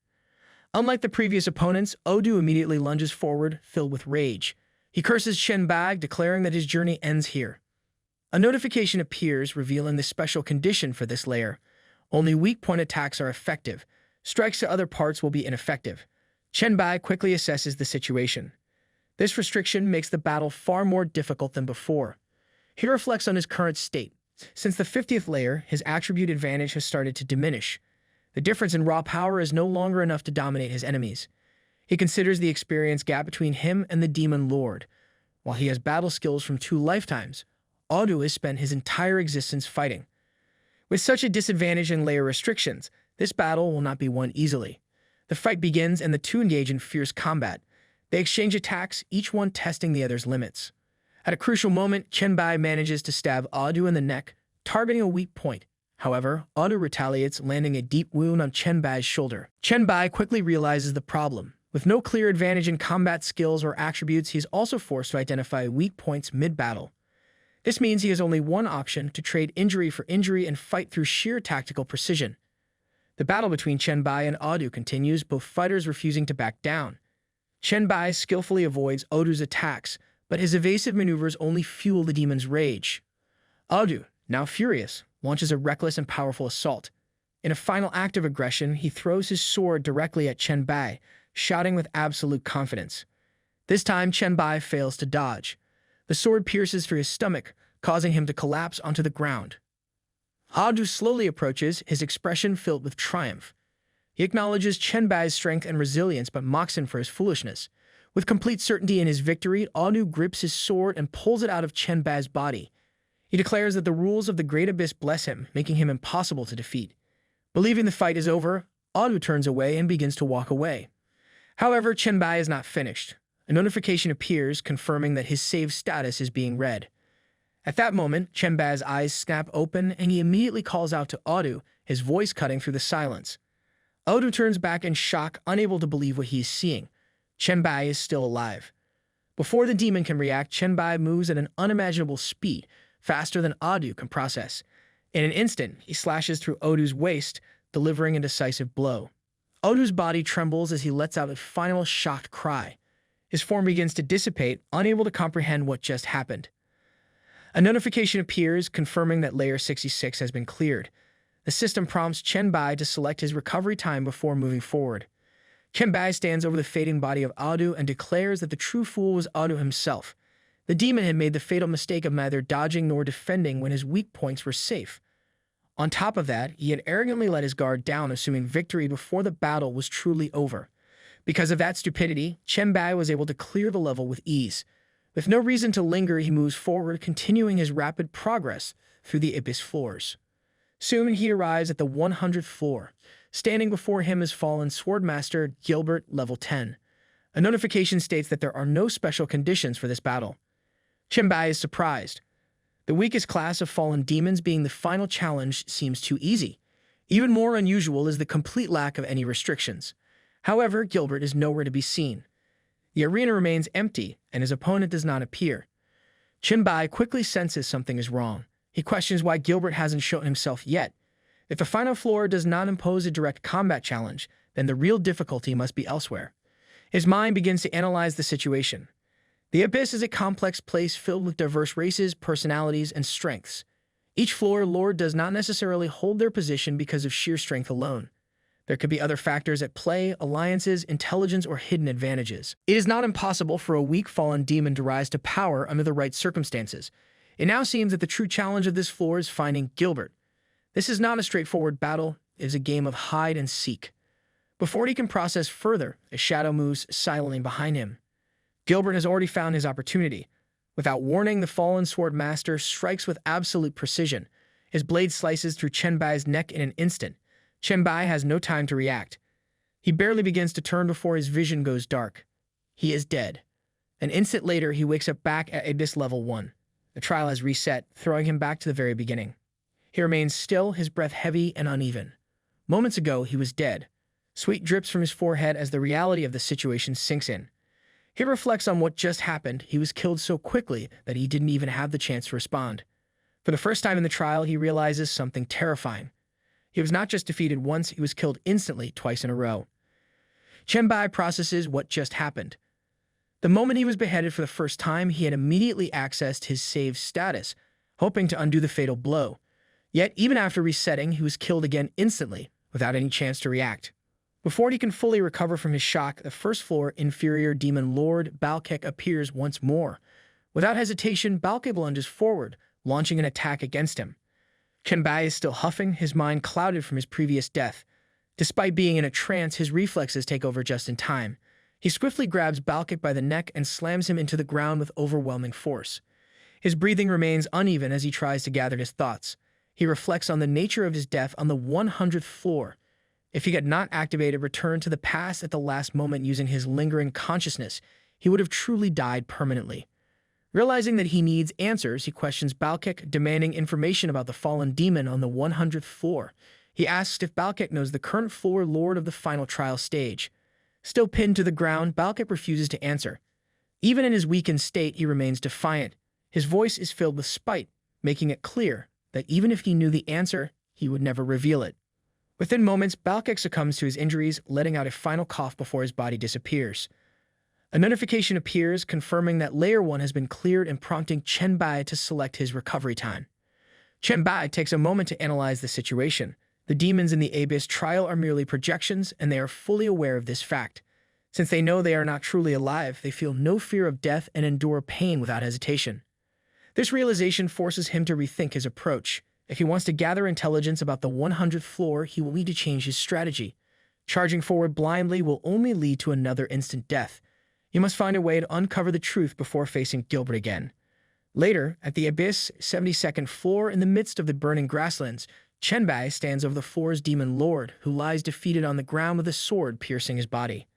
Unlike the previous opponents, Odu immediately lunges forward, filled with rage. He curses Chen Bai, declaring that his journey ends here. A notification appears, revealing the special condition for this layer. Only weak point attacks are effective. Strikes to other parts will be ineffective. Chen Bai quickly assesses the situation. This restriction makes the battle far more difficult than before. He reflects on his current state. Since the 50th layer, his attribute advantage has started to diminish. The difference in raw power is no longer enough to dominate his enemies. He considers the experience gap between him and the demon lord. While he has battle skills from 2 lifetimes, Odu has spent his entire existence fighting. With such a disadvantage in layer restrictions, this battle will not be won easily. The fight begins and the two engage in fierce combat. They exchange attacks, each one testing the other's limits. At a crucial moment, Chen Bai manages to stab Odu in the neck, targeting a weak point. However, Odu retaliates, landing a deep wound on Chen Bai's shoulder. Chen Bai quickly realizes the problem. With no clear advantage in combat skills or attributes, he is also forced to identify weak points mid-battle. This means he has only one option: to trade injury for injury and fight through sheer tactical precision. The battle between Chen Bai and Odu continues, both fighters refusing to back down. Chen Bai skillfully avoids Odu's attacks, but his evasive maneuvers only fuel the demon's rage. Odu, now furious, launches a reckless and powerful assault. In a final act of aggression, he throws his sword directly at Chen Bai, shouting with absolute confidence. This time, Chen Bai fails to dodge. The sword pierces through his stomach, causing him to collapse onto the ground. Odu slowly approaches, his expression filled with triumph. He acknowledges Chen Bai's strength and resilience, but mocks him for his foolishness. With complete certainty in his victory, Odu grips his sword and pulls it out of Chen Bai's body. He declares that the rules of the Great Abyss bless him, making him impossible to defeat. Believing the fight is over, Odu turns away and begins to walk away. However, Chen Bai is not finished. A notification appears, confirming that his save status is being read. At that moment, Chen Bai's eyes snap open, and he immediately calls out to Odu, his voice cutting through the silence. Odu turns back in shock, unable to believe what he is seeing. Chen Bai is still alive. Before the demon can react, Chen Bai moves at an unimaginable speed, faster than Odu can process. In an instant, he slashes through Odu's waist, delivering a decisive blow. Odu's body trembles as he lets out a final shocked cry. His form begins to dissipate, unable to comprehend what just happened. A notification appears, confirming that Layer 66 has been cleared. The system prompts Chen Bai to select his recovery time before moving forward. Chen Bai stands over the fading body of Odu and declares that the true fool was Odu himself. The demon had made the fatal mistake of neither dodging nor defending when his weak points were safe. On top of that, he had arrogantly let his guard down, assuming victory before the battle was truly over. Because of that stupidity, Chen Bai was able to clear the level with ease. With no reason to linger, he moves forward, continuing his rapid progress through the abyss floors. Soon he arrives at the 100th floor. Standing before him is fallen swordmaster Gilbert, level 10. A notification states that there are no special conditions for this battle. Chen Bai is surprised. The weakest class of fallen demons being the final challenge seems too easy. Even more unusual is the complete lack of any restrictions. However, Gilbert is nowhere to be seen. The arena remains empty, and his opponent does not appear. Chen Bai quickly senses something is wrong. He questions why Gilbert hasn't shown himself yet. If the final floor does not impose a direct combat challenge, then the real difficulty must be elsewhere. His mind begins to analyze the situation. The Abyss is a complex place filled with diverse races, personalities, and strengths. Each floor lord does not necessarily hold their position because of sheer strength alone. There could be other factors at play: alliances, intelligence, or hidden advantages. It is not impossible for a weak fallen demon to rise to power under the right circumstances. It now seems that the true challenge of this floor is finding Gilbert. This is not a straightforward battle, it is a game of hide and seek. Before he can process further, a shadow moves silently behind him. Gilbert has already found his opportunity. Without warning, the fallen swordmaster strikes with absolute precision. His blade slices through Chen Bai's neck in an instant. Chen Bai has no time to react. He barely begins to turn before his vision goes dark. He is dead. An instant later, he wakes up back at Abyss Level 1. The trial has reset, throwing him back to the very beginning. He remains still, his breath heavy and uneven. Moments ago, he was dead. Sweat drips from his forehead as the reality of the situation sinks in. He reflects on what just happened. He was killed so quickly that he didn't even have the chance to respond. For the first time in the trial, he realizes something terrifying. He was not just defeated once, he was killed instantly, twice in a row. Chen Bai processes what just happened. The moment he was beheaded for the first time, he had immediately accessed his save status, hoping to undo the fatal blow. Yet, even after resetting, he was killed again instantly, without any chance to react. Before he can fully recover from his shock, the first-floor inferior demon lord, Balkek, appears once more. Without hesitation, Balkek lunges forward, launching an attack against him. Chen Bai is still huffing, his mind clouded from his previous death. Despite being in a trance, his reflexes take over just in time. He swiftly grabs Balkek by the neck and slams him into the ground with overwhelming force. His breathing remains uneven as he tries to gather his thoughts. He reflects on the nature of his death on the 100th floor. If he had not activated Return to the Past at the last moment using his lingering consciousness, he would have truly died permanently. Realizing that he needs answers, he questions Balkek, demanding information about the fallen demon on the 100th floor. He asks if Balkek knows the current floor lord of the final trial stage. Still pinned to the ground, Balkek refuses to answer. Even in his weakened state, he remains defiant. His voice is filled with spite, making it clear that even if he knew the answer, he would never reveal it. Within moments, Balkek succumbs to his injuries, letting out a final cough before his body disappears. A notification appears, confirming that Layer 1 has been cleared and prompting Chen Bai to select his recovery time. Chen Bai takes a moment to analyze the situation. The demons in the Abyss trial are merely projections, and they are fully aware of this fact. Since they know they are not truly alive, they feel no fear of death and endure pain without hesitation. This realization forces him to rethink his approach. If he wants to gather intelligence about the 100th floor, he will need to change his strategy. Charging forward blindly will only lead to another instant death. He must find a way to uncover the truth before facing Gilbert again. Later, at the Abyss 72nd floor in the midst of the burning grasslands, Chen Bai stands over the floor's demon lord, who lies defeated on the ground with a sword piercing his body.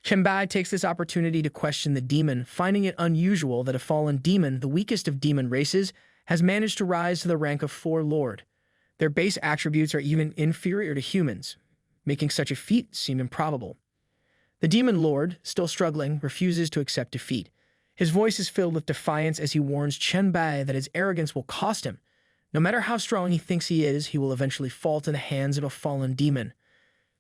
Chen Bai takes this opportunity to question the demon, finding it unusual that a fallen demon, the weakest of demon races, has managed to rise to the rank of floor lord. Their base attributes are even inferior to humans, making such a feat seem improbable. The demon lord, still struggling, refuses to accept defeat. His voice is filled with defiance as he warns Chen Bai that his arrogance will cost him. No matter how strong he thinks he is, he will eventually fall to the hands of a fallen demon.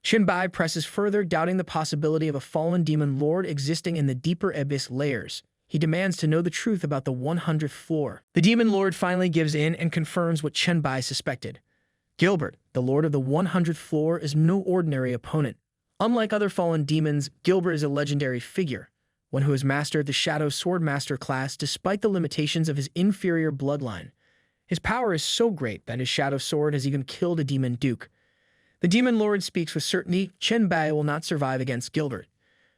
Chen Bai presses further, doubting the possibility of a fallen demon lord existing in the deeper abyss layers. He demands to know the truth about the 100th floor. The demon lord finally gives in and confirms what Chen Bai suspected. Gilbert, the lord of the 100th floor, is no ordinary opponent. Unlike other fallen demons, Gilbert is a legendary figure, one who has mastered the Shadow Swordmaster class despite the limitations of his inferior bloodline. His power is so great that his Shadow Sword has even killed a demon duke. The demon lord speaks with certainty. Chen Bai will not survive against Gilbert.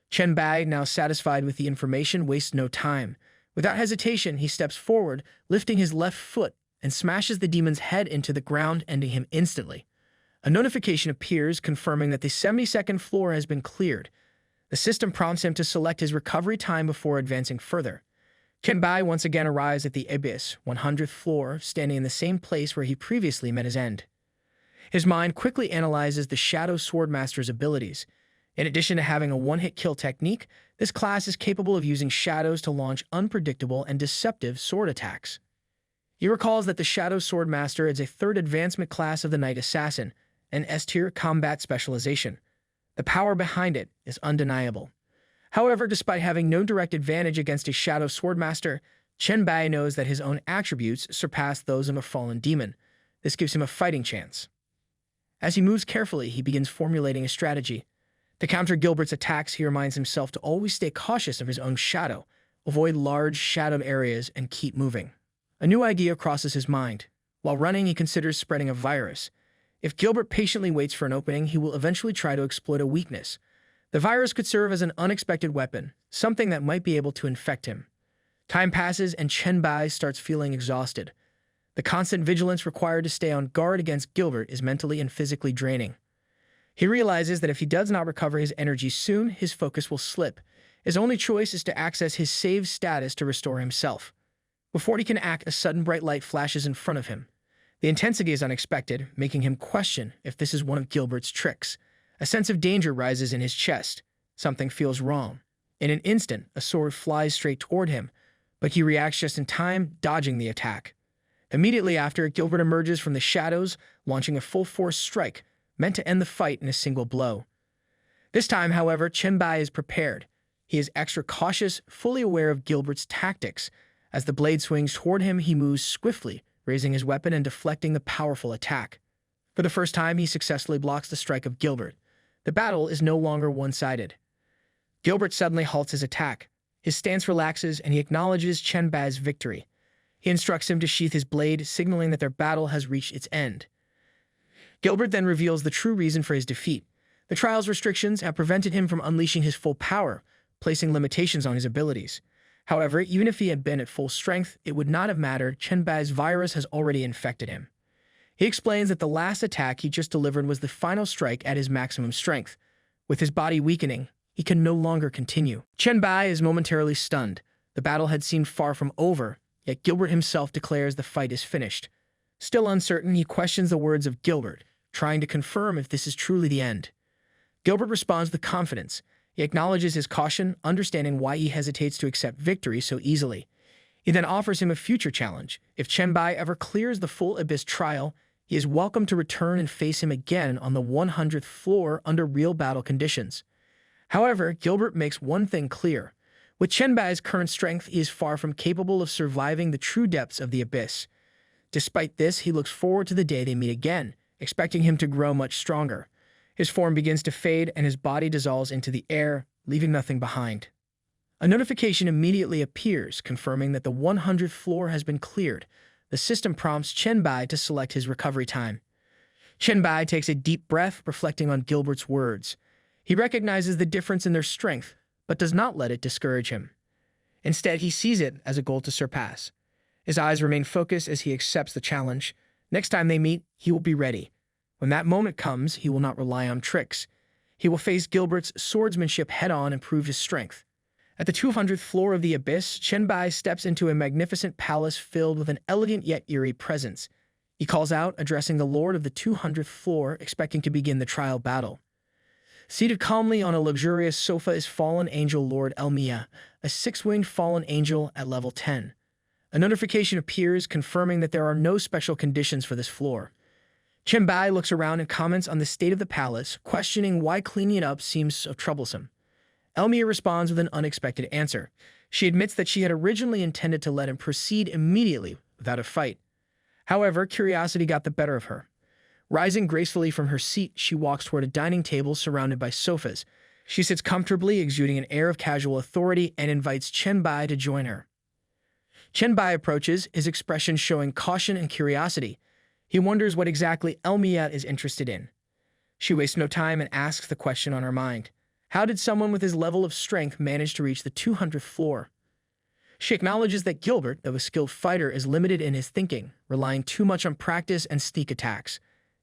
Chen Bai, now satisfied with the information, wastes no time. Without hesitation, he steps forward, lifting his left foot, and smashes the demon's head into the ground, ending him instantly. A notification appears, confirming that the 72nd floor has been cleared. The system prompts him to select his recovery time before advancing further. Chen Bai once again arrives at the Abyss, 100th floor, standing in the same place where he previously met his end. His mind quickly analyzes the Shadow Swordmaster's abilities. In addition to having a one-hit kill technique, this class is capable of using shadows to launch unpredictable and deceptive sword attacks. He recalls that the Shadow Swordmaster is a third advancement class of the Night Assassin, an S-tier combat specialization. The power behind it is undeniable. However, despite having no direct advantage against a Shadow Swordmaster, Chen Bai knows that his own attributes surpass those of a fallen demon. This gives him a fighting chance. As he moves carefully, he begins formulating a strategy. To counter Gilbert's attacks, he reminds himself to always stay cautious of his own shadow, avoid large, shadowed areas, and keep moving. A new idea crosses his mind. While running, he considers spreading a virus. If Gilbert patiently waits for an opening, he will eventually try to exploit a weakness. The virus could serve as an unexpected weapon, something that might be able to infect him. Time passes and Chen Bai starts feeling exhausted. The constant vigilance required to stay on guard against Gilbert is mentally and physically draining. He realizes that if he does not recover his energy soon, his focus will slip. His only choice is to access his saved status to restore himself. Before he can act, a sudden bright light flashes in front of him. The intensity is unexpected, making him question if this is one of Gilbert's tricks. A sense of danger rises in his chest. Something feels wrong. In an instant, a sword flies straight toward him, but he reacts just in time, dodging the attack. Immediately after, Gilbert emerges from the shadows, launching a full-force strike, meant to end the fight in a single blow. This time, however, Chen Bai is prepared. He is extra cautious, fully aware of Gilbert's tactics. As the blade swings toward him, he moves swiftly, raising his weapon and deflecting the powerful attack. For the first time, he successfully blocks the strike of Gilbert. The battle is no longer one-sided. Gilbert suddenly halts his attack. His stance relaxes, and he acknowledges Chen Bai's victory. He instructs him to sheath his blade, signaling that their battle has reached its end. Gilbert then reveals the true reason for his defeat. The trial's restrictions have prevented him from unleashing his full power, placing limitations on his abilities. However, even if he had been at full strength, it would not have mattered. Chen Bai's virus has already infected him. He explains that the last attack he just delivered was the final strike at his maximum strength. With his body weakening, he can no longer continue. Chen Bai is momentarily stunned. The battle had seemed far from over, yet Gilbert himself declares the fight is finished. Still uncertain, he questions the words of Gilbert, trying to confirm if this is truly the end. Gilbert responds with confidence. He acknowledges his caution, understanding why he hesitates to accept victory so easily. He then offers him a future challenge. If Chen Bai ever clears the full Abyss trial, he is welcome to return and face him again on the 100th floor under real battle conditions. However, Gilbert makes one thing clear. With Chen Bai's current strength, he is far from capable of surviving the true depths of the Abyss. Despite this, he looks forward to the day they meet again, expecting him to grow much stronger. His form begins to fade and his body dissolves into the air, leaving nothing behind. A notification immediately appears, confirming that the 100th floor has been cleared. The system prompts Chen Bai to select his recovery time. Chen Bai takes a deep breath, reflecting on Gilbert's words. He recognizes the difference in their strength, but does not let it discourage him. Instead, he sees it as a goal to surpass. His eyes remain focused as he accepts the challenge. Next time they meet, he will be ready. When that moment comes, he will not rely on tricks. He will face Gilbert's swordsmanship head-on and prove his strength. At the 200th floor of the Abyss, Chen Bai steps into a magnificent palace filled with an elegant yet eerie presence. He calls out, addressing the lord of the 200th floor, expecting to begin the trial battle. Seated calmly on a luxurious sofa is fallen angel Lord Elmia, a six-winged fallen angel at level 10. A notification appears confirming that there are no special conditions for this floor. Chen Bai looks around and comments on the state of the palace, questioning why cleaning it up seems so troublesome. Elmia responds with an unexpected answer. She admits that she had originally intended to let him proceed immediately without a fight. However, curiosity got the better of her. Rising gracefully from her seat, she walks toward a dining table surrounded by sofas. She sits comfortably, exuding an air of casual authority, and invites Chen Bai to join her. Chen Bai approaches, his expression showing caution and curiosity. He wonders what exactly Elmia is interested in. She wastes no time and asks the question on her mind. How did someone with his level of strength manage to reach the 200th floor? She acknowledges that Gilbert, though a skilled fighter, is limited in his thinking, relying too much on practice and sneak attacks.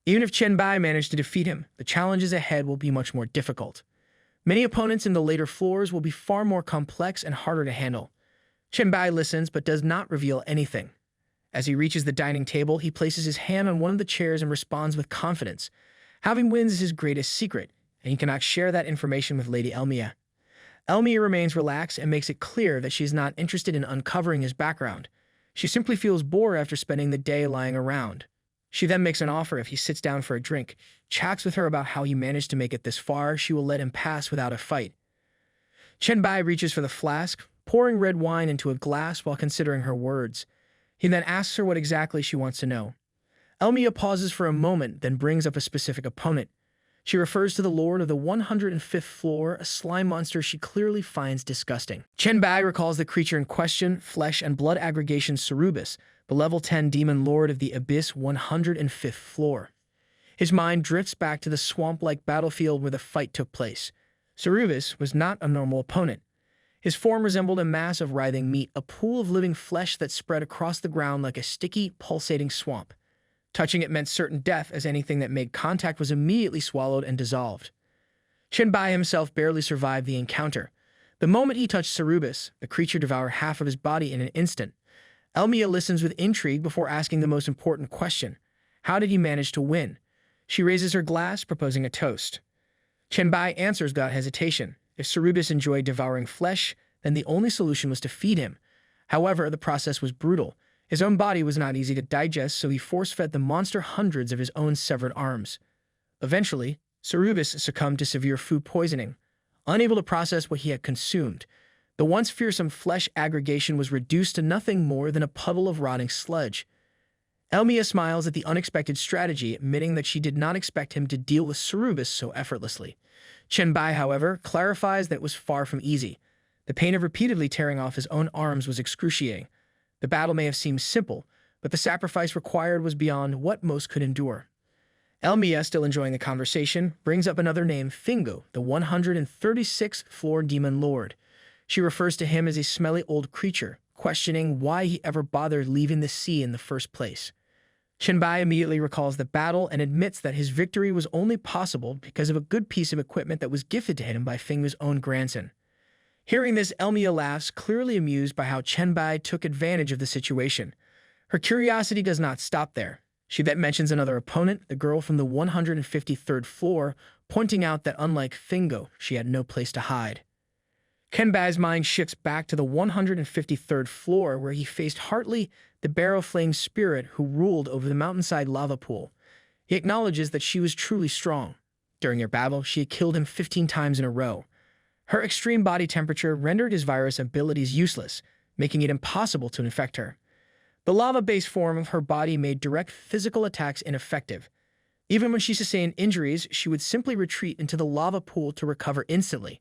Even if Chen Bai managed to defeat him, the challenges ahead will be much more difficult. Many opponents in the later floors will be far more complex and harder to handle. Chen Bai listens but does not reveal anything. As he reaches the dining table, he places his hand on one of the chairs and responds with confidence. Having wins is his greatest secret, and he cannot share that information with Lady Elmia. Elmia remains relaxed and makes it clear that she is not interested in uncovering his background. She simply feels bored after spending the day lying around. She then makes an offer if he sits down for a drink, chats with her about how he managed to make it this far. She will let him pass without a fight. Chen Bai reaches for the flask, pouring red wine into a glass while considering her words. He then asks her what exactly she wants to know. Elmia pauses for a moment, then brings up a specific opponent. She refers to the lord of the 105th floor, a slime monster she clearly finds disgusting. Chen Bai recalls the creature in question, flesh and blood aggregation Suburban, the level 10 demon lord of the Abyss 105th floor. His mind drifts back to the swamp-like battlefield where the fight took place. Suburban was not a normal opponent. His form resembled a mass of writhing meat, a pool of living flesh that spread across the ground like a sticky, pulsating swamp. Touching it meant certain death, as anything that made contact was immediately swallowed and dissolved. Chen Bai himself barely survived the encounter. The moment he touched Suruban, the creature devoured half of his body in an instant. Elmia listens with intrigue before asking the most important question. How did he manage to win? She raises her glass, proposing a toast. Chen Bai answers without hesitation. If Suruban enjoyed devouring flesh, then the only solution was to feed him. However, the process was brutal. His own body was not easy to digest, so he force-fed the monster hundreds of his own severed arms. Eventually, Suruban succumbed to severe food poisoning. Unable to process what he had consumed, the once fearsome flesh aggregation was reduced to nothing more than a puddle of rotting sludge. Elmia smiles at the unexpected strategy, admitting that she did not expect him to deal with Suruban so effortlessly. Chen Bai, however, clarifies that it was far from easy. The pain of repeatedly tearing off his own arms was excruciating. The battle may have seemed simple, but the sacrifice required was beyond what most could endure. Elmia, still enjoying the conversation, brings up another name, Fingo, the 136th floor demon lord. She refers to him as a smelly old creature, questioning why he ever bothered leaving the sea in the first place. Chen Bai immediately recalls the battle and admits that his victory was only possible because of a good piece of equipment that was gifted to him by Fingo's own grandson. Hearing this, Elmia laughs, clearly amused by how Chen Bai took advantage of the situation. Her curiosity does not stop there. She then mentions another opponent, the girl from the 153rd floor, pointing out that unlike Fingo, she had no place to hide. Chen Bai's mind shifts back to the 153rd floor, where he faced Hartley, the barrel-flaying spirit who ruled over the mountainside lava pool. He acknowledges that she was truly strong. During their battle, she had killed him 15 times in a row. Her extreme body temperature rendered his virus abilities useless, making it impossible to infect her. The lava-based form of her body made direct physical attacks ineffective. Even when she sustained injuries, she would simply retreat into the lava pool to recover instantly.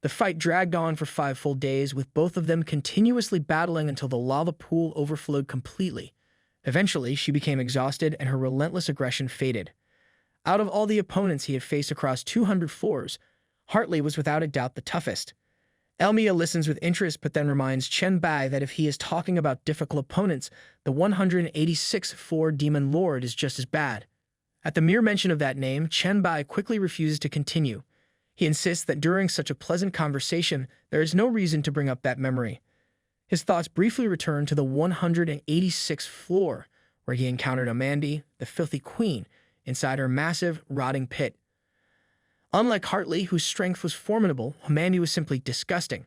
The fight dragged on for 5 full days, with both of them continuously battling until the lava pool overflowed completely. Eventually, she became exhausted and her relentless aggression faded. Out of all the opponents he had faced across 200 floors, Hartley was without a doubt the toughest. Elmia listens with interest, but then reminds Chen Bai that if he is talking about difficult opponents, the 186th floor demon lord is just as bad. At the mere mention of that name, Chen Bai quickly refuses to continue. He insists that during such a pleasant conversation, there is no reason to bring up that memory. His thoughts briefly return to the 186th floor, where he encountered Amanda, the filthy queen, inside her massive, rotting pit. Unlike Hartley, whose strength was formidable, Amanda was simply disgusting.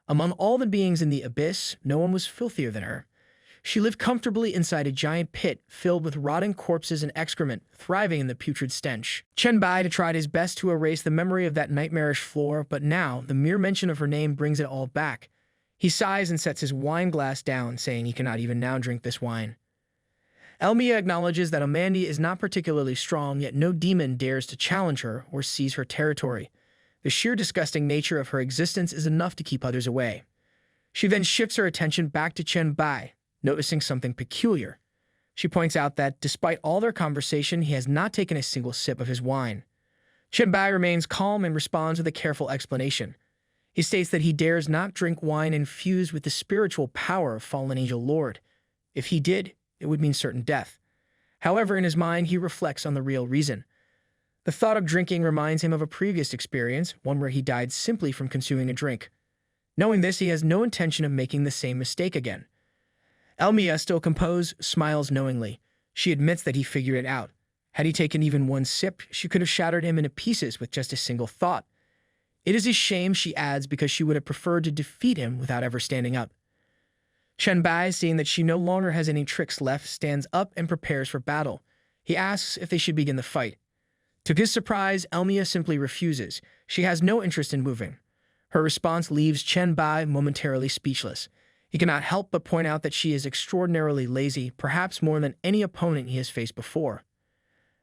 Among all the beings in the abyss, no one was filthier than her. She lived comfortably inside a giant pit filled with rotting corpses and excrement, thriving in the putrid stench. Chen Bai tried his best to erase the memory of that nightmarish floor, but now the mere mention of her name brings it all back. He sighs and sets his wine glass down, saying he cannot even now drink this wine. Elmia acknowledges that Amanda is not particularly strong, yet no demon dares to challenge her or seize her territory. The sheer disgusting nature of her existence is enough to keep others away. She then shifts her attention back to Chen Bai, noticing something peculiar. She points out that, despite all their conversation, he has not taken a single sip of his wine. Chen Bai remains calm and responds with a careful explanation. He states that he dares not drink wine infused with the spiritual power of fallen angel lord. If he did, it would mean certain death. However, in his mind, he reflects on the real reason. The thought of drinking reminds him of a previous experience, one where he died simply from consuming a drink. Knowing this, he has no intention of making the same mistake again. Elmia, still composed, smiles knowingly. She admits that he figured it out. Had he taken even one sip, she could have shattered him into pieces with just a single thought. It is a shame, she adds, because she would have preferred to defeat him without ever standing up. Chen Bai, seeing that she no longer has any tricks left, stands up and prepares for battle. He asks if they should begin the fight. To his surprise, Elmia simply refuses. She has no interest in moving. Her response leaves Chen Bai momentarily speechless. He cannot help but point out that she is extraordinarily lazy, perhaps more than any opponent he has faced before.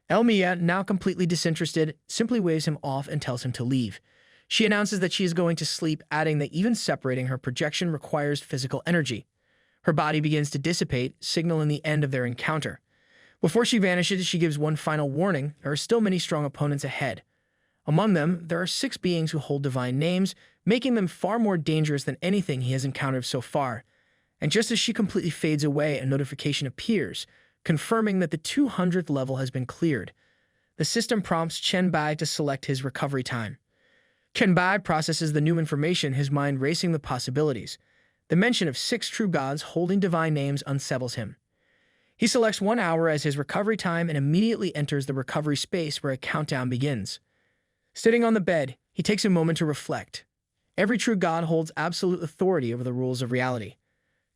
Elmia, now completely disinterested, simply waves him off and tells him to leave. She announces that she is going to sleep, adding that even separating her projection requires physical energy. Her body begins to dissipate, signaling the end of their encounter. Before she vanishes, she gives one final warning. There are still many strong opponents ahead. Among them, there are 6 beings who hold divine names, making them far more dangerous than anything he has encountered so far. And just as she completely fades away, a notification appears, confirming that the 200th level has been cleared. The system prompts Chen Bai to select his recovery time. Chen Bai processes the new information, his mind racing the possibilities. The mention of 6 true gods holding divine names unsettles him. He selects 1 hour as his recovery time and immediately enters the recovery space where a countdown begins. Sitting on the bed, he takes a moment to reflect. Every true god holds absolute authority over the rules of reality.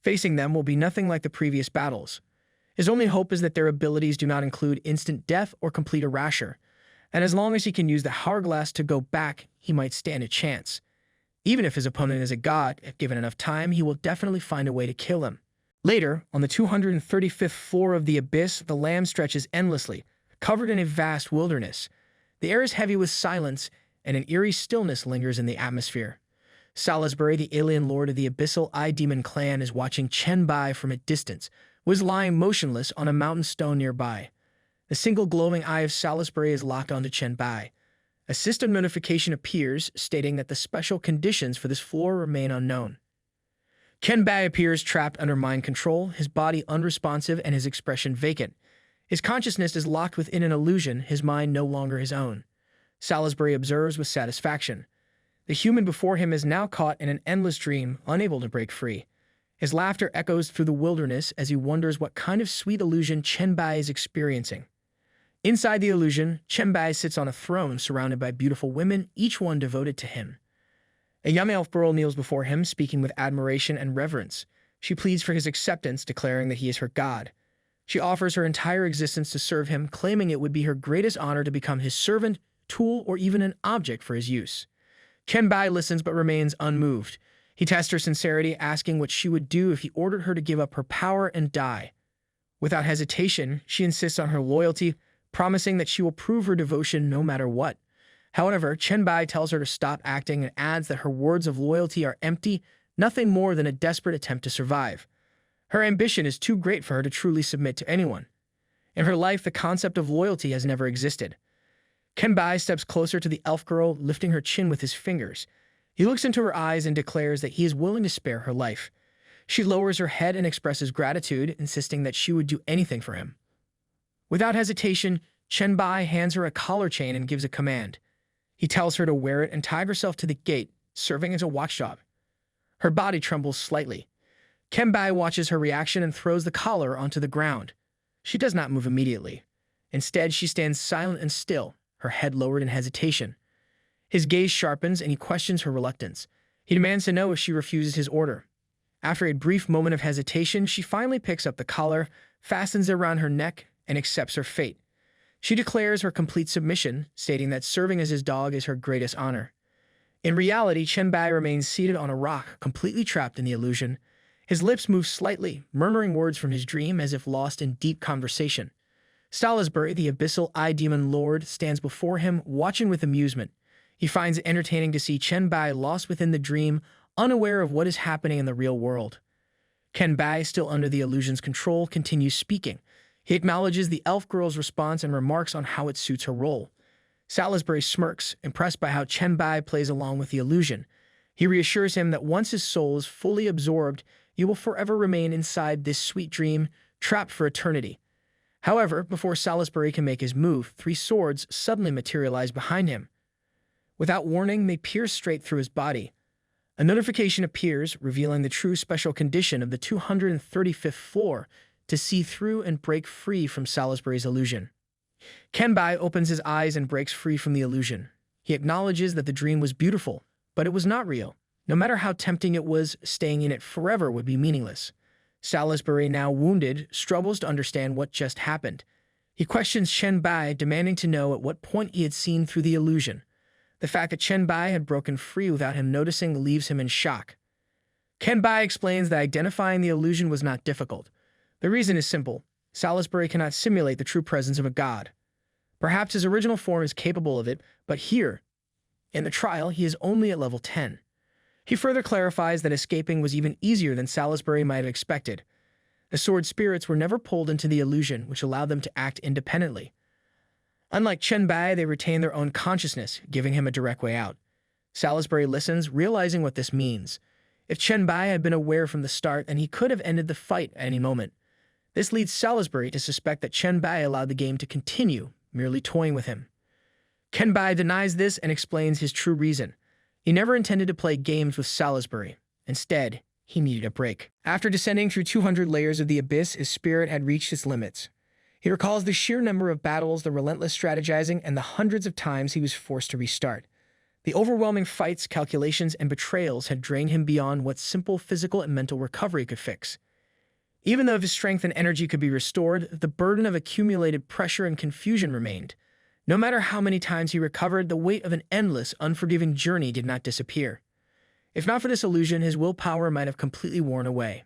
Facing them will be nothing like the previous battles. His only hope is that their abilities do not include instant death or complete erasure, and as long as he can use the hourglass to go back, he might stand a chance. Even if his opponent is a god, if given enough time, he will definitely find a way to kill him. Later, on the 235th floor of the abyss, the land stretches endlessly, covered in a vast wilderness. The air is heavy with silence, and an eerie stillness lingers in the atmosphere. Salisbury, the alien lord of the abyssal eye demon clan, is watching Chen Bai from a distance, was lying motionless on a mountain stone nearby. The single glowing eye of Salisbury is locked onto Chen Bai. A system notification appears, stating that the special conditions for this floor remain unknown. Chen Bai appears trapped under mind control, his body unresponsive and his expression vacant. His consciousness is locked within an illusion, his mind no longer his own. Salisbury observes with satisfaction. The human before him is now caught in an endless dream, unable to break free. His laughter echoes through the wilderness as he wonders what kind of sweet illusion Chen Bai is experiencing. Inside the illusion, Chen Bai sits on a throne surrounded by beautiful women, each one devoted to him. A young elf girl kneels before him, speaking with admiration and reverence. She pleads for his acceptance, declaring that he is her god. She offers her entire existence to serve him, claiming it would be her greatest honor to become his servant, tool, or even an object for his use. Chen Bai listens but remains unmoved. He tests her sincerity, asking what she would do if he ordered her to give up her power and die. Without hesitation, she insists on her loyalty, promising that she will prove her devotion no matter what. However, Chen Bai tells her to stop acting and adds that her words of loyalty are empty, nothing more than a desperate attempt to survive. Her ambition is too great for her to truly submit to anyone. In her life, the concept of loyalty has never existed. Chen Bai steps closer to the elf girl, lifting her chin with his fingers. He looks into her eyes and declares that he is willing to spare her life. She lowers her head and expresses gratitude, insisting that she would do anything for him. Without hesitation, Chen Bai hands her a collar chain and gives a command. He tells her to wear it and tie herself to the gate, serving as a watchdog. Her body trembles slightly. Chen Bai watches her reaction and throws the collar onto the ground. She does not move immediately. Instead, she stands silent and still, her head lowered in hesitation. His gaze sharpens and he questions her reluctance. He demands to know if she refuses his order. After a brief moment of hesitation, she finally picks up the collar, fastens it around her neck, and accepts her fate. She declares her complete submission, stating that serving as his dog is her greatest honor. In reality, Chen Bai remains seated on a rock, completely trapped in the illusion. His lips move slightly, murmuring words from his dream as if lost in deep conversation. Salisbury, the abyssal eye demon lord, stands before him, watching with amusement. He finds it entertaining to see Chen Bai lost within the dream, unaware of what is happening in the real world. Chen Bai, still under the illusion's control, continues speaking. He acknowledges the elf girl's response and remarks on how it suits her role. Salisbury smirks, impressed by how Chen Bai plays along with the illusion. He reassures him that once his soul is fully absorbed, he will forever remain inside this sweet dream, trapped for eternity. However, before Salisbury can make his move, 3 swords suddenly materialize behind him. Without warning, they pierce straight through his body. A notification appears, revealing the true special condition of the 235th floor, to see through and break free from Salisbury's illusion. Chen Bai opens his eyes and breaks free from the illusion. He acknowledges that the dream was beautiful, but it was not real. No matter how tempting it was, staying in it forever would be meaningless. Salisbury, now wounded, struggles to understand what just happened. He questions Chen Bai, demanding to know at what point he had seen through the illusion. The fact that Chen Bai had broken free without him noticing leaves him in shock. Chen Bai explains that identifying the illusion was not difficult. The reason is simple. Salisbury cannot simulate the true presence of a god. Perhaps his original form is capable of it, but here, in the trial, he is only at level 10. He further clarifies that escaping was even easier than Salisbury might have expected. The sword spirits were never pulled into the illusion, which allowed them to act independently. Unlike Chen Bai, they retain their own consciousness, giving him a direct way out. Salisbury listens, realizing what this means. If Chen Bai had been aware from the start, then he could have ended the fight at any moment. This leads Salisbury to suspect that Chen Bai allowed the game to continue, merely toying with him. Chen Bai denies this and explains his true reason. He never intended to play games with Salisbury. Instead, he needed a break. After descending through 200 layers of the abyss, his spirit had reached its limits. He recalls the sheer number of battles, the relentless strategizing, and the hundreds of times he was forced to restart. The overwhelming fights, calculations, and betrayals had drained him beyond what simple physical and mental recovery could fix. Even though his strength and energy could be restored, the burden of accumulated pressure and confusion remained. No matter how many times he recovered, the weight of an endless, unforgiving journey did not disappear. If not for this illusion, his willpower might have completely worn away.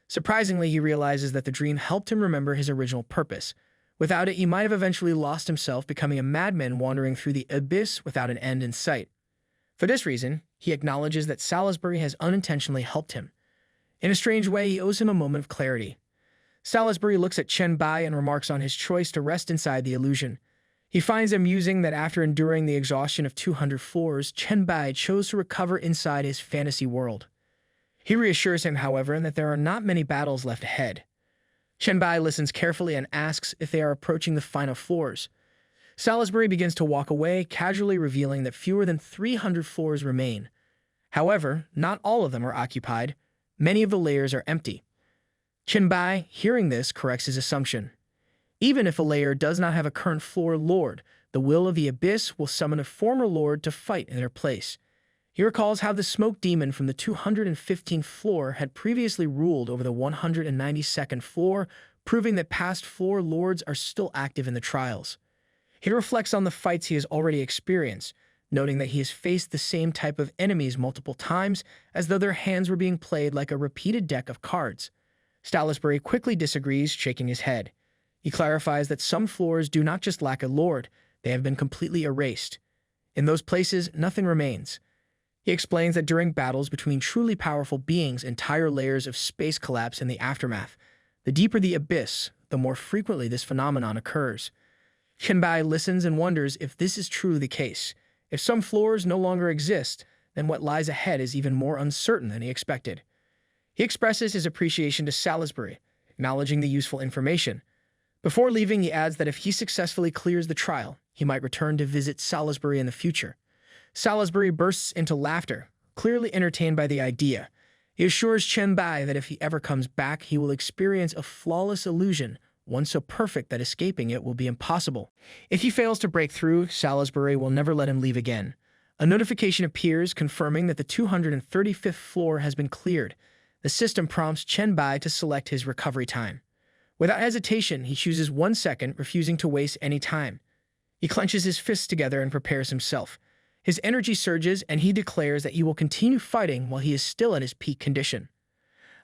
Surprisingly, he realizes that the dream helped him remember his original purpose. Without it, he might have eventually lost himself, becoming a madman wandering through the abyss without an end in sight. For this reason, he acknowledges that Salisbury has unintentionally helped him. In a strange way, he owes him a moment of clarity. Salisbury looks at Chen Bai and remarks on his choice to rest inside the illusion. He finds amusing that after enduring the exhaustion of 200 floors, Chen Bai chose to recover inside his fantasy world. He reassures him, however, that there are not many battles left ahead. Chen Bai listens carefully and asks if they are approaching the final floors. Salisbury begins to walk away, casually revealing that fewer than 300 floors remain. However, not all of them are occupied. Many of the layers are empty. Chen Bai, hearing this, corrects his assumption. Even if a layer does not have a current floor lord, the will of the abyss will summon a former lord to fight in their place. He recalls how the smoke demon from the 215th floor had previously ruled over the 192nd floor, proving that past floor lords are still active in the trials. He reflects on the fights he has already experienced, noting that he has faced the same type of enemies multiple times, as though their hands were being played like a repeated deck of cards. Salisbury quickly disagrees, shaking his head. He clarifies that some floors do not just lack a lord, they have been completely erased. In those places, nothing remains. He explains that during battles between truly powerful beings, entire layers of space collapse in the aftermath. The deeper the abyss, the more frequently this phenomenon occurs. Chen Bai listens and wonders if this is truly the case. If some floors no longer exist, then what lies ahead is even more uncertain than he expected. He expresses his appreciation to Salisbury, acknowledging the useful information. Before leaving, he adds that if he successfully clears the trial, he might return to visit Salisbury in the future. Salisbury bursts into laughter, clearly entertained by the idea. He assures Chen Bai that if he ever comes back, he will experience a flawless illusion, one so perfect that escaping it will be impossible. If he fails to break through, Salisbury will never let him leave again. A notification appears confirming that the 235th floor has been cleared. The system prompts Chen Bai to select his recovery time. Without hesitation, he chooses 1 second, refusing to waste any time. He clenches his fists together and prepares himself. His energy surges, and he declares that he will continue fighting while he is still in his peak condition.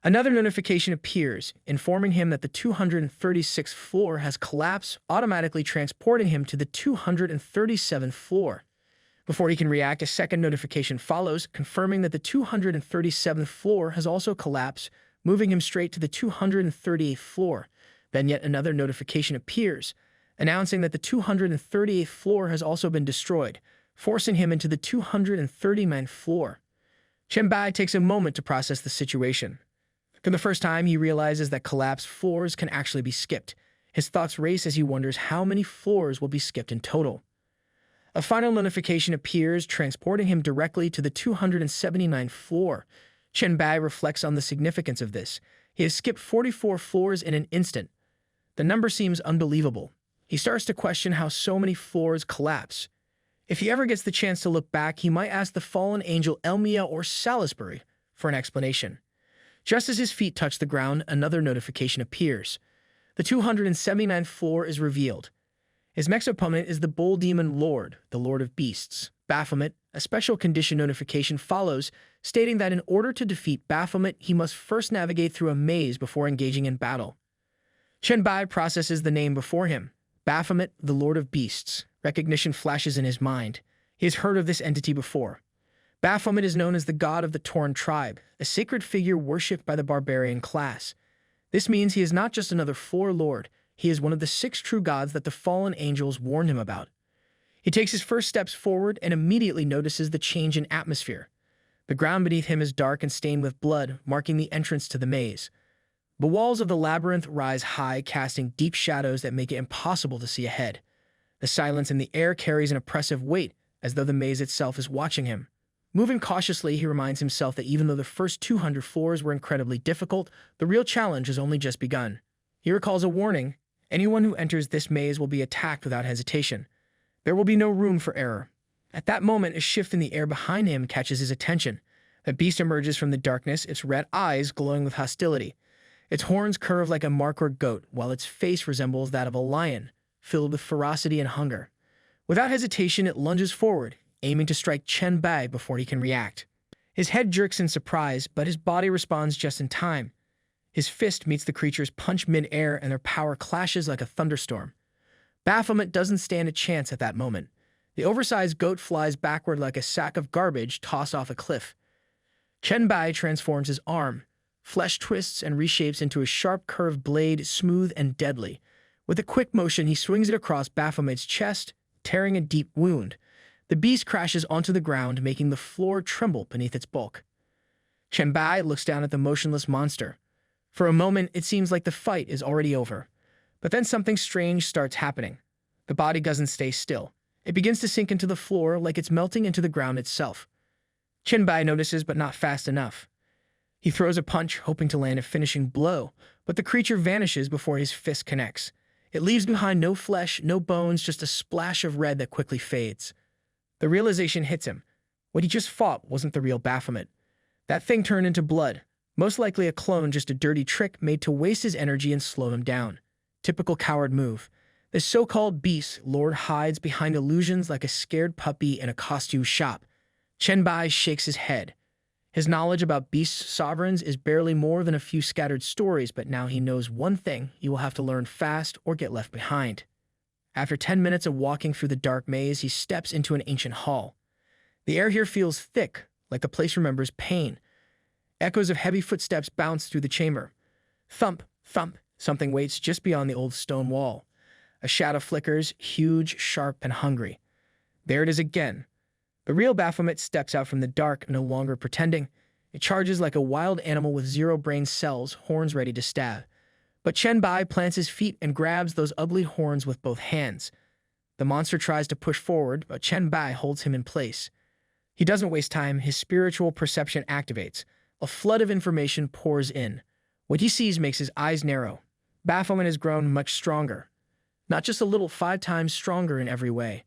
Another notification appears, informing him that the 236th floor has collapsed, automatically transporting him to the 237th floor. Before he can react, a second notification follows, confirming that the 237th floor has also collapsed, moving him straight to the 238th floor. Then yet another notification appears, announcing that the 238th floor has also been destroyed, forcing him into the 239th floor. Chen Bai takes a moment to process the situation. For the first time, he realizes that collapsed floors can actually be skipped. His thoughts race as he wonders how many floors will be skipped in total. A final notification appears, transporting him directly to the 279th floor. Chen Bai reflects on the significance of this. He has skipped 44 floors in an instant. The number seems unbelievable. He starts to question how so many floors collapse. If he ever gets the chance to look back, he might ask the fallen angel Elmia or Salisbury for an explanation. Just as his feet touch the ground, another notification appears. The 279th floor is revealed. His next opponent is the Bull Demon Lord, the Lord of Beasts. Baphomet, a special condition notification follows, stating that in order to defeat Baphomet, he must first navigate through a maze before engaging in battle. Chen Bai processes the name before him. Baphomet, the Lord of Beasts. Recognition flashes in his mind. He has heard of this entity before. Baphomet is known as the god of the Torn tribe, a sacred figure worshipped by the barbarian class. This means he is not just another floor lord, he is one of the 6 true gods that the fallen angels warned him about. He takes his first steps forward and immediately notices the change in atmosphere. The ground beneath him is dark and stained with blood, marking the entrance to the maze. The walls of the labyrinth rise high, casting deep shadows that make it impossible to see ahead. The silence in the air carries an oppressive weight, as though the maze itself is watching him. Moving cautiously, he reminds himself that even though the first 200 floors were incredibly difficult, the real challenge has only just begun. He recalls a warning: anyone who enters this maze will be attacked without hesitation. There will be no room for error. At that moment, a shift in the air behind him catches his attention. A beast emerges from the darkness, its red eyes glowing with hostility. Its horns curve like a markhor goat, while its face resembles that of a lion, filled with ferocity and hunger. Without hesitation, it lunges forward, aiming to strike Chen Bai before he can react. His head jerks in surprise, but his body responds just in time. His fist meets the creature's punch mid-air, and their power clashes like a thunderstorm. Baphomet doesn't stand a chance at that moment. The oversized goat flies backward like a sack of garbage tossed off a cliff. Chen Bai transforms his arm. Flesh twists and reshapes into a sharp curved blade, smooth and deadly. With a quick motion, he swings it across Baphomet's chest, tearing a deep wound. The beast crashes onto the ground, making the floor tremble beneath its bulk. Chen Bai looks down at the motionless monster. For a moment, it seems like the fight is already over. But then something strange starts happening. The body doesn't stay still. It begins to sink into the floor like it's melting into the ground itself. Chen Bai notices, but not fast enough. He throws a punch, hoping to land a finishing blow, but the creature vanishes before his fist connects. It leaves behind no flesh, no bones, just a splash of red that quickly fades. The realization hits him. What he just fought wasn't the real Baphomet. That thing turned into blood, most likely a clone, just a dirty trick made to waste his energy and slow him down. Typical coward move. This so-called beast lord hides behind illusions like a scared puppy in a costume shop. Chen Bai shakes his head. His knowledge about beast sovereigns is barely more than a few scattered stories, but now he knows one thing: he will have to learn fast or get left behind. After 10 minutes of walking through the dark maze, he steps into an ancient hall. The air here feels thick, like the place remembers pain. Echoes of heavy footsteps bounce through the chamber. Thump, thump, something waits just beyond the old stone wall. A shadow flickers, huge, sharp, and hungry. There it is again. The real Baphomet steps out from the dark, no longer pretending. It charges like a wild animal with 0 brain cells, horns ready to stab. But Chen Bai plants his feet and grabs those ugly horns with both hands. The monster tries to push forward, but Chen Bai holds him in place. He doesn't waste time. His spiritual perception activates. A flood of information pours in. What he sees makes his eyes narrow. Baphomet has grown much stronger. Not just a little, 5 times stronger in every way.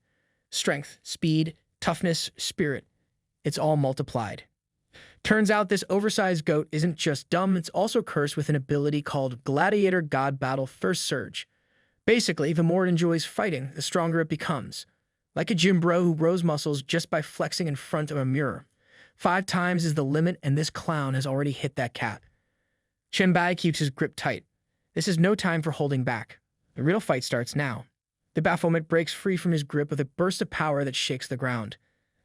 Strength, speed, toughness, spirit. It's all multiplied. Turns out this oversized goat isn't just dumb, it's also cursed with an ability called Gladiator God Battle First Surge. Basically, the more it enjoys fighting, the stronger it becomes. Like a gym bro who grows muscles just by flexing in front of a mirror. 5 times is the limit, and this clown has already hit that cap. Chen Bai keeps his grip tight. This is no time for holding back. The real fight starts now. The Baphomet breaks free from his grip with a burst of power that shakes the ground.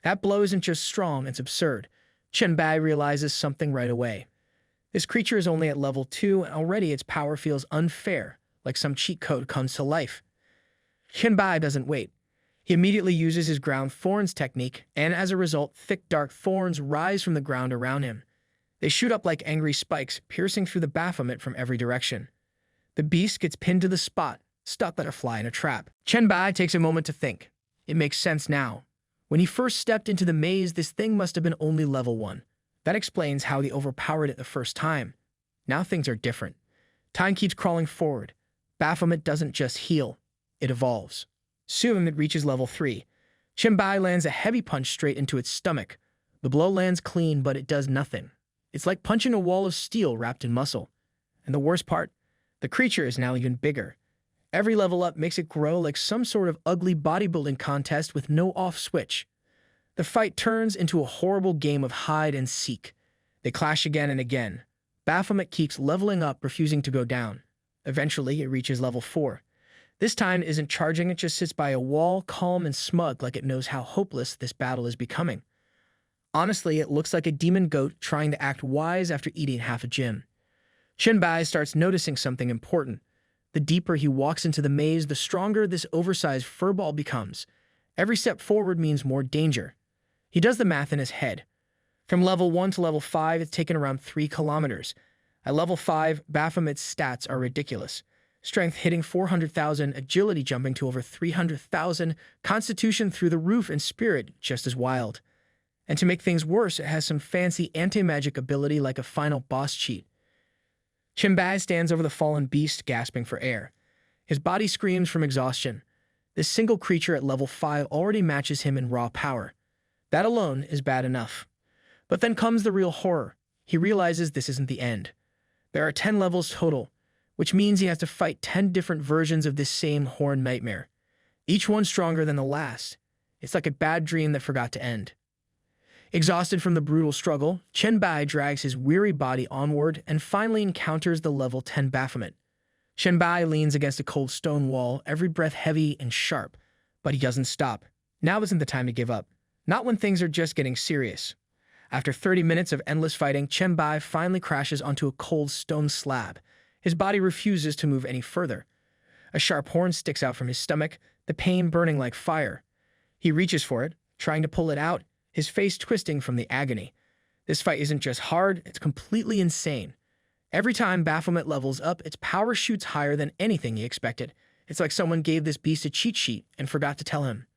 That blow isn't just strong, it's absurd. Chen Bai realizes something right away. This creature is only at level 2, and already its power feels unfair, like some cheat code comes to life. Chen Bai doesn't wait. He immediately uses his ground thorns technique, and as a result, thick dark thorns rise from the ground around him. They shoot up like angry spikes, piercing through the Baphomet from every direction. The beast gets pinned to the spot, stuck like a fly in a trap. Chen Bai takes a moment to think. It makes sense now. When he first stepped into the maze, this thing must have been only level 1. That explains how he overpowered it the first time. Now things are different. Time keeps crawling forward. Baphomet doesn't just heal, it evolves. Soon it reaches level 3. Chen Bai lands a heavy punch straight into its stomach. The blow lands clean, but it does nothing. It's like punching a wall of steel wrapped in muscle. And the worst part? The creature is now even bigger. Every level up makes it grow like some sort of ugly bodybuilding contest with no off switch. The fight turns into a horrible game of hide and seek. They clash again and again. Baphomet keeps leveling up, refusing to go down. Eventually, it reaches level 4. This time it isn't charging, it just sits by a wall, calm and smug, like it knows how hopeless this battle is becoming. Honestly, it looks like a demon goat trying to act wise after eating half a gym. Chen Bai starts noticing something important. The deeper he walks into the maze, the stronger this oversized furball becomes. Every step forward means more danger. He does the math in his head. From level 1 to level 5, it's taken around 3 kilometers. At level 5, Baphomet's stats are ridiculous. Strength hitting 400,000, agility jumping to over 300,000, constitution through the roof, and spirit just as wild. And to make things worse, it has some fancy anti-magic ability like a final boss cheat. Chen Bai stands over the fallen beast, gasping for air. His body screams from exhaustion. This single creature at level 5 already matches him in raw power. That alone is bad enough. But then comes the real horror. He realizes this isn't the end. There are 10 levels total, which means he has to fight 10 different versions of this same horned nightmare. Each one stronger than the last. It's like a bad dream that forgot to end. Exhausted from the brutal struggle, Chen Bai drags his weary body onward and finally encounters the level 10 Baphomet. Chen Bai leans against a cold stone wall, every breath heavy and sharp, but he doesn't stop. Now isn't the time to give up. Not when things are just getting serious. After 30 minutes of endless fighting, Chen Bai finally crashes onto a cold stone slab. His body refuses to move any further. A sharp horn sticks out from his stomach, the pain burning like fire. He reaches for it, trying to pull it out, his face twisting from the agony. This fight isn't just hard, it's completely insane. Every time Baphomet levels up, its power shoots higher than anything he expected. It's like someone gave this beast a cheat sheet and forgot to tell him.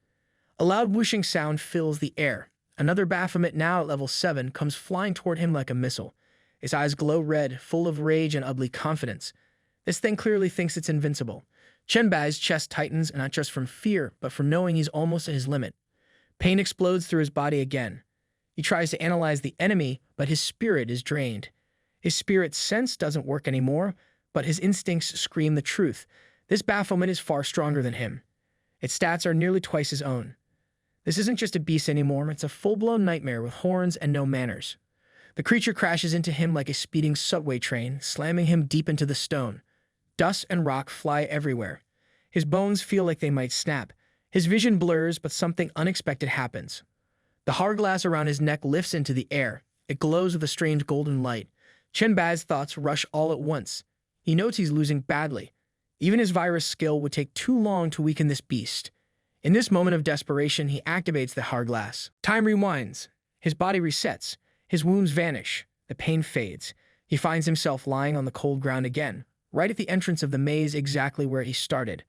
A loud whooshing sound fills the air. Another Baphomet, now at level 7, comes flying toward him like a missile. Its eyes glow red, full of rage and ugly confidence. This thing clearly thinks it's invincible. Chen Bai's chest tightens, not just from fear, but from knowing he's almost at his limit. Pain explodes through his body again. He tries to analyze the enemy, but his spirit is drained. His spirit's sense doesn't work anymore, but his instincts scream the truth. This Baphomet is far stronger than him. Its stats are nearly twice his own. This isn't just a beast anymore, it's a full-blown nightmare with horns and no manners. The creature crashes into him like a speeding subway train, slamming him deep into the stone. Dust and rock fly everywhere. His bones feel like they might snap. His vision blurs, but something unexpected happens. The hourglass around his neck lifts into the air. It glows with a strange golden light. Chen Bai's thoughts rush all at once. He notes he's losing badly. Even his virus skill would take too long to weaken this beast. In this moment of desperation, he activates the hourglass. Time rewinds. His body resets. His wounds vanish. The pain fades. He finds himself lying on the cold ground again, right at the entrance of the maze, exactly where he started.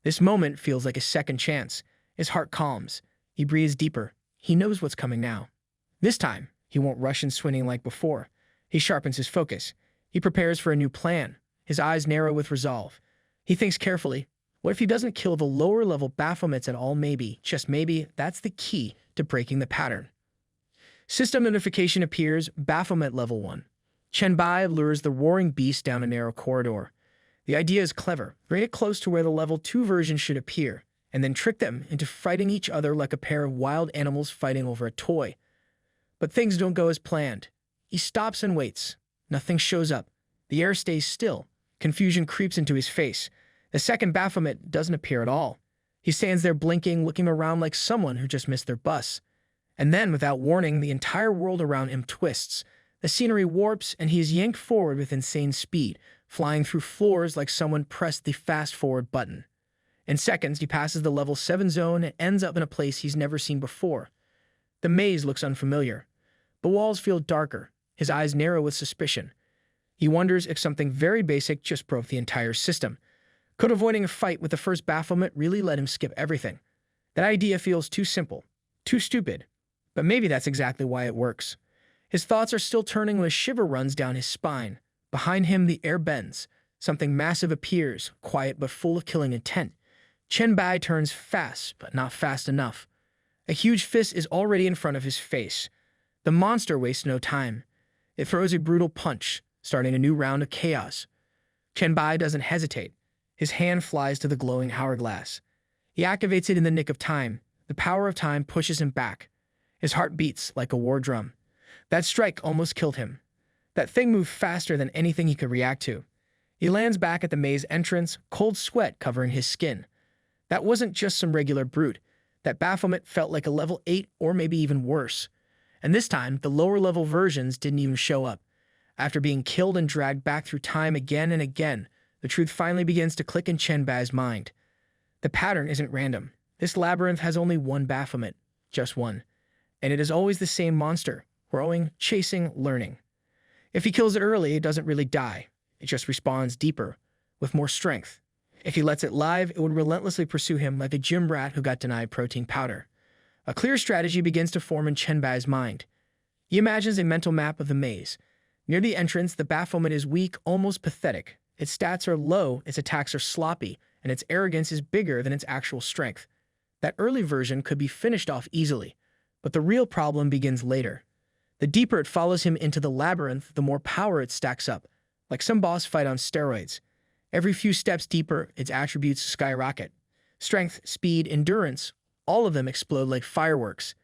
This moment feels like a second chance. His heart calms. He breathes deeper. He knows what's coming now. This time, he won't rush in swinging like before. He sharpens his focus. He prepares for a new plan. His eyes narrow with resolve. He thinks carefully. What if he doesn't kill the lower-level Baphomets at all? Maybe, just maybe, that's the key to breaking the pattern. System notification appears, Baphomet level 1. Chen Bai lures the roaring beast down a narrow corridor. The idea is clever. Bring it close to where the level 2 version should appear, and then trick them into fighting each other like a pair of wild animals fighting over a toy. But things don't go as planned. He stops and waits. Nothing shows up. The air stays still. Confusion creeps into his face. The second Baphomet doesn't appear at all. He stands there blinking, looking around like someone who just missed their bus. And then, without warning, the entire world around him twists. The scenery warps, and he is yanked forward with insane speed, flying through floors like someone pressed the fast-forward button. In seconds, he passes the level 7 zone and ends up in a place he's never seen before. The maze looks unfamiliar. The walls feel darker. His eyes narrow with suspicion. He wonders if something very basic just broke the entire system. Could avoiding a fight with the first Baphomet really let him skip everything? That idea feels too simple, too stupid. But maybe that's exactly why it works. His thoughts are still turning when a shiver runs down his spine. Behind him, the air bends. Something massive appears, quiet but full of killing intent. Chen Bai turns fast, but not fast enough. A huge fist is already in front of his face. The monster wastes no time. It throws a brutal punch, starting a new round of chaos. Chen Bai doesn't hesitate. His hand flies to the glowing hourglass. He activates it in the nick of time. The power of time pushes him back. His heart beats like a war drum. That strike almost killed him. That thing moved faster than anything he could react to. He lands back at the maze entrance, cold sweat covering his skin. That wasn't just some regular brute. That Baphomet felt like a level 8 or maybe even worse. And this time, the lower-level versions didn't even show up. After being killed and dragged back through time again and again, the truth finally begins to click in Chen Bai's mind. The pattern isn't random. This labyrinth has only one Baphomet, just one. And it is always the same monster, growing, chasing, learning. If he kills it early, it doesn't really die. It just respawns deeper, with more strength. If he lets it live, it would relentlessly pursue him like a gym rat who got denied protein powder. A clear strategy begins to form in Chen Bai's mind. He imagines a mental map of the maze. Near the entrance, the Baphomet is weak, almost pathetic. Its stats are low, its attacks are sloppy, and its arrogance is bigger than its actual strength. That early version could be finished off easily, but the real problem begins later. The deeper it follows him into the labyrinth, the more power it stacks up, like some boss fight on steroids. Every few steps deeper, its attributes skyrocket. Strength, speed, endurance, all of them explode like fireworks.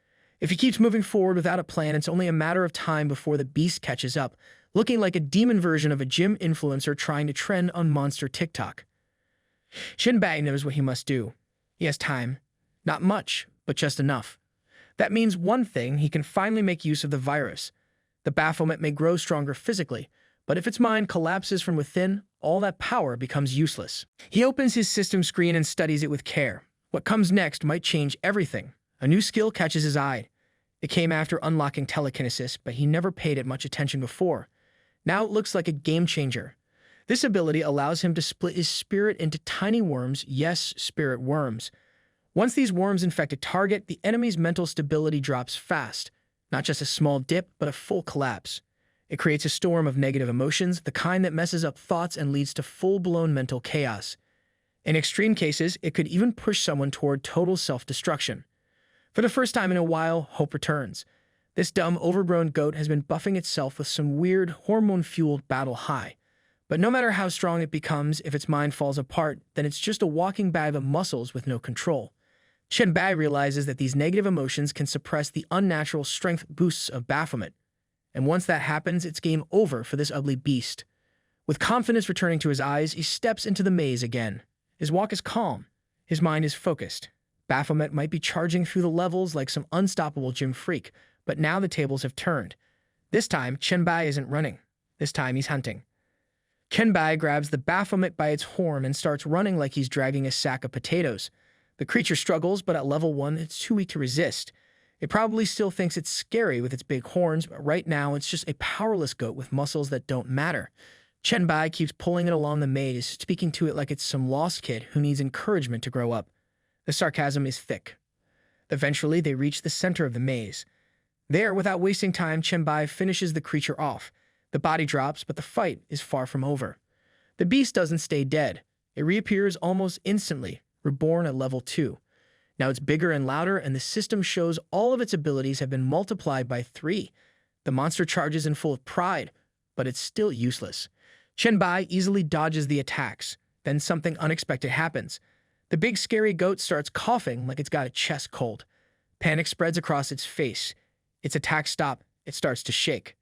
If he keeps moving forward without a plan, it's only a matter of time before the beast catches up, looking like a demon version of a gym influencer trying to trend on monster TikTok. Chen Bai knows what he must do. He has time. Not much, but just enough. That means one thing: he can finally make use of the virus. The Baphomet may grow stronger physically, but if its mind collapses from within, all that power becomes useless. He opens his system screen and studies it with care. What comes next might change everything. A new skill catches his eye. It came after unlocking telekinesis, but he never paid it much attention before. Now it looks like a game changer. This ability allows him to split his spirit into tiny worms, yes, spirit worms. Once these worms infect a target, the enemy's mental stability drops fast. Not just a small dip, but a full collapse. It creates a storm of negative emotions, the kind that messes up thoughts and leads to full-blown mental chaos. In extreme cases, it could even push someone toward total self-destruction. For the first time in a while, hope returns. This dumb, overgrown goat has been buffing itself with some weird, hormone-fueled battle high. But no matter how strong it becomes, if its mind falls apart, then it's just a walking bag of muscles with no control. Chen Bai realizes that these negative emotions can suppress the unnatural strength boosts of Baphomet. And once that happens, it's game over for this ugly beast. With confidence returning to his eyes, he steps into the maze again. His walk is calm. His mind is focused. Baphomet might be charging through the levels like some unstoppable gym freak, but now the tables have turned. This time, Chen Bai isn't running. This time, he's hunting. Chen Bai grabs the Baphomet by its horn and starts running like he's dragging a sack of potatoes. The creature struggles, but at level 1, it's too weak to resist. It probably still thinks it's scary with its big horns, but right now it's just a powerless goat with muscles that don't matter. Chen Bai keeps pulling it along the maze, speaking to it like it's some lost kid who needs encouragement to grow up. The sarcasm is thick. Eventually, they reach the center of the maze. There, without wasting time, Chen Bai finishes the creature off. The body drops, but the fight is far from over. The beast doesn't stay dead. It reappears almost instantly, reborn at level 2. Now it's bigger and louder, and the system shows all of its abilities have been multiplied by 3. The monster charges in full of pride, but it's still useless. Chen Bai easily dodges the attacks. Then something unexpected happens. The big scary goat starts coughing like it's got a chest cold. Panic spreads across its face. Its attacks stop. It starts to shake.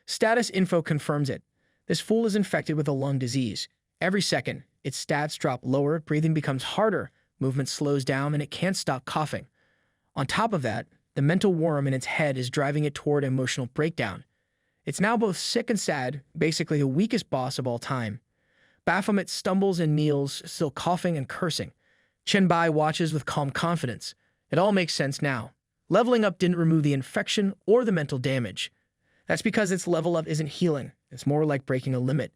Status info confirms it. This fool is infected with a lung disease. Every second, its stats drop lower, breathing becomes harder, movement slows down, and it can't stop coughing. On top of that, the mental worm in its head is driving it toward emotional breakdown. It's now both sick and sad, basically the weakest boss of all time. Baphomet stumbles and kneels, still coughing and cursing. Chen Bai watches with calm confidence. It all makes sense now. Leveling up didn't remove the infection or the mental damage. That's because its level up isn't healing. It's more like breaking a limit.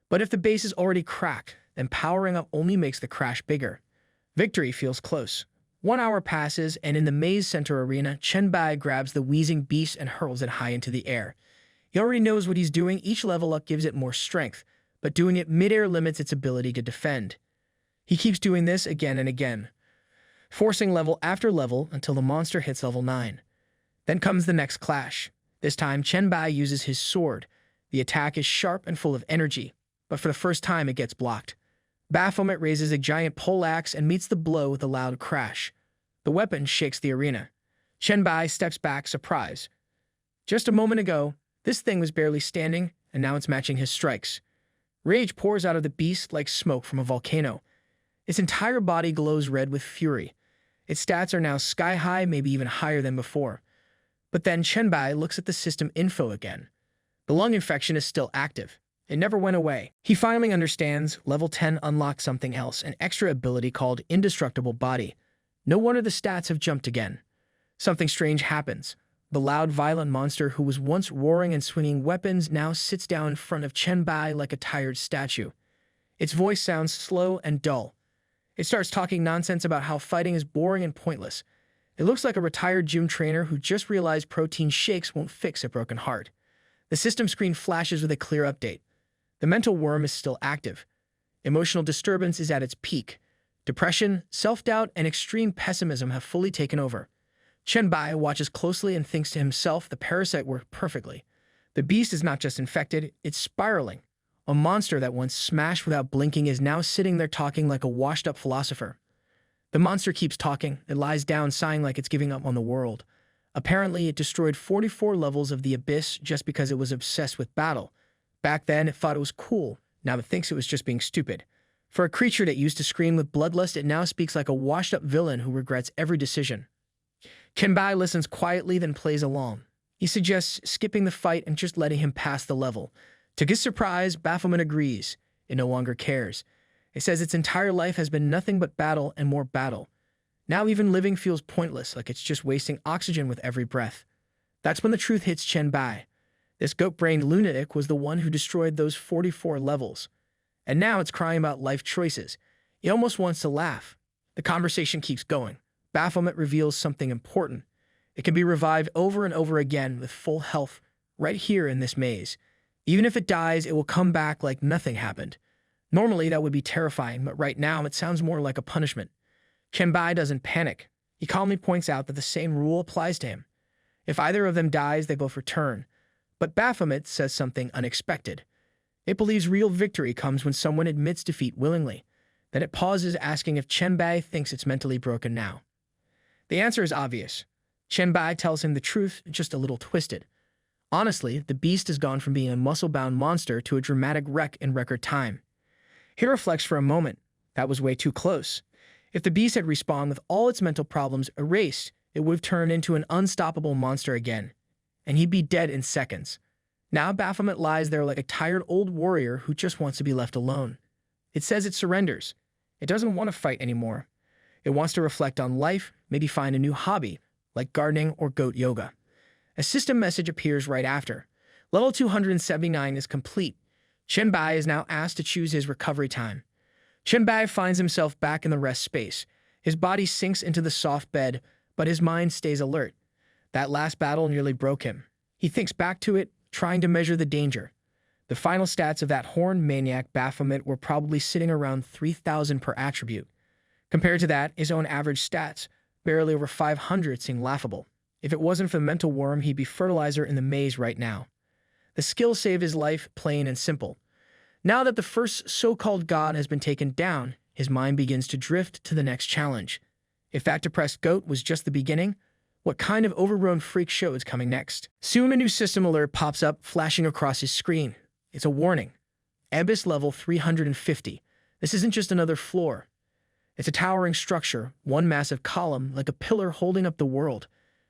But if the base is already cracked, then powering up only makes the crash bigger. Victory feels close. 1 hour passes, and in the maze center arena, Chen Bai grabs the wheezing beast and hurls it high into the air. He already knows what he's doing. Each level up gives it more strength, but doing it midair limits its ability to defend. He keeps doing this again and again, forcing level after level until the monster hits level 9. Then comes the next clash. This time, Chen Bai uses his sword. The attack is sharp and full of energy, but for the first time it gets blocked. Baphomet raises a giant poleaxe and meets the blow with a loud crash. The weapon shakes the arena. Chen Bai steps back, surprised. Just a moment ago, this thing was barely standing, and now it's matching his strikes. Rage pours out of the beast like smoke from a volcano. Its entire body glows red with fury. Its stats are now sky high, maybe even higher than before. But then Chen Bai looks at the system info again. The lung infection is still active. It never went away. He finally understands level 10 unlocks something else, an extra ability called Indestructible Body. No wonder the stats have jumped again. Something strange happens. The loud, violent monster who was once roaring and swinging weapons now sits down in front of Chen Bai like a tired statue. Its voice sounds slow and dull. It starts talking nonsense about how fighting is boring and pointless. It looks like a retired gym trainer who just realized protein shakes won't fix a broken heart. The system screen flashes with a clear update. The mental worm is still active. Emotional disturbance is at its peak. Depression, self-doubt, and extreme pessimism have fully taken over. Chen Bai watches closely and thinks to himself the parasite worked perfectly. The beast is not just infected, it's spiraling. A monster that once smashed without blinking is now sitting there talking like a washed-up philosopher. The monster keeps talking. It lies down, sighing like it's giving up on the world. Apparently, it destroyed 44 levels of the Abyss just because it was obsessed with battle. Back then, it thought it was cool. Now it thinks it was just being stupid. For a creature that used to scream with bloodlust, it now speaks like a washed-up villain who regrets every decision. Chen Bai listens quietly, then plays along. He suggests skipping the fight and just letting him pass the level. To his surprise, Baphomet agrees. It no longer cares. It says its entire life has been nothing but battle and more battle. Now even living feels pointless, like it's just wasting oxygen with every breath. That's when the truth hits Chen Bai. This goat-brained lunatic was the one who destroyed those 44 levels. And now it's crying about life choices. He almost wants to laugh. The conversation keeps going. Baphomet reveals something important. It can be revived over and over again with full health, right here in this maze. Even if it dies, it will come back like nothing happened. Normally, that would be terrifying, but right now, it sounds more like a punishment. Chen Bai doesn't panic. He calmly points out that the same rule applies to him. If either of them dies, they both return. But Baphomet says something unexpected. It believes real victory comes when someone admits defeat willingly. Then it pauses, asking if Chen Bai thinks it's mentally broken now. The answer is obvious. Chen Bai tells him the truth, just a little twisted. Honestly, the beast has gone from being a muscle-bound monster to a dramatic wreck in record time. He reflects for a moment. That was way too close. If the beast had respawned with all its mental problems erased, it would have turned into an unstoppable monster again. And he'd be dead in seconds. Now Baphomet lies there like a tired old warrior who just wants to be left alone. It says it surrenders. It doesn't want to fight anymore. It wants to reflect on life, maybe find a new hobby, like gardening or goat yoga. A system message appears right after. Level 279 is complete. Chen Bai is now asked to choose his recovery time. Chen Bai finds himself back in the rest space. His body sinks into the soft bed, but his mind stays alert. That last battle nearly broke him. He thinks back to it, trying to measure the danger. The final stats of that horned maniac Baphomet were probably sitting around 3,000 per attribute. Compared to that, his own average stats, barely over 500, seem laughable. If it wasn't for the mental worm, he'd be fertilizer in the maze right now. The skill saved his life, plain and simple. Now that the first so-called god has been taken down, his mind begins to drift to the next challenge. If that depressed goat was just the beginning, what kind of overgrown freak show is coming next? Soon a new system alert pops up, flashing across his screen. It's a warning. Abyss level 350. This isn't just another floor. It's a towering structure, one massive column, like a pillar holding up the world.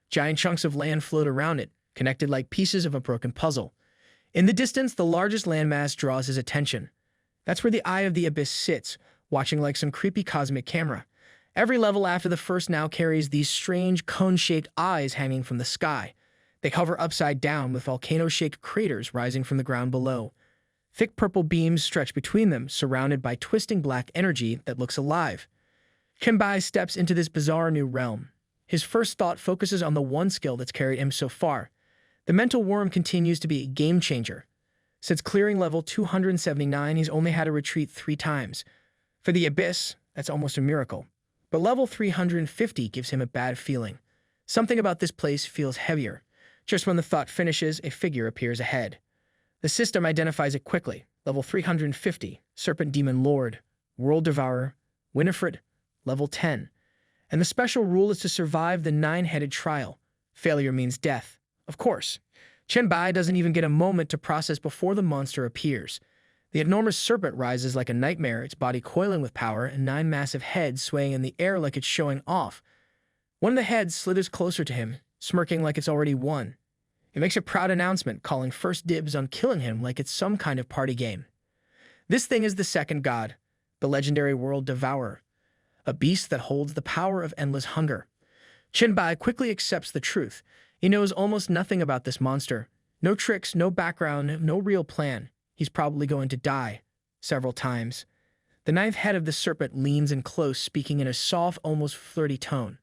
Giant chunks of land float around it, connected like pieces of a broken puzzle. In the distance, the largest landmass draws his attention. That's where the Eye of the Abyss sits, watching like some creepy cosmic camera. Every level after the first now carries these strange cone-shaped eyes hanging from the sky. They hover upside down with volcano-shaped craters rising from the ground below. Thick purple beams stretch between them, surrounded by twisting black energy that looks alive. Chen Bai steps into this bizarre new realm. His first thought focuses on the one skill that's carried him so far. The mental worm continues to be a game changer. Since clearing level 279, he's only had to retreat 3 times. For the Abyss, that's almost a miracle. But level 350 gives him a bad feeling. Something about this place feels heavier. Just when the thought finishes, a figure appears ahead. The system identifies it quickly. Level 350, Serpent Demon Lord, World Devourer, Winifred, level 10. And the special rule is to survive the 9-headed trial. Failure means death. Of course. Chen Bai doesn't even get a moment to process before the monster appears. The enormous serpent rises like a nightmare, its body coiling with power, and 9 massive heads swaying in the air like it's showing off. One of the heads slithers closer to him, smirking like it's already won. It makes a proud announcement, calling first dibs on killing him like it's some kind of party game. This thing is the second god, the legendary world devourer, a beast that holds the power of endless hunger. Chen Bai quickly accepts the truth. He knows almost nothing about this monster. No tricks, no background, no real plan. He's probably going to die. Several times. The ninth head of the serpent leans in close, speaking in a soft, almost flirty tone.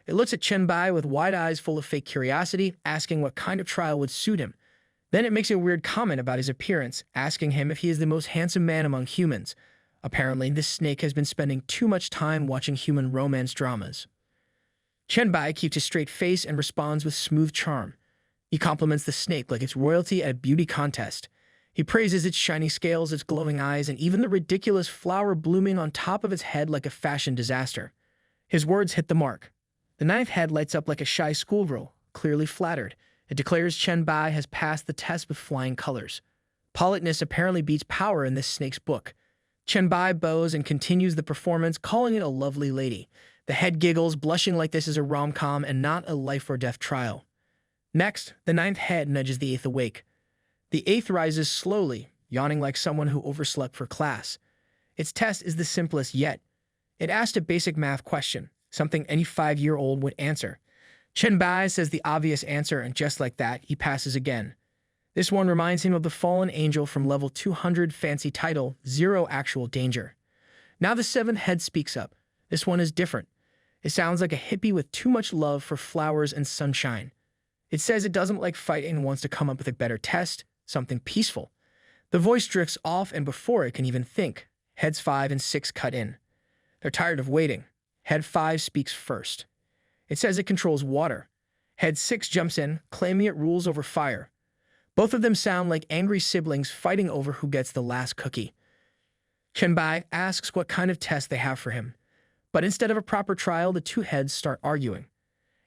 It looks at Chen Bai with wide eyes full of fake curiosity, asking what kind of trial would suit him. Then it makes a weird comment about his appearance, asking him if he is the most handsome man among humans. Apparently, this snake has been spending too much time watching human romance dramas. Chen Bai keeps a straight face and responds with smooth charm. He compliments the snake like it's royalty at a beauty contest. He praises its shiny scales, its glowing eyes, and even the ridiculous flower blooming on top of its head like a fashion disaster. His words hit the mark. The ninth head lights up like a shy schoolgirl, clearly flattered. It declares Chen Bai has passed the test with flying colors. Politeness apparently beats power in this snake's book. Chen Bai bows and continues the performance, calling it a lovely lady. The head giggles, blushing like this is a rom-com and not a life-or-death trial. Next, the ninth head nudges the eighth awake. The eighth rises slowly, yawning like someone who overslept for class. Its test is the simplest yet. It asked a basic math question, something any 5-year-old would answer. Chen Bai says the obvious answer, and just like that, he passes again. This one reminds him of the fallen angel from level 200, fancy title, Zero Actual Danger. Now the seventh head speaks up. This one is different. It sounds like a hippie with too much love for flowers and sunshine. It says it doesn't like fighting and wants to come up with a better test, something peaceful. The voice drifts off, and before it can even think, heads 5 and 6 cut in. They're tired of waiting. Head 5 speaks first. It says it controls water. Head 6 jumps in, claiming it rules over fire. Both of them sound like angry siblings fighting over who gets the last cookie. Chen Bai asks what kind of test they have for him. But instead of a proper trial, the two heads start arguing.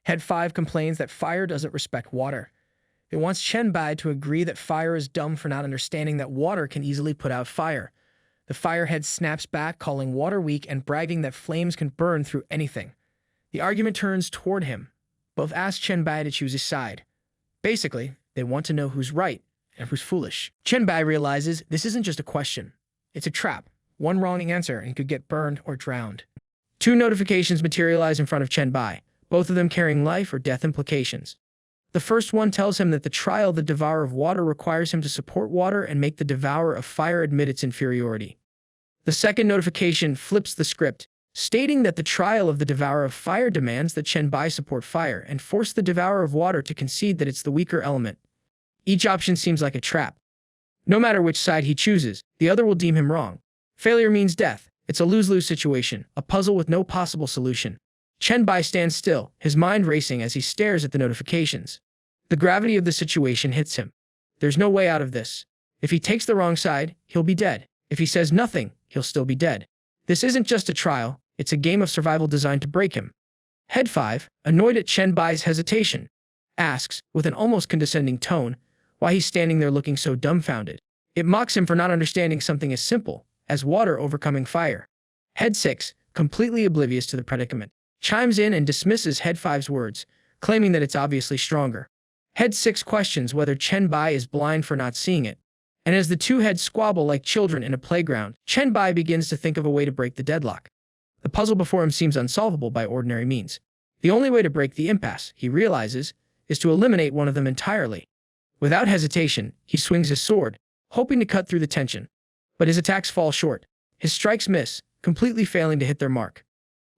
Head 5 complains that fire doesn't respect water. It wants Chen Bai to agree that fire is dumb for not understanding that water can easily put out fire. The firehead snaps back, calling water weak and bragging that flames can burn through anything. The argument turns toward him. Both ask Chen Bai to choose his side. Basically, they want to know who's right and who's foolish. Chen Bai realizes this isn't just a question. It's a trap. One wrong answer and he could get burned or drowned. 2 notifications materialize in front of Chen Bai, both of them carrying life or death implications. The first one tells him that the trial of the Devourer of Water requires him to support water and make the Devourer of Fire admit its inferiority. The second notification flips the script, stating that the trial of the Devourer of Fire demands that Chen Bai support fire and force the Devourer of Water to concede that it's the weaker element. Each option seems like a trap. No matter which side he chooses, the other will deem him wrong. Failure means death. It's a lose-lose situation, a puzzle with no possible solution. Chen Bai stands still, his mind racing as he stares at the notifications. The gravity of the situation hits him. There's no way out of this. If he takes the wrong side, he'll be dead. If he says nothing, he'll still be dead. This isn't just a trial, it's a game of survival designed to break him. Head 5, annoyed at Chen Bai's hesitation, asks, with an almost condescending tone, why he's standing there looking so dumbfounded. It mocks him for not understanding something as simple as water overcoming fire. Head 6, completely oblivious to the predicament, chimes in and dismisses Head 5's words, claiming that it's obviously stronger. Head 6 questions whether Chen Bai is blind for not seeing it. And as the two heads squabble like children in a playground, Chen Bai begins to think of a way to break the deadlock. The puzzle before him seems unsolvable by ordinary means. The only way to break the impasse, he realizes, is to eliminate one of them entirely. Without hesitation, he swings his sword, hoping to cut through the tension. But his attacks fall short. His strikes miss, completely failing to hit their mark.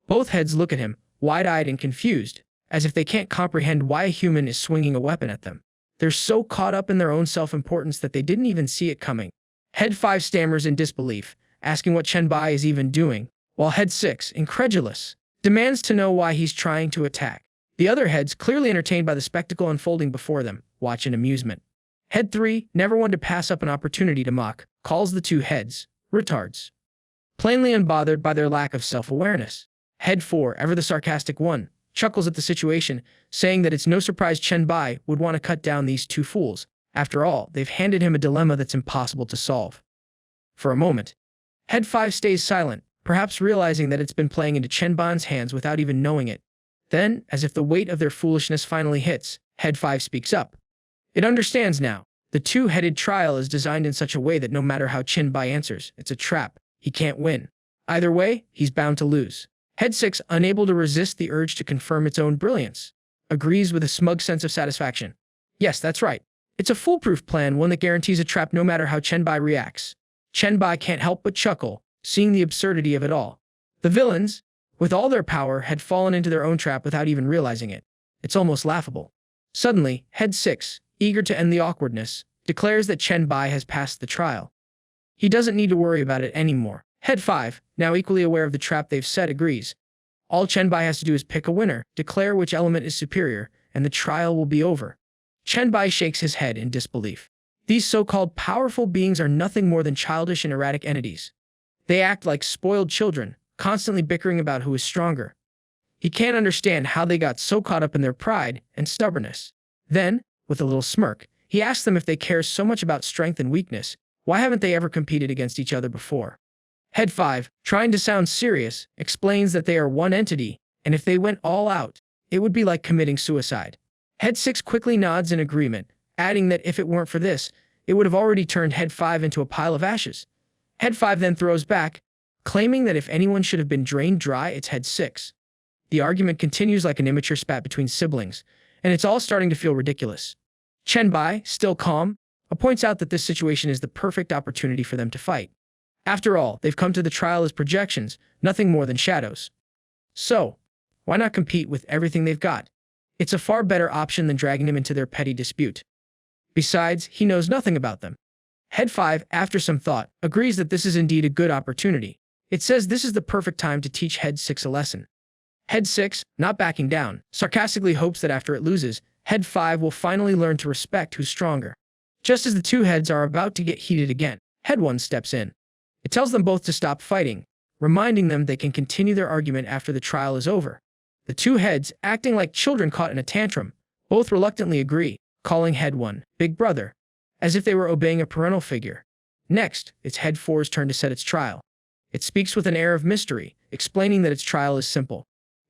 Both heads look at him, wide-eyed and confused, as if they can't comprehend why a human is swinging a weapon at them. They're so caught up in their own self-importance that they didn't even see it coming. Head 5 stammers in disbelief, asking what Chen Bai is even doing, while Head 6, incredulous, demands to know why he's trying to attack. The other heads, clearly entertained by the spectacle unfolding before them, watch in amusement. Head 3, never one to pass up an opportunity to mock, calls the two heads retards, plainly unbothered by their lack of self-awareness. Head 4, ever the sarcastic one, chuckles at the situation, saying that it's no surprise Chen Bai would want to cut down these two fools. After all, they've handed him a dilemma that's impossible to solve. For a moment, Head 5 stays silent, perhaps realizing that it's been playing into Chen Bai's hands without even knowing it. Then, as if the weight of their foolishness finally hits, Head 5 speaks up. It understands now. The two-headed trial is designed in such a way that no matter how Chen Bai answers, it's a trap. He can't win. Either way, he's bound to lose. Head 6, unable to resist the urge to confirm its own brilliance, agrees with a smug sense of satisfaction. Yes, that's right. It's a foolproof plan, one that guarantees a trap no matter how Chen Bai reacts. Chen Bai can't help but chuckle, seeing the absurdity of it all. The villains, with all their power, had fallen into their own trap without even realizing it. It's almost laughable. Suddenly, Head 6, eager to end the awkwardness, declares that Chen Bai has passed the trial. He doesn't need to worry about it anymore. Head 5, now equally aware of the trap they've set, agrees. All Chen Bai has to do is pick a winner, declare which element is superior, and the trial will be over. Chen Bai shakes his head in disbelief. These so-called powerful beings are nothing more than childish and erratic entities. They act like spoiled children, constantly bickering about who is stronger. He can't understand how they got so caught up in their pride and stubbornness. Then, with a little smirk, he asks them if they care so much about strength and weakness, why haven't they ever competed against each other before? Head 5, trying to sound serious, explains that they are one entity, and if they went all out, it would be like committing suicide. Head 6 quickly nods in agreement, adding that if it weren't for this, it would have already turned Head 5 into a pile of ashes. Head 5 then throws back, claiming that if anyone should have been drained dry, it's Head 6. The argument continues like an immature spat between siblings, and it's all starting to feel ridiculous. Chen Bai, still calm, points out that this situation is the perfect opportunity for them to fight. After all, they've come to the trial as projections, nothing more than shadows. So, why not compete with everything they've got? It's a far better option than dragging him into their petty dispute. Besides, he knows nothing about them. Head 5, after some thought, agrees that this is indeed a good opportunity. It says this is the perfect time to teach Head 6 a lesson. Head 6, not backing down, sarcastically hopes that after it loses, Head 5 will finally learn to respect who's stronger. Just as the two heads are about to get heated again, Head 1 steps in. It tells them both to stop fighting, reminding them they can continue their argument after the trial is over. The two heads, acting like children caught in a tantrum, both reluctantly agree, calling Head 1 Big Brother, as if they were obeying a parental figure. Next, it's Head 4's turn to set its trial. It speaks with an air of mystery, explaining that its trial is simple.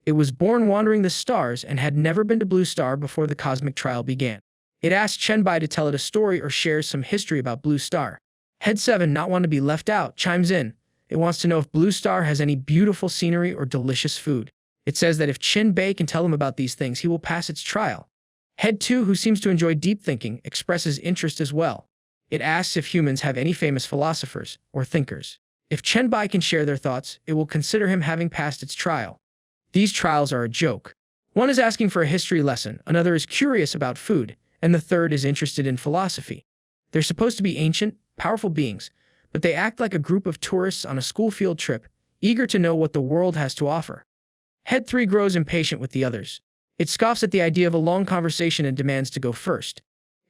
It was born wandering the stars and had never been to Blue Star before the cosmic trial began. It asks Chen Bai to tell it a story or shares some history about Blue Star. Head 7, not want to be left out, chimes in. It wants to know if Blue Star has any beautiful scenery or delicious food. It says that if Chen Bai can tell him about these things, he will pass its trial. Head 2, who seems to enjoy deep thinking, expresses interest as well. It asks if humans have any famous philosophers or thinkers. If Chen Bai can share their thoughts, it will consider him having passed its trial. These trials are a joke. One is asking for a history lesson, another is curious about food, and the third is interested in philosophy. They're supposed to be ancient, powerful beings, but they act like a group of tourists on a school field trip, eager to know what the world has to offer. Head 3 grows impatient with the others. It scoffs at the idea of a long conversation and demands to go first.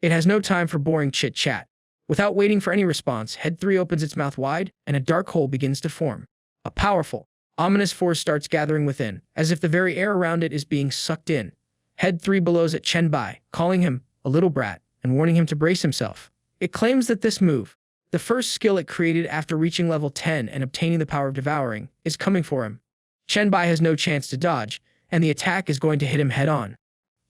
It has no time for boring chit-chat. Without waiting for any response, Head 3 opens its mouth wide, and a dark hole begins to form. A powerful, ominous force starts gathering within, as if the very air around it is being sucked in. Head 3 bellows at Chen Bai, calling him a little brat, and warning him to brace himself. It claims that this move, the first skill it created after reaching level 10 and obtaining the power of devouring, is coming for him. Chen Bai has no chance to dodge, and the attack is going to hit him head-on.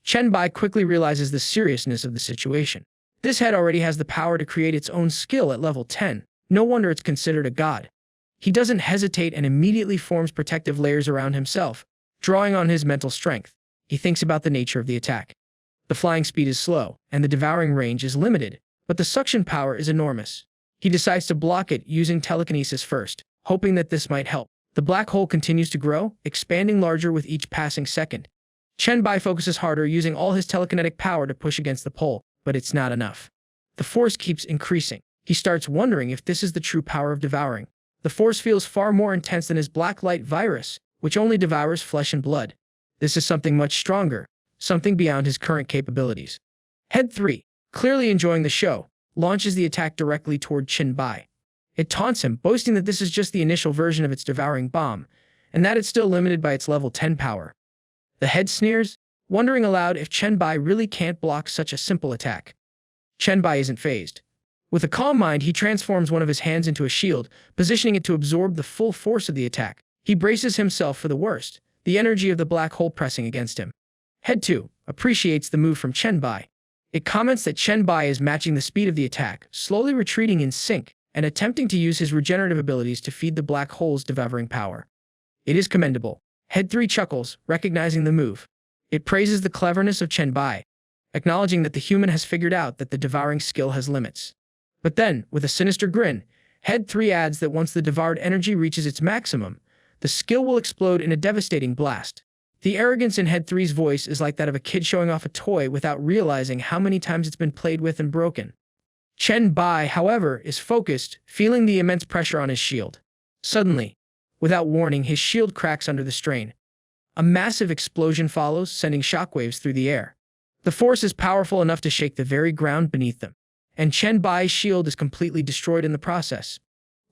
Chen Bai quickly realizes the seriousness of the situation. This head already has the power to create its own skill at level 10. No wonder it's considered a god. He doesn't hesitate and immediately forms protective layers around himself, drawing on his mental strength. He thinks about the nature of the attack. The flying speed is slow, and the devouring range is limited, but the suction power is enormous. He decides to block it using telekinesis first, hoping that this might help. The black hole continues to grow, expanding larger with each passing second. Chen Bai focuses harder, using all his telekinetic power to push against the pole, but it's not enough. The force keeps increasing. He starts wondering if this is the true power of devouring. The force feels far more intense than his black light virus, which only devours flesh and blood. This is something much stronger, something beyond his current capabilities. Head 3, clearly enjoying the show, launches the attack directly toward Chen Bai. It taunts him, boasting that this is just the initial version of its devouring bomb, and that it's still limited by its level 10 power. The head sneers, wondering aloud if Chen Bai really can't block such a simple attack. Chen Bai isn't fazed. With a calm mind, he transforms one of his hands into a shield, positioning it to absorb the full force of the attack. He braces himself for the worst, the energy of the black hole pressing against him. Head 2 appreciates the move from Chen Bai. It comments that Chen Bai is matching the speed of the attack, slowly retreating in sync, and attempting to use his regenerative abilities to feed the black hole's devouring power. It is commendable. Head 3 chuckles, recognizing the move. It praises the cleverness of Chen Bai, acknowledging that the human has figured out that the devouring skill has limits. But then, with a sinister grin, Head 3 adds that once the devoured energy reaches its maximum, the skill will explode in a devastating blast. The arrogance in Head 3's voice is like that of a kid showing off a toy without realizing how many times it's been played with and broken. Chen Bai, however, is focused, feeling the immense pressure on his shield. Suddenly, without warning, his shield cracks under the strain. A massive explosion follows, sending shockwaves through the air. The force is powerful enough to shake the very ground beneath them, and Chen Bai's shield is completely destroyed in the process.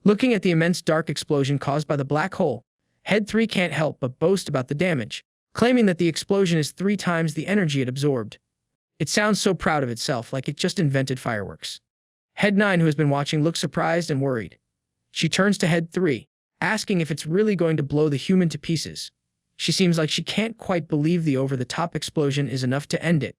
Looking at the immense dark explosion caused by the black hole, Head 3 can't help but boast about the damage, claiming that the explosion is 3 times the energy it absorbed. It sounds so proud of itself, like it just invented fireworks. Head 9, who has been watching, looks surprised and worried. She turns to Head 3, asking if it's really going to blow the human to pieces. She seems like she can't quite believe the over-the-top explosion is enough to end it.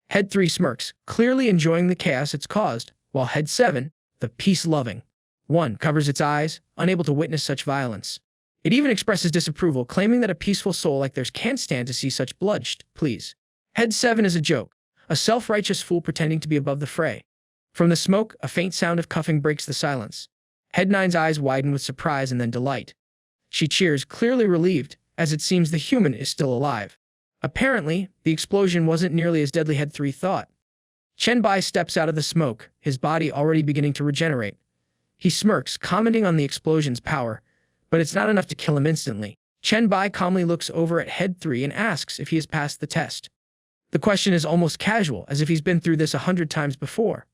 Head 3 smirks, clearly enjoying the chaos it's caused, while Head 7, the peace-loving one, covers its eyes, unable to witness such violence. It even expresses disapproval, claiming that a peaceful soul like theirs can't stand to see such bloodshed, please. Head 7 is a joke, a self-righteous fool pretending to be above the fray. From the smoke, a faint sound of cuffing breaks the silence. Head 9's eyes widen with surprise and then delight. She cheers, clearly relieved, as it seems the human is still alive. Apparently, the explosion wasn't nearly as deadly Head 3 thought. Chen Bai steps out of the smoke, his body already beginning to regenerate. He smirks, commenting on the explosion's power, but it's not enough to kill him instantly. Chen Bai calmly looks over at Head 3 and asks if he has passed the test. The question is almost casual, as if he's been through this 100 times before.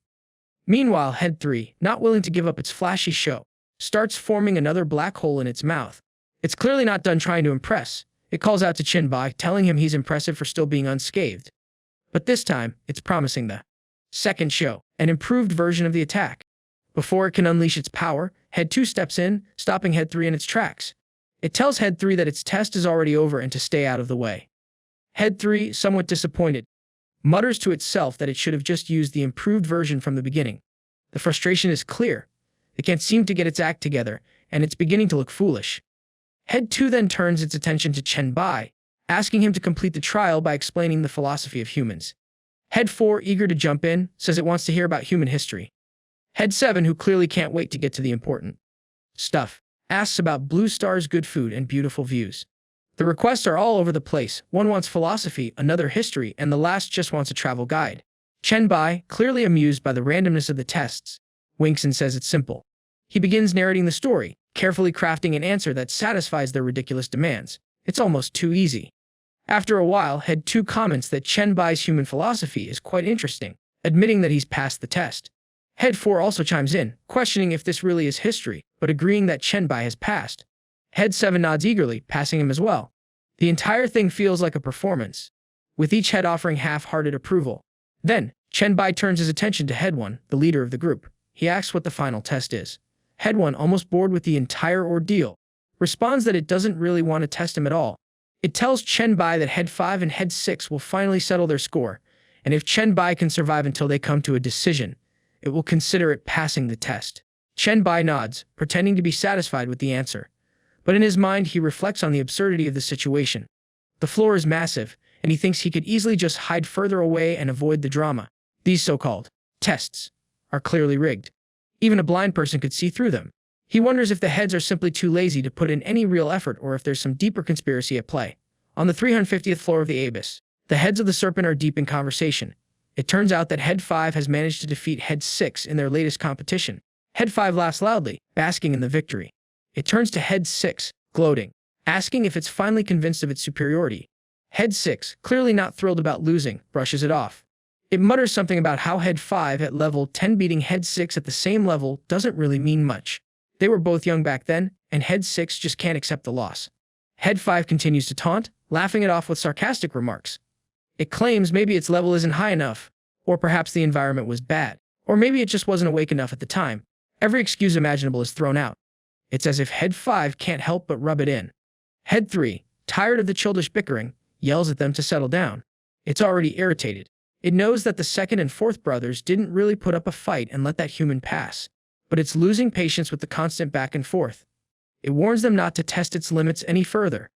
Meanwhile, Head 3, not willing to give up its flashy show, starts forming another black hole in its mouth. It's clearly not done trying to impress. It calls out to Chen Bai, telling him he's impressive for still being unscathed. But this time, it's promising the second show, an improved version of the attack. Before it can unleash its power, Head 2 steps in, stopping Head 3 in its tracks. It tells Head 3 that its test is already over and to stay out of the way. Head 3, somewhat disappointed, mutters to itself that it should have just used the improved version from the beginning. The frustration is clear. It can't seem to get its act together, and it's beginning to look foolish. Head 2 then turns its attention to Chen Bai, asking him to complete the trial by explaining the philosophy of humans. Head 4, eager to jump in, says it wants to hear about human history. Head 7, who clearly can't wait to get to the important stuff, asks about blue stars, good food, and beautiful views. The requests are all over the place. One wants philosophy, another history, and the last just wants a travel guide. Chen Bai, clearly amused by the randomness of the tests, winks and says it's simple. He begins narrating the story, carefully crafting an answer that satisfies their ridiculous demands. It's almost too easy. After a while, Head 2 comments that Chen Bai's human philosophy is quite interesting, admitting that he's passed the test. Head 4 also chimes in, questioning if this really is history, but agreeing that Chen Bai has passed. Head 7 nods eagerly, passing him as well. The entire thing feels like a performance, with each head offering half-hearted approval. Then, Chen Bai turns his attention to Head 1, the leader of the group. He asks what the final test is. Head 1, almost bored with the entire ordeal, responds that it doesn't really want to test him at all. It tells Chen Bai that Head 5 and Head 6 will finally settle their score, and if Chen Bai can survive until they come to a decision, it will consider it passing the test. Chen Bai nods, pretending to be satisfied with the answer. But in his mind, he reflects on the absurdity of the situation. The floor is massive, and he thinks he could easily just hide further away and avoid the drama. These so-called tests are clearly rigged. Even a blind person could see through them. He wonders if the heads are simply too lazy to put in any real effort or if there's some deeper conspiracy at play. On the 350th floor of the abyss, the heads of the serpent are deep in conversation. It turns out that Head 5 has managed to defeat Head 6 in their latest competition. Head 5 laughs loudly, basking in the victory. It turns to Head 6, gloating, asking if it's finally convinced of its superiority. Head 6, clearly not thrilled about losing, brushes it off. It mutters something about how Head 5 at level 10 beating Head 6 at the same level doesn't really mean much. They were both young back then, and Head 6 just can't accept the loss. Head 5 continues to taunt, laughing it off with sarcastic remarks. It claims maybe its level isn't high enough, or perhaps the environment was bad, or maybe it just wasn't awake enough at the time. Every excuse imaginable is thrown out. It's as if Head 5 can't help but rub it in. Head 3, tired of the childish bickering, yells at them to settle down. It's already irritated. It knows that the second and fourth brothers didn't really put up a fight and let that human pass, but it's losing patience with the constant back and forth. It warns them not to test its limits any further.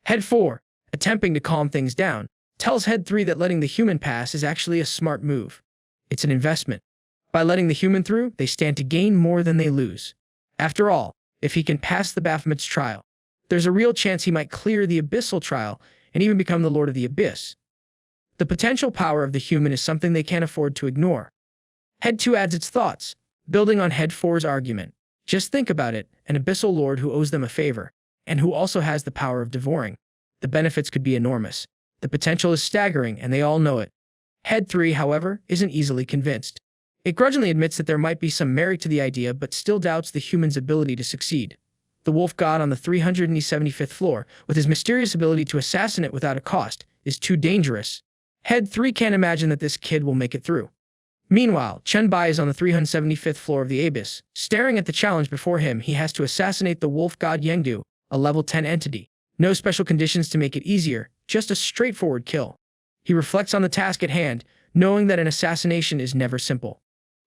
Head 4, attempting to calm things down, tells Head 3 that letting the human pass is actually a smart move. It's an investment. By letting the human through, they stand to gain more than they lose. After all, if he can pass the Baphomet's trial, there's a real chance he might clear the Abyssal trial and even become the Lord of the Abyss. The potential power of the human is something they can't afford to ignore. Head 2 adds its thoughts, building on Head 4's argument. Just think about it, an Abyssal Lord who owes them a favor, and who also has the power of devouring. The benefits could be enormous. The potential is staggering, and they all know it. Head 3, however, isn't easily convinced. It grudgingly admits that there might be some merit to the idea, but still doubts the human's ability to succeed. The wolf god on the 375th floor, with his mysterious ability to assassinate without a cost, is too dangerous. Head 3 can't imagine that this kid will make it through. Meanwhile, Chen Bai is on the 375th floor of the Abyss. Staring at the challenge before him, he has to assassinate the wolf god Yengdu, a level 10 entity. No special conditions to make it easier, just a straightforward kill. He reflects on the task at hand, knowing that an assassination is never simple.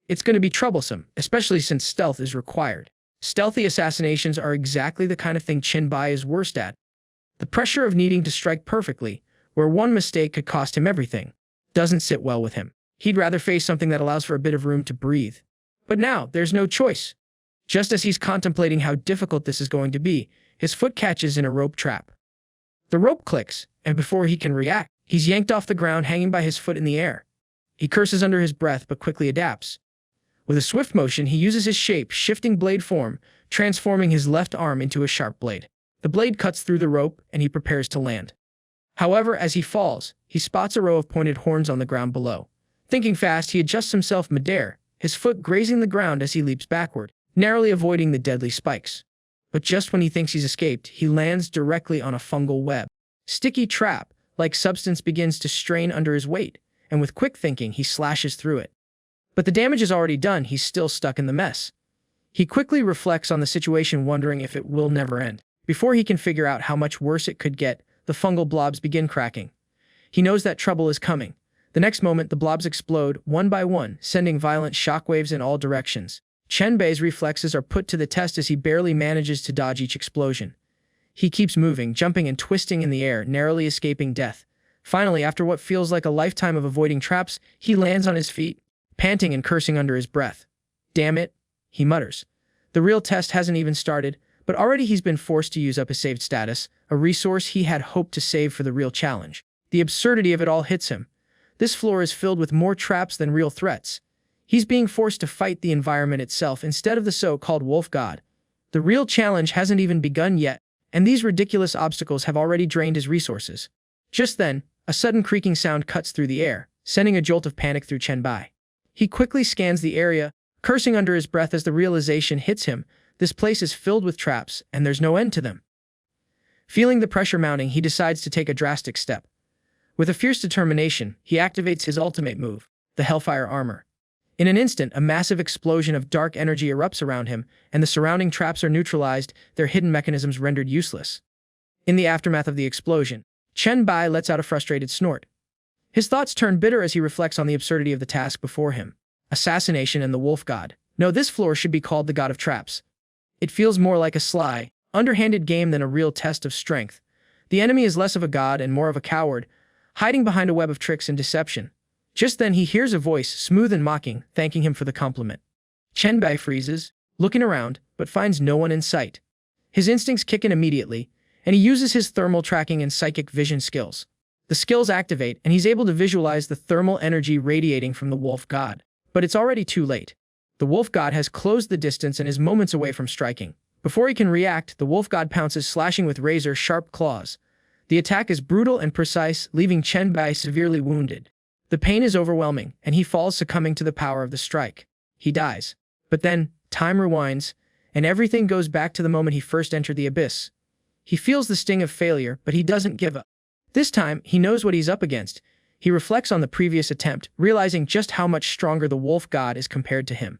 It's going to be troublesome, especially since stealth is required. Stealthy assassinations are exactly the kind of thing Chen Bai is worst at. The pressure of needing to strike perfectly, where one mistake could cost him everything, doesn't sit well with him. He'd rather face something that allows for a bit of room to breathe. But now, there's no choice. Just as he's contemplating how difficult this is going to be, his foot catches in a rope trap. The rope clicks, and before he can react, he's yanked off the ground hanging by his foot in the air. He curses under his breath but quickly adapts. With a swift motion, he uses his shape-shifting blade form, transforming his left arm into a sharp blade. The blade cuts through the rope, and he prepares to land. However, as he falls, he spots a row of pointed horns on the ground below. Thinking fast, he adjusts himself midair, his foot grazing the ground as he leaps backward, narrowly avoiding the deadly spikes. But just when he thinks he's escaped, he lands directly on a fungal web. Sticky trap-like substance begins to strain under his weight, and with quick thinking, he slashes through it. But the damage is already done, he's still stuck in the mess. He quickly reflects on the situation, wondering if it will never end. Before he can figure out how much worse it could get, the fungal blobs begin cracking. He knows that trouble is coming. The next moment, the blobs explode, one by one, sending violent shockwaves in all directions. Chen Bai's reflexes are put to the test as he barely manages to dodge each explosion. He keeps moving, jumping and twisting in the air, narrowly escaping death. Finally, after what feels like a lifetime of avoiding traps, he lands on his feet, panting and cursing under his breath. "Damn it," he mutters. The real test hasn't even started, but already he's been forced to use up his saved status, a resource he had hoped to save for the real challenge. The absurdity of it all hits him. This floor is filled with more traps than real threats. He's being forced to fight the environment itself instead of the so-called wolf god. The real challenge hasn't even begun yet, and these ridiculous obstacles have already drained his resources. Just then, a sudden creaking sound cuts through the air, sending a jolt of panic through Chen Bai. He quickly scans the area, cursing under his breath as the realization hits him. This place is filled with traps, and there's no end to them. Feeling the pressure mounting, he decides to take a drastic step. With a fierce determination, he activates his ultimate move, the Hellfire Armor. In an instant, a massive explosion of dark energy erupts around him, and the surrounding traps are neutralized, their hidden mechanisms rendered useless. In the aftermath of the explosion, Chen Bai lets out a frustrated snort. His thoughts turn bitter as he reflects on the absurdity of the task before him. Assassination and the wolf god. No, this floor should be called the god of traps. It feels more like a sly, underhanded game than a real test of strength. The enemy is less of a god and more of a coward, hiding behind a web of tricks and deception. Just then he hears a voice, smooth and mocking, thanking him for the compliment. Chen Bai freezes, looking around, but finds no one in sight. His instincts kick in immediately, and he uses his thermal tracking and psychic vision skills. The skills activate, and he's able to visualize the thermal energy radiating from the wolf god. But it's already too late. The wolf god has closed the distance and is moments away from striking. Before he can react, the wolf god pounces, slashing with razor-sharp claws. The attack is brutal and precise, leaving Chen Bai severely wounded. The pain is overwhelming, and he falls, succumbing to the power of the strike. He dies. But then, time rewinds, and everything goes back to the moment he first entered the abyss. He feels the sting of failure, but he doesn't give up. This time, he knows what he's up against. He reflects on the previous attempt, realizing just how much stronger the wolf god is compared to him.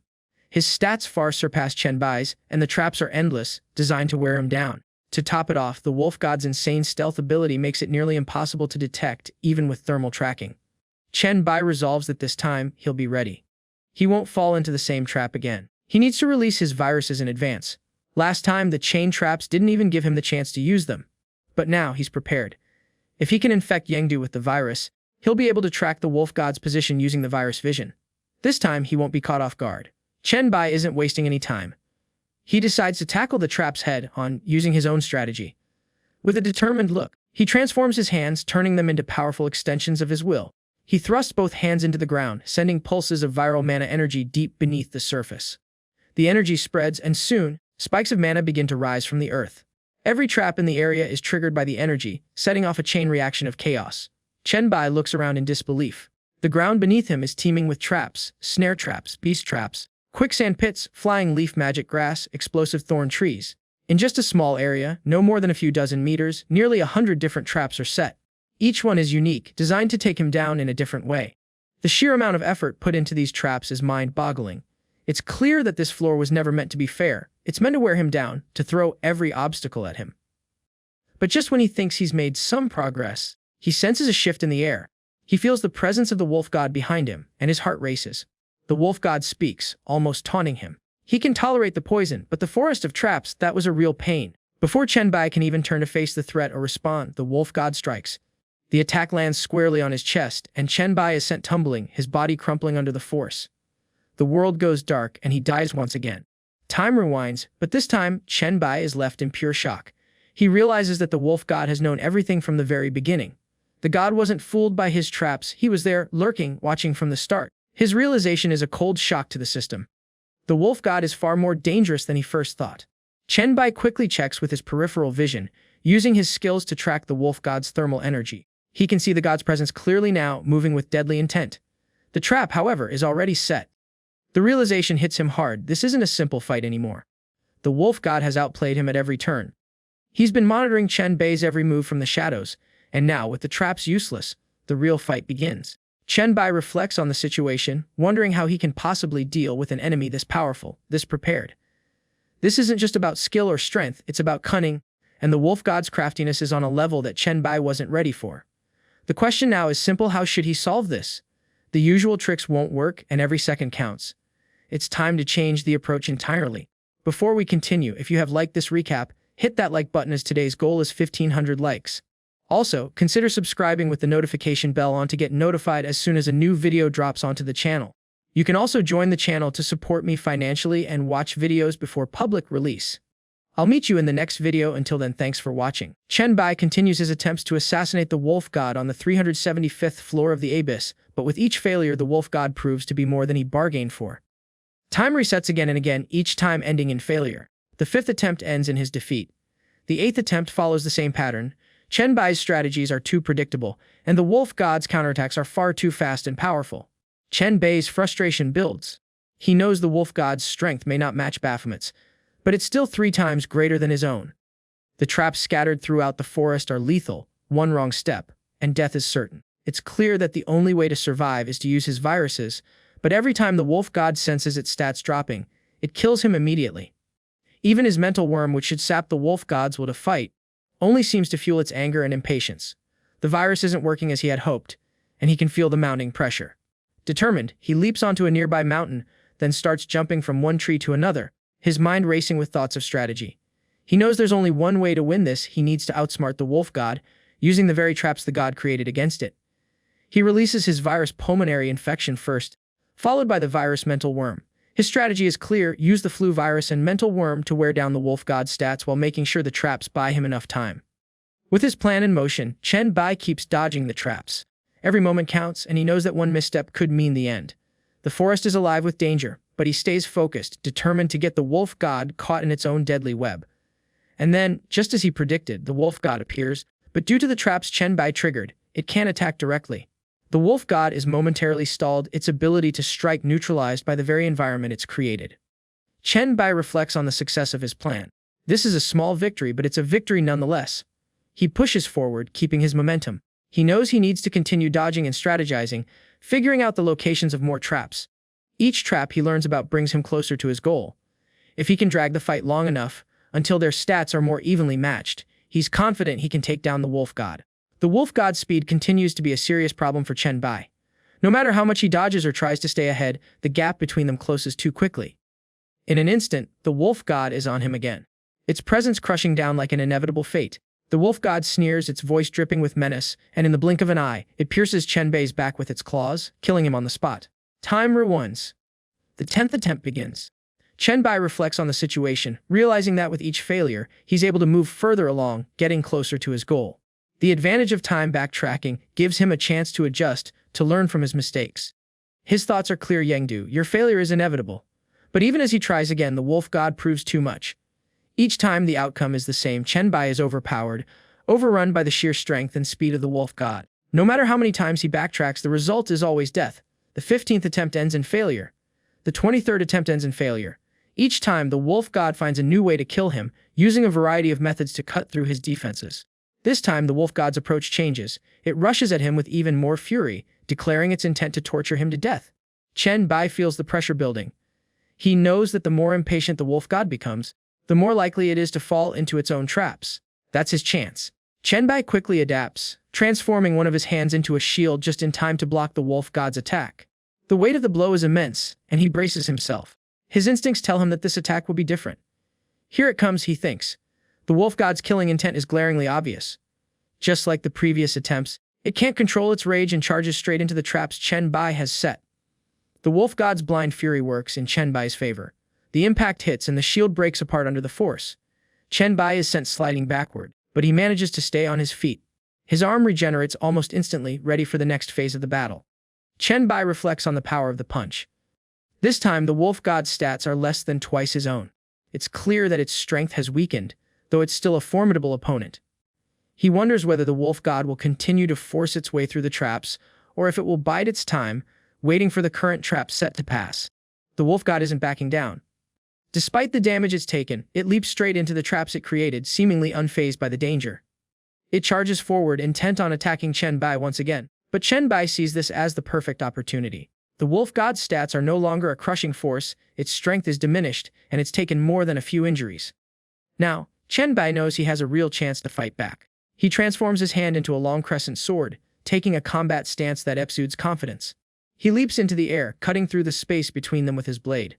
His stats far surpass Chen Bai's, and the traps are endless, designed to wear him down. To top it off, the wolf god's insane stealth ability makes it nearly impossible to detect, even with thermal tracking. Chen Bai resolves that this time he'll be ready. He won't fall into the same trap again. He needs to release his viruses in advance. Last time, the chain traps didn't even give him the chance to use them. But now he's prepared. If he can infect Yangdu with the virus, he'll be able to track the wolf god's position using the virus vision. This time, he won't be caught off guard. Chen Bai isn't wasting any time. He decides to tackle the traps head-on using his own strategy. With a determined look, he transforms his hands, turning them into powerful extensions of his will. He thrusts both hands into the ground, sending pulses of viral mana energy deep beneath the surface. The energy spreads, and soon, spikes of mana begin to rise from the earth. Every trap in the area is triggered by the energy, setting off a chain reaction of chaos. Chen Bai looks around in disbelief. The ground beneath him is teeming with traps, snare traps, beast traps, quicksand pits, flying leaf magic grass, explosive thorn trees. In just a small area, no more than a few dozen meters, nearly 100 different traps are set. Each one is unique, designed to take him down in a different way. The sheer amount of effort put into these traps is mind-boggling. It's clear that this floor was never meant to be fair. It's meant to wear him down, to throw every obstacle at him. But just when he thinks he's made some progress, he senses a shift in the air. He feels the presence of the wolf god behind him, and his heart races. The wolf god speaks, almost taunting him. He can tolerate the poison, but the forest of traps, that was a real pain. Before Chen Bai can even turn to face the threat or respond, the wolf god strikes. The attack lands squarely on his chest, and Chen Bai is sent tumbling, his body crumpling under the force. The world goes dark, and he dies once again. Time rewinds, but this time, Chen Bai is left in pure shock. He realizes that the wolf god has known everything from the very beginning. The god wasn't fooled by his traps, he was there, lurking, watching from the start. His realization is a cold shock to the system. The wolf god is far more dangerous than he first thought. Chen Bai quickly checks with his peripheral vision, using his skills to track the wolf god's thermal energy. He can see the god's presence clearly now, moving with deadly intent. The trap, however, is already set. The realization hits him hard. This isn't a simple fight anymore. The wolf god has outplayed him at every turn. He's been monitoring Chen Bai's every move from the shadows, and now, with the traps useless, the real fight begins. Chen Bai reflects on the situation, wondering how he can possibly deal with an enemy this powerful, this prepared. This isn't just about skill or strength, it's about cunning, and the wolf god's craftiness is on a level that Chen Bai wasn't ready for. The question now is simple: how should he solve this? The usual tricks won't work, and every second counts. It's time to change the approach entirely. Before we continue, if you have liked this recap, hit that like button as today's goal is 1,500 likes. Also, consider subscribing with the notification bell on to get notified as soon as a new video drops onto the channel. You can also join the channel to support me financially and watch videos before public release. I'll meet you in the next video. Until then, thanks for watching. Chen Bai continues his attempts to assassinate the wolf god on the 375th floor of the Abyss, but with each failure the wolf god proves to be more than he bargained for. Time resets again and again, each time ending in failure. The 5th attempt ends in his defeat. The 8th attempt follows the same pattern. Chen Bai's strategies are too predictable, and the wolf god's counterattacks are far too fast and powerful. Chen Bai's frustration builds. He knows the wolf god's strength may not match Baphomet's, but it's still 3 times greater than his own. The traps scattered throughout the forest are lethal. One wrong step, and death is certain. It's clear that the only way to survive is to use his viruses, but every time the wolf god senses its stats dropping, it kills him immediately. Even his mental worm, which should sap the wolf god's will to fight, only seems to fuel its anger and impatience. The virus isn't working as he had hoped, and he can feel the mounting pressure. Determined, he leaps onto a nearby mountain, then starts jumping from one tree to another, his mind racing with thoughts of strategy. He knows there's only one way to win this. He needs to outsmart the wolf god, using the very traps the god created against it. He releases his virus pulmonary infection first, followed by the virus mental worm. His strategy is clear: use the flu virus and mental worm to wear down the wolf god's stats while making sure the traps buy him enough time. With his plan in motion, Chen Bai keeps dodging the traps. Every moment counts, and he knows that one misstep could mean the end. The forest is alive with danger, but he stays focused, determined to get the wolf god caught in its own deadly web. And then, just as he predicted, the wolf god appears, but due to the traps Chen Bai triggered, it can't attack directly. The wolf god is momentarily stalled, its ability to strike neutralized by the very environment it's created. Chen Bai reflects on the success of his plan. This is a small victory, but it's a victory nonetheless. He pushes forward, keeping his momentum. He knows he needs to continue dodging and strategizing, figuring out the locations of more traps. Each trap he learns about brings him closer to his goal. If he can drag the fight long enough, until their stats are more evenly matched, he's confident he can take down the wolf god. The wolf god's speed continues to be a serious problem for Chen Bai. No matter how much he dodges or tries to stay ahead, the gap between them closes too quickly. In an instant, the wolf god is on him again, its presence crushing down like an inevitable fate. The wolf god sneers, its voice dripping with menace, and in the blink of an eye, it pierces Chen Bai's back with its claws, killing him on the spot. Time rewinds. The 10th attempt begins. Chen Bai reflects on the situation, realizing that with each failure, he's able to move further along, getting closer to his goal. The advantage of time backtracking gives him a chance to adjust, to learn from his mistakes. His thoughts are clear. Yangdu, your failure is inevitable. But even as he tries again, the wolf god proves too much. Each time the outcome is the same. Chen Bai is overpowered, overrun by the sheer strength and speed of the wolf god. No matter how many times he backtracks, the result is always death. The 15th attempt ends in failure. The 23rd attempt ends in failure. Each time, the wolf god finds a new way to kill him, using a variety of methods to cut through his defenses. This time, the wolf god's approach changes. It rushes at him with even more fury, declaring its intent to torture him to death. Chen Bai feels the pressure building. He knows that the more impatient the wolf god becomes, the more likely it is to fall into its own traps. That's his chance. Chen Bai quickly adapts, transforming one of his hands into a shield just in time to block the wolf god's attack. The weight of the blow is immense, and he braces himself. His instincts tell him that this attack will be different. Here it comes, he thinks. The wolf god's killing intent is glaringly obvious. Just like the previous attempts, it can't control its rage and charges straight into the traps Chen Bai has set. The wolf god's blind fury works in Chen Bai's favor. The impact hits and the shield breaks apart under the force. Chen Bai is sent sliding backward, but he manages to stay on his feet. His arm regenerates almost instantly, ready for the next phase of the battle. Chen Bai reflects on the power of the punch. This time, the wolf god's stats are less than twice his own. It's clear that its strength has weakened, though it's still a formidable opponent. He wonders whether the wolf god will continue to force its way through the traps, or if it will bide its time, waiting for the current trap set to pass. The wolf god isn't backing down. Despite the damage it's taken, it leaps straight into the traps it created, seemingly unfazed by the danger. It charges forward, intent on attacking Chen Bai once again, but Chen Bai sees this as the perfect opportunity. The wolf god's stats are no longer a crushing force, its strength is diminished, and it's taken more than a few injuries. Now, Chen Bai knows he has a real chance to fight back. He transforms his hand into a long crescent sword, taking a combat stance that exudes confidence. He leaps into the air, cutting through the space between them with his blade.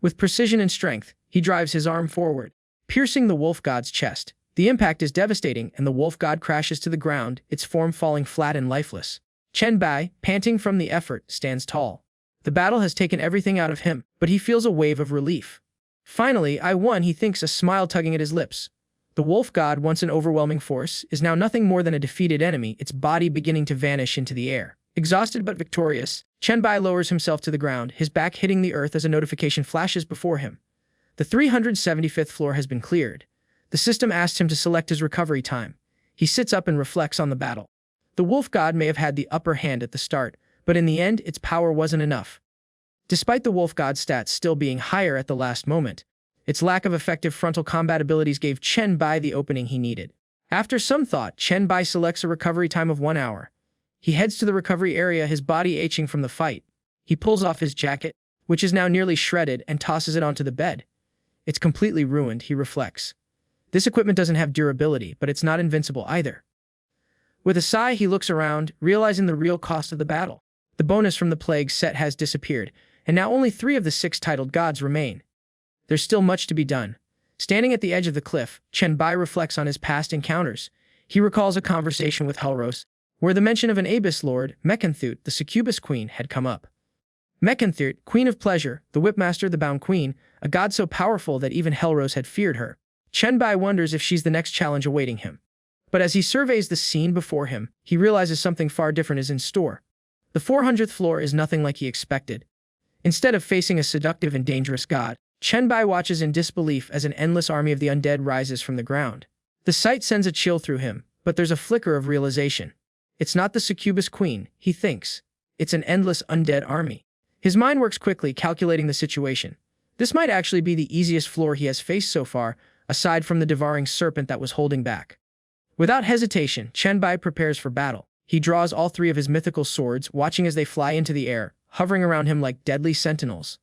With precision and strength, he drives his arm forward, piercing the wolf god's chest. The impact is devastating, and the wolf god crashes to the ground, its form falling flat and lifeless. Chen Bai, panting from the effort, stands tall. The battle has taken everything out of him, but he feels a wave of relief. Finally, I won, he thinks, a smile tugging at his lips. The wolf god, once an overwhelming force, is now nothing more than a defeated enemy, its body beginning to vanish into the air. Exhausted but victorious, Chen Bai lowers himself to the ground, his back hitting the earth as a notification flashes before him. The 375th floor has been cleared. The system asks him to select his recovery time. He sits up and reflects on the battle. The wolf god may have had the upper hand at the start, but in the end, its power wasn't enough. Despite the wolf god's stats still being higher at the last moment, its lack of effective frontal combat abilities gave Chen Bai the opening he needed. After some thought, Chen Bai selects a recovery time of 1 hour. He heads to the recovery area, his body aching from the fight. He pulls off his jacket, which is now nearly shredded, and tosses it onto the bed. It's completely ruined, he reflects. This equipment doesn't have durability, but it's not invincible either. With a sigh, he looks around, realizing the real cost of the battle. The bonus from the plague set has disappeared, and now only 3 of the 6 titled gods remain. There's still much to be done. Standing at the edge of the cliff, Chen Bai reflects on his past encounters. He recalls a conversation with Helros, where the mention of an Abyss Lord, Mechanthut, the succubus queen, had come up. Mechanthut, queen of pleasure, the whipmaster, the bound queen, a god so powerful that even Helros had feared her. Chen Bai wonders if she's the next challenge awaiting him. But as he surveys the scene before him, he realizes something far different is in store. The 400th floor is nothing like he expected. Instead of facing a seductive and dangerous god, Chen Bai watches in disbelief as an endless army of the undead rises from the ground. The sight sends a chill through him, but there's a flicker of realization. It's not the succubus queen, he thinks. It's an endless undead army. His mind works quickly, calculating the situation. This might actually be the easiest floor he has faced so far, aside from the devouring serpent that was holding back. Without hesitation, Chen Bai prepares for battle. He draws all 3 of his mythical swords, watching as they fly into the air, hovering around him like deadly sentinels.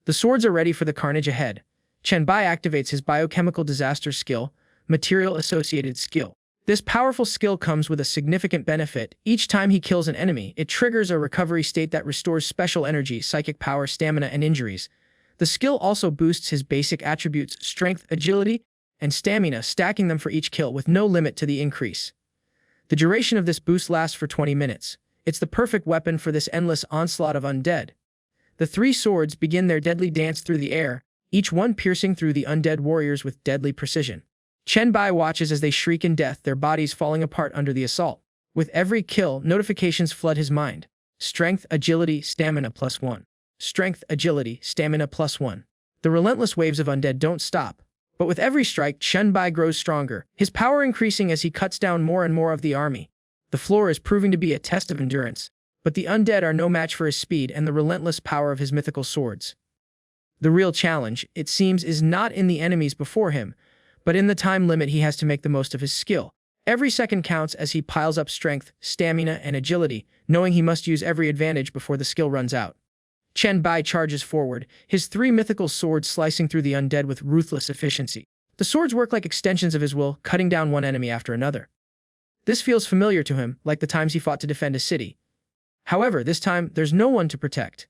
The swords are ready for the carnage ahead. Chen Bai activates his biochemical disaster skill, material associated skill. This powerful skill comes with a significant benefit. Each time he kills an enemy, it triggers a recovery state that restores special energy, psychic power, stamina, and injuries. The skill also boosts his basic attributes, strength, agility, and stamina, stacking them for each kill with no limit to the increase. The duration of this boost lasts for 20 minutes. It's the perfect weapon for this endless onslaught of undead. The three swords begin their deadly dance through the air, each one piercing through the undead warriors with deadly precision. Chen Bai watches as they shriek in death, their bodies falling apart under the assault. With every kill, notifications flood his mind. Strength, agility, stamina +1. Strength, agility, stamina +1. The relentless waves of undead don't stop. But with every strike, Chen Bai grows stronger, his power increasing as he cuts down more and more of the army. The floor is proving to be a test of endurance, but the undead are no match for his speed and the relentless power of his mythical swords. The real challenge, it seems, is not in the enemies before him, but in the time limit he has to make the most of his skill. Every second counts as he piles up strength, stamina, and agility, knowing he must use every advantage before the skill runs out. Chen Bai charges forward, his three mythical swords slicing through the undead with ruthless efficiency. The swords work like extensions of his will, cutting down one enemy after another. This feels familiar to him, like the times he fought to defend a city. However, this time, there's no one to protect.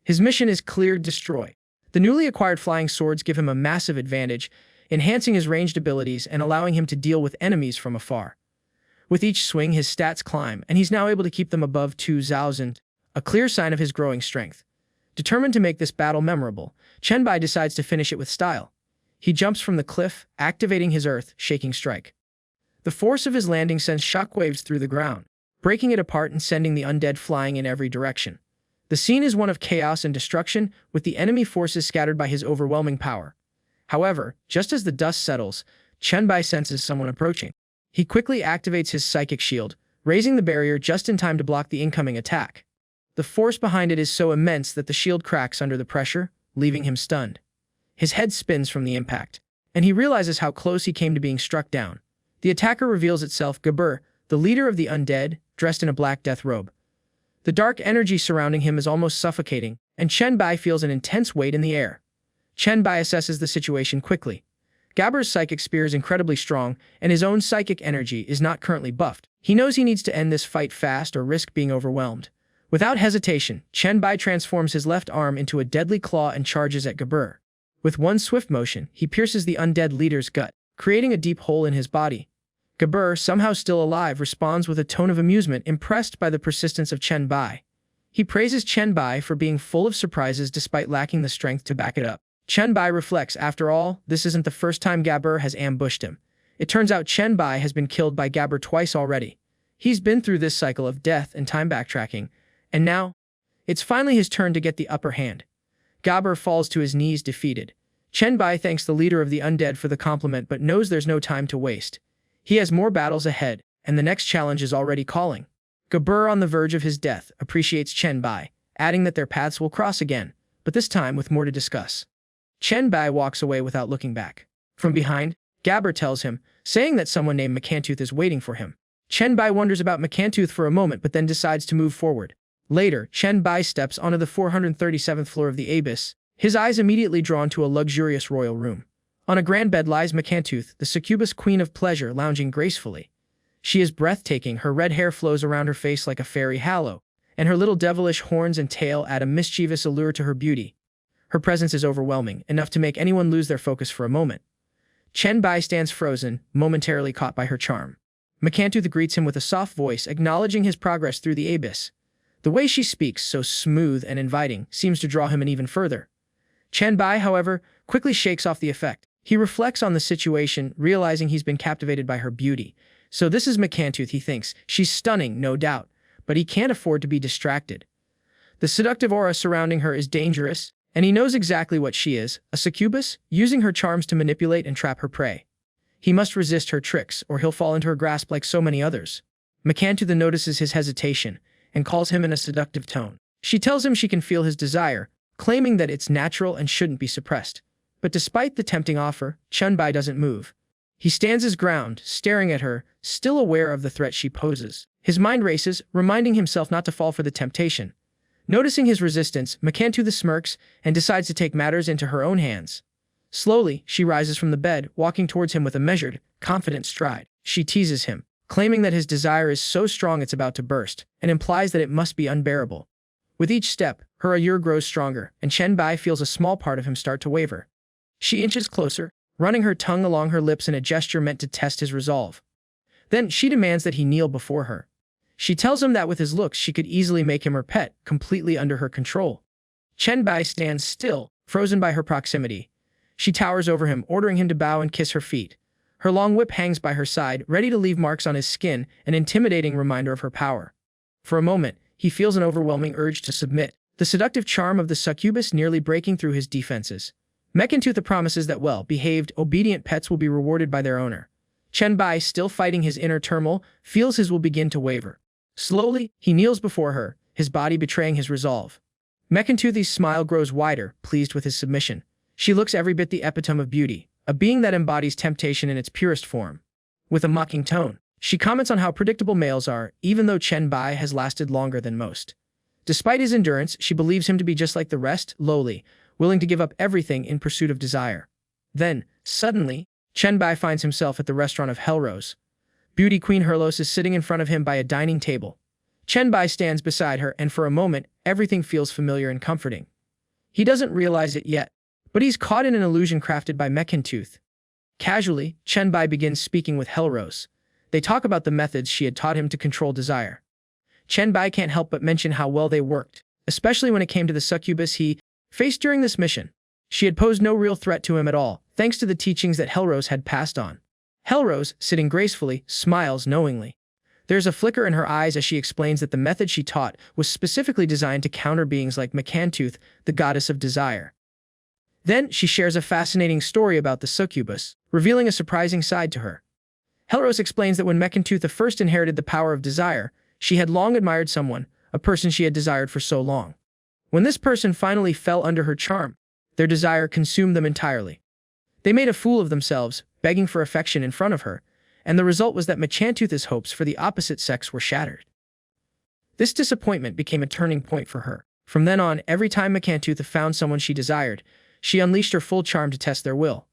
His mission is clear: destroy. The newly acquired flying swords give him a massive advantage, enhancing his ranged abilities and allowing him to deal with enemies from afar. With each swing, his stats climb, and he's now able to keep them above 2,000, a clear sign of his growing strength. Determined to make this battle memorable, Chen Bai decides to finish it with style. He jumps from the cliff, activating his earth-shaking strike. The force of his landing sends shockwaves through the ground, breaking it apart and sending the undead flying in every direction. The scene is one of chaos and destruction, with the enemy forces scattered by his overwhelming power. However, just as the dust settles, Chen Bai senses someone approaching. He quickly activates his psychic shield, raising the barrier just in time to block the incoming attack. The force behind it is so immense that the shield cracks under the pressure, leaving him stunned. His head spins from the impact, and he realizes how close he came to being struck down. The attacker reveals itself: Rebirth, the leader of the undead, dressed in a black death robe. The dark energy surrounding him is almost suffocating, and Chen Bai feels an intense weight in the air. Chen Bai assesses the situation quickly. Rebirth's psychic spear is incredibly strong, and his own psychic energy is not currently buffed. He knows he needs to end this fight fast or risk being overwhelmed. Without hesitation, Chen Bai transforms his left arm into a deadly claw and charges at Rebirth. With one swift motion, he pierces the undead leader's gut, creating a deep hole in his body. Rebirth, somehow still alive, responds with a tone of amusement, impressed by the persistence of Chen Bai. He praises Chen Bai for being full of surprises despite lacking the strength to back it up. Chen Bai reflects, after all, this isn't the first time Rebirth has ambushed him. It turns out Chen Bai has been killed by Rebirth twice already. He's been through this cycle of death and time backtracking, and now, it's finally his turn to get the upper hand. Rebirth falls to his knees defeated. Chen Bai thanks the leader of the undead for the compliment but knows there's no time to waste. He has more battles ahead, and the next challenge is already calling. Rebirth, on the verge of his death, appreciates Chen Bai, adding that their paths will cross again, but this time with more to discuss. Chen Bai walks away without looking back. From behind, Rebirth tells him, saying that someone named Macantooth is waiting for him. Chen Bai wonders about Macantooth for a moment but then decides to move forward. Later, Chen Bai steps onto the 437th floor of the abyss, his eyes immediately drawn to a luxurious royal room. On a grand bed lies Macantooth, the succubus queen of pleasure, lounging gracefully. She is breathtaking, her red hair flows around her face like a fairy halo, and her little devilish horns and tail add a mischievous allure to her beauty. Her presence is overwhelming, enough to make anyone lose their focus for a moment. Chen Bai stands frozen, momentarily caught by her charm. Macantooth greets him with a soft voice, acknowledging his progress through the abyss. The way she speaks, so smooth and inviting, seems to draw him in even further. Chen Bai, however, quickly shakes off the effect. He reflects on the situation, realizing he's been captivated by her beauty. So this is Macantooth, he thinks. She's stunning, no doubt, but he can't afford to be distracted. The seductive aura surrounding her is dangerous, and he knows exactly what she is, a succubus, using her charms to manipulate and trap her prey. He must resist her tricks, or he'll fall into her grasp like so many others. Macantooth notices his hesitation, and calls him in a seductive tone. She tells him she can feel his desire, claiming that it's natural and shouldn't be suppressed. But despite the tempting offer, Chen Bai doesn't move. He stands his ground, staring at her, still aware of the threat she poses. His mind races, reminding himself not to fall for the temptation. Noticing his resistance, Macantooth smirks and decides to take matters into her own hands. Slowly, she rises from the bed, walking towards him with a measured, confident stride. She teases him, claiming that his desire is so strong it's about to burst, and implies that it must be unbearable. With each step, her allure grows stronger, and Chen Bai feels a small part of him start to waver. She inches closer, running her tongue along her lips in a gesture meant to test his resolve. Then she demands that he kneel before her. She tells him that with his looks she could easily make him her pet, completely under her control. Chen Bai stands still, frozen by her proximity. She towers over him, ordering him to bow and kiss her feet. Her long whip hangs by her side, ready to leave marks on his skin, an intimidating reminder of her power. For a moment, he feels an overwhelming urge to submit, the seductive charm of the succubus nearly breaking through his defenses. Mechantooth promises that well-behaved, obedient pets will be rewarded by their owner. Chen Bai, still fighting his inner turmoil, feels his will begin to waver. Slowly, he kneels before her, his body betraying his resolve. Mechantooth's smile grows wider, pleased with his submission. She looks every bit the epitome of beauty, a being that embodies temptation in its purest form. With a mocking tone, she comments on how predictable males are, even though Chen Bai has lasted longer than most. Despite his endurance, she believes him to be just like the rest, lowly, willing to give up everything in pursuit of desire. Then, suddenly, Chen Bai finds himself at the restaurant of Hellrose. Beauty Queen Herlos is sitting in front of him by a dining table. Chen Bai stands beside her, and for a moment, everything feels familiar and comforting. He doesn't realize it yet, but he's caught in an illusion crafted by Mechantooth. Casually, Chen Bai begins speaking with Hellrose. They talk about the methods she had taught him to control desire. Chen Bai can't help but mention how well they worked, especially when it came to the succubus he faced during this mission. She had posed no real threat to him at all, thanks to the teachings that Hellrose had passed on. Hellrose, sitting gracefully, smiles knowingly. There's a flicker in her eyes as she explains that the method she taught was specifically designed to counter beings like Mechantooth, the goddess of desire. Then she shares a fascinating story about the succubus, revealing a surprising side to her. Hellrose explains that when Mechantooth first inherited the power of desire, she had long admired someone, a person she had desired for so long. When this person finally fell under her charm, their desire consumed them entirely. They made a fool of themselves, begging for affection in front of her, and the result was that Mechantooth's hopes for the opposite sex were shattered. This disappointment became a turning point for her. From then on, every time Mechantooth found someone she desired, she unleashed her full charm to test their will.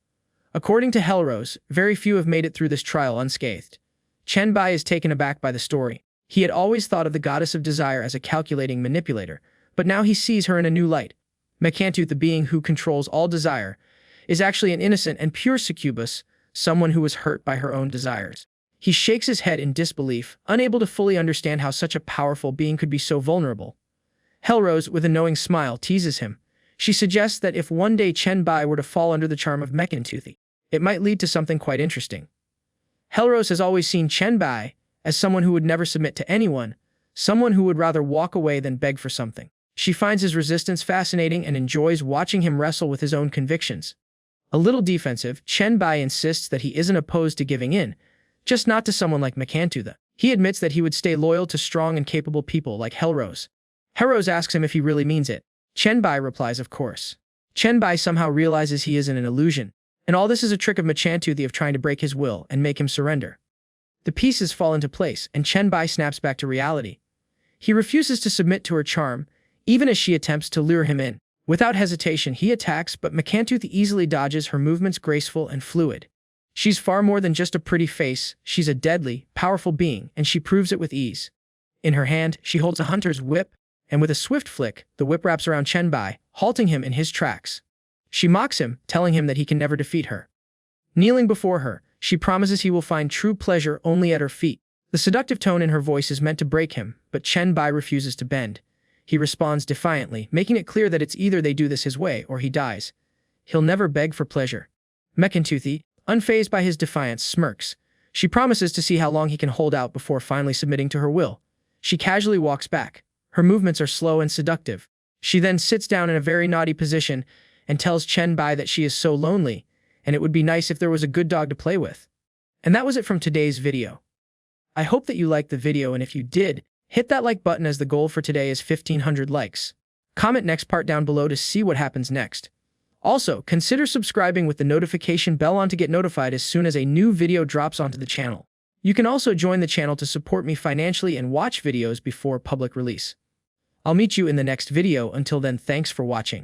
According to Hellrose, very few have made it through this trial unscathed. Chen Bai is taken aback by the story. He had always thought of the goddess of desire as a calculating manipulator, but now he sees her in a new light. Mechantooth, the being who controls all desire, is actually an innocent and pure succubus, someone who was hurt by her own desires. He shakes his head in disbelief, unable to fully understand how such a powerful being could be so vulnerable. Hellrose, with a knowing smile, teases him. She suggests that if one day Chen Bai were to fall under the charm of Mechantooth, it might lead to something quite interesting. Hellrose has always seen Chen Bai as someone who would never submit to anyone, someone who would rather walk away than beg for something. She finds his resistance fascinating and enjoys watching him wrestle with his own convictions. A little defensive, Chen Bai insists that he isn't opposed to giving in, just not to someone like Mechantooth. He admits that he would stay loyal to strong and capable people like Hellrose. Hellrose asks him if he really means it. Chen Bai replies, of course. Chen Bai somehow realizes he is in an illusion, and all this is a trick of Mechantooth of trying to break his will and make him surrender. The pieces fall into place, and Chen Bai snaps back to reality. He refuses to submit to her charm, even as she attempts to lure him in. Without hesitation, he attacks, but Mechantooth easily dodges, her movements graceful and fluid. She's far more than just a pretty face, she's a deadly, powerful being, and she proves it with ease. In her hand, she holds a hunter's whip, and with a swift flick, the whip wraps around Chen Bai, halting him in his tracks. She mocks him, telling him that he can never defeat her. Kneeling before her, she promises he will find true pleasure only at her feet. The seductive tone in her voice is meant to break him, but Chen Bai refuses to bend. He responds defiantly, making it clear that it's either they do this his way or he dies. He'll never beg for pleasure. Mechantooth, unfazed by his defiance, smirks. She promises to see how long he can hold out before finally submitting to her will. She casually walks back. Her movements are slow and seductive. She then sits down in a very naughty position and tells Chen Bai that she is so lonely, and it would be nice if there was a good dog to play with. And that was it from today's video. I hope that you liked the video, and if you did, hit that like button as the goal for today is 1,500 likes. Comment next part down below to see what happens next. Also, consider subscribing with the notification bell on to get notified as soon as a new video drops onto the channel. You can also join the channel to support me financially and watch videos before public release. I'll meet you in the next video. Until then, thanks for watching.